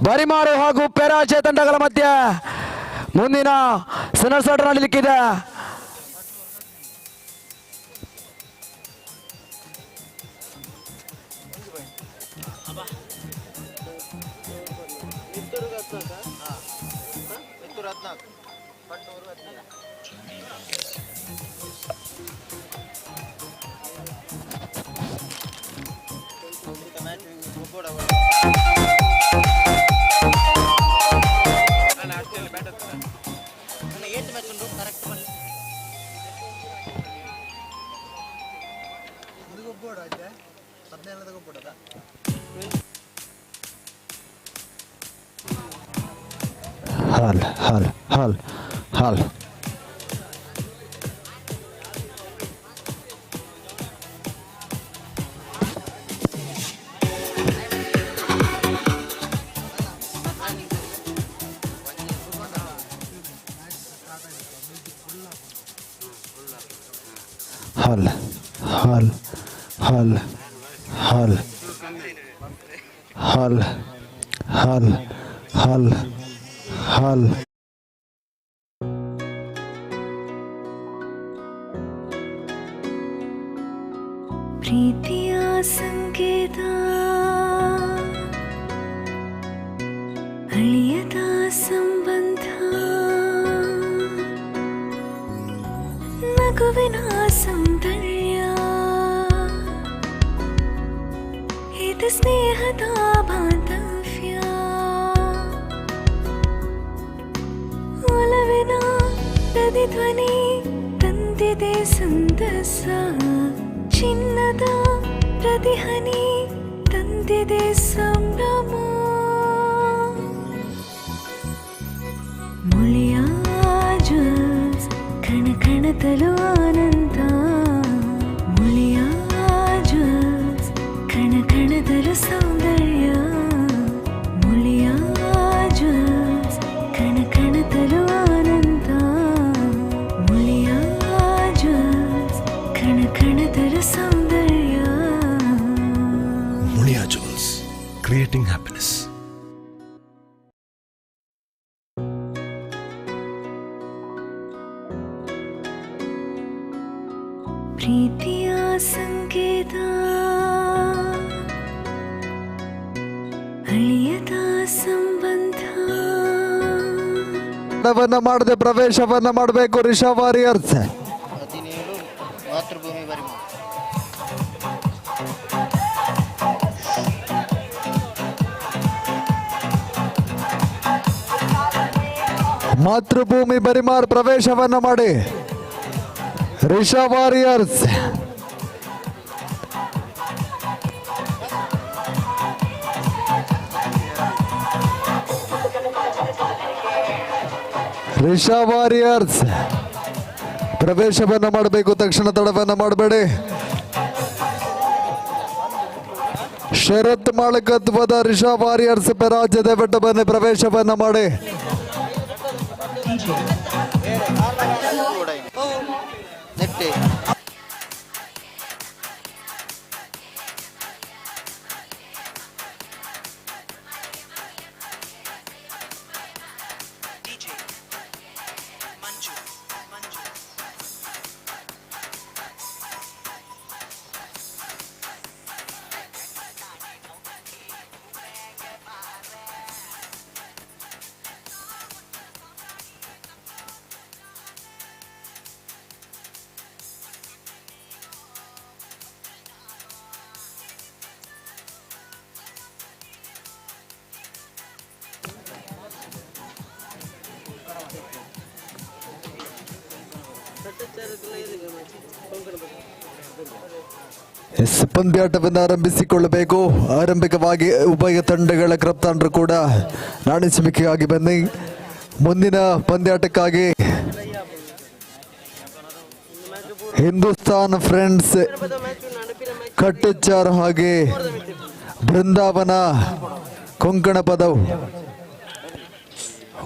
ಬರಿಮಾರು ಹಾಗೂ ಪರಾಜಯ ತಂಡಗಳ ಮಧ್ಯೆ ಮುಂದಿನ ಸೆಣಸಾಟ ನಡೀಲಿಕ್ಕಿದೆ. हाल ಪ್ರೀತಿಯ ಸಂಕೇತ ಅಳಿಯದ ಸಂಬಂಧ ನಗುವಿನ ಸೌಂದರ್ಯ ಇದು ಸ್ನೇಹದ ಬಾಂಧವ್ಯ ಒಲವಿನ ಪ್ರತಿಧ್ವನಿ ತಂದಿದೆ ಸಂದಸ ಚಿನ್ನದ ಪ್ರತಿಹನಿ ತಂದಿದೆ ಸಂಭ್ರಮ ಮುಳಿಯ ಜ್ಯೂಸ್ ಕಣ ಕಣದಲು ಆನಂದ ಮುಳಿಯ ಜ್ಯೂಸ್ ಕಣ ಕಣದಲು ಸೌಂದರ್ಯ ಮುಳಿಯ ಜ್ಯೂಸ್ ಕಣ ಕಣದಲು ಆನಂದ ಪ್ರೀತಿಯ ಸಂಕೇತ ಅಳಿಯದ ಸಂಬಂಧ ತಡವನ್ನ ಮಾಡದೆ ಪ್ರವೇಶವನ್ನ ಮಾಡಬೇಕು ರಿಷಾ ವಾರಿಯರ್ಸ್. ಮಾತೃಭೂಮಿ ಬರಿಮ ಮಾತೃಭೂಮಿ ಬರಿಮಾರ್ ಪ್ರವೇಶವನ್ನ ಮಾಡಿ ರಿಷಾ ವಾರಿಯರ್ಸ್. ರಿಷಾ ವಾರಿಯರ್ಸ್ ಪ್ರವೇಶವನ್ನ ಮಾಡಬೇಕು, ತಕ್ಷಣ ತಡವನ್ನ ಮಾಡಬೇಡಿ. ಶರತ್ ಮಾಳಕತ್ವದ ರಿಷಾ ವಾರಿಯರ್ಸ್ ರಾಜ್ಯದ ಬೆಟ್ಟಬನ್ನಿ ಪ್ರವೇಶವನ್ನ ಮಾಡಿ. ನೆಟ್ಟೆ ಪಂದ್ಯಾಟವನ್ನು ಆರಂಭಿಸಿಕೊಳ್ಳಬೇಕು. ಆರಂಭಿಕವಾಗಿ ಉಭಯ ತಂಡಗಳ ಕಪ್ತಾನರು ಕೂಡ ನಾಣಿಸುವಿಕೆಯಾಗಿ ಬನ್ನಿ. ಮುಂದಿನ ಪಂದ್ಯಾಟಕ್ಕಾಗಿ ಹಿಂದೂಸ್ತಾನ್ ಫ್ರೆಂಡ್ಸ್ ಕಟ್ಟೆಚಾರ್ ಹಾಗೆ ಬೃಂದಾವನ ಕೊಂಕಣ ಪದವು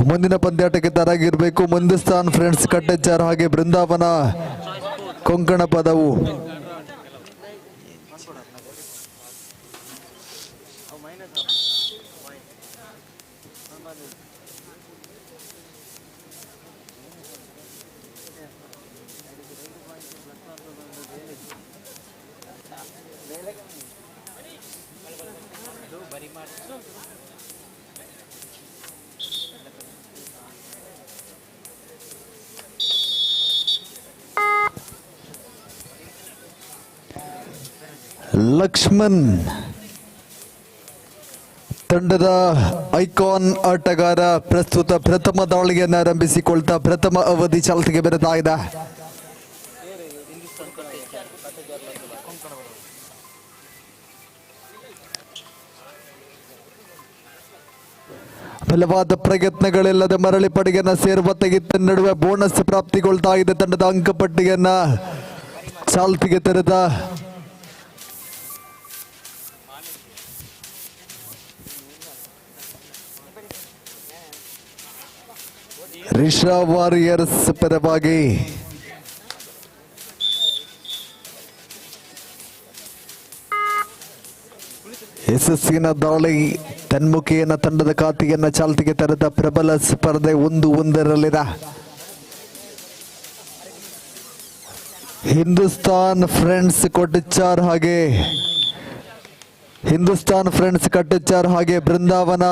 ಮುಂದಿನ ಪಂದ್ಯಾಟಕ್ಕೆ ತಯಾರಾಗಿರಬೇಕು. ಹಿಂದೂಸ್ತಾನ್ ಫ್ರೆಂಡ್ಸ್ ಕಟ್ಟೆಚಾರ್ ಹಾಗೆ ಬೃಂದಾವನ ಕೊಂಕಣ ಪದವು ಲಕ್ಷ್ಮಣ್ ತಂಡದ ಐಕಾನ್ ಆಟಗಾರ ಪ್ರಸ್ತುತ ಪ್ರಥಮ ದಾಳಿಯನ್ನು ಆರಂಭಿಸಿಕೊಳ್ತಾ ಪ್ರಥಮ ಅವಧಿ ಚಾಲ್ತಿಗೆ ಬರುತ್ತಾ ಇದೆ. ಬಲವಾದ ಪ್ರಯತ್ನಗಳಿಲ್ಲದೆ ಮರಳಿ ಪಡೆಯನ್ನ ಸೇರುವ ತೆಗಿತ ನಡುವೆ ಬೋನಸ್ ಪ್ರಾಪ್ತಿಗೊಳ್ತಾ ಇದೆ. ತಂಡದ ಅಂಕಪಟ್ಟಿಯನ್ನ ಚಾಲ್ತಿಗೆ ತೆರೆದ ರಿಷಾ ವಾರಿಯರ್ಸ್ ಪರವಾಗಿ ಯಶಸ್ಸಿನ ದಾಳಿ ತನ್ಮುಖಿಯನ್ನ ತಂಡದ ಖಾತೆಯನ್ನ ಚಾಲ್ತಿಗೆ ತೆರೆದ ಪ್ರಬಲ ಸ್ಪರ್ಧೆ 1-1 ಹಿಂದೂಸ್ತಾನ್ ಫ್ರೆಂಡ್ಸ್ ಕೊಟ್ಟೆಚಾರ್ ಹಾಗೆ ಹಿಂದೂಸ್ತಾನ್ ಫ್ರೆಂಡ್ಸ್ ಕಟ್ಟೆಚಾರ್ ಹಾಗೆ ಬೃಂದಾವನ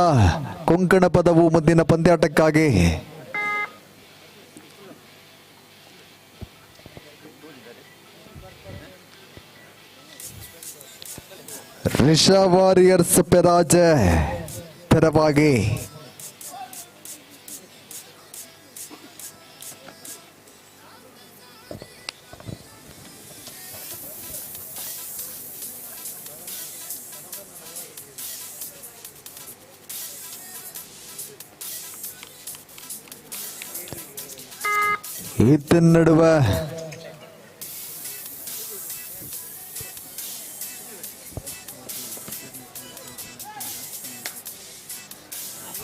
ಕೊಂಕಣ ಪದವು ಮುಂದಿನ ಪಂದ್ಯಾಟಕ್ಕಾಗಿ ರಿಷಾ ವಾರಿಯರ್ಸ್ ಪರವಾಗಿ ಈತ ನಡುವೆ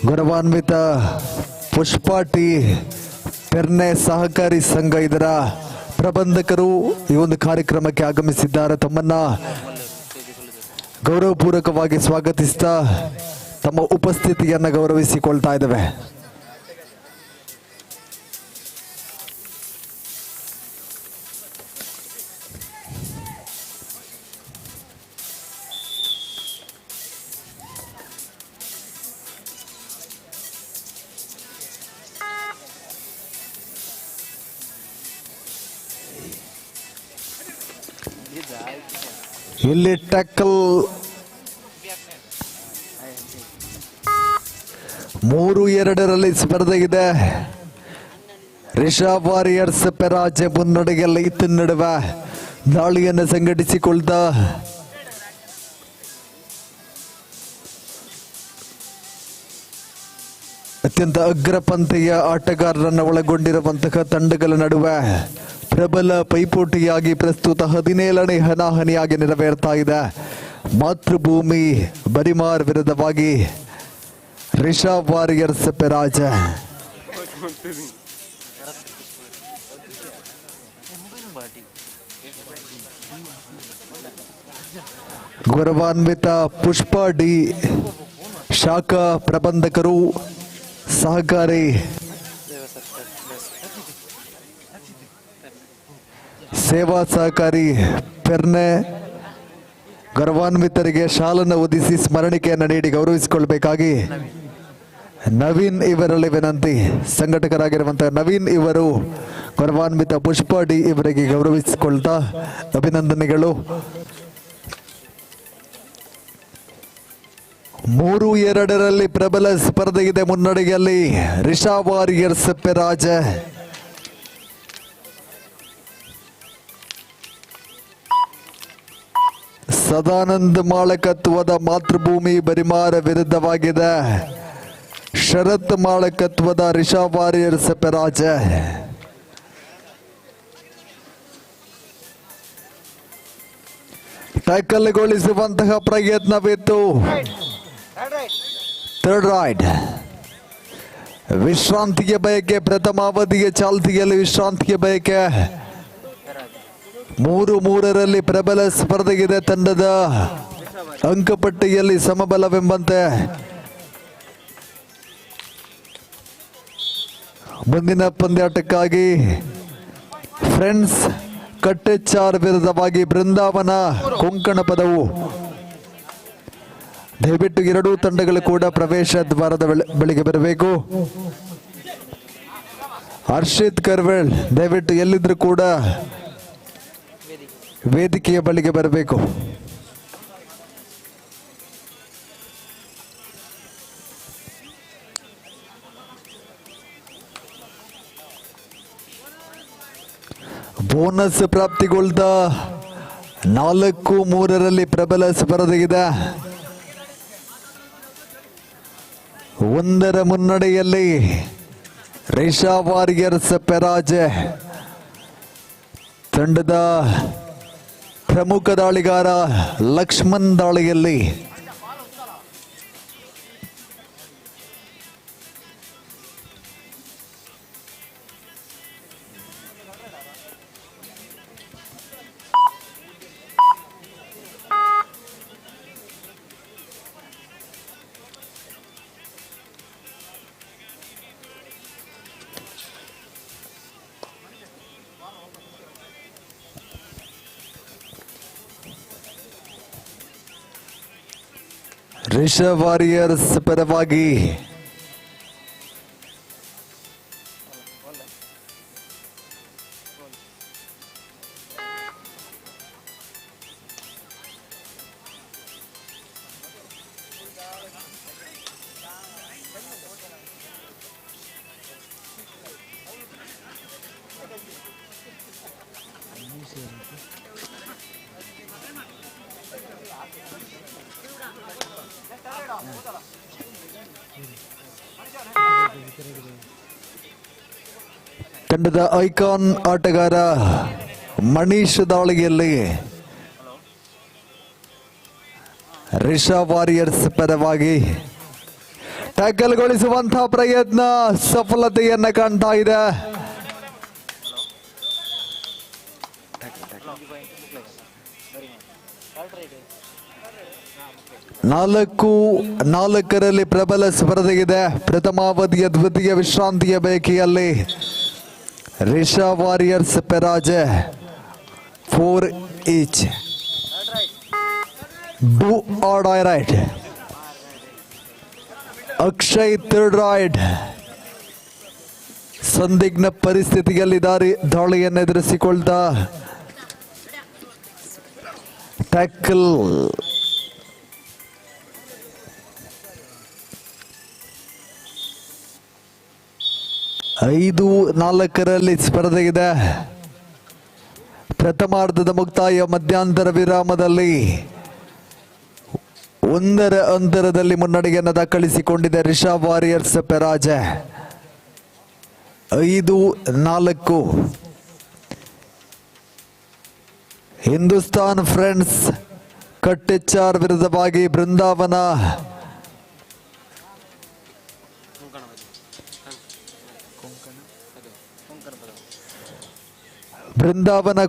ಗೌರವಾನ್ವಿತ ಪುಷ್ಪಾಟಿ ಪೆರ್ನೆ ಸಹಕಾರಿ ಸಂಘ ಇದರ ಪ್ರಬಂಧಕರು ಈ ಒಂದು ಕಾರ್ಯಕ್ರಮಕ್ಕೆ ಆಗಮಿಸಿದ್ದಾರೆ. ತಮ್ಮನ್ನ ಗೌರವಪೂರ್ವಕವಾಗಿ ಸ್ವಾಗತಿಸ್ತಾ ತಮ್ಮ ಉಪಸ್ಥಿತಿಯನ್ನು ಗೌರವಿಸಿಕೊಳ್ತಾ ಇದ್ದೇವೆ. ಇಲ್ಲಿ ಟ್ಯಾಕಲ್ 3-2 ಸ್ಪರ್ಧೆ ಇದೆ. ರಿಷಬ್ ವಾರಿಯರ್ಸ್ ಪೆರಾಜೆ ಮುನ್ನಡೆಗೆಲ್ಲ ಇತ್ತ ನಡುವೆ ದಾಳಿಯನ್ನು ಸಂಘಟಿಸಿಕೊಳ್ತ ಅತ್ಯಂತ ಅಗ್ರಪಂಥೀಯ ಆಟಗಾರರನ್ನು ಒಳಗೊಂಡಿರುವಂತಹ ತಂಡಗಳ ನಡುವೆ ಪ್ರಬಲ ಪೈಪೋಟಿಯಾಗಿ ಪ್ರಸ್ತುತ 17ನೇ ಹನಾಹನಿಯಾಗಿ ನೆರವೇರ್ತಾ ಇದೆ. ಮಾತೃಭೂಮಿ ಬರಿಮಾರ್ ವಿರುದ್ಧವಾಗಿ ರಿಷಬ್ ವಾರಿಯರ್ಸ್ ಪೆರಾಜ. ಗೌರವಾನ್ವಿತ ಪುಷ್ಪ ಡಿ ಶಾಖಾ ಪ್ರಬಂಧಕರು, ಸಹಕಾರಿ ಸೇವಾ ಸಹಕಾರಿ ಪೆರ್ನೆ ಗೌರವಾನ್ವಿತರಿಗೆ ಶಾಲನ್ನು ಒದಿಸಿ ಸ್ಮರಣಿಕೆಯನ್ನು ನೀಡಿ ಗೌರವಿಸಿಕೊಳ್ಬೇಕಾಗಿ ನವೀನ್ ಇವರಲ್ಲಿ ವಿನಂತಿ. ಸಂಘಟಕರಾಗಿರುವಂತಹ ನವೀನ್ ಇವರು ಗೌರವಾನ್ವಿತ ಪುಷ್ಪ ಡಿ ಇವರಿಗೆ ಗೌರವಿಸಿಕೊಳ್ತಾ ಅಭಿನಂದನೆಗಳು. 3-2 ಪ್ರಬಲ ಸ್ಪರ್ಧೆ ಇದೆ. ಮುನ್ನಡೆಯಲ್ಲಿ ರಿಷಬ್ ವಾರಿಯರ್ಸ್ ಪೆರಾಜ. ಸದಾನಂದ್ ಮಾಳಕತ್ವದ ಮಾತೃಭೂಮಿ ಬರಿಮಾರ ವಿರುದ್ಧವಾಗಿದೆ. ಶರತ್ ಮಾಳಕತ್ವದ ರಿಷಬ್ ವಾರಿಯರ್ಸ್ ಪೆರಾಜ. ಟ್ಯಾಕಲ್ಗೊಳಿಸುವಂತಹ ಪ್ರಯತ್ನವಿತ್ತು. ಥರ್ಡ್ ರೈಡ್ ವಿಶ್ರಾಂತಿಯ ಬಯಕೆ, ಪ್ರಥಮ ಅವಧಿಯ ಚಾಲ್ತಿಯಲ್ಲಿ ವಿಶ್ರಾಂತಿಯ ಬಯಕೆ. 3-3 ಪ್ರಬಲ ಸ್ಪರ್ಧೆಗಿದೆ. ತಂಡದ ಅಂಕಪಟ್ಟಿಯಲ್ಲಿ ಸಮಬಲವೆಂಬಂತೆ ಮುಂದಿನ ಪಂದ್ಯಾಟಕ್ಕಾಗಿ ಫ್ರೆಂಡ್ಸ್ ಕಟ್ಟೆಚಾರ್ ವಿರುದ್ಧವಾಗಿ ಬೃಂದಾವನ ಕೊಂಕಣ ಪದವು. ದಯವಿಟ್ಟು ಎರಡೂ ತಂಡಗಳು ಕೂಡ ಪ್ರವೇಶ ದ್ವಾರದ ಬಳಿಗೆ ಬರಬೇಕು. ಹರ್ಷಿತ್ ಕರ್ವೇಳ್ ದಯವಿಟ್ಟು ಎಲ್ಲಿದ್ರು ಕೂಡ ವೇದಿಕೆಯ ಬಳಿಗೆ ಬರಬೇಕು. ಬೋನಸ್ ಪ್ರಾಪ್ತಿಗೊಳ್ದ 4-3 ಪ್ರಬಲ ಸ್ಪರ್ಧೆ ಇದೆ. 1 ಮುನ್ನಡೆಯಲ್ಲಿ ರಿಷಬ್ ವಾರಿಯರ್ಸ್ ಪೆರಾಜ. ತಂಡದ ಪ್ರಮುಖ ದಾಳಿಗಾರ ಲಕ್ಷ್ಮಣ್ ದಾಳಿಯಲ್ಲಿ ರಿಷಬ್ ವಾರಿಯರ್ಸ್ ಪರವಾಗಿ ತಂಡದ ಐಕಾನ್ ಆಟಗಾರ ಮನೀಶ್ ದಾಳಿಯಲ್ಲಿ ರಿಷಬ್ ವಾರಿಯರ್ಸ್ ಪರವಾಗಿ ಟ್ಯಾಕಲ್ಗೊಳಿಸುವಂತಹ ಪ್ರಯತ್ನ ಸಫಲತೆಯನ್ನ ಕಾಣ್ತಾ ಇದೆ. ನಾಲ್ಕರಲ್ಲಿ ಪ್ರಬಲ ಸ್ಪರ್ಧೆ ಇದೆ. ಪ್ರಥಮಾವಧಿಯ ದ್ವಿತೀಯ ವಿಶ್ರಾಂತಿಯ ಬಯಕೆಯಲ್ಲಿ Rishab warriors Peraje 4 each. Do or die right. Akshay third raid. ಸಂದಿಗ್ಧ ಪರಿಸ್ಥಿತಿಯಲ್ಲಿ ದಾಳಿಯನ್ನು ಎದುರಿಸಿಕೊಳ್ತಾ ಟ್ಯಾಕಲ್. ಐದು 4 ಸ್ಪರ್ಧೆ ಇದೆ. ಪ್ರಥಮಾರ್ಧದ ಮುಕ್ತಾಯ ಮಧ್ಯಂತರ ವಿರಾಮದಲ್ಲಿ 1 ಅಂತರದಲ್ಲಿ ಮುನ್ನಡೆಯನ್ನು ದಾಖಲಿಸಿಕೊಂಡಿದೆ ರಿಷಬ್ ವಾರಿಯರ್ಸ್ ಪೆರಾಜೆ 5-4. ಹಿಂದೂಸ್ತಾನ್ ಫ್ರೆಂಡ್ಸ್ ಕಟ್ಟೆಚ್ಚಾರ್ ವಿರುದ್ಧವಾಗಿ ಬೃಂದಾವನ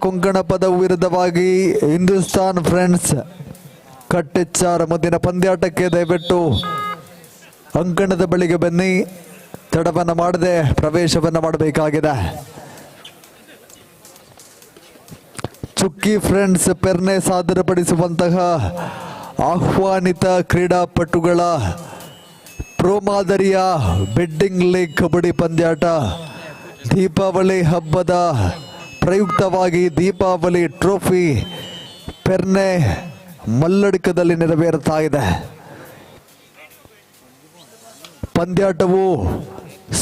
ಕೊಂಕಣ ಪದವು ವಿರುದ್ಧವಾಗಿ ಹಿಂದೂಸ್ತಾನ್ ಫ್ರೆಂಡ್ಸ್ ಕಟ್ಟೆಚ್ಚಾರ್. ಮುಂದಿನ ಪಂದ್ಯಾಟಕ್ಕೆ ದಯವಿಟ್ಟು ಅಂಕಣದ ಬಳಿಗೆ ಬನ್ನಿ, ತಡವನ್ನು ಮಾಡದೆ ಪ್ರವೇಶವನ್ನು ಮಾಡಬೇಕಾಗಿದೆ. ಚುಕ್ಕಿ ಫ್ರೆಂಡ್ಸ್ ಪೆರ್ನೆ ಸಾದರಪಡಿಸುವಂತಹ ಆಹ್ವಾನಿತ ಕ್ರೀಡಾಪಟುಗಳ ಪ್ರೋ ಮಾದರಿಯ ಬೆಡ್ಡಿಂಗ್ ಲೀಗ್ ಕಬಡ್ಡಿ ಪಂದ್ಯಾಟ ದೀಪಾವಳಿ ಹಬ್ಬದ ಪ್ರಯುಕ್ತವಾಗಿ ದೀಪಾವಳಿ ಟ್ರೋಫಿ ಪೆರ್ನೆ ಮಲ್ಲಡ್ಕದಲ್ಲಿ ನೆರವೇರುತ್ತಾ ಇದೆ. ಪಂದ್ಯಾಟವು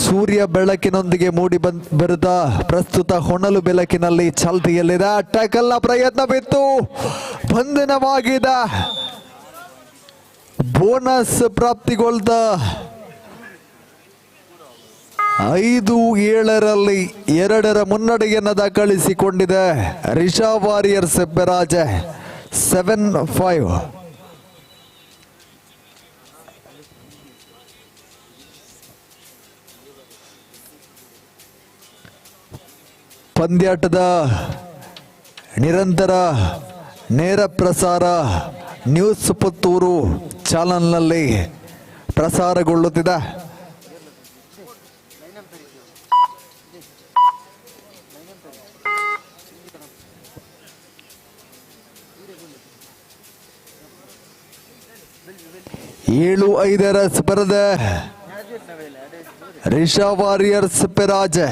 ಸೂರ್ಯ ಬೆಳಕಿನೊಂದಿಗೆ ಮೂಡಿ ಬರುತ್ತಾ ಪ್ರಸ್ತುತ ಹೊನಲು ಬೆಳಕಿನಲ್ಲಿ ಚಾಲ್ತಿಯಲ್ಲಿದೆ. ಟ್ಯಾಕಲ್ನ ಪ್ರಯತ್ನವಿತ್ತು, ಬಂಧನವಾಗಿದೆ. ಬೋನಸ್ ಪ್ರಾಪ್ತಿಗೊಳ್ತಾ 5-7ರಲ್ಲಿ 2 ಮುನ್ನಡೆಯನ್ನು ದಾಖಲಿಸಿಕೊಂಡಿದೆ ರಿಷಬ್ ವಾರಿಯರ್ಸ್ ಪೆರಾಜೆ 7-5. ಪಂದ್ಯಾಟದ ನಿರಂತರ ನೇರ ಪ್ರಸಾರ ನ್ಯೂಸ್ ಪುತ್ತೂರು ಚಾನಲ್ನಲ್ಲಿ ಪ್ರಸಾರಗೊಳ್ಳುತ್ತಿದೆ. ಏಳು 5 ಸ್ಪರ್ಧೆ ರಿಷಬ್ ವಾರಿಯರ್ಸ್ ಪೆರಾಜೆ.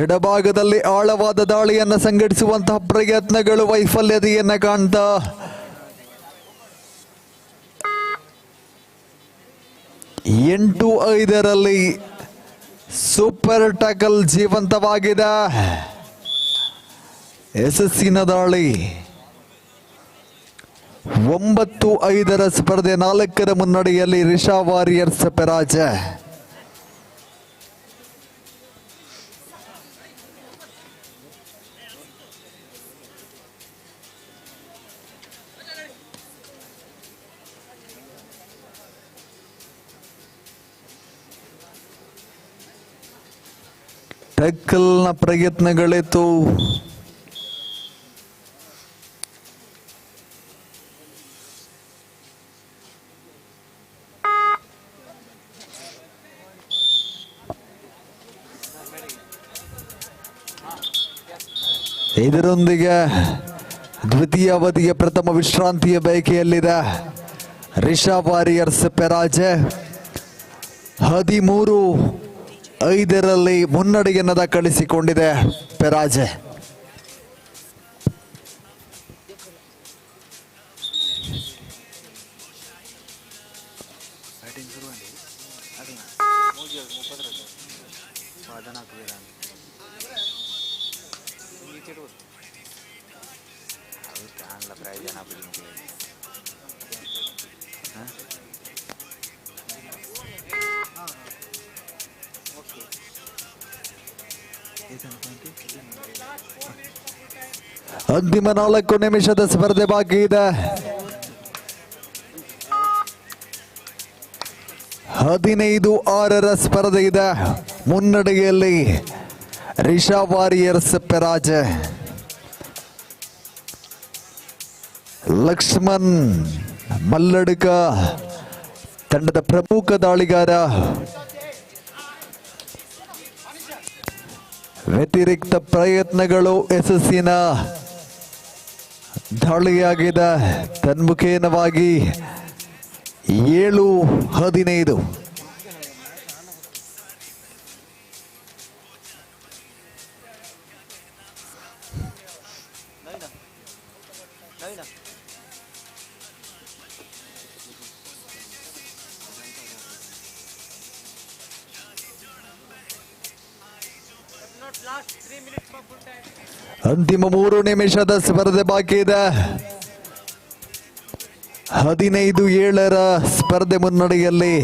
ಎಡಭಾಗದಲ್ಲಿ ಆಳವಾದ ದಾಳಿಯನ್ನು ಸಂಘಟಿಸುವಂತಹ ಪ್ರಯತ್ನಗಳು ವೈಫಲ್ಯತೆಯನ್ನು ಕಾಣ್ತಾ 8-5ರಲ್ಲಿ ಸೂಪರ್ ಟ್ಯಾಕಲ್ ಜೀವಂತವಾಗಿದೆ. ಯಶಸ್ಸಿನ ದಾಳಿ 9-5 ಸ್ಪರ್ಧೆ 4 ಮುನ್ನಡೆಯಲ್ಲಿ ರಿಷಬ್ ವಾರಿಯರ್ಸ್ ಪೆರಾಜೆ. ಟ್ಯಾಕಲ್ನ ಪ್ರಯತ್ನಗಳಿತ್ತು. ಇದರೊಂದಿಗೆ ದ್ವಿತೀಯ ಅವಧಿಯ ಪ್ರಥಮ ವಿಶ್ರಾಂತಿಯ ಬಯಕೆಯಲ್ಲಿದೆ ರಿಷಬ್ ವಾರಿಯರ್ಸ್ ಪೆರಾಜೆ. 13-5ರಲ್ಲಿ ಮುನ್ನಡೆಯನ್ನು ದಾಖಲಿಸಿಕೊಂಡಿದೆ ಪೆರಾಜೆ. ಅಂತಿಮ 4 ನಿಮಿಷದ ಸ್ಪರ್ಧೆ ಬಾಕಿ ಇದೆ. 15-6 ಸ್ಪರ್ಧೆ ಇದೆ. ಮುನ್ನಡೆಯಲ್ಲಿ ರಿಷಬ್ ವಾರಿಯರ್ಸ್ ಪೆರಾಜೆ. ಲಕ್ಷ್ಮಣ್ ಮಲ್ಲಡ್ಕ ತಂಡದ ಪ್ರಮುಖ ದಾಳಿಗಾರ. ವ್ಯತಿರಿಕ್ತ ಪ್ರಯತ್ನಗಳು ಯಶಸ್ಸಿನ ದಾಳಿಯಾಗಿದೆ. ತನ್ಮುಖೇನವಾಗಿ 7-15. ಅಂತಿಮ 3 ನಿಮಿಷದ ಸ್ಪರ್ಧೆ ಬಾಕಿ ಇದೆ. 15-7 ಸ್ಪರ್ಧೆ ಮುನ್ನಡೆಯಲ್ಲಿ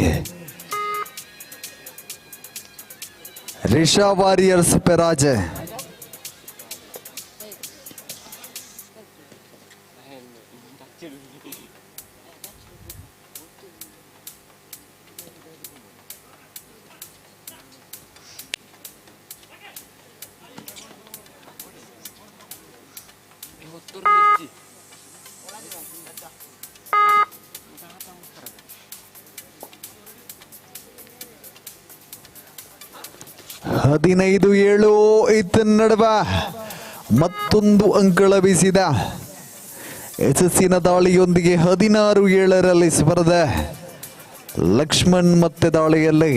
ರಿಷಾ ವಾರಿಯರ್ಸ್ ಪೆರಾಜೆ. ಹದಿನೈದು 7 ಇತ್ತ ನಡುವೆ ಮತ್ತೊಂದು ಅಂಕಳ ಬೀಸಿದ ಯಶಸ್ಸಿನ ದಾಳಿಯೊಂದಿಗೆ 16-7 ಸ್ಪರ್ಧೆ. ಲಕ್ಷ್ಮಣ್ ಮತ್ತೆ ದಾಳಿಯಲ್ಲಿ.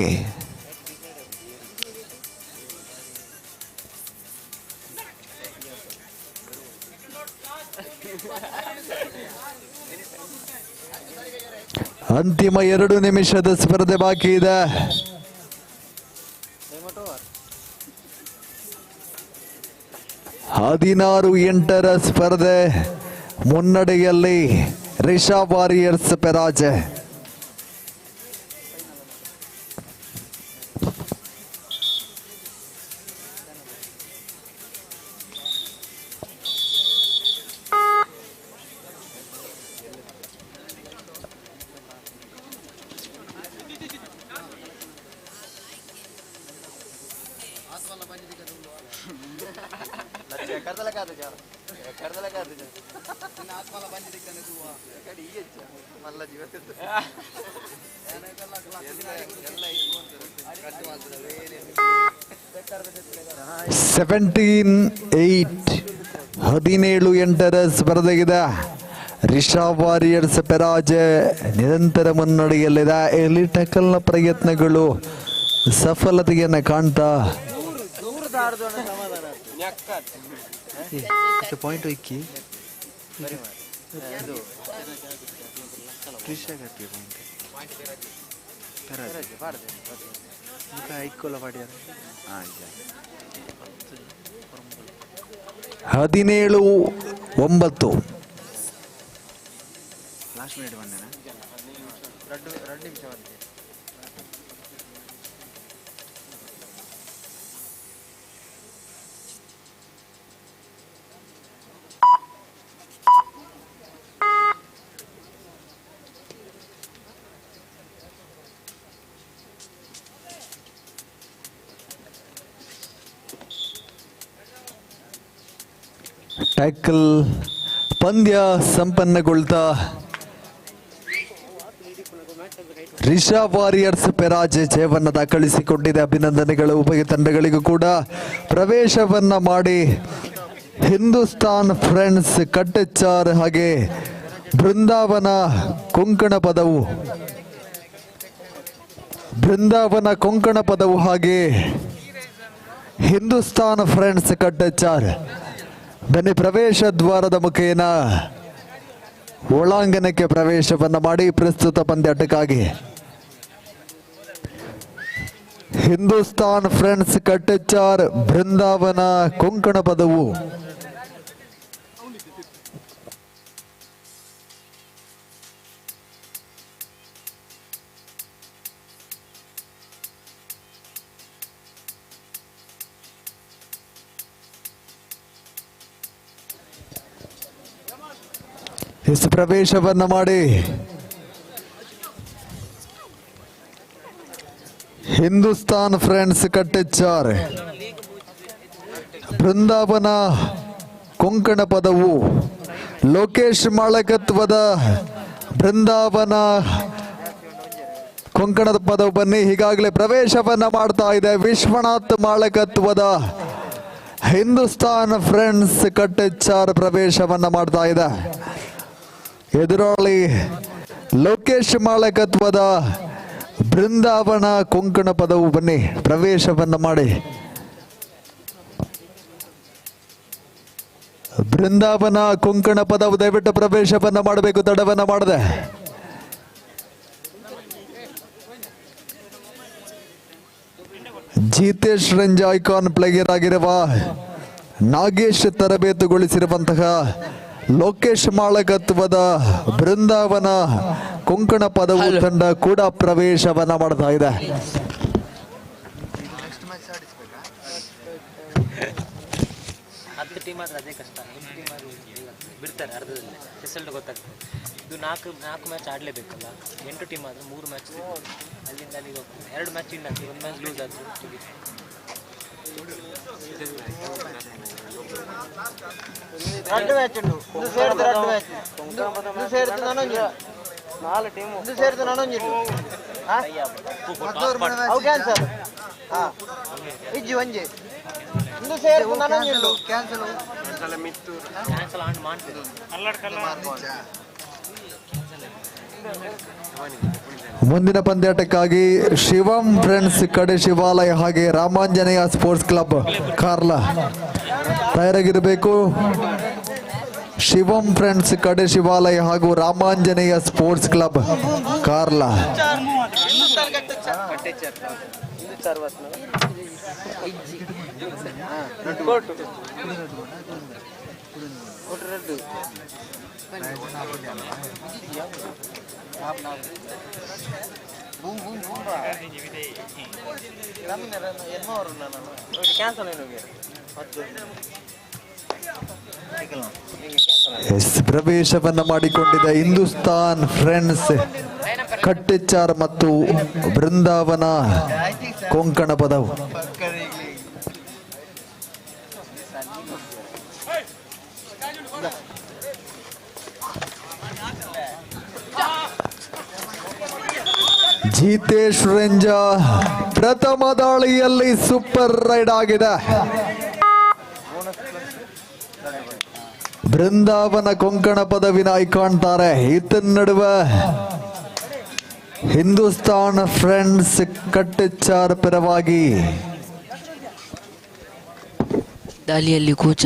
ಅಂತಿಮ 2 ನಿಮಿಷದ ಸ್ಪರ್ಧೆ ಬಾಕಿ ಇದೆ. 16-8 ಸ್ಪರ್ಧೆ ಮುನ್ನಡೆಯಲ್ಲಿ ರಿಷಾ ವಾರಿಯರ್ಸ್ ಪೆರಾಜೆ. మళ్ళా జీవితం 17-8 ಸ್ಪರ್ಧೆಗಿದೆ. ರಿಷಾ ವಾರಿಯರ್ಸ್ ಪೆರಾಜೆ ನಿರಂತರ ಮುನ್ನಡೆಯಲ್ಲಿದೆ. ಎಲ್ಲಿ ಟಕಲ್ನ ಪ್ರಯತ್ನಗಳು ಸಫಲತೆಯನ್ನು ಕಾಣ್ತಾ ಪಾಯಿಂಟ್ ಇಕ್ಕಿ ಐಕ್ಕೋಲ ಪಾಡ್ಯಾರ 17-9 ಲಾಸ್ಟ್ ಮಿನಿಟ್ ಬಂದೇನಾ 2 ನಿಮಿಷ ಬಂದೆ. ಟ್ಯಾಕಲ್ ಪಂದ್ಯ ಸಂಪನ್ನಗೊಳ್ತಾ ರಿಷಾ ವಾರಿಯರ್ಸ್ ಪೆರಾಜೆ ಜಯವನ್ನ ದಾಖಲಿಸಿಕೊಂಡಿದೆ. ಅಭಿನಂದನೆಗಳು ಉಭಯ ತಂಡಗಳಿಗೂ ಕೂಡ. ಪ್ರವೇಶವನ್ನ ಮಾಡಿ ಹಿಂದೂಸ್ತಾನ್ ಫ್ರೆಂಡ್ಸ್ ಕಟ್ಟೆಚಾರ್ ಹಾಗೆ ಬೃಂದಾವನ ಕೊಂಕಣ ಪದವು ಹಾಗೆ ಹಿಂದೂಸ್ತಾನ್ ಫ್ರೆಂಡ್ಸ್ ಕಟ್ಟೆಚಾರ್ ಬನ್ನಿ ಪ್ರವೇಶ ದ್ವಾರದ ಮುಖೇನ ಒಳಾಂಗಣಕ್ಕೆ ಪ್ರವೇಶವನ್ನ ಮಾಡಿ ಪ್ರಸ್ತುತ ಪಂದ್ಯಾಟಕ್ಕಾಗಿ ಹಿಂದೂಸ್ತಾನ್ ಫ್ರೆಂಡ್ಸ್ ಕಟ್ಟೆಚಾರ್ ಬೃಂದಾವನ ಕೊಂಕಣ ಪದವು ಪ್ರವೇಶವನ್ನ ಮಾಡಿ ಹಿಂದೂಸ್ತಾನ್ ಫ್ರೆಂಡ್ಸ್ ಕಟ್ಟೆಚಾರ್ ಬೃಂದಾವನ ಕೊಂಕಣ ಪದವು ಲೋಕೇಶ್ ಮಾಳಕತ್ವದ ಬೃಂದಾವನ ಕೊಂಕಣದ ಪದವು ಬನ್ನಿ. ಈಗಾಗಲೇ ಪ್ರವೇಶವನ್ನ ಮಾಡ್ತಾ ಇದೆ ವಿಶ್ವನಾಥ್ ಮಾಳಕತ್ವದ ಹಿಂದೂಸ್ತಾನ್ ಫ್ರೆಂಡ್ಸ್ ಕಟ್ಟೆಚಾರ್ ಪ್ರವೇಶವನ್ನ ಮಾಡ್ತಾ ಇದೆ. ಎದುರಾಳಿ ಲೋಕೇಶ್ ಮಾಳಕತ್ವದ ಬೃಂದಾವನ ಕೊಂಕಣ ಪದವು ಬನ್ನಿ ಪ್ರವೇಶವನ್ನ ಮಾಡಿ. ಬೃಂದಾವನ ಕೊಂಕಣ ಪದವು ದಯವಿಟ್ಟು ಪ್ರವೇಶವನ್ನ ಮಾಡಬೇಕು, ತಡವನ್ನ ಮಾಡದೆ. ಜಿತೇಶ್ ರಂಜ ಐಕಾನ್ ಪ್ಲೇಯರ್ ಆಗಿರುವ ನಾಗೇಶ್ ತರಬೇತುಗೊಳಿಸಿರುವಂತಹ ಲೋಕೇಶ್ ಮಾಳಕತ್ವದ ಬೃಂದಾವನ ಕೊಂಕಣ ಪದವು ತಂಡ ಕೂಡ ಪ್ರವೇಶವನ್ನ ಮಾಡ್ತಾ ಇದೆ. ಹತ್ತು ಟೀಮ್ ಆದ್ರೆ ಅದೇ ಕಷ್ಟ. 8 ಟೀಮ್ ಆದ್ರೆ ಬಿಡ್ತಾರೆ ಅರ್ಧದಲ್ಲಿ, ರಿಸಲ್ಟ್ ಗೊತ್ತಾಗ್ತದೆ. ಇದು ನಾಲ್ಕು ಮ್ಯಾಚ್ ಆಡಲೇಬೇಕಲ್ಲ. 8 ಟೀಮ್ ಆದರೆ 3 ಮ್ಯಾಚ್ ಅಲ್ಲಿಂದ ಅಲ್ಲಿಗೆ ಹೋಗ್ತದೆ. 2 ಮ್ಯಾಚ್ ವಿನ್ ಆಗ್ತದೆ, 1 ಮ್ಯಾಚ್ ಲೂಸ್ ಆದ್ರೆ రెండు మ్యాచ్ ఉండు ఇది ಸೇರಿದ రెండు ಮ್ಯಾಚ್ ಇದು ಸೇರಿದ ನಾನೊಂದು 4 ಟೀಮ್ ಇದು ಸೇರಿದ ನಾನೊಂದು ಅವು ಕ್ಯಾನ್ಸಲ್ ಇಜ್ಜಿ ಒಂಜಿ ಇದು ಸೇರಿದ ನಾನೊಂದು ಕ್ಯಾನ್ಸಲ್ ಕ್ಯಾನ್ಸಲ್ ಆಂಡ್ ಮಾಡ್ತೀವಿ ಮುಂದಿನ ಪಂದ್ಯಾಟಕ್ಕಾಗಿ ಶಿವಂ ಫ್ರೆಂಡ್ಸ್ ಕಡೆ ಶಿವಾಲಯ ಹಾಗೆ ರಾಮಾಂಜನೇಯ ಸ್ಪೋರ್ಟ್ಸ್ ಕ್ಲಬ್ ಕಾರ್ಲ ತಯಾರಾಗಿರಬೇಕು. ಶಿವಂ ಫ್ರೆಂಡ್ಸ್ ಕಡೆ ಶಿವಾಲಯ ಹಾಗೂ ರಾಮಾಂಜನೇಯ ಸ್ಪೋರ್ಟ್ಸ್ ಕ್ಲಬ್ ಕಾರ್ಲ. ಪ್ರವೇಶವನ್ನ ಮಾಡಿಕೊಂಡಿದೆ ಹಿಂದೂಸ್ತಾನ್ ಫ್ರೆಂಡ್ಸ್ ಕಟ್ಟೆಚಾರ್ ಮತ್ತು ಬೃಂದಾವನ ಕೊಂಕಣ ಪದವು. ಜಿತೇಶ್ ರಂಜ ಪ್ರಥಮ ದಾಳಿಯಲ್ಲಿ ಸೂಪರ್ ರೈಡ್ ಆಗಿದೆ. ಬೃಂದಾವನ ಕೊಂಕಣ ಪದವಿನ ಕಾಣ್ತಾರೆ. ಈತನ ನಡುವೆ ಹಿಂದೂಸ್ತಾನ್ ಫ್ರೆಂಡ್ಸ್ ಕಟ್ಟೆಚಾರ್ ಪರವಾಗಿ ದಾಳಿಯಲ್ಲಿ ಕೂಚ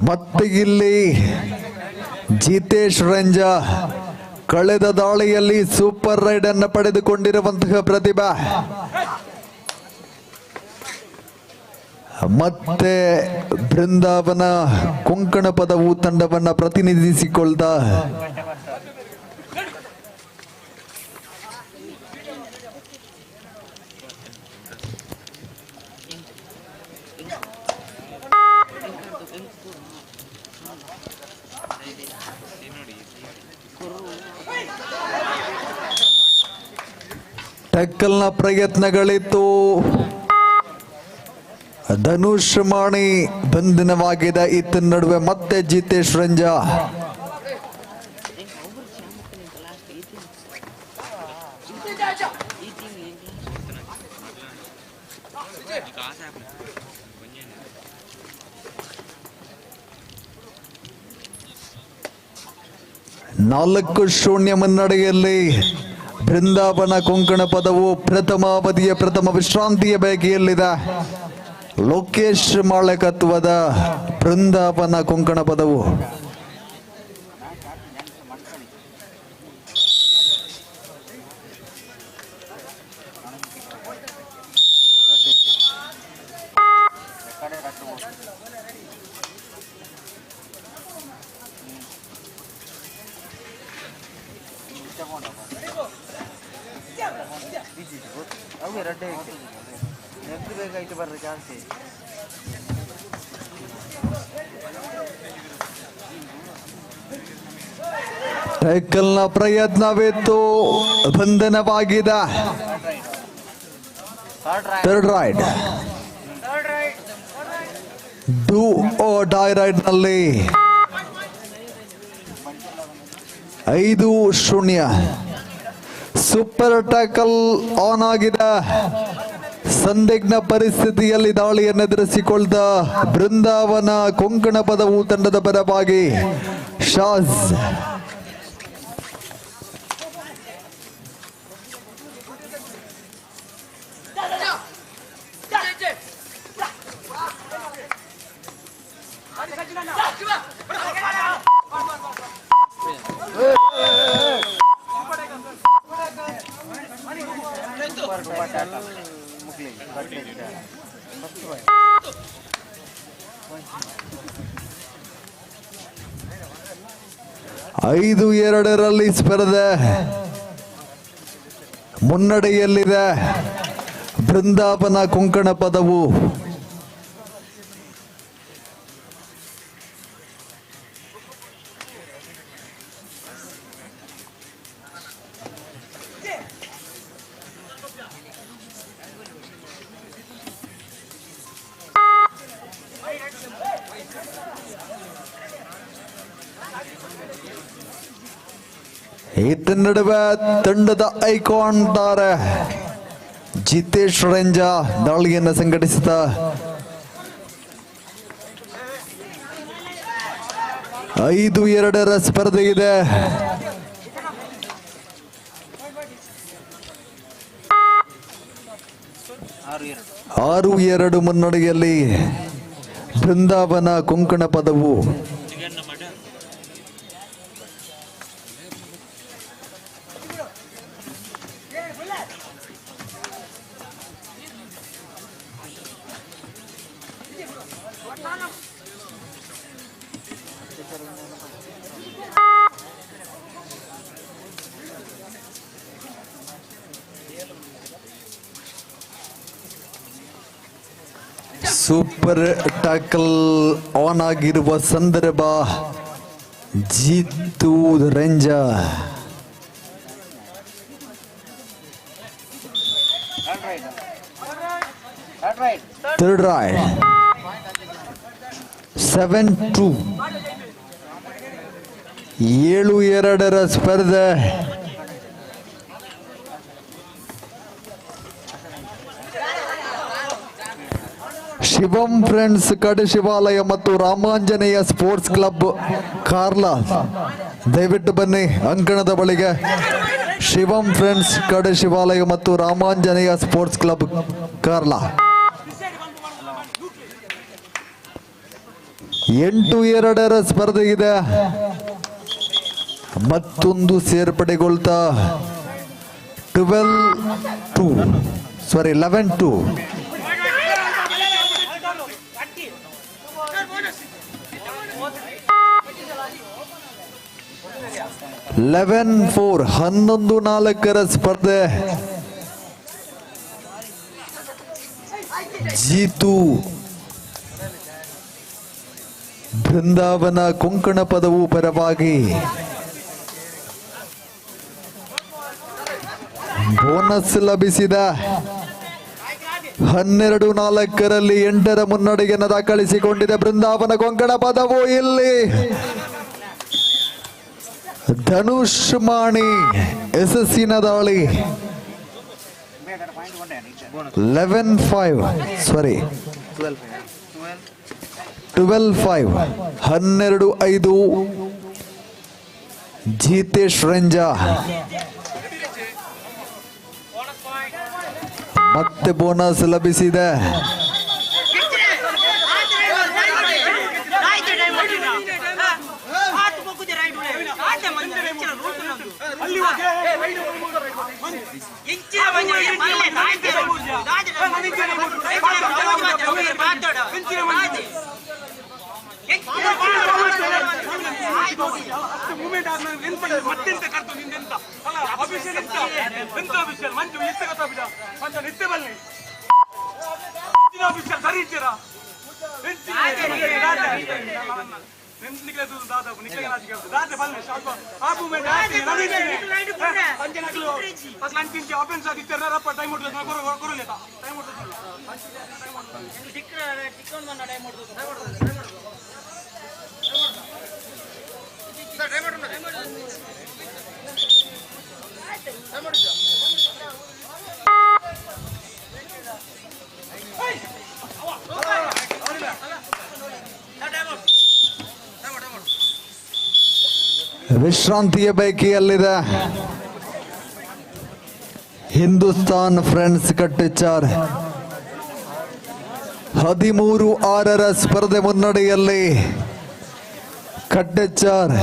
ಮತ್ತೆ ಇಲ್ಲಿ ಜಿತೇಶ್ ರಂಜ ಕಳೆದ ದಾಳಿಯಲ್ಲಿ ಸೂಪರ್ ರೈಡ್ ಅನ್ನು ಪಡೆದುಕೊಂಡಿರುವಂತಹ ಪ್ರತಿಭಾ ಮತ್ತೆ ಬೃಂದಾವನ ಕೊಂಕಣ ಪದವು ತಂಡವನ್ನ ಪ್ರತಿನಿಧಿಸಿಕೊಳ್ತಾ ಟಕ್ಕಲ್ನ ಪ್ರಯತ್ನಗಳಿತ್ತು. ಧನುಷ್ ಮಾಣಿ ಬಂಧನವಾಗಿದೆ. ಈತನ ನಡುವೆ ಮತ್ತೆ ಜಿತೇಶ್ ರಂಜ ನಾಲ್ಕು 0 ಮುನ್ನಡೆಯಲ್ಲಿ ಬೃಂದಾವನ ಕೊಂಕಣ ಪದವು ಪ್ರಥಮ ಅವಧಿಯ ಪ್ರಥಮ ವಿಶ್ರಾಂತಿಯ ಬಯಕೆಯಲ್ಲಿದೆ. ಲೋಕೇಶ್ ಮಾಳಕತ್ವದ ಬೃಂದಾವನ ಕೊಂಕಣ ಪದವು ಅವು ಎರಡೇ ನೆಕ್ಸ್ಟ್ ಬೇಕಾಯ್ತು ಬರ್ರಿ ಚಾನ್ಸ್. ಟೈಕಲ್ನ ಪ್ರಯತ್ನವಿತ್ತು, ಬಂಧನವಾಗಿದೆ. Third raid do or die raid ನಲ್ಲಿ 5-0 ಸೂಪರ್ ಟ್ಯಾಕಲ್ ಆನ್ ಆಗಿದೆ. ಸಂದಿಗ್ಧ ಪರಿಸ್ಥಿತಿಯಲ್ಲಿ ದಾಳಿಯನ್ನು ಎದುರಿಸಿಕೊಳ್ಳದ ಬೃಂದಾವನ ಕೊಂಕಣ ಪದವು ತಂಡದ ಪರವಾಗಿ ಶಾಜ್ ಐದು ಎರಡರಲ್ಲಿ ಸ್ಪರ್ಧೆ ಮುನ್ನಡೆಯಲ್ಲಿದೆ ಬೃಂದಾವನ ಕೊಂಕಣ ಪದವು. ಇತ್ತ ನಡುವೆ ತಂಡದ ಐಕಾನ್ ತಾರೆ ಜಿತೇಶ್ ರಂಜಾ ದಾಳಿಯನ್ನು ಸಂಘಟಿಸಿದ 5-2 ಸ್ಪರ್ಧೆ ಇದೆ. ಆರು 2 ಮುನ್ನಡೆಯಲ್ಲಿ ಬೃಂದಾವನ ಕೊಂಕಣ ಪದವು. ಸೂಪರ್ ಟ್ಯಾಕಲ್ ಆನ್ ಆಗಿರುವ ಸಂದರ್ಭ ಜಿತು ರಂಜಾ. ಥರ್ಡ್ ರೈಟ್ 7-2 7-2 ಸ್ಪರ್ಧೆ. ಶಿವಂ ಫ್ರೆಂಡ್ಸ್ ಕಡೆ ಶಿವಾಲಯ ಮತ್ತು ರಾಮಾಂಜನೇಯ ಸ್ಪೋರ್ಟ್ಸ್ ಕ್ಲಬ್ ಕಾರ್ಲಾ, ದಯವಿಟ್ಟು ಬನ್ನಿ ಅಂಕಣದ ಬಳಿಗೆ. ಶಿವಂ ಫ್ರೆಂಡ್ಸ್ ಕಡೆ ಶಿವಾಲಯ ಮತ್ತು ರಾಮಾಂಜನೇಯ ಸ್ಪೋರ್ಟ್ಸ್ ಕ್ಲಬ್ ಕಾರ್ಲಾ. 8-2 ಸ್ಪರ್ಧೆ ಇದೆ. ಮತ್ತೊಂದು ಸೇರ್ಪಡೆಗೊಳ್ತಾ 11-2 11-4 11-4 ಸ್ಪರ್ಧೆ. ಜೀತು ಬೃಂದಾವನ ಕೊಂಕಣ ಪದವು ಪರವಾಗಿ ಬೋನಸ್ ಲಭಿಸಿದ. 12-4 8 ಮುನ್ನಡೆಯನ್ನು ದಾಖಲಿಸಿಕೊಂಡಿದೆ ಬೃಂದಾವನ ಕೊಂಕಣ ಪದವು. ಇಲ್ಲಿ ಧನುಷ್ ಮಾಣಿ ಯಶಸ್ಸಿನ ದಾಳಿ. 12-5 12-5 ಜಿತೇಶ್ ರಂಜಾ. ಮತ್ತೆ ಬೋನಸ್ ಲಭಿಸಿದೆ. ವಿಶ್ರಾಂತಿಯ ಬೈಕಿಯಲ್ಲಿದೆ ಹಿಂದೂಸ್ತಾನ್ ಫ್ರೆಂಡ್ಸ್ ಕಟ್ಟೆಚಾರ್. 13-6 ಸ್ಪರ್ಧೆ ಮುನ್ನಡೆಯಲ್ಲಿ ಕಟ್ಟೆಚಾರ್.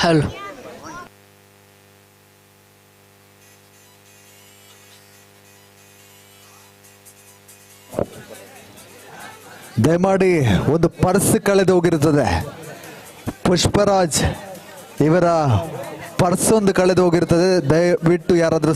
ಹಲೋ ದಯಮಾಡಿ ಒಂದು ಪರ್ಸ್ ಕಳೆದು ಹೋಗಿರ್ತದೆ. ಪುಷ್ಪರಾಜ್ ಇವರ ಪರ್ಸ್ ಒಂದು ಕಳೆದು ಹೋಗಿರ್ತದೆ. ದಯವಿಟ್ಟು ಯಾರಾದರೂ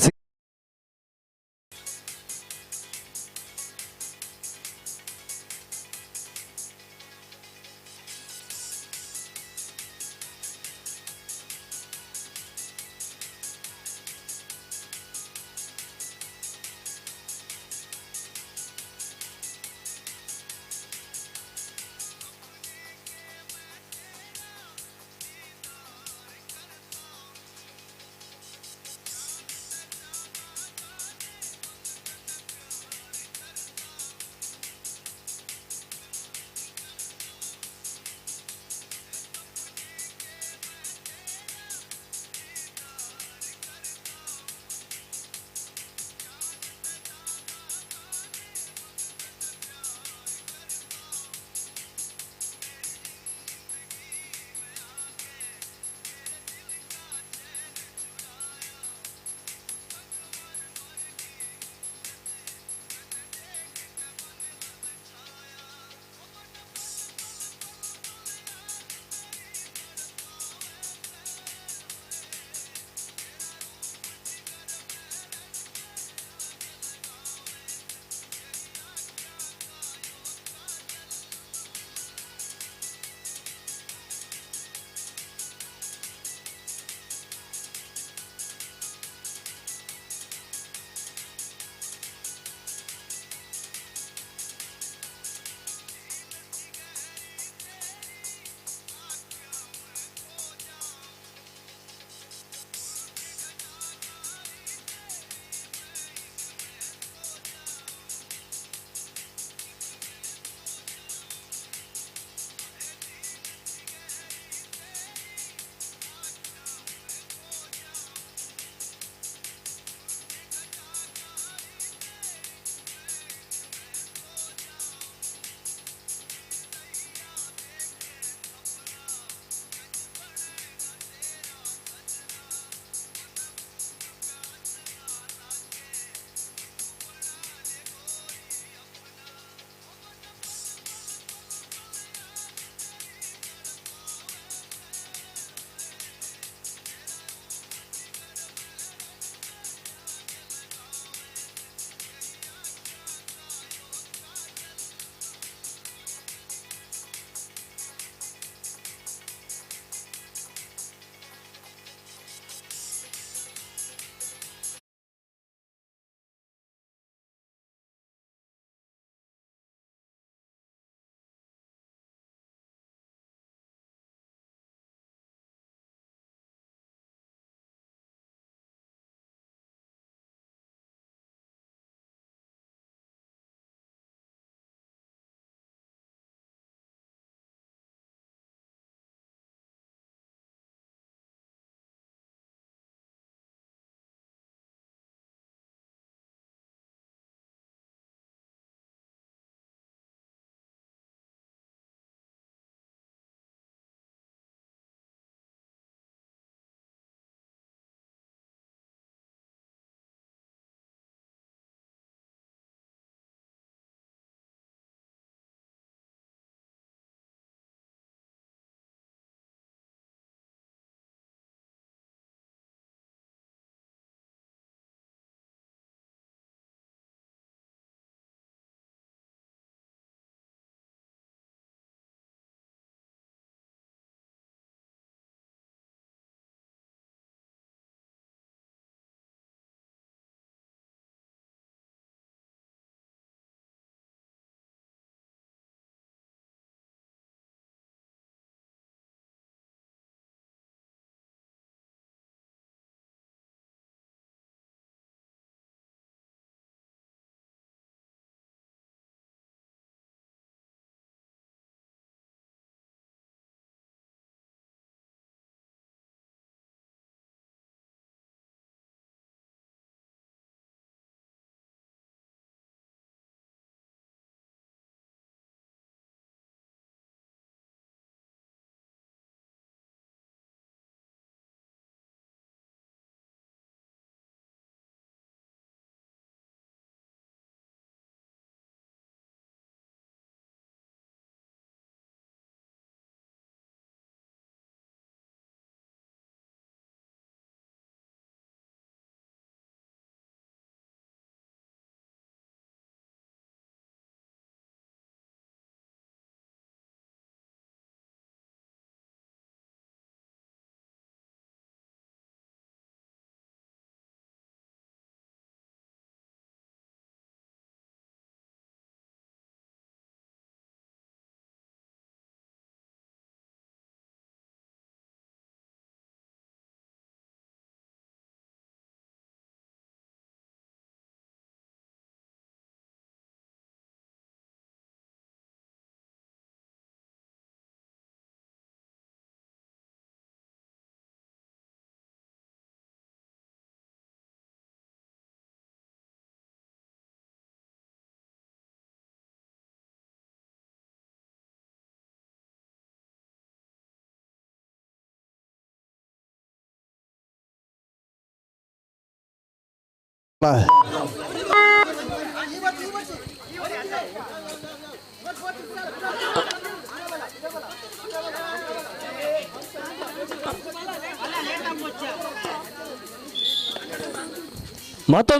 ಮತ್ತೊಂದು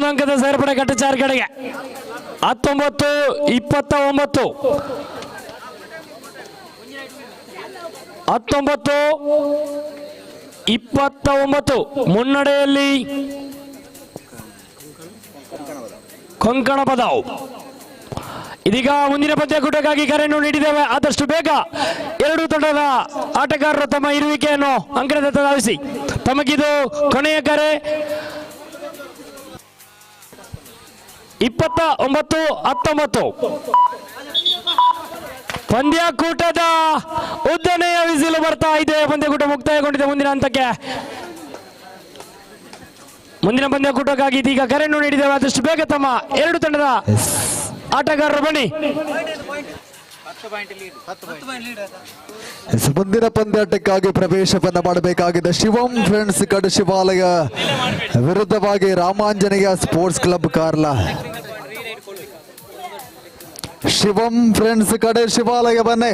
ಅಂಕದ ಸೇರ್ಪಡೆ ಕಟ್ಟಚಾರ್ ಕಡೆಗೆ 19-29 19-29 ಮುನ್ನಡೆಯಲ್ಲಿ ಕೊಂಕಣ ಬದಾವ್. ಇದೀಗ ಮುಂದಿನ ಪಂದ್ಯಕೂಟಕ್ಕಾಗಿ ಕರೆಯನ್ನು ನೀಡಿದ್ದೇವೆ. ಆದಷ್ಟು ಬೇಗ ಎರಡೂ ತಂಡದ ಆಟಗಾರರು ತಮ್ಮ ಇರುವಿಕೆಯನ್ನು ಅಂಕಣದತ್ತ ಧಾವಿಸಿ. ತಮಗಿದು ಕೊನೆಯ ಕರೆ. 29-19 ಪಂದ್ಯಕೂಟದ ಉದ್ದನೆಯ ವಿಸಿಲು ಬರ್ತಾ ಇದೆ. ಪಂದ್ಯಕೂಟ ಮುಕ್ತಾಯಗೊಂಡಿದೆ. ಮುಂದಿನ ಹಂತಕ್ಕೆ ಮುಂದಿನ ಪಂದ್ಯಕೂಟಕ್ಕಾಗಿ ಇದೀಗ ಕರೆಯನ್ನು ನೀಡಿದ್ದೇವೆ. ಆದಷ್ಟು ಬೇಗ ತಮ್ಮ ಎರಡು ತಂಡದ ಆಟಗಾರರು ಬನ್ನಿ. ಮುಂದಿನ ಪಂದ್ಯಾಟಕ್ಕಾಗಿ ಪ್ರವೇಶವನ್ನ ಮಾಡಬೇಕಾಗಿದೆ ಶಿವಂ ಫ್ರೆಂಡ್ಸ್ ಕಡಶಿವಾಲಯ ವಿರುದ್ಧವಾಗಿ Ramanjaneya sports club Karla. Shivam friends Kade Shivalaya ಬನ್ನಿ.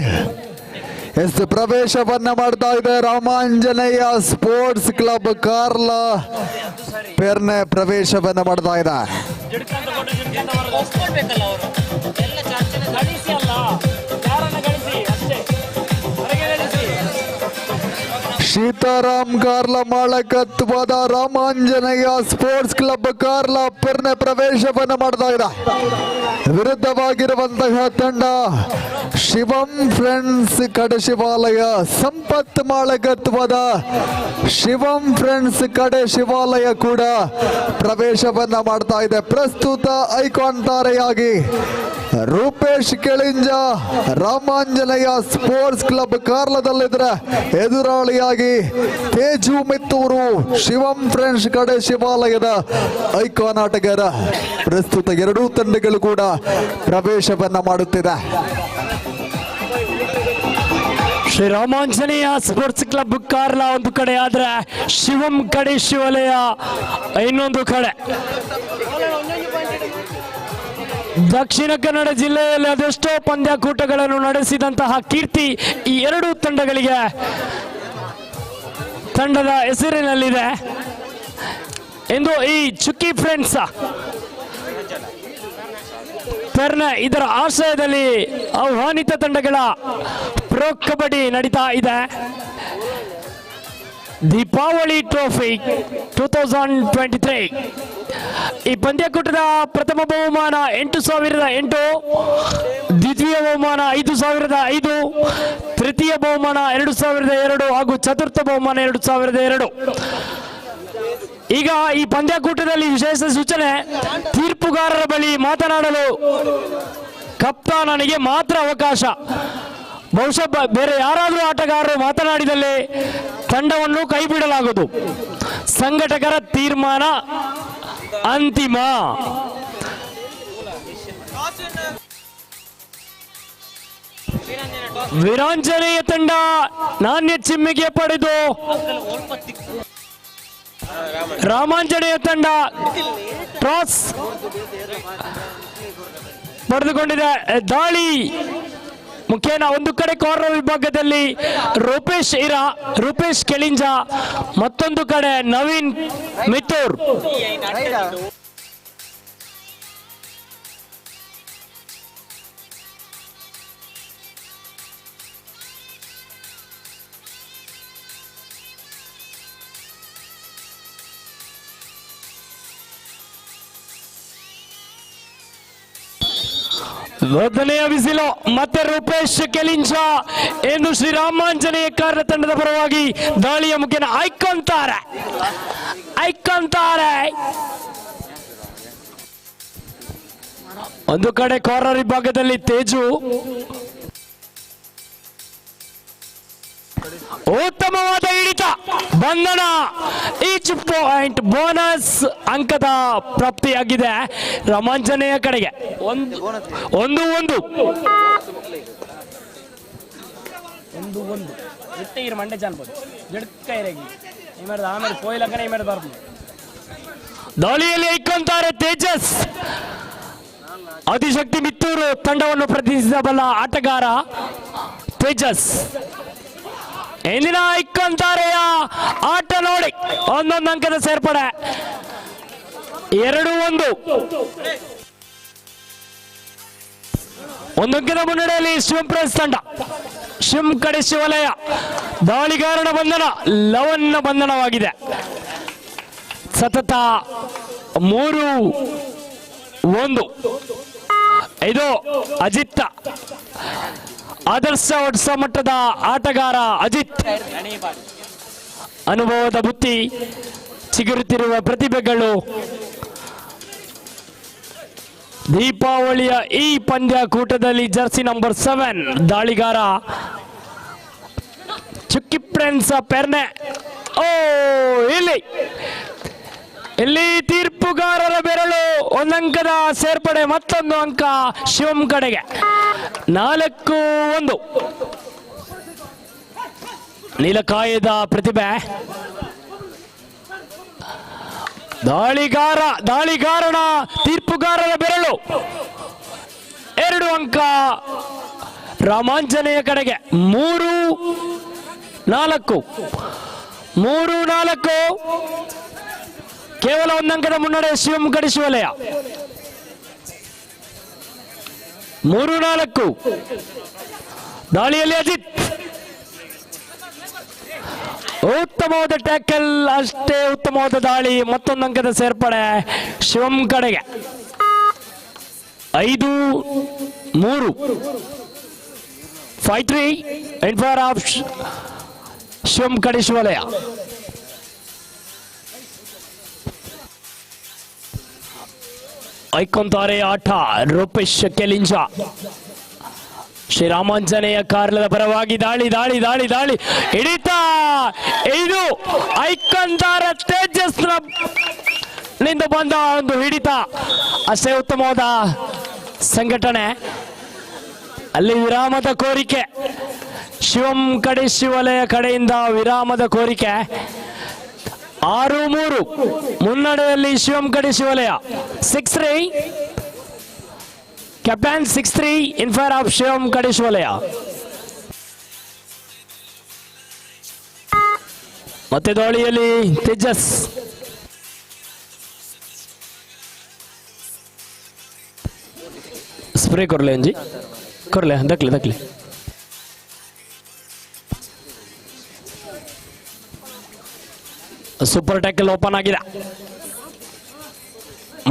ಪ್ರವೇಶವನ್ನ ಮಾಡ್ತಾ ಇದೆ ರಾಮಾಂಜನೇಯ ಸ್ಪೋರ್ಟ್ಸ್ ಕ್ಲಬ್ ಕಾರ್ಲಾ ಪೇರ್ನೆ ಪ್ರವೇಶವನ್ನ ಮಾಡ್ತಾ ಇದೆ. ಸೀತಾರಾಮ್ ಕಾರ್ಲಾ ಮಾಳಕತ್ವದ ರಾಮಾಂಜನೇಯ ಸ್ಪೋರ್ಟ್ಸ್ ಕ್ಲಬ್ ಕಾರ್ಲಾ ಪೇರ್ನೆ ಪ್ರವೇಶವನ್ನ ಮಾಡ್ತಾ ಇದೆ. ವಿರುದ್ಧವಾಗಿರುವಂತಹ ತಂಡ ಶಿವಂ ಫ್ರೆಂಡ್ಸ್ ಕಡಶಿವಾಲಯ. ಸಂಪತ್ ಮಾಳಕತ್ವದ ಶಿವಂ ಫ್ರೆಂಡ್ಸ್ ಕಡೆ ಶಿವಾಲಯ ಕೂಡ ಪ್ರವೇಶವನ್ನ ಮಾಡ್ತಾ ಇದೆ. ಪ್ರಸ್ತುತ ಐಕಾನ್ ತಾರೆಯಾಗಿ ರೂಪೇಶ್ ಕೆಳಿಂಜ ರಾಮಾಂಜನೇಯ ಸ್ಪೋರ್ಟ್ಸ್ ಕ್ಲಬ್ ಕಾರ್ಲದಲ್ಲಿದ್ರೆ, ಎದುರಾಳಿಯಾಗಿ ತೇಜು ಮಿತ್ತೂರು ಶಿವಂ ಫ್ರೆಂಡ್ಸ್ ಕಡೆ ಶಿವಾಲಯದ ಐಕಾನ್ ಆಟಗಾರ. ಪ್ರಸ್ತುತ ಎರಡೂ ತಂಡಗಳು ಕೂಡ ಪ್ರವೇಶವನ್ನ ಮಾಡುತ್ತಿದೆ. Shri Ramanjaneya sports club Carla ಒಂದು ಕಡೆ ಆದ್ರೆ ಶಿವಂ ಕಡೆ ಶಿವಾಲಯ ಇನ್ನೊಂದು ಕಡೆ. ದಕ್ಷಿಣ ಕನ್ನಡ ಜಿಲ್ಲೆಯಲ್ಲಿ ಅದೆಷ್ಟೋ ಪಂದ್ಯಕೂಟಗಳನ್ನು ನಡೆಸಿದಂತಹ ಕೀರ್ತಿ ಈ ಎರಡೂ ತಂಡಗಳಿಗೆ ತಂಡದ ಹೆಸರಿನಲ್ಲಿದೆ ಎಂದು ಈ ಚುಕ್ಕಿ ಫ್ರೆಂಡ್ಸ್ ಇದರ ಆಶ್ರಯದಲ್ಲಿ ಆಹ್ವಾನಿತ ತಂಡಗಳ ಪ್ರೊ ಕಬಡ್ಡಿ ನಡೀತಾ ಇದೆ. ದೀಪಾವಳಿ ಟ್ರೋಫಿ 2023 ಈ ಪಂದ್ಯಕೂಟದ ಪ್ರಥಮ ಬಹುಮಾನ 8,008, ದ್ವಿತೀಯ ಬಹುಮಾನ 5,005, ತೃತೀಯ ಬಹುಮಾನ 2,002 ಹಾಗೂ ಚತುರ್ಥ ಬಹುಮಾನ 2,002. ಈಗ ಈ ಪಂದ್ಯಕೂಟದಲ್ಲಿ ವಿಶೇಷ ಸೂಚನೆ, ತೀರ್ಪುಗಾರರ ಬಳಿ ಮಾತನಾಡಲು ಕಪ್ತಾನನಿಗೆ ಮಾತ್ರ ಅವಕಾಶ. ಬಹುಶಃ ಬೇರೆ ಯಾರಾದರೂ ಆಟಗಾರರು ಮಾತನಾಡಿದಲ್ಲಿ ತಂಡವನ್ನು ಕೈಬಿಡಲಾಗುವುದು. ಸಂಘಟಕರ ತೀರ್ಮಾನ ಅಂತಿಮ. ವೀರಾಂಜನೇಯ ತಂಡ ನಾಣ್ಯ ಚಿಮ್ಮಿಗೆ ಪಡೆದು ರಾಮಾಂಜನೇಯ ತಂಡ ಟಾಸ್ ಪಡೆದುಕೊಂಡಿದೆ. ದಾಳಿ ಮುಖೇನ ಒಂದು ಕಡೆ ಕಾರ್ನರ್ ವಿಭಾಗದಲ್ಲಿ ರೂಪೇಶ್ ಕೆಳಿಂಜ, ಮತ್ತೊಂದು ಕಡೆ ನವೀನ್ ಮಿತ್ತೂರ್. ಮೊದಲನೆಯ ಬಿಸಿಲು ಮತ್ತೆ ರೂಪೇಶ್ ಕೆಳಿಂಜ ಎಂದು ಶ್ರೀರಾಮಾಂಜನೇಯ ಕಾರ್ಯ ತಂಡದ ಪರವಾಗಿ ದಾಳಿಯ ಮುಖೇನ ಆಯ್ಕೊಂತಾರೆ. ಒಂದು ಕಡೆ ಕಾರ್ನರ್ ವಿಭಾಗದಲ್ಲಿ ತೇಜು, ಉತ್ತಮವಾದ ಹಿಡಿತ, ಬಂಧನ, ಈಚ್ ಪಾಯಿಂಟ್ ಬೋನಸ್ ಅಂಕದ ಪ್ರಾಪ್ತಿಯಾಗಿದೆ ರಾಮಾಂಜನೇಯ ಕಡೆಗೆ. ಒಂದು ಮಂಡೆ ಚಾಲ್ಬೋದು ದಾಳಿಯಲ್ಲಿ ಐಕೊಂತಾರೆ ತೇಜಸ್. ಆದಿಶಕ್ತಿ ಮಿತ್ತೂರು ತಂಡವನ್ನು ಪ್ರತಿನಿಧಿಸಬಲ್ಲ ಆಟಗಾರ ತೇಜಸ್. ಇಂದಿನ ಐಕೊಂತಾರೆಯ ಆಟ ನೋಡಿ, ಒಂದೊಂದು ಅಂಕದ ಸೇರ್ಪಡೆ. 2-1 ಒಂದು ಅಂಕದ ಮುನ್ನಡೆಯಲ್ಲಿ ಶಿವಂ ಪ್ರೆಸ್ ತಂಡ. ಶಿವಂ ಕಡೆ ಶಿವಲಯ. ದಾಳಿಗಾರನ ಬಂಧನ, ಲವನ್ನ ಬಂಧನವಾಗಿದೆ. ಸತತ 3-1. ಇದು ಅಜಿತ್, ಆದರ್ಶ ಹೊಸ ಮಟ್ಟದ ಆಟಗಾರ ಅಜಿತ್. ಅನುಭವದ ಬುತ್ತಿ, ಚಿಗುರುತ್ತಿರುವ ಪ್ರತಿಭೆಗಳು. ದೀಪಾವಳಿಯ ಈ ಪಂದ್ಯಕೂಟದಲ್ಲಿ ಜರ್ಸಿ ನಂಬರ್ 7 ದಾಳಿಗಾರ ಚುಕ್ಕಿ ಪ್ರೆನ್ಸ್ ಪೆರ್ನೆ. ಇಲ್ಲಿ ತೀರ್ಪುಗಾರರ ಬೆರಳು. ಒಂದಂಕದ ಸೇರ್ಪಡೆ, ಮತ್ತೊಂದು ಅಂಕ ಶಿವಂ ಕಡೆಗೆ. 4-1 ನೀಲಕಾಯದ ಪ್ರತಿಭೆ. ದಾಳಿಗಾರನ ತೀರ್ಪುಗಾರರ ಬೆರಳು. 2 ಅಂಕ ರಾಮಾಂಜನೇಯ ಕಡೆಗೆ. 3-4 ಕೇವಲ ಒಂದಂಕದ ಮುನ್ನಡೆ ಶಿವಂ ಕಡೆ ಶಿವಲಯ. 3-4 ದಾಳಿಯಲ್ಲಿ ಅಜಿತ್. ಉತ್ತಮವಾದ ಟ್ಯಾಕಲ್, ಅಷ್ಟೇ ಉತ್ತಮವಾದ ದಾಳಿ. ಮತ್ತೊಂದು ಅಂಕದ ಸೇರ್ಪಡೆ ಶಿವಂ ಕಡೆಗೆ. 5-3 5-3 ಇನ್ ಫೇವರ್ ಆಫ್ ಶಿವಂ ಕಡೆ ಶಿವಲಯ. ಐಕೊಂತಾರೆ ಆಟ. ರೂಪೇಶ್ ಕೆಲಿಂಜ ಶ್ರೀರಾಮಾಂಜನೇಯ ಕಾರ್ಲದ ಪರವಾಗಿ ದಾಳಿ ಹಿಡಿತ. ಇದು ಐಕೊಂತಾರ ತೇಜಸ್ನ ನಿಂದ ಬಂದ ಒಂದು ಹಿಡಿತ. ಅಷ್ಟೇ ಉತ್ತಮವಾದ ಸಂಘಟನೆ. ಅಲ್ಲಿ ವಿರಾಮದ ಕೋರಿಕೆ ಶಿವಂ ಕಡೆ ಶಿವಲಯ ಕಡೆಯಿಂದ ವಿರಾಮದ ಕೋರಿಕೆ. 6-3 ಮುನ್ನಡೆಯಲ್ಲಿ Shivam Kade Shivalaya. 6-3 captain. 6-3 in favour of Shivam Kade Shivalaya. ಮತ್ತೆ ದಾಳಿಯಲ್ಲಿ ತೇಜಸ್. ಸ್ಪ್ರೇ ಕೊರ್ಲೆ ಅಂಜಿ ಕೊರ್ಲೆ ದಕ್ಲಿ. ಸೂಪರ್ ಟ್ಯಾಕಲ್ ಓಪನ್ ಆಗಿದೆ.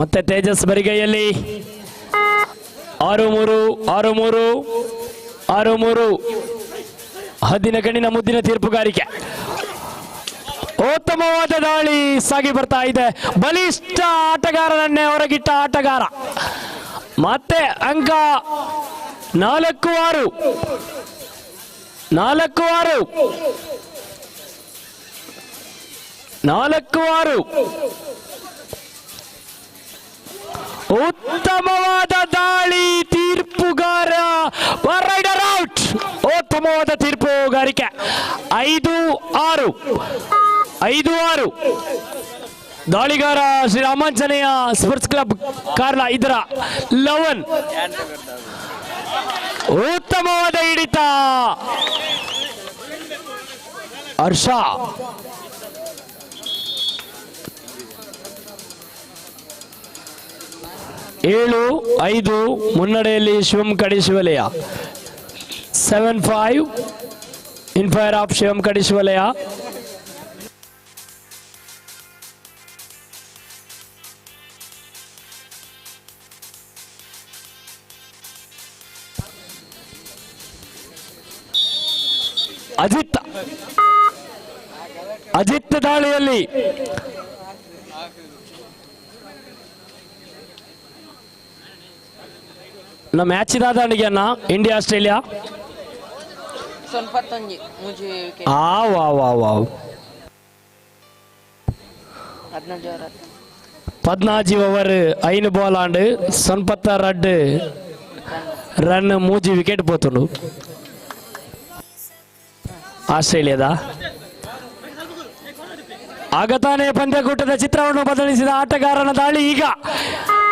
ಮತ್ತೆ ತೇಜಸ್ ಬರಿಗೈಯಲ್ಲಿ. 6-3 ಹದ್ದಿನ ಗಣ್ಣಿನ ಮುದ್ದಿನ ತೀರ್ಪುಗಾರಿಕೆ. ಉತ್ತಮವಾದ ದಾಳಿ ಸಾಗಿ ಬರ್ತಾ ಇದೆ. ಬಲಿಷ್ಠ ಆಟಗಾರನನ್ನೇ ಹೊರಗಿಟ್ಟ ಆಟಗಾರ. ಮತ್ತೆ ಅಂಕ 4-6 ಉತ್ತಮವಾದ ದಾಳಿ. ತೀರ್ಪುಗಾರ ರೈಡರ್ ಔಟ್. ಉತ್ತಮವಾದ ತೀರ್ಪುಗಾರಿಕೆ. 5-6 ದಾಳಿಗಾರ ಶ್ರೀರಾಮಾಂಜನೇಯ ಸ್ಪೋರ್ಟ್ಸ್ ಕ್ಲಬ್ ಕಾರ್ಲ. ಇದರ 11 ಉತ್ತಮವಾದ ಹಿಡಿತ. ಹರ್ಷ 7-5 ಮುನ್ನಡೆಯಲ್ಲಿ ಶಿವಂ ಕಡೆ ಶಿವಲಯ. 7-5 ಇನ್ ಫೇವರ್ ಆಫ್ ಶಿವಂ ಕಡೆ ಶಿವಲಯ. ಅಜಿತ್ ದಾಳಿಯಲ್ಲಿ ನಮ್ಮ ಮ್ಯಾಚ್ ಇದಾದ ಅಣ್ಣ India Australia. 15 over 5 ball and 72 run 3 wicket పోతుండు ఆస్ట్రేలియాదా. ಆಗತಾನೆ ಪಂದ್ಯಕೂಟದ ಚಿತ್ರವನ್ನು ಬದಲಿಸಿದ ಆಟಗಾರನ ದಾಳಿ ಈಗ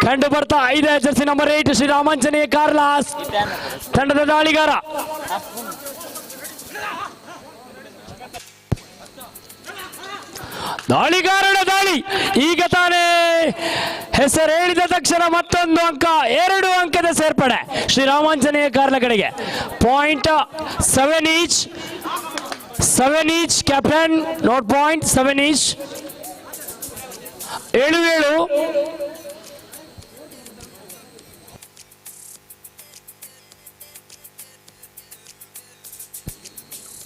ಕಂಡು ಬರ್ತಾ ಇದೆ. ಜರ್ಸಿ ನಂಬರ್ 8 ಶ್ರೀರಾಮಾಂಜನೇಯ ಕಾರ್ಲಾಸ್ ತಂಡದ ದಾಳಿಗಾರ. ದಾಳಿಗಾರನ ದಾಳಿ ಈಗ ತಾನೇ ಹೆಸರು ಹೇಳಿದ ತಕ್ಷಣ ಮತ್ತೊಂದು ಅಂಕ, 2 ಅಂಕದ ಸೇರ್ಪಡೆ ಶ್ರೀರಾಮಾಂಜನೇಯ ಕಾರ್ಲ ಕಡೆಗೆ. ಪಾಯಿಂಟ್ 7 ಈಚ್ ಕ್ಯಾಪ್ಟನ್, ನೋಟ್ ಪಾಯಿಂಟ್ 7 ಈಚ್. 7-7.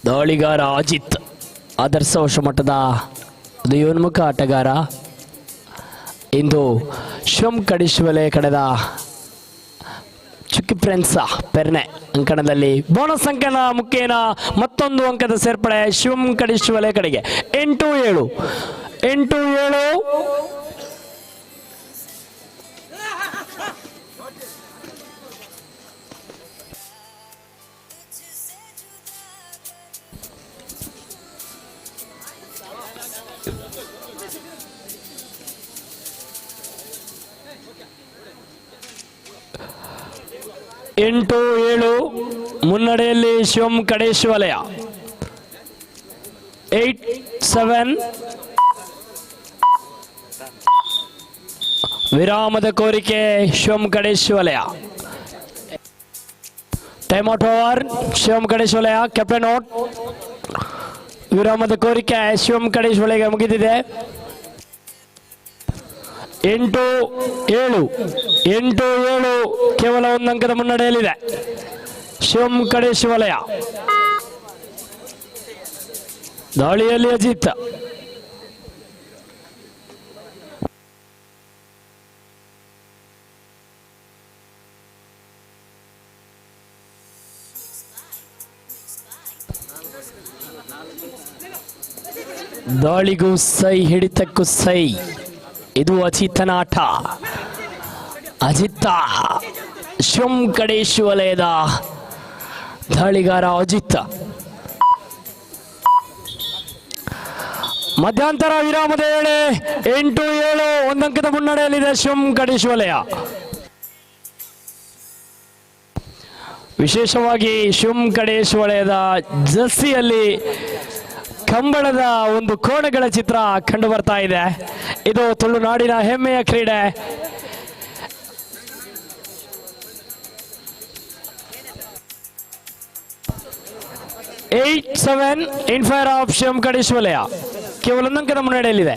ದಾಳಿಗಾರ ಅಜಿತ್ ಆದರ್ಶ ಮಟ್ಟದ ಉದಯೋನ್ಮುಖ ಆಟಗಾರ. ಇಂದು ಶಿವಂ ಕಡಿಶ್ವಲೆ ಕಡೆದ ಚುಕ್ಕಿ ಫ್ರೆಂಡ್ಸ್ ಪೆರ್ನೆ ಅಂಕಣದಲ್ಲಿ ಬೋನಸ್ ಅಂಕನ ಮುಖೇನ ಮತ್ತೊಂದು ಅಂಕದ ಸೇರ್ಪಡೆ ಶಿವಂ ಕಡಿಶ್ವಲೆ ಕಡೆಗೆ. 8-7. ಮುನ್ನಡೆಯಲ್ಲಿ ಶಿವಂ ಕಡೇಶ್ ವಲಯ. 8-7. ವಿರಾಮದ ಕೋರಿಕೆ ಶಿವಂ ಕಡೇಶ್ ವಲಯ. ಟೈಮ್ ಔಟ್ ಓವರ್ ಶಿವಂ ಕಡೇಶ್ ವಲಯ. Captain out. ವಿರಾಮದ ಕೋರಿಕೆ ಶಿವಂ ಕಡೇಶ್ ವಲಯಗೆ ಮುಗಿದಿದೆ. 8-7. ಕೇವಲ 1 ಅಂಕದ ಮುನ್ನಡೆಯಲ್ಲಿದೆ ಶಿವಂ ಕಡೇಶ್ ವಲಯ. ದಾಳಿಯಲ್ಲಿ ಅಜಿತ್. ದಾಳಿಗೂ ಸೈ, ಹಿಡಿತಕ್ಕೂ ಸೈ. ಇದು ಅಜಿತನ ಆಟ. ಅಜಿತ ಶಿವಂ ಕಡೇಶ್ ವಲಯದ ದಾಳಿಗಾರ ಅಜಿತ್. ಮಧ್ಯಂತರ ವಿರಾಮದ ವೇಳೆ 8-7 1 ಅಂಕದ ಮುನ್ನಡೆಯಲ್ಲಿದೆ ಶಿವಂ ಕಡೇಶ್ ವಲಯ. ವಿಶೇಷವಾಗಿ ಶಿವಂ ಕಡೇಶ್ ವಲಯದ ಜರ್ಸಿಯಲ್ಲಿ ಕಂಬಳದ ಒಂದು ಕೋಣಗಳ ಚಿತ್ರ ಕಂಡು ಬರ್ತಾ ಇದೆ. ಇದು ತುಳುನಾಡಿನ ಹೆಮ್ಮೆಯ ಕ್ರೀಡೆ. ಏಟ್ 7 ಇನ್ ಫೈರ್ ಆಫ್ ಶಿವಂ ಕಡೇಶ್ ವಲಯ. ಕೇವಲ 1 ಅಂಕದ ಮುನ್ನಡೆಯಲ್ಲಿದೆ.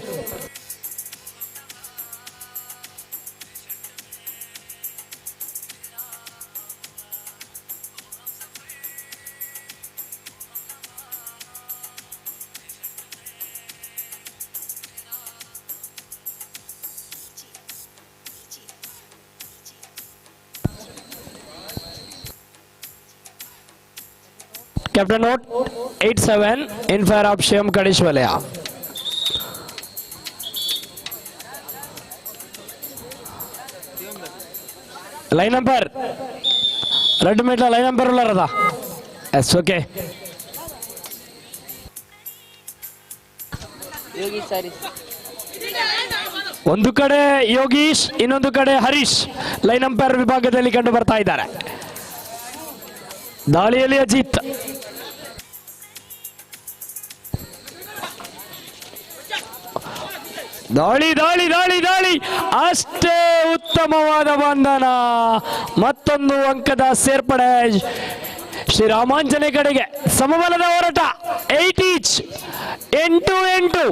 Captain note 8-7 in fire of Shivam Kadish Valaya. Line number red meter line number ullarada. Yes, okay. Yogi ಸರಿ. ಒಂದು ಕಡೆ ಯೋಗೀಶ್, ಇನ್ನೊಂದು ಕಡೆ ಹರೀಶ್ ಲೈನ್ ಅಂಪೈರ್ ವಿಭಾಗದಲ್ಲಿ ಕಂಡು ಬರ್ತಾ ಇದ್ದಾರೆ. ದಾಳಿಯಲ್ಲಿ ಅಜಿತ್. ದಾಳಿ ದಾಳಿ ದಾಳಿ ದಾಳಿ ಅಷ್ಟೇ ಉತ್ತಮವಾದ ಬಂಧನ. ಮತ್ತೊಂದು ಅಂಕದ ಸೇರ್ಪಡೆ ಶ್ರೀರಾಮಾಂಜನೇಯ ಕಡೆಗೆ. ಸಮಬಲದ ಹೋರಾಟ 8 ಈಚ್. 8-8.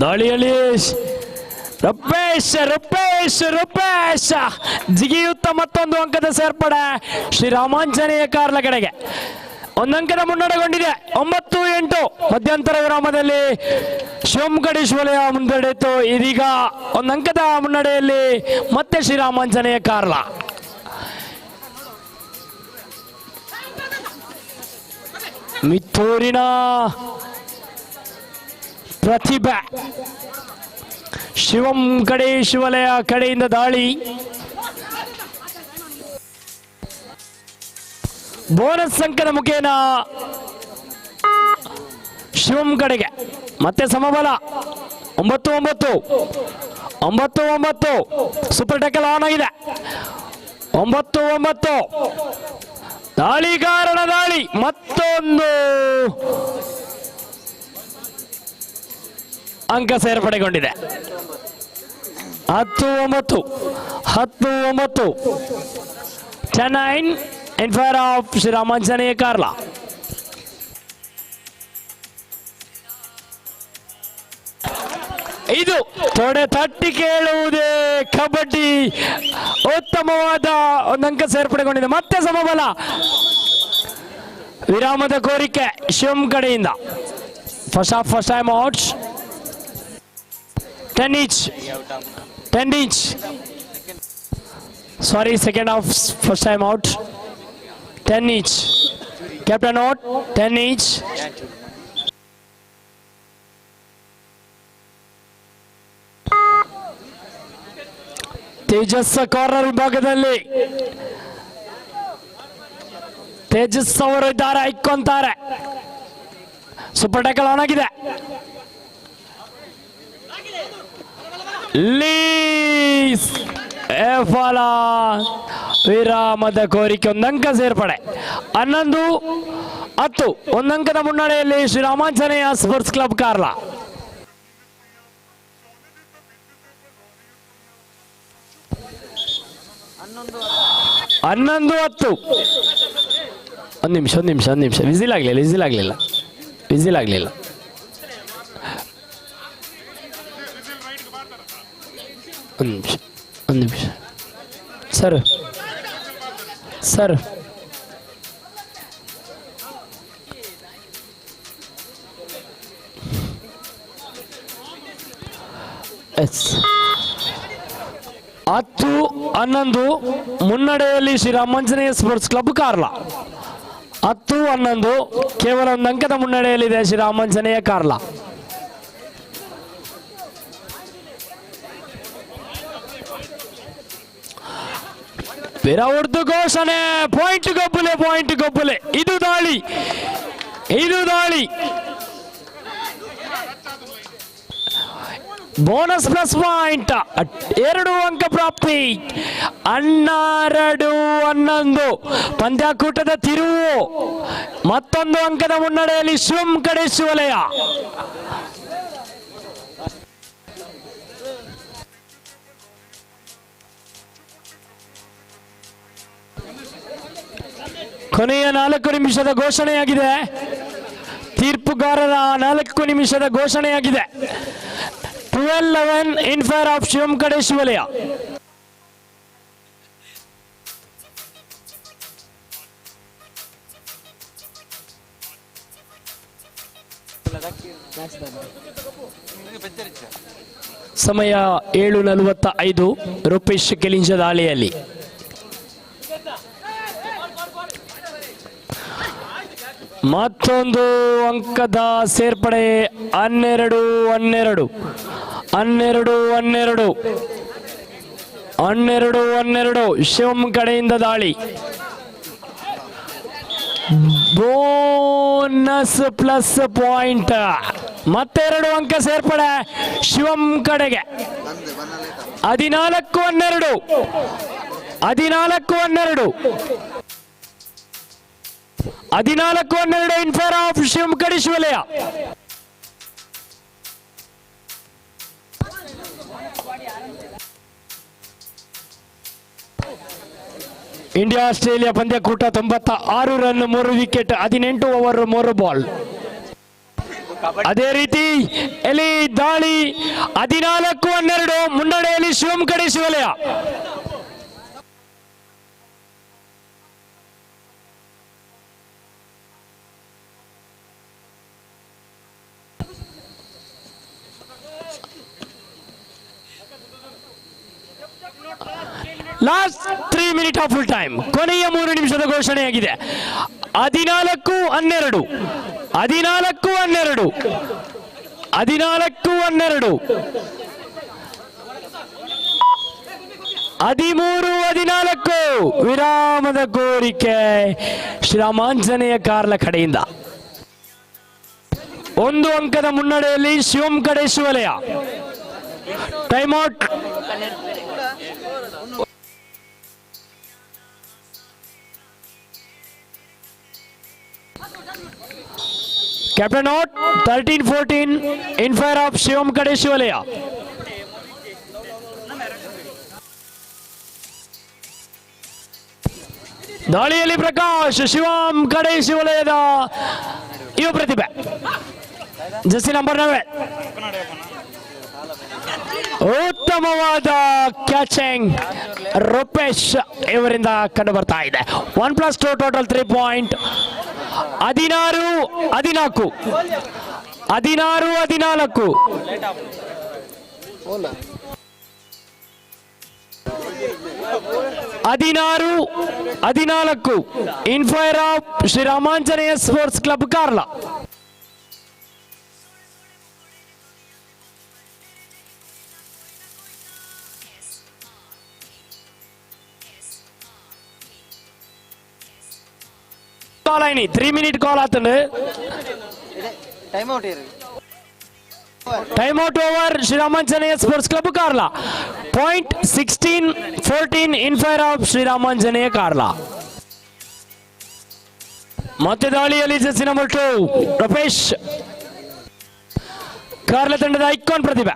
ದಾಳಿಯಲ್ಲಿ ರೂಪೇಶ್ ಜಿಗಿಯುತ್ತ ಮತ್ತೊಂದು ಅಂಕದ ಸೇರ್ಪಡೆ ಶ್ರೀರಾಮಾಂಜನೇಯ ಕಾರ್ಲ ಕಡೆಗೆ. 1 ಅಂಕದ ಮುನ್ನಡೆಗೊಂಡಿದೆ. 9-8 ಮಧ್ಯಂತರ ವಿರಾಮದಲ್ಲಿ ಶಿವಂ ಕಡೇಶ್ ವಲಯ ಮುಂದೆಡೆಯಿತು. ಇದೀಗ 1 ಅಂಕದ ಮುನ್ನಡೆಯಲ್ಲಿ ಮತ್ತೆ ಶ್ರೀರಾಮಾಂಜನೇಯ ಕಾರ್ಲ. ಮಿತ್ತೂರಿನ ಪ್ರತಿಭಾ. ಶಿವಂ ಕಡೆ ಶಿವಲಯ ಕಡೆಯಿಂದ ದಾಳಿ. ಬೋನಸ್ ಅಂಕದ ಮುಖೇನ ಶಿವಂ ಕಡೆಗೆ ಮತ್ತೆ ಸಮಬಲ. 9-9 ಸೂಪರ್ ಟ್ಯಾಕಲ್ ಆನ್ ಆಗಿದೆ. 9-9 ದಾಳಿಗಾರನ ದಾಳಿ. ಮತ್ತೊಂದು ಅಂಕ ಸೇರ್ಪಡೆಗೊಂಡಿದೆ. 10-9 10-9 in favor of Sri Ramanjaneya Karla. ಇದು ತೊಡೆ ತಟ್ಟಿ ಕೇಳುವುದೇ ಕಬಡ್ಡಿ. ಉತ್ತಮವಾದ ಒಂದು ಅಂಕ ಸೇರ್ಪಡೆಗೊಂಡಿದೆ. ಮತ್ತೆ ಸಮಬಲ. ವಿರಾಮದ ಕೋರಿಕೆ ಶಿವಂ ಕಡೆಯಿಂದ. First time out. 10 each. Sorry, second half, first time out. 10 each. Captain out. 10 each. Tejas corner ವಿಭಾಗದಲ್ಲಿ ತೇಜಸ್ ಅವರು ಇದ್ದಾರೆ, ಇಕ್ಕೊಂತಾರೆ. ಸೂಪರ್ ಟ್ಯಾಕಲ್ ಆನ್ ಆಗಿದೆ. ಲೀಸ್ ಫಲ. ವಿರಾಮದ ಕೋರಿಕೆ ಒಂದು ಅಂಕ ಸೇರ್ಪಡೆ. 11-10 ಒಂದಂಕದ ಮುನ್ನಡೆಯಲ್ಲಿ ಶ್ರೀರಾಮಾಂಜನೇಯ ಸ್ಪೋರ್ಟ್ಸ್ ಕ್ಲಬ್ ಕಾರ್ಲ. 11-10. ಒಂದು ನಿಮಿಷ ವಿಸಿಲ್ ಆಗಲಿಲ್ಲ. ಒಂದು ನಿಮಿಷ sir. S 10-11 ಮುನ್ನಡೆಯಲ್ಲಿ Sri Ramanjaneya sports club Karla. 10-11 ಕೇವಲ ಒಂದು ಅಂಕದ ಮುನ್ನಡೆಯಲ್ಲಿದೆ ಶ್ರೀರಾಮಾಂಜನೇಯ ಕಾರ್ಲ. ವಿರಾವರ್ದು ಘೋಷಣೆ. ಪಾಯಿಂಟ್ ಗೊಬ್ಬಲೆ. ಇದು ದಾಳಿ. Bonus plus point. 2 ಅಂಕ ಪ್ರಾಪ್ತಿ. 12-11 ಪಂದ್ಯಾಕೂಟದ ತಿರುವು. ಮತ್ತೊಂದು ಅಂಕದ ಮುನ್ನಡೆಯಲ್ಲಿ ಶಿವಂ ಕಡೆ ಶಿವಲಯ. ಕೊನೆಯ 4 ನಿಮಿಷದ ಘೋಷಣೆಯಾಗಿದೆ. ತೀರ್ಪುಗಾರರ 4 ನಿಮಿಷದ ಘೋಷಣೆಯಾಗಿದೆ. 12-11 ಇನ್ ಫೇರ್ ಆಫ್ ಶಿವಂ ಕಡೆ ಶಿವಲಯ. ಸಮಯ 7:45 ರೂಪೇಶ್ ಕೆಲಿಂಜ ದಾಳಿಯಲ್ಲಿ. ಮತ್ತೊಂದು ಅಂಕದ ಸೇರ್ಪಡೆ. 12-12 ಶಿವಂ ಕಡೆಯಿಂದ ದಾಳಿ. Bonus plus point. ಮತ್ತೆ 2 ಅಂಕ ಸೇರ್ಪಡೆ ಶಿವಂ ಕಡೆಗೆ. 14-12 ಇನ್ fair of Shivam Kade Shivalaya. India Australia ಪಂದ್ಯಕೂಟ 96 ರನ್ 3 ವಿಕೆಟ್ 18 ಓವರ್ 3 ಬಾಲ್. ಅದೇ ರೀತಿ ಎಲ್ಲಿ ದಾಳಿ 14-12 ಮುನ್ನಡೆಯಲ್ಲಿ Shivam Kade Shivalaya. Last 3 minute of full time. ಕೊನೆಯ 3 ನಿಮಿಷದ ಘೋಷಣೆಯಾಗಿದೆ. 14-12 14-12 13-14 ವಿರಾಮದ ಕೋರಿಕೆ ಶ್ರೀರಾಮಾಂಜನೇಯ ಕಾರ್ಲ ಕಡೆಯಿಂದ. 1 ಅಂಕದ ಮುನ್ನಡೆಯಲ್ಲಿ Shivam Kade ಶಿವಲಯ. ಟೈಮ್ಔಟ್. Captain out. 13-14 in favor of Shivam Kade Shivalaya. ದಾಳಿಯಲ್ಲಿ ಪ್ರಕಾಶ್ ಶಿವಂ ಕಡೆ ಶಿವಲಯದ ಯುವ ಪ್ರತಿಭೆ ಜೆರ್ಸಿ ನಂಬರ್ 9. ಉತ್ತಮವಾದ ಕ್ಯಾಚಿಂಗ್ ರೂಪೇಶ್ ಇವರಿಂದ ಕಂಡು ಬರ್ತಾ ಇದೆ. 1+2 total 3 point. 16-14 16-14 in favour of Sriramanjaneya sports club Karla. ಕಾಲ್ ಆಯ್ನಿ 3 ಮಿನಿಟ್ ಕಾಲ್ ಆತಂಡು time out over Sriramanjaneya sports club Karla. Point 16-14 in favour of Sriramanjaneya Karla. ಮತ್ತೆ ದಾಳಿಯಲ್ಲಿ ಜೆರ್ಸಿ ನಂಬರ್ 2 ರೂಪೇಶ್ ಕಾರ್ಲ ತಂಡದ ಐಕಾನ್ ಪ್ರತಿಭೆ.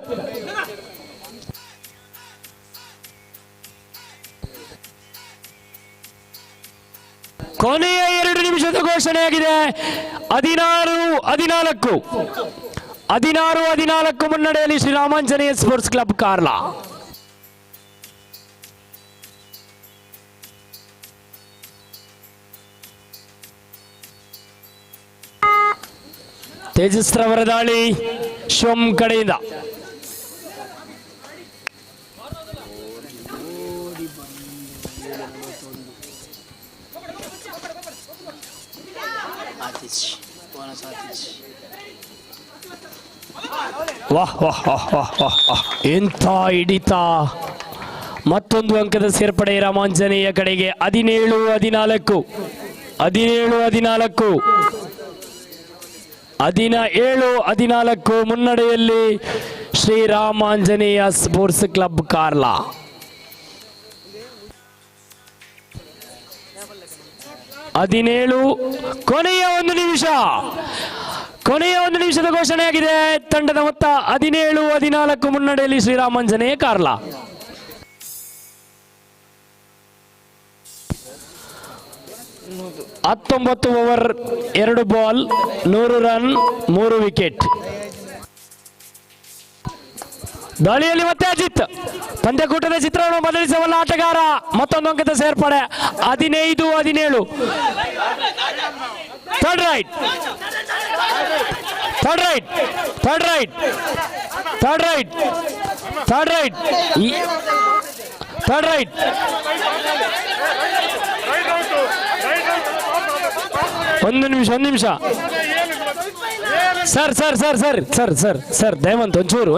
ಕೊನೆಯ 2 ನಿಮಿಷದ ಘೋಷಣೆಯಾಗಿದೆ. 16-14 ಮುನ್ನಡೆಯಲ್ಲಿ ಶ್ರೀರಾಮಾಂಜನೇಯ ಸ್ಪೋರ್ಟ್ಸ್ ಕ್ಲಬ್ ಕಾರ್ಲಾ. ತೇಜಸ್ರವರ ದಾಳಿ ಶಿವಂ ಕಡೆಯಿಂದ. ವಾಹ್ ವಾಹ್ ವಾಹ್ ವಾಹ್ ವಾಹ್ ವಾಹ್, ಎಂಥ ಹಿಡಿತ. ಮತ್ತೊಂದು ಅಂಕದ ಸೇರ್ಪಡೆ ರಾಮಾಂಜನೇಯ ಕಡೆಗೆ. 17-14 17-14 ಮುನ್ನಡೆಯಲ್ಲಿ ಶ್ರೀರಾಮಾಂಜನೇಯ ಸ್ಪೋರ್ಟ್ಸ್ ಕ್ಲಬ್ ಕಾರ್ಲಾ. ಕೊನೆಯ 1 ನಿಮಿಷದ ಘೋಷಣೆಯಾಗಿದೆ. ತಂಡದ ಮೊತ್ತ 17-14 ಮುನ್ನಡೆಯಲ್ಲಿ ಶ್ರೀರಾಮಾಂಜನೇಯ ಕಾರ್ಲಾ. ಹತ್ತೊಂಬತ್ತು ಓವರ್ 2 ಬಾಲ್ 100 ರನ್ 3 ವಿಕೆಟ್. ದಾಳಿಯಲ್ಲಿ ಮತ್ತೆ ಅಜಿತ್ ಪಂದ್ಯಕೂಟದ ಚಿತ್ರವನ್ನು ಬದಲಿಸಬಲ್ಲ ಆಟಗಾರ. ಮತ್ತೊಂದು ಅಂಕದ ಸೇರ್ಪಡೆ. 15-17 ಥರ್ಡ್ ರೈಟ್ ಒಂದು ನಿಮಿಷ ಸರ್ ದಯವಂತ ಒಂಚೂರು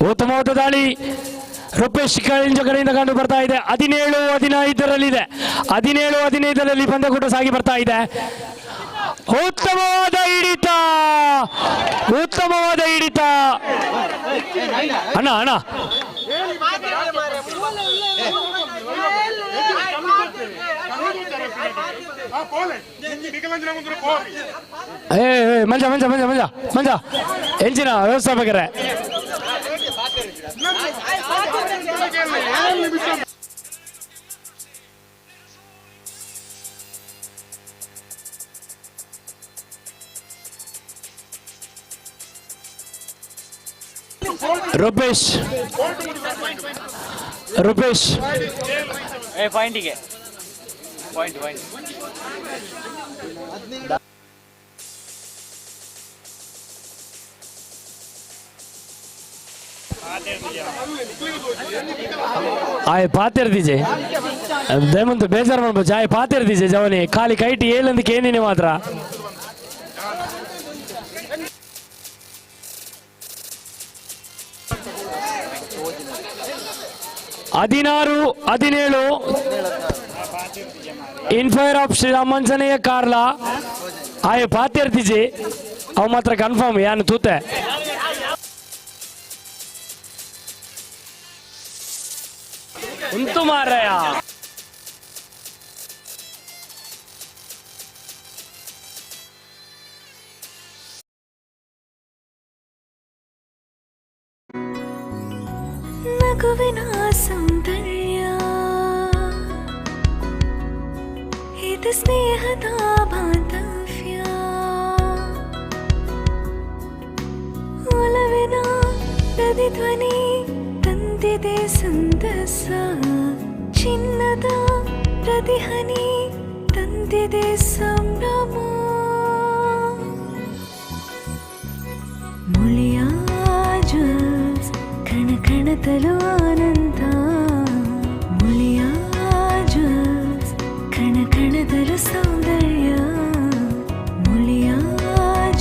ಉತ್ತಮವಾದ ದಾಳಿ ರೂಪೇಶ್ ಕಡೆಯಿಂದ ಕಂಡು ಬರ್ತಾ ಇದೆ. 17-15 ಪಂದ್ಯಕೂಟ ಸಾಗಿ ಬರ್ತಾ ಇದೆ. ಉತ್ತಮವಾದ ಹಿಡಿತ ಅಣ್ಣ ಮಂಜ ಎಂಚಿನ ವ್ಯವಸ್ಥಾಪಕರೇ, ರೂಪೇಶ್ ಪಾಯಿಂಟಿಗೆ ಪಾಯಿಂಟ್ आए पातेर दीजिए ದಯಮಂತು ಬೇಜಾರು ಮಾಡ್ಬೋದು ಜಾಯ್ ಪಾತಿರ್ದೀಜೆ ಜವನಿ ಖಾಲಿ ಕೈಟಿ ಏಳಂದಕ್ಕೆ ಏನೇನೆ ಮಾತ್ರ 16-17 ಇನ್ಫೈರ್ ಆಫ್ ಶ್ರೀರಾಮಂಜನೇಯ ಕಾರ್ಲ ಆಯೆ ಪಾತಿರ್ತಿಜಿ ಅವು ಮಾತ್ರ ಕನ್ಫರ್ಮ್ ಯಾನು ತೂತೆ ಉಂಟು ಮಾರಯ್ಯ ನಗುವಿನ ಸೌಂದರ್ಯ ಇದು ಸ್ನೇಹದ ಬಾಂಧವ್ಯ ಒಲವಿನ ಪ್ರತಿಧ್ವನಿ ತಂದಿದೆ ಸಂದಸ ಚಿನ್ನದ ಪ್ರತಿಹನಿ ತಂದಿದೆ ಸಂಭ್ರಮ ಮುಳಿಯ ಜ್ಯೂಸ್ ಕಣ ಕಣದಲು ಆನಂದ ಮುಳಿಯ ಜ್ಯೂಸ್ ಕಣ ಕಣದಲು ಸೌಂದರ್ಯ ಮುಳಿಯ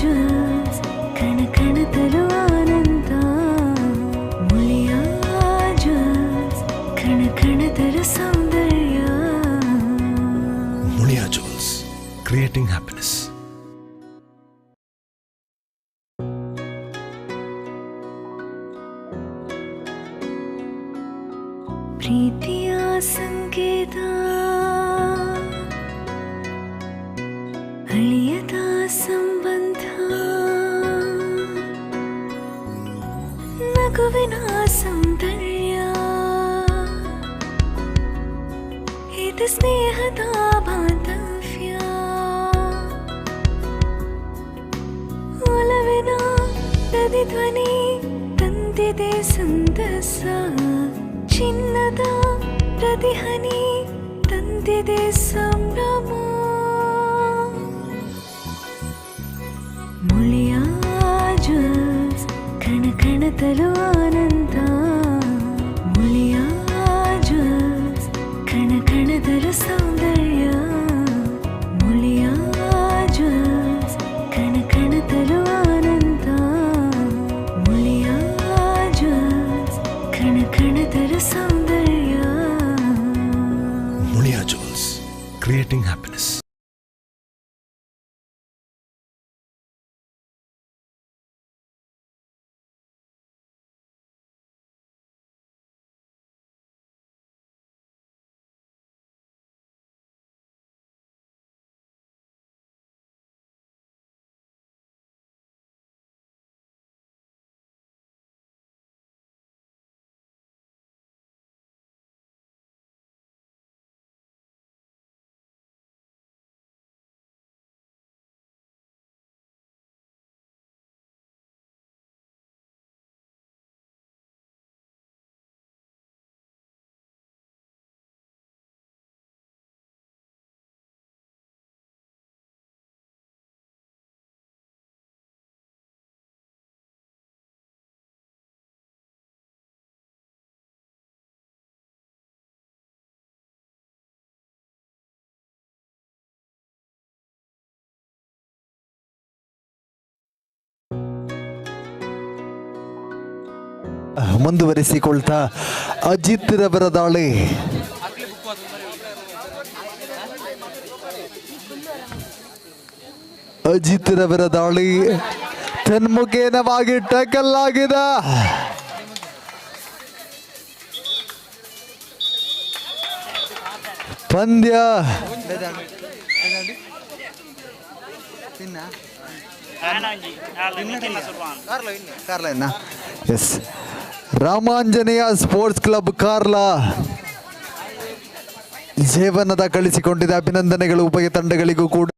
ಜ್ಯೂಸ್ ಕಣ ಕಣದಲು ಆನಂದ ಮುಳಿಯ ಜ್ಯೂಸ್ ಕಣ ಕಣದಲು ಸೌಂದರ್ಯ Mulia Jewels, creating happiness. ಪ್ರೀತಿಯ ಸಂಕೇತ ಅಳಿಯದ ಸಂಬಂಧ ನಗುವಿನ ಸೌಂದರ್ಯ ಇದು ಸ್ನೇಹದ ಬಾಂಧವ್ಯ ಒಲವಿನ ಪ್ರತಿಧ್ವನಿ ತಂದಿದೆ ಸಂದಸ ಚಿನ್ನದ ಪ್ರತಿಹನಿ ತಂದಿದೆ ಸಂಭ್ರಮ ಮುಳಿಯ ಜ್ಯೂಸ್ ಕಣ ಕಣದಲು ಆನಂದ ಮುಳಿಯ ಜ್ಯೂಸ್ ಕಣ ಕಣದಲು ಸೌಂದರ್ಯ ಮುಳಿಯ ಜ್ಯೂಸ್ ಕಣ ಕಣದಲು ಆನಂದ ಮುಳಿಯ ಜ್ಯೂಸ್ ಕಣ ಕಣದಲು ಸೌಂದರ್ಯ Mulia Jewels, creating happiness. ಮುಂದುವರಿಸಿಕೊಳ್ತಾ Ajit ರವರ ದಾಳಿ ಅಜಿತ್ ರವರ ದಾಳಿ ತನ್ಮುಖೇನವಾಗಿ ಟ್ಯಾಕಲ್ ಆಗಿದೆ ಪಂದ್ಯ S Ramanjaneya sports club Karla ಜೀವನದ ಕಳಿಸಿಕೊಂಡಿದೆ ಅಭಿನಂದನೆಗಳು ಉಭಯ ತಂಡಗಳಿಗೂ ಕೂಡ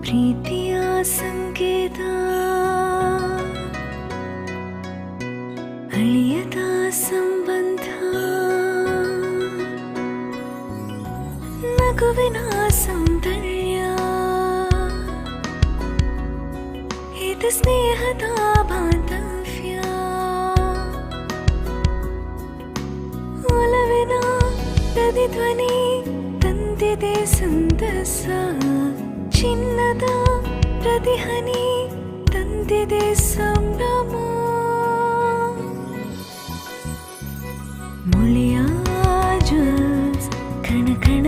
ಪ್ರೀತಿಯ ಸಂಕೇತ ಅಳಿಯದ ಸಂಬಂಧ ನಗುವಿನ ಸೌಂದರ್ಯ ಇದು ಸ್ನೇಹದ ಬಾಂಧವ್ಯ ಒಲವಿನ ಪ್ರತಿಧ್ವನಿ ತಂದಿದೆ ಸಂತಸ ಚಿನ್ನದ ಪ್ರತಿಹನಿ ತಂದಿದೆ ಸಂಭ್ರಮ ಮುಳಿಯ ಜ್ಯೂಸ್ ಕಣ ಕಣ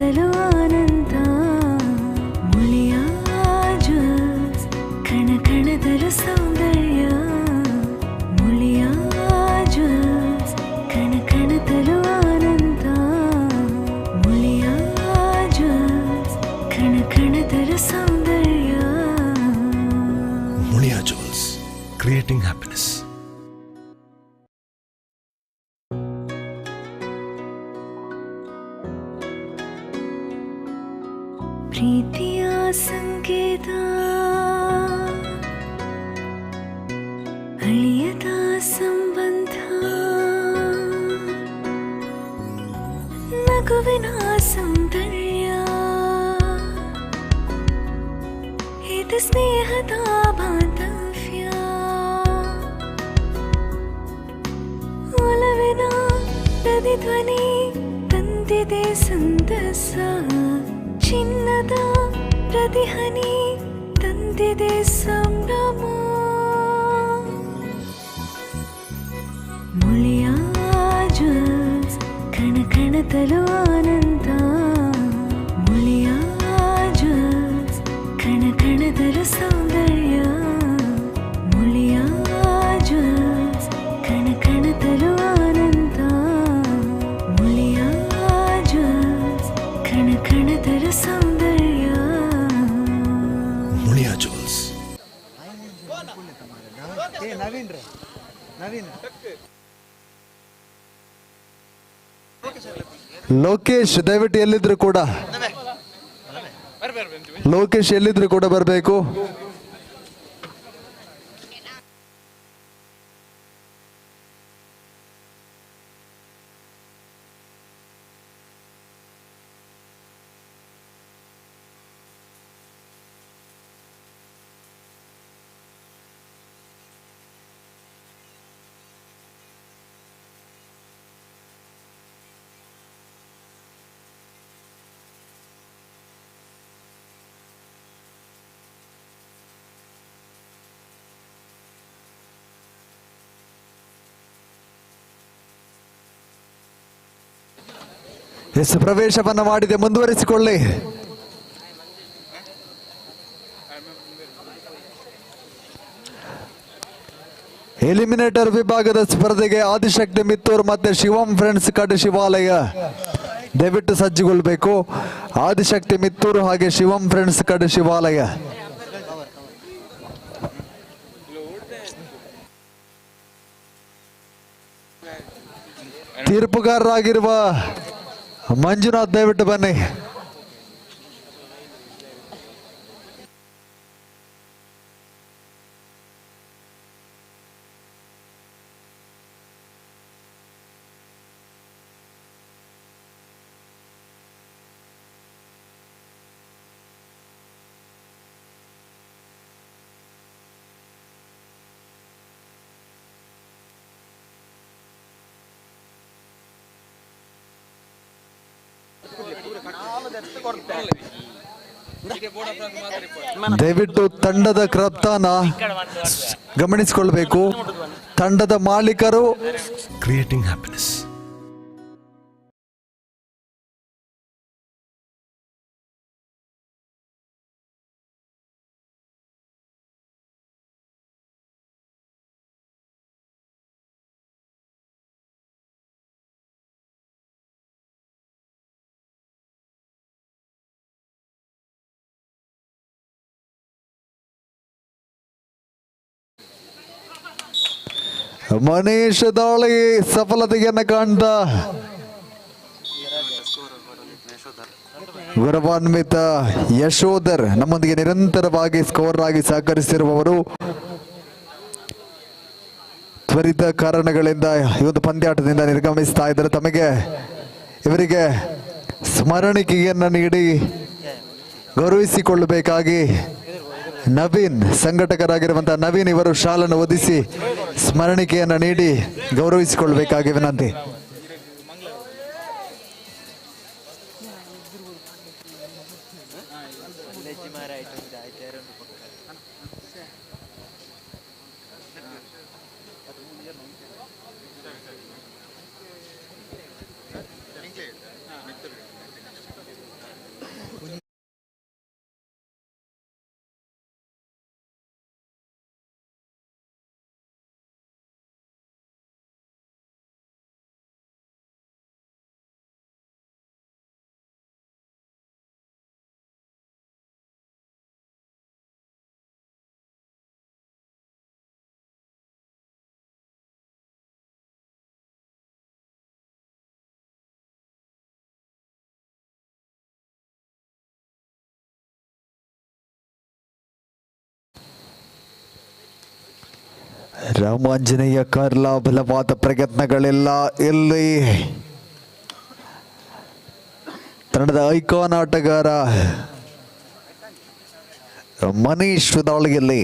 ಆನಂದ ಮುಳಿಯ ಜ್ಯೂಸ್ ಕಣ ಕಣದಲು ಸೌಂದರ್ಯ ಮುಳಿಯ ಜ್ಯೂಸ್ ಕಣ ಕಣದಲು ಆನಂದ ಮುಳಿಯ ಜ್ಯೂಸ್ ಕಣ ಕಣದಲು ಸೌಂದರ್ಯ Mulia Jewels, creating happiness. ಪ್ರೀತಿಯ ಸಂಕೇತ ಅಳಿಯದ ಸಂಬಂಧ ನಗುವಿನ ಸೌಂದರ್ಯ ಇದು ಸ್ನೇಹದ ಬಾಂಧವ್ಯ ಒಲವಿನ ಪ್ರತಿಧ್ವನಿ ತಂದಿದೆ ಸಂತಸ ಚಿನ್ನದ ಪ್ರತಿಹನಿ ತಂದಿದೆ ಸಂಭ್ರಮ ಮುಳಿಯ ಜ್ಯೂಸ್ ಕಣ ಕಣದಲು ಆನಂದ ಮುಳಿಯ ಜ್ಯೂಸ್ ಕಣ ಕಣದಲು ಸೌಂದರ್ಯ ಮುಳಿಯ ಜ್ಯೂಸ್ ಕಣ ಕಣದಲು ಆನಂದ ಮುಳಿಯ ಜ್ಯೂಸ್ ಕಣ ಕಣದಲು ಸೌಂದರ್ಯ Mulia Jewels. ನವೀನ್ ರೀ ನವೀನ್ ಲೋಕೇಶ್ ದಯವಿಟ್ಟು ಎಲ್ಲಿದ್ರು ಕೂಡ ಲೋಕೇಶ್ ಎಲ್ಲಿದ್ರು ಕೂಡ ಬರಬೇಕು. ಎಷ್ಟು ಪ್ರವೇಶವನ್ನ ಮಾಡಿದೆ, ಮುಂದುವರಿಸಿಕೊಳ್ಳಿ. ಎಲಿಮಿನೇಟರ್ ವಿಭಾಗದ ಸ್ಪರ್ಧೆಗೆ ಆದಿಶಕ್ತಿ ಮಿತ್ತೂರು ಮತ್ತೆ ಶಿವಂ ಫ್ರೆಂಡ್ಸ್ ಕಡ್ ಶಿವಾಲಯ ದಯವಿಟ್ಟು ಸಜ್ಜುಗೊಳ್ಬೇಕು. ಆದಿಶಕ್ತಿ ಮಿತ್ತೂರು ಹಾಗೆ ಶಿವಂ ಫ್ರೆಂಡ್ಸ್ ಕಡ್ ಶಿವಾಲಯ. ತೀರ್ಪುಗಾರರಾಗಿರುವ ಮಂಜುನಾಥ್ ದಯವಿಟ್ಟು ಬನ್ನಿ. ದಯವಿಟ್ಟು ತಂಡದ ಕಪ್ತಾನ ಗಮನಿಸಿಕೊಳ್ಬೇಕು. ತಂಡದ ಮಾಲೀಕರು Creating happiness. ಮನೀಶ್ ದಾಳಿ ಸಫಲತೆಯನ್ನು ಕಾಣ್ತ ಗೌರವಾನ್ವಿತ ಯಶೋಧರ್ ನಮ್ಮೊಂದಿಗೆ ನಿರಂತರವಾಗಿ ಸ್ಕೋರ್ ಆಗಿ ಸಹಕರಿಸಿರುವವರು. ತ್ವರಿತ ಕಾರಣಗಳಿಂದ ಈ ಒಂದು ಪಂದ್ಯಾಟದಿಂದ ನಿರ್ಗಮಿಸ್ತಾ ಇದ್ದಾರೆ. ತಮಗೆ ಇವರಿಗೆ ಸ್ಮರಣಿಕೆಯನ್ನು ನೀಡಿ ಗೌರವಿಸಿಕೊಳ್ಳಬೇಕಾಗಿ ನವೀನ್, ಸಂಘಟಕರಾಗಿರುವಂತಹ ನವೀನ್ ಇವರು ಶಾಲನ್ನು ಒದಿಸಿ ಸ್ಮರಣಿಕೆಯನ್ನು ನೀಡಿ ಗೌರವಿಸಿಕೊಳ್ಳಬೇಕಾಗಿ ವಿನಂತಿ. ರಾಮಾಂಜನೇಯ ಕಾರ್ಲ ಬಲವಾದ ಪ್ರಯತ್ನಗಳೆಲ್ಲ ಇಲ್ಲಿ ತಂಡದ ಐಕಾನ್ ಆಟಗಾರ ಮನೀಶ್ ದಾಳಿಯಲ್ಲಿ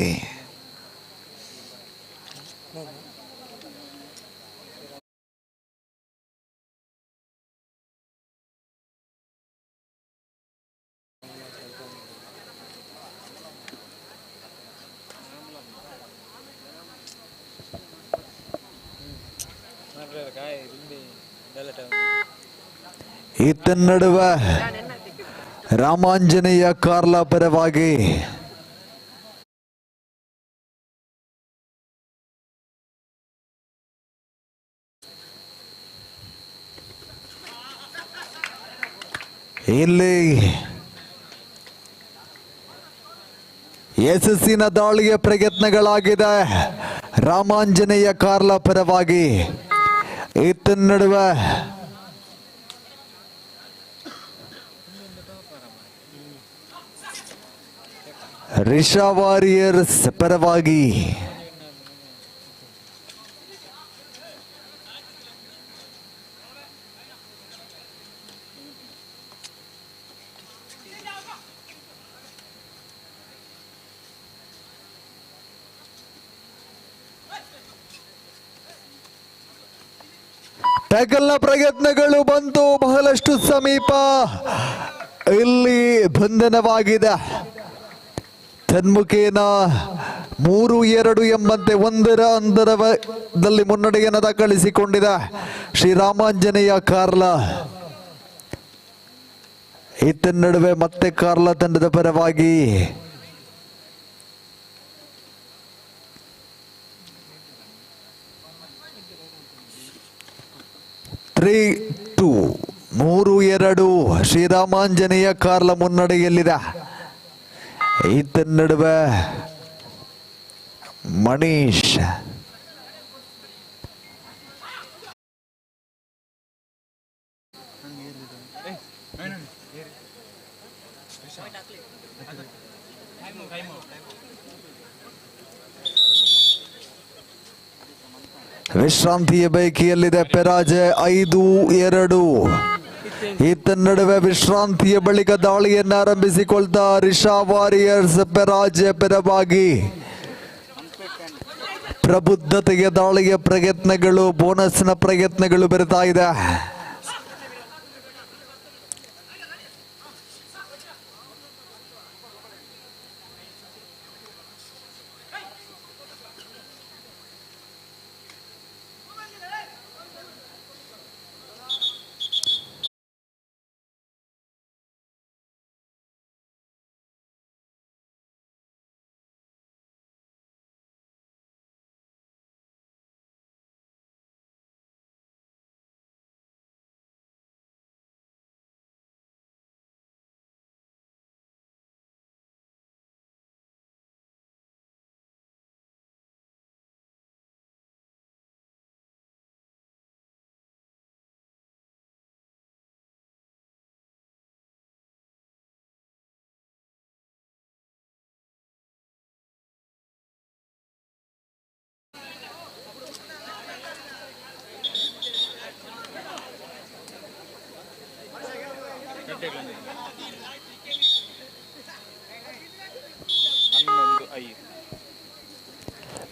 ಈತ ನಡುವೆ ರಾಮಾಂಜನೇಯ ಕಾರ್ಲ ಪರವಾಗಿ ಇಲ್ಲಿ ಯಶಸ್ಸಿನ ದಾಳಿಯ ಪ್ರಯತ್ನಗಳಾಗಿದೆ ರಾಮಾಂಜನೇಯ ಕಾರ್ಲ ಪರವಾಗಿ. ಈತ ನಡುವೆ ರಿಷಾ ವಾರಿಯರ್ಸ್ ಪರವಾಗಿ ಟ್ಯಾಕಲ್ನ ಪ್ರಯತ್ನಗಳು ಬಂತು, ಬಹಳಷ್ಟು ಸಮೀಪ. ಇಲ್ಲಿ ಬಂಧನವಾಗಿದೆ. ತನ್ಮುಖೇನ 3-2 ಎಂಬಂತೆ ಒಂದರ ಅಂತರದಲ್ಲಿ ಮುನ್ನಡೆಯನ್ನು ದಾಖಲಿಸಿಕೊಂಡಿದೆ ಶ್ರೀರಾಮಾಂಜನೇಯ ಕಾರ್ಲ. ಈತ ನಡುವೆ ಮತ್ತೆ ಕಾರ್ಲ ತಂಡದ ಪರವಾಗಿ (3-2) 3-2 ಶ್ರೀರಾಮಾಂಜನೇಯ ಕಾರ್ಲ ಮುನ್ನಡೆಯಲ್ಲಿದೆ. ಈತ ನಡುವೆ ಮನೀಶ್ ವಿಶ್ರಾಂತಿಯ ಬೈಕಿಯಲ್ಲಿದೆ ಪರಾಜಯ 5-2. ಈತ ನಡುವೆ ವಿಶ್ರಾಂತಿಯ ಬಳಿಕ ದಾಳಿಯನ್ನು ಆರಂಭಿಸಿಕೊಳ್ತಾ ರಿಷಾ ವಾರಿಯರ್ಸ್ ಪರಾಜಯ ಪರವಾಗಿ ಪ್ರಬುದ್ಧತೆಯ ದಾಳಿಯ ಪ್ರಯತ್ನಗಳು, ಬೋನಸ್ನ ಪ್ರಯತ್ನಗಳು ಬೆರೆತಾ ಇದೆ.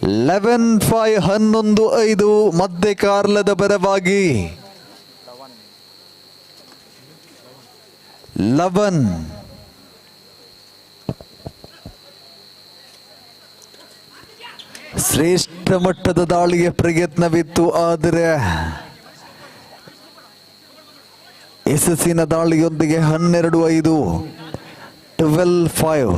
(11-5) 11-5 ಮಧ್ಯ ಕಾರ್ಲದ ಪರವಾಗಿ 11 ಶ್ರೇಷ್ಠ ಮಟ್ಟದ ದಾಳಿಯ ಪ್ರಯತ್ನವಿತ್ತು, ಆದರೆ ಯಶಸ್ಸಿನ ದಾಳಿಯೊಂದಿಗೆ 12-5 12-5.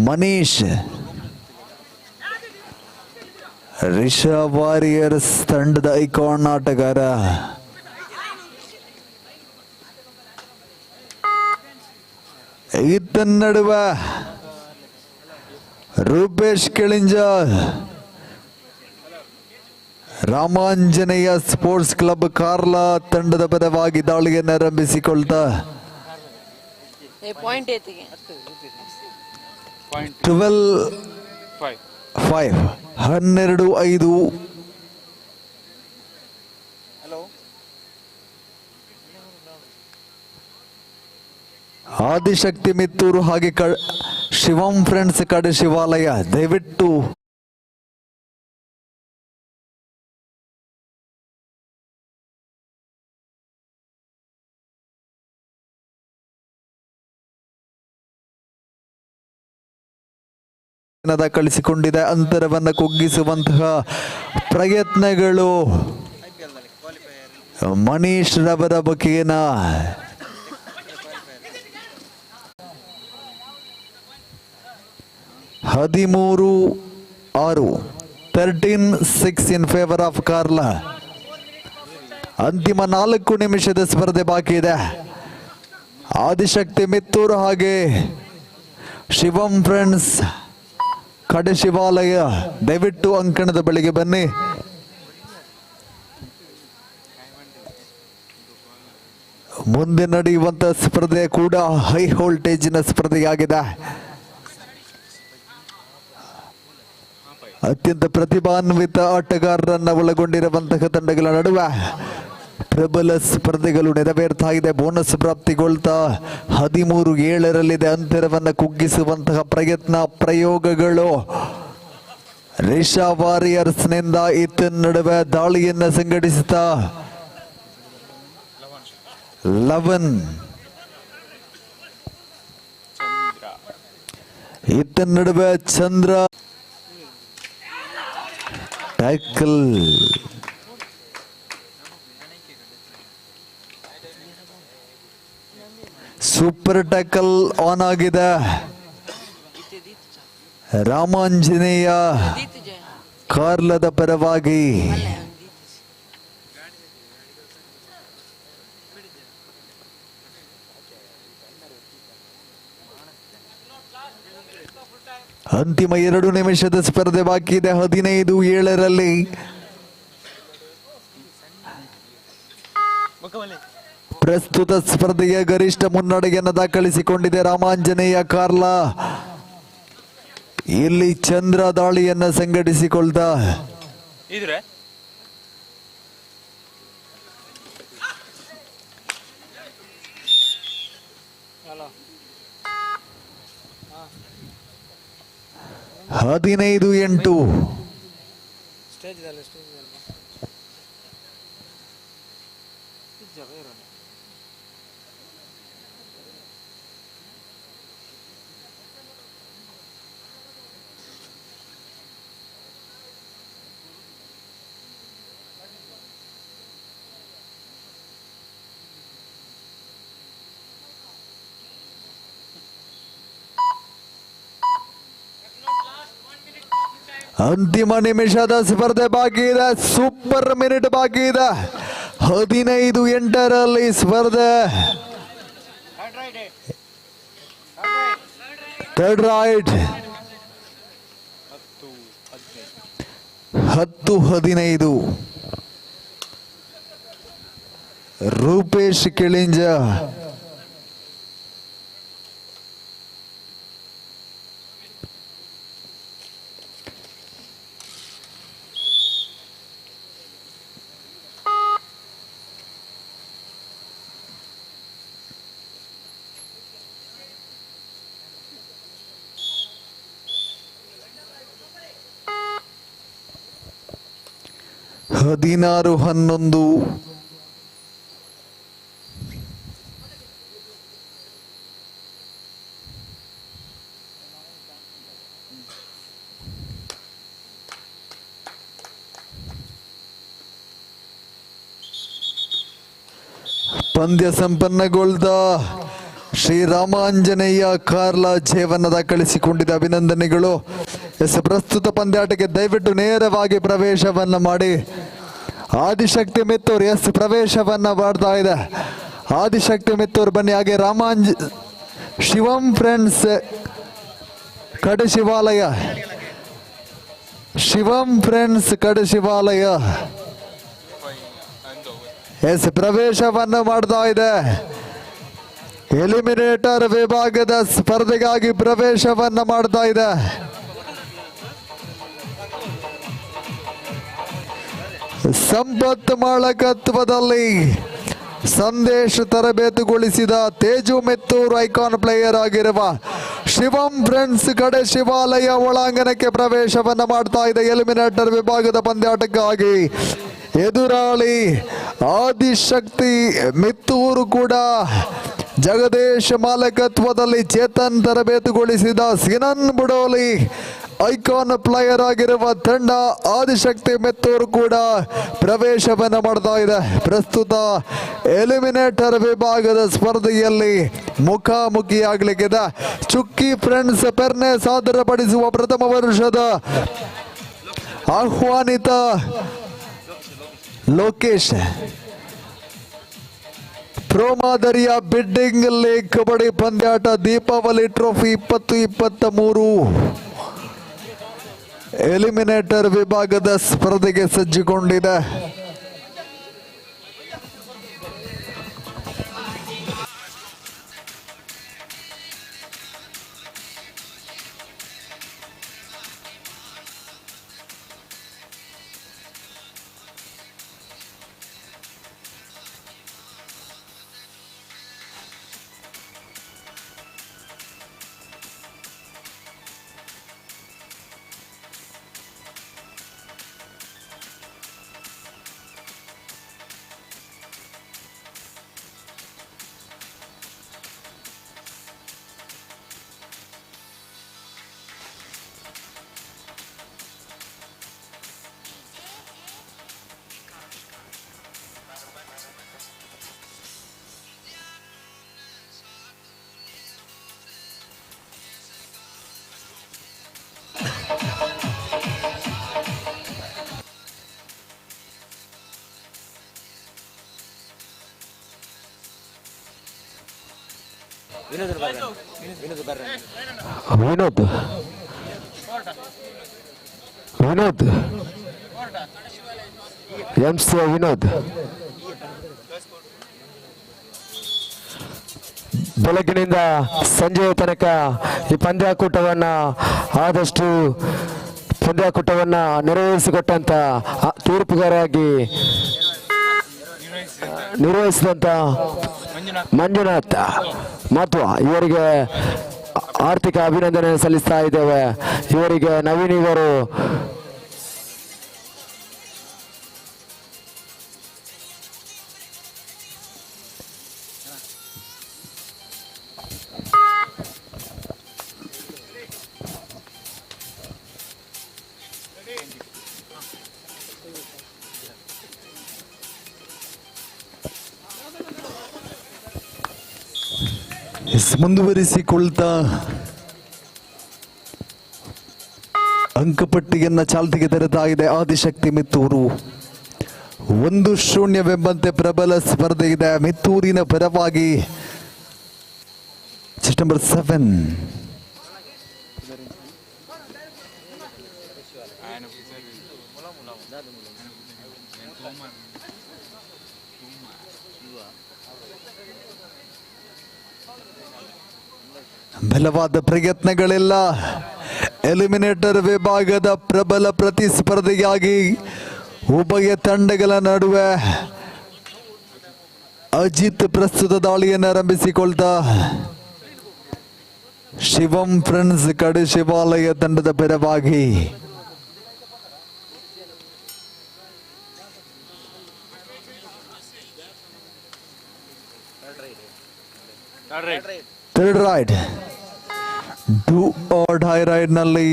ಮನೀಶ್ ರಿಷಾ ವಾರಿಯರ್ಸ್ ತಂಡದ ಐಕಾನ್ ಆಟಗಾರ. ಈತ ನಡುವೆ ರೂಪೇಶ್ ಕೆಳಿಂಜಾಲ್ ರಾಮಾಂಜನೇಯ ಸ್ಪೋರ್ಟ್ಸ್ ಕ್ಲಬ್ ಕಾರ್ಲ ತಂಡದ ಪರವಾಗಿ ದಾಳಿಯನ್ನು ಆರಂಭಿಸಿಕೊಳ್ತಾ ಪಾಯಿಂಟ್ ಏತಿಗೆ 12-5 12-5 ಆದಿಶಕ್ತಿ ಮಿತ್ತೂರು ಹಾಗೆ ಶಿವಂ ಫ್ರೆಂಡ್ಸ್ ಕಡೆ ಶಿವಾಲಯ ದಯವಿಟ್ಟು ಕಳಿಸಿಕೊಂಡಿದೆ. ಅಂತರವನ್ನು ಕುಗ್ಗಿಸುವಂತಹ ಪ್ರಯತ್ನಗಳು ಮನೀಶ್ ರವರ ಬಗೆನ 13-6 13-6 ಇನ್ ಫೇವರ್ ಆಫ್ ಕಾರ್ಲಾ. ಅಂತಿಮ 4 ನಿಮಿಷದ ಸ್ಪರ್ಧೆ ಬಾಕಿ ಇದೆ. ಆದಿಶಕ್ತಿ ಮಿತ್ತೂರು ಹಾಗೆ ಶಿವಂ ಫ್ರೆಂಡ್ಸ್ ಕಡೆ ಶಿವಾಲಯ ದಯವಿಟ್ಟು ಅಂಕಣದ ಬಳಿಗೆ ಬನ್ನಿ. ಮುಂದೆ ನಡೆಯುವಂತಹ ಸ್ಪರ್ಧೆ ಕೂಡ ಹೈ ವೋಲ್ಟೇಜಿನ ಸ್ಪರ್ಧೆಯಾಗಿದೆ. ಅತ್ಯಂತ ಪ್ರತಿಭಾನ್ವಿತ ಆಟಗಾರರನ್ನ ಒಳಗೊಂಡಿರುವಂತಹ ತಂಡಗಳ ನಡುವೆ ಪ್ರಬಲ ಸ್ಪರ್ಧೆಗಳು ನೆರವೇರ್ತಾ ಇದೆ. ಬೋನಸ್ ಪ್ರಾಪ್ತಿಗೊಳ್ತಾ 13-7 ಅಂತರವನ್ನು ಕುಗ್ಗಿಸುವಂತಹ ಪ್ರಯತ್ನ ಪ್ರಯೋಗಗಳು. ರಿಷಾ ವಾರಿಯರ್ಸ್ ನಿಂದ ಇತನ್ ನಡುವೆ ದಾಳಿಯನ್ನು ಸಂಘಟಿಸುತ್ತಾ 11 ಇತನ್ ನಡುವೆ ಚಂದ್ರ ಟ್ಯಾಕಲ್ ಸೂಪರ್ ಟ್ಯಾಕಲ್ ಆನ್ ಆಗಿದೆ. ರಾಮಾಂಜನೇಯ ಕಾರ್ಲದ ಪರವಾಗಿ ಅಂತಿಮ 2 ನಿಮಿಷದ ಸ್ಪರ್ಧೆ ಬಾಕಿ ಇದೆ. 15-7 ಪ್ರಸ್ತುತ ಸ್ಪರ್ಧೆಯ ಗರಿಷ್ಠ ಮುನ್ನಡೆಯನ್ನು ದಾಖಲಿಸಿಕೊಂಡಿದೆ ರಾಮಾಂಜನೇಯ ಕಾರ್ಲಾ. ಇಲ್ಲಿ ಚಂದ್ರ ದಾಳಿಯನ್ನ ಸಂಘಟಿಸಿಕೊಳ್ತಾ ಹದಿನೈದು 8 ಅಂತಿಮ ನಿಮಿಷದ ಸ್ಪರ್ಧೆ ಬಾಕಿ ಇದೆ. ಸೂಪರ್ ಮಿನಿಟ್ ಬಾಕಿ ಇದೆ. 15-8 ಸ್ಪರ್ಧೆ. ಥರ್ಡ್ ರೈಟ್ 10-15 ರೂಪೇಶ್ ಕಿಳಿಂಜ ಹದಿನಾರು 11 ಪಂದ್ಯ ಸಂಪನ್ನಗೊಳ್ತಾ ಶ್ರೀರಾಮಾಂಜನೇಯ ಕಾರ್ಲಾ ಜಯವನ್ನು ದಾಖಲಿಸಿಕೊಂಡಿದೆ. ಅಭಿನಂದನೆಗಳು. ಪ್ರಸ್ತುತ ಪಂದ್ಯಾಟಕ್ಕೆ ದಯವಿಟ್ಟು ನೇರವಾಗಿ ಪ್ರವೇಶವನ್ನ ಮಾಡಿ. ಆದಿಶಕ್ತಿ ಮಿತ್ತೂರು ಪ್ರವೇಶವನ್ನ ಮಾಡ್ತಾ ಇದೆ. ಆದಿಶಕ್ತಿ ಮಿತ್ತೂರು ಬನ್ನಿ. ಹಾಗೆ ಶಿವಂ ಫ್ರೆಂಡ್ಸ್ ಕಡೆ ಶಿವಾಲಯ, ಶಿವಂ ಫ್ರೆಂಡ್ಸ್ ಕಡೆ ಶಿವಾಲಯ ಪ್ರವೇಶವನ್ನು ಮಾಡ್ತಾ ಇದೆ. ಎಲಿಮಿನೇಟರ್ ವಿಭಾಗದ ಸ್ಪರ್ಧೆಗಾಗಿ ಪ್ರವೇಶವನ್ನ ಮಾಡ್ತಾ ಇದೆ. ಸಂಪತ್ ಮಾಳಕತ್ವದಲ್ಲಿ ಸಂದೇಶ್ ತರಬೇತುಗೊಳಿಸಿದ ತೇಜು ಮೆತ್ತೂರು ಐಕಾನ್ ಪ್ಲೇಯರ್ ಆಗಿರುವ ಶಿವಂ ಫ್ರೆಂಡ್ಸ್ ಕಡೆ ಶಿವಾಲಯ ಒಳಾಂಗಣಕ್ಕೆ ಪ್ರವೇಶವನ್ನ ಮಾಡ್ತಾ ಇದೆ. ಎಲಿಮಿನೇಟರ್ ವಿಭಾಗದ ಪಂದ್ಯಾಟಕ್ಕಾಗಿ ಎದುರಾಳಿ ಆದಿಶಕ್ತಿ ಮಿತ್ತೂರು ಕೂಡ ಜಗದೀಶ್ ಮಾಲಕತ್ವದಲ್ಲಿ ಚೇತನ್ ತರಬೇತುಗೊಳಿಸಿದ ಸಿನನ್ ಬುಡೋಲಿ ಐಕಾನ್ ಪ್ಲೇಯರ್ ಆಗಿರುವ ತಂಡ ಆದಿಶಕ್ತಿ ಮೆತ್ತೂರು ಕೂಡ ಪ್ರವೇಶವನ್ನ ಮಾಡ್ತಾ ಇದೆ. ಪ್ರಸ್ತುತ ಎಲಿಮಿನೇಟರ್ ವಿಭಾಗದ ಸ್ಪರ್ಧೆಯಲ್ಲಿ ಮುಖಾಮುಖಿಯಾಗಲಿಕ್ಕಿದೆ. ಚುಕ್ಕಿ ಫ್ರೆಂಡ್ಸ್ ಪೆರ್ನೆ ಸಾದರಪಡಿಸುವ ಪ್ರಥಮ ವರ್ಷದ ಆಹ್ವಾನಿತ ಲೋಕೇಶ್ ಪ್ರೋ ಮಾದರಿಯ ಬಿಡ್ಡಿಂಗ್ ಲೀಗ್ ಕಬಡ್ಡಿ ಪಂದ್ಯಾಟ ದೀಪಾವಳಿ ಟ್ರೋಫಿ 2023 ಎಲಿಮಿನೇಟರ್ ವಿಭಾಗದ ಸ್ಪರ್ಧೆಗೆ ಸಜ್ಜುಗೊಂಡಿದೆ. ವಿನೋದ್ MC ವಿನೋದ್ ಬೆಳಗ್ಗಿನಿಂದ ಸಂಜೆಯ ತನಕ ಈ ಪಂದ್ಯಾಕೂಟವನ್ನ ಆದಷ್ಟು ಪಂದ್ಯಾಕೂಟವನ್ನ ನಿರ್ವಹಿಸಿಕೊಟ್ಟಂತ ತೀರ್ಪುಗಾರಾಗಿ ನಿರ್ವಹಿಸಿದಂತ ಮಂಜುನಾಥ್ ಮತ್ತು ಇವರಿಗೆ ಆರ್ಥಿಕ ಅಭಿನಂದನೆ ಸಲ್ಲಿಸ್ತಾ ಇದ್ದೇವೆ. ಇವರಿಗೆ ನವೀನ್ ಇವರು ಮುಂದುವರಿಸಿಕೊಳ್ತಾ ಅಂಕಪಟ್ಟಿಯನ್ನ ಚಾಲ್ತಿಗೆ ತರುತ್ತಾ ಇದೆ ಆದಿಶಕ್ತಿ ಮಿತ್ತೂರು. 1-0 ಪ್ರಬಲ ಸ್ಪರ್ಧೆ ಇದೆ ಮಿತ್ತೂರಿನ ಪರವಾಗಿ. ನಂಬರ್ 7 ಬಲವಾದ ಪ್ರಯತ್ನಗಳೆಲ್ಲ ಎಲಿಮಿನೇಟರ್ ವಿಭಾಗದ ಪ್ರಬಲ ಪ್ರತಿಸ್ಪರ್ಧೆಯಾಗಿ ಉಭಯ ತಂಡಗಳ ನಡುವೆ ಅಜಿತ್ ಪ್ರಸ್ತುತ ದಾಳಿಯನ್ನು ಆರಂಭಿಸಿಕೊಳ್ತಾ ಶಿವಂ ಫ್ರೆಂಡ್ಸ್ ಕಡೆ ಶಿವಾಲಯ ತಂಡದ ಪರವಾಗಿ third raid do or die raid ನಲ್ಲಿ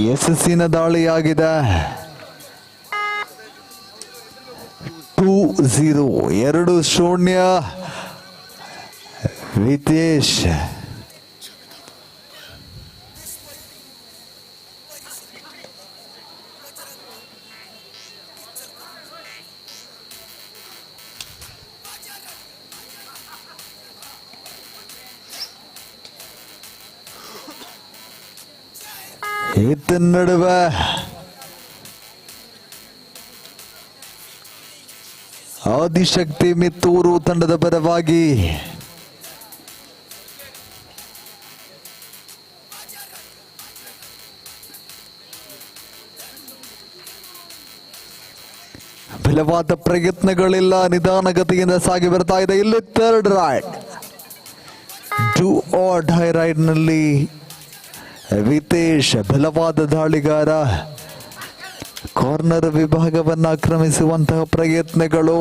ಯಶಸ್ಸಿನ ದಾಳಿಯಾಗಿದೆ. 2-0 2-0 ವಿತೇಶ್. ಈತನ ನಡುವೆ ಆದಿಶಕ್ತಿ ಮಿತ್ತೂರು ತಂಡದ ಪರವಾಗಿ ಬಲವಾದ ಪ್ರಯತ್ನಗಳಿಲ್ಲ, ನಿಧಾನಗತಿಯಿಂದ ಸಾಗಿ ಬರ್ತಾ ಇದೆ. ಇಲ್ಲಿ third raid, do or die raid ನಲ್ಲಿ ವಿತೇಶ್ ಬಲವಾದ ದಾಳಿಗಾರ ಕಾರ್ನರ್ ವಿಭಾಗವನ್ನು ಆಕ್ರಮಿಸುವಂತಹ ಪ್ರಯತ್ನಗಳು.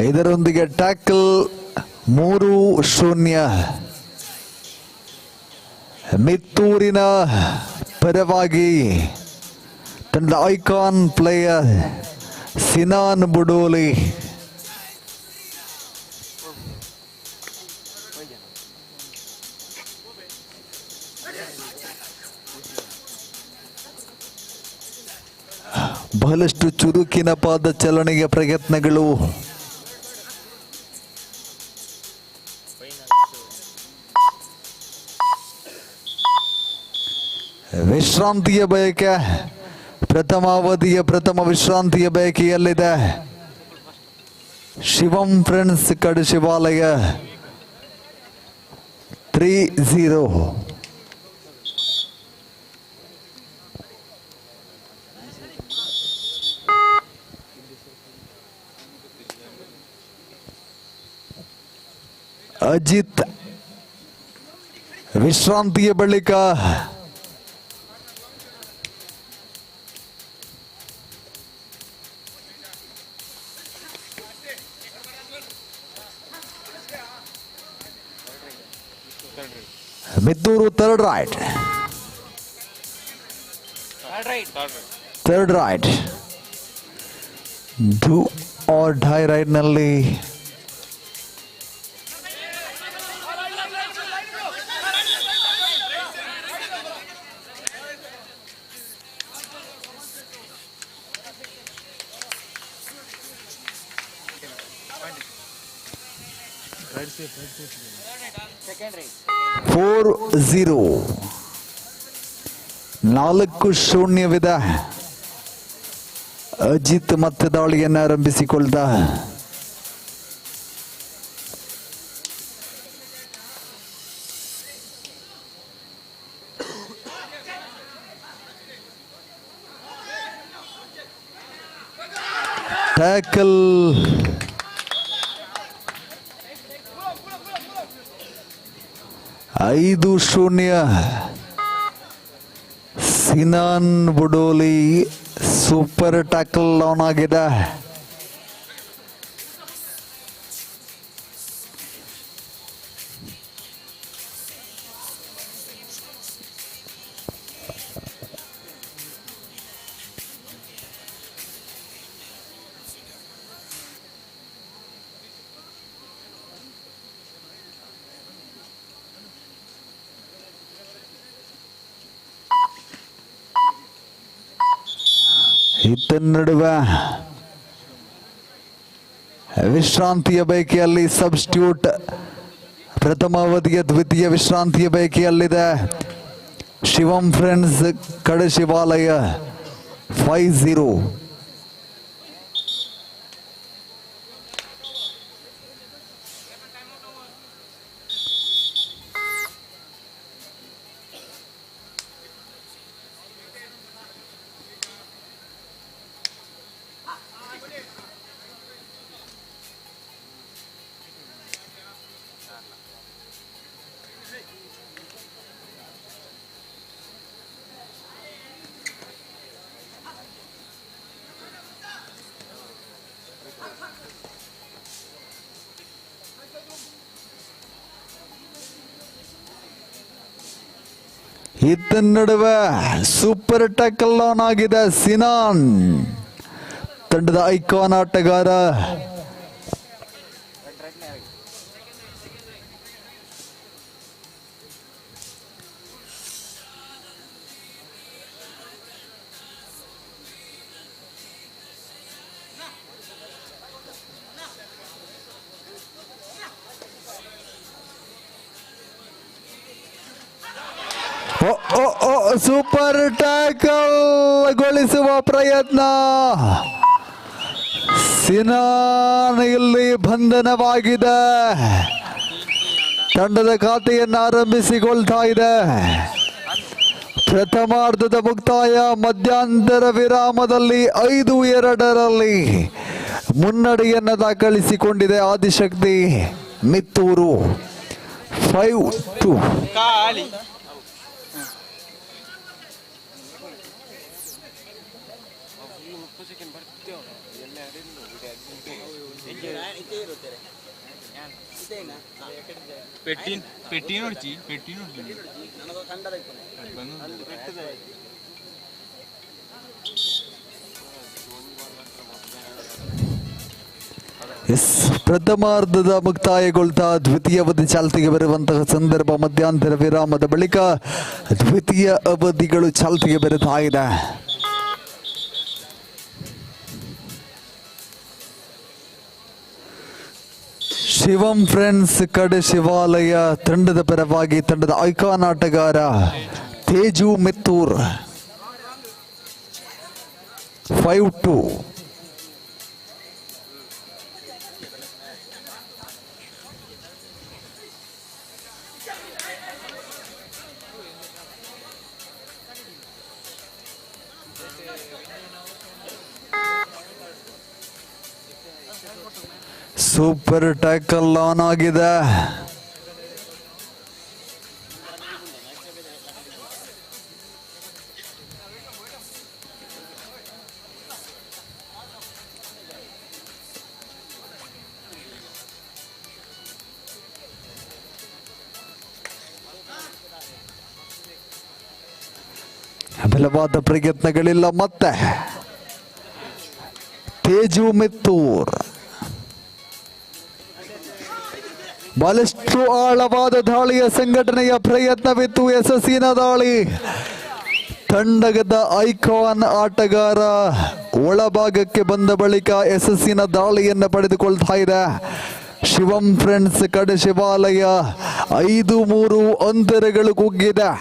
ಇದರೊಂದಿಗೆ ಟ್ಯಾಕಲ್ 3-0 ಮಿತ್ತೂರಿನ ಪರವಾಗಿ ತಂಡದ ಐಕಾನ್ ಪ್ಲೇಯರ್ ಸಿನಾನ್ ಬುಡೋಲಿ. ಬಹಳಷ್ಟು ಚುರುಕಿನ ಪಾದ ಚಲನೆಗೆ ಪ್ರಯತ್ನಗಳು. ವಿಶ್ರಾಂತಿಯ ಬಯಕೆ, ಪ್ರಥಮಾವಧಿಯ ಪ್ರಥಮ ವಿಶ್ರಾಂತಿಯ ಬಯಕೆಯಲ್ಲಿದೆ ಶಿವಂ ಫ್ರೆಂಡ್ಸ್ ಕಡಶಿವಾಲಯ 3-0. ಅಜಿತ್ ವಿಶ್ರಾಂತಿಯ ಬಳಿಕ Mittur third raid do or die raid ನಲ್ಲಿ ಫೋರ್ 0 4-0 ಅಜಿತ್ ಮತ್ತೆ ದಾಳಿಯನ್ನು ಆರಂಭಿಸಿಕೊಳ್ದ. ಟ್ಯಾಕಲ್ ಐದು 0 Sinan Budoli super tackle on ಆಗಿದೆ. ನಡುವೆ ವಿಶ್ರಾಂತಿಯ ಬಯಕೆಯಲ್ಲಿ ಸಬ್ಸ್ಟಿಟ್ಯೂಟ್, ಪ್ರಥಮಾವಧಿಯ ದ್ವಿತೀಯ ವಿಶ್ರಾಂತಿಯ ಬಯಕೆಯಲ್ಲಿದೆ ಶಿವಂ ಫ್ರೆಂಡ್ಸ್ ಕಡಶಿವಾಲಯ 5-0. ನಡುವೆ ಸೂಪರ್ ಟ್ಯಾಕಲ್ ಆನ್ ಆಗಿದೆ ಸಿನಾನ್, ತಂಡದ ಐಕಾನ್ ಆಟಗಾರ. ಸೂಪರ್ ಟ್ಯಾಕಲ್ ಗೊಳಿಸುವ ಪ್ರಯತ್ನ. ಸಿನಾನ್ ಇಲ್ಲಿ ಬಂಧನವಾಗಿದೆ. ತಂಡದ ಖಾತೆಯನ್ನು ಆರಂಭಿಸಿಕೊಳ್ತಾ ಇದೆ. ಪ್ರಥಮಾರ್ಧದ ಮುಕ್ತಾಯ ಮಧ್ಯಂತರ ವಿರಾಮದಲ್ಲಿ 5-2 ಮುನ್ನಡೆಯನ್ನು ದಾಖಲಿಸಿಕೊಂಡಿದೆ ಆದಿಶಕ್ತಿ ಮಿತ್ತೂರು. 5-2. ಪೆಟ್ಟಿ ನೋಡ್ಚಿ ಪ್ರಥಮಾರ್ಧದ ಮುಕ್ತಾಯಗೊಳ್ತಾ ದ್ವಿತೀಯ ಅವಧಿ ಚಾಲ್ತಿಗೆ ಬರುವಂತಹ ಸಂದರ್ಭ. ಮಧ್ಯಂತರ ವಿರಾಮದ ಬಳಿಕ ದ್ವಿತೀಯ ಅವಧಿಗಳು ಚಾಲ್ತಿಗೆ ಬರುತ್ತಾ ಇದೆ. ಶಿವಂ ಫ್ರೆಂಡ್ಸ್ ಕಡೆ ಶಿವಾಲಯ ತಂಡದ ಪರವಾಗಿ ತಂಡದ ಐಕಾನ್ ಆಟಗಾರ Teju Mittur. 5-2. Super tackle on ಆಗಿದೆ. ಬಲವಾದ ಪ್ರಯತ್ನಗಳಿಲ್ಲ. ಮತ್ತೆ ತೇಜು ಮಿತ್ತೂರ್ ಬಹಳಷ್ಟು ಆಳವಾದ ದಾಳಿಯ ಸಂಘಟನೆಯ ಪ್ರಯತ್ನವಿತ್ತು. ಯಶಸ್ಸಿನ ದಾಳಿ. ತಂಡದ ಐಕಾನ್ ಆಟಗಾರ ಒಳಭಾಗಕ್ಕೆ ಬಂದ ಬಳಿಕ ಯಶಸ್ಸಿನ ದಾಳಿಯನ್ನು ಪಡೆದುಕೊಳ್ತಾ ಇದೆ ಶಿವಂ ಫ್ರೆಂಡ್ಸ್ ಕಡೆ ಶಿವಾಲಯ. 5-3 ಅಂತರಗಳು ಕುಗ್ಗಿದೆ.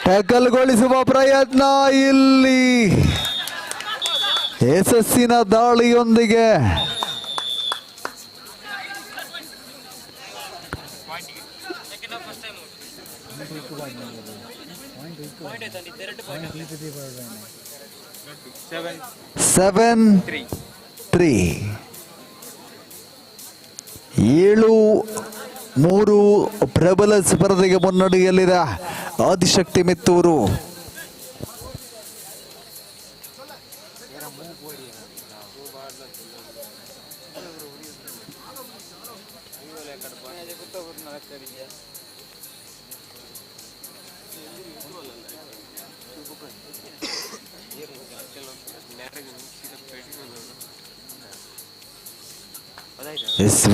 ಟ್ಯಾಕಲ್ಗೊಳಿಸುವ ಪ್ರಯತ್ನ ಇಲ್ಲಿ ಯಶಸ್ಸಿನ ದಾಳಿಯೊಂದಿಗೆ ಸೆವೆನ್ 7-3 ಪ್ರಬಲ ಸ್ಪರ್ಧೆಗೆ ಮುನ್ನಡೆಯಲ್ಲಿದೆ ಆದಿಶಕ್ತಿ ಮಿತ್ತೂರು.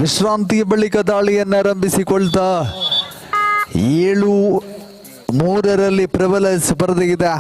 ವಿಶ್ರಾಂತಿಯ ಬಳಿಕ ದಾಳಿಯನ್ನು ಆರಂಭಿಸಿಕೊಳ್ತಾ 7-3 ಪ್ರಬಲ ಸ್ಪರ್ಧೆ ಇದೆ.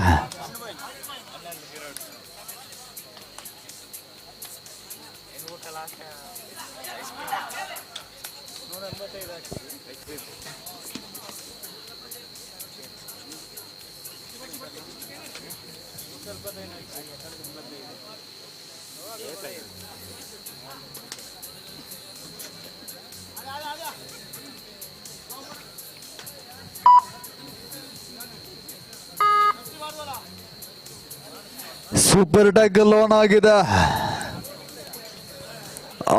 ಸೂಪರ್ ಟ್ಯಾಕಲ್ ಆನ್ ಆಗಿದೆ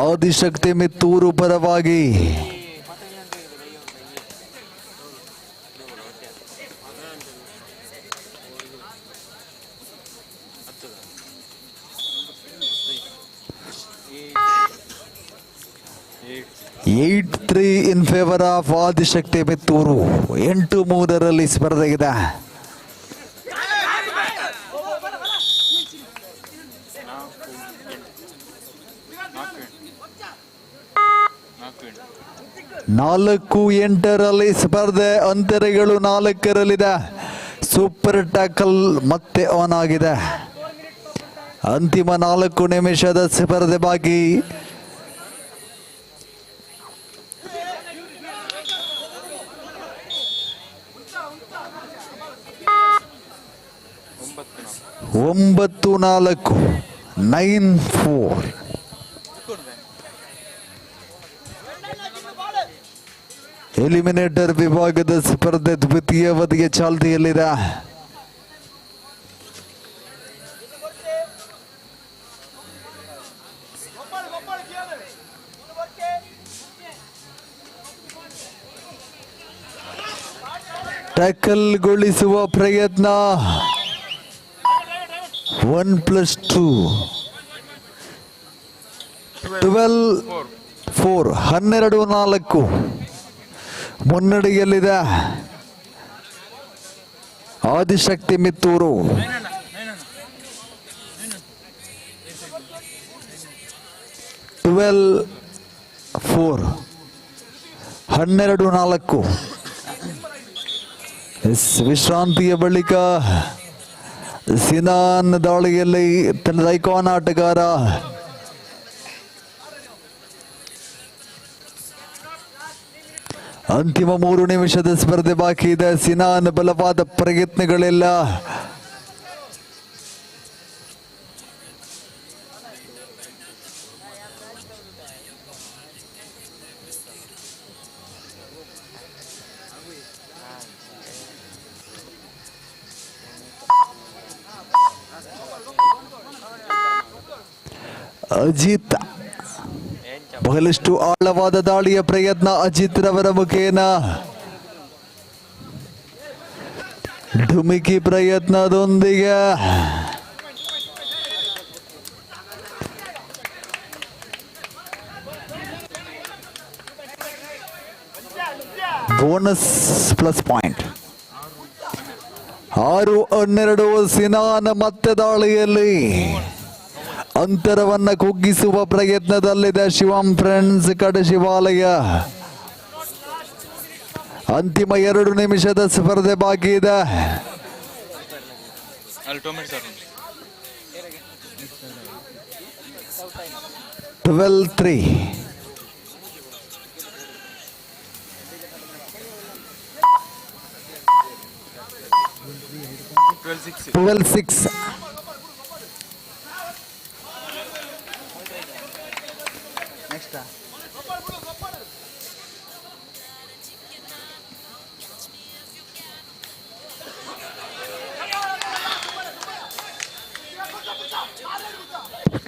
ಆದಿಶಕ್ತಿ ಮಿತ್ತೂರು ಪರವಾಗಿ. ಇನ್ ಫೇವರ್ ಆಫ್ ಆದಿಶಕ್ತಿ ಮಿತ್ತೂರು. 8-3 ಸ್ಪರ್ಧೆ ಇದೆ. ನಾಲ್ಕು 8 ಸ್ಪರ್ಧೆ. ಅಂತರಗಳು 4 ರಲ್ಲಿದೆ. ಸೂಪರ್ ಟ್ಯಾಕಲ್ ಮತ್ತೆ ಆನ್ ಆಗಿದೆ. ಅಂತಿಮ 4 ನಿಮಿಷದ ಸ್ಪರ್ಧೆ ಬಾಕಿ. ಒಂಬತ್ತು 9-4. ಎಲಿಮಿನೇಟರ್ ವಿಭಾಗದ ಸ್ಪರ್ಧೆ ದ್ವಿತೀಯ ಅವಧಿಗೆ ಚಾಲ್ತಿಯಲ್ಲಿದೆ. ಟ್ಯಾಕಲ್ ಗೊಳಿಸುವ ಪ್ರಯತ್ನ. 1+2 12-4 12-4 ಮುನ್ನಡೆಯಲ್ಲಿದೆ ಆದಿಶಕ್ತಿ ಮಿತ್ತೂರು. ವಿಶ್ರಾಂತಿಯ ಬಳಿಕ ಸಿನಾನ್ ದಾಳಿಯಲ್ಲಿ ತನ್ನ ಐಕಾನ್ ಆಟಗಾರ ಅಂತಿಮ 3 ನಿಮಿಷದ ಸ್ಪರ್ಧೆ ಬಾಕಿ ಇದೆ. ಸಿನಾನ್ ಬಲವಾದ ಪ್ರಯತ್ನಗಳೆಲ್ಲ ಅಜಿತ್ ಬಹಳಷ್ಟು ಆಳವಾದ ದಾಳಿಯ ಪ್ರಯತ್ನ ಅಜಿತ್ ರವರ ಮುಖೇನ. ಧುಮುಕಿ ಪ್ರಯತ್ನದೊಂದಿಗೆ ಬೋನಸ್ ಪ್ಲಸ್ ಪಾಯಿಂಟ್. 6-12 ಸಿನಾನ್ ಮತ್ತೆ ದಾಳಿಯಲ್ಲಿ ಅಂತರವನ್ನ ಕುಗ್ಗಿಸುವ ಪ್ರಯತ್ನದಲ್ಲಿದೆ ಶಿವಂ ಫ್ರೆಂಡ್ಸ್ ಕಡಶಿವಾಲಯ. ಅಂತಿಮ 2 ನಿಮಿಷದ ಸ್ಪರ್ಧೆ ಬಾಕಿ ಇದೆ. 12-3 12-6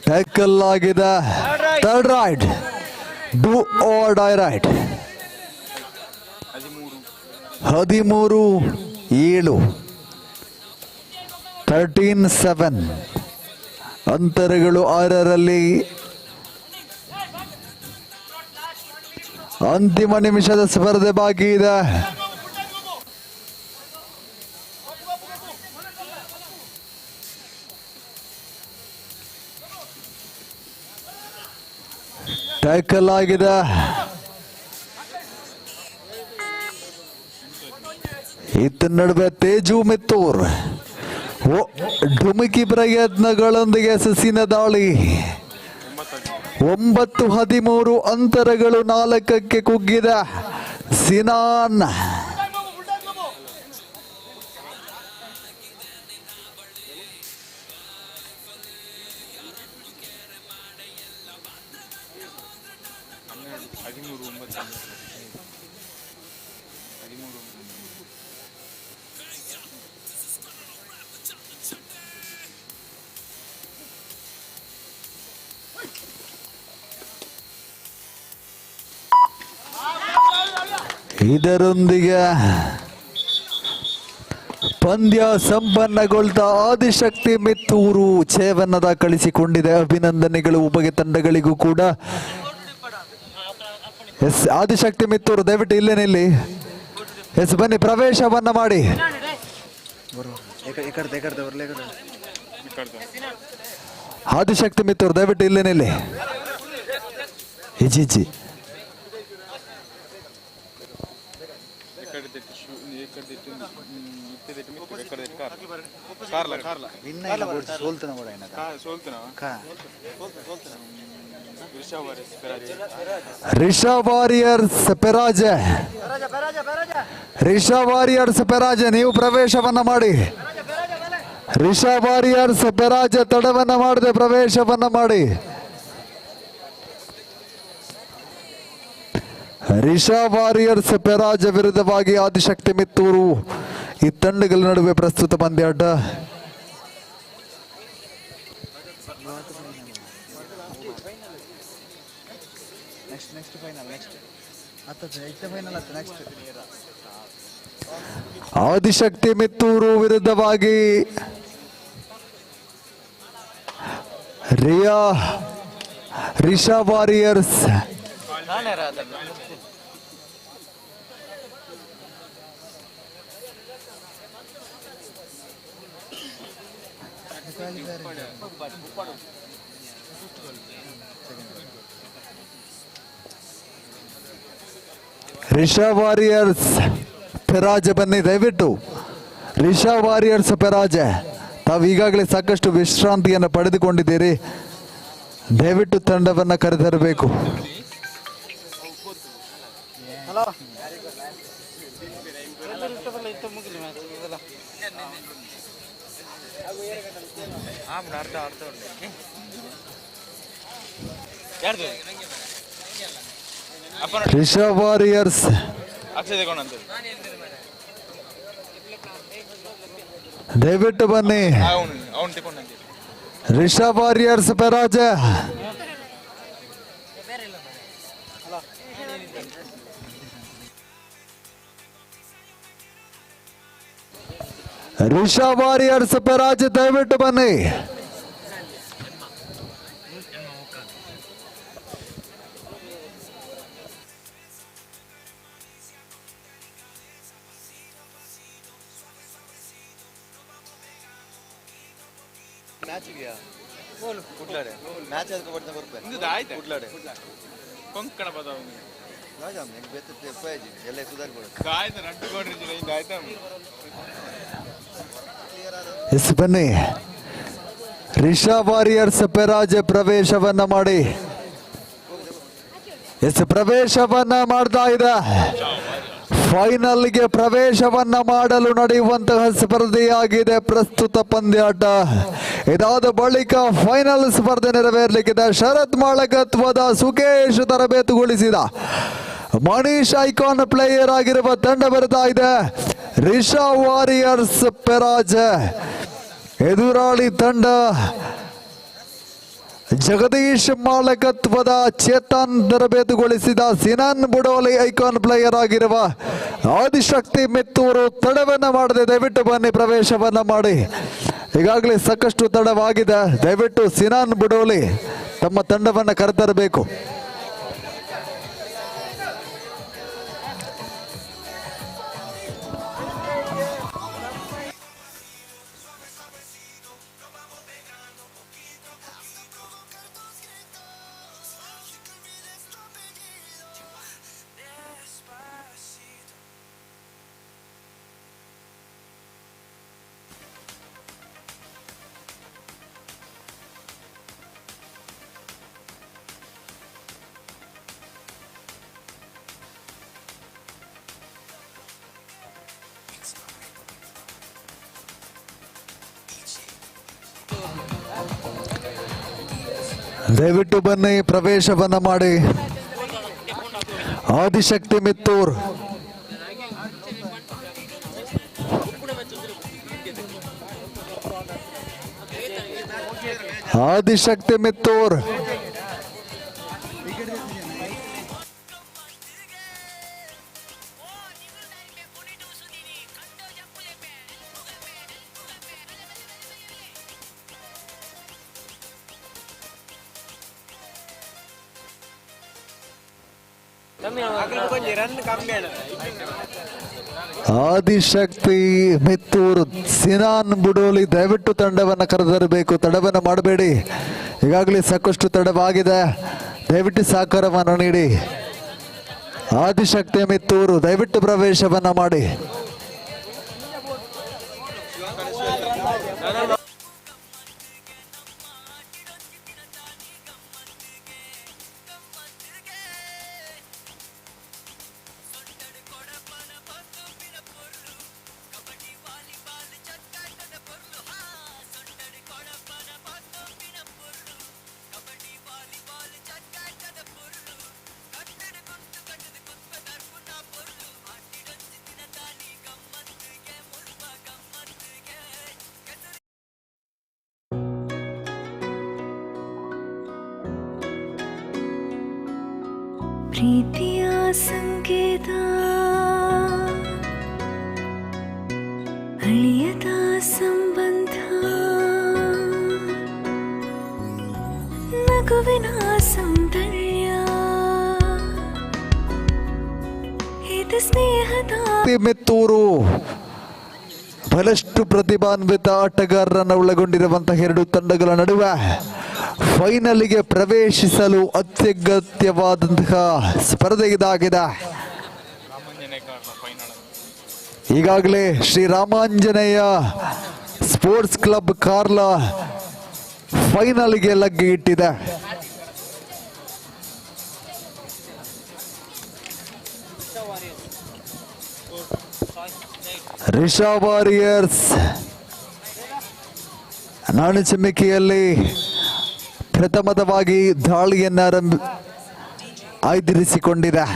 ಟ್ಯಾಕಲ್ ಆಗಿದೆ. Third raid do or die raid. 13-7 13-7 ಅಂತರಗಳು 6ರಲ್ಲಿ. ಅಂತಿಮ ನಿಮಿಷದ ಸ್ಪರ್ಧೆ ಬಾಕಿ ಇದೆ. ಟ್ಯಾಕಲ್ ಆಗಿದೆ. ಇತ್ತ ನಡುವೆ ತೇಜು ಮಿತ್ತೂರ್ ಧುಮುಕಿ ಪ್ರಯತ್ನಗಳೊಂದಿಗೆ ಸಸಿನ ದಾಳಿ. 9-13 ಅಂತರಗಳು 4ಕ್ಕೆ ಕುಗ್ಗಿದೆ. ಸಿನಾನ್ ಇದರೊಂದಿಗೆ ಪಂದ್ಯ ಸಂಪನ್ನಗೊಳ್ತಾ ಆದಿಶಕ್ತಿ ಮಿತ್ತೂರು ಛೇವನ್ನ ದಾಖಲಿಸಿಕೊಂಡಿದೆ. ಅಭಿನಂದನೆಗಳು ಉಭಯ ತಂಡಗಳಿಗೂ ಕೂಡ. ಎಸ್, ಆದಿಶಕ್ತಿ ಮಿತ್ತೂರು ದಯವಿಟ್ಟು ಇಲ್ಲೇ ನಿಲ್ಲಿ. ಎಸ್, ಬನ್ನಿ ಪ್ರವೇಶವನ್ನ ಮಾಡಿ. ಆದಿಶಕ್ತಿ ಮಿತ್ತೂರು ದಯವಿಟ್ಟು ಇಲ್ಲೇ ನಿಲ್ಲಿ. ಇಜಿ ರಿಷಬ್ ವಾರಿಯರ್ಸ್ ಪೆರಾಜೆ. ರಿಷಬ್ ವಾರಿಯರ್ಸ್ ಪೆರಾಜೆ ನೀವು ಪ್ರವೇಶವನ್ನ ಮಾಡಿ. ರಿಷಬ್ ವಾರಿಯರ್ಸ್ ಪೆರಾಜೆ ತಡವನ್ನ ಮಾಡದೆ ಪ್ರವೇಶವನ್ನ ಮಾಡಿ. ರಿಷಬ್ ವಾರಿಯರ್ಸ್ ಪೆರಾಜ ವಿರುದ್ಧವಾಗಿ ಆದಿಶಕ್ತಿ ಮಿತ್ತೂರು ಈ ತಂಡಗಳ ನಡುವೆ ಪ್ರಸ್ತುತ ಪಂದ್ಯಾಟ. ಆದಿಶಕ್ತಿ ಮಿತ್ತೂರು ವಿರುದ್ಧವಾಗಿ ರಿಷಬ್ ವಾರಿಯರ್ಸ್. ರಿಷಬ್ ವಾರಿಯರ್ಸ್ ಪೆರಾಜೆ ಬನ್ನಿ ದಯವಿಟ್ಟು. ರಿಷಬ್ ವಾರಿಯರ್ಸ್ ಪೆರಾಜೆ ತಾವು ಈಗಾಗಲೇ ಸಾಕಷ್ಟು ವಿಶ್ರಾಂತಿಯನ್ನು ಪಡೆದುಕೊಂಡಿದ್ದೀರಿ. ದಯವಿಟ್ಟು ತಂಡವನ್ನ ಕರೆತರಬೇಕು. ರಿಷಬ್ ವಾರಿಯರ್ಸ್ ದಯವಿಟ್ಟು ಬನ್ನಿ. ರಿಷಬ್ ವಾರಿಯರ್ಸ್ ಪೆರಾಜೆ. ರಿಷಬ್ ವಾರಿಯರ್ಸ್ ಪೆರಾಜೆ ದಯವಿಟ್ಟು ಬನ್ನಿ. ಎಸ್ ಬನ್ನಿ. ರಿಷಬ್ ವಾರಿಯರ್ಸ್ ಪೆರಾಜೆ ಪ್ರವೇಶವನ್ನ ಮಾಡಿ. ಎಸ್ ಪ್ರವೇಶವನ್ನ ಮಾಡ್ತಾ ಇದೆ. ಫೈನಲ್ಗೆ ಪ್ರವೇಶವನ್ನ ಮಾಡಲು ನಡೆಯುವಂತಹ ಸ್ಪರ್ಧೆಯಾಗಿದೆ ಪ್ರಸ್ತುತ ಪಂದ್ಯಾಟ. ಇದಾದ ಬಳಿಕ ಫೈನಲ್ ಸ್ಪರ್ಧೆ ನೆರವೇರಲಿಕ್ಕಿದೆ. ಶರತ್ ಮಾಳಕತ್ವದ ಸುಕೇಶ್ ತರಬೇತುಗೊಳಿಸಿದ ಮನೀಶ್ ಐಕಾನ್ ಪ್ಲೇಯರ್ ಆಗಿರುವ ತಂಡ ಬರ್ತಾ ಇದೆ. ರಿಷಬ್ ವಾರಿಯರ್ಸ್ ಪೆರಾಜೆ. ಎದುರಾಳಿ ತಂಡ ಜಗದೀಶ್ ಮಾಲಕತ್ವದ ಚೇತನ್ ತರಬೇತುಗೊಳಿಸಿದ ಸಿನಾನ್ ಬುಡೋಲಿ ಐಕಾನ್ ಪ್ಲೇಯರ್ ಆಗಿರುವ ಆದಿಶಕ್ತಿ ಮಿತ್ತೂರು ತಡವನ್ನ ಮಾಡದೆ ದಯವಿಟ್ಟು ಬನ್ನಿ ಪ್ರವೇಶವನ್ನ ಮಾಡಿ. ಈಗಾಗಲೇ ಸಾಕಷ್ಟು ತಡವಾಗಿದೆ. ದಯವಿಟ್ಟು ಸಿನಾನ್ ಬುಡೋಲಿ ತಮ್ಮ ತಂಡವನ್ನ ಕರೆತರಬೇಕು. ದಯವಿಟ್ಟು ಬನ್ನಿ ಪ್ರವೇಶವನ್ನ ಮಾಡಿ. ಆದಿಶಕ್ತಿ ಮಿತ್ತೂರ್ ಆದಿಶಕ್ತಿ ಮಿತ್ತೂರ್ ಆದಿಶಕ್ತಿ ಮಿತ್ತೂರು ಸಿನಾನ್ ಬುಡೋಲಿ ದಯವಿಟ್ಟು ತಂಡವನ್ನ ಕರೆತರಬೇಕು. ತಡವನ್ನ ಮಾಡಬೇಡಿ. ಈಗಾಗಲೇ ಸಾಕಷ್ಟು ತಡವಾಗಿದೆ. ದಯವಿಟ್ಟು ಸಹಕಾರವನ್ನು ನೀಡಿ. ಆದಿಶಕ್ತಿ ಮಿತ್ತೂರು ದಯವಿಟ್ಟು ಪ್ರವೇಶವನ್ನ ಮಾಡಿ. ಪ್ರೀತಿಯ ಸಂಕೇತ ಅಳಿಯದ ಸಂಬಂಧ ನಗುವಿನ ಸೌಂದರ್ಯ ಇದು ಸ್ನೇಹದ ಮೆತ್ತೂರು ಬಹಳಷ್ಟು ಪ್ರತಿಭಾನ್ವಿತ ಆಟಗಾರರನ್ನು ಒಳಗೊಂಡಿರುವಂತಹ ಎರಡು ತಂಡಗಳ ನಡುವೆ ಫೈನಲ್ಗೆ ಪ್ರವೇಶಿಸಲು ಅತ್ಯಗತ್ಯವಾದಂತಹ ಸ್ಪರ್ಧೆ ಇದಾಗಿದೆ. ಈಗಾಗಲೇ ಶ್ರೀರಾಮಾಂಜನೇಯ ಸ್ಪೋರ್ಟ್ಸ್ ಕ್ಲಬ್ ಕಾರ್ಲಾ ಫೈನಲ್ಗೆ ಲಗ್ಗೆ ಇಟ್ಟಿದೆ. ರಿಷಾ ವಾರಿಯರ್ಸ್ ನಾಣು ಚಿಮ್ಮಿಕೆಯಲ್ಲಿ ಪ್ರಥಮದವಾಗಿ ದಾಳಿಯನ್ನು ಆಯ್ದಿರಿಸಿಕೊಂಡಿದೆ.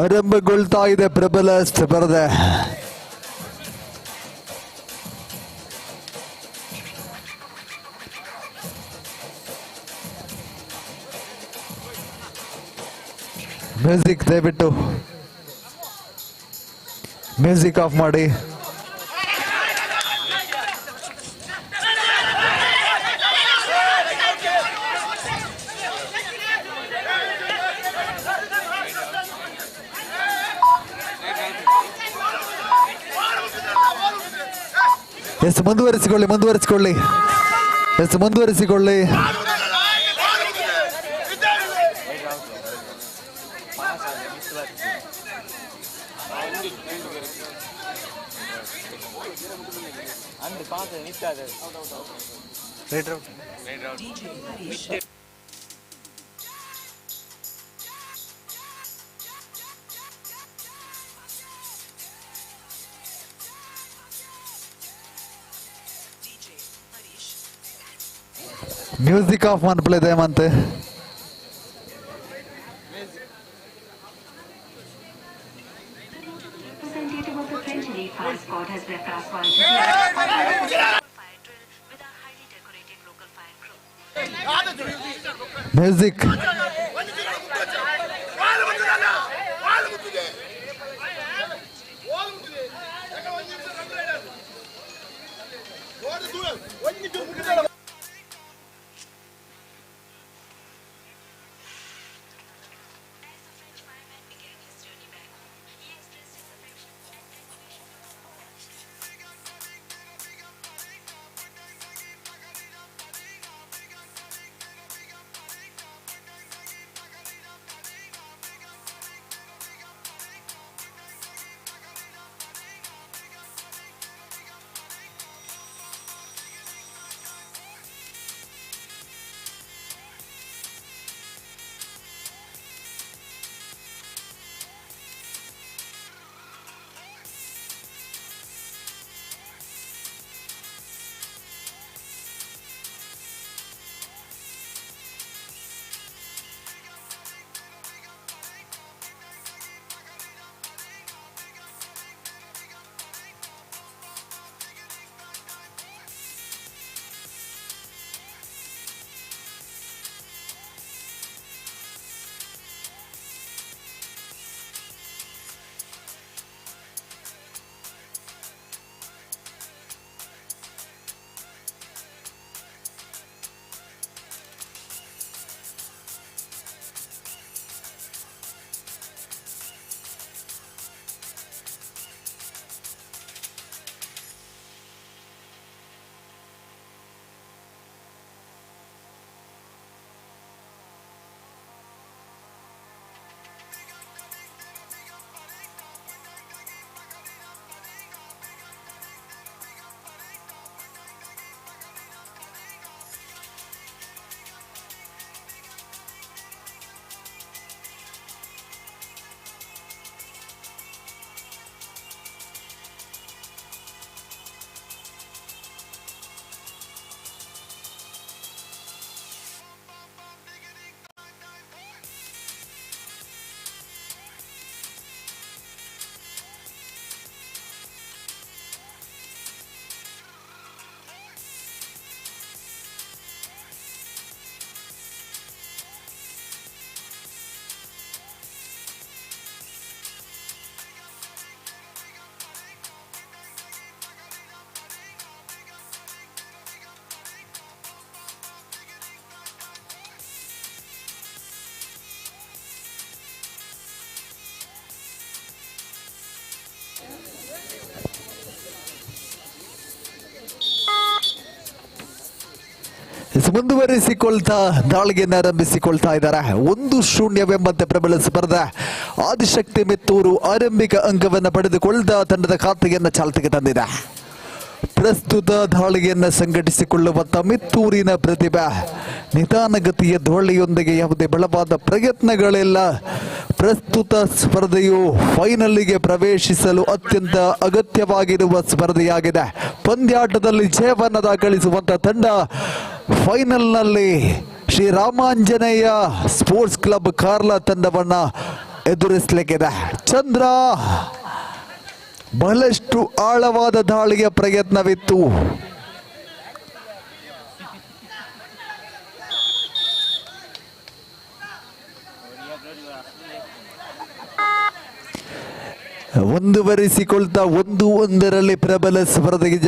ಆರಂಭಗೊಳ್ತಾ ಇದೆ ಪ್ರಬಲ ಸ್ಪರ್ಧೆ. ಮ್ಯೂಸಿಕ್ ದಯವಿಟ್ಟು ಮ್ಯೂಸಿಕ್ ಆಫ್ ಮಾಡಿ. ಎಷ್ಟು ಮುಂದುವರಿಸಿಕೊಳ್ಳಿ ಎಷ್ಟು ಮುಂದುವರಿಸಿಕೊಳ್ಳಿ. ಮ್ಯೂಸಿಕ್ ಆಫ್ ಮಾಡ್ಬಿಳಿದೆ ಮತ್ತೆ. ಮ್ಯೂಸಿಕ್ ಮುಂದುವರಿಸಿಕೊಳ್ತಾ ದಾಳಿಯನ್ನು ಆರಂಭಿಸಿಕೊಳ್ತಾ ಇದ್ದಾರೆ. 1-0 ಪ್ರಬಲ ಸ್ಪರ್ಧೆ. ಆದಿಶಕ್ತಿ ಮಿತ್ತೂರು ಆರಂಭಿಕ ಅಂಕವನ್ನು ಪಡೆದುಕೊಳ್ತಾ ತಂಡದ ಖಾತೆಯನ್ನು ಚಾಲ್ತಿಗೆ ತಂದಿದೆ. ಪ್ರಸ್ತುತ ದಾಳಿಯನ್ನು ಸಂಘಟಿಸಿಕೊಳ್ಳುವಂತ ಮಿತ್ತೂರಿನ ಪ್ರತಿಭೆ ನಿಧಾನಗತಿಯ ದಾಳಿಯೊಂದಿಗೆ ಯಾವುದೇ ಬಲವಾದ ಪ್ರಯತ್ನಗಳಿಲ್ಲ. ಪ್ರಸ್ತುತ ಸ್ಪರ್ಧೆಯು ಫೈನಲ್ಗೆ ಪ್ರವೇಶಿಸಲು ಅತ್ಯಂತ ಅಗತ್ಯವಾಗಿರುವ ಸ್ಪರ್ಧೆಯಾಗಿದೆ. ಪಂದ್ಯಾಟದಲ್ಲಿ ಜಯವನ್ನು ದಾಖಲಿಸುವಂತ ತಂಡ ಫೈನಲ್ನಲ್ಲಿ ಶ್ರೀರಾಮಾಂಜನೇಯ ಸ್ಪೋರ್ಟ್ಸ್ ಕ್ಲಬ್ ಕಾರ್ಲ ತಂಡವನ್ನ ಎದುರಿಸಲಿಕ್ಕಿದೆ. ಚಂದ್ರ ಬಹಳಷ್ಟು ಆಳವಾದ ದಾಳಿಯ ಪ್ರಯತ್ನವಿತ್ತು. ಮುಂದುವರಿಸಿಕೊಳ್ತಾ 1-1 ಪ್ರಬಲ ಸ್ಪರ್ಧೆಗೆ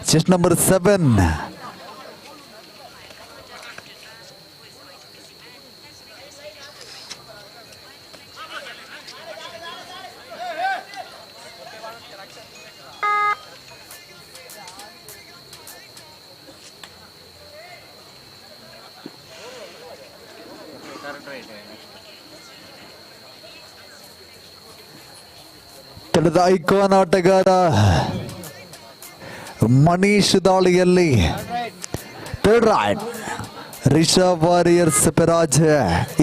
ಚೆಸ್ ನಂಬರ್ 7. ತಂಡದ ಐಕಾನ್ ಆಟಗಾರ ಮನೀಶ್ ದಾಳಿಯಲ್ಲಿ ರಿಷಬ್ ವಾರಿಯರ್ಸ್ ಪರಾಜಯ.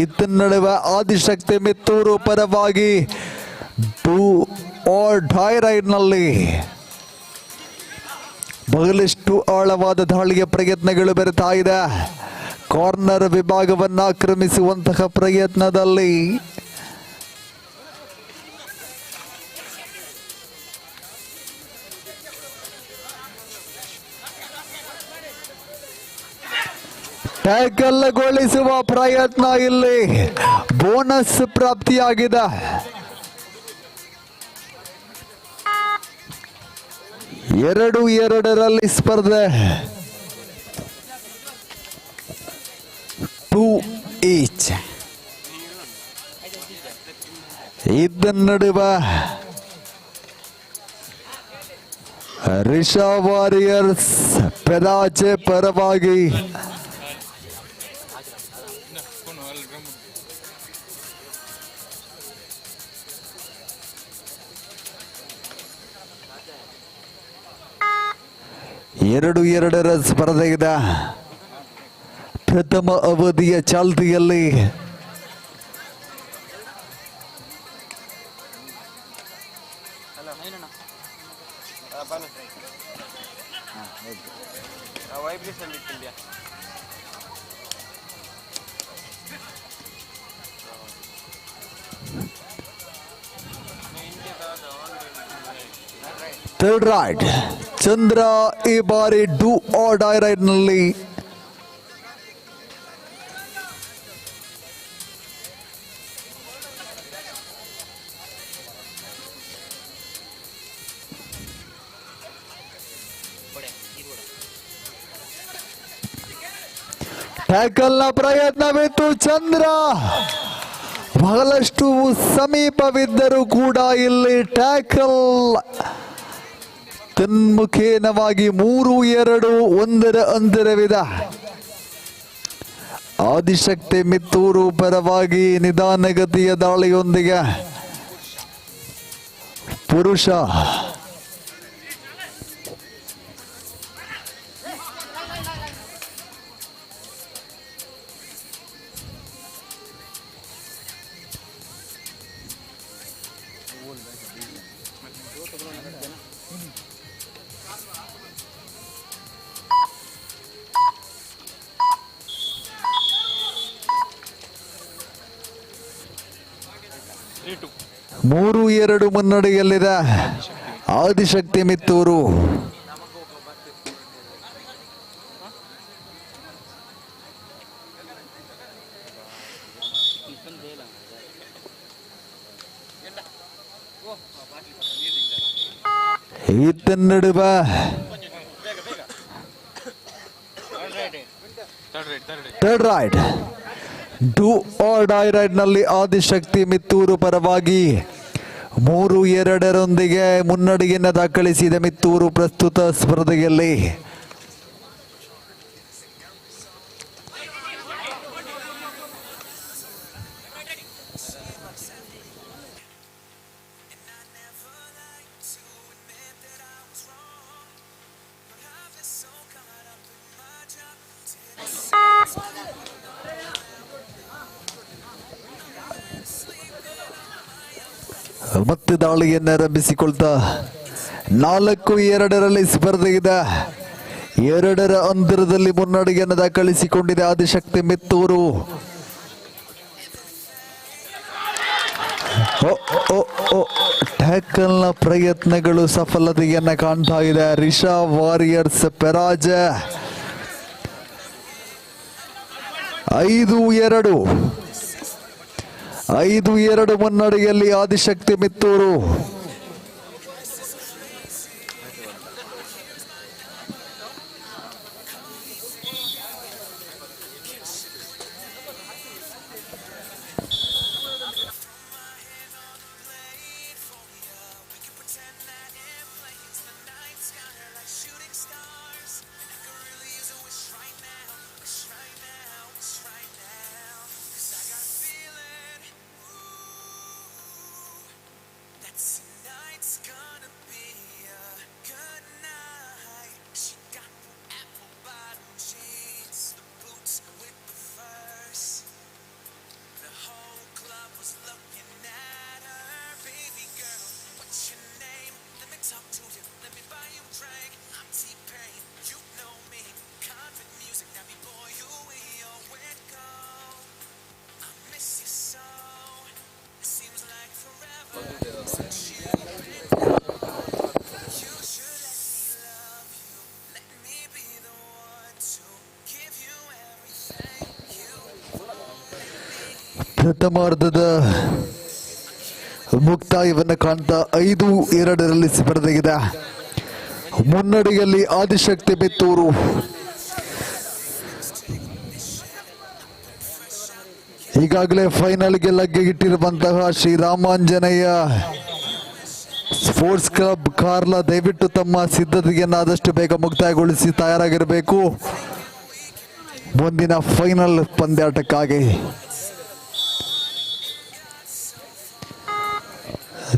ಇತ್ತ ನಡುವೆ ಆದಿಶಕ್ತಿ ಮಿತ್ತೂರು ಪರವಾಗಿ ನಲ್ಲಿ ಬಹಳಷ್ಟು ಆಳವಾದ ದಾಳಿಯ ಪ್ರಯತ್ನಗಳು ಬೆರೆತಾ ಇದೆ. ಕಾರ್ನರ್ ವಿಭಾಗವನ್ನು ಆಕ್ರಮಿಸುವಂತಹ ಪ್ರಯತ್ನದಲ್ಲಿ ಟ್ಯಾಕಲ್ಗೊಳಿಸುವ ಪ್ರಯತ್ನ, ಇಲ್ಲಿ ಬೋನಸ್ ಪ್ರಾಪ್ತಿಯಾಗಿದೆ. ಎರಡು ಎರಡರಲ್ಲಿ ಸ್ಪರ್ಧೆ 2 ಈಚ್. ಇದ್ದ ನಡುವೆ ರಿಷಬ್ ವಾರಿಯರ್ಸ್ ಪರಾಜಯ ಪರವಾಗಿ ಎರಡು ಎರಡರ ಸ್ಪರ್ಧೆಯಿದೆ. ಪ್ರಥಮ ಅವಧಿಯ ಚಾಲ್ತಿಯಲ್ಲಿ ಥರ್ಡ್ ರೈಡ್ ಚಂದ್ರ ಈ ಬಾರಿ ಡೂ ಆರ್ ಡೈ ರೈಡ್ ನಲ್ಲಿ ಟ್ಯಾಕಲ್ ನ ಪ್ರಯತ್ನವಿತ್ತು. ಚಂದ್ರ ಬಹಳಷ್ಟು ಸಮೀಪವಿದ್ದರೂ ಕೂಡ ಇಲ್ಲಿ ಟ್ಯಾಕಲ್ ತನ್ಮುಖೇನವಾಗಿ 3-2 ಅಂತರವಿದೆ. ಆದಿಶಕ್ತಿ ಮಿತ್ತೂರು ಪರವಾಗಿ ನಿಧಾನಗತಿಯ ದಾಳಿಯೊಂದಿಗೆ ಪುರುಷ ಮೂರು 2 ಮುನ್ನಡೆಯಲ್ಲಿದೆ ಆದಿಶಕ್ತಿ ಮಿತ್ತೂರು. ಈತ ನಡುವೆ third raid do or die raid ನಲ್ಲಿ ಆದಿಶಕ್ತಿ ಮಿತ್ತೂರು ಪರವಾಗಿ 3-2 ಮುನ್ನಡೆಯನ್ನು ದಾಖಲಿಸಿದ ಮಿತ್ತೂರು ಪ್ರಸ್ತುತ ಸ್ಪರ್ಧೆಯಲ್ಲಿ ಮತ್ತೆ ದಾಳಿಯನ್ನು ಆರಂಭಿಸಿಕೊಳ್ತಾ 4-2 ಸ್ಪರ್ಧೆ ಇದೆ. 2 ಅಂತರದಲ್ಲಿ ಮುನ್ನಡೆಯನ್ನು ದಾಖಲಿಸಿಕೊಂಡಿದೆ ಆದಿಶಕ್ತಿ ಮಿತ್ತೂರು. ಟ್ಯಾಕಲ್ನ ಪ್ರಯತ್ನಗಳು ಸಫಲತೆಯನ್ನ ಕಾಣ್ತಾ ಇದೆ. ರಿಷಾ ವಾರಿಯರ್ಸ್ ಪರಾಜಯ. 5-2 ಮುನ್ನಡೆಯಲ್ಲಿ ಆದಿಶಕ್ತಿ ಮಿತ್ತೂರು. ಪ್ರಥಮಾರ್ಧದ ಮುಕ್ತಾಯವನ್ನು ಕಾಣ್ತಾ 5-2 ಸ್ಪರ್ಧೆಗಿದೆ. ಮುನ್ನಡೆಯಲ್ಲಿ ಆದಿಶಕ್ತಿ ಮಿತ್ತೂರು. ಈಗಾಗಲೇ ಫೈನಲ್ಗೆ ಲಗ್ಗೆಗಿಟ್ಟಿರುವಂತಹ ಶ್ರೀರಾಮಾಂಜನೇಯ ಸ್ಪೋರ್ಟ್ಸ್ ಕ್ಲಬ್ ಕಾರ್ಲ ದಯವಿಟ್ಟು ತಮ್ಮ ಸಿದ್ಧತೆಯನ್ನು ಆದಷ್ಟು ಬೇಗ ಮುಕ್ತಾಯಗೊಳಿಸಿ ತಯಾರಾಗಿರಬೇಕು ಮುಂದಿನ ಫೈನಲ್ ಪಂದ್ಯಾಟಕ್ಕಾಗಿ.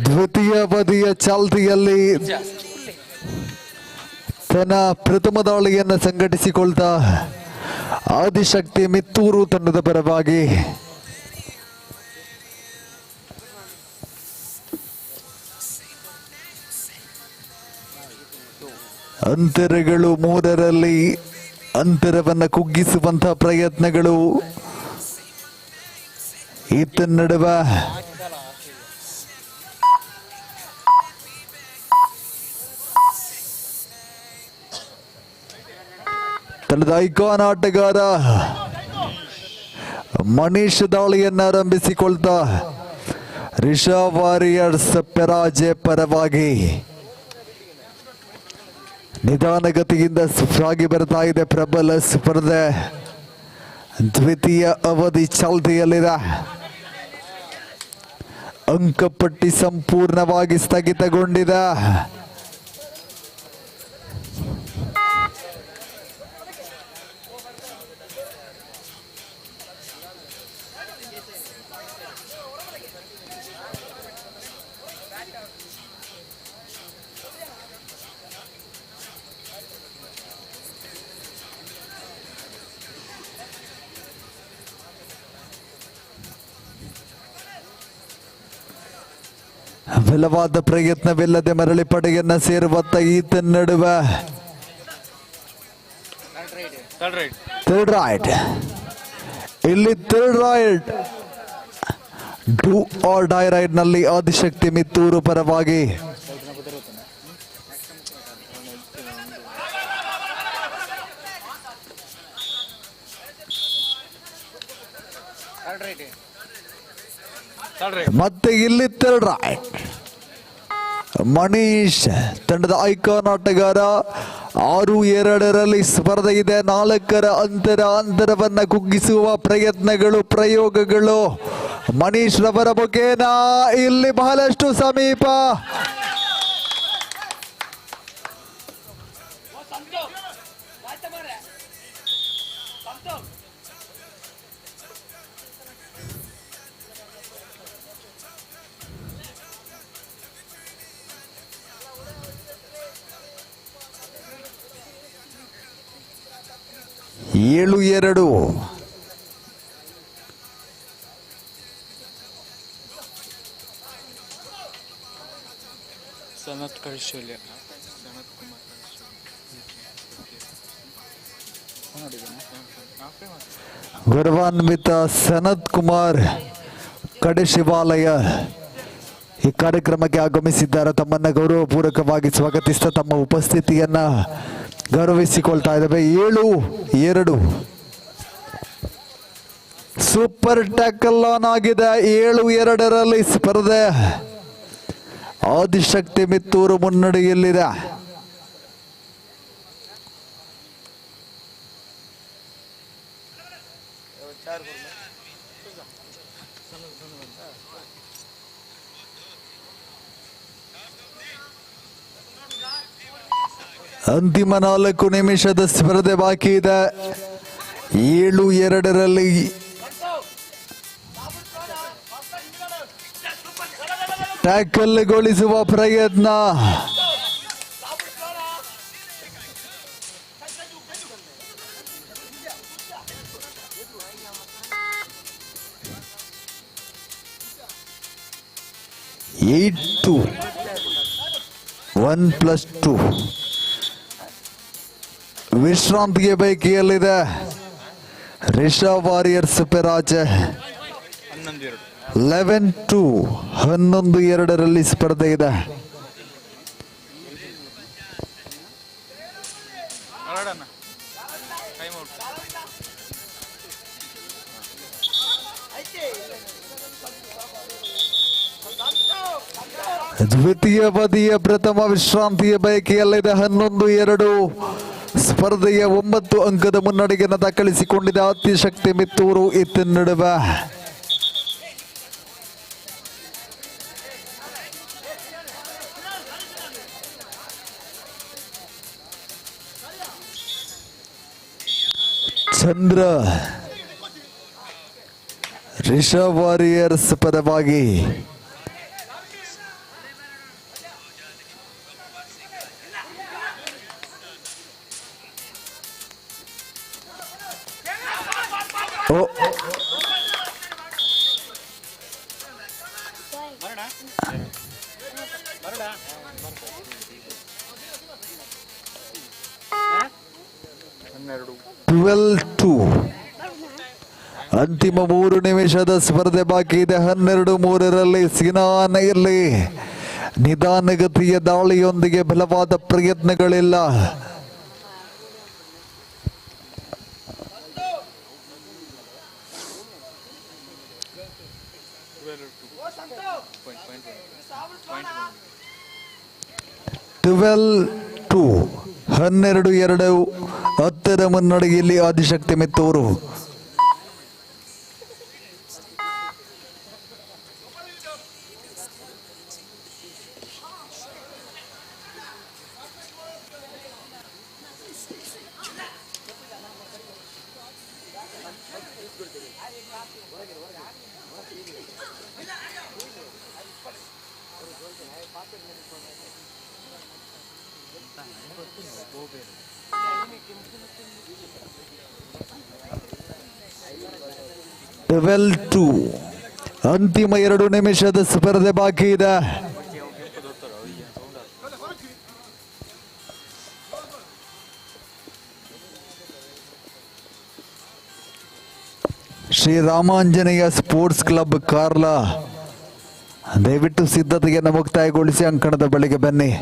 ದ್ವಿತೀಯ ಬದಿಯ ಚಾಲ್ತಿಯಲ್ಲಿ ತನ್ನ ಪ್ರಥಮ ದಾಳಿಯನ್ನು ಸಂಘಟಿಸಿಕೊಳ್ತಾ ಆದಿಶಕ್ತಿ ಮಿತ್ತೂರು ತಂಡದ ಪರವಾಗಿ ಅಂತರಗಳು 3ರಲ್ಲಿ ಅಂತರವನ್ನು ಕುಗ್ಗಿಸುವಂತಹ ಪ್ರಯತ್ನಗಳು ಈತ ನಡುವೆ ತಂಡದ ಐಕಾನ್ ಆಟಗಾರ ಮನೀಶ್ ದಾಳಿಯನ್ನು ಆರಂಭಿಸಿಕೊಳ್ತಾ ರಿಷಾ ವಾರಿಯರ್ಸ್ ಪರಾಜಯ ಪರವಾಗಿ ನಿಧಾನಗತಿಯಿಂದ ಸಾಗಿ ಬರ್ತಾ ಇದೆ ಪ್ರಬಲ ಸ್ಪರ್ಧೆ. ದ್ವಿತೀಯ ಅವಧಿ ಚಾಲ್ತಿಯಲ್ಲಿದೆ. ಅಂಕಪಟ್ಟಿ ಸಂಪೂರ್ಣವಾಗಿ ಸ್ಥಗಿತಗೊಂಡಿದೆ. ಬಲವಾದ ಪ್ರಯತ್ನವಿಲ್ಲದೆ ಮರಳಿ ಪಡೆಯನ್ನ ಸೇರುವತ್ತ ಈತ ನಡುವೆ ಥರ್ಡ್ ರೈಟ್. ಇಲ್ಲಿ third raid do or die raid ನಲ್ಲಿ ಆದಿಶಕ್ತಿ ಮಿತ್ತೂರು ಪರವಾಗಿ ಮತ್ತೆ ಇಲ್ಲಿ ಥರ್ಡ್ ರೈಟ್. ಮನೀಶ್ ತಂಡದ ಐಕಾನ್ ಆಟಗಾರ 6-2 ಸ್ಪರ್ಧೆ ಇದೆ. 4 ಅಂತರವನ್ನ ಕುಗ್ಗಿಸುವ ಪ್ರಯತ್ನಗಳು ಪ್ರಯೋಗಗಳು ಮನೀಶ್ ರವರ ಮುಖೇನ ಇಲ್ಲಿ ಬಹಳಷ್ಟು ಸಮೀಪ. ಏಳು 2 7-2 ಕಳಿಸೋಲ್ಲ ಗೌರವಾನ್ವಿತ ಸನತ್ ಕುಮಾರ್ ಕಡೆ ಶಿವಾಲಯ ಈ ಕಾರ್ಯಕ್ರಮಕ್ಕೆ ಆಗಮಿಸಿದ್ದಾರೆ. ತಮ್ಮನ್ನ ಗೌರವಪೂರ್ವಕವಾಗಿ ಸ್ವಾಗತಿಸ್ತಾ ತಮ್ಮ ಉಪಸ್ಥಿತಿಯನ್ನ ಗೌರವಿಸಿಕೊಳ್ತಾ ಇದ್ದಾವೆ. 7-2 ಸೂಪರ್ ಟ್ಯಾಕಲ್ ಆನ್ ಆಗಿದೆ. 7-2ರಲ್ಲಿ ಸ್ಪರ್ಧೆ. ಆದಿಶಕ್ತಿ ಮಿತ್ತೂರು ಮುನ್ನಡೆಯಲ್ಲಿದೆ. ಅಂತಿಮ 4 ನಿಮಿಷದ ಸ್ಪರ್ಧೆ ಬಾಕಿ ಇದೆ. 7-2ರಲ್ಲಿ ಟ್ಯಾಕಲ್ಗೊಳಿಸುವ ಪ್ರಯತ್ನ. (8-2) 1+2 ವಿಶ್ರಾಂತಿಗೆ ಬೈಕಿಯಲ್ಲಿದೆ ರಿಷಬ್ ವಾರಿಯರ್ಸ್ ಪೆರಾಜೆ. 11-2 11-2ರಲ್ಲಿ ಸ್ಪರ್ಧೆ ಇದೆ. ದ್ವಿತೀಯ ಬದಿಯ ಪ್ರಥಮ ವಿಶ್ರಾಂತಿಯ ಬೈಕಿಯಲ್ಲಿದೆ. 11-2 ಸ್ಪರ್ಧೆಯ 9 ಅಂಕದ ಮುನ್ನಡೆಯನ್ನು ದಾಖಲಿಸಿಕೊಂಡಿದೆ ಆದಿಶಕ್ತಿ ಮಿತ್ತೂರು. ಇತ್ತ ನಡುವೆ ಚಂದ್ರ ರಿಷಬ್ ವಾರಿಯರ್ಸ್ ಪರವಾಗಿ ಅಂತಿಮ 3 ನಿಮಿಷದ ಸ್ಪರ್ಧೆ ಬಾಕಿ ಇದೆ. 12-3ರಲ್ಲಿ ಸಿನಾನ್ ಇಲ್ಲಿ ನಿಧಾನಗತಿಯ ದಾಳಿಯೊಂದಿಗೆ ಬಲವಾದ ಪ್ರಯತ್ನಗಳಿಲ್ಲ. (12-2) 12-2 10ರ ಮುನ್ನಡೆಯಲ್ಲಿ ಆದಿಶಕ್ತಿ ಮಿತ್ತೂರು. ಅಂತಿಮ 2 ನಿಮಿಷದ ಸ್ಪರ್ಧೆ ಬಾಕಿ ಇದೆ. Shri Ramanjaneya sports club Carla ದಯವಿಟ್ಟು ಸಿದ್ಧತೆಯನ್ನು ಮುಕ್ತಾಯಗೊಳಿಸಿ ಅಂಕಣದ ಬಳಿಗೆ ಬನ್ನಿ.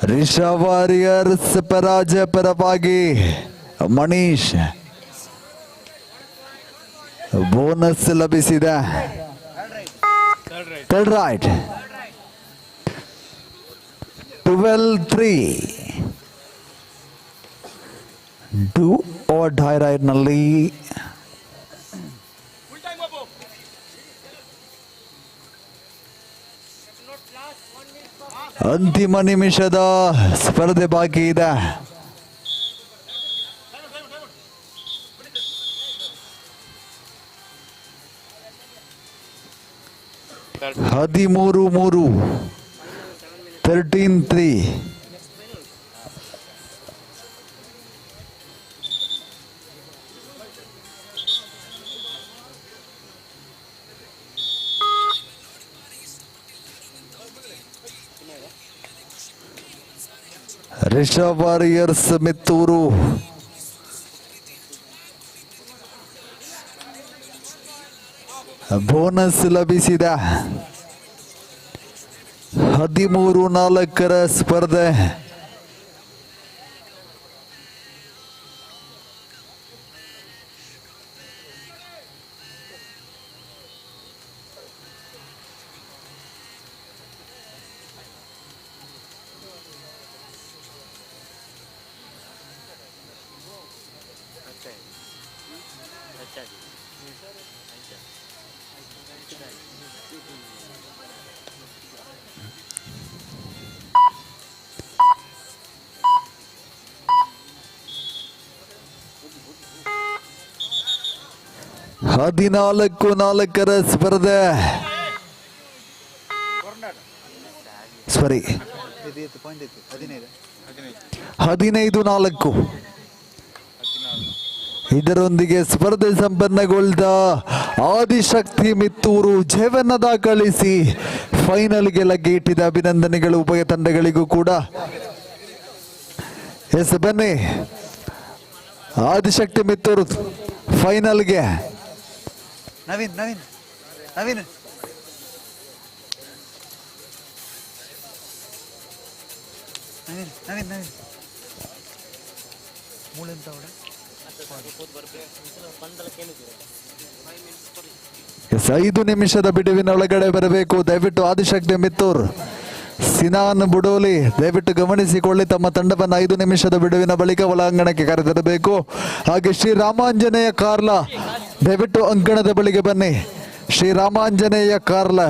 ರಿಷಬ್ ವಾರಿಯರ್ಸ್ ಪರಾಜಯ ಪರವಾಗಿ ಮನೀಶ್ ಬೋನಸ್ ಲಭಿಸಿದೆ. Third raid 12-3 do or die ರೈಡ್ನಲ್ಲಿ ಅಂತಿಮ ನಿಮಿಷದ ಸ್ಪರ್ಧೆ ಬಾಕಿ ಇದೆ. 13-3 13-3 12-3 ರಿಷಬ್ ವಾರಿಯರ್ಸ್ ಮಿತ್ತೂರು ಬೋನಸ್ ಲಭಿಸಿದ 13-4 ಸ್ಪರ್ಧೆ. ಹದಿನಾಲ್ಕು 4 ಸ್ಪರ್ಧೆ. ಸಾರಿ 15-4. ಇದರೊಂದಿಗೆ ಸ್ಪರ್ಧೆ ಸಂಪನ್ನಗೊಳ್ದ ಆದಿಶಕ್ತಿ ಮಿತ್ತೂರು ಜಯವನ್ನು ದಾಖಲಿಸಿ ಫೈನಲ್ಗೆ ಲಗ್ಗೆಯಿಟ್ಟಿದೆ. ಅಭಿನಂದನೆಗಳು ಉಭಯ ತಂಡಗಳಿಗೂ ಕೂಡ. ಎಸ್ ಬನ್ನಿ, ಆದಿಶಕ್ತಿ ಮಿತ್ತೂರು ಫೈನಲ್ಗೆ. ನವೀನ್ ನವೀನ್ ನವೀನ್ ನವೀನ್ ನವೀನ್ ನವೀನ್ ಮೂಳೆಂತ ಅವಡ 5 ನಿಮಿಷದ ಬಿಡುವಿನ ಒಳಗಡೆ ಬರಬೇಕು. ದಯವಿಟ್ಟು ಆದಿಶಕ್ತಿ ಮಿತ್ತೂರ್, ಸಿನಾನ್ ಬುಡೋಲಿ ದಯವಿಟ್ಟು ಗಮನಿಸಿಕೊಳ್ಳಿ. ತಮ್ಮ ತಂಡವನ್ನು 5 ನಿಮಿಷದ ಬಿಡುವಿನ ಬಳಿಕ ಒಳಾಂಗಣಕ್ಕೆ ಕರೆತರಬೇಕು. ಹಾಗೆ ಶ್ರೀರಾಮಾಂಜನೇಯ ಕಾರ್ಲ ದಯವಿಟ್ಟು ಅಂಕಣದ ಬಳಿಗೆ ಬನ್ನಿ. ಶ್ರೀರಾಮಾಂಜನೇಯ ಕಾರ್ಲ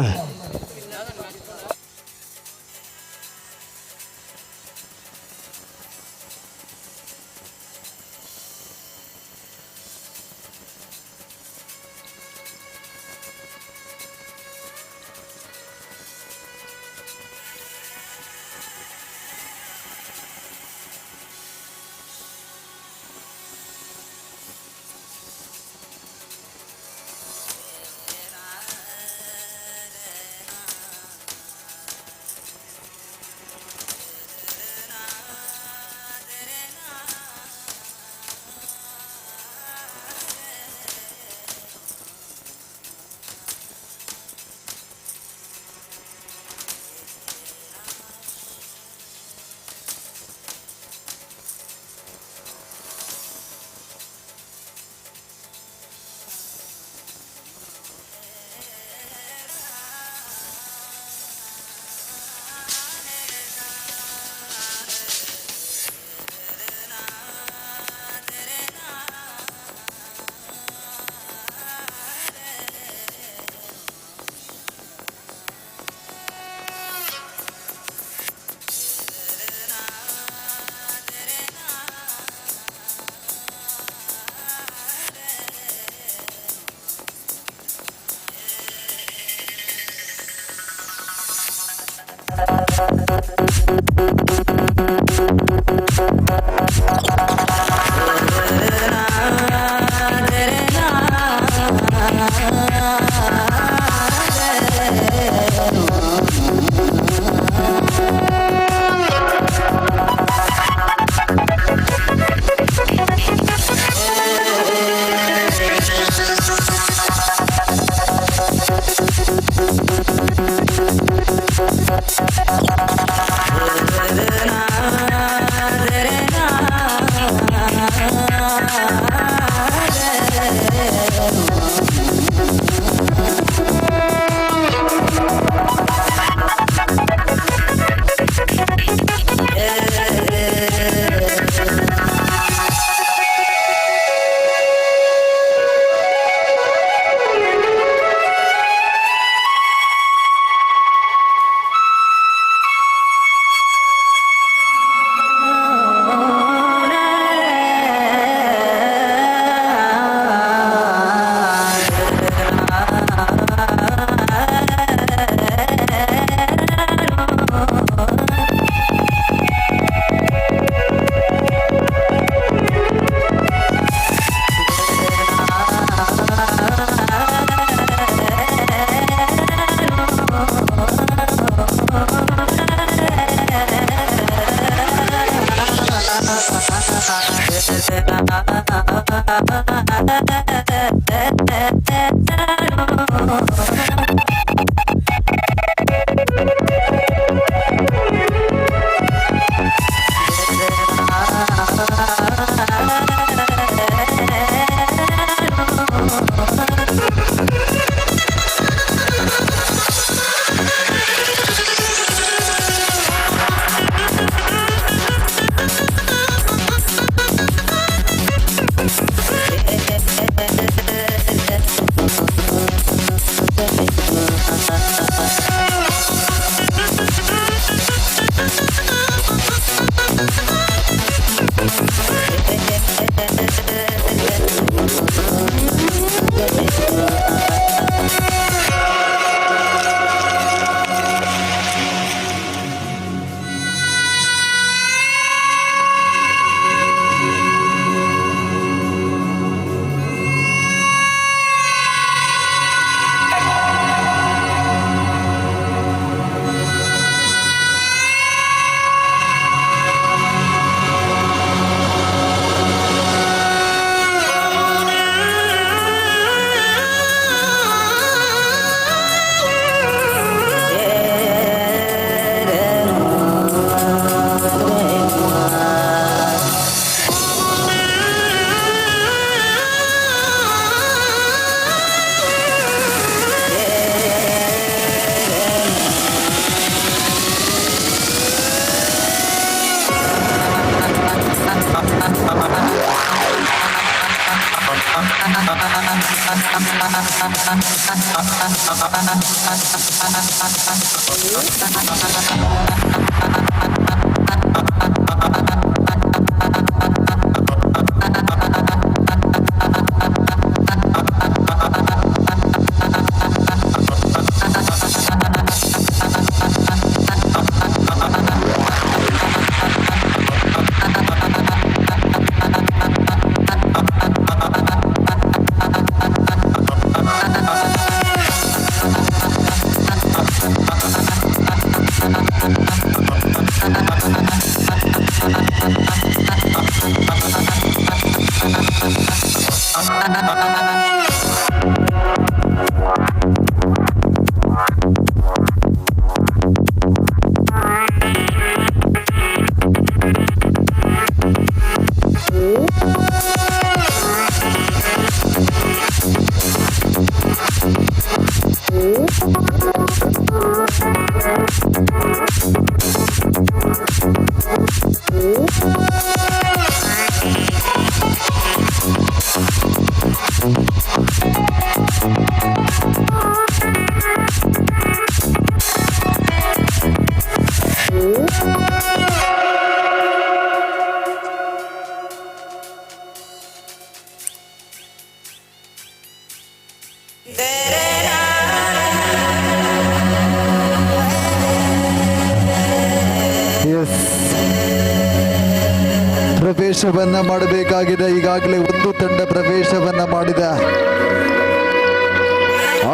ಪ್ರವೇಶವನ್ನ ಮಾಡಬೇಕಾಗಿದೆ. ಈಗಾಗಲೇ ಒಂದು ತಂಡ ಪ್ರವೇಶವನ್ನ ಮಾಡಿದೆ.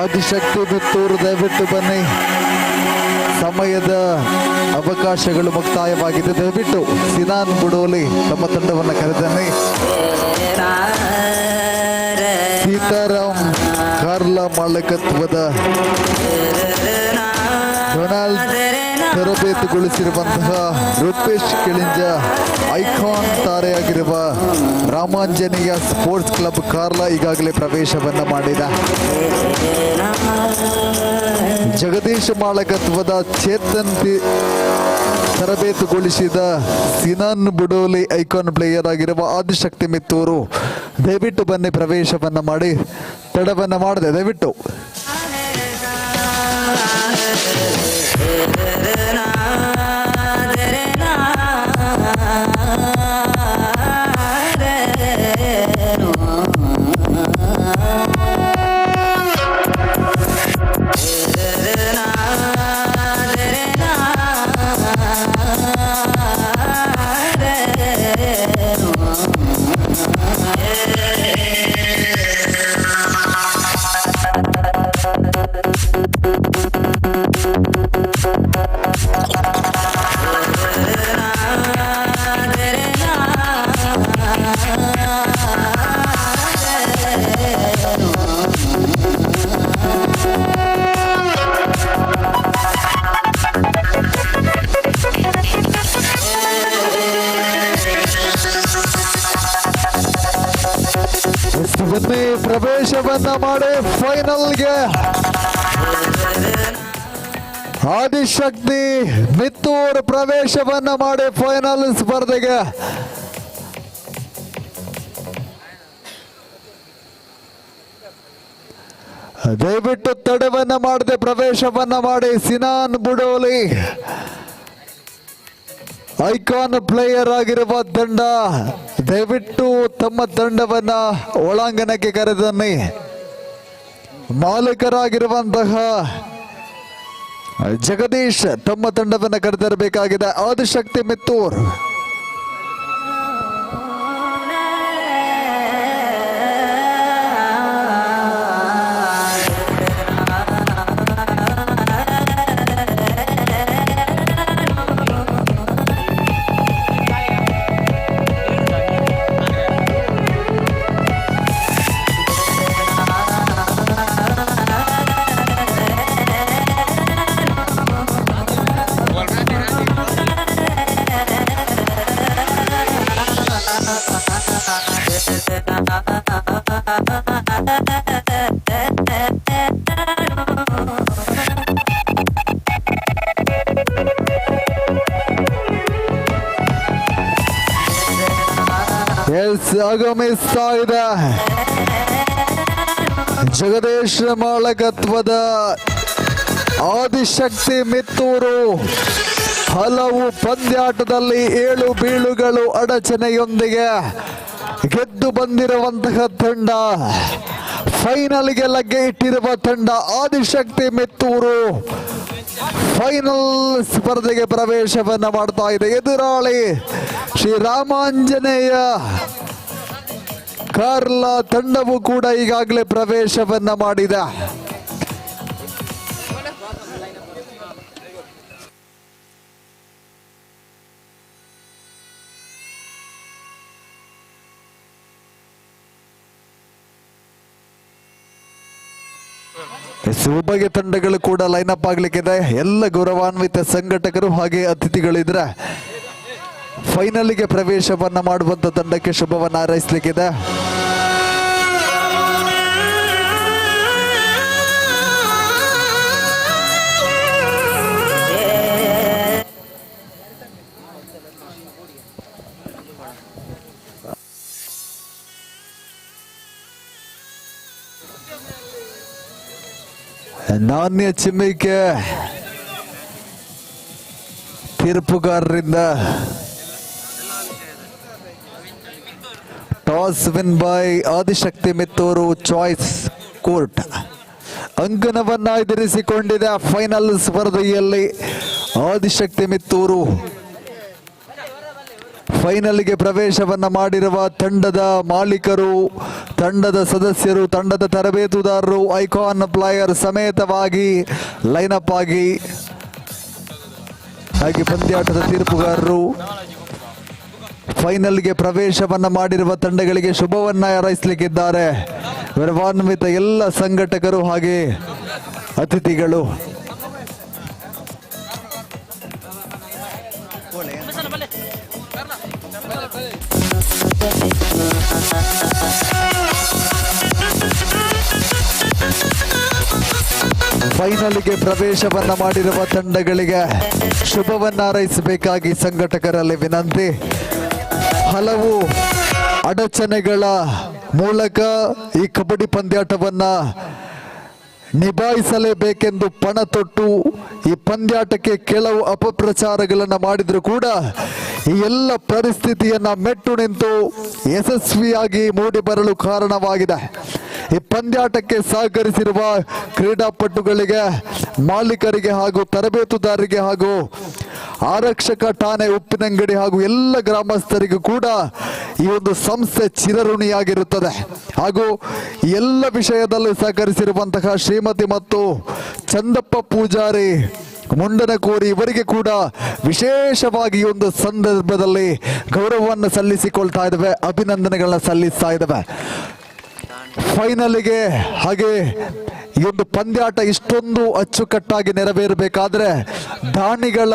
ಆದಿಶಕ್ತಿ ಮಿತ್ತೂರು ದಯವಿಟ್ಟು ಬನ್ನಿ. ಸಮಯದ ಅವಕಾಶಗಳು ಮುಕ್ತಾಯವಾಗಿದೆ. ದಯವಿಟ್ಟು ಸಿನಾನ್ ಬುಡೋಲಿ ತಮ್ಮ ತಂಡವನ್ನು ಕರೆದನ್ನಿ. ಸೀತಾರಾಮ್ ಕಾರ್ಲ ಮಾಲಕತ್ವದ ಡೊನಾಲ್ಡ್ ತರಬೇತುಗೊಳಿಸಿರುವಂತಹ ರೂಪೇಶ್ ಕೆಳಿಂಜ ಐಕಾನ್ ತಾರೆಯಾಗಿರುವ ರಾಮಾಂಜನೇಯ ಸ್ಪೋರ್ಟ್ಸ್ ಕ್ಲಬ್ ಕಾರ್ಲ ಈಗಾಗಲೇ ಪ್ರವೇಶವನ್ನ ಮಾಡಿದ. ಜಗದೀಶ್ ಮಾಲಕತ್ವದ ಚೇತನ್ ತರಬೇತುಗೊಳಿಸಿದ ಸಿನಾನ್ ಬುಡೋಲಿ ಐಕಾನ್ ಪ್ಲೇಯರ್ ಆಗಿರುವ ಆದಿಶಕ್ತಿ ಮಿತ್ತೂರು ದಯವಿಟ್ಟು ಬನ್ನಿ, ಪ್ರವೇಶವನ್ನ ಮಾಡಿ. ತಡವನ್ನ ಮಾಡದೆ ದಯವಿಟ್ಟು ಬನ್ನಿ, ಪ್ರವೇಶವನ್ನ ಮಾಡಿ ಫೈನಲ್ಗೆ. ಆದಿಶಕ್ತಿ ಮಿತ್ತೂರು ಪ್ರವೇಶವನ್ನ ಮಾಡಿ ಫೈನಲ್ ಸ್ಪರ್ಧೆಗೆ. ದಯವಿಟ್ಟು ತಡವನ್ನ ಮಾಡದೆ ಪ್ರವೇಶವನ್ನ ಮಾಡಿ. ಸಿನಾನ್ ಬುಡೋಲಿ ಐಕಾನ್ ಪ್ಲೇಯರ್ ಆಗಿರುವ ತಂಡ ದಯವಿಟ್ಟು ತಮ್ಮ ತಂಡವನ್ನ ಒಳಾಂಗಣಕ್ಕೆ ಕರೆದನ್ನಿ. ಮಾಲೀಕರಾಗಿರುವಂತಹ ಜಗದೀಶ್ ತಮ್ಮ ತಂಡವನ್ನು ಕರೆತರಬೇಕಾಗಿದೆ. ಆದಿಶಕ್ತಿ ಮಿತ್ತೂರ್ ಆಗಮಿಸ್ತಾ ಇದೆ. ಜಗದೀಶ್ ಮಾಳಗತ್ವದ ಆದಿಶಕ್ತಿ ಮಿತ್ತೂರು ಹಲವು ಪಂದ್ಯಾಟದಲ್ಲಿ ಏಳು ಬೀಳುಗಳು ಅಡಚಣೆಯೊಂದಿಗೆ ಗೆದ್ದು ಬಂದಿರುವಂತಹ ತಂಡ, ಫೈನಲ್ಗೆ ಲಗ್ಗೆ ಇಟ್ಟಿರುವ ತಂಡ ಆದಿಶಕ್ತಿ ಮಿತ್ತೂರು ಫೈನಲ್ ಸ್ಪರ್ಧೆಗೆ ಪ್ರವೇಶವನ್ನ ಮಾಡ್ತಾ ಇದೆ. ಎದುರಾಳಿ ಶ್ರೀರಾಮಾಂಜನೇಯ ಕಾರ್ಲಾ ತಂಡವು ಕೂಡ ಈಗಾಗಲೇ ಪ್ರವೇಶವನ್ನ ಮಾಡಿದೆ. ಉಭಯ ತಂಡಗಳು ಕೂಡ ಲೈನ್ ಅಪ್ ಆಗ್ಲಿಕ್ಕಿದೆ. ಎಲ್ಲ ಗೌರವಾನ್ವಿತ ಸಂಘಟಕರು ಹಾಗೆ ಅತಿಥಿಗಳಿದ್ರೆ ಫೈನಲ್ಗೆ ಪ್ರವೇಶವನ್ನ ಮಾಡುವಂತ ತಂಡಕ್ಕೆ ಶುಭವನ್ನ ಹಾರೈಸಲಿಕ್ಕಿದೆ. ನಾಣ್ಯ ಚಿಮ್ಮಿಕೆ ತೀರ್ಪುಗಾರರಿಂದ toss win by Adishakti Mitturu choice court. ಅಂಕಣವನ್ನ ಎದುರಿಸಿಕೊಂಡಿದೆ ಫೈನಲ್ ಸ್ಪರ್ಧೆಯಲ್ಲಿ ಆದಿಶಕ್ತಿ ಮಿತ್ತೂರು. ಫೈನಲ್ಗೆ ಪ್ರವೇಶವನ್ನ ಮಾಡಿರುವ ತಂಡದ ಮಾಲೀಕರು, ತಂಡದ ಸದಸ್ಯರು, ತಂಡದ ತರಬೇತುದಾರರು, ಐಕಾನ್ ಪ್ಲೇಯರ್ ಸಮೇತವಾಗಿ ಲೈನಪ್ ಆಗಿ ಹಾಗೆ ಪಂದ್ಯಾಟದ ತೀರ್ಪುಗಾರರು ಫೈನಲ್ಗೆ ಪ್ರವೇಶವನ್ನ ಮಾಡಿರುವ ತಂಡಗಳಿಗೆ ಶುಭವನ್ನ ಹಾರೈಸಲಿಕ್ಕಿದ್ದಾರೆ. ಗೌರವಾನ್ವಿತ ಎಲ್ಲ ಸಂಘಟಕರು ಹಾಗೆ ಅತಿಥಿಗಳು. ಫೈನಲ್ಗೆ ಪ್ರವೇಶವನ್ನ ಮಾಡಿರುವ ತಂಡಗಳಿಗೆ ಶುಭವನ್ನ ಹಾರೈಸಬೇಕಾಗಿ ಸಂಘಟಕರಲ್ಲಿ ವಿನಂತಿ. ಹಲವು ಅಡಚಣೆಗಳ ಮೂಲಕ ಈ ಕಬಡ್ಡಿ ಪಂದ್ಯಾಟವನ್ನ ನಿಭಾಯಿಸಲೇಬೇಕೆಂದು ಪಣ ತೊಟ್ಟು ಈ ಪಂದ್ಯಾಟಕ್ಕೆ ಕೆಲವು ಅಪಪ್ರಚಾರಗಳನ್ನು ಮಾಡಿದ್ರು ಕೂಡ ಈ ಎಲ್ಲ ಪರಿಸ್ಥಿತಿಯನ್ನ ಮೆಟ್ಟು ನಿಂತು ಯಶಸ್ವಿಯಾಗಿ ಮೂಡಿ ಬರಲು ಕಾರಣವಾಗಿದೆ. ಈ ಪಂದ್ಯಾಟಕ್ಕೆ ಸಹಕರಿಸಿರುವ ಕ್ರೀಡಾಪಟುಗಳಿಗೆ, ಮಾಲೀಕರಿಗೆ ಹಾಗೂ ತರಬೇತುದಾರರಿಗೆ ಹಾಗೂ ಆರಕ್ಷಕ ಠಾಣೆ ಉಪ್ಪಿನಂಗಡಿ ಹಾಗೂ ಎಲ್ಲ ಗ್ರಾಮಸ್ಥರಿಗೂ ಕೂಡ ಈ ಒಂದು ಸಂಸ್ಥೆ ಚಿರಋಣಿಯಾಗಿರುತ್ತದೆ. ಹಾಗೂ ಎಲ್ಲ ವಿಷಯದಲ್ಲೂ ಸಹಕರಿಸಿರುವಂತಹ ಶ್ರೀಮತಿ ಮತ್ತು ಚಂದಪ್ಪ ಪೂಜಾರಿ ಮುಂಡನಕೋರಿ ಇವರಿಗೆ ಕೂಡ ವಿಶೇಷವಾಗಿ ಈ ಒಂದು ಸಂದರ್ಭದಲ್ಲಿ ಗೌರವವನ್ನು ಸಲ್ಲಿಸಿಕೊಳ್ತಾ ಇದ್ದೇವೆ, ಅಭಿನಂದನೆಗಳನ್ನ ಸಲ್ಲಿಸ್ತಾ ಇದ್ದೇವೆ. ಫೈನಲ್ಗೆ ಹಾಗೆ ಈ ಒಂದು ಪಂದ್ಯಾಟ ಇಷ್ಟೊಂದು ಅಚ್ಚುಕಟ್ಟಾಗಿ ನೆರವೇರಬೇಕಾದ್ರೆ ದಾನಿಗಳ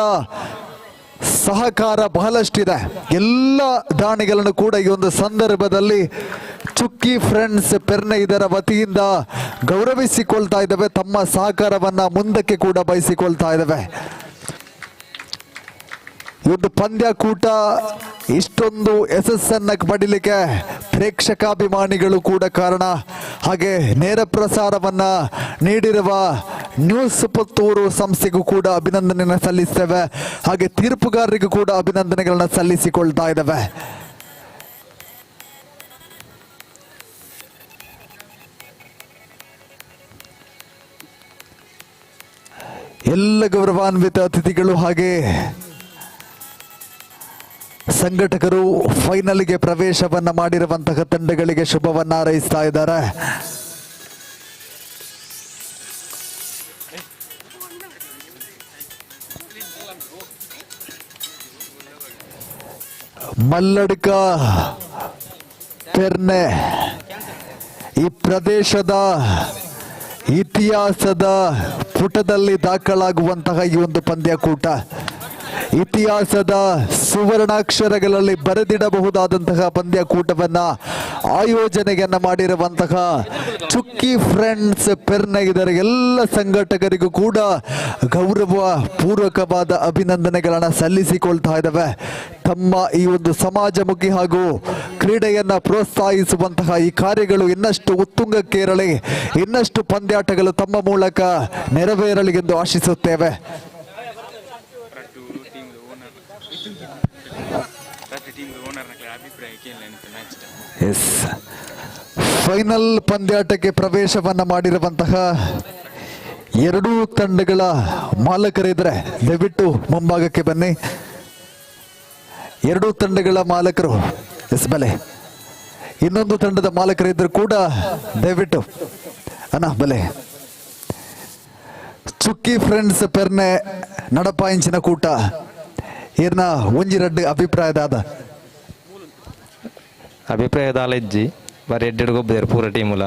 ಸಹಕಾರ ಬಹಳಷ್ಟಿದೆ. ಎಲ್ಲ ದಾನಿಗಳನ್ನು ಕೂಡ ಈ ಒಂದು ಸಂದರ್ಭದಲ್ಲಿ ಚುಕ್ಕಿ ಫ್ರೆಂಡ್ಸ್ ಪೆರ್ನೆ ಇದರ ವತಿಯಿಂದ ಗೌರವಿಸಿಕೊಳ್ತಾ ಇದ್ದೇವೆ. ತಮ್ಮ ಸಹಕಾರವನ್ನ ಮುಂದಕ್ಕೆ ಕೂಡ ಬಯಸಿಕೊಳ್ತಾ ಇದ್ದೇವೆ. ಈ ಒಂದು ಪಂದ್ಯಕೂಟ ಇಷ್ಟೊಂದು ಯಶಸ್ಸನ್ನ ಪಡಿಲಿಕ್ಕೆ ಪ್ರೇಕ್ಷಕಾಭಿಮಾನಿಗಳು ಕೂಡ ಕಾರಣ. ಹಾಗೆ ನೇರ ಪ್ರಸಾರವನ್ನ ನೀಡಿರುವ ನ್ಯೂಸ್ ಪುತ್ತೂರು ಸಂಸ್ಥೆಗೂ ಕೂಡ ಅಭಿನಂದನೆಯನ್ನು ಸಲ್ಲಿಸ್ತೇವೆ. ಹಾಗೆ ತೀರ್ಪುಗಾರರಿಗೂ ಕೂಡ ಅಭಿನಂದನೆಗಳನ್ನ ಸಲ್ಲಿಸಿಕೊಳ್ತಾ ಇದ್ದೇವೆ. ಎಲ್ಲ ಗೌರವಾನ್ವಿತ ಅತಿಥಿಗಳು ಹಾಗೆ ಸಂಘಟಕರು ಫೈನಲ್ಗೆ ಪ್ರವೇಶವನ್ನ ಮಾಡಿರುವಂತಹ ತಂಡಗಳಿಗೆ ಶುಭವನ್ನ ಹಾರೈಸ್ತಾ ಇದ್ದಾರೆ. ಮಲ್ಲಡ್ಕ ಪೆರ್ನೆ ಈ ಪ್ರದೇಶದ ಇತಿಹಾಸದ ಪುಟದಲ್ಲಿ ದಾಖಲಾಗುವಂತಹ ಈ ಒಂದು ಪಂದ್ಯಕೂಟ, ಇತಿಹಾಸದ ಸುವರ್ಣಾಕ್ಷರಗಳಲ್ಲಿ ಬರೆದಿಡಬಹುದಾದಂತಹ ಪಂದ್ಯಕೂಟವನ್ನ ಆಯೋಜನೆಯನ್ನ ಮಾಡಿರುವಂತಹ ಚುಕ್ಕಿ ಫ್ರೆಂಡ್ಸ್ ಪೆರ್ನೆ ಇದರ ಎಲ್ಲ ಸಂಘಟಕರಿಗೂ ಕೂಡ ಗೌರವ ಪೂರ್ವಕವಾದ ಅಭಿನಂದನೆಗಳನ್ನ ಸಲ್ಲಿಸಿಕೊಳ್ತಾ ಇದ್ದಾವೆ. ತಮ್ಮ ಈ ಒಂದು ಸಮಾಜಮುಖಿ ಹಾಗೂ ಕ್ರೀಡೆಯನ್ನ ಪ್ರೋತ್ಸಾಹಿಸುವಂತಹ ಈ ಕಾರ್ಯಗಳು ಇನ್ನಷ್ಟು ಉತ್ತುಂಗಕ್ಕೇರಲಿ, ಇನ್ನಷ್ಟು ಪಂದ್ಯಾಟಗಳು ತಮ್ಮ ಮೂಲಕ ನೆರವೇರಲಿ ಎಂದು ಆಶಿಸುತ್ತೇವೆ. ಎಸ್, ಫೈನಲ್ ಪಂದ್ಯಾಟಕ್ಕೆ ಪ್ರವೇಶವನ್ನ ಮಾಡಿರುವಂತಹ ಎರಡೂ ತಂಡಗಳ ಮಾಲಕರಿದ್ರೆ ದಯವಿಟ್ಟು ಮುಂಭಾಗಕ್ಕೆ ಬನ್ನಿ. ಎರಡೂ ತಂಡಗಳ ಮಾಲಕರು ಎಸ್ ಬಲೆ, ಇನ್ನೊಂದು ತಂಡದ ಮಾಲಕರಿದ್ರು ಕೂಡ ದಯವಿಟ್ಟು ಅಣ್ಣ ಬಲೆ. ಚುಕ್ಕಿ ಫ್ರೆಂಡ್ಸ್ ಪೆರ್ನೆ ನಡಪಾಯಿಂಚಿನ ಕೂಟ ಇರ್ನ ಒಂಜಿರಡ್ಡು ಅಭಿಪ್ರಾಯದ ಆಲಜ್ಜಿ ಬಾರಿ ಎಡ್ಡೆಡ್ ಗೊಬ್ಬರ ಪೂರ ಟೀಮುಲ.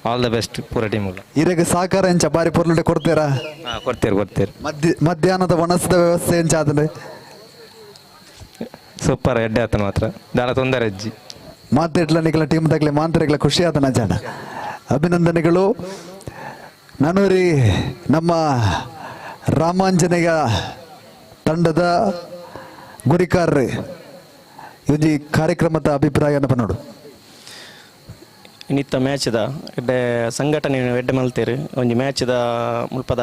ಆಲ್ ದ ಬೆಸ್ಟ್ ಪೂರ ಟೀಮುಲ. ಇರಗೆ ಸಹಕಾರ ಎಂಚ ಬಾರಿ ಪೊರ್ಲುಡೆ ಕೊಡ್ತೀರಾ? ಕೊಡ್ತೀರಿ. ಮಧ್ಯಾಹ್ನದ ವನಸದ ವ್ಯವಸ್ಥೆ ಎಂಚ ಆದ್ರೆ ಸೂಪರ್ ಎಡ್ಡೆ ಆತನ ಮಾತ್ರ ದಾನ ತೊಂದರೆ ಅಜ್ಜಿ ಮಾತೆಡ್ಲ ನಿಗಲ ಟೀಮ್ ತಗಲಿ ಮಾಂತರಿಗಳ ಖುಷಿ ಆತನ ಜಾಣ. ಅಭಿನಂದನೆಗಳು. ನಾನೂರಿ ನಮ್ಮ ರಾಮಾಂಜನೇಯ ತಂಡದ ಗುರಿಕಾರ್ರಿ ಈ ಕಾರ್ಯಕ್ರಮದ ಅಭಿಪ್ರಾಯ ನೋಡು. ಇನ್ನಿತ್ತ ಮ್ಯಾಚ್ದ ಎಡ್ಡೆ ಸಂಘಟನೆ ಎಡ್ಡೆ ಮಲ್ತೇರು ಒಂಜಿ ಮ್ಯಾಚ್ದ ಮುಲ್ಪದ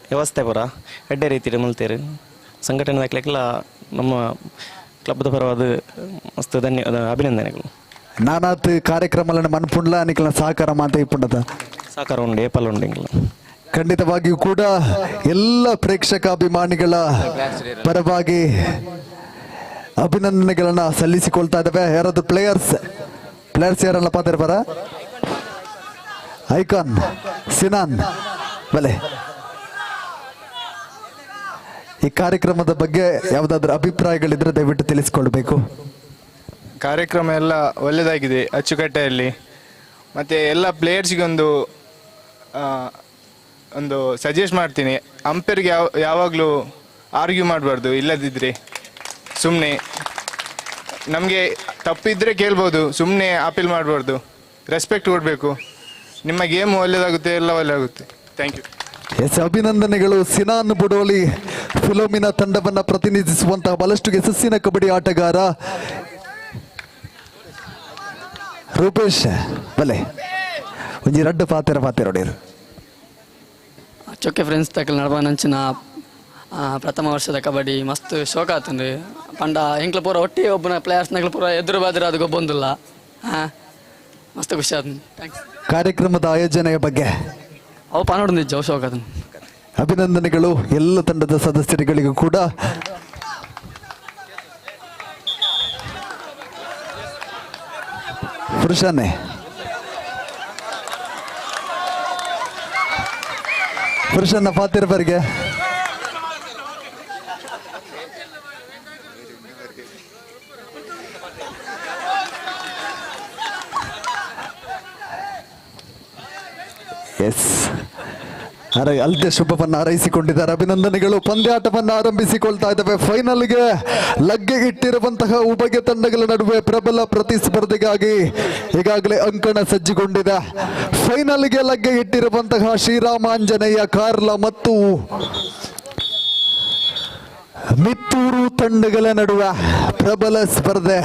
ವ್ಯವಸ್ಥೆ ಪೂರ ಎಡ್ಡೆ ರೀತಿಯಲ್ಲಿ ಮಲ್ತೇರು. ಸಂಘಟನೆ ದಾಖಲೆಲ್ಲ ನಮ್ಮ ಕ್ಲಬ್ದ ಪರವಾದ ಮಸ್ತ್ ಅಭಿನಂದನೆಗಳು. ನಾನಾತ್ ಕಾರ್ಯಕ್ರಮಗಳನ್ನು ಮನ್ಪುಂಡ್ಲ ನಿಖಲ ಸಹಕಾರ ಮಾತ ಇಪ್ಪುಂಡದ ಸಹಕಾರ ಉಂಡು ಏಪಲ್ ಉಂಡು. ಖಂಡಿತವಾಗಿಯೂ ಕೂಡ ಎಲ್ಲ ಪ್ರೇಕ್ಷಕ ಅಭಿಮಾನಿಗಳ ಪರವಾಗಿ ಅಭಿನಂದನೆಗಳನ್ನ ಸಲ್ಲಿಸಿಕೊಳ್ತಾ ಇದ್ದಾವೆ. ಯಾರಾದ್ರು ಪ್ಲೇಯರ್ಸ್ ಯಾರನ್ನ ಪಾತ್ರ ಬರ ಐಕಾನ್ ಸಿನಾನ್ ಬಲೆ. ಈ ಕಾರ್ಯಕ್ರಮದ ಬಗ್ಗೆ ಯಾವುದಾದ್ರೂ ಅಭಿಪ್ರಾಯಗಳಿದ್ರೆ ದಯವಿಟ್ಟು ತಿಳಿಸ್ಕೊಳ್ಬೇಕು. ಕಾರ್ಯಕ್ರಮ ಎಲ್ಲ ಒಳ್ಳೆಯದಾಗಿದೆ ಅಚ್ಚುಕಟ್ಟೆಯಲ್ಲಿ. ಮತ್ತು ಎಲ್ಲ ಪ್ಲೇಯರ್ಸ್ಗೆ ಒಂದು ಸಜೆಸ್ಟ್ ಮಾಡ್ತೀನಿ, ಅಂಪೈರ್ಗೆ ಯಾವಾಗಲೂ ಆರ್ಗ್ಯೂ ಮಾಡಬಾರ್ದು. ಇಲ್ಲದಿದ್ದರೆ ಸುಮ್ಮನೆ ನಮಗೆ ತಪ್ಪಿದ್ರೆ ಕೇಳ್ಬೋದು, ಸುಮ್ಮನೆ ಅಪೀಲ್ ಮಾಡಬಾರ್ದು. ರೆಸ್ಪೆಕ್ಟ್ ಕೊಡಬೇಕು. ನಿಮ್ಮ ಗೇಮ್ ಒಳ್ಳೆಯದಾಗುತ್ತೆ, ಎಲ್ಲ ಒಳ್ಳೆಯದಾಗುತ್ತೆ. Thank you. ಎಸ್, ಅಭಿನಂದನೆಗಳು. ಸಿನಾನ್ ಬುಡೋಲಿ ಫಿಲೋಮಿನ ತಂಡವನ್ನು ಪ್ರತಿನಿಧಿಸುವಂತಹ ಬಹಳಷ್ಟು ಯಶಸ್ಸಿನ ಕಬಡ್ಡಿ ಆಟಗಾರ ರೂಪೇಶ್ ಬಲೆ ಒಂಜಿ ರಡ್ಡು ಪಾತೆರೊಡೆಯರು. ಚೊಕ್ಕೆ ಫ್ರೆಂಡ್ಸ್ ತಕಲ್ ನಡಬಾನಂಚಿನ ಪ್ರಥಮ ವರ್ಷದ ಕಬಡ್ಡಿ ಮಸ್ತ್ ಶೋಕ ಆತಂದು ಪಂಡ ಎಂಕ್ಲ ಪೂರ ಒಟ್ಟಿಗೆ ಒಬ್ಬನ ಪ್ಲೇಯರ್ಸ್ನಕ್ಲ ಪೂರ ಎದುರು ಬಾದ್ರೆ ಅದು ಗೊಬ್ಬೊಂದಿಲ್ಲ. ಮಸ್ತ್ ಖುಷಿ ಆತಂದು. ಥ್ಯಾಂಕ್ಸ್. ಕಾರ್ಯಕ್ರಮದ ಆಯೋಜನೆಯ ಬಗ್ಗೆ ಅವು ಪಾನೋಡಿದ್ದ ಶೋಕ ಆತಂದು. ಅಭಿನಂದನೆಗಳು ಎಲ್ಲ ತಂಡದ ಸದಸ್ಯರುಗಳಿಗೂ ಕೂಡ. ಪುರುಷನೇ ಪುರುಷನ ಪಾತಿರವರಿಗೆ ಎಸ್ ಅಲ್ದೆ ಶುಭವನ್ನು ಹಾರೈಸಿಕೊಂಡಿದ್ದಾರೆ. ಅಭಿನಂದನೆಗಳು. ಪಂದ್ಯಾಟವನ್ನು ಆರಂಭಿಸಿಕೊಳ್ತಾ ಇದ್ದಾವೆ. ಫೈನಲ್ಗೆ ಲಗ್ಗೆ ಇಟ್ಟಿರುವಂತಹ ಉಭಯ ತಂಡಗಳ ನಡುವೆ ಪ್ರಬಲ ಪ್ರತಿಸ್ಪರ್ಧೆಗಾಗಿ ಈಗಾಗಲೇ ಅಂಕಣ ಸಜ್ಜುಗೊಂಡಿದೆ. ಫೈನಲ್ಗೆ ಲಗ್ಗೆ ಇಟ್ಟಿರುವಂತಹ ಶ್ರೀರಾಮಾಂಜನೇಯ ಕಾರ್ಲ ಮತ್ತು ಮಿತ್ತೂರು ತಂಡಗಳ ನಡುವೆ ಪ್ರಬಲ ಸ್ಪರ್ಧೆ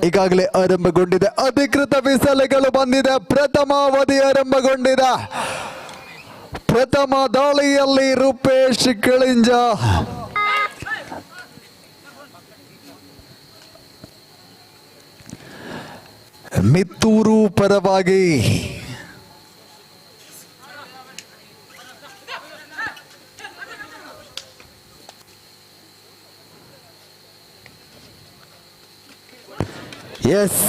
ಈಗಾಗಲೇ ಆರಂಭಗೊಂಡಿದೆ. ಅಧಿಕೃತ ವಿಸಲೆಗಳು ಬಂದಿದೆ. ಪ್ರಥಮ ಅವಧಿ ಆರಂಭಗೊಂಡಿದೆ. ಪ್ರಥಮ ದಾಳಿಯಲ್ಲಿ ರೂಪೇಶ್ ಕಳಿಂಜ ಮಿತ್ತೂರು ಪರವಾಗಿ ಎಸ್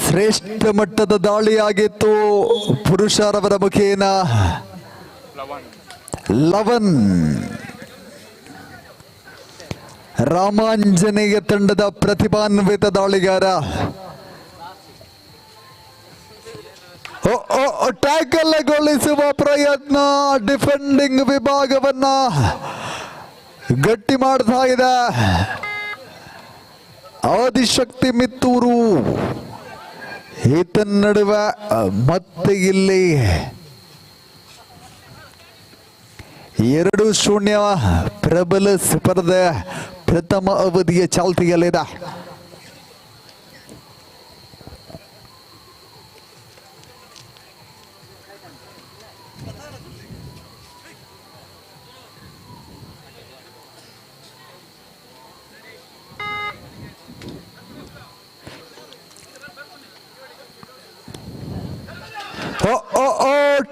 ಶ್ರೇಷ್ಠ ಮಟ್ಟದ ದಾಳಿಯಾಗಿತ್ತು. ಪುರುಷರವರ ಮುಖೇನ ಲವನ್ ರಾಮಾಂಜನೇಯ ತಂಡದ ಪ್ರತಿಭಾನ್ವಿತ ದಾಳಿಗಾರ ಟ್ಯಾಕಲ್ಗೊಳಿಸುವ ಪ್ರಯತ್ನ. ಡಿಫೆಂಡಿಂಗ್ ವಿಭಾಗವನ್ನ ಗಟ್ಟಿ ಮಾಡ್ತಾ ಇದೆ ಆದಿಶಕ್ತಿ ಮಿತ್ತೂರು. ಈತನ ನಡುವೆ ಮತ್ತೆ ಇಲ್ಲಿ 2-0 ಪ್ರಬಲ ಸ್ಪರ್ಧೆ ಪ್ರಥಮ ಅವಧಿಯ ಚಾಲ್ತಿಯಲ್ಲಿದೆ.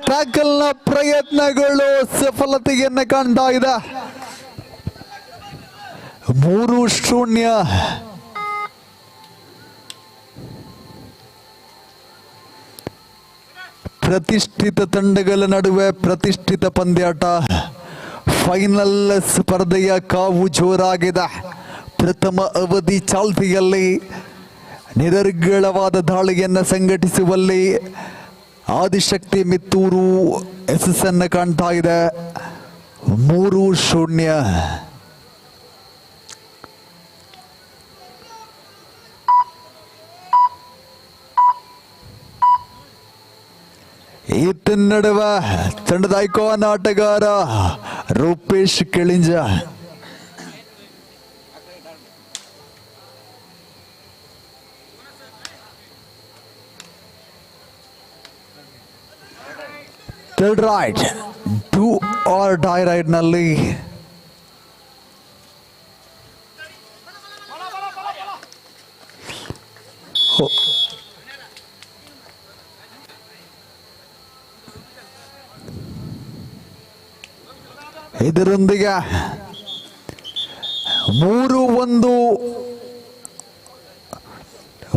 ಟ್ಯಾಕಲ್ ನ ಪ್ರಯತ್ನಗಳು ಸಫಲತೆಯನ್ನು ಕಾಣ್ತಾ ಇದೆ. 3-0. ಪ್ರತಿಷ್ಠಿತ ತಂಡಗಳ ನಡುವೆ ಪ್ರತಿಷ್ಠಿತ ಪಂದ್ಯಾಟ. ಫೈನಲ್ ಸ್ಪರ್ಧೆಯ ಕಾವು ಜೋರಾಗಿದೆ. ಪ್ರಥಮ ಅವಧಿ ಚಾಲ್ತಿಯಲ್ಲಿ ನಿರರ್ಗಳವಾದ ದಾಳಿಯನ್ನು ಸಂಘಟಿಸುವಲ್ಲಿ ಆದಿಶಕ್ತಿ ಮಿತ್ತೂರು ಯಶಸ್ಸನ್ನು ಕಾಣ್ತಾ ಇದೆ. 3-0. ಈತ ನಡುವೆ ತಂಡದ ಐಕಾನ್ ಆಟಗಾರ Rupesh Kelinja. Third raid, do or die raid ನಲ್ಲಿ ಇದರೊಂದಿಗೆ 3-1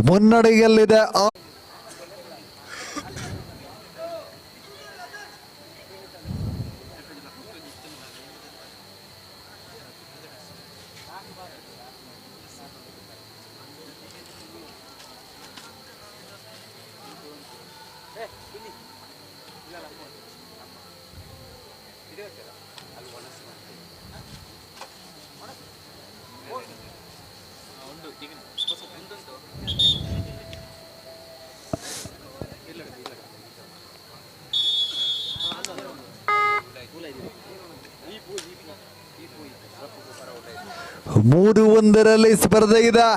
ಮುನ್ನಡೆಯಲ್ಲಿದೆ. ಮೂರು ಒಂದರಲ್ಲಿ ಸ್ಪರ್ಧೆ ಇದೆ.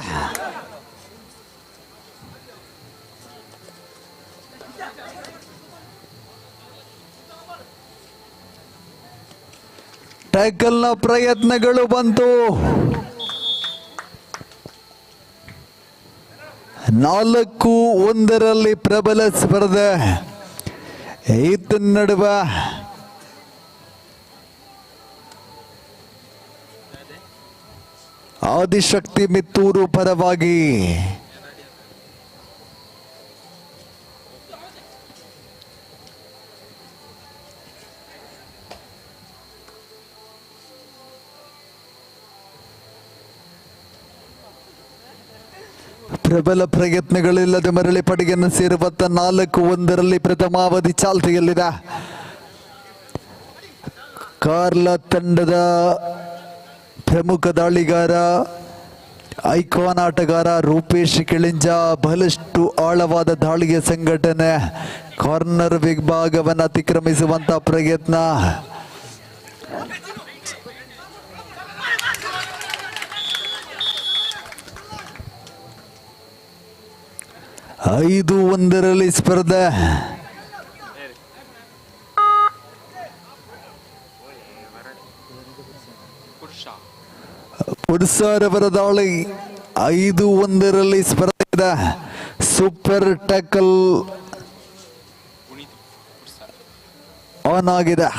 ಟ್ಯಾಕಲ್ನ ಪ್ರಯತ್ನಗಳು ಬಂತು. 4-1 ಪ್ರಬಲ ಸ್ಪರ್ಧೆ. ಈತ ನಡುವೆ ಆದಿಶಕ್ತಿ ಮಿತ್ತೂರು ಪರವಾಗಿ ಪ್ರಬಲ ಪ್ರಯತ್ನಗಳಿಲ್ಲದೆ ಮರಳಿ ಪಡೆಯನ್ನು ಸೇರುವತ್ತ 4-1 ಪ್ರಥಮಾವಧಿ ಚಾಲ್ತಿಯಲ್ಲಿದೆ. ಕಾರ್ಲ ತಂಡದ ಪ್ರಮುಖ ದಾಳಿಗಾರ ಐಕಾನ್ ಆಟಗಾರ ರೂಪೇಶ್ ಕೆಳಿಂಜ ಬಹಳಷ್ಟು ಆಳವಾದ ದಾಳಿಯ ಸಂಘಟನೆ, ಕಾರ್ನರ್ ವಿಭಾಗವನ್ನು ಅತಿಕ್ರಮಿಸುವಂತ ಪ್ರಯತ್ನ. ಐದು ಒಂದರಲ್ಲಿ ಸ್ಪರ್ಧೆ. ಪುಡ್ಸಾರವರ ದಾಳಿ 5-1 ಸ್ಪರ್ಧೆ ಇದೆ. ಸೂಪರ್ ಟ್ಯಾಕಲ್ ಆನ್ ಆಗಿದೆ.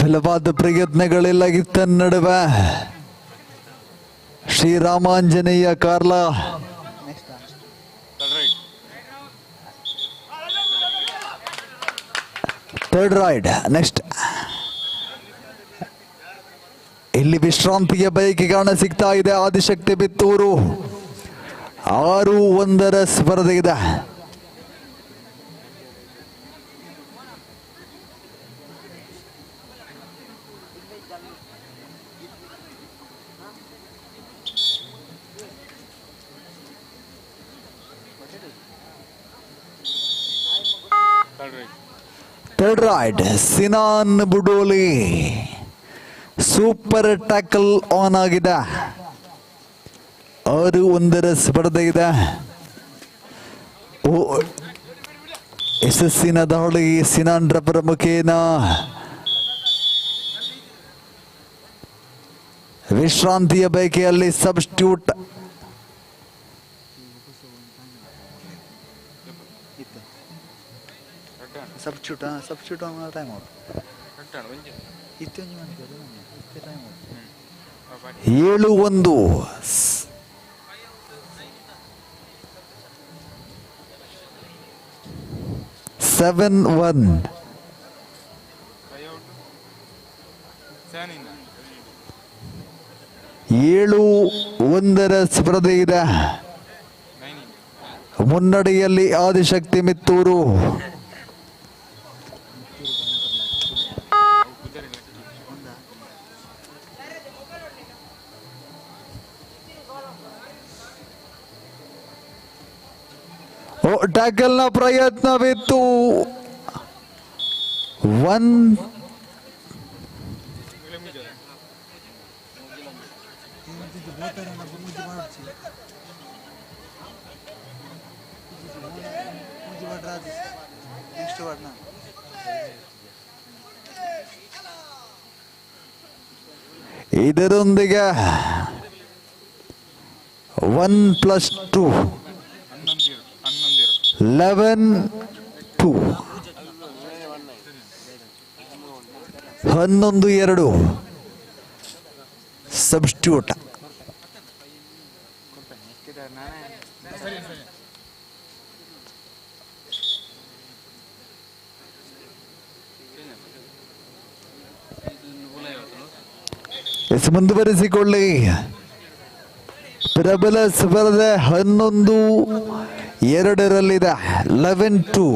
ಬಲವಾದ ಪ್ರಯತ್ನಗಳೆಲ್ಲ ಇತ್ತ ನಡುವೆ Sri Ramanjaneya Karla third ride. Next ಇಲ್ಲಿ ವಿಶ್ರಾಂತಿಯ ಬಯಕೆ ಕಾಣ ಸಿಗ್ತಾ ಇದೆ. ಆದಿಶಕ್ತಿ ಮಿತ್ತೂರು 6-1 ಸ್ಪರ್ಧೆ ಇದೆ. Third raid Sinan Budoli super tackle on ಆಗಿದೆ. 6-1 ಸ್ಪರ್ಧೆ ಇದೆ. ಯಶಸ್ಸಿನ ದಾಳಿ ಸಿನಾನ್ ರವರ ಮುಖೇನ. ವಿಶ್ರಾಂತಿಯ ಬಯಕೆಯಲ್ಲಿ ಸಬ್ಸ್ಟಿಟ್ಯೂಟ್ ಸಬ್ಸ್ಟಿಟ್ಯೂಟ್ ಟೈಮ್ 7-1 7-1 7-1 ಸ್ಪರ್ಧೆ ಇದೆ. ಮುನ್ನಡೆಯಲ್ಲಿ ಆದಿಶಕ್ತಿ ಮಿತ್ತೂರು. ಟ್ಯಾಕಲ್ನ ಪ್ರಯತ್ನವಿತ್ತು. 1 ಇದರೊಂದಿಗೆ 1+2 11-2 11-2 ಸಬ್ಸ್ಟಿಟ್ಯೂಟ್. ಮುಂದುವರಿಸಿಕೊಳ್ಳಿ. ಪ್ರಬಲ ಸ್ಪರ್ಧೆ 11-2 11-2.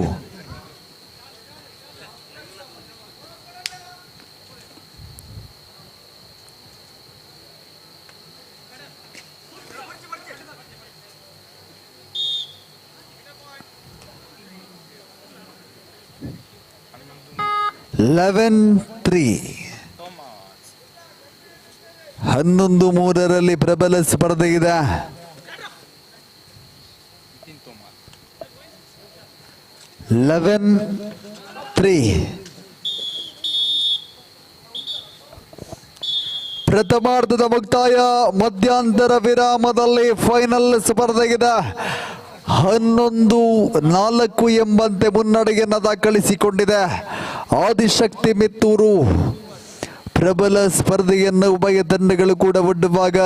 ಹನ್ನೊಂದು 3 ಪ್ರಬಲ ಸ್ಪರ್ಧೆ ಇದೆ. ಪ್ರಥಮಾರ್ಧದ ಮುಕ್ತಾಯ. ಮಧ್ಯಂತರ ವಿರಾಮದಲ್ಲಿ ಫೈನಲ್ ಸ್ಪರ್ಧೆ ಇದೆ. 11-4 ಎಂಬಂತೆ ಮುನ್ನಡೆಯನ್ನು ದಾಖಲಿಸಿಕೊಂಡಿದೆ ಆದಿಶಕ್ತಿ ಮಿತ್ತೂರು. ಪ್ರಬಲ ಸ್ಪರ್ಧೆಯನ್ನು ಉಭಯ ತಂಡಗಳು ಕೂಡ ಒಡ್ಡುವಾಗ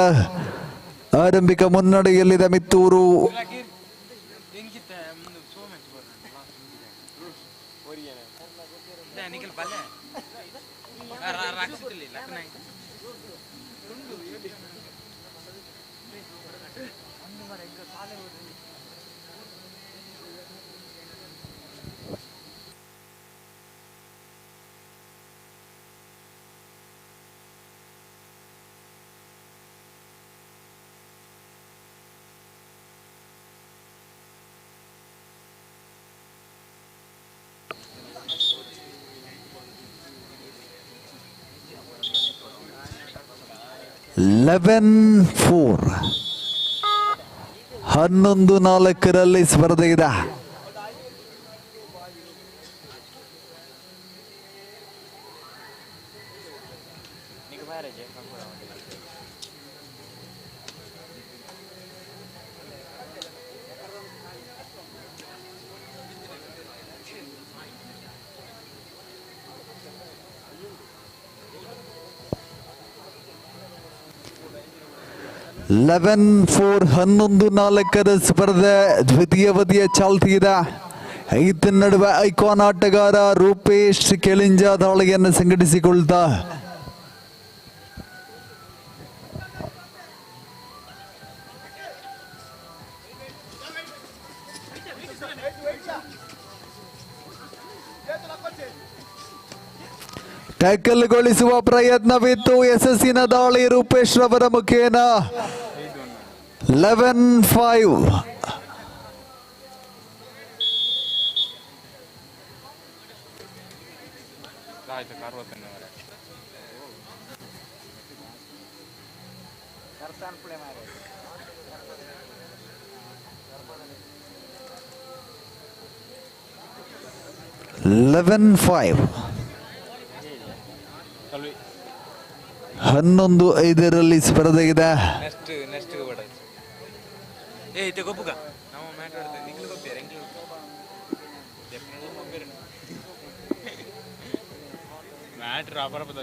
ಆರಂಭಿಕ ಮುನ್ನಡೆಯಲ್ಲಿದೆ ಮಿತ್ತೂರು. (11-4) 11-4 ಸ್ಪರ್ಧೆ ಇದೆ. (11-4) ಸ್ಪರ್ಧೆ ದ್ವಿತೀಯವಧಿಯ ಚಾಲ್ತಿ ಇದೆ. ಈತ ನಡುವೆ ಐಕಾನ್ ಆಟಗಾರ ರೂಪೇಶ್ ಕೆಳಿಂಜ ದಾಳಿಯನ್ನು ಸಂಘಟಿಸಿಕೊಳ್ತಾ ಟ್ಯಾಕಲ್ಗೊಳಿಸುವ ಪ್ರಯತ್ನವಿತ್ತು. ಯಶಸ್ಸಿನ ದಾಳಿ ರೂಪೇಶ್ ರವರ ಮುಖೇನ. 11-5. ಆಯ್ತು 60 11-5 11-5 ಸ್ಪರ್ಧೆಗಿದೆ. ನೆಕ್ಸ್ಟ್ ಬೇಡ ಏ ಇತೆ ಗೊಬ್ಬುಗ ನಾವು ಮಾತಾಡ್ತೇವೆ ನಿಂಗಳು ಗೊಬ್ಬೇರೆ ಎಂಗ್ಳು ಮ್ಯಾಟ್ರ್ ಅಪರಪದ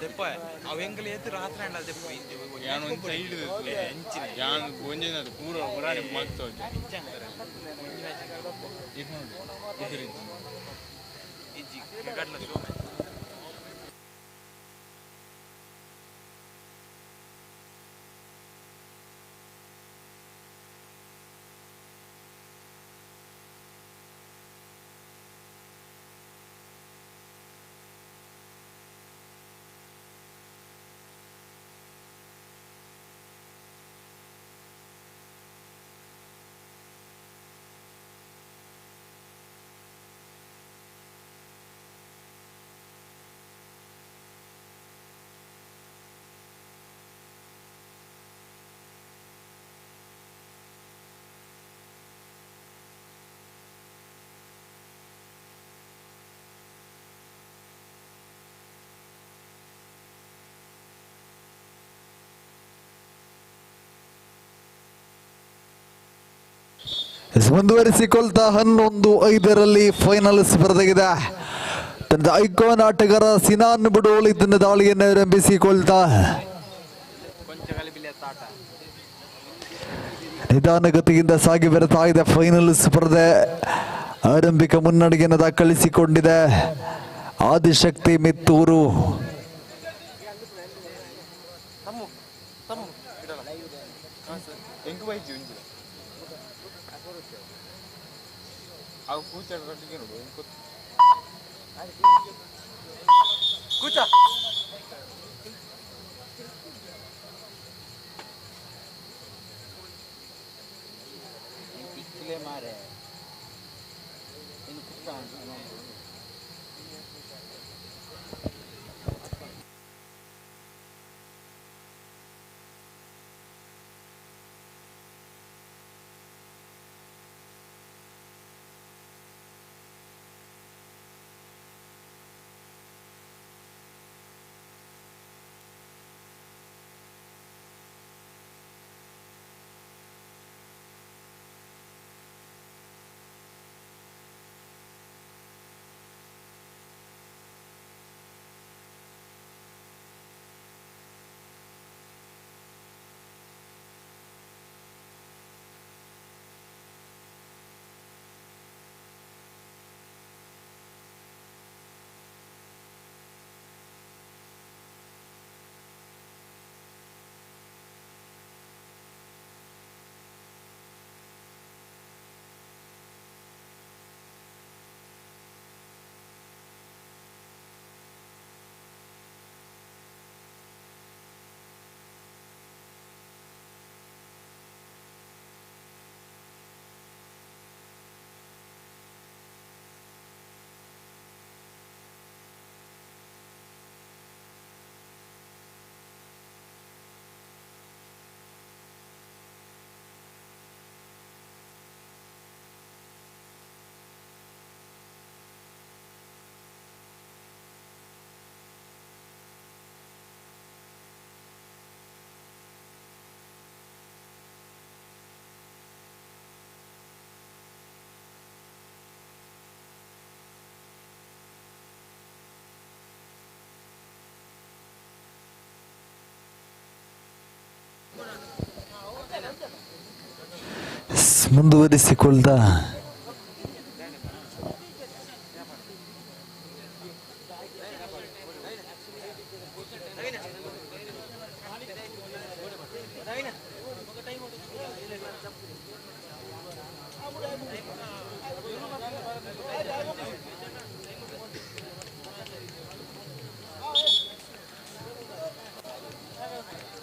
ದೆಪ್ಪ ಅವು ಎಂಗ್ಳು ಎತ್ತು ರಾತ್ರಿ ಅಂಡ ದೆಪ್ಪ ಯಾನು ಒಂದು ಸೈಡ್ ಹೆಂಚಿನ ಯಾನು ಗೊಂಜಿನದು ಪೂರ ಪುರಾಣಿ ಮಾಡ್ತೋದು ಹೆಂಚ ಅಂತಾರೆ ಇದು ನೋಡಿ ಇದರಿಂದ ಇಜ್ಜಿ ಕಡ್ಲ ಶೋ ಮುಂದುವರಿಸಿಕೊಳ್ತಾ 11-5 ಫೈನಲ್ ಸ್ಪರ್ಧೆಗಿದೆ. ತಂಡದ ಐಕಾನ್ ಆಟಗಾರ ಸಿನಾನ್ ಬುಡೋಲಿ ತನ್ನ ದಾಳಿಯನ್ನು ಆರಂಭಿಸಿಕೊಳ್ತಾ ನಿಧಾನಗತಿಯಿಂದ ಸಾಗಿ ಬರ್ತಾ ಇದೆ. ಫೈನಲ್ ಸ್ಪರ್ಧೆ ಆರಂಭಿಕ ಮುನ್ನಡೆಯನ್ನು ದಾಖಲಿಸಿಕೊಂಡಿದೆ ಆದಿಶಕ್ತಿ ಮಿತ್ತೂರು. ಕೂಚ ಮಾರೆ ಮುಂದುವರಿಸಿಕೊಳ್ತಾ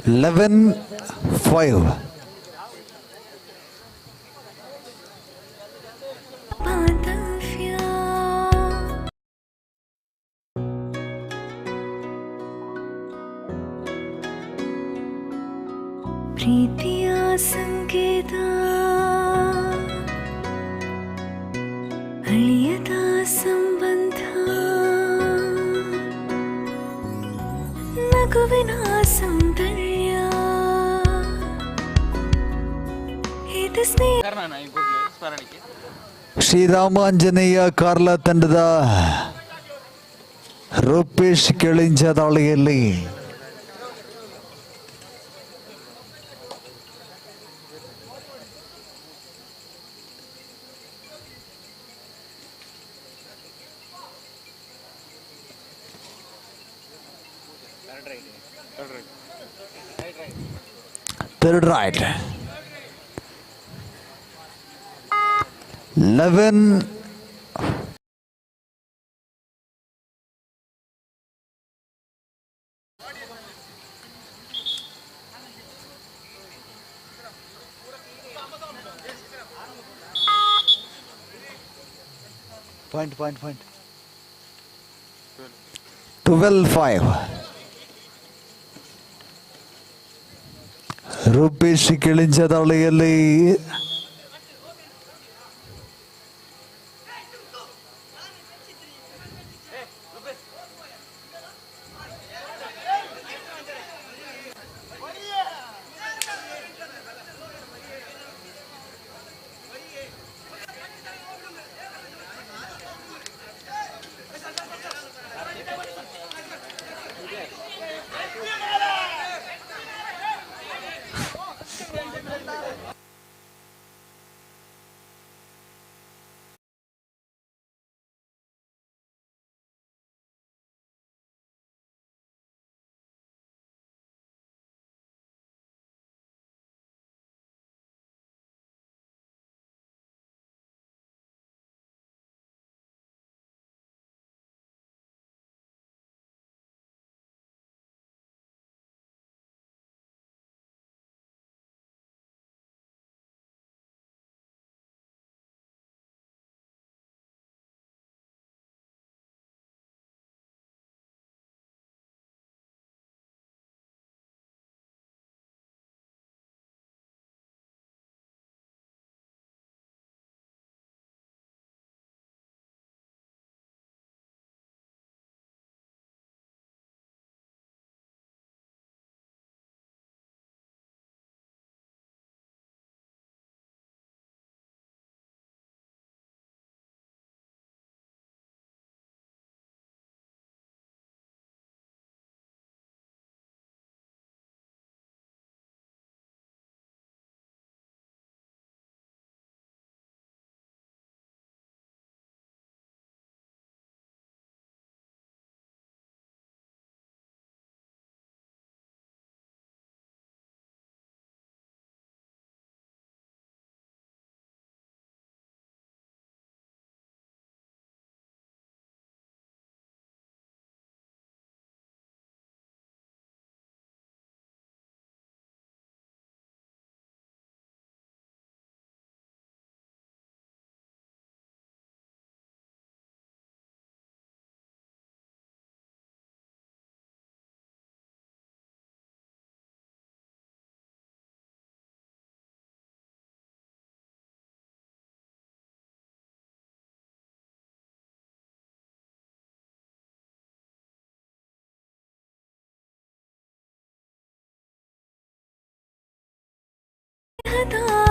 $11-5 ಬಾಂಧವ್ಯ ಪ್ರೀತಿಯ ಸಂಕೇತ ಅಳಿಯದ ಸಂಬಂಧ ನಗುವಿನ ಸೌಂದರ್ಯ ಇದು ಸ್ನೇಹ ಶ್ರೀರಾಮಾಂಜನೇಯ ಕಾರ್ಲ ತಂಡದ ರೂಪೇಶ್ ಕೆಳಿಂಜ ದಾಳಿಯಲ್ಲಿ ಥರ್ಡ್ ರೈಟ್ 11 point 12-5 ರೂಪೇಶ್ ಕೆಳಿಂಜ ದಾಳಿಯಲ್ಲಿ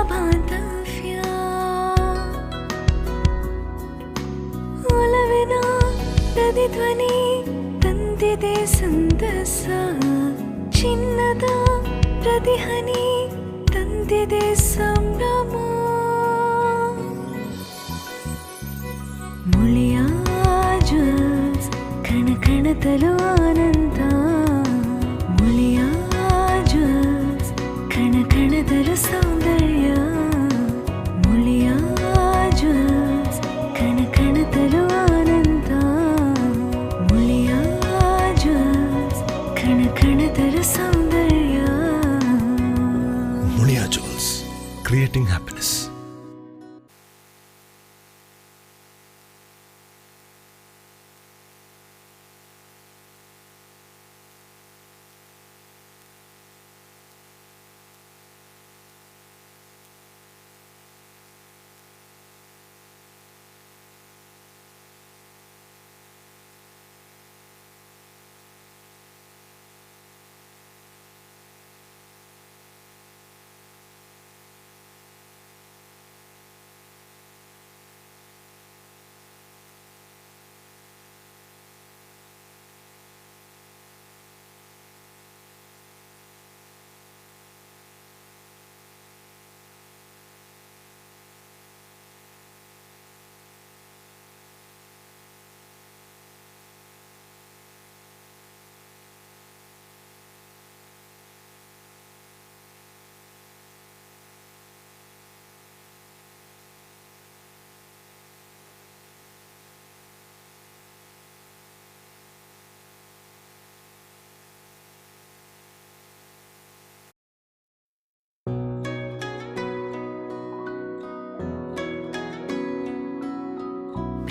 ಬಾಂಧವ್ಯ ಒಲವಿನ ಪ್ರತಿಧ್ವನಿ ತಂದಿದೆ ಸಂತಸ ಚಿನ್ನದ ಪ್ರತಿಹನಿ ತಂದಿದೆ ಸಂಭ್ರಮ ಮುಳಿಯ ಜ್ಯೂಸ್ ಕಣ ಕಣದಲು ಆನಂದ ಮುಳಿಯ ಜ್ಯೂಸ್ ಕಣ ಕಣದಲು ಸೌಂದರ್ಯ ಮುಳಿಯ ಜ್ಯೂಸ್ ಕಣ ಕಣದಲು ಆನಂದ ಮುಳಿಯ ಜ್ಯೂಸ್ ಕಣ ಕಣದಲು ಸೌಂದರ್ಯ Mulia Jewels, creating happiness.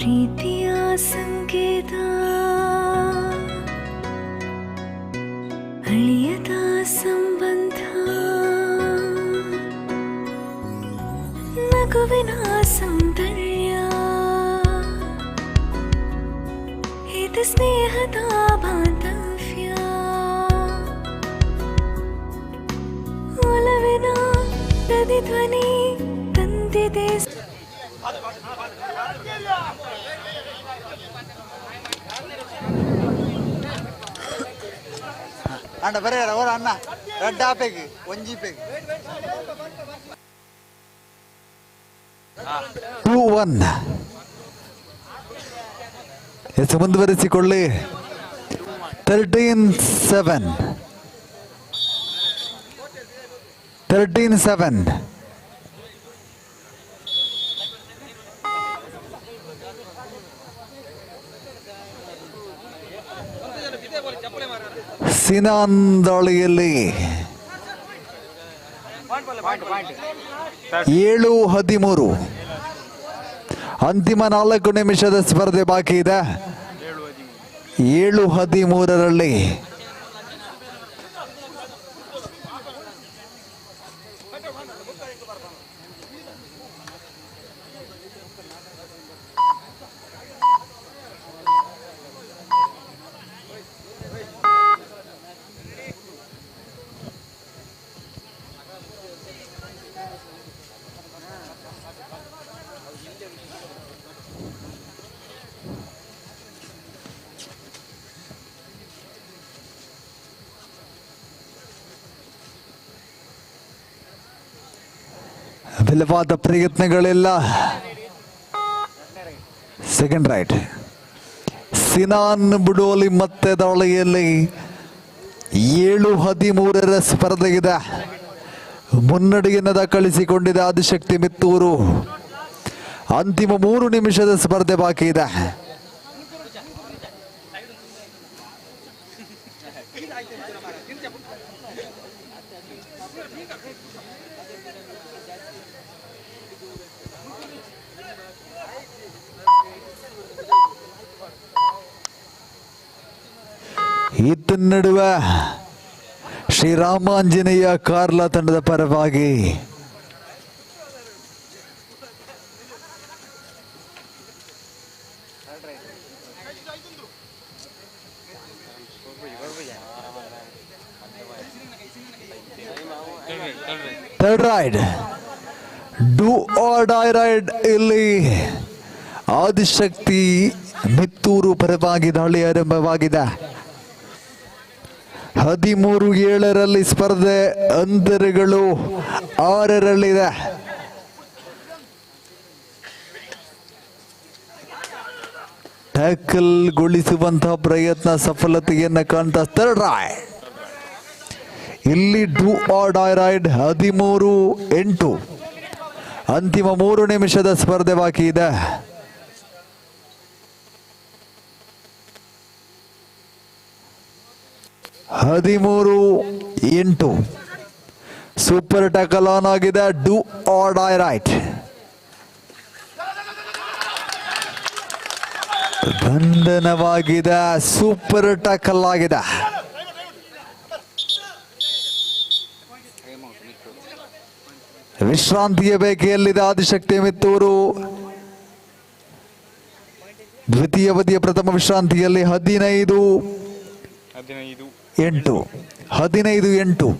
ಪ್ರೀತಿಯ ಸಂಕೇತ ಅಳಿಯದ ಸಂಬಂಧ ನಗುವಿನ ಸೌಂದರ್ಯ ಇದು ಸ್ನೇಹದ ಬಾಂಧವ್ಯ ಒಲವಿನ ಪ್ರತಿಧ್ವನಿ ತಂದಿದೆ ಅಣ್ಣ ಬರೀ ಅವರ ಅಣ್ಣ ರೆಡ್ ಆಪೆಗೆ ಒಂಜಿ ಪೆಗೆ 2-1 ಎಸ್ ಮುಂದುವರಿಸಿಕೊಳ್ಳಿ 13-7 ಸಿನಾನ್ ದಾಳಿಯಲ್ಲಿ 7-13 ಅಂತಿಮ 4 ನಿಮಿಷದ ಸ್ಪರ್ಧೆ ಬಾಕಿ ಇದೆ 7-13ರಲ್ಲಿ ಬಲವಾದ ಪ್ರಯತ್ನಗಳೆಲ್ಲ ಸೆಕೆಂಡ್ ರೈಟ್ ಸಿನಾನ್ ಬುಡೋಲಿ ಮತ್ತೆ ದಾಳಿಯಲ್ಲಿ 7-13ರ ಸ್ಪರ್ಧೆ ಇದೆ ಮುನ್ನಡೆಯನ್ನು ದಾಖಲಿಸಿಕೊಂಡಿದೆ ಆದಿಶಕ್ತಿ ಮಿತ್ತೂರು ಅಂತಿಮ 3 ನಿಮಿಷದ ಸ್ಪರ್ಧೆ ಬಾಕಿ ಇದೆ ಇತ್ತ ನಡುವೆ ಶ್ರೀರಾಮಾಂಜನೇಯ ಕಾರ್ಲಾ ತಂಡದ ಪರವಾಗಿ third raid do or die raid ಇಲ್ಲಿ ಆದಿಶಕ್ತಿ ಮಿತ್ತೂರು ಪರವಾಗಿ ದಾಳಿ ಆರಂಭವಾಗಿದೆ 13-7ರಲ್ಲಿ ಸ್ಪರ್ಧೆ ಅಂತರಗಳು 6ರಲ್ಲಿದೆ ಟ್ಯಾಕಲ್ ಗೊಳಿಸುವಂತಹ ಪ್ರಯತ್ನ ಸಫಲತೆಯನ್ನು ಕಾಣ್ತಾ ಥರ್ಡ್ ರೈಡ್ ಇಲ್ಲಿ ಡೂ ಆರ್ ಡೈ ರೈಡ್ 13-8 ಅಂತಿಮ 3 ನಿಮಿಷದ ಸ್ಪರ್ಧೆ ಬಾಕಿ ಇದೆ ಹದಿಮೂರು 8 ಸೂಪರ್ ಟ್ಯಾಕಲ್ ಆನ್ ಆಗಿದೆ ಡೂ ಆರ್ ಡೈ ರೈಟ್ ಬಂಧನವಾಗಿದೆ ಸೂಪರ್ ಟ್ಯಾಕಲ್ ಆಗಿದೆ ವಿಶ್ರಾಂತಿಯ ಬೇಕೆಯಲ್ಲಿದೆ ಆದಿಶಕ್ತಿ ಮಿತ್ತೂರು ದ್ವಿತೀಯ ಅವಧಿಯ ಪ್ರಥಮ ವಿಶ್ರಾಂತಿಯಲ್ಲಿ 15-8 15-8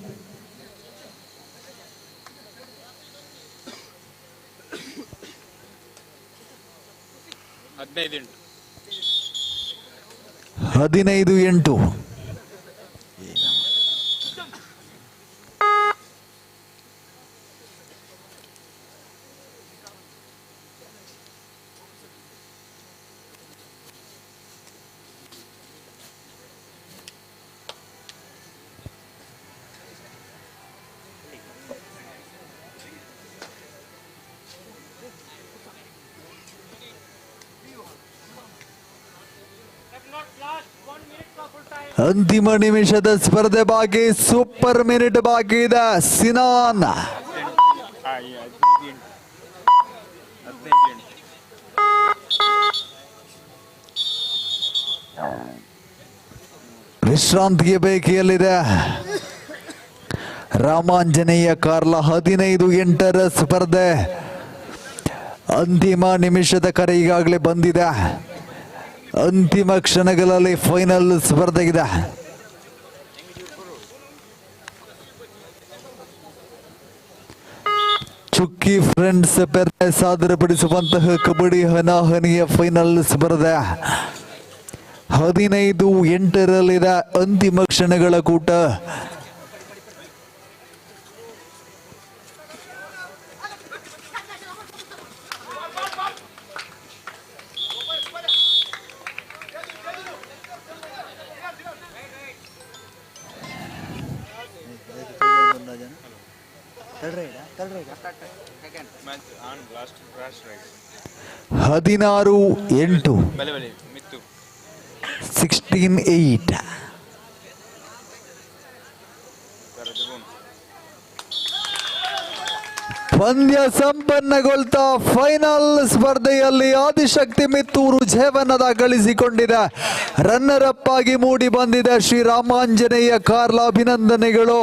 ಅಂತಿಮ ನಿಮಿಷದ ಸ್ಪರ್ಧೆ ಬಾಕಿ ಸೂಪರ್ ಮಿನಿಟ್ ಬಾಕಿ ಇದೆ ಸಿನಾನ್ ವಿಶ್ರಾಂತಿಗೆ ಬೇಕಿಯಲ್ಲಿದೆ. ರಾಮಾಂಜನೇಯ ಕಾರ್ಲ 15-8 ಸ್ಪರ್ಧೆ. ಅಂತಿಮ ನಿಮಿಷದ ಕರೆ ಈಗಾಗಲೇ ಬಂದಿದೆ. ಅಂತಿಮ ಕ್ಷಣಗಳಲ್ಲಿ ಫೈನಲ್ ಸ್ಪರ್ಧೆ ಇದೆ. ಚುಕ್ಕಿ ಫ್ರೆಂಡ್ಸ್ ಪೆರ್ನೆ ಸಾದರಪಡಿಸುವಂತಹ ಕಬಡ್ಡಿ ಹನಾಹನಿಯ ಫೈನಲ್ ಸ್ಪರ್ಧೆ 15-8 ಅಂತಿಮ ಕ್ಷಣಗಳ ಕೂಟ. Match on last crash right 16-8 ಬಲೆ ಬಲೆ ಮಿತ್ತು 16-8. ಪಂದ್ಯ ಸಂಪನ್ನಗೊಳ್ತಾ ಫೈನಲ್ ಸ್ಪರ್ಧೆಯಲ್ಲಿ ಆದಿಶಕ್ತಿ ಮಿತ್ತೂರು ಜಯವನ್ನ ಗಳಿಸಿಕೊಂಡಿದೆ. ರನ್ನರ್ ಅಪ್ ಆಗಿ ಮೂಡಿ ಬಂದಿದೆ ಶ್ರೀ ರಾಮಾಂಜನೇಯ ಕಾರ್ಲ. ಅಭಿನಂದನೆಗಳು.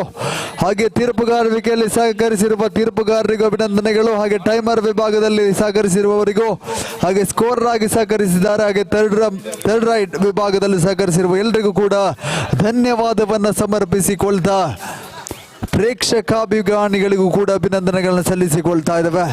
ಹಾಗೆ ತೀರ್ಪುಗಾರಿಕೆಯಲ್ಲಿ ಸಹಕರಿಸಿರುವ ತೀರ್ಪುಗಾರರಿಗೂ ಅಭಿನಂದನೆಗಳು. ಹಾಗೆ ಟೈಮರ್ ವಿಭಾಗದಲ್ಲಿ ಸಹಕರಿಸಿರುವವರಿಗೂ, ಹಾಗೆ ಸ್ಕೋರರ್ ಆಗಿ ಸಹಕರಿಸಿದ್ದಾರೆ, ಹಾಗೆ ಥರ್ಡ್ ರೈಟ್ ವಿಭಾಗದಲ್ಲಿ ಸಹಕರಿಸಿರುವ ಎಲ್ಲರಿಗೂ ಕೂಡ ಧನ್ಯವಾದವನ್ನ ಸಮರ್ಪಿಸಿಕೊಳ್ತಾ ಪ್ರೇಕ್ಷಕಾಭಿಮಾನಿಗಳಿಗೂ ಕೂಡ ಅಭಿನಂದನೆಗಳನ್ನು ಸಲ್ಲಿಸಿಕೊಳ್ತಾ ಇದ್ದಾವೆ.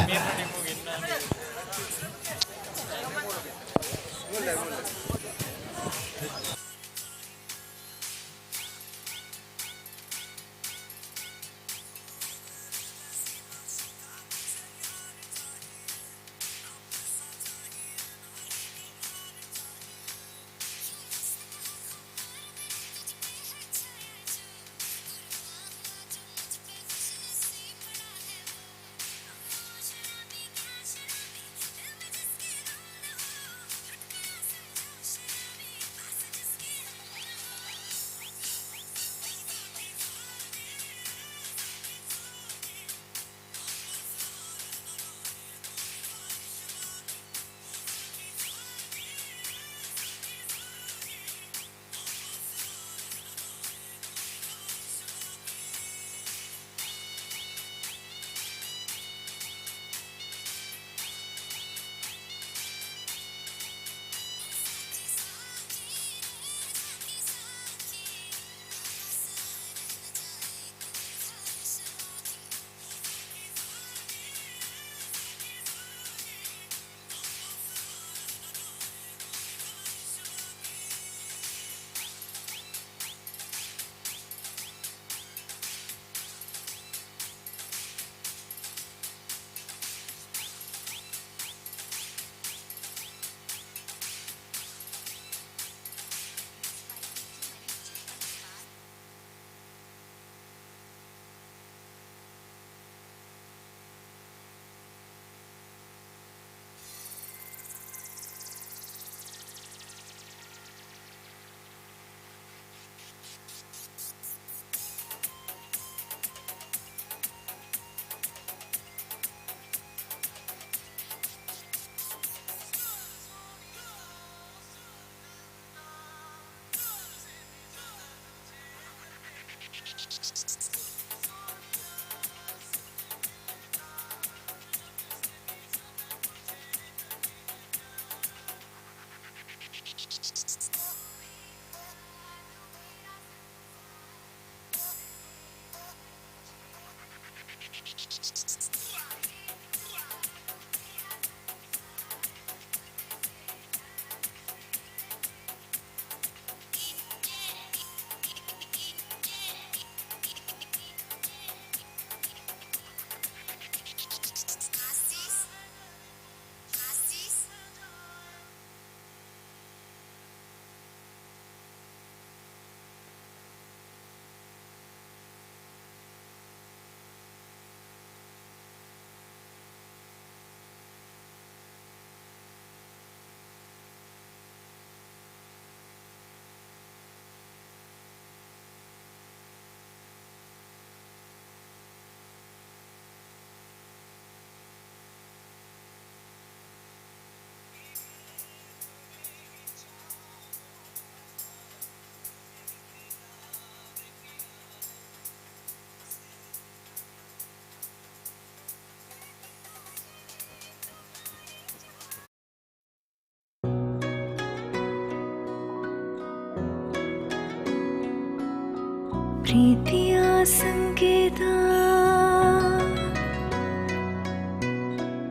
ಪ್ರೀತಿಯ ಸಂಕೇತ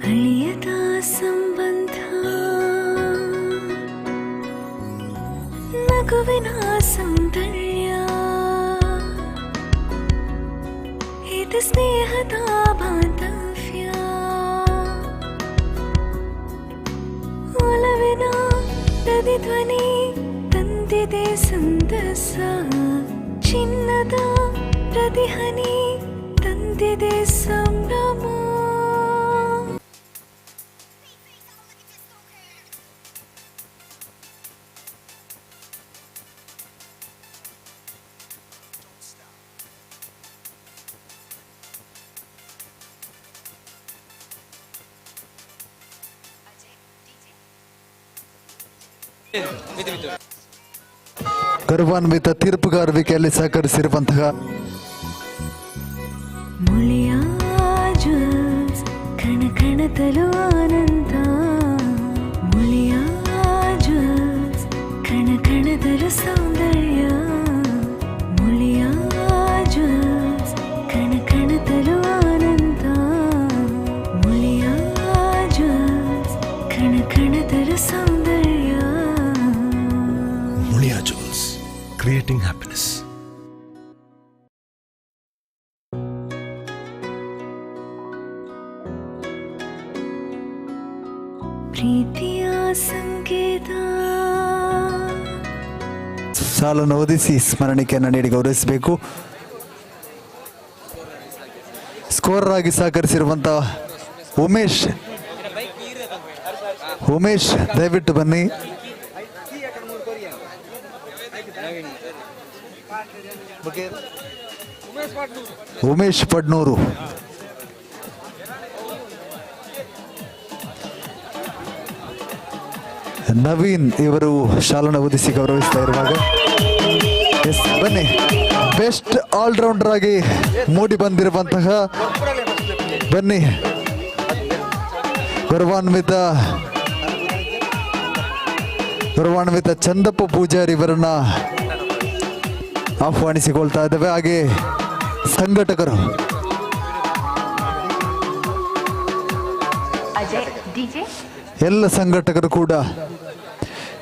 ಅಳಿಯದ ಸಂಬಂಧ ನಗುವಿನ ಸೌಂದರ್ಯ ಇದು ಸ್ನೇಹದ ಬಾಂಧವ್ಯ ಒಲವಿನ ಪ್ರತಿಧ್ವನಿ ತಂದಿದೆ ಸಂದಸ ಚಿನ್ನದ ಪ್ರತಿಹನಿ ತಂದಿದೆ ಸಂಭ್ರಮ ಗೌರವಾನ್ವಿತ ತೀರ್ಪುಗಾರುವಿಕೆಯಲ್ಲಿ ಸಹಕರಿಸಿರುವಂತಹ ಮುಳಿಯ ಜ್ಯೂಸ್ ಕಣ ಕಣದಲು ಆನಂದ ಮುಳಿಯ ಜ್ಯೂಸ್ ಕಣ ಕಣದಲು ಸೌಂದರ್ಯ ಮುಳಿಯ ಜ್ಯೂಸ್ ಕಣ ಕಣದಲು ಆನಂದ ಮುಳಿಯ ಜ್ಯೂಸ್ ಕಣ ಕಣದಲು ಸೌಂದರ್ಯ Mulia Jewels, creating happiness. ಪ್ರೀತಿಯ ಸಂಕೇತ ಸಾಲನ್ನು ಓದಿಸಿ ಸ್ಮರಣಿಕೆಯನ್ನು ನೀಡಿ ಗೌರವಿಸಬೇಕು. ಸ್ಕೋರರ್ ಆಗಿ ಸಹಕರಿಸಿರುವಂತಹ ಉಮೇಶ್ ದಯವಿಟ್ಟು ಬನ್ನಿ. ಉಮೇಶ್ ಪಡ್ನೂರು ನವೀನ್ ಇವರು ಶಾಲನ ಓದಿಸಿ ಗೌರವಿಸ್ತಾ ಇರುವಾಗ ಬನ್ನಿ ಬೆಸ್ಟ್ ಆಲ್ರೌಂಡರ್ ಆಗಿ ಮೂಡಿ ಬಂದಿರುವಂತಹ ಬನ್ನಿ ಗೌರವಾನ್ವಿತ ಚಂದಪ್ಪ ಪೂಜಾರಿ ಇವರನ್ನ ಆಹ್ವಾನಿಸಿಕೊಳ್ತಾ ಇದ್ದೇವೆ. ಹಾಗೆ ಸಂಘಟಕರು ಎಲ್ಲ ಸಂಘಟಕರು ಕೂಡ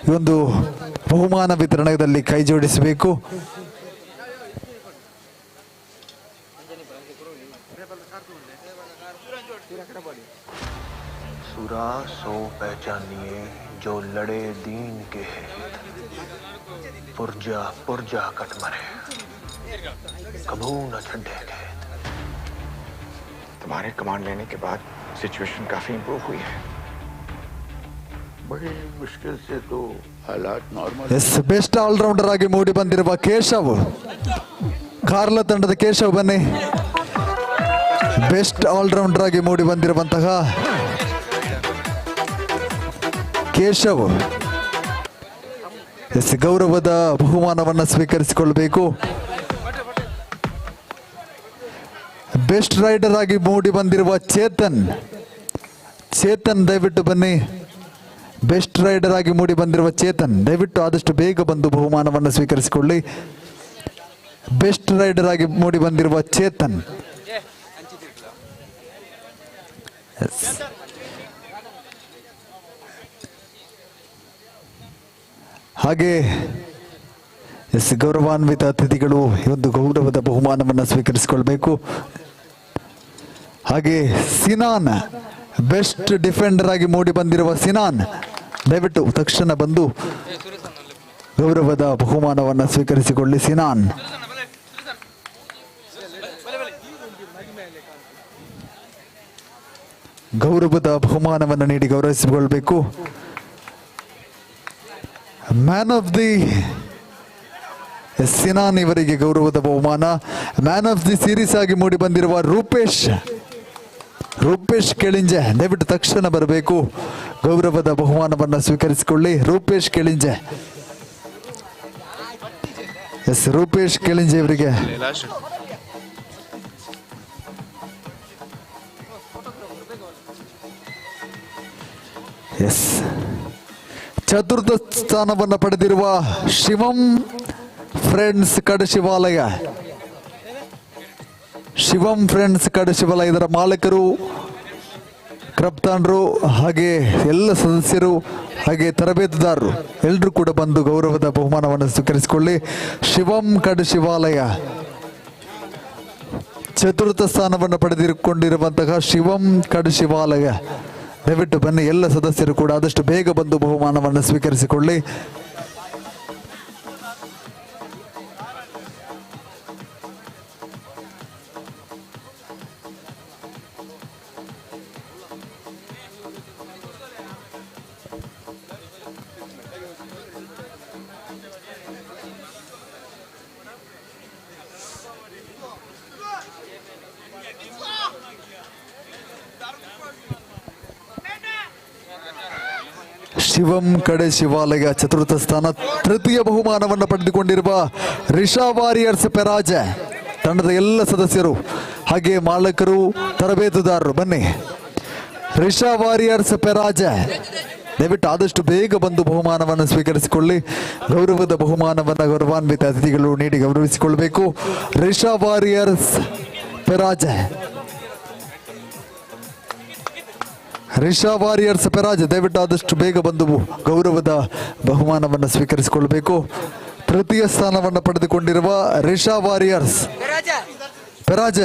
ಈ ಒಂದು ಬಹುಮಾನ ವಿತರಣೆಯಲ್ಲಿ ಕೈ ಜೋಡಿಸಬೇಕು. सुरा सो पहचानिए जो लड़े दीन के हित पुरजा पुरजा कट मरे कभू न छड्डे खेत। तुम्हारे कमांड लेने के बाद सिचुएशन काफी इंप्रूव हुई है। बड़ी मुश्किल से तो हालात नॉर्मल। ಎಸ್ ಬೆಸ್ಟ್ ಆಲ್ರೌಂಡರ್ ಆಗಿ ಮೂಡಿ ಬಂದಿರುವ ಕೇಶವ್, ಕಾರ್ಲ ತಂಡದ ಕೇಶವ್ ಬನ್ನಿ. ಬೆಸ್ಟ್ ಆಲ್ರೌಂಡರ್ ಆಗಿ ಮೂಡಿ ಬಂದಿರುವಂತಹ ಕೇಶವ್ ಎಸ್ ಗೌರವದ ಬಹುಮಾನವನ್ನು ಸ್ವೀಕರಿಸಿಕೊಳ್ಳಬೇಕು. ಬೆಸ್ಟ್ ರೈಡರ್ ಆಗಿ ಮೂಡಿ ಬಂದಿರುವ ಚೇತನ್ ದಯವಿಟ್ಟು ಬನ್ನಿ. ಬೆಸ್ಟ್ ರೈಡರ್ ಆಗಿ ಮೂಡಿ ಬಂದಿರುವ ಚೇತನ್ ದಯವಿಟ್ಟು ಆದಷ್ಟು ಬೇಗ ಬಂದು ಬಹುಮಾನವನ್ನು ಸ್ವೀಕರಿಸಿಕೊಳ್ಳಿ. ಬೆಸ್ಟ್ ರೈಡರ್ ಆಗಿ ಮೂಡಿ ಬಂದಿರುವ ಚೇತನ್. ಹಾಗೆ ಗೌರವಾನ್ವಿತ ಅತಿಥಿಗಳು ಈ ಒಂದು ಗೌರವದ ಬಹುಮಾನವನ್ನು ಸ್ವೀಕರಿಸಿಕೊಳ್ಬೇಕು. ಹಾಗೆ ಸಿನಾನ್ ಬೆಸ್ಟ್ ಡಿಫೆಂಡರ್ ಆಗಿ ಮೂಡಿ ಬಂದಿರುವ ಸಿನಾನ್ ದಯವಿಟ್ಟು ತಕ್ಷಣ ಬಂದು ಗೌರವದ ಬಹುಮಾನವನ್ನು ಸ್ವೀಕರಿಸಿಕೊಳ್ಳಿ. ಸಿನಾನ್ ಗೌರವದ ಬಹುಮಾನವನ್ನು ನೀಡಿ ಗೌರವಿಸಿಕೊಳ್ಬೇಕು. ಮ್ಯಾನ್ ಆಫ್ ದಿ ಸಿನಾನ್ ಇವರಿಗೆ ಗೌರವದ ಬಹುಮಾನ. ಮ್ಯಾನ್ ಆಫ್ ದಿ ಸೀರೀಸ್ ಆಗಿ ಮೂಡಿ ಬಂದಿರುವ ರೂಪೇಶ್ ಕೆಳಿಂಜೆ ದಯವಿಟ್ಟು ತಕ್ಷಣ ಬರಬೇಕು. ಗೌರವದ ಬಹುಮಾನವನ್ನು ಸ್ವೀಕರಿಸಿಕೊಳ್ಳಿ. ರೂಪೇಶ್ ಕೆಳಿಂಜೆ ರೂಪೇಶ್ ಕೆಳಿಂಜೆ ಇವರಿಗೆ ಚತುರ್ಥ ಸ್ಥಾನವನ್ನು ಪಡೆದಿರುವ ಶಿವಂ ಫ್ರೆಂಡ್ಸ್ ಕಡಶಿವಾಲಯ ಶಿವಂ ಫ್ರೆಂಡ್ಸ್ ಕಡಶಿವಲ ಇದರ ಮಾಲಕರು, ಕಪ್ತಾನರು ಹಾಗೆ ಎಲ್ಲ ಸದಸ್ಯರು ಹಾಗೆ ತರಬೇತುದಾರರು ಎಲ್ಲರೂ ಕೂಡ ಬಂದು ಗೌರವದ ಬಹುಮಾನವನ್ನು ಸ್ವೀಕರಿಸಿಕೊಳ್ಳಿ. ಶಿವಂ ಕಡಶಿವಾಲಯ ಚತುರ್ಥ ಸ್ಥಾನವನ್ನು ಪಡೆದುಕೊಂಡಿರುವಂತಹ ಶಿವಂ ಕಡಶಿವಾಲಯ, ದಯವಿಟ್ಟು ಬನ್ನಿ ಎಲ್ಲ ಸದಸ್ಯರು ಕೂಡ ಆದಷ್ಟು ಬೇಗ ಬಂದು ಬಹುಮಾನವನ್ನು ಸ್ವೀಕರಿಸಿಕೊಳ್ಳಿ. ಶಿವಂ ಕಡೆ ಶಿವಾಲಯ ಚತುರ್ಥ ಸ್ಥಾನ. ತೃತೀಯ ಬಹುಮಾನವನ್ನು ಪಡೆದುಕೊಂಡಿರುವ ರಿಷಾ ವಾರಿಯರ್ಸ್ ಪೆರಾಜ ತಂಡದ ಎಲ್ಲ ಸದಸ್ಯರು ಹಾಗೆ ಮಾಲಕರು ತರಬೇತುದಾರರು ಬನ್ನಿ. ರಿಷಾ ವಾರಿಯರ್ಸ್ ಪೆರಾಜ ದಯವಿಟ್ಟು ಆದಷ್ಟು ಬೇಗ ಬಂದು ಬಹುಮಾನವನ್ನು ಸ್ವೀಕರಿಸಿಕೊಳ್ಳಿ. ಗೌರವದ ಬಹುಮಾನವನ್ನು ಗೌರವಾನ್ವಿತ ಅತಿಥಿಗಳು ನೀಡಿ ಗೌರವಿಸಿಕೊಳ್ಳಬೇಕು. ರಿಷಾ ವಾರಿಯರ್ಸ್ ಪೆರಾಜ, ರಿಷಾ ವಾರಿಯರ್ಸ್ ಪೆರಾಜ ದಯವಿಟ್ಟು ಆದಷ್ಟು ಬೇಗ ಬಂದು ಗೌರವದ ಬಹುಮಾನವನ್ನು ಸ್ವೀಕರಿಸಿಕೊಳ್ಳಬೇಕು. ತೃತೀಯ ಸ್ಥಾನವನ್ನು ಪಡೆದುಕೊಂಡಿರುವ ರಿಷಾ ವಾರಿಯರ್ಸ್ ಪೆರಾಜ,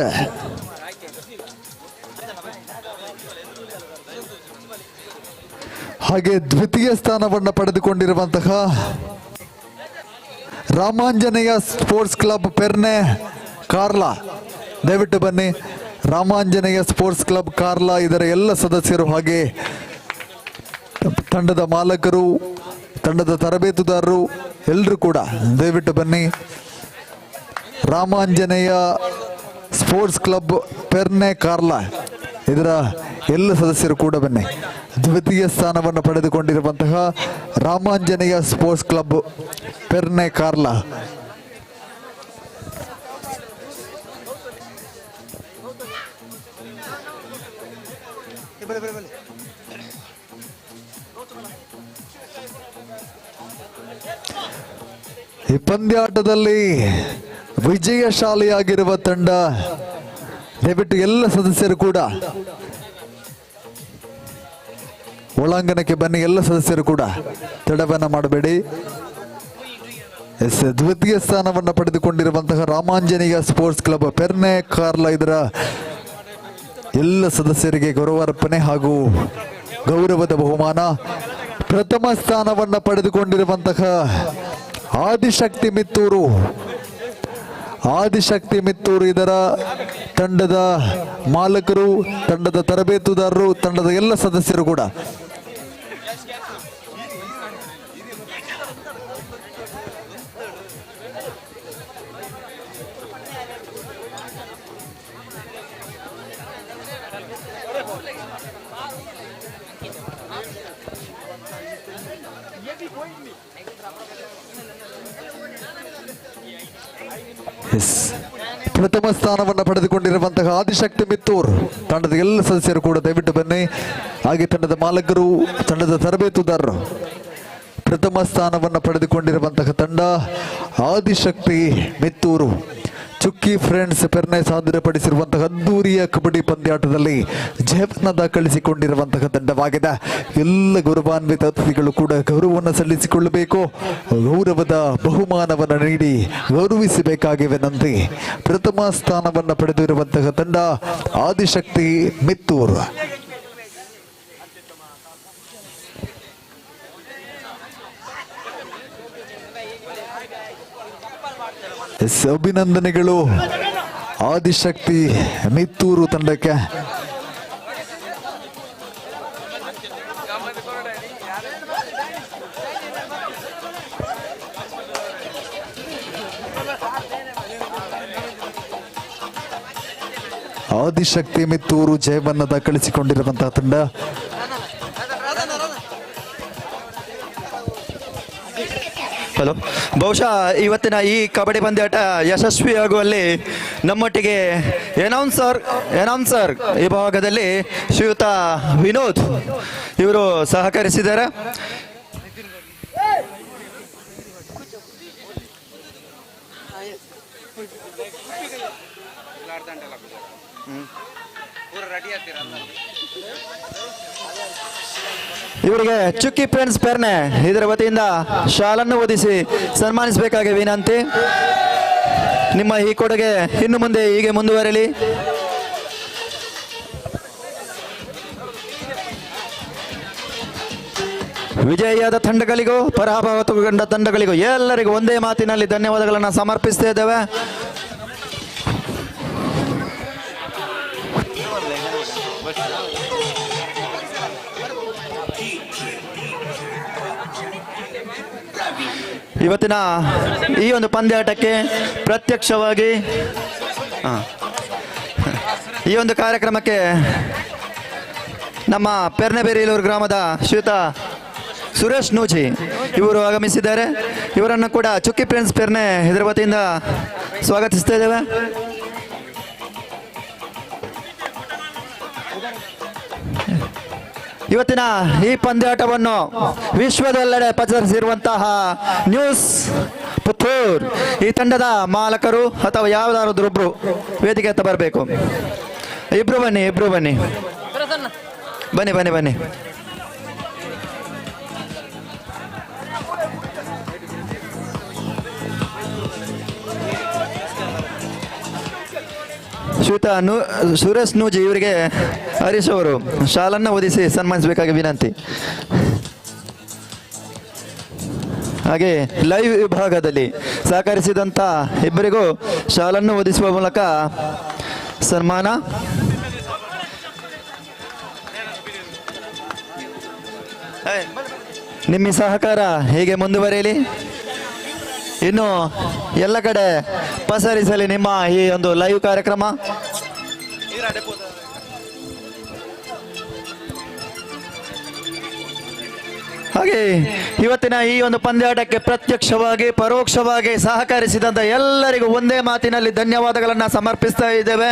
ಹಾಗೆ ದ್ವಿತೀಯ ಸ್ಥಾನವನ್ನು ಪಡೆದುಕೊಂಡಿರುವಂತಹ ರಾಮಾಂಜನೇಯ ಸ್ಪೋರ್ಟ್ಸ್ ಕ್ಲಬ್ ಪೆರ್ನೆ ಕಾರ್ಲಾ, ದಯವಿಟ್ಟು ಬನ್ನಿ. ರಾಮಾಂಜನೇಯ ಸ್ಪೋರ್ಟ್ಸ್ ಕ್ಲಬ್ ಕಾರ್ಲಾ ಇದರ ಎಲ್ಲ ಸದಸ್ಯರು ಹಾಗೆ ತಂಡದ ಮಾಲಕರು, ತಂಡದ ತರಬೇತುದಾರರು ಎಲ್ಲರೂ ಕೂಡ ದಯವಿಟ್ಟು ಬನ್ನಿ. ರಾಮಾಂಜನೇಯ ಸ್ಪೋರ್ಟ್ಸ್ ಕ್ಲಬ್ ಪೆರ್ನೆ ಕಾರ್ಲಾ ಇದರ ಎಲ್ಲ ಸದಸ್ಯರು ಕೂಡ ಬನ್ನಿ. ದ್ವಿತೀಯ ಸ್ಥಾನವನ್ನು ಪಡೆದುಕೊಂಡಿರುವಂತಹ ರಾಮಾಂಜನೇಯ ಸ್ಪೋರ್ಟ್ಸ್ ಕ್ಲಬ್ ಪೆರ್ನೆ ಕಾರ್ಲಾ, ಈ ಪಂದ್ಯಾಟದಲ್ಲಿ ವಿಜಯಶಾಲಿಯಾಗಿರುವ ತಂಡ ದಯವಿಟ್ಟು ಎಲ್ಲ ಸದಸ್ಯರು ಕೂಡ ಒಳಾಂಗಣಕ್ಕೆ ಬನ್ನಿ. ಎಲ್ಲ ಸದಸ್ಯರು ಕೂಡ ತಡವನ್ನ ಮಾಡಬೇಡಿ. ದ್ವಿತೀಯ ಸ್ಥಾನವನ್ನು ಪಡೆದುಕೊಂಡಿರುವಂತಹ ರಾಮಾಂಜನೇಯ ಸ್ಪೋರ್ಟ್ಸ್ ಕ್ಲಬ್ ಪೆರ್ನೆ ಕಾರ್ಲಾ ಇದರ ಎಲ್ಲ ಸದಸ್ಯರಿಗೆ ಗೌರವಾರ್ಪಣೆ ಹಾಗೂ ಗೌರವದ ಬಹುಮಾನ. ಪ್ರಥಮ ಸ್ಥಾನವನ್ನು ಪಡೆದುಕೊಂಡಿರುವಂತಹ ಆದಿಶಕ್ತಿ ಮಿತ್ತೂರು, ಆದಿಶಕ್ತಿ ಮಿತ್ತೂರು ಇದರ ತಂಡದ ಮಾಲಕರು, ತಂಡದ ತರಬೇತುದಾರರು, ತಂಡದ ಎಲ್ಲ ಸದಸ್ಯರು ಕೂಡ ಪ್ರಥಮ ಸ್ಥಾನವನ್ನು ಪಡೆದುಕೊಂಡಿರುವಂತಹ ಆದಿಶಕ್ತಿ ಮಿತ್ತೂರ್ ತಂಡದ ಎಲ್ಲ ಸದಸ್ಯರು ಕೂಡ ದಯವಿಟ್ಟು ಬನ್ನಿ. ಹಾಗೆ ತಂಡದ ಮಾಲಕರು, ತಂಡದ ತರಬೇತುದಾರರು. ಪ್ರಥಮ ಸ್ಥಾನವನ್ನು ಪಡೆದುಕೊಂಡಿರುವಂತಹ ತಂಡ ಆದಿಶಕ್ತಿ ಮಿತ್ತೂರು. ಚುಕ್ಕಿ ಫ್ರೆಂಡ್ಸ್ ಪೆರ್ನೆ ಸಾದರಪಡಿಸಿರುವಂತಹ ಅದ್ದೂರಿಯ ಕಬಡ್ಡಿ ಪಂದ್ಯಾಟದಲ್ಲಿ ಜಯವನ್ನು ದಾಖಲಿಸಿಕೊಂಡಿರುವಂತಹ ತಂಡವಾಗಿದೆ. ಎಲ್ಲ ಗೌರವಾನ್ವಿತ ಅತಿಥಿಗಳು ಕೂಡ ಗೌರವವನ್ನು ಸಲ್ಲಿಸಿಕೊಳ್ಳಬೇಕು. ಗೌರವದ ಬಹುಮಾನವನ್ನು ನೀಡಿ ಗೌರವಿಸಬೇಕಾಗಿ ವಿನಂತಿ. ಪ್ರಥಮ ಸ್ಥಾನವನ್ನು ಪಡೆದಿರುವಂತಹ ತಂಡ ಆದಿಶಕ್ತಿ ಮಿತ್ತೂರು. ಅಭಿನಂದನೆಗಳು ಆದಿಶಕ್ತಿ ಮಿತ್ತೂರು ತಂಡಕ್ಕೆ. ಆದಿಶಕ್ತಿ ಮಿತ್ತೂರು ಜಯವನ್ನು ದಾಖಲಿಸಿಕೊಂಡಿರುವಂತಹ ತಂಡ. ಹಲೋ, ಬಹುಶಃ ಇವತ್ತಿನ ಈ ಕಬಡ್ಡಿ ಪಂದ್ಯಾಟ ಯಶಸ್ವಿಯಾಗುವಲ್ಲಿ ನಮ್ಮೊಟ್ಟಿಗೆ ಎನೌನ್ಸರ್ ವಿಭಾಗದಲ್ಲಿ ಶ್ರೀಯುತ ವಿನೋದ್ ಇವರು ಸಹಕರಿಸಿದ್ದಾರೆ. ಇವರಿಗೆ ಚುಕ್ಕಿ ಫ್ರೆಂಡ್ಸ್ ಪೆರ್ನೆ ಇದರ ವತಿಯಿಂದ ಶಾಲನ್ನು ಓದಿಸಿ ಸನ್ಮಾನಿಸಬೇಕಾಗಿ ವಿನಂತಿ. ನಿಮ್ಮ ಈ ಕೊಡುಗೆ ಇನ್ನು ಮುಂದೆ ಹೀಗೆ ಮುಂದುವರಲಿ. ವಿಜಯಿಯಾದ ತಂಡಗಳಿಗೂ ಪರಾಭವಗೊಂಡ ತಂಡಗಳಿಗೂ ಎಲ್ಲರಿಗೂ ಒಂದೇ ಮಾತಿನಲ್ಲಿ ಧನ್ಯವಾದಗಳನ್ನು ಸಮರ್ಪಿಸ್ತಾ ಇದ್ದೇವೆ. ಇವತ್ತಿನ ಈ ಒಂದು ಪಂದ್ಯಾಟಕ್ಕೆ ಪ್ರತ್ಯಕ್ಷವಾಗಿ ಈ ಒಂದು ಕಾರ್ಯಕ್ರಮಕ್ಕೆ ನಮ್ಮ ಪೆರ್ನೆಬೇರಿಲೂರು ಗ್ರಾಮದ ಶ್ರೀಯುತ ಸುರೇಶ್ ನೂಜಿ ಇವರು ಆಗಮಿಸಿದ್ದಾರೆ. ಇವರನ್ನು ಕೂಡ ಚುಕ್ಕಿ ಫ್ರೆಂಡ್ಸ್ ಪೆರ್ನೆ ಇದರ ವತಿಯಿಂದ ಸ್ವಾಗತಿಸ್ತಾ ಇದ್ದೇವೆ. ಇವತ್ತಿನ ಈ ಪಂದ್ಯಾಟವನ್ನು ವಿಶ್ವದೆಲ್ಲೆಡೆ ಪಸರಿಸಿರುವಂತಹ ನ್ಯೂಸ್ ಪುತ್ತೂರ್ ಈ ತಂಡದ ಮಾಲಕರು ಅಥವಾ ಯಾವುದಾದ್ರೊಬ್ರು ವೇದಿಕೆ ಹತ್ತ ಬರಬೇಕು. ಇಬ್ರು ಬನ್ನಿ ಬನ್ನಿ ಬನ್ನಿ ಬನ್ನಿ ಬನ್ನಿ. ಶ್ರೀಯುತ ಸುರೇಶ್ ನೂಜಿ ಇವರಿಗೆ ಹರೀಶ್ ಅವರು ಶಾಲನ್ನು ಓದಿಸಿ ಸನ್ಮಾನಿಸಬೇಕಾಗಿ ವಿನಂತಿ. ಹಾಗೆ ಲೈವ್ ವಿಭಾಗದಲ್ಲಿ ಸಹಕರಿಸಿದಂಥ ಇಬ್ಬರಿಗೂ ಶಾಲನ್ನು ಓದಿಸುವ ಮೂಲಕ ಸನ್ಮಾನ. ನಿಮ್ಮ ಸಹಕಾರ ಹೀಗೆ ಮುಂದುವರಿಯಲಿ, ಇನ್ನು ಎಲ್ಲ ಕಡೆ ಪಸರಿಸಲಿ ನಿಮ್ಮ ಈ ಒಂದು ಲೈವ್ ಕಾರ್ಯಕ್ರಮ. ಹಾಗೆ ಇವತ್ತಿನ ಈ ಒಂದು ಪಂದ್ಯಾಟಕ್ಕೆ ಪ್ರತ್ಯಕ್ಷವಾಗಿ ಪರೋಕ್ಷವಾಗಿ ಸಹಕರಿಸಿದಂತ ಎಲ್ಲರಿಗೂ ಒಂದೇ ಮಾತಿನಲ್ಲಿ ಧನ್ಯವಾದಗಳನ್ನು ಸಮರ್ಪಿಸ್ತಾ ಇದ್ದೇವೆ.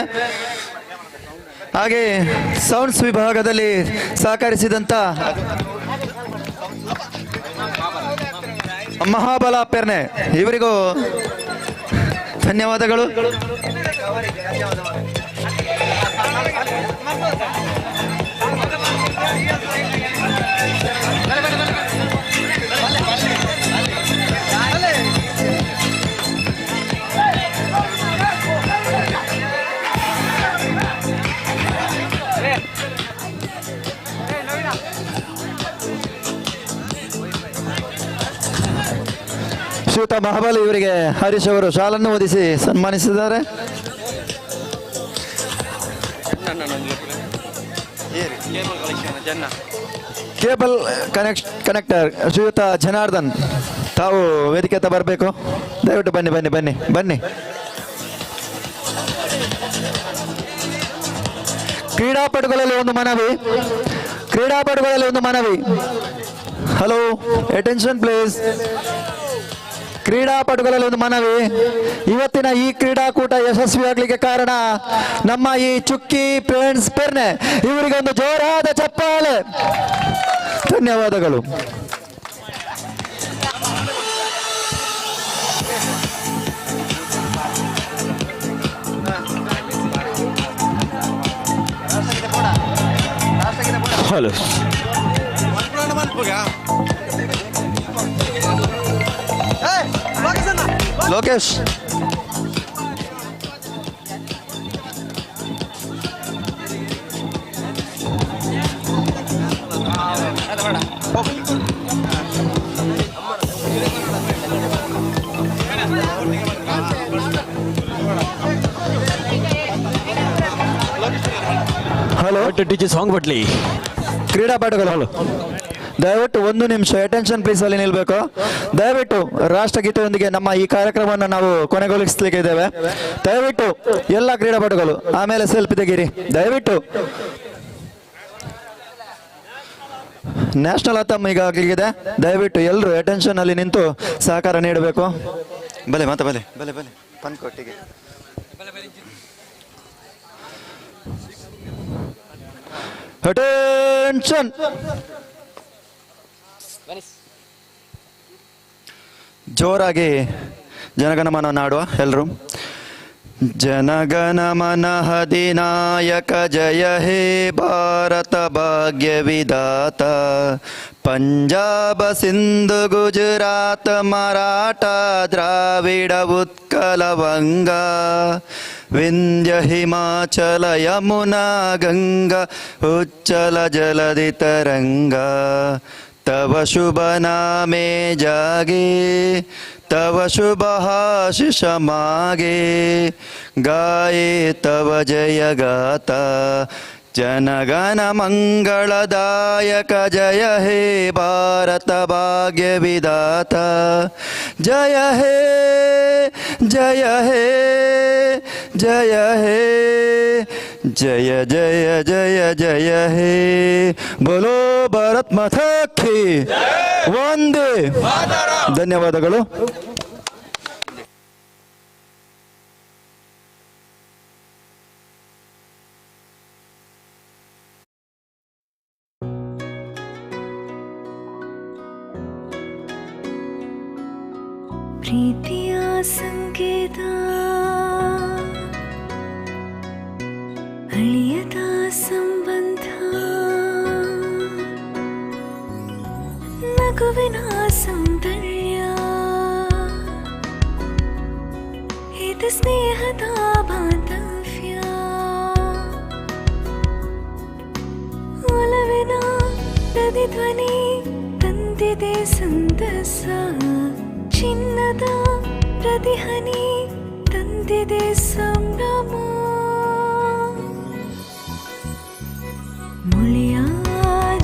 ಹಾಗೆ ಸೌಂಡ್ಸ್ ವಿಭಾಗದಲ್ಲಿ ಸಹಕರಿಸಿದಂತ ಮಹಾಬಲ ಪೆರ್ನೆ ಇವರಿಗೂ ಧನ್ಯವಾದಗಳು. ಶ್ರೀಯುತ ಮಹಾಬಲಿ ಇವರಿಗೆ ಹರೀಶ್ ಅವರು ಶಾಲನ್ನು ಓದಿಸಿ ಸನ್ಮಾನಿಸಿದ್ದಾರೆ. ಕೇಬಲ್ ಕನೆಕ್ಟರ್ ಶ್ರೀಯುತ ಜನಾರ್ದನ್ ತಾವು ವೇದಿಕೆ ಹತ್ತ ಬರಬೇಕು. ದಯವಿಟ್ಟು ಬನ್ನಿ ಬನ್ನಿ ಬನ್ನಿ ಬನ್ನಿ. ಕ್ರೀಡಾಪಟುಗಳಲ್ಲಿ ಒಂದು ಮನವಿ. Hello, attention please. ಕ್ರೀಡಾಪಟುಗಳಲ್ಲಿ ಒಂದು ಮನವಿ. ಇವತ್ತಿನ ಈ ಕ್ರೀಡಾಕೂಟ ಯಶಸ್ವಿಯಾಗಲಿಕ್ಕೆ ಕಾರಣ ನಮ್ಮ ಈ ಚುಕ್ಕಿ ಫ್ರೆಂಡ್ಸ್ ಪೆರ್ನೆ ಇವರಿಗೆ ಒಂದು ಜೋರಾದ ಚಪ್ಪಾಳೆ. ಧನ್ಯವಾದಗಳು. Hello Lokesh, hello DJ song ಬಟ್ಲಿ. ಕ್ರೀಡಾಪಟುಗಳು ಹಲೋ, ದಯವಿಟ್ಟು ಒಂದು ನಿಮಿಷ ಅಟೆನ್ಷನ್ ಪ್ಲೀಸ್ ಅಲ್ಲಿ ನಿಲ್ಬೇಕು. ದಯವಿಟ್ಟು ರಾಷ್ಟ್ರಗೀತೆಯೊಂದಿಗೆ ನಮ್ಮ ಈ ಕಾರ್ಯಕ್ರಮವನ್ನು ನಾವು ಕೊನೆಗೊಳಿಸಲಿಕ್ಕೆ ಇದ್ದೇವೆ. ದಯವಿಟ್ಟು ಎಲ್ಲ ಕ್ರೀಡಾಪಟುಗಳು ಆಮೇಲೆ ಸೆಲ್ಫಿ ತೆಗೀರಿ ದಯವಿಟ್ಟು. ನ್ಯಾಷನಲ್ ಅಂತಮ್ ಈಗ ಆಗಲಿದೆ. ದಯವಿಟ್ಟು ಎಲ್ಲರೂ ಅಟೆನ್ಷನ್ ಅಲ್ಲಿ ನಿಂತು ಸಹಕಾರ ನೀಡಬೇಕು. ಬಲೆ ಮತ್ತೆ ಬಲೆ ಬಲೆ ಬಲೆ ಪನ್ಕೊಟ್ಟಿಗೆ ಅಟೆನ್ಷನ್. ಜೋರಾಗಿ ಜನಗಣಮನ ಹಾಡುವ ಎಲ್ಲರೂ. ಜನಗಣಮನ ಅಧಿನಾಯಕ ಜಯ ಹೇ ಭಾರತ ಭಾಗ್ಯ ವಿಧಾತ, ಪಂಜಾಬ ಸಿಂಧು ಗುಜರಾತ್ ಮರಾಠ ದ್ರಾವಿಡ ಉತ್ಕಲ ವಂಗ, ವಿಂಧ್ಯ ಹಿಮಾಚಲ ಯಮುನಾ ಗಂಗಾ ಉಚ್ಚಲ ಜಲಧಿ ತರಂಗ, तव शुभ नामे जागे तव शुभ आशीष मागे, गाये तव जय गाता जनगण मंगलदायक जय हे भारत भाग्य विधाता, जय हे जय हे जय हे जय जय जय जय हे, बोलो भारत माता की वंदे। ಧನ್ಯವಾದಗಳು. ಪ್ರೀತಿಯ ಸಂಕೇತ ಅಳಿಯದ ಸಂಬಂಧ, ನಗುವಿನ ಸೌಂದರ್ಯ ಇದು ಸ್ನೇಹದ ಬಾಂಧವ್ಯ, ಒಲವಿನ ಪ್ರತಿಧ್ವನಿ ತಂದಿದೆ ಸಂತಸ, ಚಿನ್ನದ ಪ್ರತಿಹನಿ ತಂದಿದೆ ಸಂಭ್ರಮ, ಮುಳಿಯ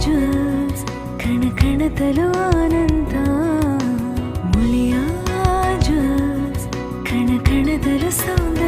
ಜ್ಯುವೆಲ್ಸ್ ಕಣ ಕಣದಲು ಆನಂದ, ಮುಳಿಯ ಜ್ಯುವೆಲ್ಸ್ ಕಣ ಕಣದಲು ಸೌಂದರ್ಯ.